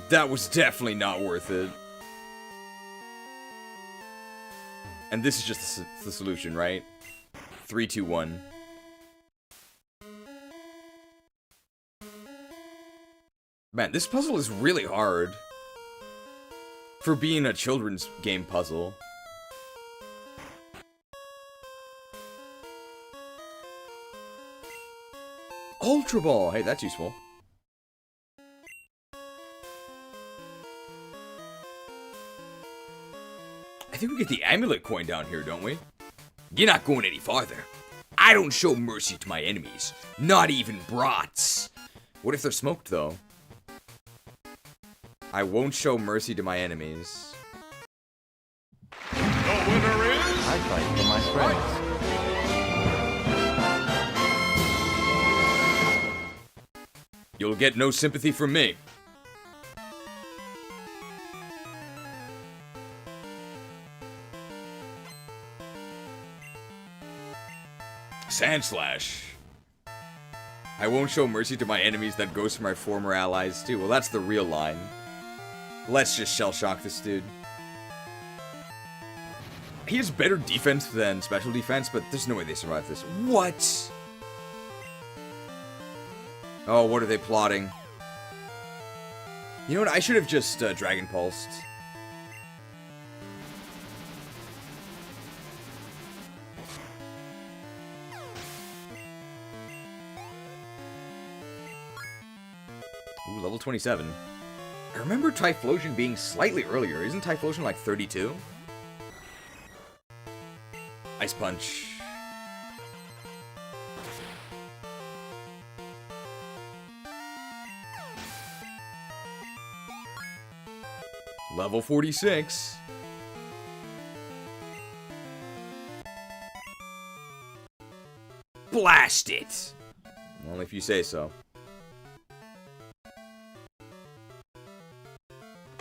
That was definitely not worth it. And this is just the solution, right? 3, 2, 1. Man, this puzzle is really hard. For being a children's game puzzle. Ultra Ball! Hey, that's useful. I think we get the amulet coin down here, don't we? You're not going any farther. I don't show mercy to my enemies. Not even brats. What if they're smoked, though? I won't show mercy to my enemies. The winner is... I fight for my friends. You'll get no sympathy from me. Sand Slash. I won't show mercy to my enemies, that goes for my former allies too. Well, that's the real line. Let's just Shell Shock this dude. He has better defense than special defense, but there's no way they survive this. What? Oh, what are they plotting? You know what? I should have just Dragon Pulsed. Ooh, level 27. I remember Typhlosion being slightly earlier. Isn't Typhlosion like 32? Ice Punch. Level 46. Blast it! Well, if you say so.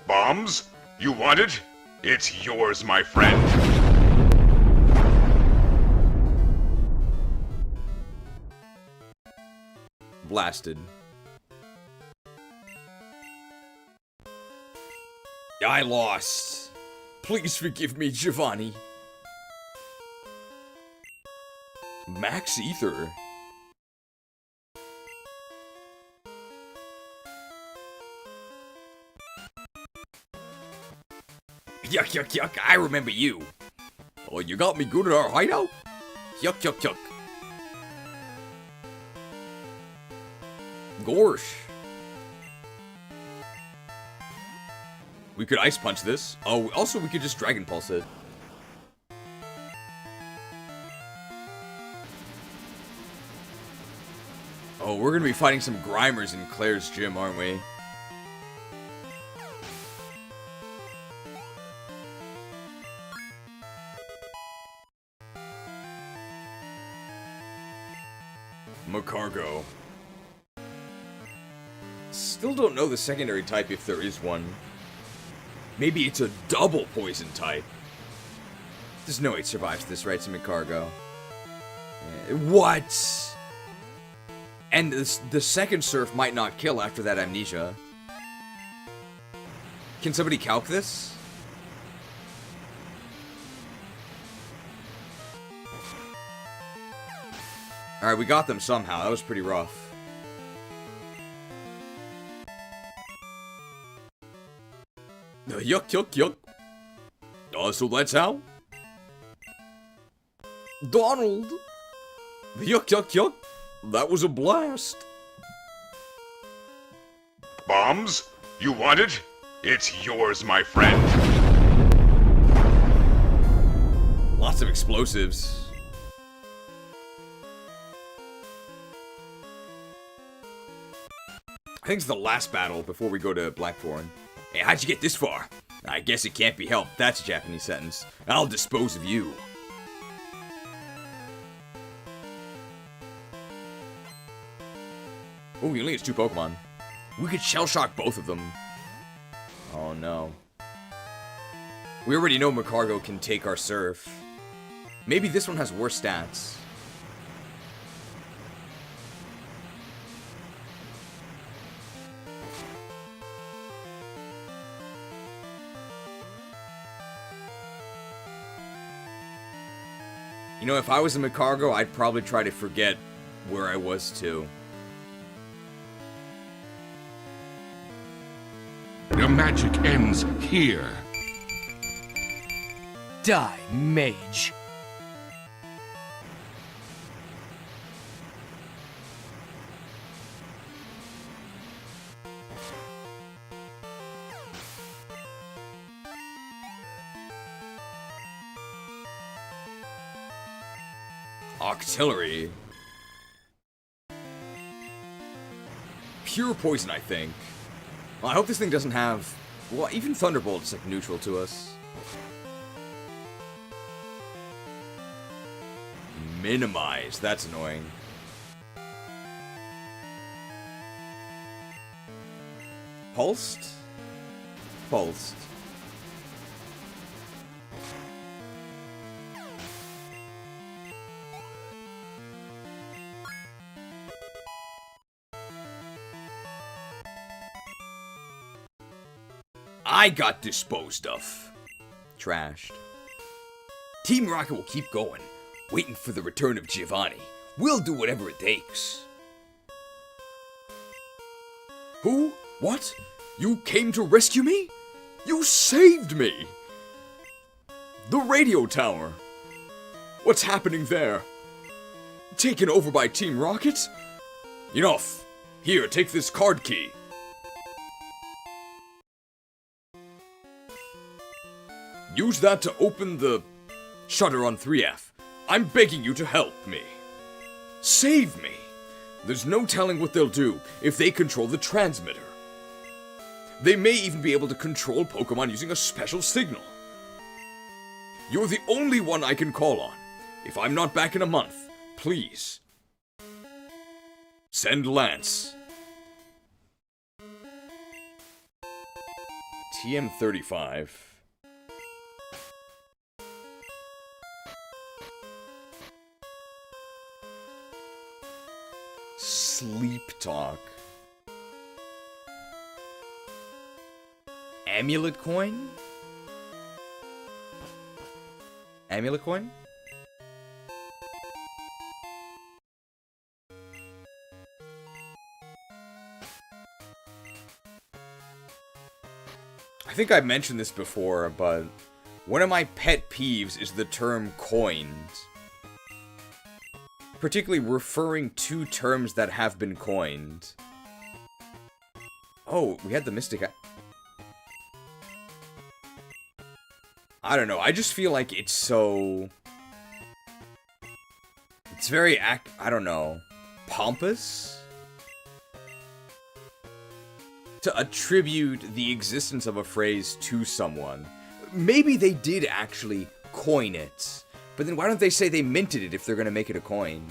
Bombs? You want it? It's yours, my friend. Blasted. I lost. Please forgive me, Giovanni. Max Ether. Yuck, yuck, yuck. I remember you. Oh, you got me good at our hideout? Yuck, yuck, yuck. Gorsh. We could Ice Punch this. Oh, also we could just Dragon Pulse it. Oh, we're gonna be fighting some Grimers in Claire's gym, aren't we? Macargo. Still don't know the secondary type if there is one. Maybe it's a double poison type. There's no way it survives this, right? It's a Macargo. What? And the second surf might not kill after that amnesia. Can somebody calc this? Alright, we got them somehow. That was pretty rough. Yuck, yuck, yuck. So that's how? Donald! Yuck, yuck, yuck. That was a blast. Bombs? You want it? It's yours, my friend. Lots of explosives. I think it's the last battle before we go to Blackthorn. Hey, how'd you get this far? I guess it can't be helped. That's a Japanese sentence. I'll dispose of you. Oh, he only has 2 Pokemon. We could Shell Shock both of them. Oh, no. We already know Macargo can take our Surf. Maybe this one has worse stats. You know, if I was a Macargo, I'd probably try to forget where I was too. Your magic ends here. Die, mage. Octillery. Pure poison, I think. Well, I hope this thing doesn't have... Well, even Thunderbolt's like neutral to us. Minimize. That's annoying. Pulsed? Pulsed. I got disposed of. Trashed. Team Rocket will keep going, waiting for the return of Giovanni. We'll do whatever it takes. Who? What? You came to rescue me? You saved me! The radio tower. What's happening there? Taken over by Team Rocket? Enough. Here, take this card key. Use that to open the shutter on 3F. I'm begging you to help me. Save me. There's no telling what they'll do if they control the transmitter. They may even be able to control Pokemon using a special signal. You're the only one I can call on. If I'm not back in a month, please. Send Lance. TM35. Sleep Talk. Amulet Coin? Amulet Coin? I think I mentioned this before, but one of my pet peeves is the term coined. Particularly referring to terms that have been coined. Oh, we had the Mystic Eye. I don't know, I just feel like it's so... It's very, I don't know, pompous? To attribute the existence of a phrase to someone. Maybe they did actually coin it. But then why don't they say they minted it if they're gonna make it a coin?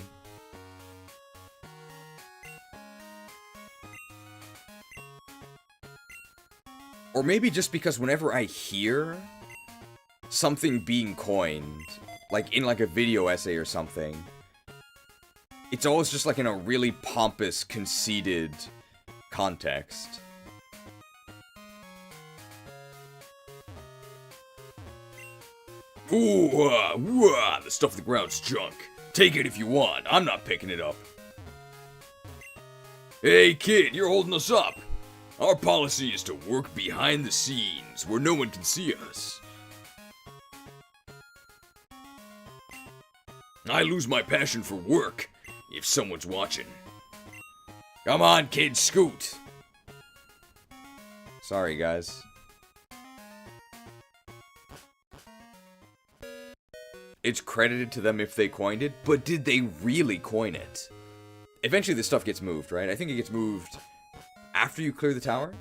Or maybe just because whenever I hear something being coined, like in like a video essay or something, it's always just like in a really pompous, conceited context. Ooh, the stuff on the ground's junk. Take it if you want. I'm not picking it up. Hey, kid, you're holding us up. Our policy is to work behind the scenes, where no one can see us. I lose my passion for work if someone's watching. Come on, kid, scoot. Sorry, guys. It's credited to them if they coined it, but did they really coin it? Eventually this stuff gets moved, right? I think it gets moved after you clear the tower?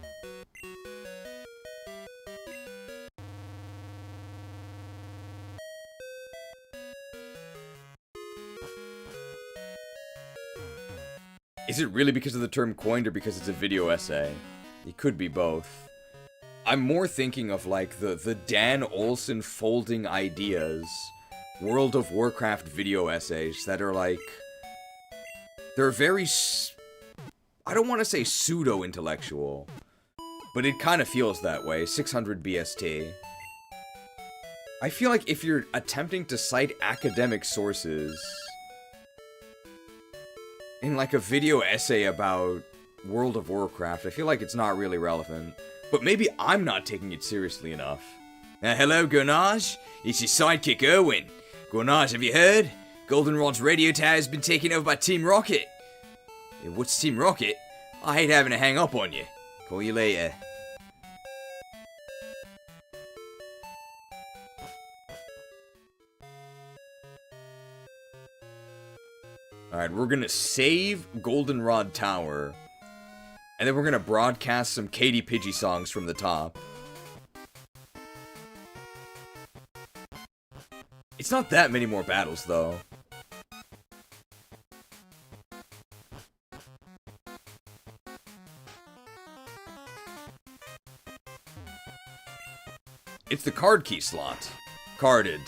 Is it really because of the term coined or because it's a video essay? It could be both. I'm more thinking of like the Dan Olsen folding ideas World of Warcraft video essays that are like... They're very... I don't want to say pseudo-intellectual, but it kind of feels that way. 600 BST. I feel like if you're attempting to cite academic sources in like a video essay about World of Warcraft, I feel like it's not really relevant. But maybe I'm not taking it seriously enough. Hello, Gonage. It's your sidekick, Erwin. Gonage, have you heard? Goldenrod's radio tower has been taken over by Team Rocket. What's Team Rocket? I hate having to hang up on you. Call you later. Alright, we're gonna save Goldenrod Tower. And then we're gonna broadcast some Katy Pidgey songs from the top. It's not that many more battles, though. It's the card key slot. Carded.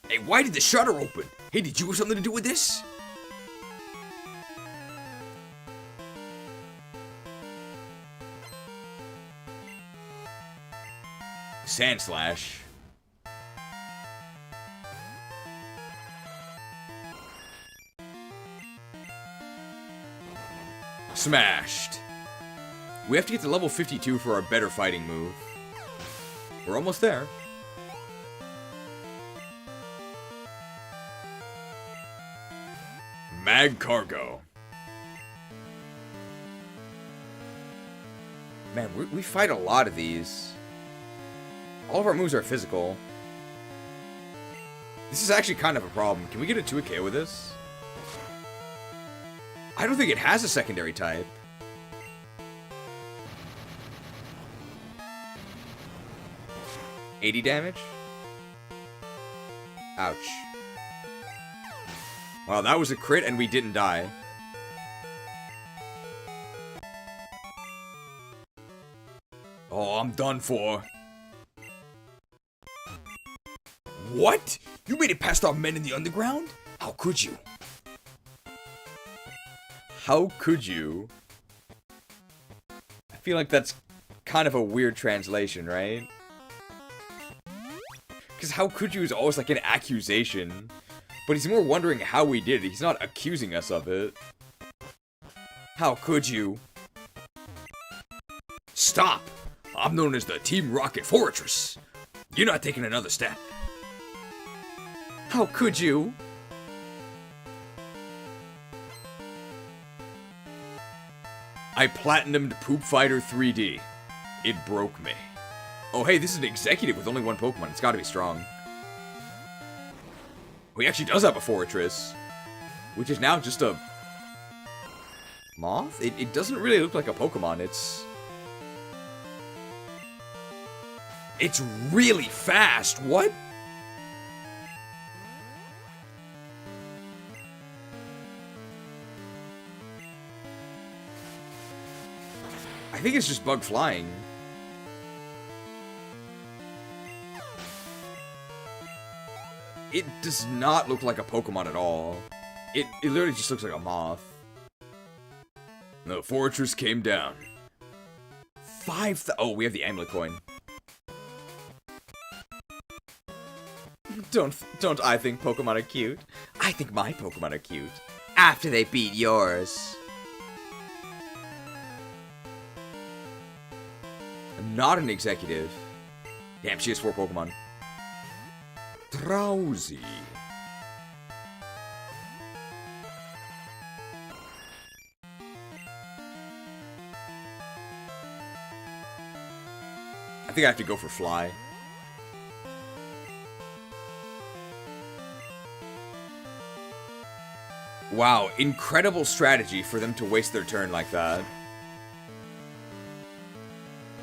Hey, why did the shutter open? Hey, did you have something to do with this? Sand Slash. Smashed. We have to get to level 52 for our better fighting move. We're almost there. Mag Cargo. Man, we fight a lot of these. All of our moves are physical. This is actually kind of a problem. Can we get a 2-KO with this? I don't think it has a secondary type. $80 damage? Ouch. Wow, that was a crit and we didn't die. Oh, I'm done for. What? You made it past our men in the underground? How could you? How could you? I feel like that's kind of a weird translation, right? Because how could you is always like an accusation. But he's more wondering how we did it. He's not accusing us of it. How could you? Stop! I'm known as the Team Rocket Fortress. You're not taking another step. How could you? I platinumed Poop Fighter 3D. It broke me. Oh hey, this is an executive with only one Pokemon. It's gotta be strong. Oh, he actually does have a fortress. Which is now just a... moth? It doesn't really look like a Pokemon. It's really fast. What? I think it's just bug flying. It does not look like a Pokemon at all. It literally just looks like a moth. The fortress came down. Oh, we have the amulet coin. Don't I think Pokemon are cute? I think my Pokemon are cute. After they beat yours. I'm not an executive. Damn, she has 4 Pokemon. Drowsy. I think I have to go for Fly. Wow, incredible strategy for them to waste their turn like that.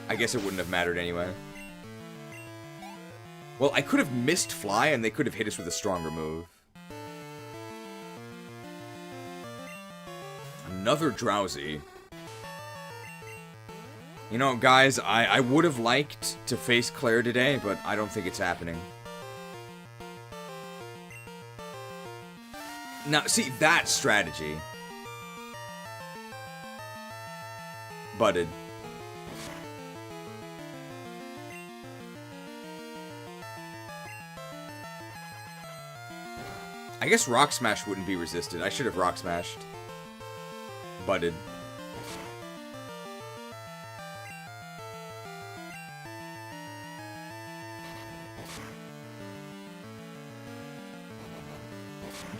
I guess it wouldn't have mattered anyway. Well, I could have missed Fly and they could have hit us with a stronger move. Another Drowsy. You know, guys, I would have liked to face Clair today, but I don't think it's happening. Now, see, that strategy. Butted. I guess Rock Smash wouldn't be resisted. I should have Rock Smashed. Butted.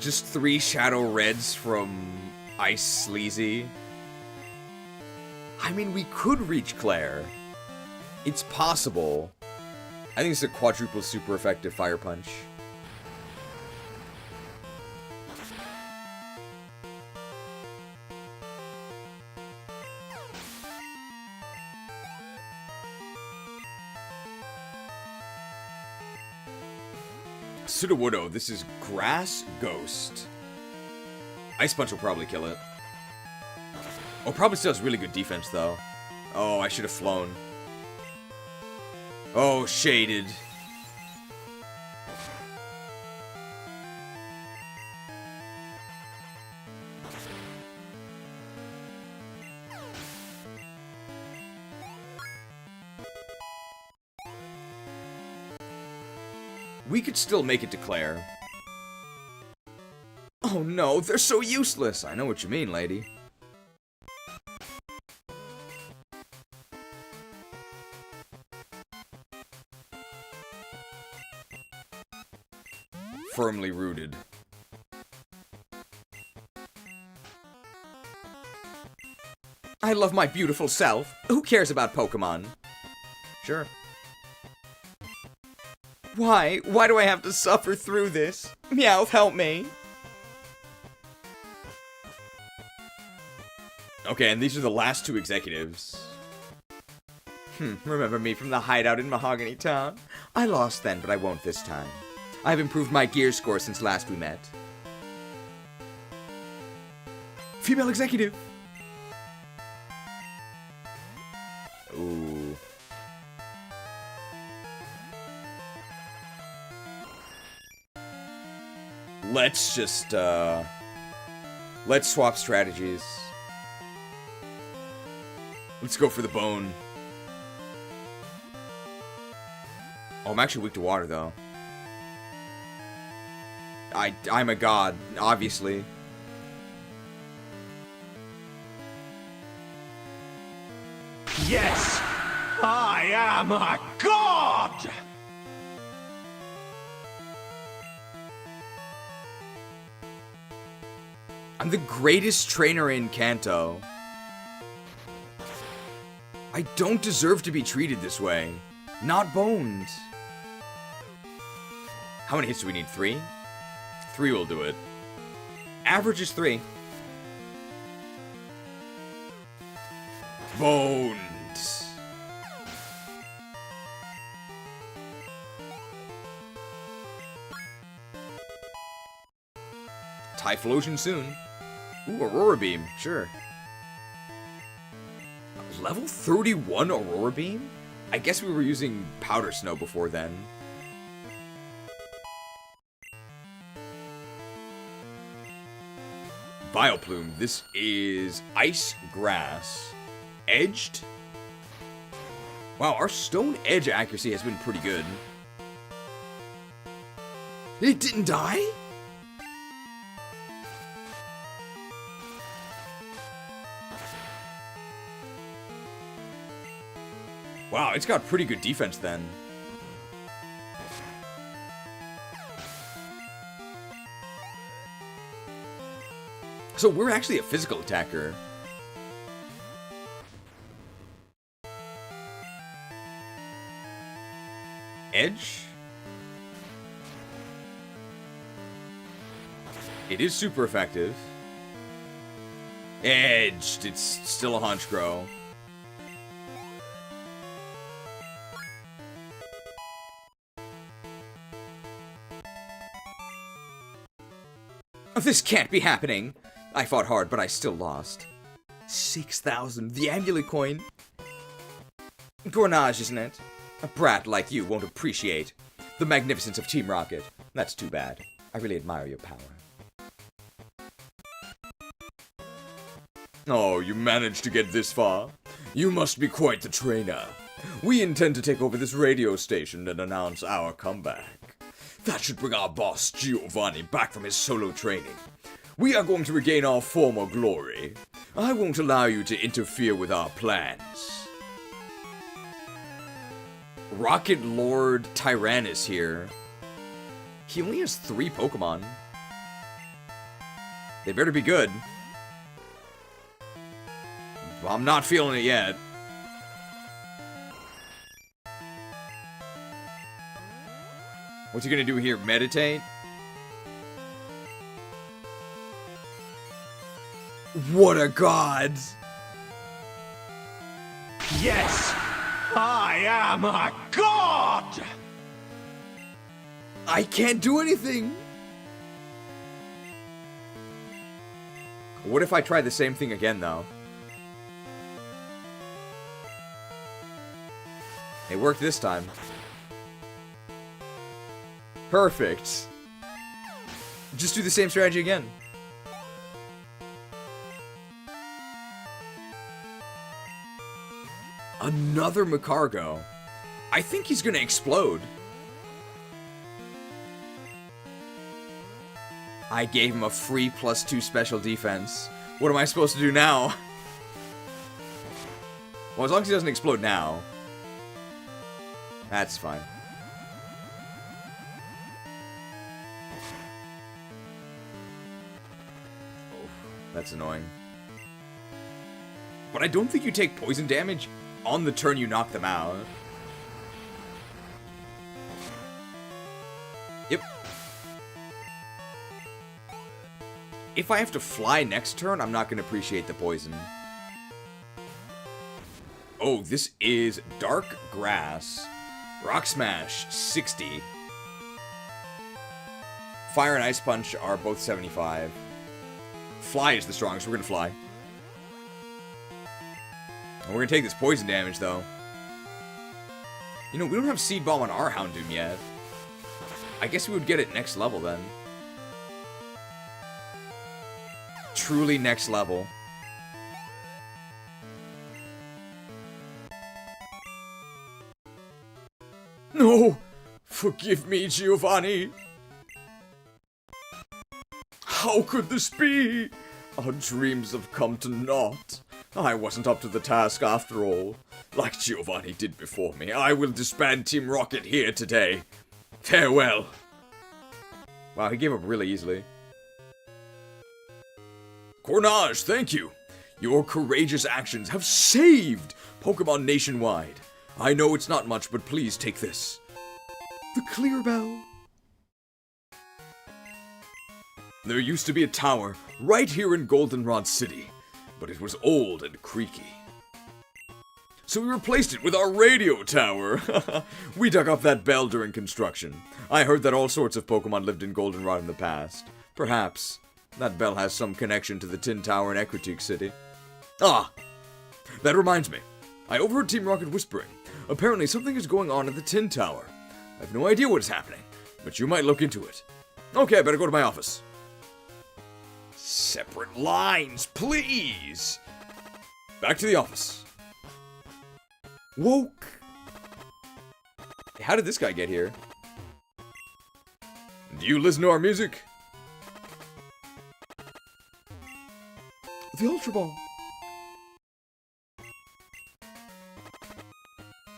Just 3 Shadow Reds from Ice Sleazy. I mean, we could reach Clair. It's possible. I think it's a quadruple super effective Fire Punch. Sudowoodo, this is Grass Ghost. Ice Punch will probably kill it. Oh, probably still has really good defense, though. Oh, I should have flown. Oh, shaded. We could still make it to Clair. Oh no, they're so useless. I know what you mean, lady. Firmly rooted. I love my beautiful self. Who cares about Pokemon? Sure. Why? Why do I have to suffer through this? Meowth, help me. Okay, and these are the last two executives. Remember me from the hideout in Mahogany Town? I lost then, but I won't this time. I've improved my gear score since last we met. Female executive. Ooh. Let's just, let's swap strategies. Let's go for the bone. Oh, I'm actually weak to water, though. I'm a god, obviously. Yes, I am a god! I'm the greatest trainer in Kanto. I don't deserve to be treated this way. Not boned. How many hits do we need? 3? 3 will do it. Average is 3. Boned. Typhlosion soon. Ooh, Aurora Beam, sure. Level 31 Aurora Beam? I guess we were using Powder Snow before then. Vileplume, this is Ice Grass. Edged? Wow, our Stone Edge accuracy has been pretty good. It didn't die? Wow, it's got pretty good defense then. So we're actually a physical attacker. Edge? It is super effective. Edged. It's still a Honchkrow. This can't be happening. I fought hard, but I still lost. 6,000. The amulet coin. Gornage, isn't it? A brat like you won't appreciate the magnificence of Team Rocket. That's too bad. I really admire your power. Oh, you managed to get this far? You must be quite the trainer. We intend to take over this radio station and announce our comeback. That should bring our boss, Giovanni, back from his solo training. We are going to regain our former glory. I won't allow you to interfere with our plans. Rocket Lord Tyrannus here. He only has 3 Pokemon. They better be good. Well, I'm not feeling it yet. What's he gonna do here? Meditate? What a god! Yes, I am a god! I can't do anything! What if I try the same thing again, though? It worked this time. Perfect. Just do the same strategy again. Another Macargo. I think he's gonna explode. I gave him a free +2 special defense. What am I supposed to do now? Well, as long as he doesn't explode now. That's fine. Oh, that's annoying. But I don't think you take poison damage on the turn you knock them out. Yep. If I have to fly next turn, I'm not going to appreciate the poison. Oh, this is Dark Grass. Rock Smash, 60. Fire and Ice Punch are both 75. Fly is the strongest. We're going to fly. And we're going to take this poison damage, though. You know, we don't have Seed Bomb on our Houndoom yet. I guess we would get it next level, then. Truly next level. No! Forgive me, Giovanni! How could this be? Our dreams have come to naught. I wasn't up to the task after all. Like Giovanni did before me, I will disband Team Rocket here today. Farewell. Wow, he gave up really easily. Cornage, thank you. Your courageous actions have saved Pokemon nationwide. I know it's not much, but please take this. The Clear Bell. There used to be a tower right here in Goldenrod City, but it was old and creaky. So we replaced it with our radio tower. We dug up that bell during construction. I heard that all sorts of Pokemon lived in Goldenrod in the past. Perhaps that bell has some connection to the Tin Tower in Ecruteak City. Ah! That reminds me. I overheard Team Rocket whispering. Apparently something is going on at the Tin Tower. I have no idea what is happening, but you might look into it. Okay, I better go to my office. Separate lines, please! Back to the office. Woke! How did this guy get here? Do you listen to our music? The Ultra Ball.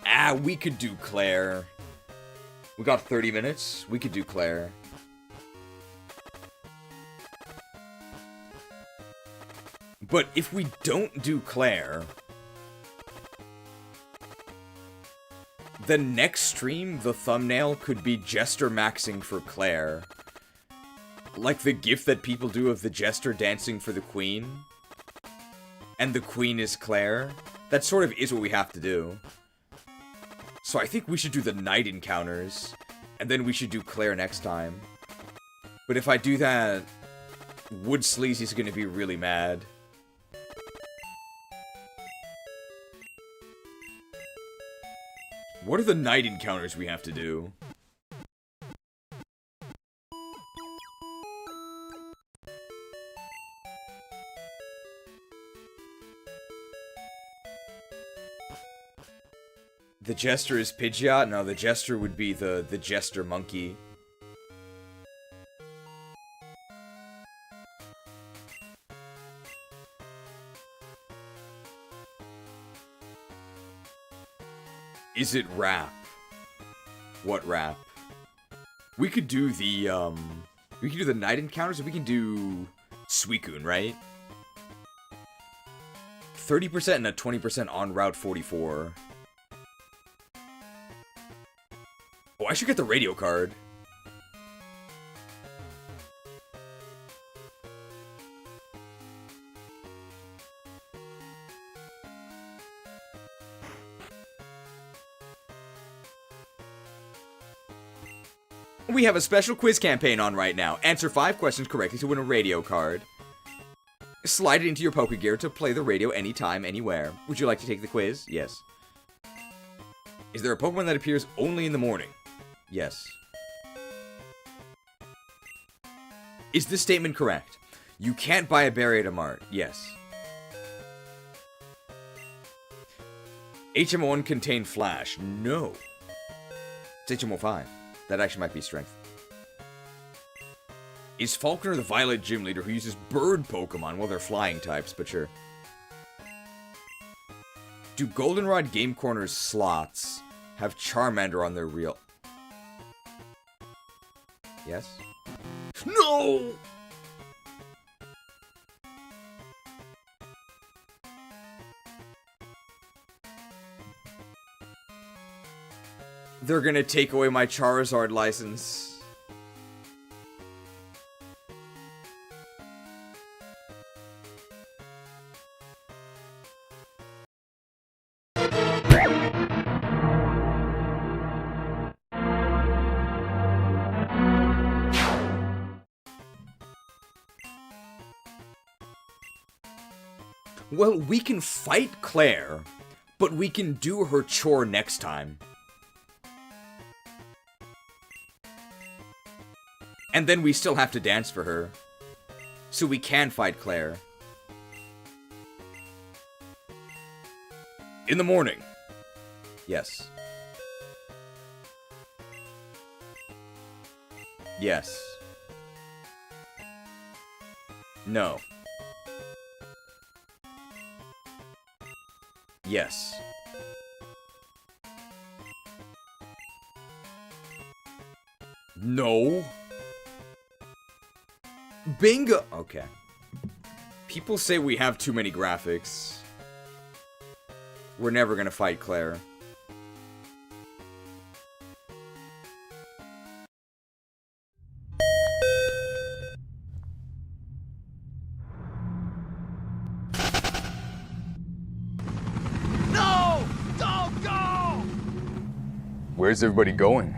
Ah, we could do Clair. We got 30 minutes. We could do Clair. But if we don't do Clair, the next stream, the thumbnail could be Jester maxing for Clair. Like the gif that people do of the Jester dancing for the Queen. And the Queen is Clair. That sort of is what we have to do. So I think we should do the night encounters, and then we should do Clair next time. But if I do that, Wood Sleazy's gonna be really mad. What are the night encounters we have to do? The Jester is Pidgeot? No, the Jester would be the Jester Monkey. Is it rap? What rap? We could do the, we can do the night encounters, or we can do Suicune, right? 30% and a 20% on Route 44. Oh, I should get the radio card. We have a special quiz campaign on right now. Answer 5 questions correctly to win a radio card. Slide it into your Pokegear to play the radio anytime, anywhere. Would you like to take the quiz? Yes. Is there a Pokemon that appears only in the morning? Yes. Is this statement correct? You can't buy a berry at a mart. Yes. HM1 contain Flash. No. It's HM05. That actually might be Strength. Is Falconer the Violet gym leader who uses bird Pokemon? Well, they're flying types, but sure. Do Goldenrod Game Corner's slots have Charmander on their reel? Yes? No! They're gonna take away my Charizard license. Well, we can fight Clair, but we can do her chore next time. And then we still have to dance for her. So we can fight Clair. In the morning. Yes. Yes. No. Yes. No. Bingo! Okay. People say we have too many graphics. We're never gonna fight Clair. No! Don't go! Where's everybody going?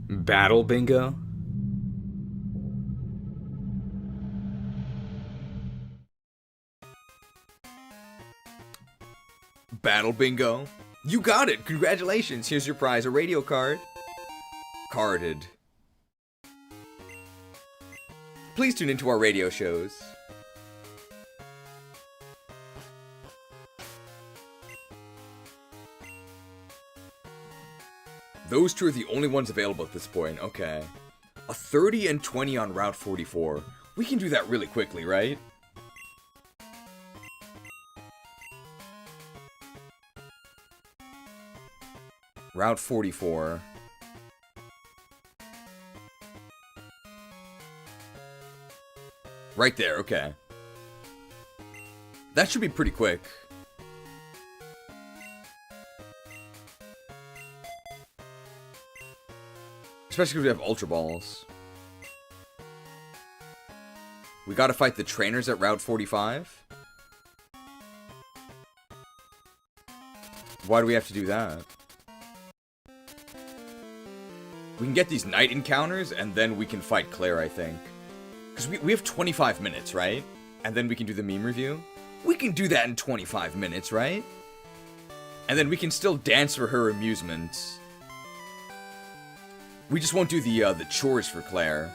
Battle bingo? Battle bingo. You got it! Congratulations! Here's your prize, a radio card. Carded. Please tune into our radio shows. Those two are the only ones available at this point. Okay. A 30 and 20 on Route 44. We can do that really quickly, right? Route 44. Right there, okay. That should be pretty quick. Especially because we have Ultra Balls. We gotta fight the trainers at Route 45? Why do we have to do that? We can get these night encounters, and then we can fight Clair, I think. Because we have 25 minutes, right? And then we can do the meme review? We can do that in 25 minutes, right? And then we can still dance for her amusement. We just won't do the chores for Clair.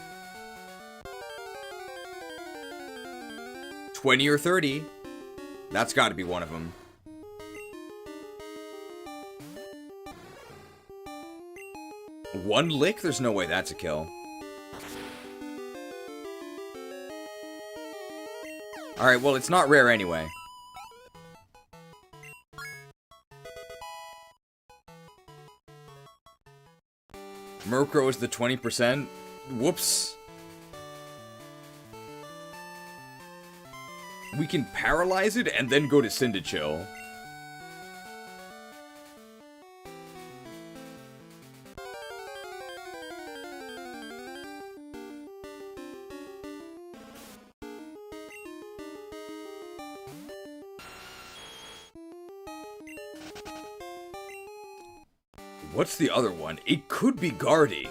20 or 30. That's gotta be one of them. One lick? There's no way that's a kill. Alright, well, it's not rare anyway. Murkrow is the 20%. Whoops. We can paralyze it and then go to Cyndachill. What's the other one? It could be Guardy.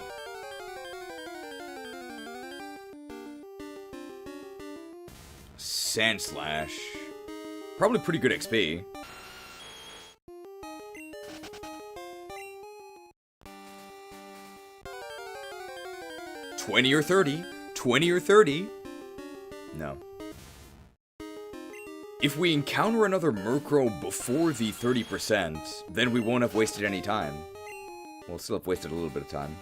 Sandslash. Probably pretty good XP. $20 or $30. $20 or $30. No. If we encounter another Murkrow before the 30%, then we won't have wasted any time. We'll still have wasted a little bit of time.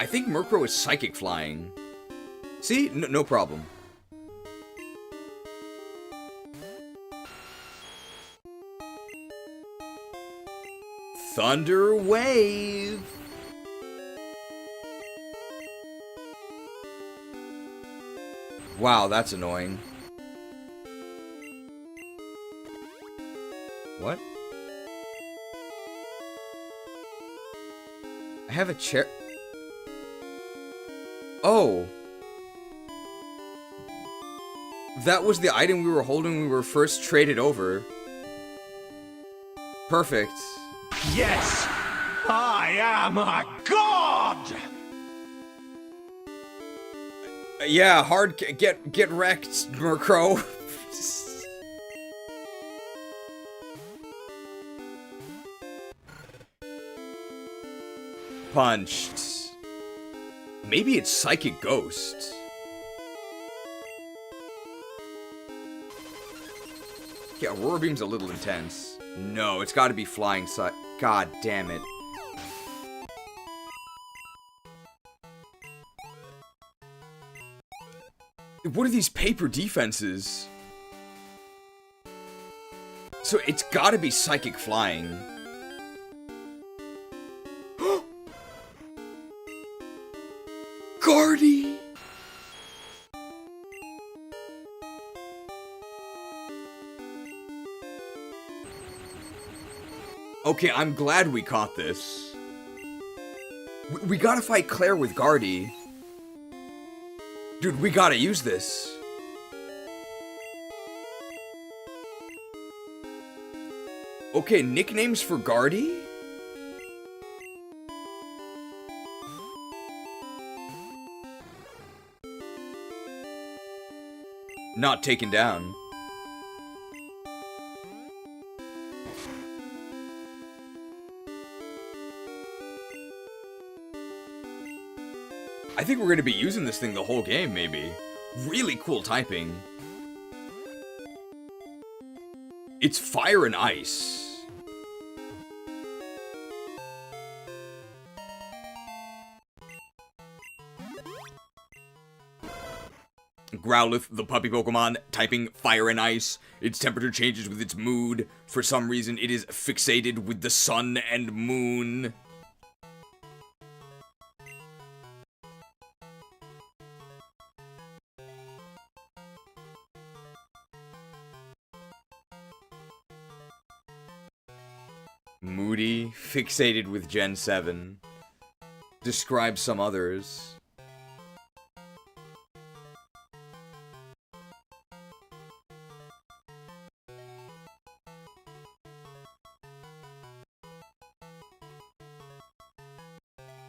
I think Murkrow is Psychic Flying. See? No problem. Thunder Wave! Wow, that's annoying. What? I have a chair. Oh. That was the item we were holding when we were first traded over. Perfect. Yes! I am a god! Yeah, hard get wrecked, Murkrow. Punched. Maybe it's Psychic Ghost. Yeah, Aurora Beam's a little intense. No, it's gotta be Flying God damn it. What are these paper defenses? So it's gotta be Psychic Flying. Guardy! Okay, I'm glad we caught this. We gotta fight Clair with Guardy. Dude, we gotta use this. Okay, nicknames for Guardy? Not taken down. I think we're going to be using this thing the whole game, maybe. Really cool typing. It's fire and ice. Growlithe, the puppy Pokemon, typing fire and ice. Its temperature changes with its mood. For some reason, it is fixated with the sun and moon. Moody, fixated with Gen 7. Describe some others.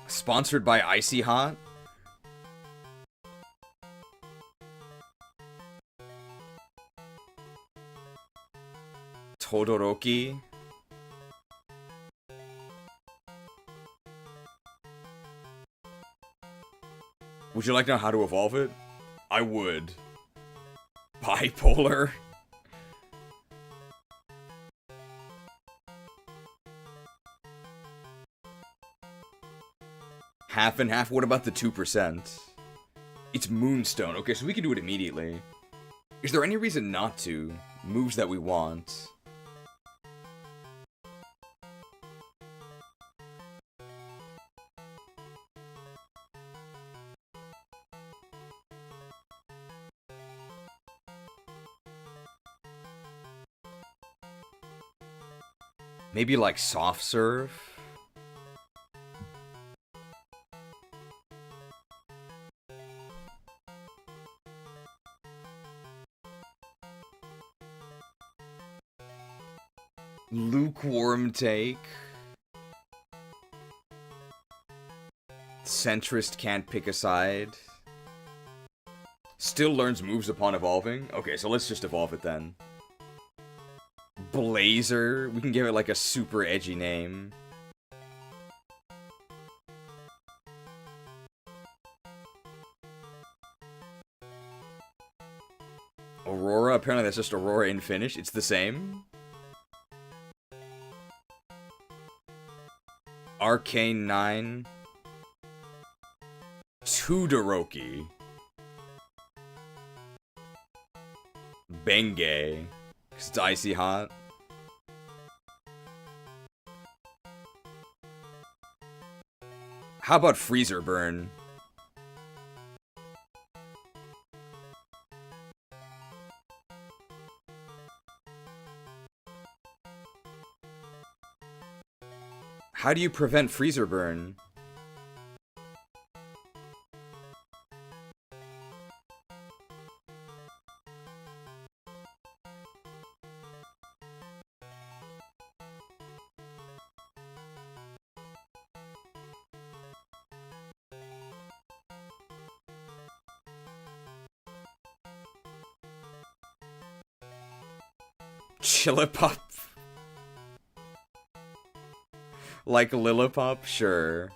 Sponsored by Icy Hot. Todoroki. Would you like to know how to evolve it? I would. Bipolar. Half and half? What about the 2%? It's Moonstone. Okay, so we can do it immediately. Is there any reason not to? Moves that we want. Maybe like Soft Serve? Lukewarm Take. Centrist can't pick a side. Still learns moves upon evolving. Okay, so let's just evolve it then. Blazer. We can give it like a super edgy name. Aurora. Apparently that's just Aurora in Finnish. It's the same. Arcane 9. Todoroki. Bengay. 'Cause it's icy hot. How about Freezer Burn? How do you prevent Freezer Burn? Chillipop? Like Lillipop? Sure.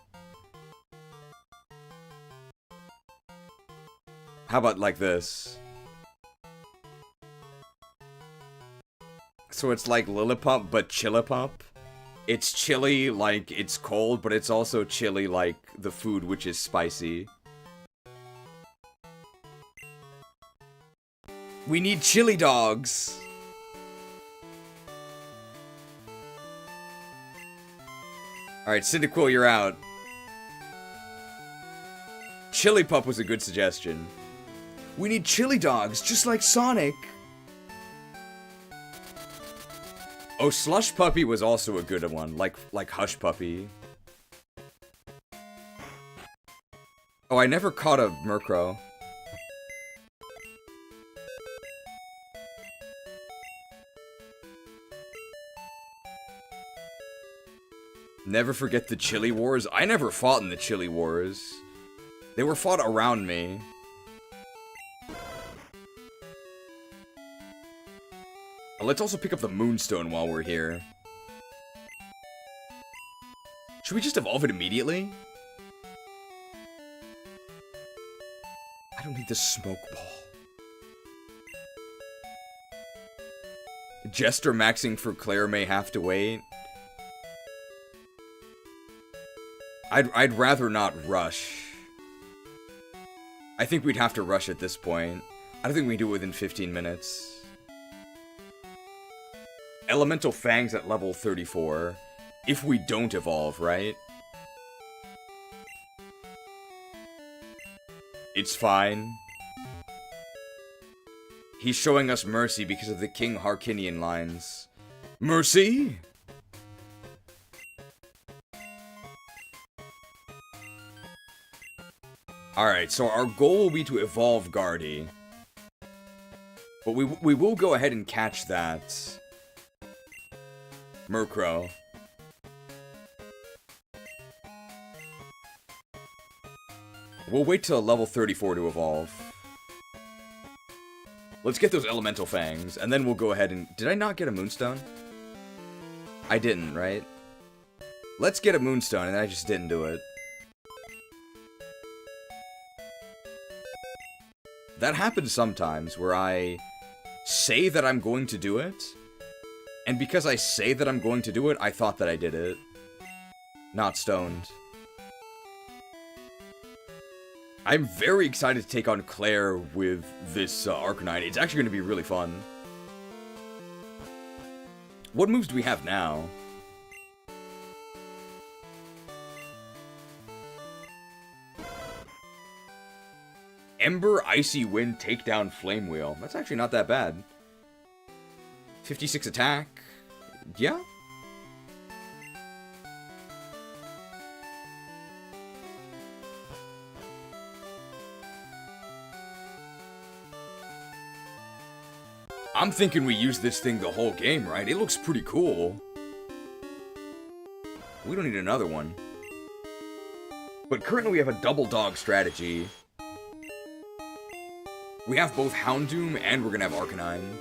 How about like this? So it's like Lillipop, but Chillipop? It's chilly like it's cold, but it's also chilly like the food, which is spicy. We need chili dogs! Alright, Cyndaquil, you're out. Chili Pup was a good suggestion. We need chili dogs, just like Sonic. Oh, Slush Puppy was also a good one, like Hush Puppy. Oh, I never caught a Murkrow. Never forget the Chili Wars. I never fought in the Chili Wars. They were fought around me. Let's also pick up the Moonstone while we're here. Should we just evolve it immediately? I don't need the Smoke Ball. Jester maxing for Clair may have to wait. I'd rather not rush. I think we'd have to rush at this point. I don't think we can do it within 15 minutes. Elemental Fangs at level 34. If we don't evolve, right? It's fine. He's showing us mercy because of the King Harkinian lines. Mercy? Alright, so our goal will be to evolve Guardy. But we will go ahead and catch that Murkrow. We'll wait till level 34 to evolve. Let's get those Elemental Fangs, and then we'll go ahead and... Did I not get a Moonstone? I didn't, right? Let's get a Moonstone, and I just didn't do it. That happens sometimes, where I say that I'm going to do it, and because I say that I'm going to do it, I thought that I did it. Not stoned. I'm very excited to take on Clair with this Arcanine. It's actually going to be really fun. What moves do we have now? Ember, Icy Wind, Takedown, Flame Wheel. That's actually not that bad. 56 attack. Yeah. I'm thinking we use this thing the whole game, right? It looks pretty cool. We don't need another one. But currently we have a double dog strategy. We have both Houndoom and we're gonna have Arcanine.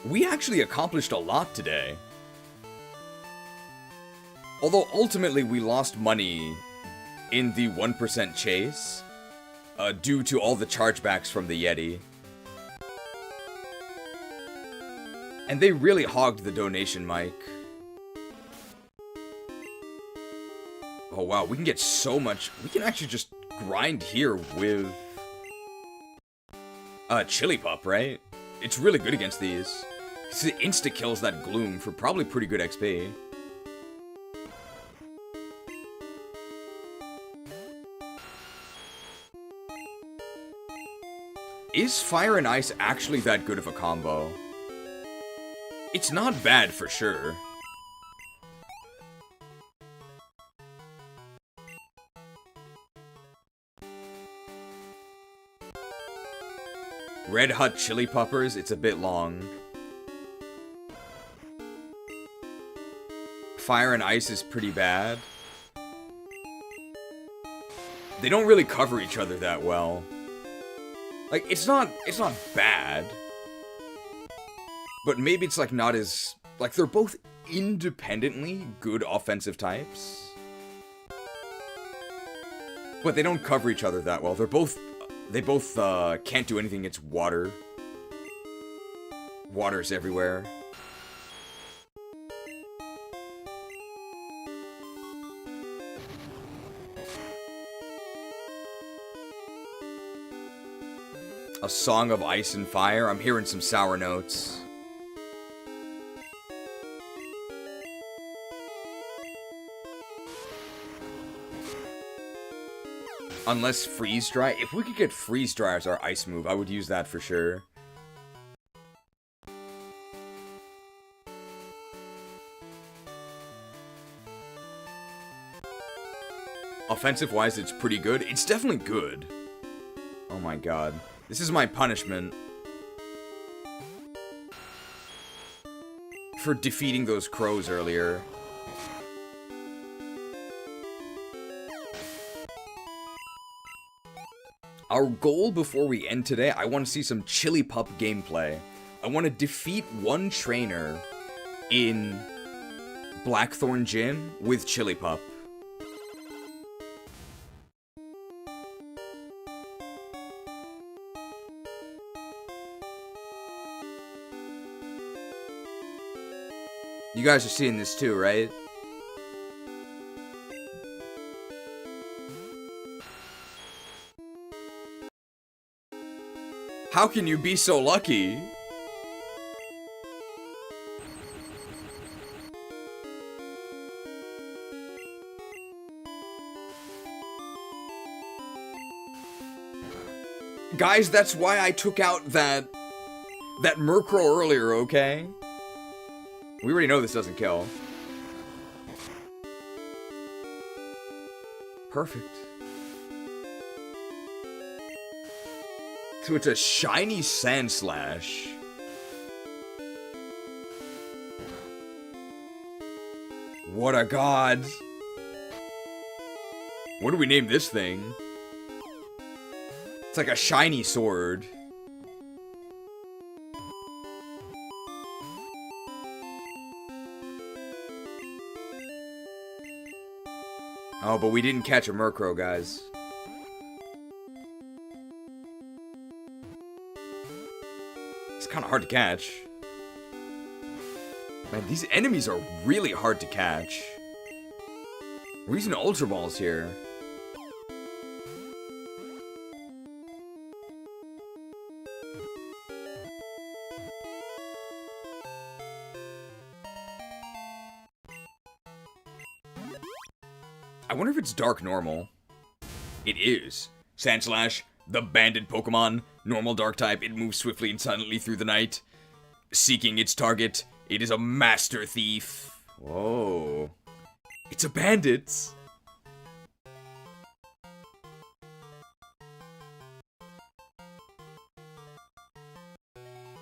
We actually accomplished a lot today. Although ultimately we lost money in the 1% chase due to all the chargebacks from the Yetee. And they really hogged the donation mic. Oh wow, we can get so much. We can actually just grind here with Chili Pup, right? It's really good against these. It insta-kills that Gloom for probably pretty good XP. Is Fire and Ice actually that good of a combo? It's not bad for sure. Red Hot Chili Peppers, it's a bit long. Fire and Ice is pretty bad. They don't really cover each other that well. Like, it's not bad. But maybe it's, like, not as... Like, they're both independently good offensive types. But they don't cover each other that well. They both can't do anything against water. Water's everywhere. A Song of Ice and Fire. I'm hearing some sour notes. Unless Freeze Dry. If we could get Freeze Dry as our ice move, I would use that for sure. Offensive-wise, it's pretty good. It's definitely good. Oh my god. This is my punishment for defeating those crows earlier. Our goal before we end today, I want to see some Chili Pup gameplay. I want to defeat one trainer in Blackthorn Gym with Chili Pup. You guys are seeing this too, right? How can you be so lucky? Guys, that's why I took out that Murkrow earlier, okay? We already know this doesn't kill. Perfect. So it's a shiny Sandslash. What a god. What do we name this thing? It's like a shiny sword. Oh, but we didn't catch a Murkrow, guys. It's kind of hard to catch. Man, these enemies are really hard to catch. We're using Ultra Balls here. I wonder if it's Dark Normal. It is. Sandslash, the banded Pokemon. Normal Dark type, it moves swiftly and silently through the night. Seeking its target, it is a Master Thief. Whoa. It's a bandit.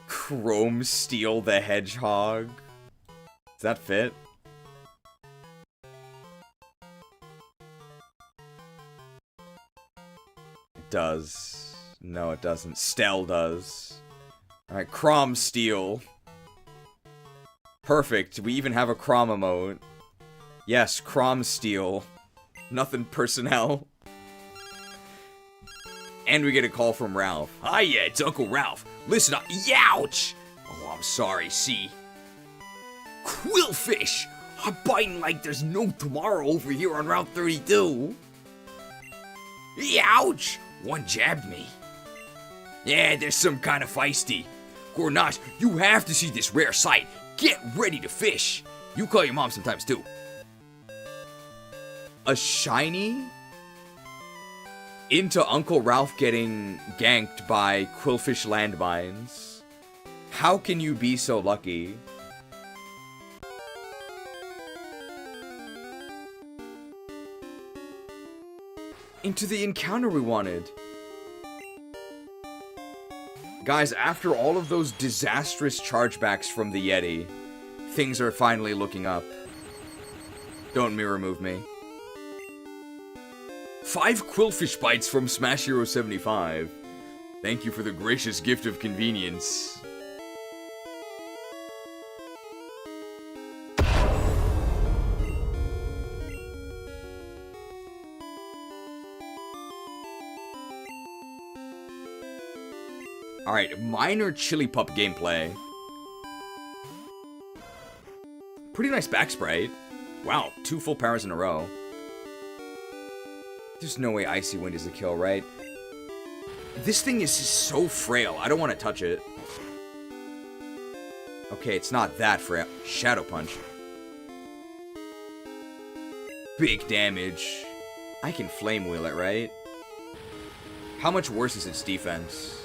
Chrome Steel the Hedgehog. Does that fit? Does. No, it doesn't. Stell does. Alright, Crom Steel. Perfect. We even have a Crom emote. Yes, Crom Steel. Nothing personnel. And we get a call from Ralph. Hiya, it's Uncle Ralph. Listen up. Youch! Oh, I'm sorry, see? Quillfish! I'm biting like there's no tomorrow over here on Route 32. Ouch! One jabbed me. Yeah, there's some kind of feisty. Gornash, you have to see this rare sight. Get ready to fish. You call your mom sometimes too. A shiny? Into Uncle Ralph getting ganked by Quillfish landmines. How can you be so lucky? Into the encounter we wanted. Guys, after all of those disastrous chargebacks from the Yetee, things are finally looking up. Don't mirror move me. 5 Quillfish bites from Smash Hero 75. Thank you for the gracious gift of convenience. Alright, minor Chili Pup gameplay. Pretty nice back sprite. Wow, 2 full powers in a row. There's no way Icy Wind is a kill, right? This thing is just so frail. I don't want to touch it. Okay, it's not that frail. Shadow Punch. Big damage. I can Flame Wheel it, right? How much worse is its defense?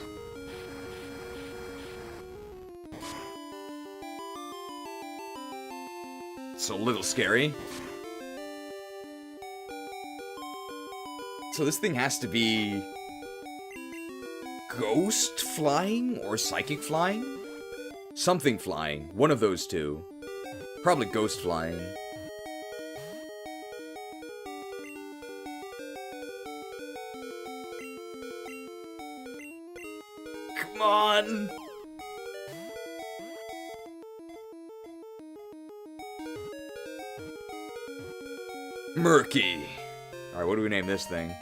It's a little scary. So this thing has to be Ghost Flying or Psychic Flying? Something flying. One of those two. Probably Ghost Flying. Come on! Murky. Alright, what do we name this thing?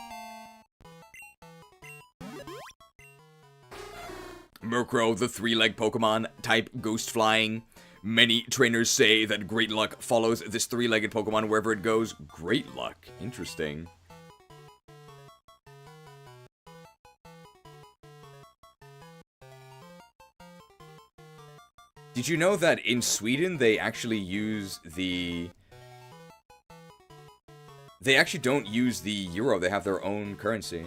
Murkrow, the 3-leg Pokemon, type Ghost Flying. Many trainers say that great luck follows this 3-legged Pokemon wherever it goes. Great luck. Interesting. Did you know that in Sweden they actually use the... They actually don't use the euro, they have their own currency.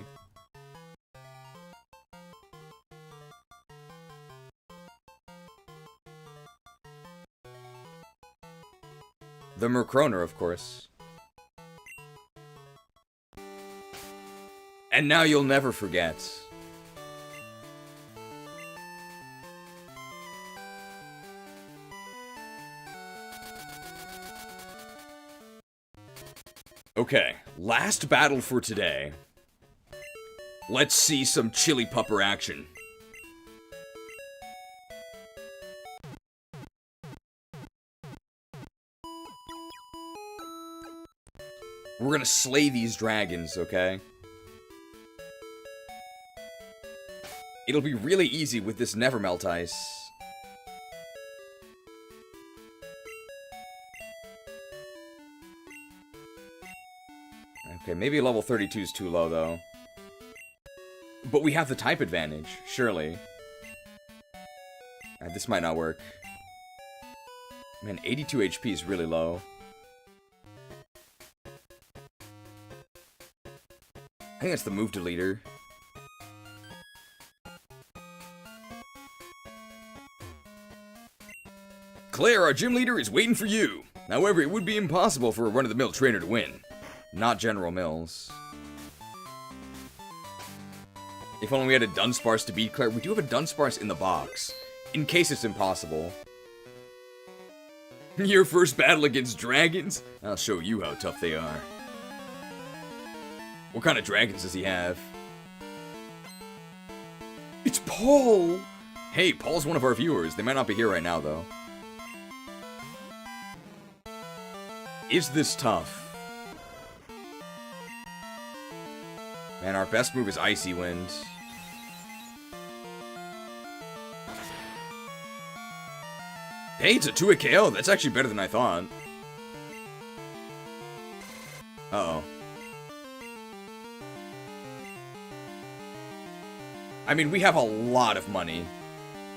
The Murkroner, of course. And now you'll never forget. Okay, last battle for today. Let's see some Chili Pupper action. We're gonna slay these dragons, okay? It'll be really easy with this Nevermelt Ice. Okay, maybe level 32 is too low, though. But we have the type advantage, surely. This might not work. Man, 82 HP is really low. I think that's the move deleter. Clair, our gym leader, is waiting for you. However, it would be impossible for a run-of-the-mill trainer to win. Not General Mills. If only we had a Dunsparce to beat Clair. We do have a Dunsparce in the box. In case it's impossible. Your first battle against dragons? I'll show you how tough they are. What kind of dragons does he have? It's Paul! Hey, Paul's one of our viewers. They might not be here right now, though. Is this tough? Man, our best move is Icy Wind. Hey, it's a 2-hit KO. That's actually better than I thought. Uh-oh. I mean, we have a lot of money.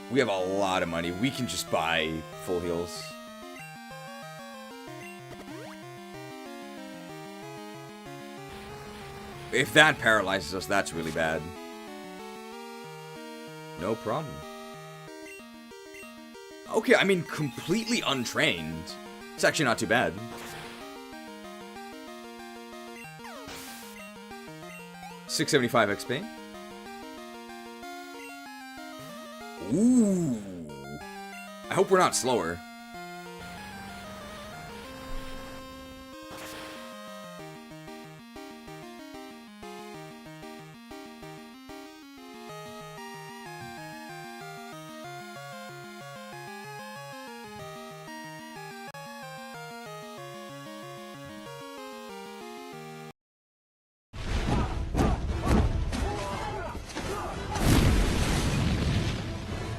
We have a lot of money. We can just buy full heals. If that paralyzes us, that's really bad. No problem. Okay, I mean, completely untrained. It's actually not too bad. $675 XP. Ooh. I hope we're not slower.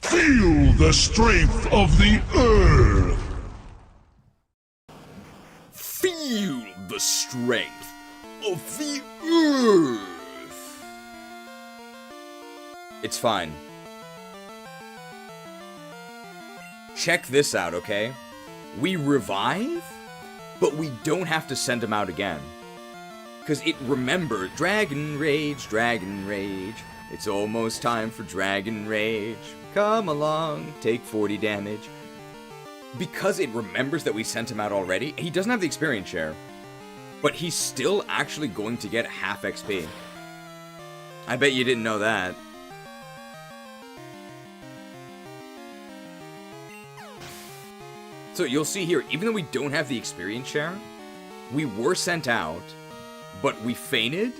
Feel the strength of the earth! Feel the strength of the earth! It's fine. Check this out, okay? We revive, but we don't have to send him out again. Because it remembered Dragon Rage, Dragon Rage. It's almost time for Dragon Rage. Come along, take 40 damage. Because it remembers that we sent him out already, he doesn't have the experience share. But he's still actually going to get half XP. I bet you didn't know that. So you'll see here, even though we don't have the experience share, we were sent out, but we fainted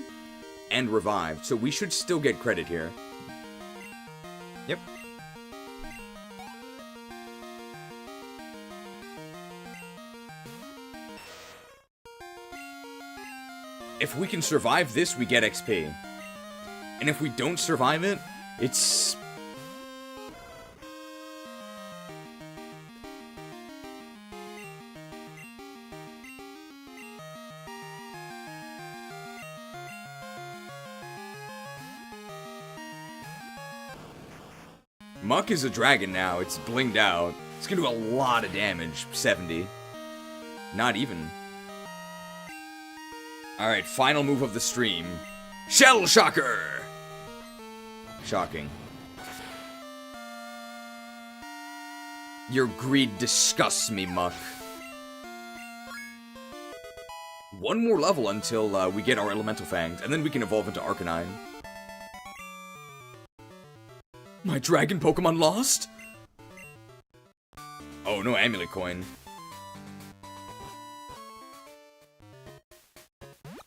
and revived. So we should still get credit here. Yep. If we can survive this, we get XP. And if we don't survive it, it's... Muck is a dragon now. It's blinged out. It's gonna do a lot of damage. 70. Not even. Alright, final move of the stream. Shell Shocker! Shocking. Your greed disgusts me, Muck. One more level until we get our Elemental Fangs, and then we can evolve into Arcanine. My dragon Pokemon lost? Oh, no Amulet Coin.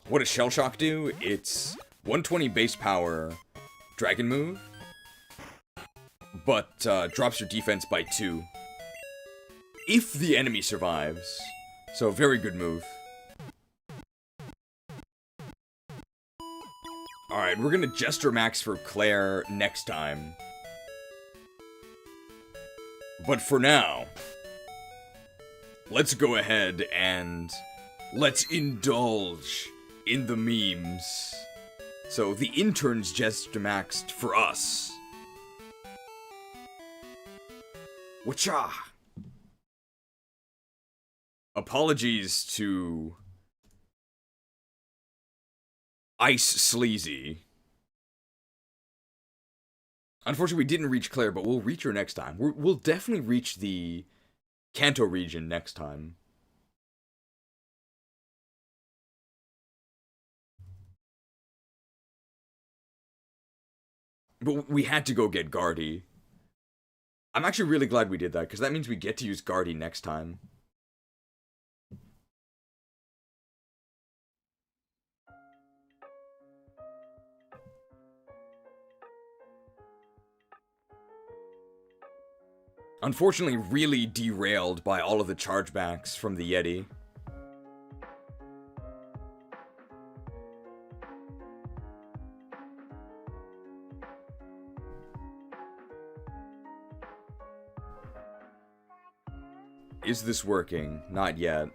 What does Shell Shock do? It's 120 base power dragon move, but drops your defense by 2. If the enemy survives. So, very good move. Alright, we're gonna Jester Max for Clair next time. But for now, let's go ahead and let's indulge in the memes. So the intern's Jester Maxed for us. Wacha! Apologies to Ice Sleazy. Unfortunately, we didn't reach Clair, but we'll reach her next time. We'll definitely reach the Kanto region next time. But we had to go get Guardy. I'm actually really glad we did that, because that means we get to use Guardy next time. Unfortunately, really derailed by all of the chargebacks from the Yetee. Is this working? Not yet.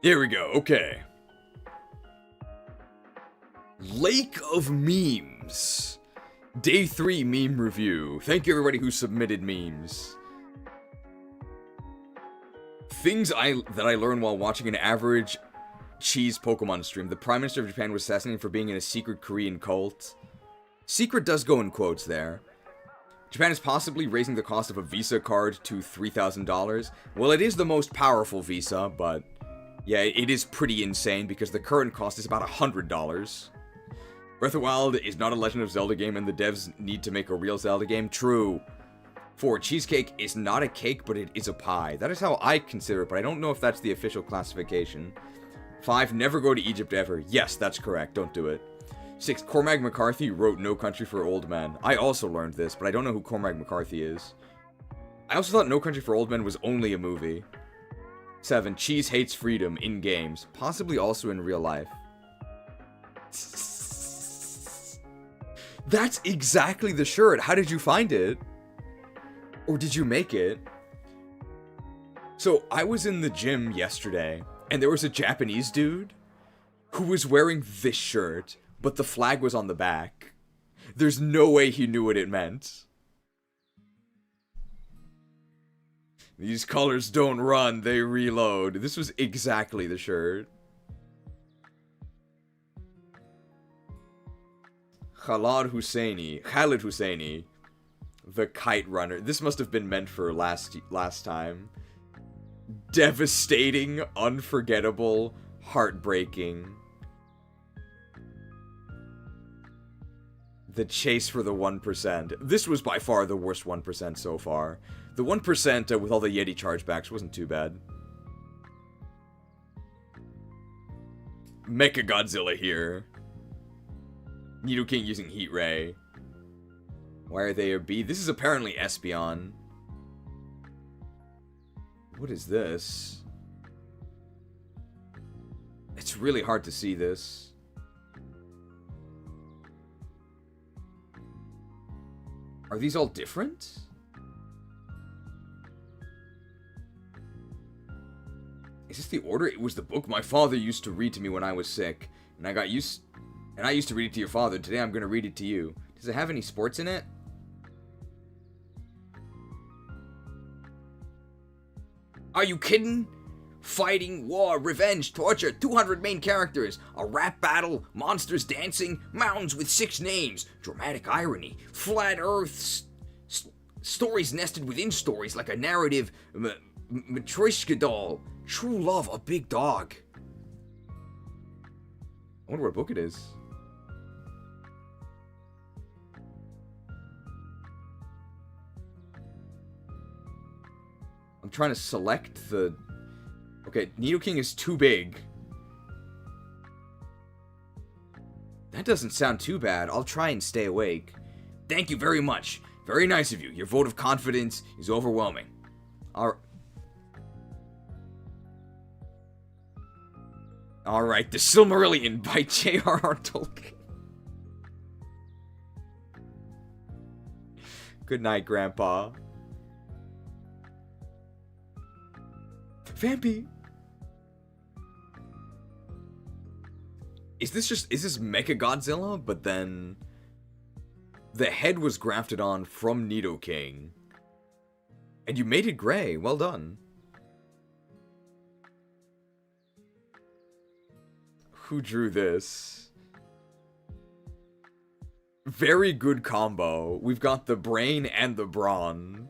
Here we go, okay. Lake of Memes. Day 3 meme review. Thank you everybody who submitted memes. Things that I learned while watching an average cheese Pokemon stream. The Prime Minister of Japan was assassinated for being in a secret Korean cult. Secret does go in quotes there. Japan is possibly raising the cost of a Visa card to $3,000. Well, it is the most powerful Visa, but yeah, it is pretty insane because the current cost is about $100. Breath of the Wild is not a Legend of Zelda game and the devs need to make a real Zelda game. True. 4. Cheesecake is not a cake, but it is a pie. That is how I consider it, but I don't know if that's the official classification. 5. Never go to Egypt ever. Yes, that's correct. Don't do it. 6. Cormac McCarthy wrote No Country for Old Men. I also learned this, but I don't know who Cormac McCarthy is. I also thought No Country for Old Men was only a movie. 7. Cheese hates freedom in games. Possibly also in real life. That's exactly the shirt. How did you find it? Or did you make it? So, I was in the gym yesterday, and there was a Japanese dude who was wearing this shirt, but the flag was on the back. There's no way he knew what it meant. These colors don't run, they reload. This was exactly the shirt. Khalid Husseini. The Kite Runner. This must have been meant for last time. Devastating, unforgettable, heartbreaking. The chase for the 1%. This was by far the worst 1% so far. The 1% with all the Yetee chargebacks wasn't too bad. Mechagodzilla here. Nidoking using Heat Ray. Why are they a B? This is apparently Espeon. What is this? It's really hard to see this. Are these all different? Is this the order? It was the book my father used to read to me when I was sick. And I used to read it to your father. Today I'm gonna read it to you. Does it have any sports in it? Are you kidding? Fighting, war, revenge, torture, 200 main characters, a rap battle, monsters dancing, mountains with 6 names, dramatic irony, flat earth, stories nested within stories like a narrative, Matryoshka doll, true love, a big dog. I wonder what book it is. I'm trying to select the... Okay, Nidoking is too big. That doesn't sound too bad. I'll try and stay awake. Thank you very much. Very nice of you. Your vote of confidence is overwhelming. Alright, The Silmarillion by J.R.R. Tolkien. Good night, Grandpa. Vampy. Is this Mechagodzilla? But then the head was grafted on from Nidoking. And you made it gray. Well done. Who drew this? Very good combo. We've got the brain and the brawn.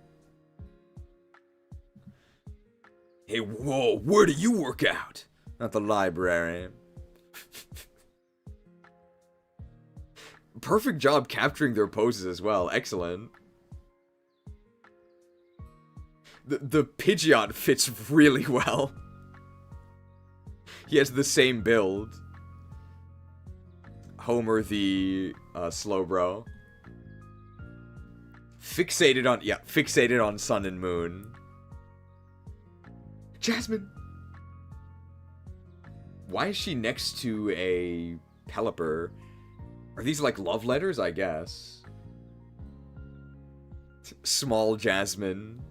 Hey, whoa, where do you work out? At the library. Perfect job capturing their poses as well. Excellent. The Pidgeot fits really well. He has the same build. Homer the Slowbro. Fixated on Sun and Moon. Jasmine! Why is she next to a Pelipper? Are these like love letters, I guess? Small Jasmine.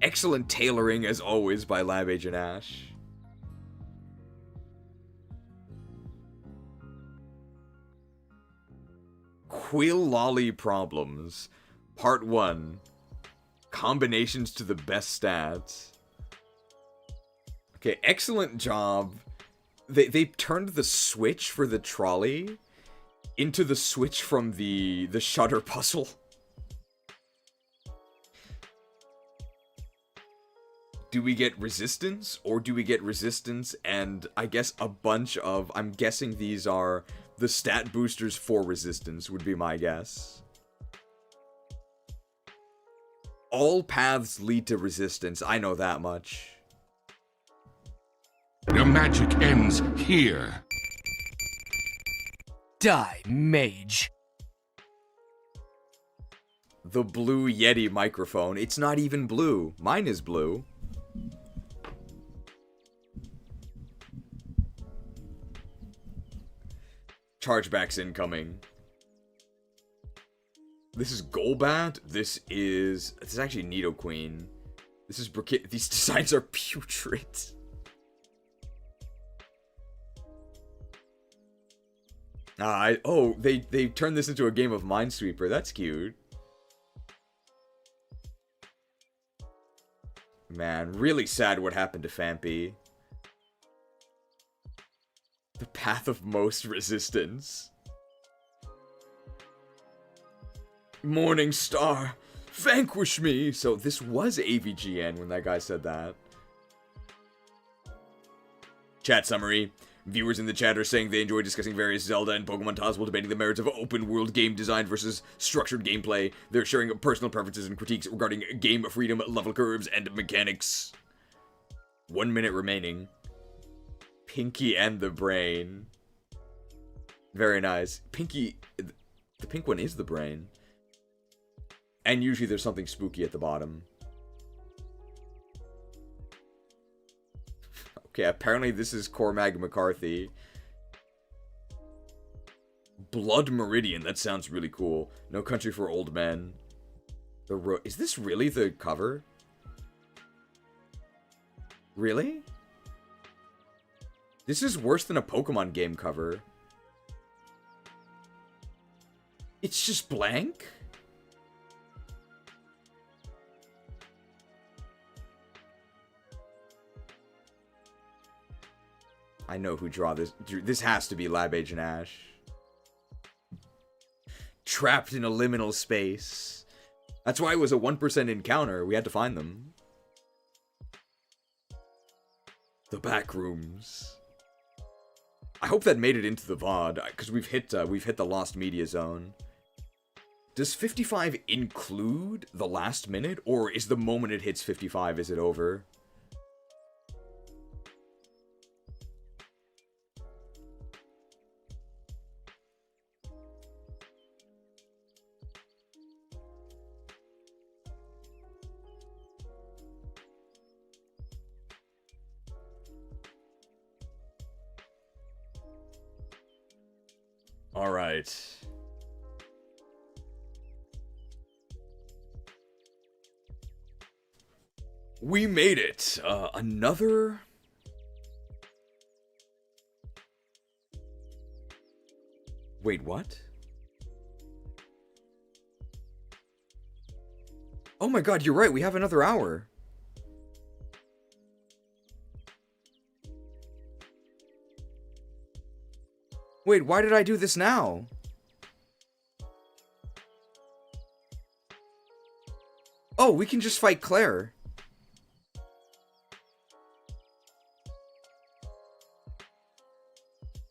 Excellent tailoring, as always, by Lab Agent Ash. Quillolly Problems. Part 1. Combinations to the best stats. Okay, excellent job. They turned the switch for the trolley into the switch from the shutter puzzle. Do we get resistance, or do we get resistance and I guess a bunch of, I'm guessing these are the stat boosters for resistance, would be my guess. All paths lead to resistance, I know that much. Your magic ends here. Die, mage. The blue Yetee microphone. It's not even blue. Mine is blue. Chargebacks incoming. This is Golbat. This is actually Nidoqueen. This is Briquette. These designs are putrid. They turned this into a game of Minesweeper. That's cute. Man, really sad what happened to Fampy. The path of most resistance. Morning Star, vanquish me! So this was AVGN when that guy said that. Chat summary. Viewers in the chat are saying they enjoy discussing various Zelda and Pokemon titles while debating the merits of open-world game design versus structured gameplay. They're sharing personal preferences and critiques regarding game freedom, level curves, and mechanics. 1 minute remaining. Pinky and the Brain. Very nice. Pinky... The pink one is the brain. And usually there's something spooky at the bottom. Okay, apparently this is Cormac McCarthy. Blood Meridian, that sounds really cool. No Country for Old Men. Is this really the cover? Really? This is worse than a Pokemon game cover. It's just blank? I know who draw this. This has to be Lab Agent Ash. Trapped in a liminal space. That's why it was a 1% encounter. We had to find them. The back rooms. I hope that made it into the VOD, because we've hit the lost media zone. Does 55 include the last minute, or is the moment it hits 55, is it over? All right. We made it. Another... Wait, what? Oh my god, you're right. We have another hour. Wait, why did I do this now? Oh, we can just fight Clair.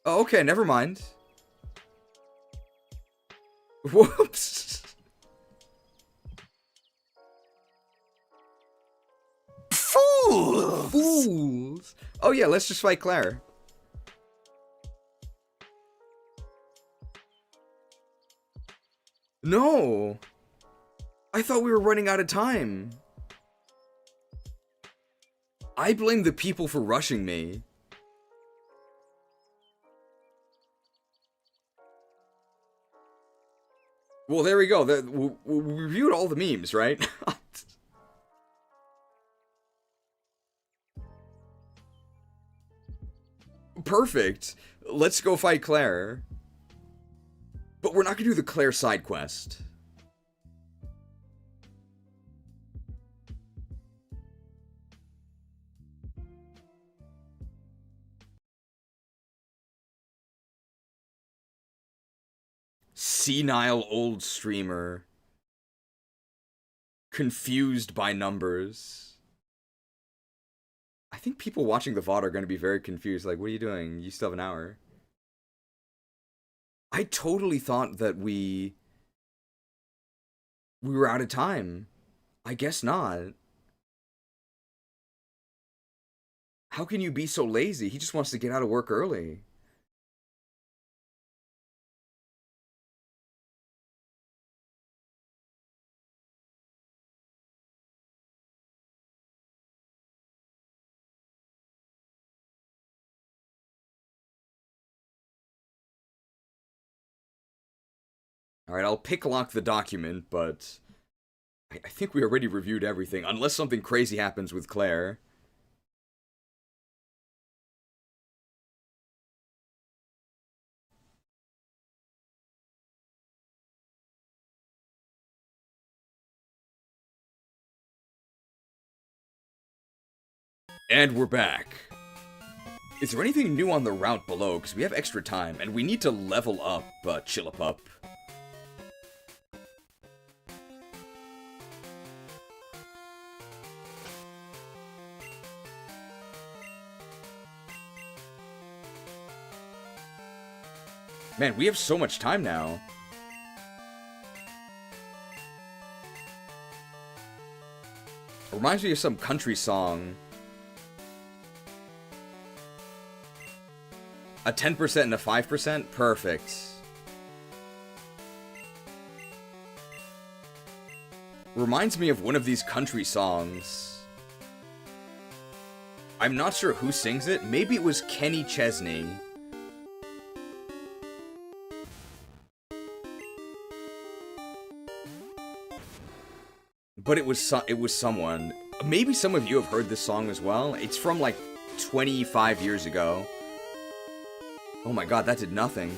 Oh, okay, never mind. Whoops. Fools! Fools! Oh yeah, let's just fight Clair. No! I thought we were running out of time. I blame the people for rushing me. Well, there we go. We reviewed all the memes, right? Perfect. Let's go fight Clair. But we're not gonna do the Clair side quest. Senile old streamer. Confused by numbers. I think people watching the VOD are going to be very confused. Like, what are you doing? You still have an hour. I totally thought that we were out of time. I guess not. How can you be so lazy? He just wants to get out of work early. Alright, I'll pick lock the document, but I think we already reviewed everything, unless something crazy happens with Clair. And we're back. Is there anything new on the route below? Because we have extra time, and we need to level up Chillipup. Man, we have so much time now. Reminds me of some country song. A 10% and a 5%? Perfect. Reminds me of one of these country songs. I'm not sure who sings it. Maybe it was Kenny Chesney. But it was someone. Maybe some of you have heard this song as well. It's from like 25 years ago. Oh my god, that did nothing.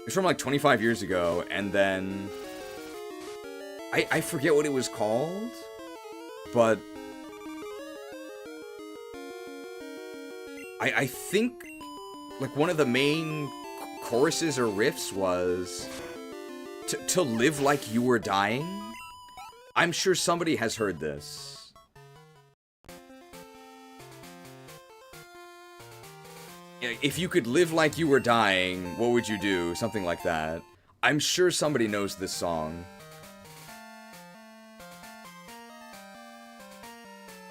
It's from like 25 years ago, and then I forget what it was called, but I think like one of the main choruses or riffs was to live like you were dying. I'm sure somebody has heard this. If you could live like you were dying, what would you do? Something like that. I'm sure somebody knows this song.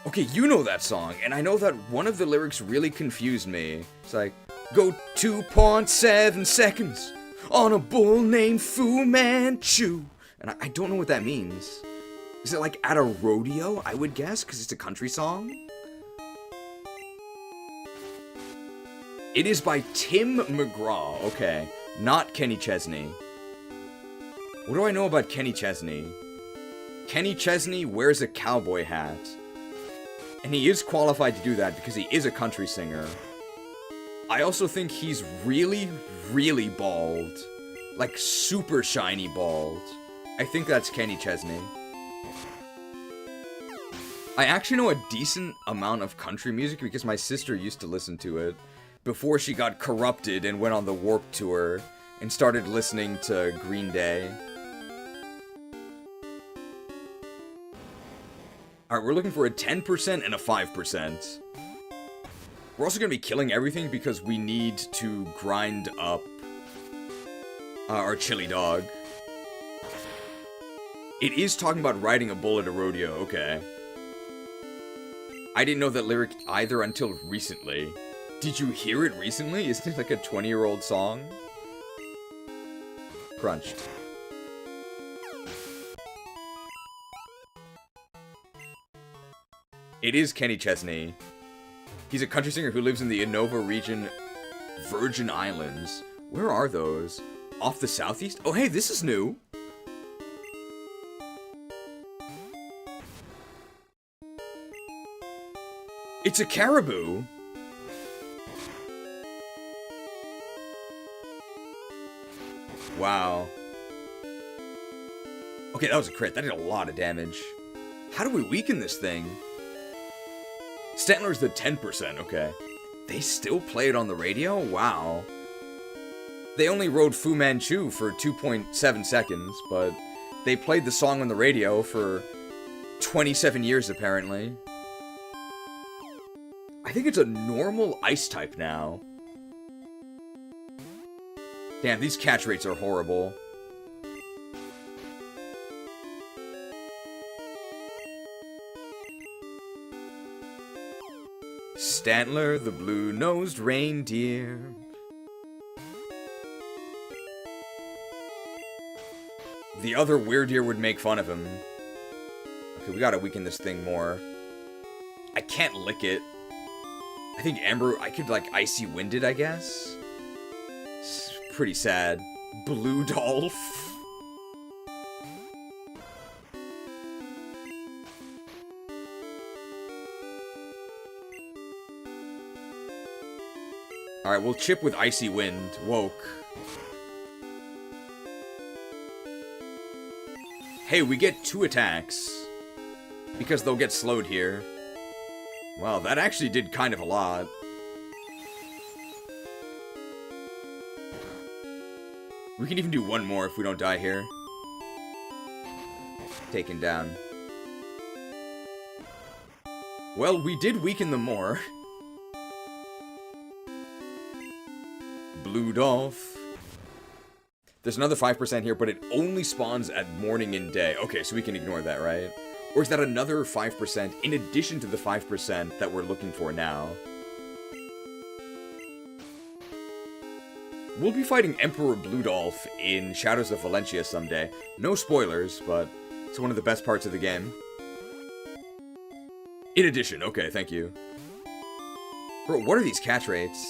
Okay, you know that song, and I know that one of the lyrics really confused me. It's like, go 2.7 seconds on a bull named Fu Manchu. And I don't know what that means. Is it like at a rodeo, I would guess, because it's a country song? It is by Tim McGraw. Okay, not Kenny Chesney. What do I know about Kenny Chesney? Kenny Chesney wears a cowboy hat. And he is qualified to do that because he is a country singer. I also think he's really, really bald. Like, super shiny bald. I think that's Kenny Chesney. I actually know a decent amount of country music because my sister used to listen to it before she got corrupted and went on the Warped Tour and started listening to Green Day. Alright, we're looking for a 10% and a 5%. We're also going to be killing everything because we need to grind up our chili dog. It is talking about riding a bull at a rodeo, okay. I didn't know that lyric either until recently. Did you hear it recently? Isn't it like a 20-year-old song? Crunched. It is Kenny Chesney. He's a country singer who lives in the Innova region, Virgin Islands. Where are those? Off the southeast? Oh, hey, this is new. It's a caribou. Wow. Okay, that was a crit. That did a lot of damage. How do we weaken this thing? Stantler's the 10%, okay. They still play it on the radio? Wow. They only rode Fu Manchu for 2.7 seconds, but they played the song on the radio for 27 years, apparently. I think it's a normal ice type now. Damn, these catch rates are horrible. Stantler, the blue-nosed reindeer. The other weird-ear would make fun of him. Okay, we gotta weaken this thing more. I can't lick it. I think Amber, I could, like, Icy Wind it, I guess? It's pretty sad. Blue Dolph. Alright, we'll chip with Icy Wind. Woke. Hey, we get 2 attacks. Because they'll get slowed here. Wow, that actually did kind of a lot. We can even do 1 more if we don't die here. Taken down. Well, we did weaken them more. Blue Dolph. There's another 5% here, but it only spawns at morning and day. Okay, so we can ignore that, right? Or is that another 5% in addition to the 5% that we're looking for now? We'll be fighting Emperor Blue Dolph in Shadows of Valencia someday. No spoilers, but it's one of the best parts of the game. In addition, okay, thank you. Bro, what are these catch rates?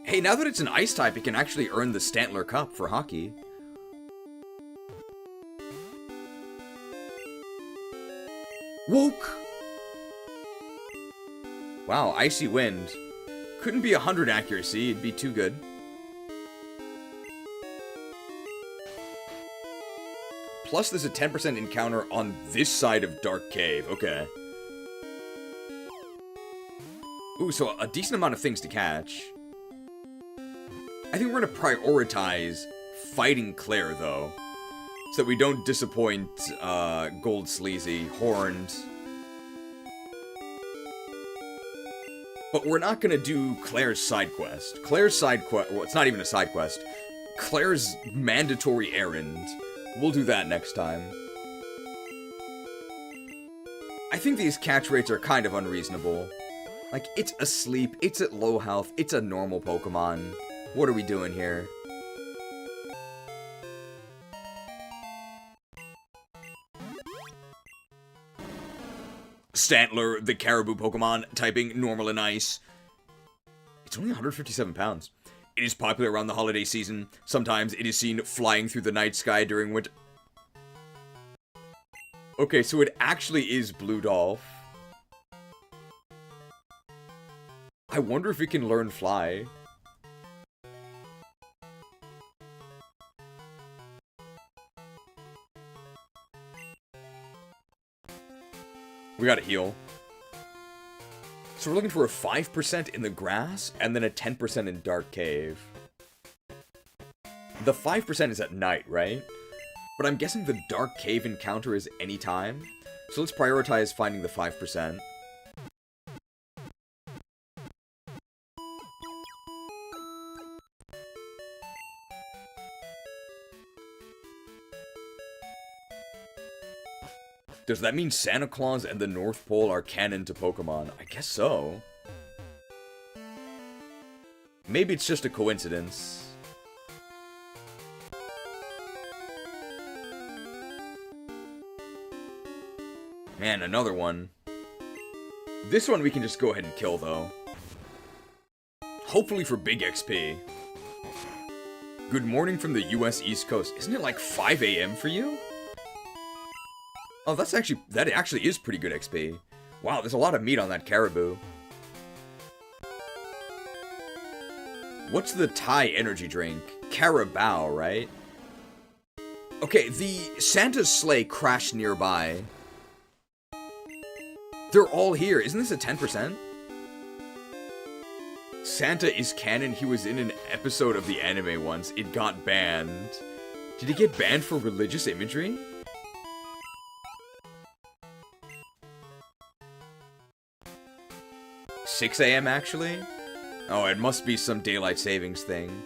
Hey, now that it's an ice type, it can actually earn the Stantler Cup for hockey. Woke! Wow, Icy Wind. Couldn't be 100 accuracy, it'd be too good. Plus there's a 10% encounter on this side of Dark Cave, okay. Ooh, so a decent amount of things to catch. I think we're going to prioritize fighting Clair, though. So that we don't disappoint Gold Sleazy, Horned. But we're not going to do Clair's side quest. Clair's side quest... Well, it's not even a side quest. Clair's mandatory errand. We'll do that next time. I think these catch rates are kind of unreasonable. Like, it's asleep, it's at low health, it's a normal Pokemon. What are we doing here? Stantler, the Caribou Pokemon, typing normal and ice. It's only 157 pounds. It is popular around the holiday season. Sometimes it is seen flying through the night sky during winter. Okay, so it actually is Blue Dolph. I wonder if it can learn Fly. We gotta heal. So we're looking for a 5% in the grass, and then a 10% in Dark Cave. The 5% is at night, right? But I'm guessing the Dark Cave encounter is any time. So let's prioritize finding the 5%. Does that mean Santa Claus and the North Pole are canon to Pokemon? I guess so. Maybe it's just a coincidence. Man, another one. This one we can just go ahead and kill, though. Hopefully for big XP. Good morning from the US East Coast. Isn't it like 5 a.m. for you? Oh, that actually is pretty good XP. Wow, there's a lot of meat on that caribou. What's the Thai energy drink? Carabao, right? Okay, the Santa's sleigh crashed nearby. They're all here. Isn't this a 10%? Santa is canon. He was in an episode of the anime once. It got banned. Did he get banned for religious imagery? $6 a.m. actually? Oh, it must be some daylight savings thing.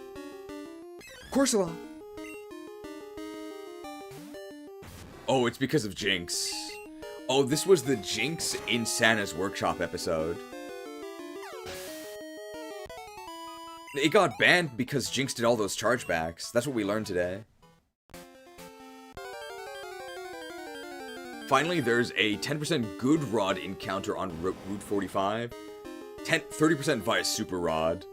Corsola! Oh, it's because of Jinx. Oh, this was the Jinx in Santa's Workshop episode. It got banned because Jinx did all those chargebacks. That's what we learned today. Finally, there's a 10% good rod encounter on Route 45. 30% via Super Rod.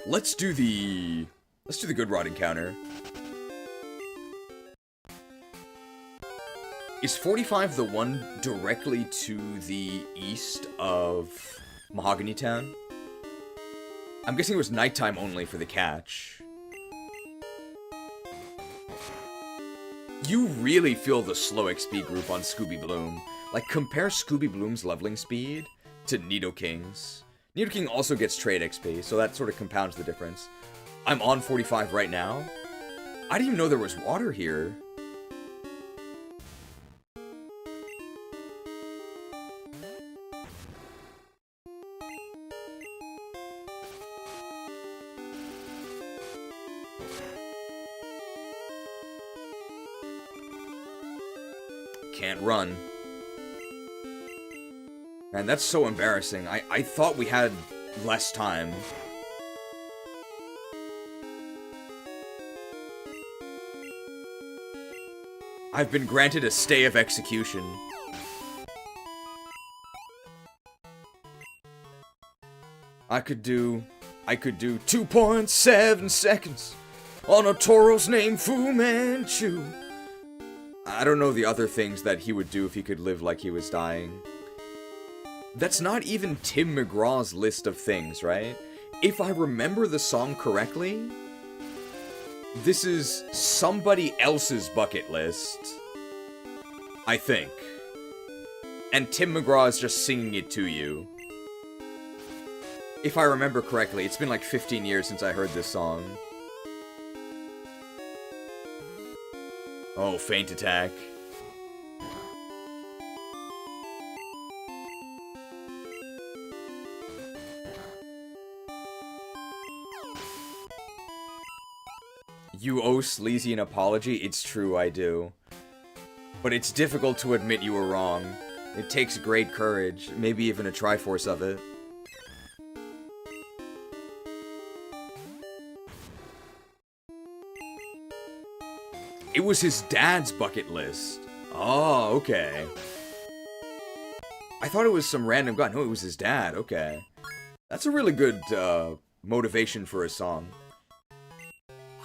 Let's do the good rod encounter. Is 45 the one directly to the east of Mahogany Town? I'm guessing it was nighttime only for the catch. You really feel the slow XP group on Scooby Bloom. Like, compare Scooby Bloom's leveling speed to Nidoking's. Nidoking also gets trade XP, so that sort of compounds the difference. I'm on 45 right now. I didn't even know there was water here. Can't run. Man, that's so embarrassing. I thought we had less time. I've been granted a stay of execution. I could do 2.7 seconds on a Tauros named Fu Manchu. I don't know the other things that he would do if he could live like he was dying. That's not even Tim McGraw's list of things, right? If I remember the song correctly, this is somebody else's bucket list. I think. And Tim McGraw is just singing it to you. If I remember correctly, it's been like 15 years since I heard this song. Oh, Feint Attack. You owe Sleazy an apology? It's true, I do. But it's difficult to admit you were wrong. It takes great courage, maybe even a Triforce of it. It was his dad's bucket list. Oh, okay. I thought it was some random guy. No, it was his dad. Okay. That's a really good motivation for a song.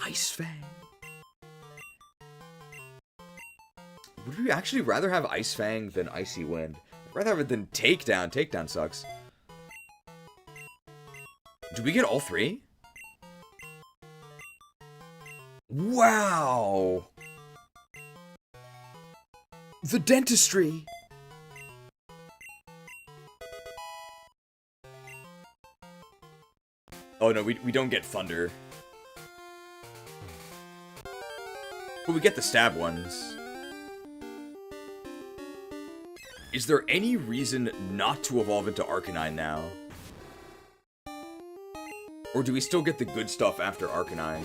Ice Fang. Would we actually rather have Ice Fang than Icy Wind? I'd rather have it than Takedown. Takedown sucks. Did we get all three? Wow! The dentistry! Oh no, we don't get Thunder. But we get the stab ones. Is there any reason not to evolve into Arcanine now? Or do we still get the good stuff after Arcanine?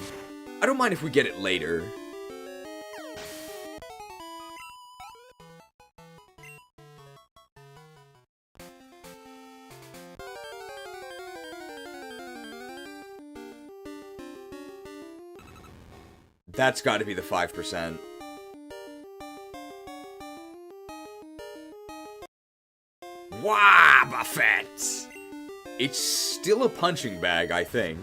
I don't mind if we get it later. That's got to be the 5%. Wobbuffet! It's still a punching bag, I think.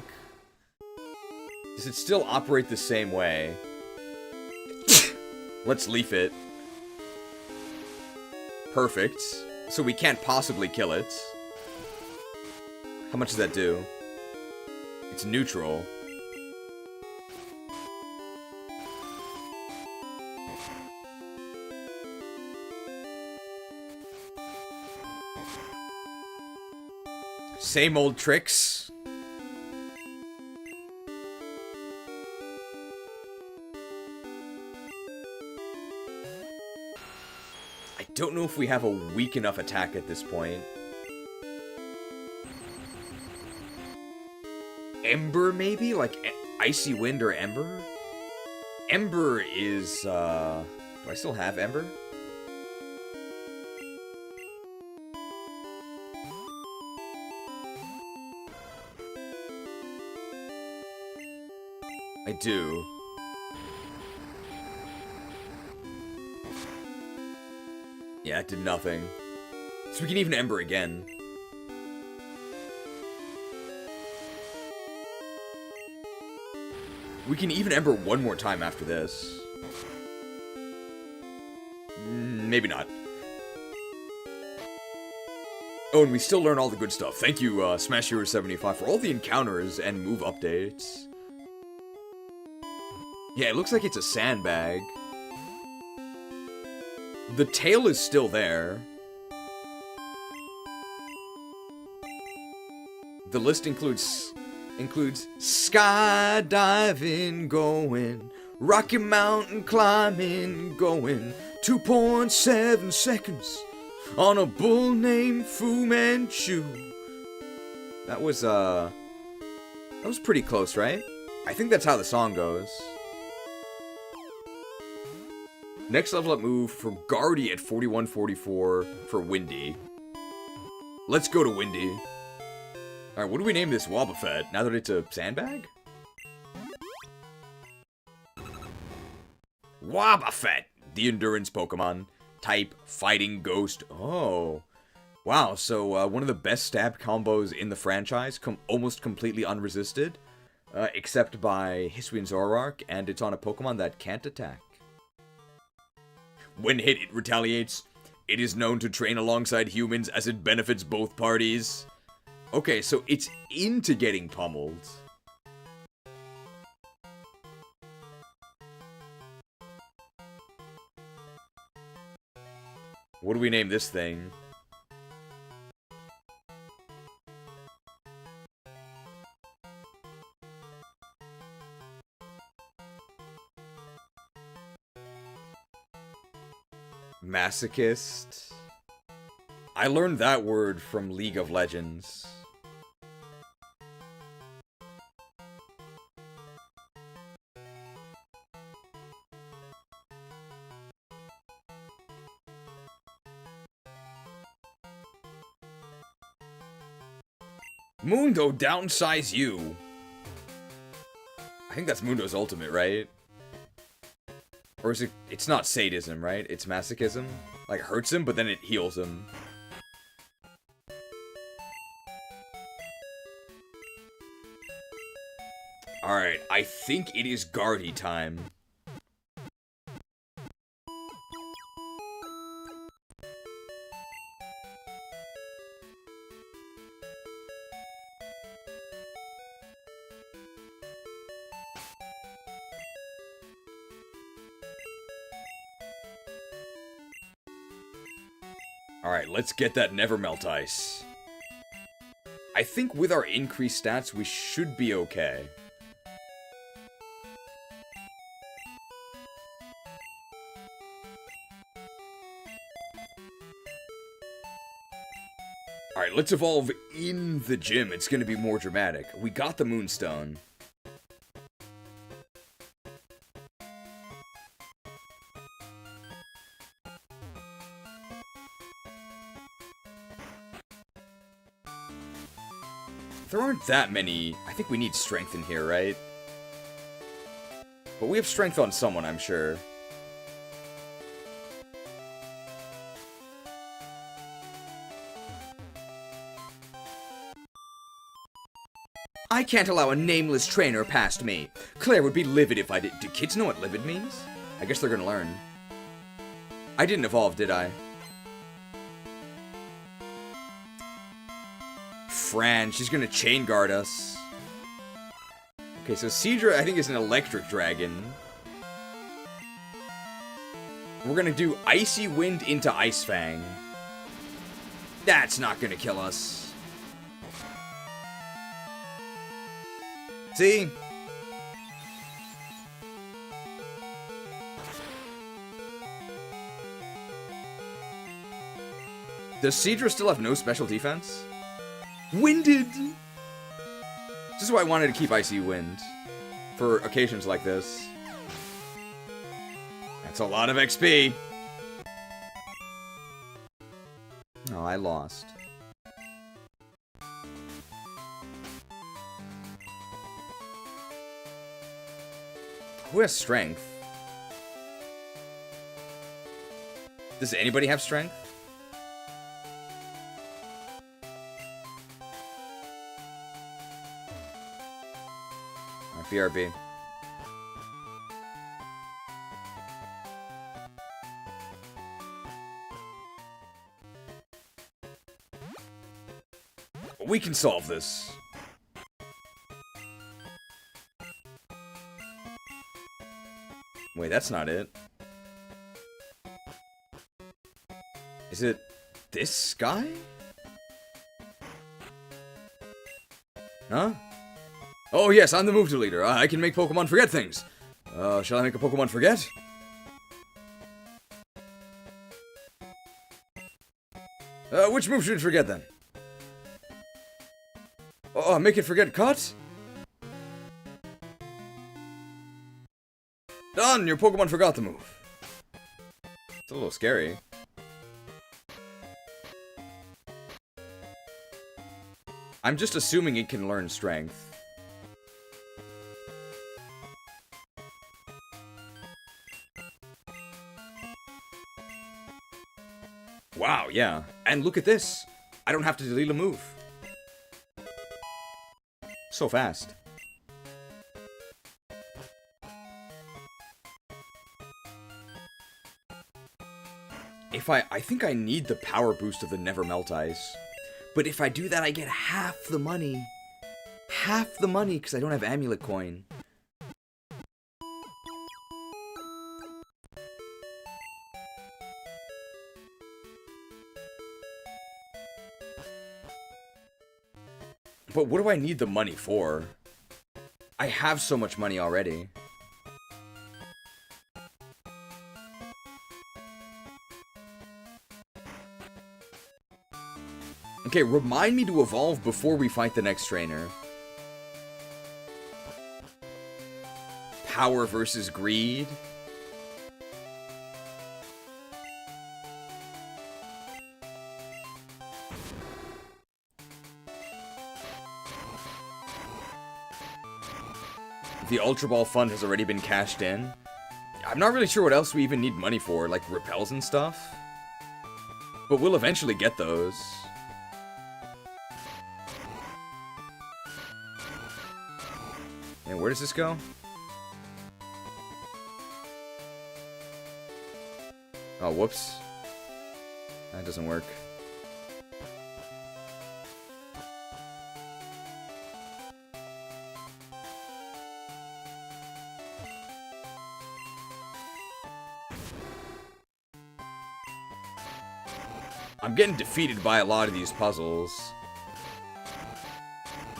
Does it still operate the same way? Let's leaf it. Perfect. So we can't possibly kill it. How much does that do? It's neutral. Same old tricks. I don't know if we have a weak enough attack at this point. Ember, maybe? Like, Icy Wind or Ember? Ember is, do I still have Ember? I do. Yeah, it did nothing. So we can even Ember again. We can even Ember one more time after this. Maybe not. Oh, and we still learn all the good stuff. Thank you, Smash Hero 75, for all the encounters and move updates. Yeah, it looks like it's a sandbag. The tail is still there. The list includes skydiving going, Rocky Mountain climbing going, 2.7 seconds on a bull named Fu Manchu. That was pretty close, right? I think that's how the song goes. Next level up move for Guardy at 4144 for Windy. Let's go to Windy. Alright, what do we name this Wobbuffet now that it's a sandbag? Wobbuffet, the endurance Pokemon. Type Fighting Ghost. Oh. Wow, so one of the best stab combos in the franchise, almost completely unresisted. Except by Hisuian Zoroark, and it's on a Pokemon that can't attack. When hit, it retaliates. It is known to train alongside humans as it benefits both parties. Okay, so it's into getting pummeled. What do we name this thing? Masochist. I learned that word from League of Legends. Mundo, downsize you. I think that's Mundo's ultimate, right? Or is it... It's not sadism, right? It's masochism? Like, it hurts him, but then it heals him. Alright, I think it is Guardy time. Alright, let's get that Never Melt Ice. I think with our increased stats, we should be okay. Alright, let's evolve in the gym. It's gonna be more dramatic. We got the Moonstone. There aren't that many. I think we need strength in here, right? But we have strength on someone, I'm sure. I can't allow a nameless trainer past me. Claire would be livid if I did. Do kids know what livid means? I guess they're gonna learn. I didn't evolve, did I? Fran, she's gonna chain guard us. Okay, so Seadra, I think, is an electric dragon. We're gonna do Icy Wind into Ice Fang. That's not gonna kill us. See? Does Seadra still have no special defense? Winded! This is why I wanted to keep Icy Wind. For occasions like this. That's a lot of XP. Oh, I lost. Who has strength? Does anybody have strength? BRB. We can solve this. Wait, that's not it. Is it this guy? Huh? Oh yes, I'm the move deleter. I can make Pokemon forget things. Shall I make a Pokemon forget? Which move should it forget then? Oh, make it forget cut? Done! Your Pokemon forgot the move. It's a little scary. I'm just assuming it can learn strength. Wow, yeah. And look at this. I don't have to delete a move. So fast. I think I need the power boost of the Never Melt Ice. But if I do that, I get half the money. Half the money, because I don't have Amulet Coin. But what do I need the money for? I have so much money already. Okay, remind me to evolve before we fight the next trainer. Power versus greed. The Ultra Ball fund has already been cashed in. I'm not really sure what else we even need money for, like repels and stuff. But we'll eventually get those. And where does this go? Oh, whoops. That doesn't work. I'm getting defeated by a lot of these puzzles.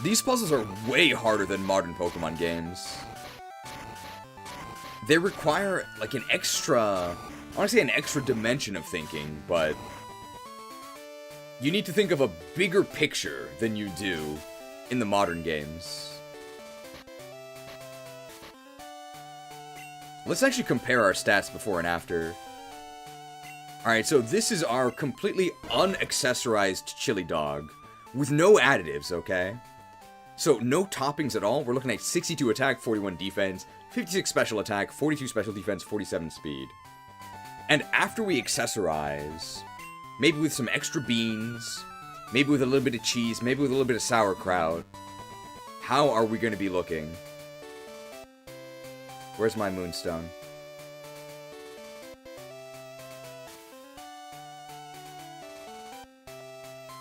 These puzzles are way harder than modern Pokemon games. They require, like, an extra... I want to say an extra dimension of thinking, but... you need to think of a bigger picture than you do in the modern games. Let's actually compare our stats before and after. Alright, so this is our completely unaccessorized chili dog. With no additives, okay? So, no toppings at all. We're looking at 62 attack, 41 defense, 56 special attack, 42 special defense, 47 speed. And after we accessorize, maybe with some extra beans, maybe with a little bit of cheese, maybe with a little bit of sauerkraut, How are we going to be looking? Where's my Moonstone?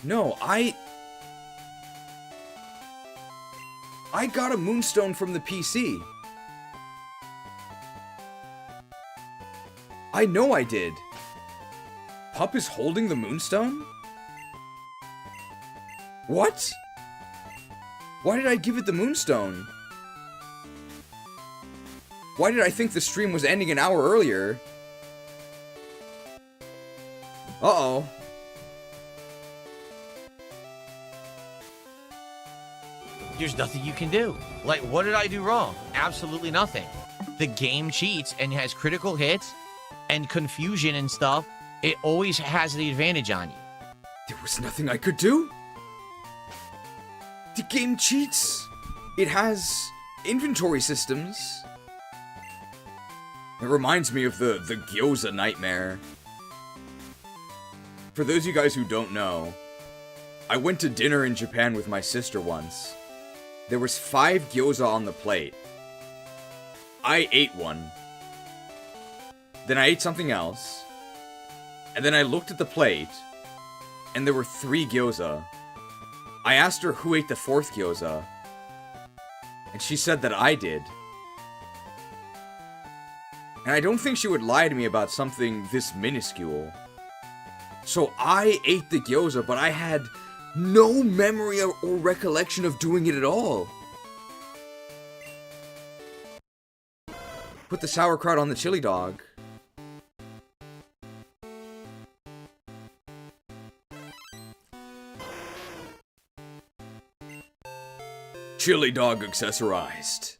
No, I got a Moonstone from the PC. I know I did. Pup is holding the Moonstone? What? Why did I give it the Moonstone? Why did I think the stream was ending an hour earlier? Uh-oh. There's nothing you can do. Like, what did I do wrong? Absolutely nothing. The game cheats and has critical hits and confusion and stuff. It always has the advantage on you. There was nothing I could do? The game cheats. It has inventory systems. It reminds me of the gyoza nightmare. For those of you guys who don't know, I went to dinner in Japan with my sister once. There was 5 gyoza on the plate. I ate one. Then I ate something else. And then I looked at the plate, and there were 3 gyoza. I asked her who ate the 4th gyoza, and she said that I did. And I don't think she would lie to me about something this minuscule. So I ate the gyoza, but I had no memory or recollection of doing it at all. Put the sauerkraut on the chili dog. Chili dog accessorized.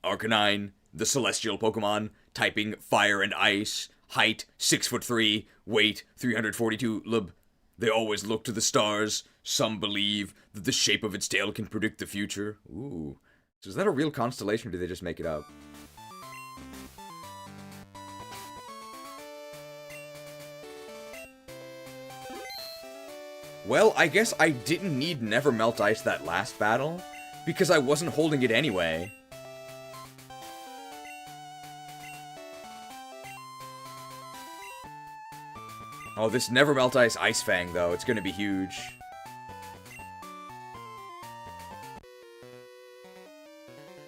Arcanine, the celestial Pokemon, typing fire and ice, height 6'3", weight 342 lb. They always look to the stars. Some believe that the shape of its tail can predict the future. Ooh. So is that a real constellation or did they just make it up? Well, I guess I didn't need Never Melt Ice that last battle, because I wasn't holding it anyway. Oh, this Never Melt Ice Ice Fang, though, it's gonna be huge.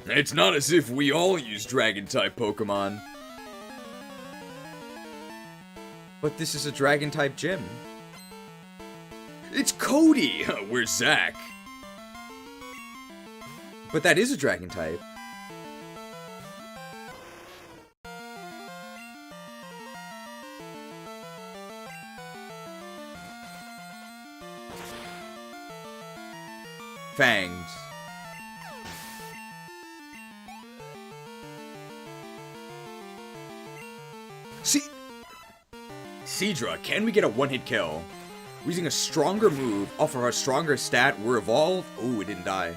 It's not as if we all use Dragon-type Pokemon. But this is a Dragon-type gym. It's Cody! Where's Zach? But that is a dragon type. Fanged. See, Seadra, can we get a one-hit kill? We're using a stronger move off of our stronger stat. We're evolved. Ooh, it didn't die.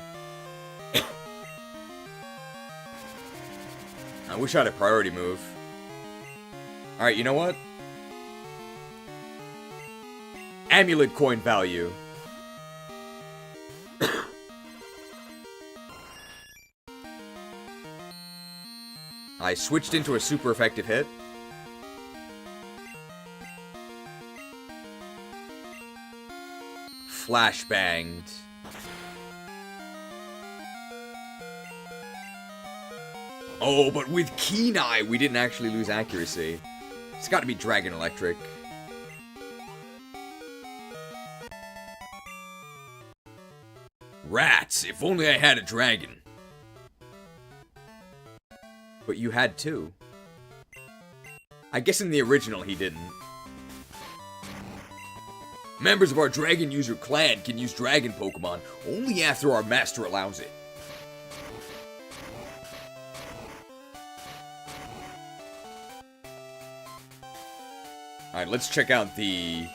I wish I had a priority move. Alright, you know what? Amulet coin value. I switched into a super effective hit. Flashbanged. Oh, but with Keen Eye, we didn't actually lose accuracy. It's got to be Dragon Electric. Rats, if only I had a dragon. But you had 2. I guess in the original he didn't. Members of our Dragon User clan can use Dragon Pokemon only after our master allows it. Alright, let's check out the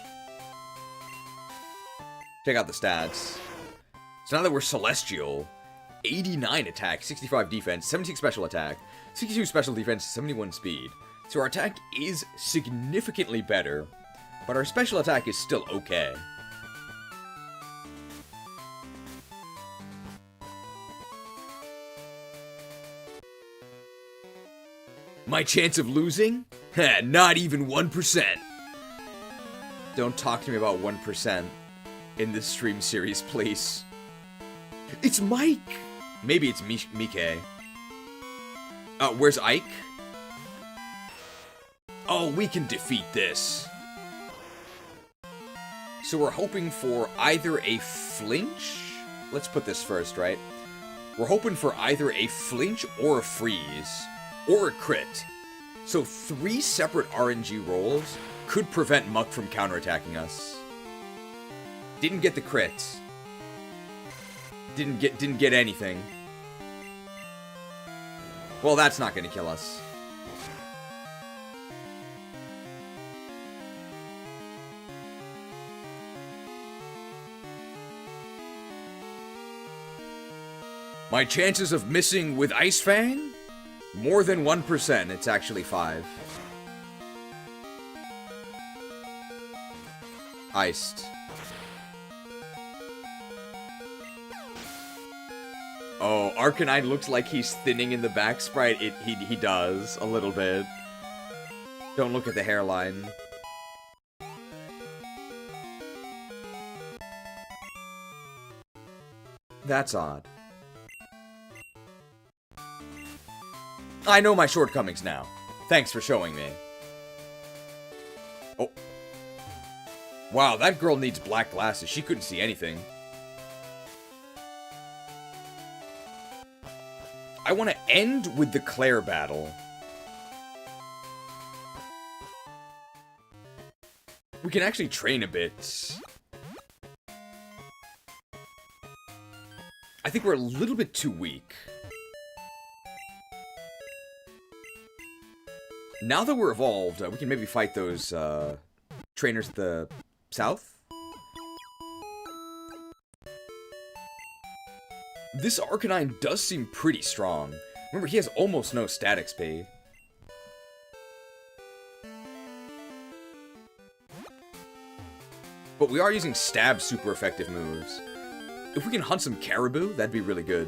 stats. So now that we're Celestial, 89 attack, 65 defense, 76 special attack, 62 special defense, 71 speed. So our attack is significantly better, but our special attack is still okay. My chance of losing? Not even 1%. Don't talk to me about 1% in this stream series, please. It's Mike! Maybe it's Mike. Where's Ike? Oh, we can defeat this. So we're hoping for either a flinch. Let's put this first, right? We're hoping for either a flinch or a freeze. Or a crit. So 3 separate RNG rolls could prevent Muck from counterattacking us. Didn't get the crits. Didn't get anything. Well, that's not gonna kill us. My chances of missing with Ice Fang? More than 1%, it's actually 5. Iced. Oh, Arcanine looks like he's thinning in the back sprite. He does, a little bit. Don't look at the hairline. That's odd. I know my shortcomings now. Thanks for showing me. Oh. Wow, that girl needs black glasses. She couldn't see anything. I want to end with the Clair battle. We can actually train a bit. I think we're a little bit too weak. Now that we're evolved, we can maybe fight those trainers at the south. This Arcanine does seem pretty strong. Remember, he has almost no stat XP. But we are using stab super effective moves. If we can hunt some Caribou, that'd be really good.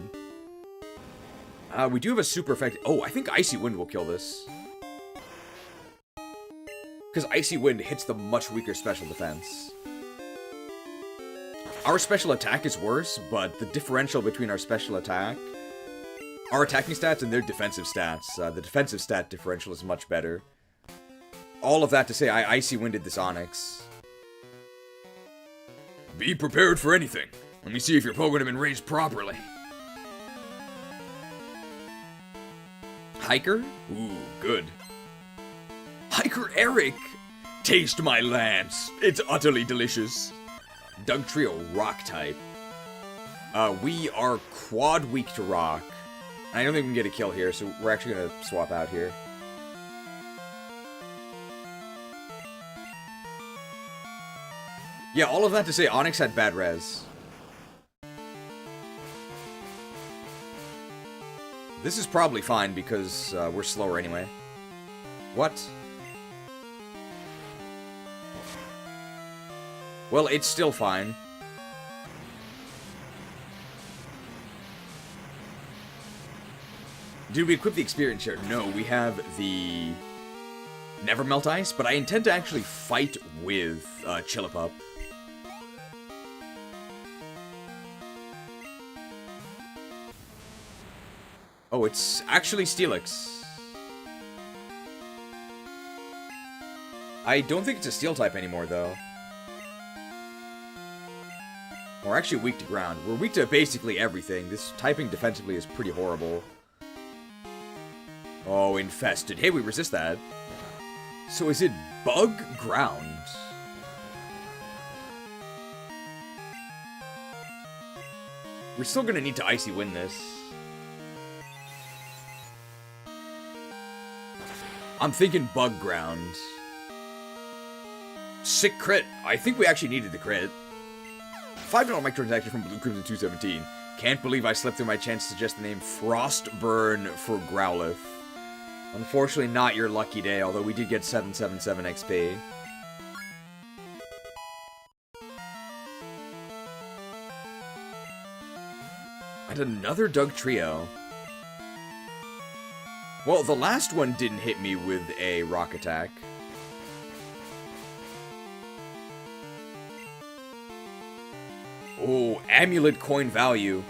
We do have a super effective... Oh, I think Icy Wind will kill this. Because Icy Wind hits the much weaker special defense. Our special attack is worse, but the differential between our special attack, our attacking stats, and their defensive stats, the defensive stat differential is much better. All of that to say, I Icy Winded this Onix. Be prepared for anything. Let me see if your Pokemon have been raised properly. Hiker? Ooh, good. Hiker Eric! Taste my lance. It's utterly delicious. Dugtrio Rock type. We are quad weak to Rock. I don't think we can get a kill here, so we're actually gonna swap out here. Yeah, all of that to say, Onix had bad res. This is probably fine because we're slower anyway. What? Well, it's still fine. Did we equip the experience share? No, we have the Never Melt Ice, but I intend to actually fight with Chillipup. Oh, it's actually Steelix. I don't think it's a Steel type anymore, though. We're actually weak to ground. We're weak to basically everything. This typing defensively is pretty horrible. Oh, infested. Hey, we resist that. So is it bug ground? We're still gonna need to Icy Wind this. I'm thinking bug ground. Sick crit. I think we actually needed the crit. $5 microtransaction from Blue Crimson 217. Can't believe I slipped through my chance to suggest the name Frostburn for Growlithe. Unfortunately, not your lucky day, although we did get 777 XP. And another Dugtrio. Well, the last one didn't hit me with a rock attack. Oh, amulet coin value.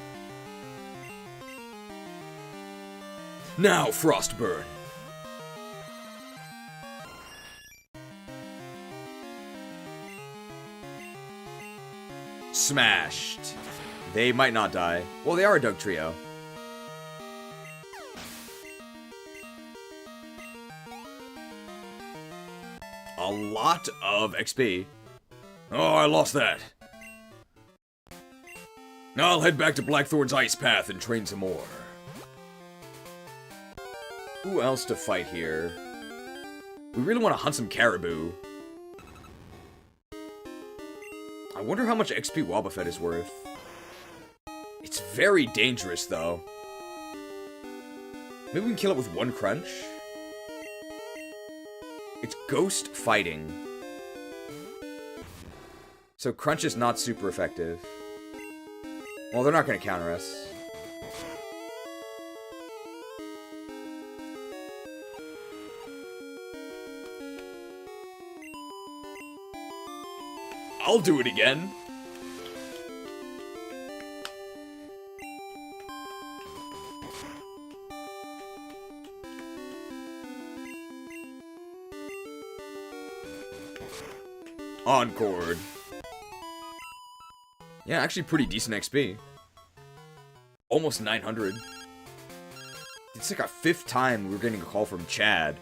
Now, Frostburn. Smashed. They might not die. Well, they are a Doug Trio. A lot of XP. Oh, I lost that. Now I'll head back to Blackthorn's ice path and train some more. Who else to fight here? We really want to hunt some caribou. I wonder how much XP Wobbuffet is worth. It's very dangerous, though. Maybe we can kill it with one crunch? It's ghost fighting. So crunch is not super effective. Well, they're not going to counter us. I'll do it again. Encored. Yeah, actually pretty decent XP. Almost 900. It's like our 5th time we're getting a call from Chad.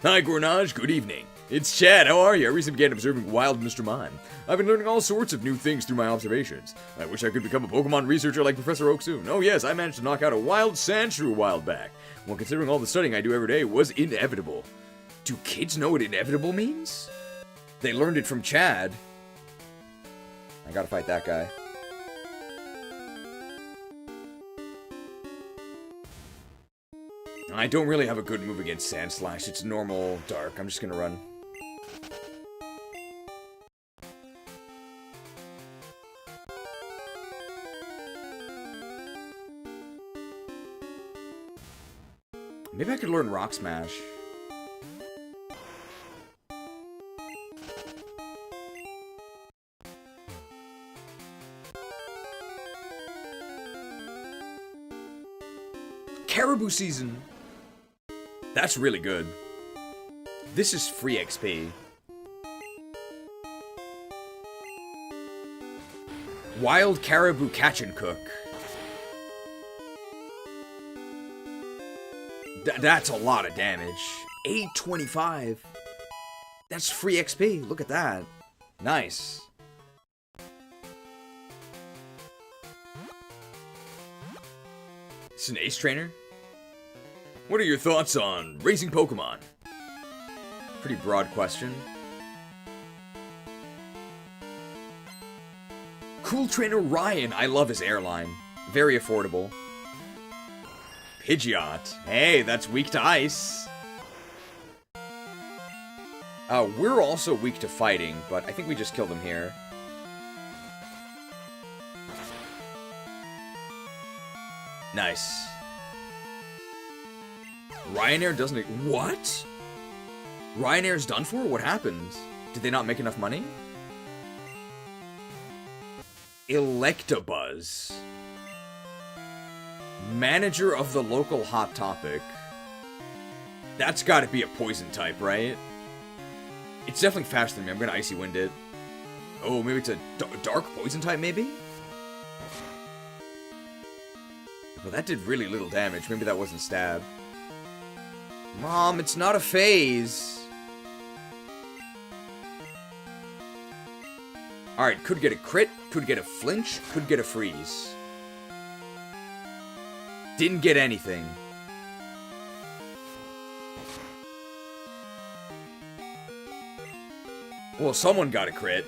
Hi, Gornage, good evening. It's Chad, how are you? I recently began observing Wild Mr. Mime. I've been learning all sorts of new things through my observations. I wish I could become a Pokemon researcher like Professor Oak soon. Oh yes, I managed to knock out a wild Sandshrew a while back. Well, considering all the studying I do every day was inevitable. Do kids know what inevitable means? They learned it from Chad. I gotta fight that guy. I don't really have a good move against Sandslash. It's normal dark. I'm just gonna run. Maybe I could learn Rock Smash. Caribou season! That's really good. This is free XP. Wild Caribou Catch and Cook. That's a lot of damage. 825. That's free XP. Look at that. Nice. It's an ace trainer? What are your thoughts on raising Pokemon? Pretty broad question. Cool trainer Ryan. I love his airline. Very affordable. Pidgeot. Hey, that's weak to ice. We're also weak to fighting, but I think we just killed him here. Nice. Ryanair doesn't... What? Ryanair's done for? What happened? Did they not make enough money? Electabuzz. Manager of the local Hot Topic. That's gotta be a poison type, right? It's definitely faster than me. I'm gonna Icy Wind it. Oh, maybe it's a dark poison type, maybe? Well, that did really little damage. Maybe that wasn't stab. Mom, it's not a phase. Alright, could get a crit, could get a flinch, could get a freeze. Didn't get anything. Well, someone got a crit.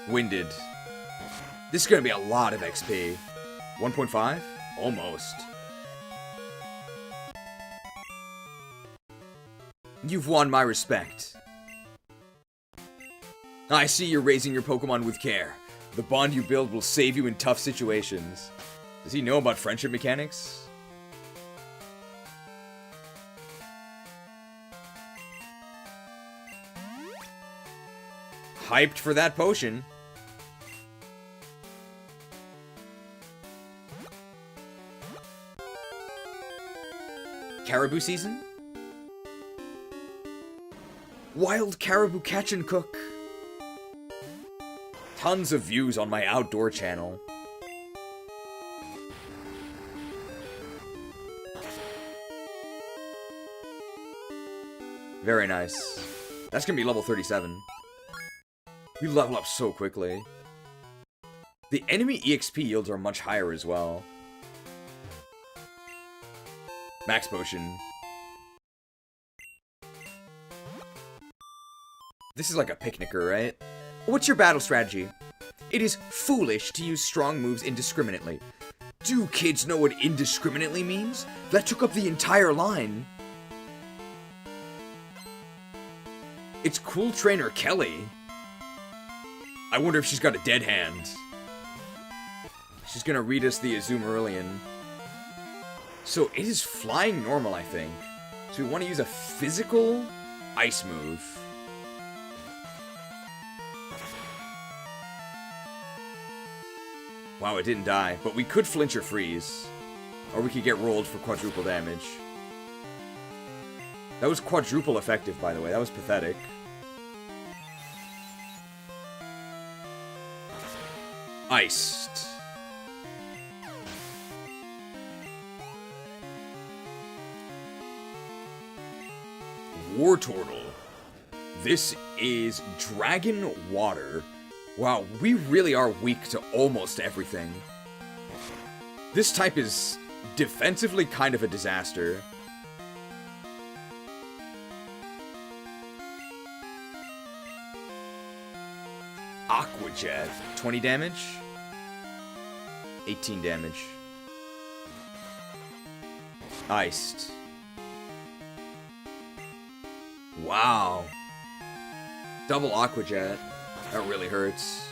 Winded. This is gonna be a lot of XP. 1.5? Almost. You've won my respect. I see you're raising your Pokemon with care. The bond you build will save you in tough situations. Does he know about friendship mechanics? hyped for that potion. Caribou season? Wild caribou catch and cook. Tons of views on my outdoor channel. Very nice. That's gonna be level 37. We level up so quickly. The enemy EXP yields are much higher as well. Max potion. This is like a picnicker, right? What's your battle strategy? It is foolish to use strong moves indiscriminately. Do kids know what indiscriminately means? That took up the entire line. It's Cool Trainer Kelly. I wonder if she's got a dead hand. She's gonna read us the Azumarill. So it is flying normal, I think. So we want to use a physical ice move. Wow, it didn't die, but we could flinch or freeze. Or we could get rolled for quadruple damage. That was quadruple effective, by the way. That was pathetic. Iced. Wartortle. This is Dragon Water. Wow, we really are weak to almost everything. This type is defensively kind of a disaster. Aqua Jet. 20 damage? 18 damage. Iced. Wow. Double Aqua Jet. That really hurts.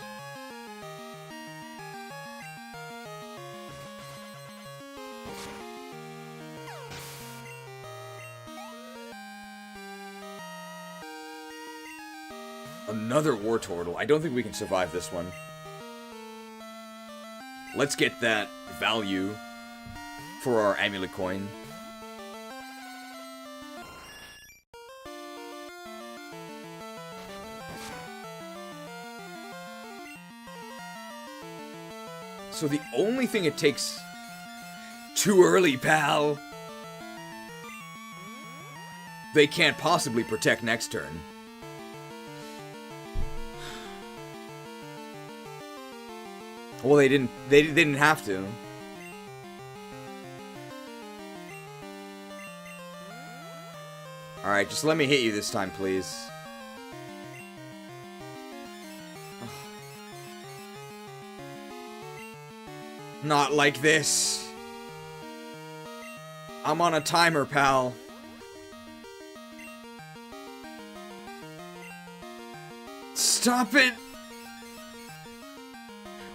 Another Wartortle. I don't think we can survive this one. Let's get that value for our amulet coin. So the only thing it takes... Too early, pal! They can't possibly protect next turn. Well, they didn't have to. Alright, just let me hit you this time, please. Not like this. I'm on a timer, pal. Stop it!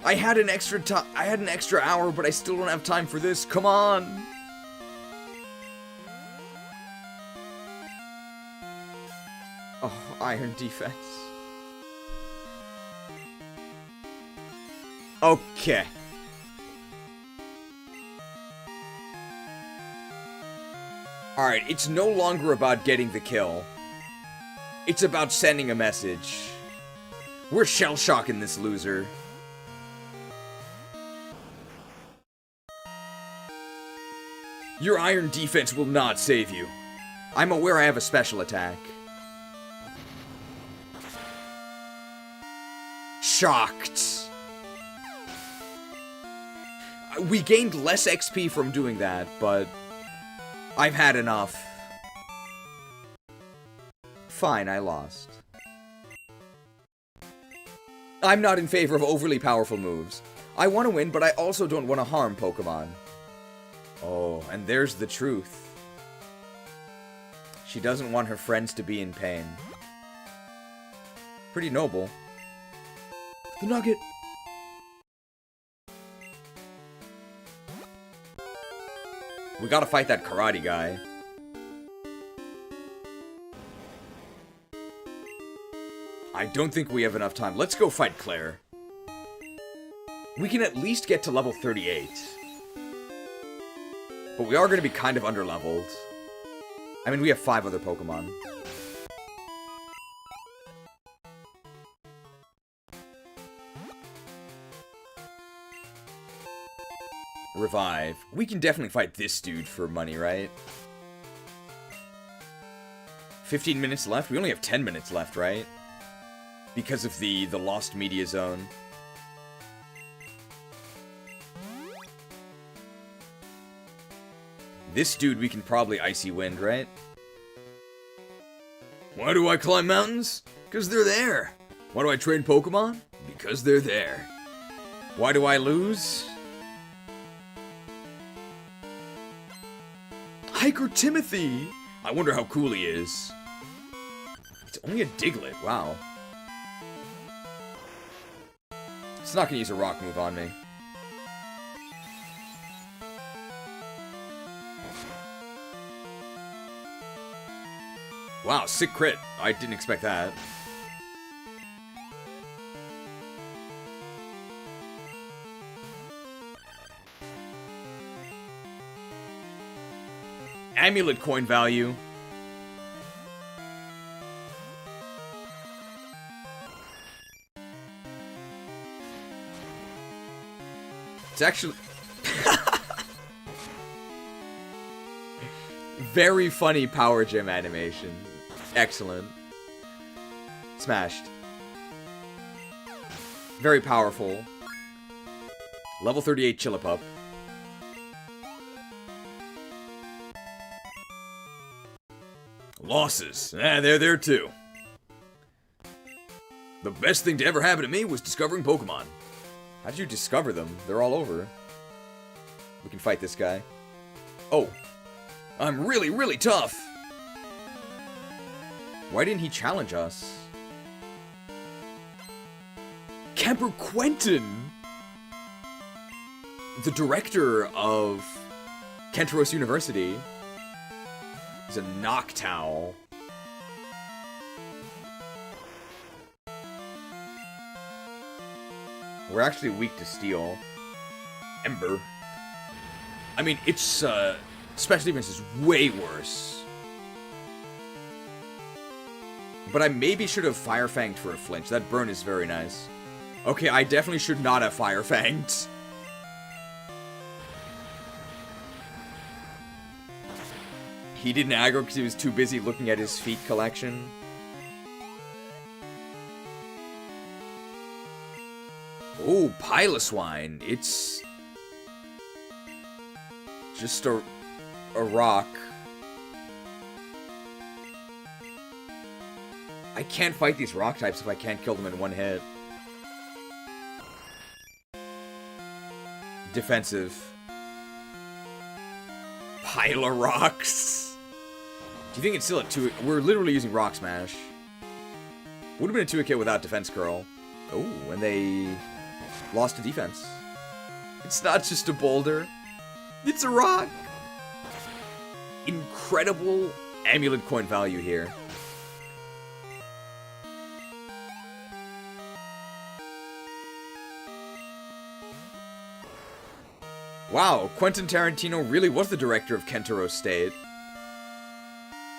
I had an extra hour, but I still don't have time for this. Come on. Oh, iron defense. Okay. Alright, it's no longer about getting the kill. It's about sending a message. We're shell-shocking this loser. Your iron defense will not save you. I'm aware I have a special attack. Shocked. We gained less XP from doing that, but I've had enough. Fine, I lost. I'm not in favor of overly powerful moves. I want to win, but I also don't want to harm Pokemon. Oh, and there's the truth. She doesn't want her friends to be in pain. Pretty noble. The nugget. We gotta fight that karate guy. I don't think we have enough time. Let's go fight Clair. We can at least get to level 38. But we are going to be kind of underleveled. I mean, we have 5 other Pokemon. Revive. We can definitely fight this dude for money, right? 15 minutes left? We only have 10 minutes left, right? Because of the Lost Media Zone. This dude we can probably Icy Wind, right? Why do I climb mountains? Because they're there. Why do I train Pokemon? Because they're there. Why do I lose? Hiker Timothy! I wonder how cool he is. It's only a Diglett, wow. It's not gonna use a rock move on me. Wow, sick crit. I didn't expect that. Amulet coin value. It's actually very funny power gem animation. Excellent. Smashed. Very powerful. Level 38 Chillipup. Losses. They're there too. The best thing to ever happen to me was discovering Pokemon. How did you discover them? They're all over. We can fight this guy. Oh. I'm really, really tough. Why didn't he challenge us? Camper Quentin! The director of Kenteros University is a Noctowl. We're actually weak to Steel. Ember. I mean, its special defense is way worse. But I maybe should have Fire Fanged for a flinch. That burn is very nice. Okay, I definitely should not have Fire Fanged. He didn't aggro because he was too busy looking at his feet collection. Oh, Piloswine. It's just a rock. I can't fight these rock types if I can't kill them in one hit. Defensive. Pile of rocks. Do you think it's still a 2? We're literally using Rock Smash. Would have been a 2-hit without Defense Curl. Oh, and they lost to defense. It's not just a boulder. It's a rock. Incredible amulet coin value here. Wow, Quentin Tarantino really was the director of Kenteros State.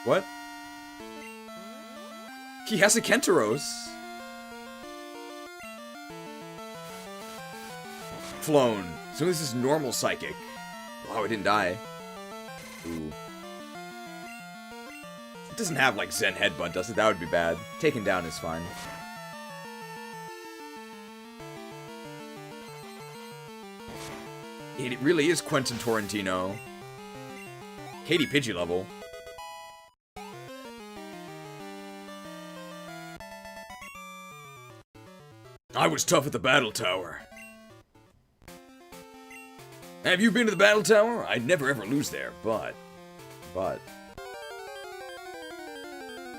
What? He has a Kenteros. Flown. So this is normal psychic. Wow, it didn't die. Ooh. It doesn't have, like, Zen Headbutt, does it? That would be bad. Taken down is fine. It really is Quentin Tarantino. Katie Pidgey level. I was tough at the Battle Tower. Have you been to the Battle Tower? I'd never ever lose there, but...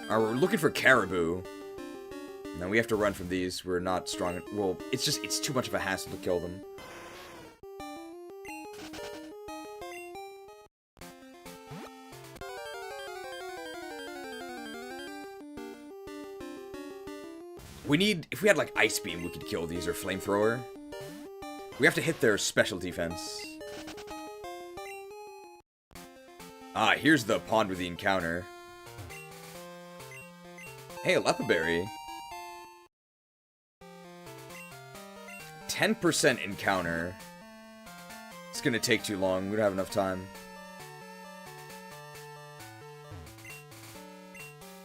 We're looking for Caribou. Now we have to run from these. We're not strong. Well, it's too much of a hassle to kill them. We need... If we had, like, Ice Beam, we could kill these, or Flamethrower. We have to hit their special defense. Ah, here's the pond with the encounter. Hey, a Lepaberry. 10% encounter. It's gonna take too long. We don't have enough time.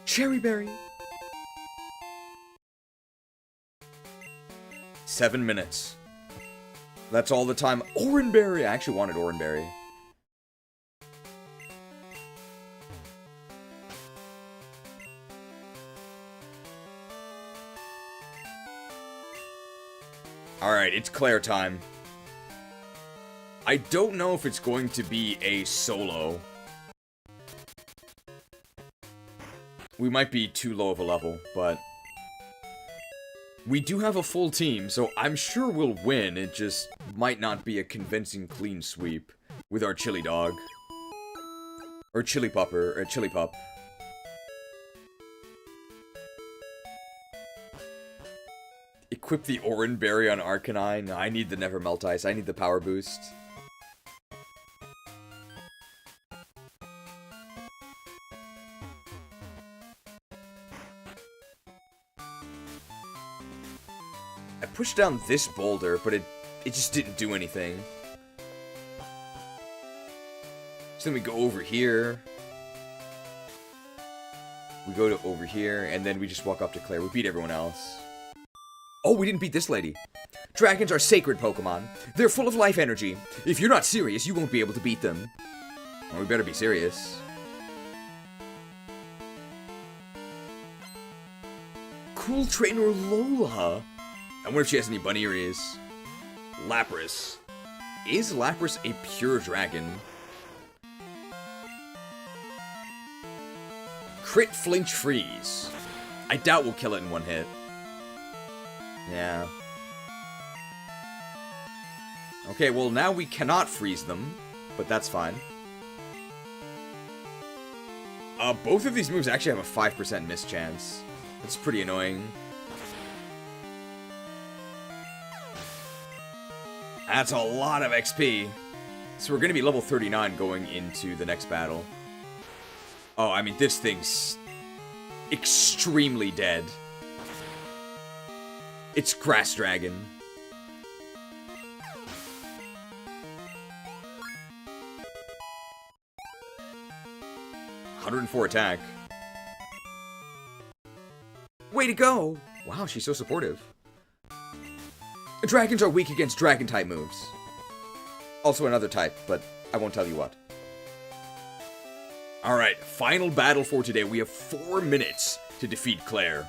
Cherry Berry. 7 minutes. That's all the time. Oranberry! I actually wanted Oranberry. Alright, it's Clair time. I don't know if it's going to be a solo. We might be too low of a level, but... we do have a full team, so I'm sure we'll win. It just might not be a convincing clean sweep with our chili dog. Or chili pupper, or chili pup. Equip the Oranberry on Arcanine. No, I need the Never Melt Ice. I need the power boost. I pushed down this boulder, but it just didn't do anything. So then we go over here. We go to over here, and then we just walk up to Clair. We beat everyone else. Oh, we didn't beat this lady. Dragons are sacred Pokemon. They're full of life energy. If you're not serious, you won't be able to beat them. Well, we better be serious. Cool Trainer Lola. I wonder if she has any bunny ears. Lapras. Is Lapras a pure dragon? Crit Flinch Freeze. I doubt we'll kill it in one hit. Yeah. Okay, well now we cannot freeze them, but that's fine. Both of these moves actually have a 5% miss chance. That's pretty annoying. That's a lot of XP. So we're going to be level 39 going into the next battle. Oh, I mean, this thing's extremely dead. It's Grass Dragon. $104 attack. Way to go! Wow, she's so supportive. Dragons are weak against dragon-type moves. Also another type, but I won't tell you what. Alright, final battle for today. We have 4 minutes to defeat Clair.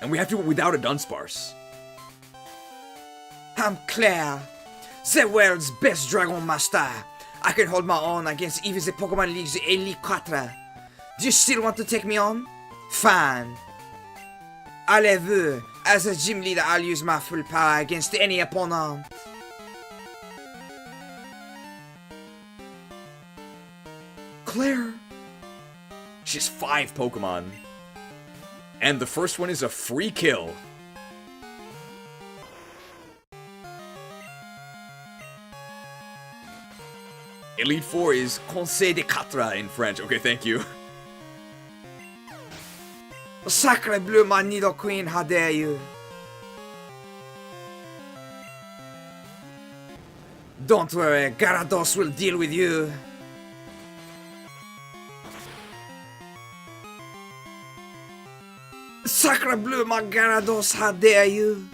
And we have to do it without a Dunsparce. I'm Clair, the world's best Dragon Master. I can hold my own against even the Pokemon League's Elite 4. Do you still want to take me on? Fine. Allez-vous, as a gym leader, I'll use my full power against any opponent. Clair. She has 5 Pokemon. And the first one is a free kill. Elite 4 is Conseil de Quatre in French. Okay, thank you. Sacre bleu, my Nidoqueen, how dare you? Don't worry, Gyarados will deal with you. Sacre bleu, my Gyarados, how dare you?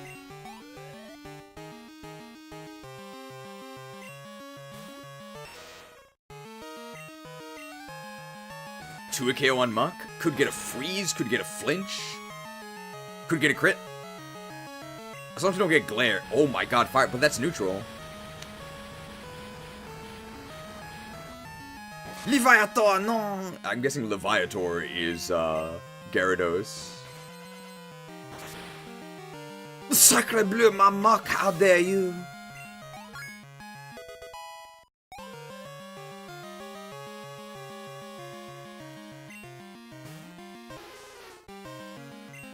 Two a KO on Muck. Could get a freeze, could get a flinch. Could get a crit. As long as we don't get glare. Oh my god, fire, but that's neutral. Leviator, no! I'm guessing Leviator is, Gyarados. Sacre bleu, my Muck, how dare you?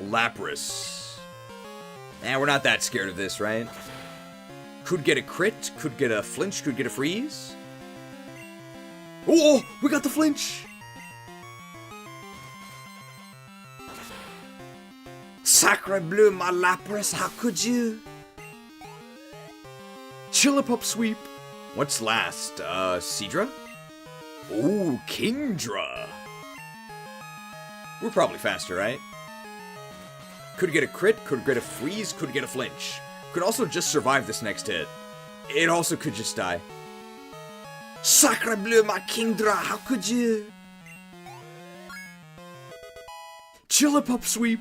Lapras. We're not that scared of this, right? Could get a crit, could get a flinch, could get a freeze. Oh, we got the flinch! Sacre bleu, my Lapras, how could you? Chillipup sweep. What's last? Seadra? Ooh, Kingdra. We're probably faster, right? Could get a crit, could get a freeze, could get a flinch. Could also just survive this next hit. It also could just die. Sacre bleu, my Kingdra, how could you? Chillipup sweep.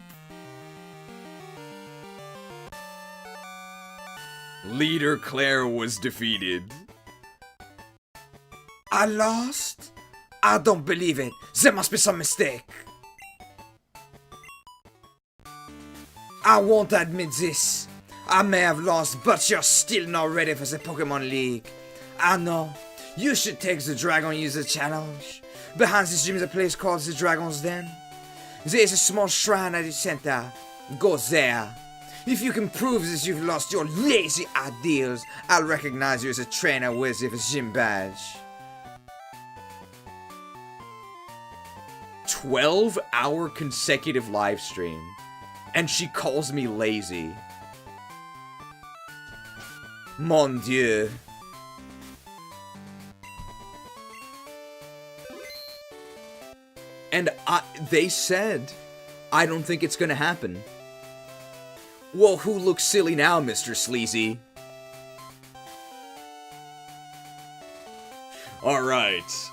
Leader Clair was defeated. I lost? I don't believe it. There must be some mistake. I won't admit this. I may have lost, but you're still not ready for the Pokemon League. I know. You should take the Dragon User Challenge. Behind this gym is a place called the Dragon's Den. There is a small shrine at the center. Go there. If you can prove that you've lost your lazy ideals, I'll recognize you as a trainer worthy of a gym badge. 12-hour consecutive live stream. And she calls me lazy. Mon Dieu. And they said, I don't think it's gonna happen. Well, who looks silly now, Mr. Sleazy? Alright.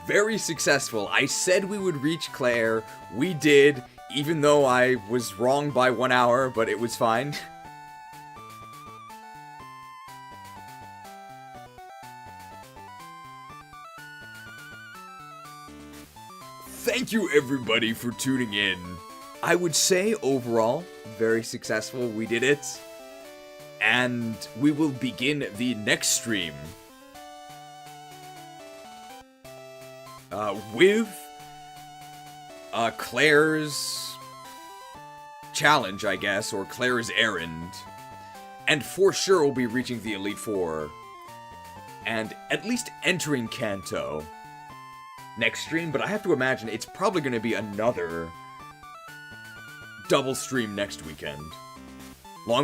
Very successful. I said we would reach Clair. We did, even though I was wrong by 1 hour, but it was fine. Thank you everybody for tuning in. I would say overall, very successful. We did it. And we will begin the next stream. With Clair's challenge, I guess, or Clair's errand. And for sure we'll be reaching the Elite Four. And at least entering Kanto next stream, but I have to imagine it's probably going to be another double stream next weekend.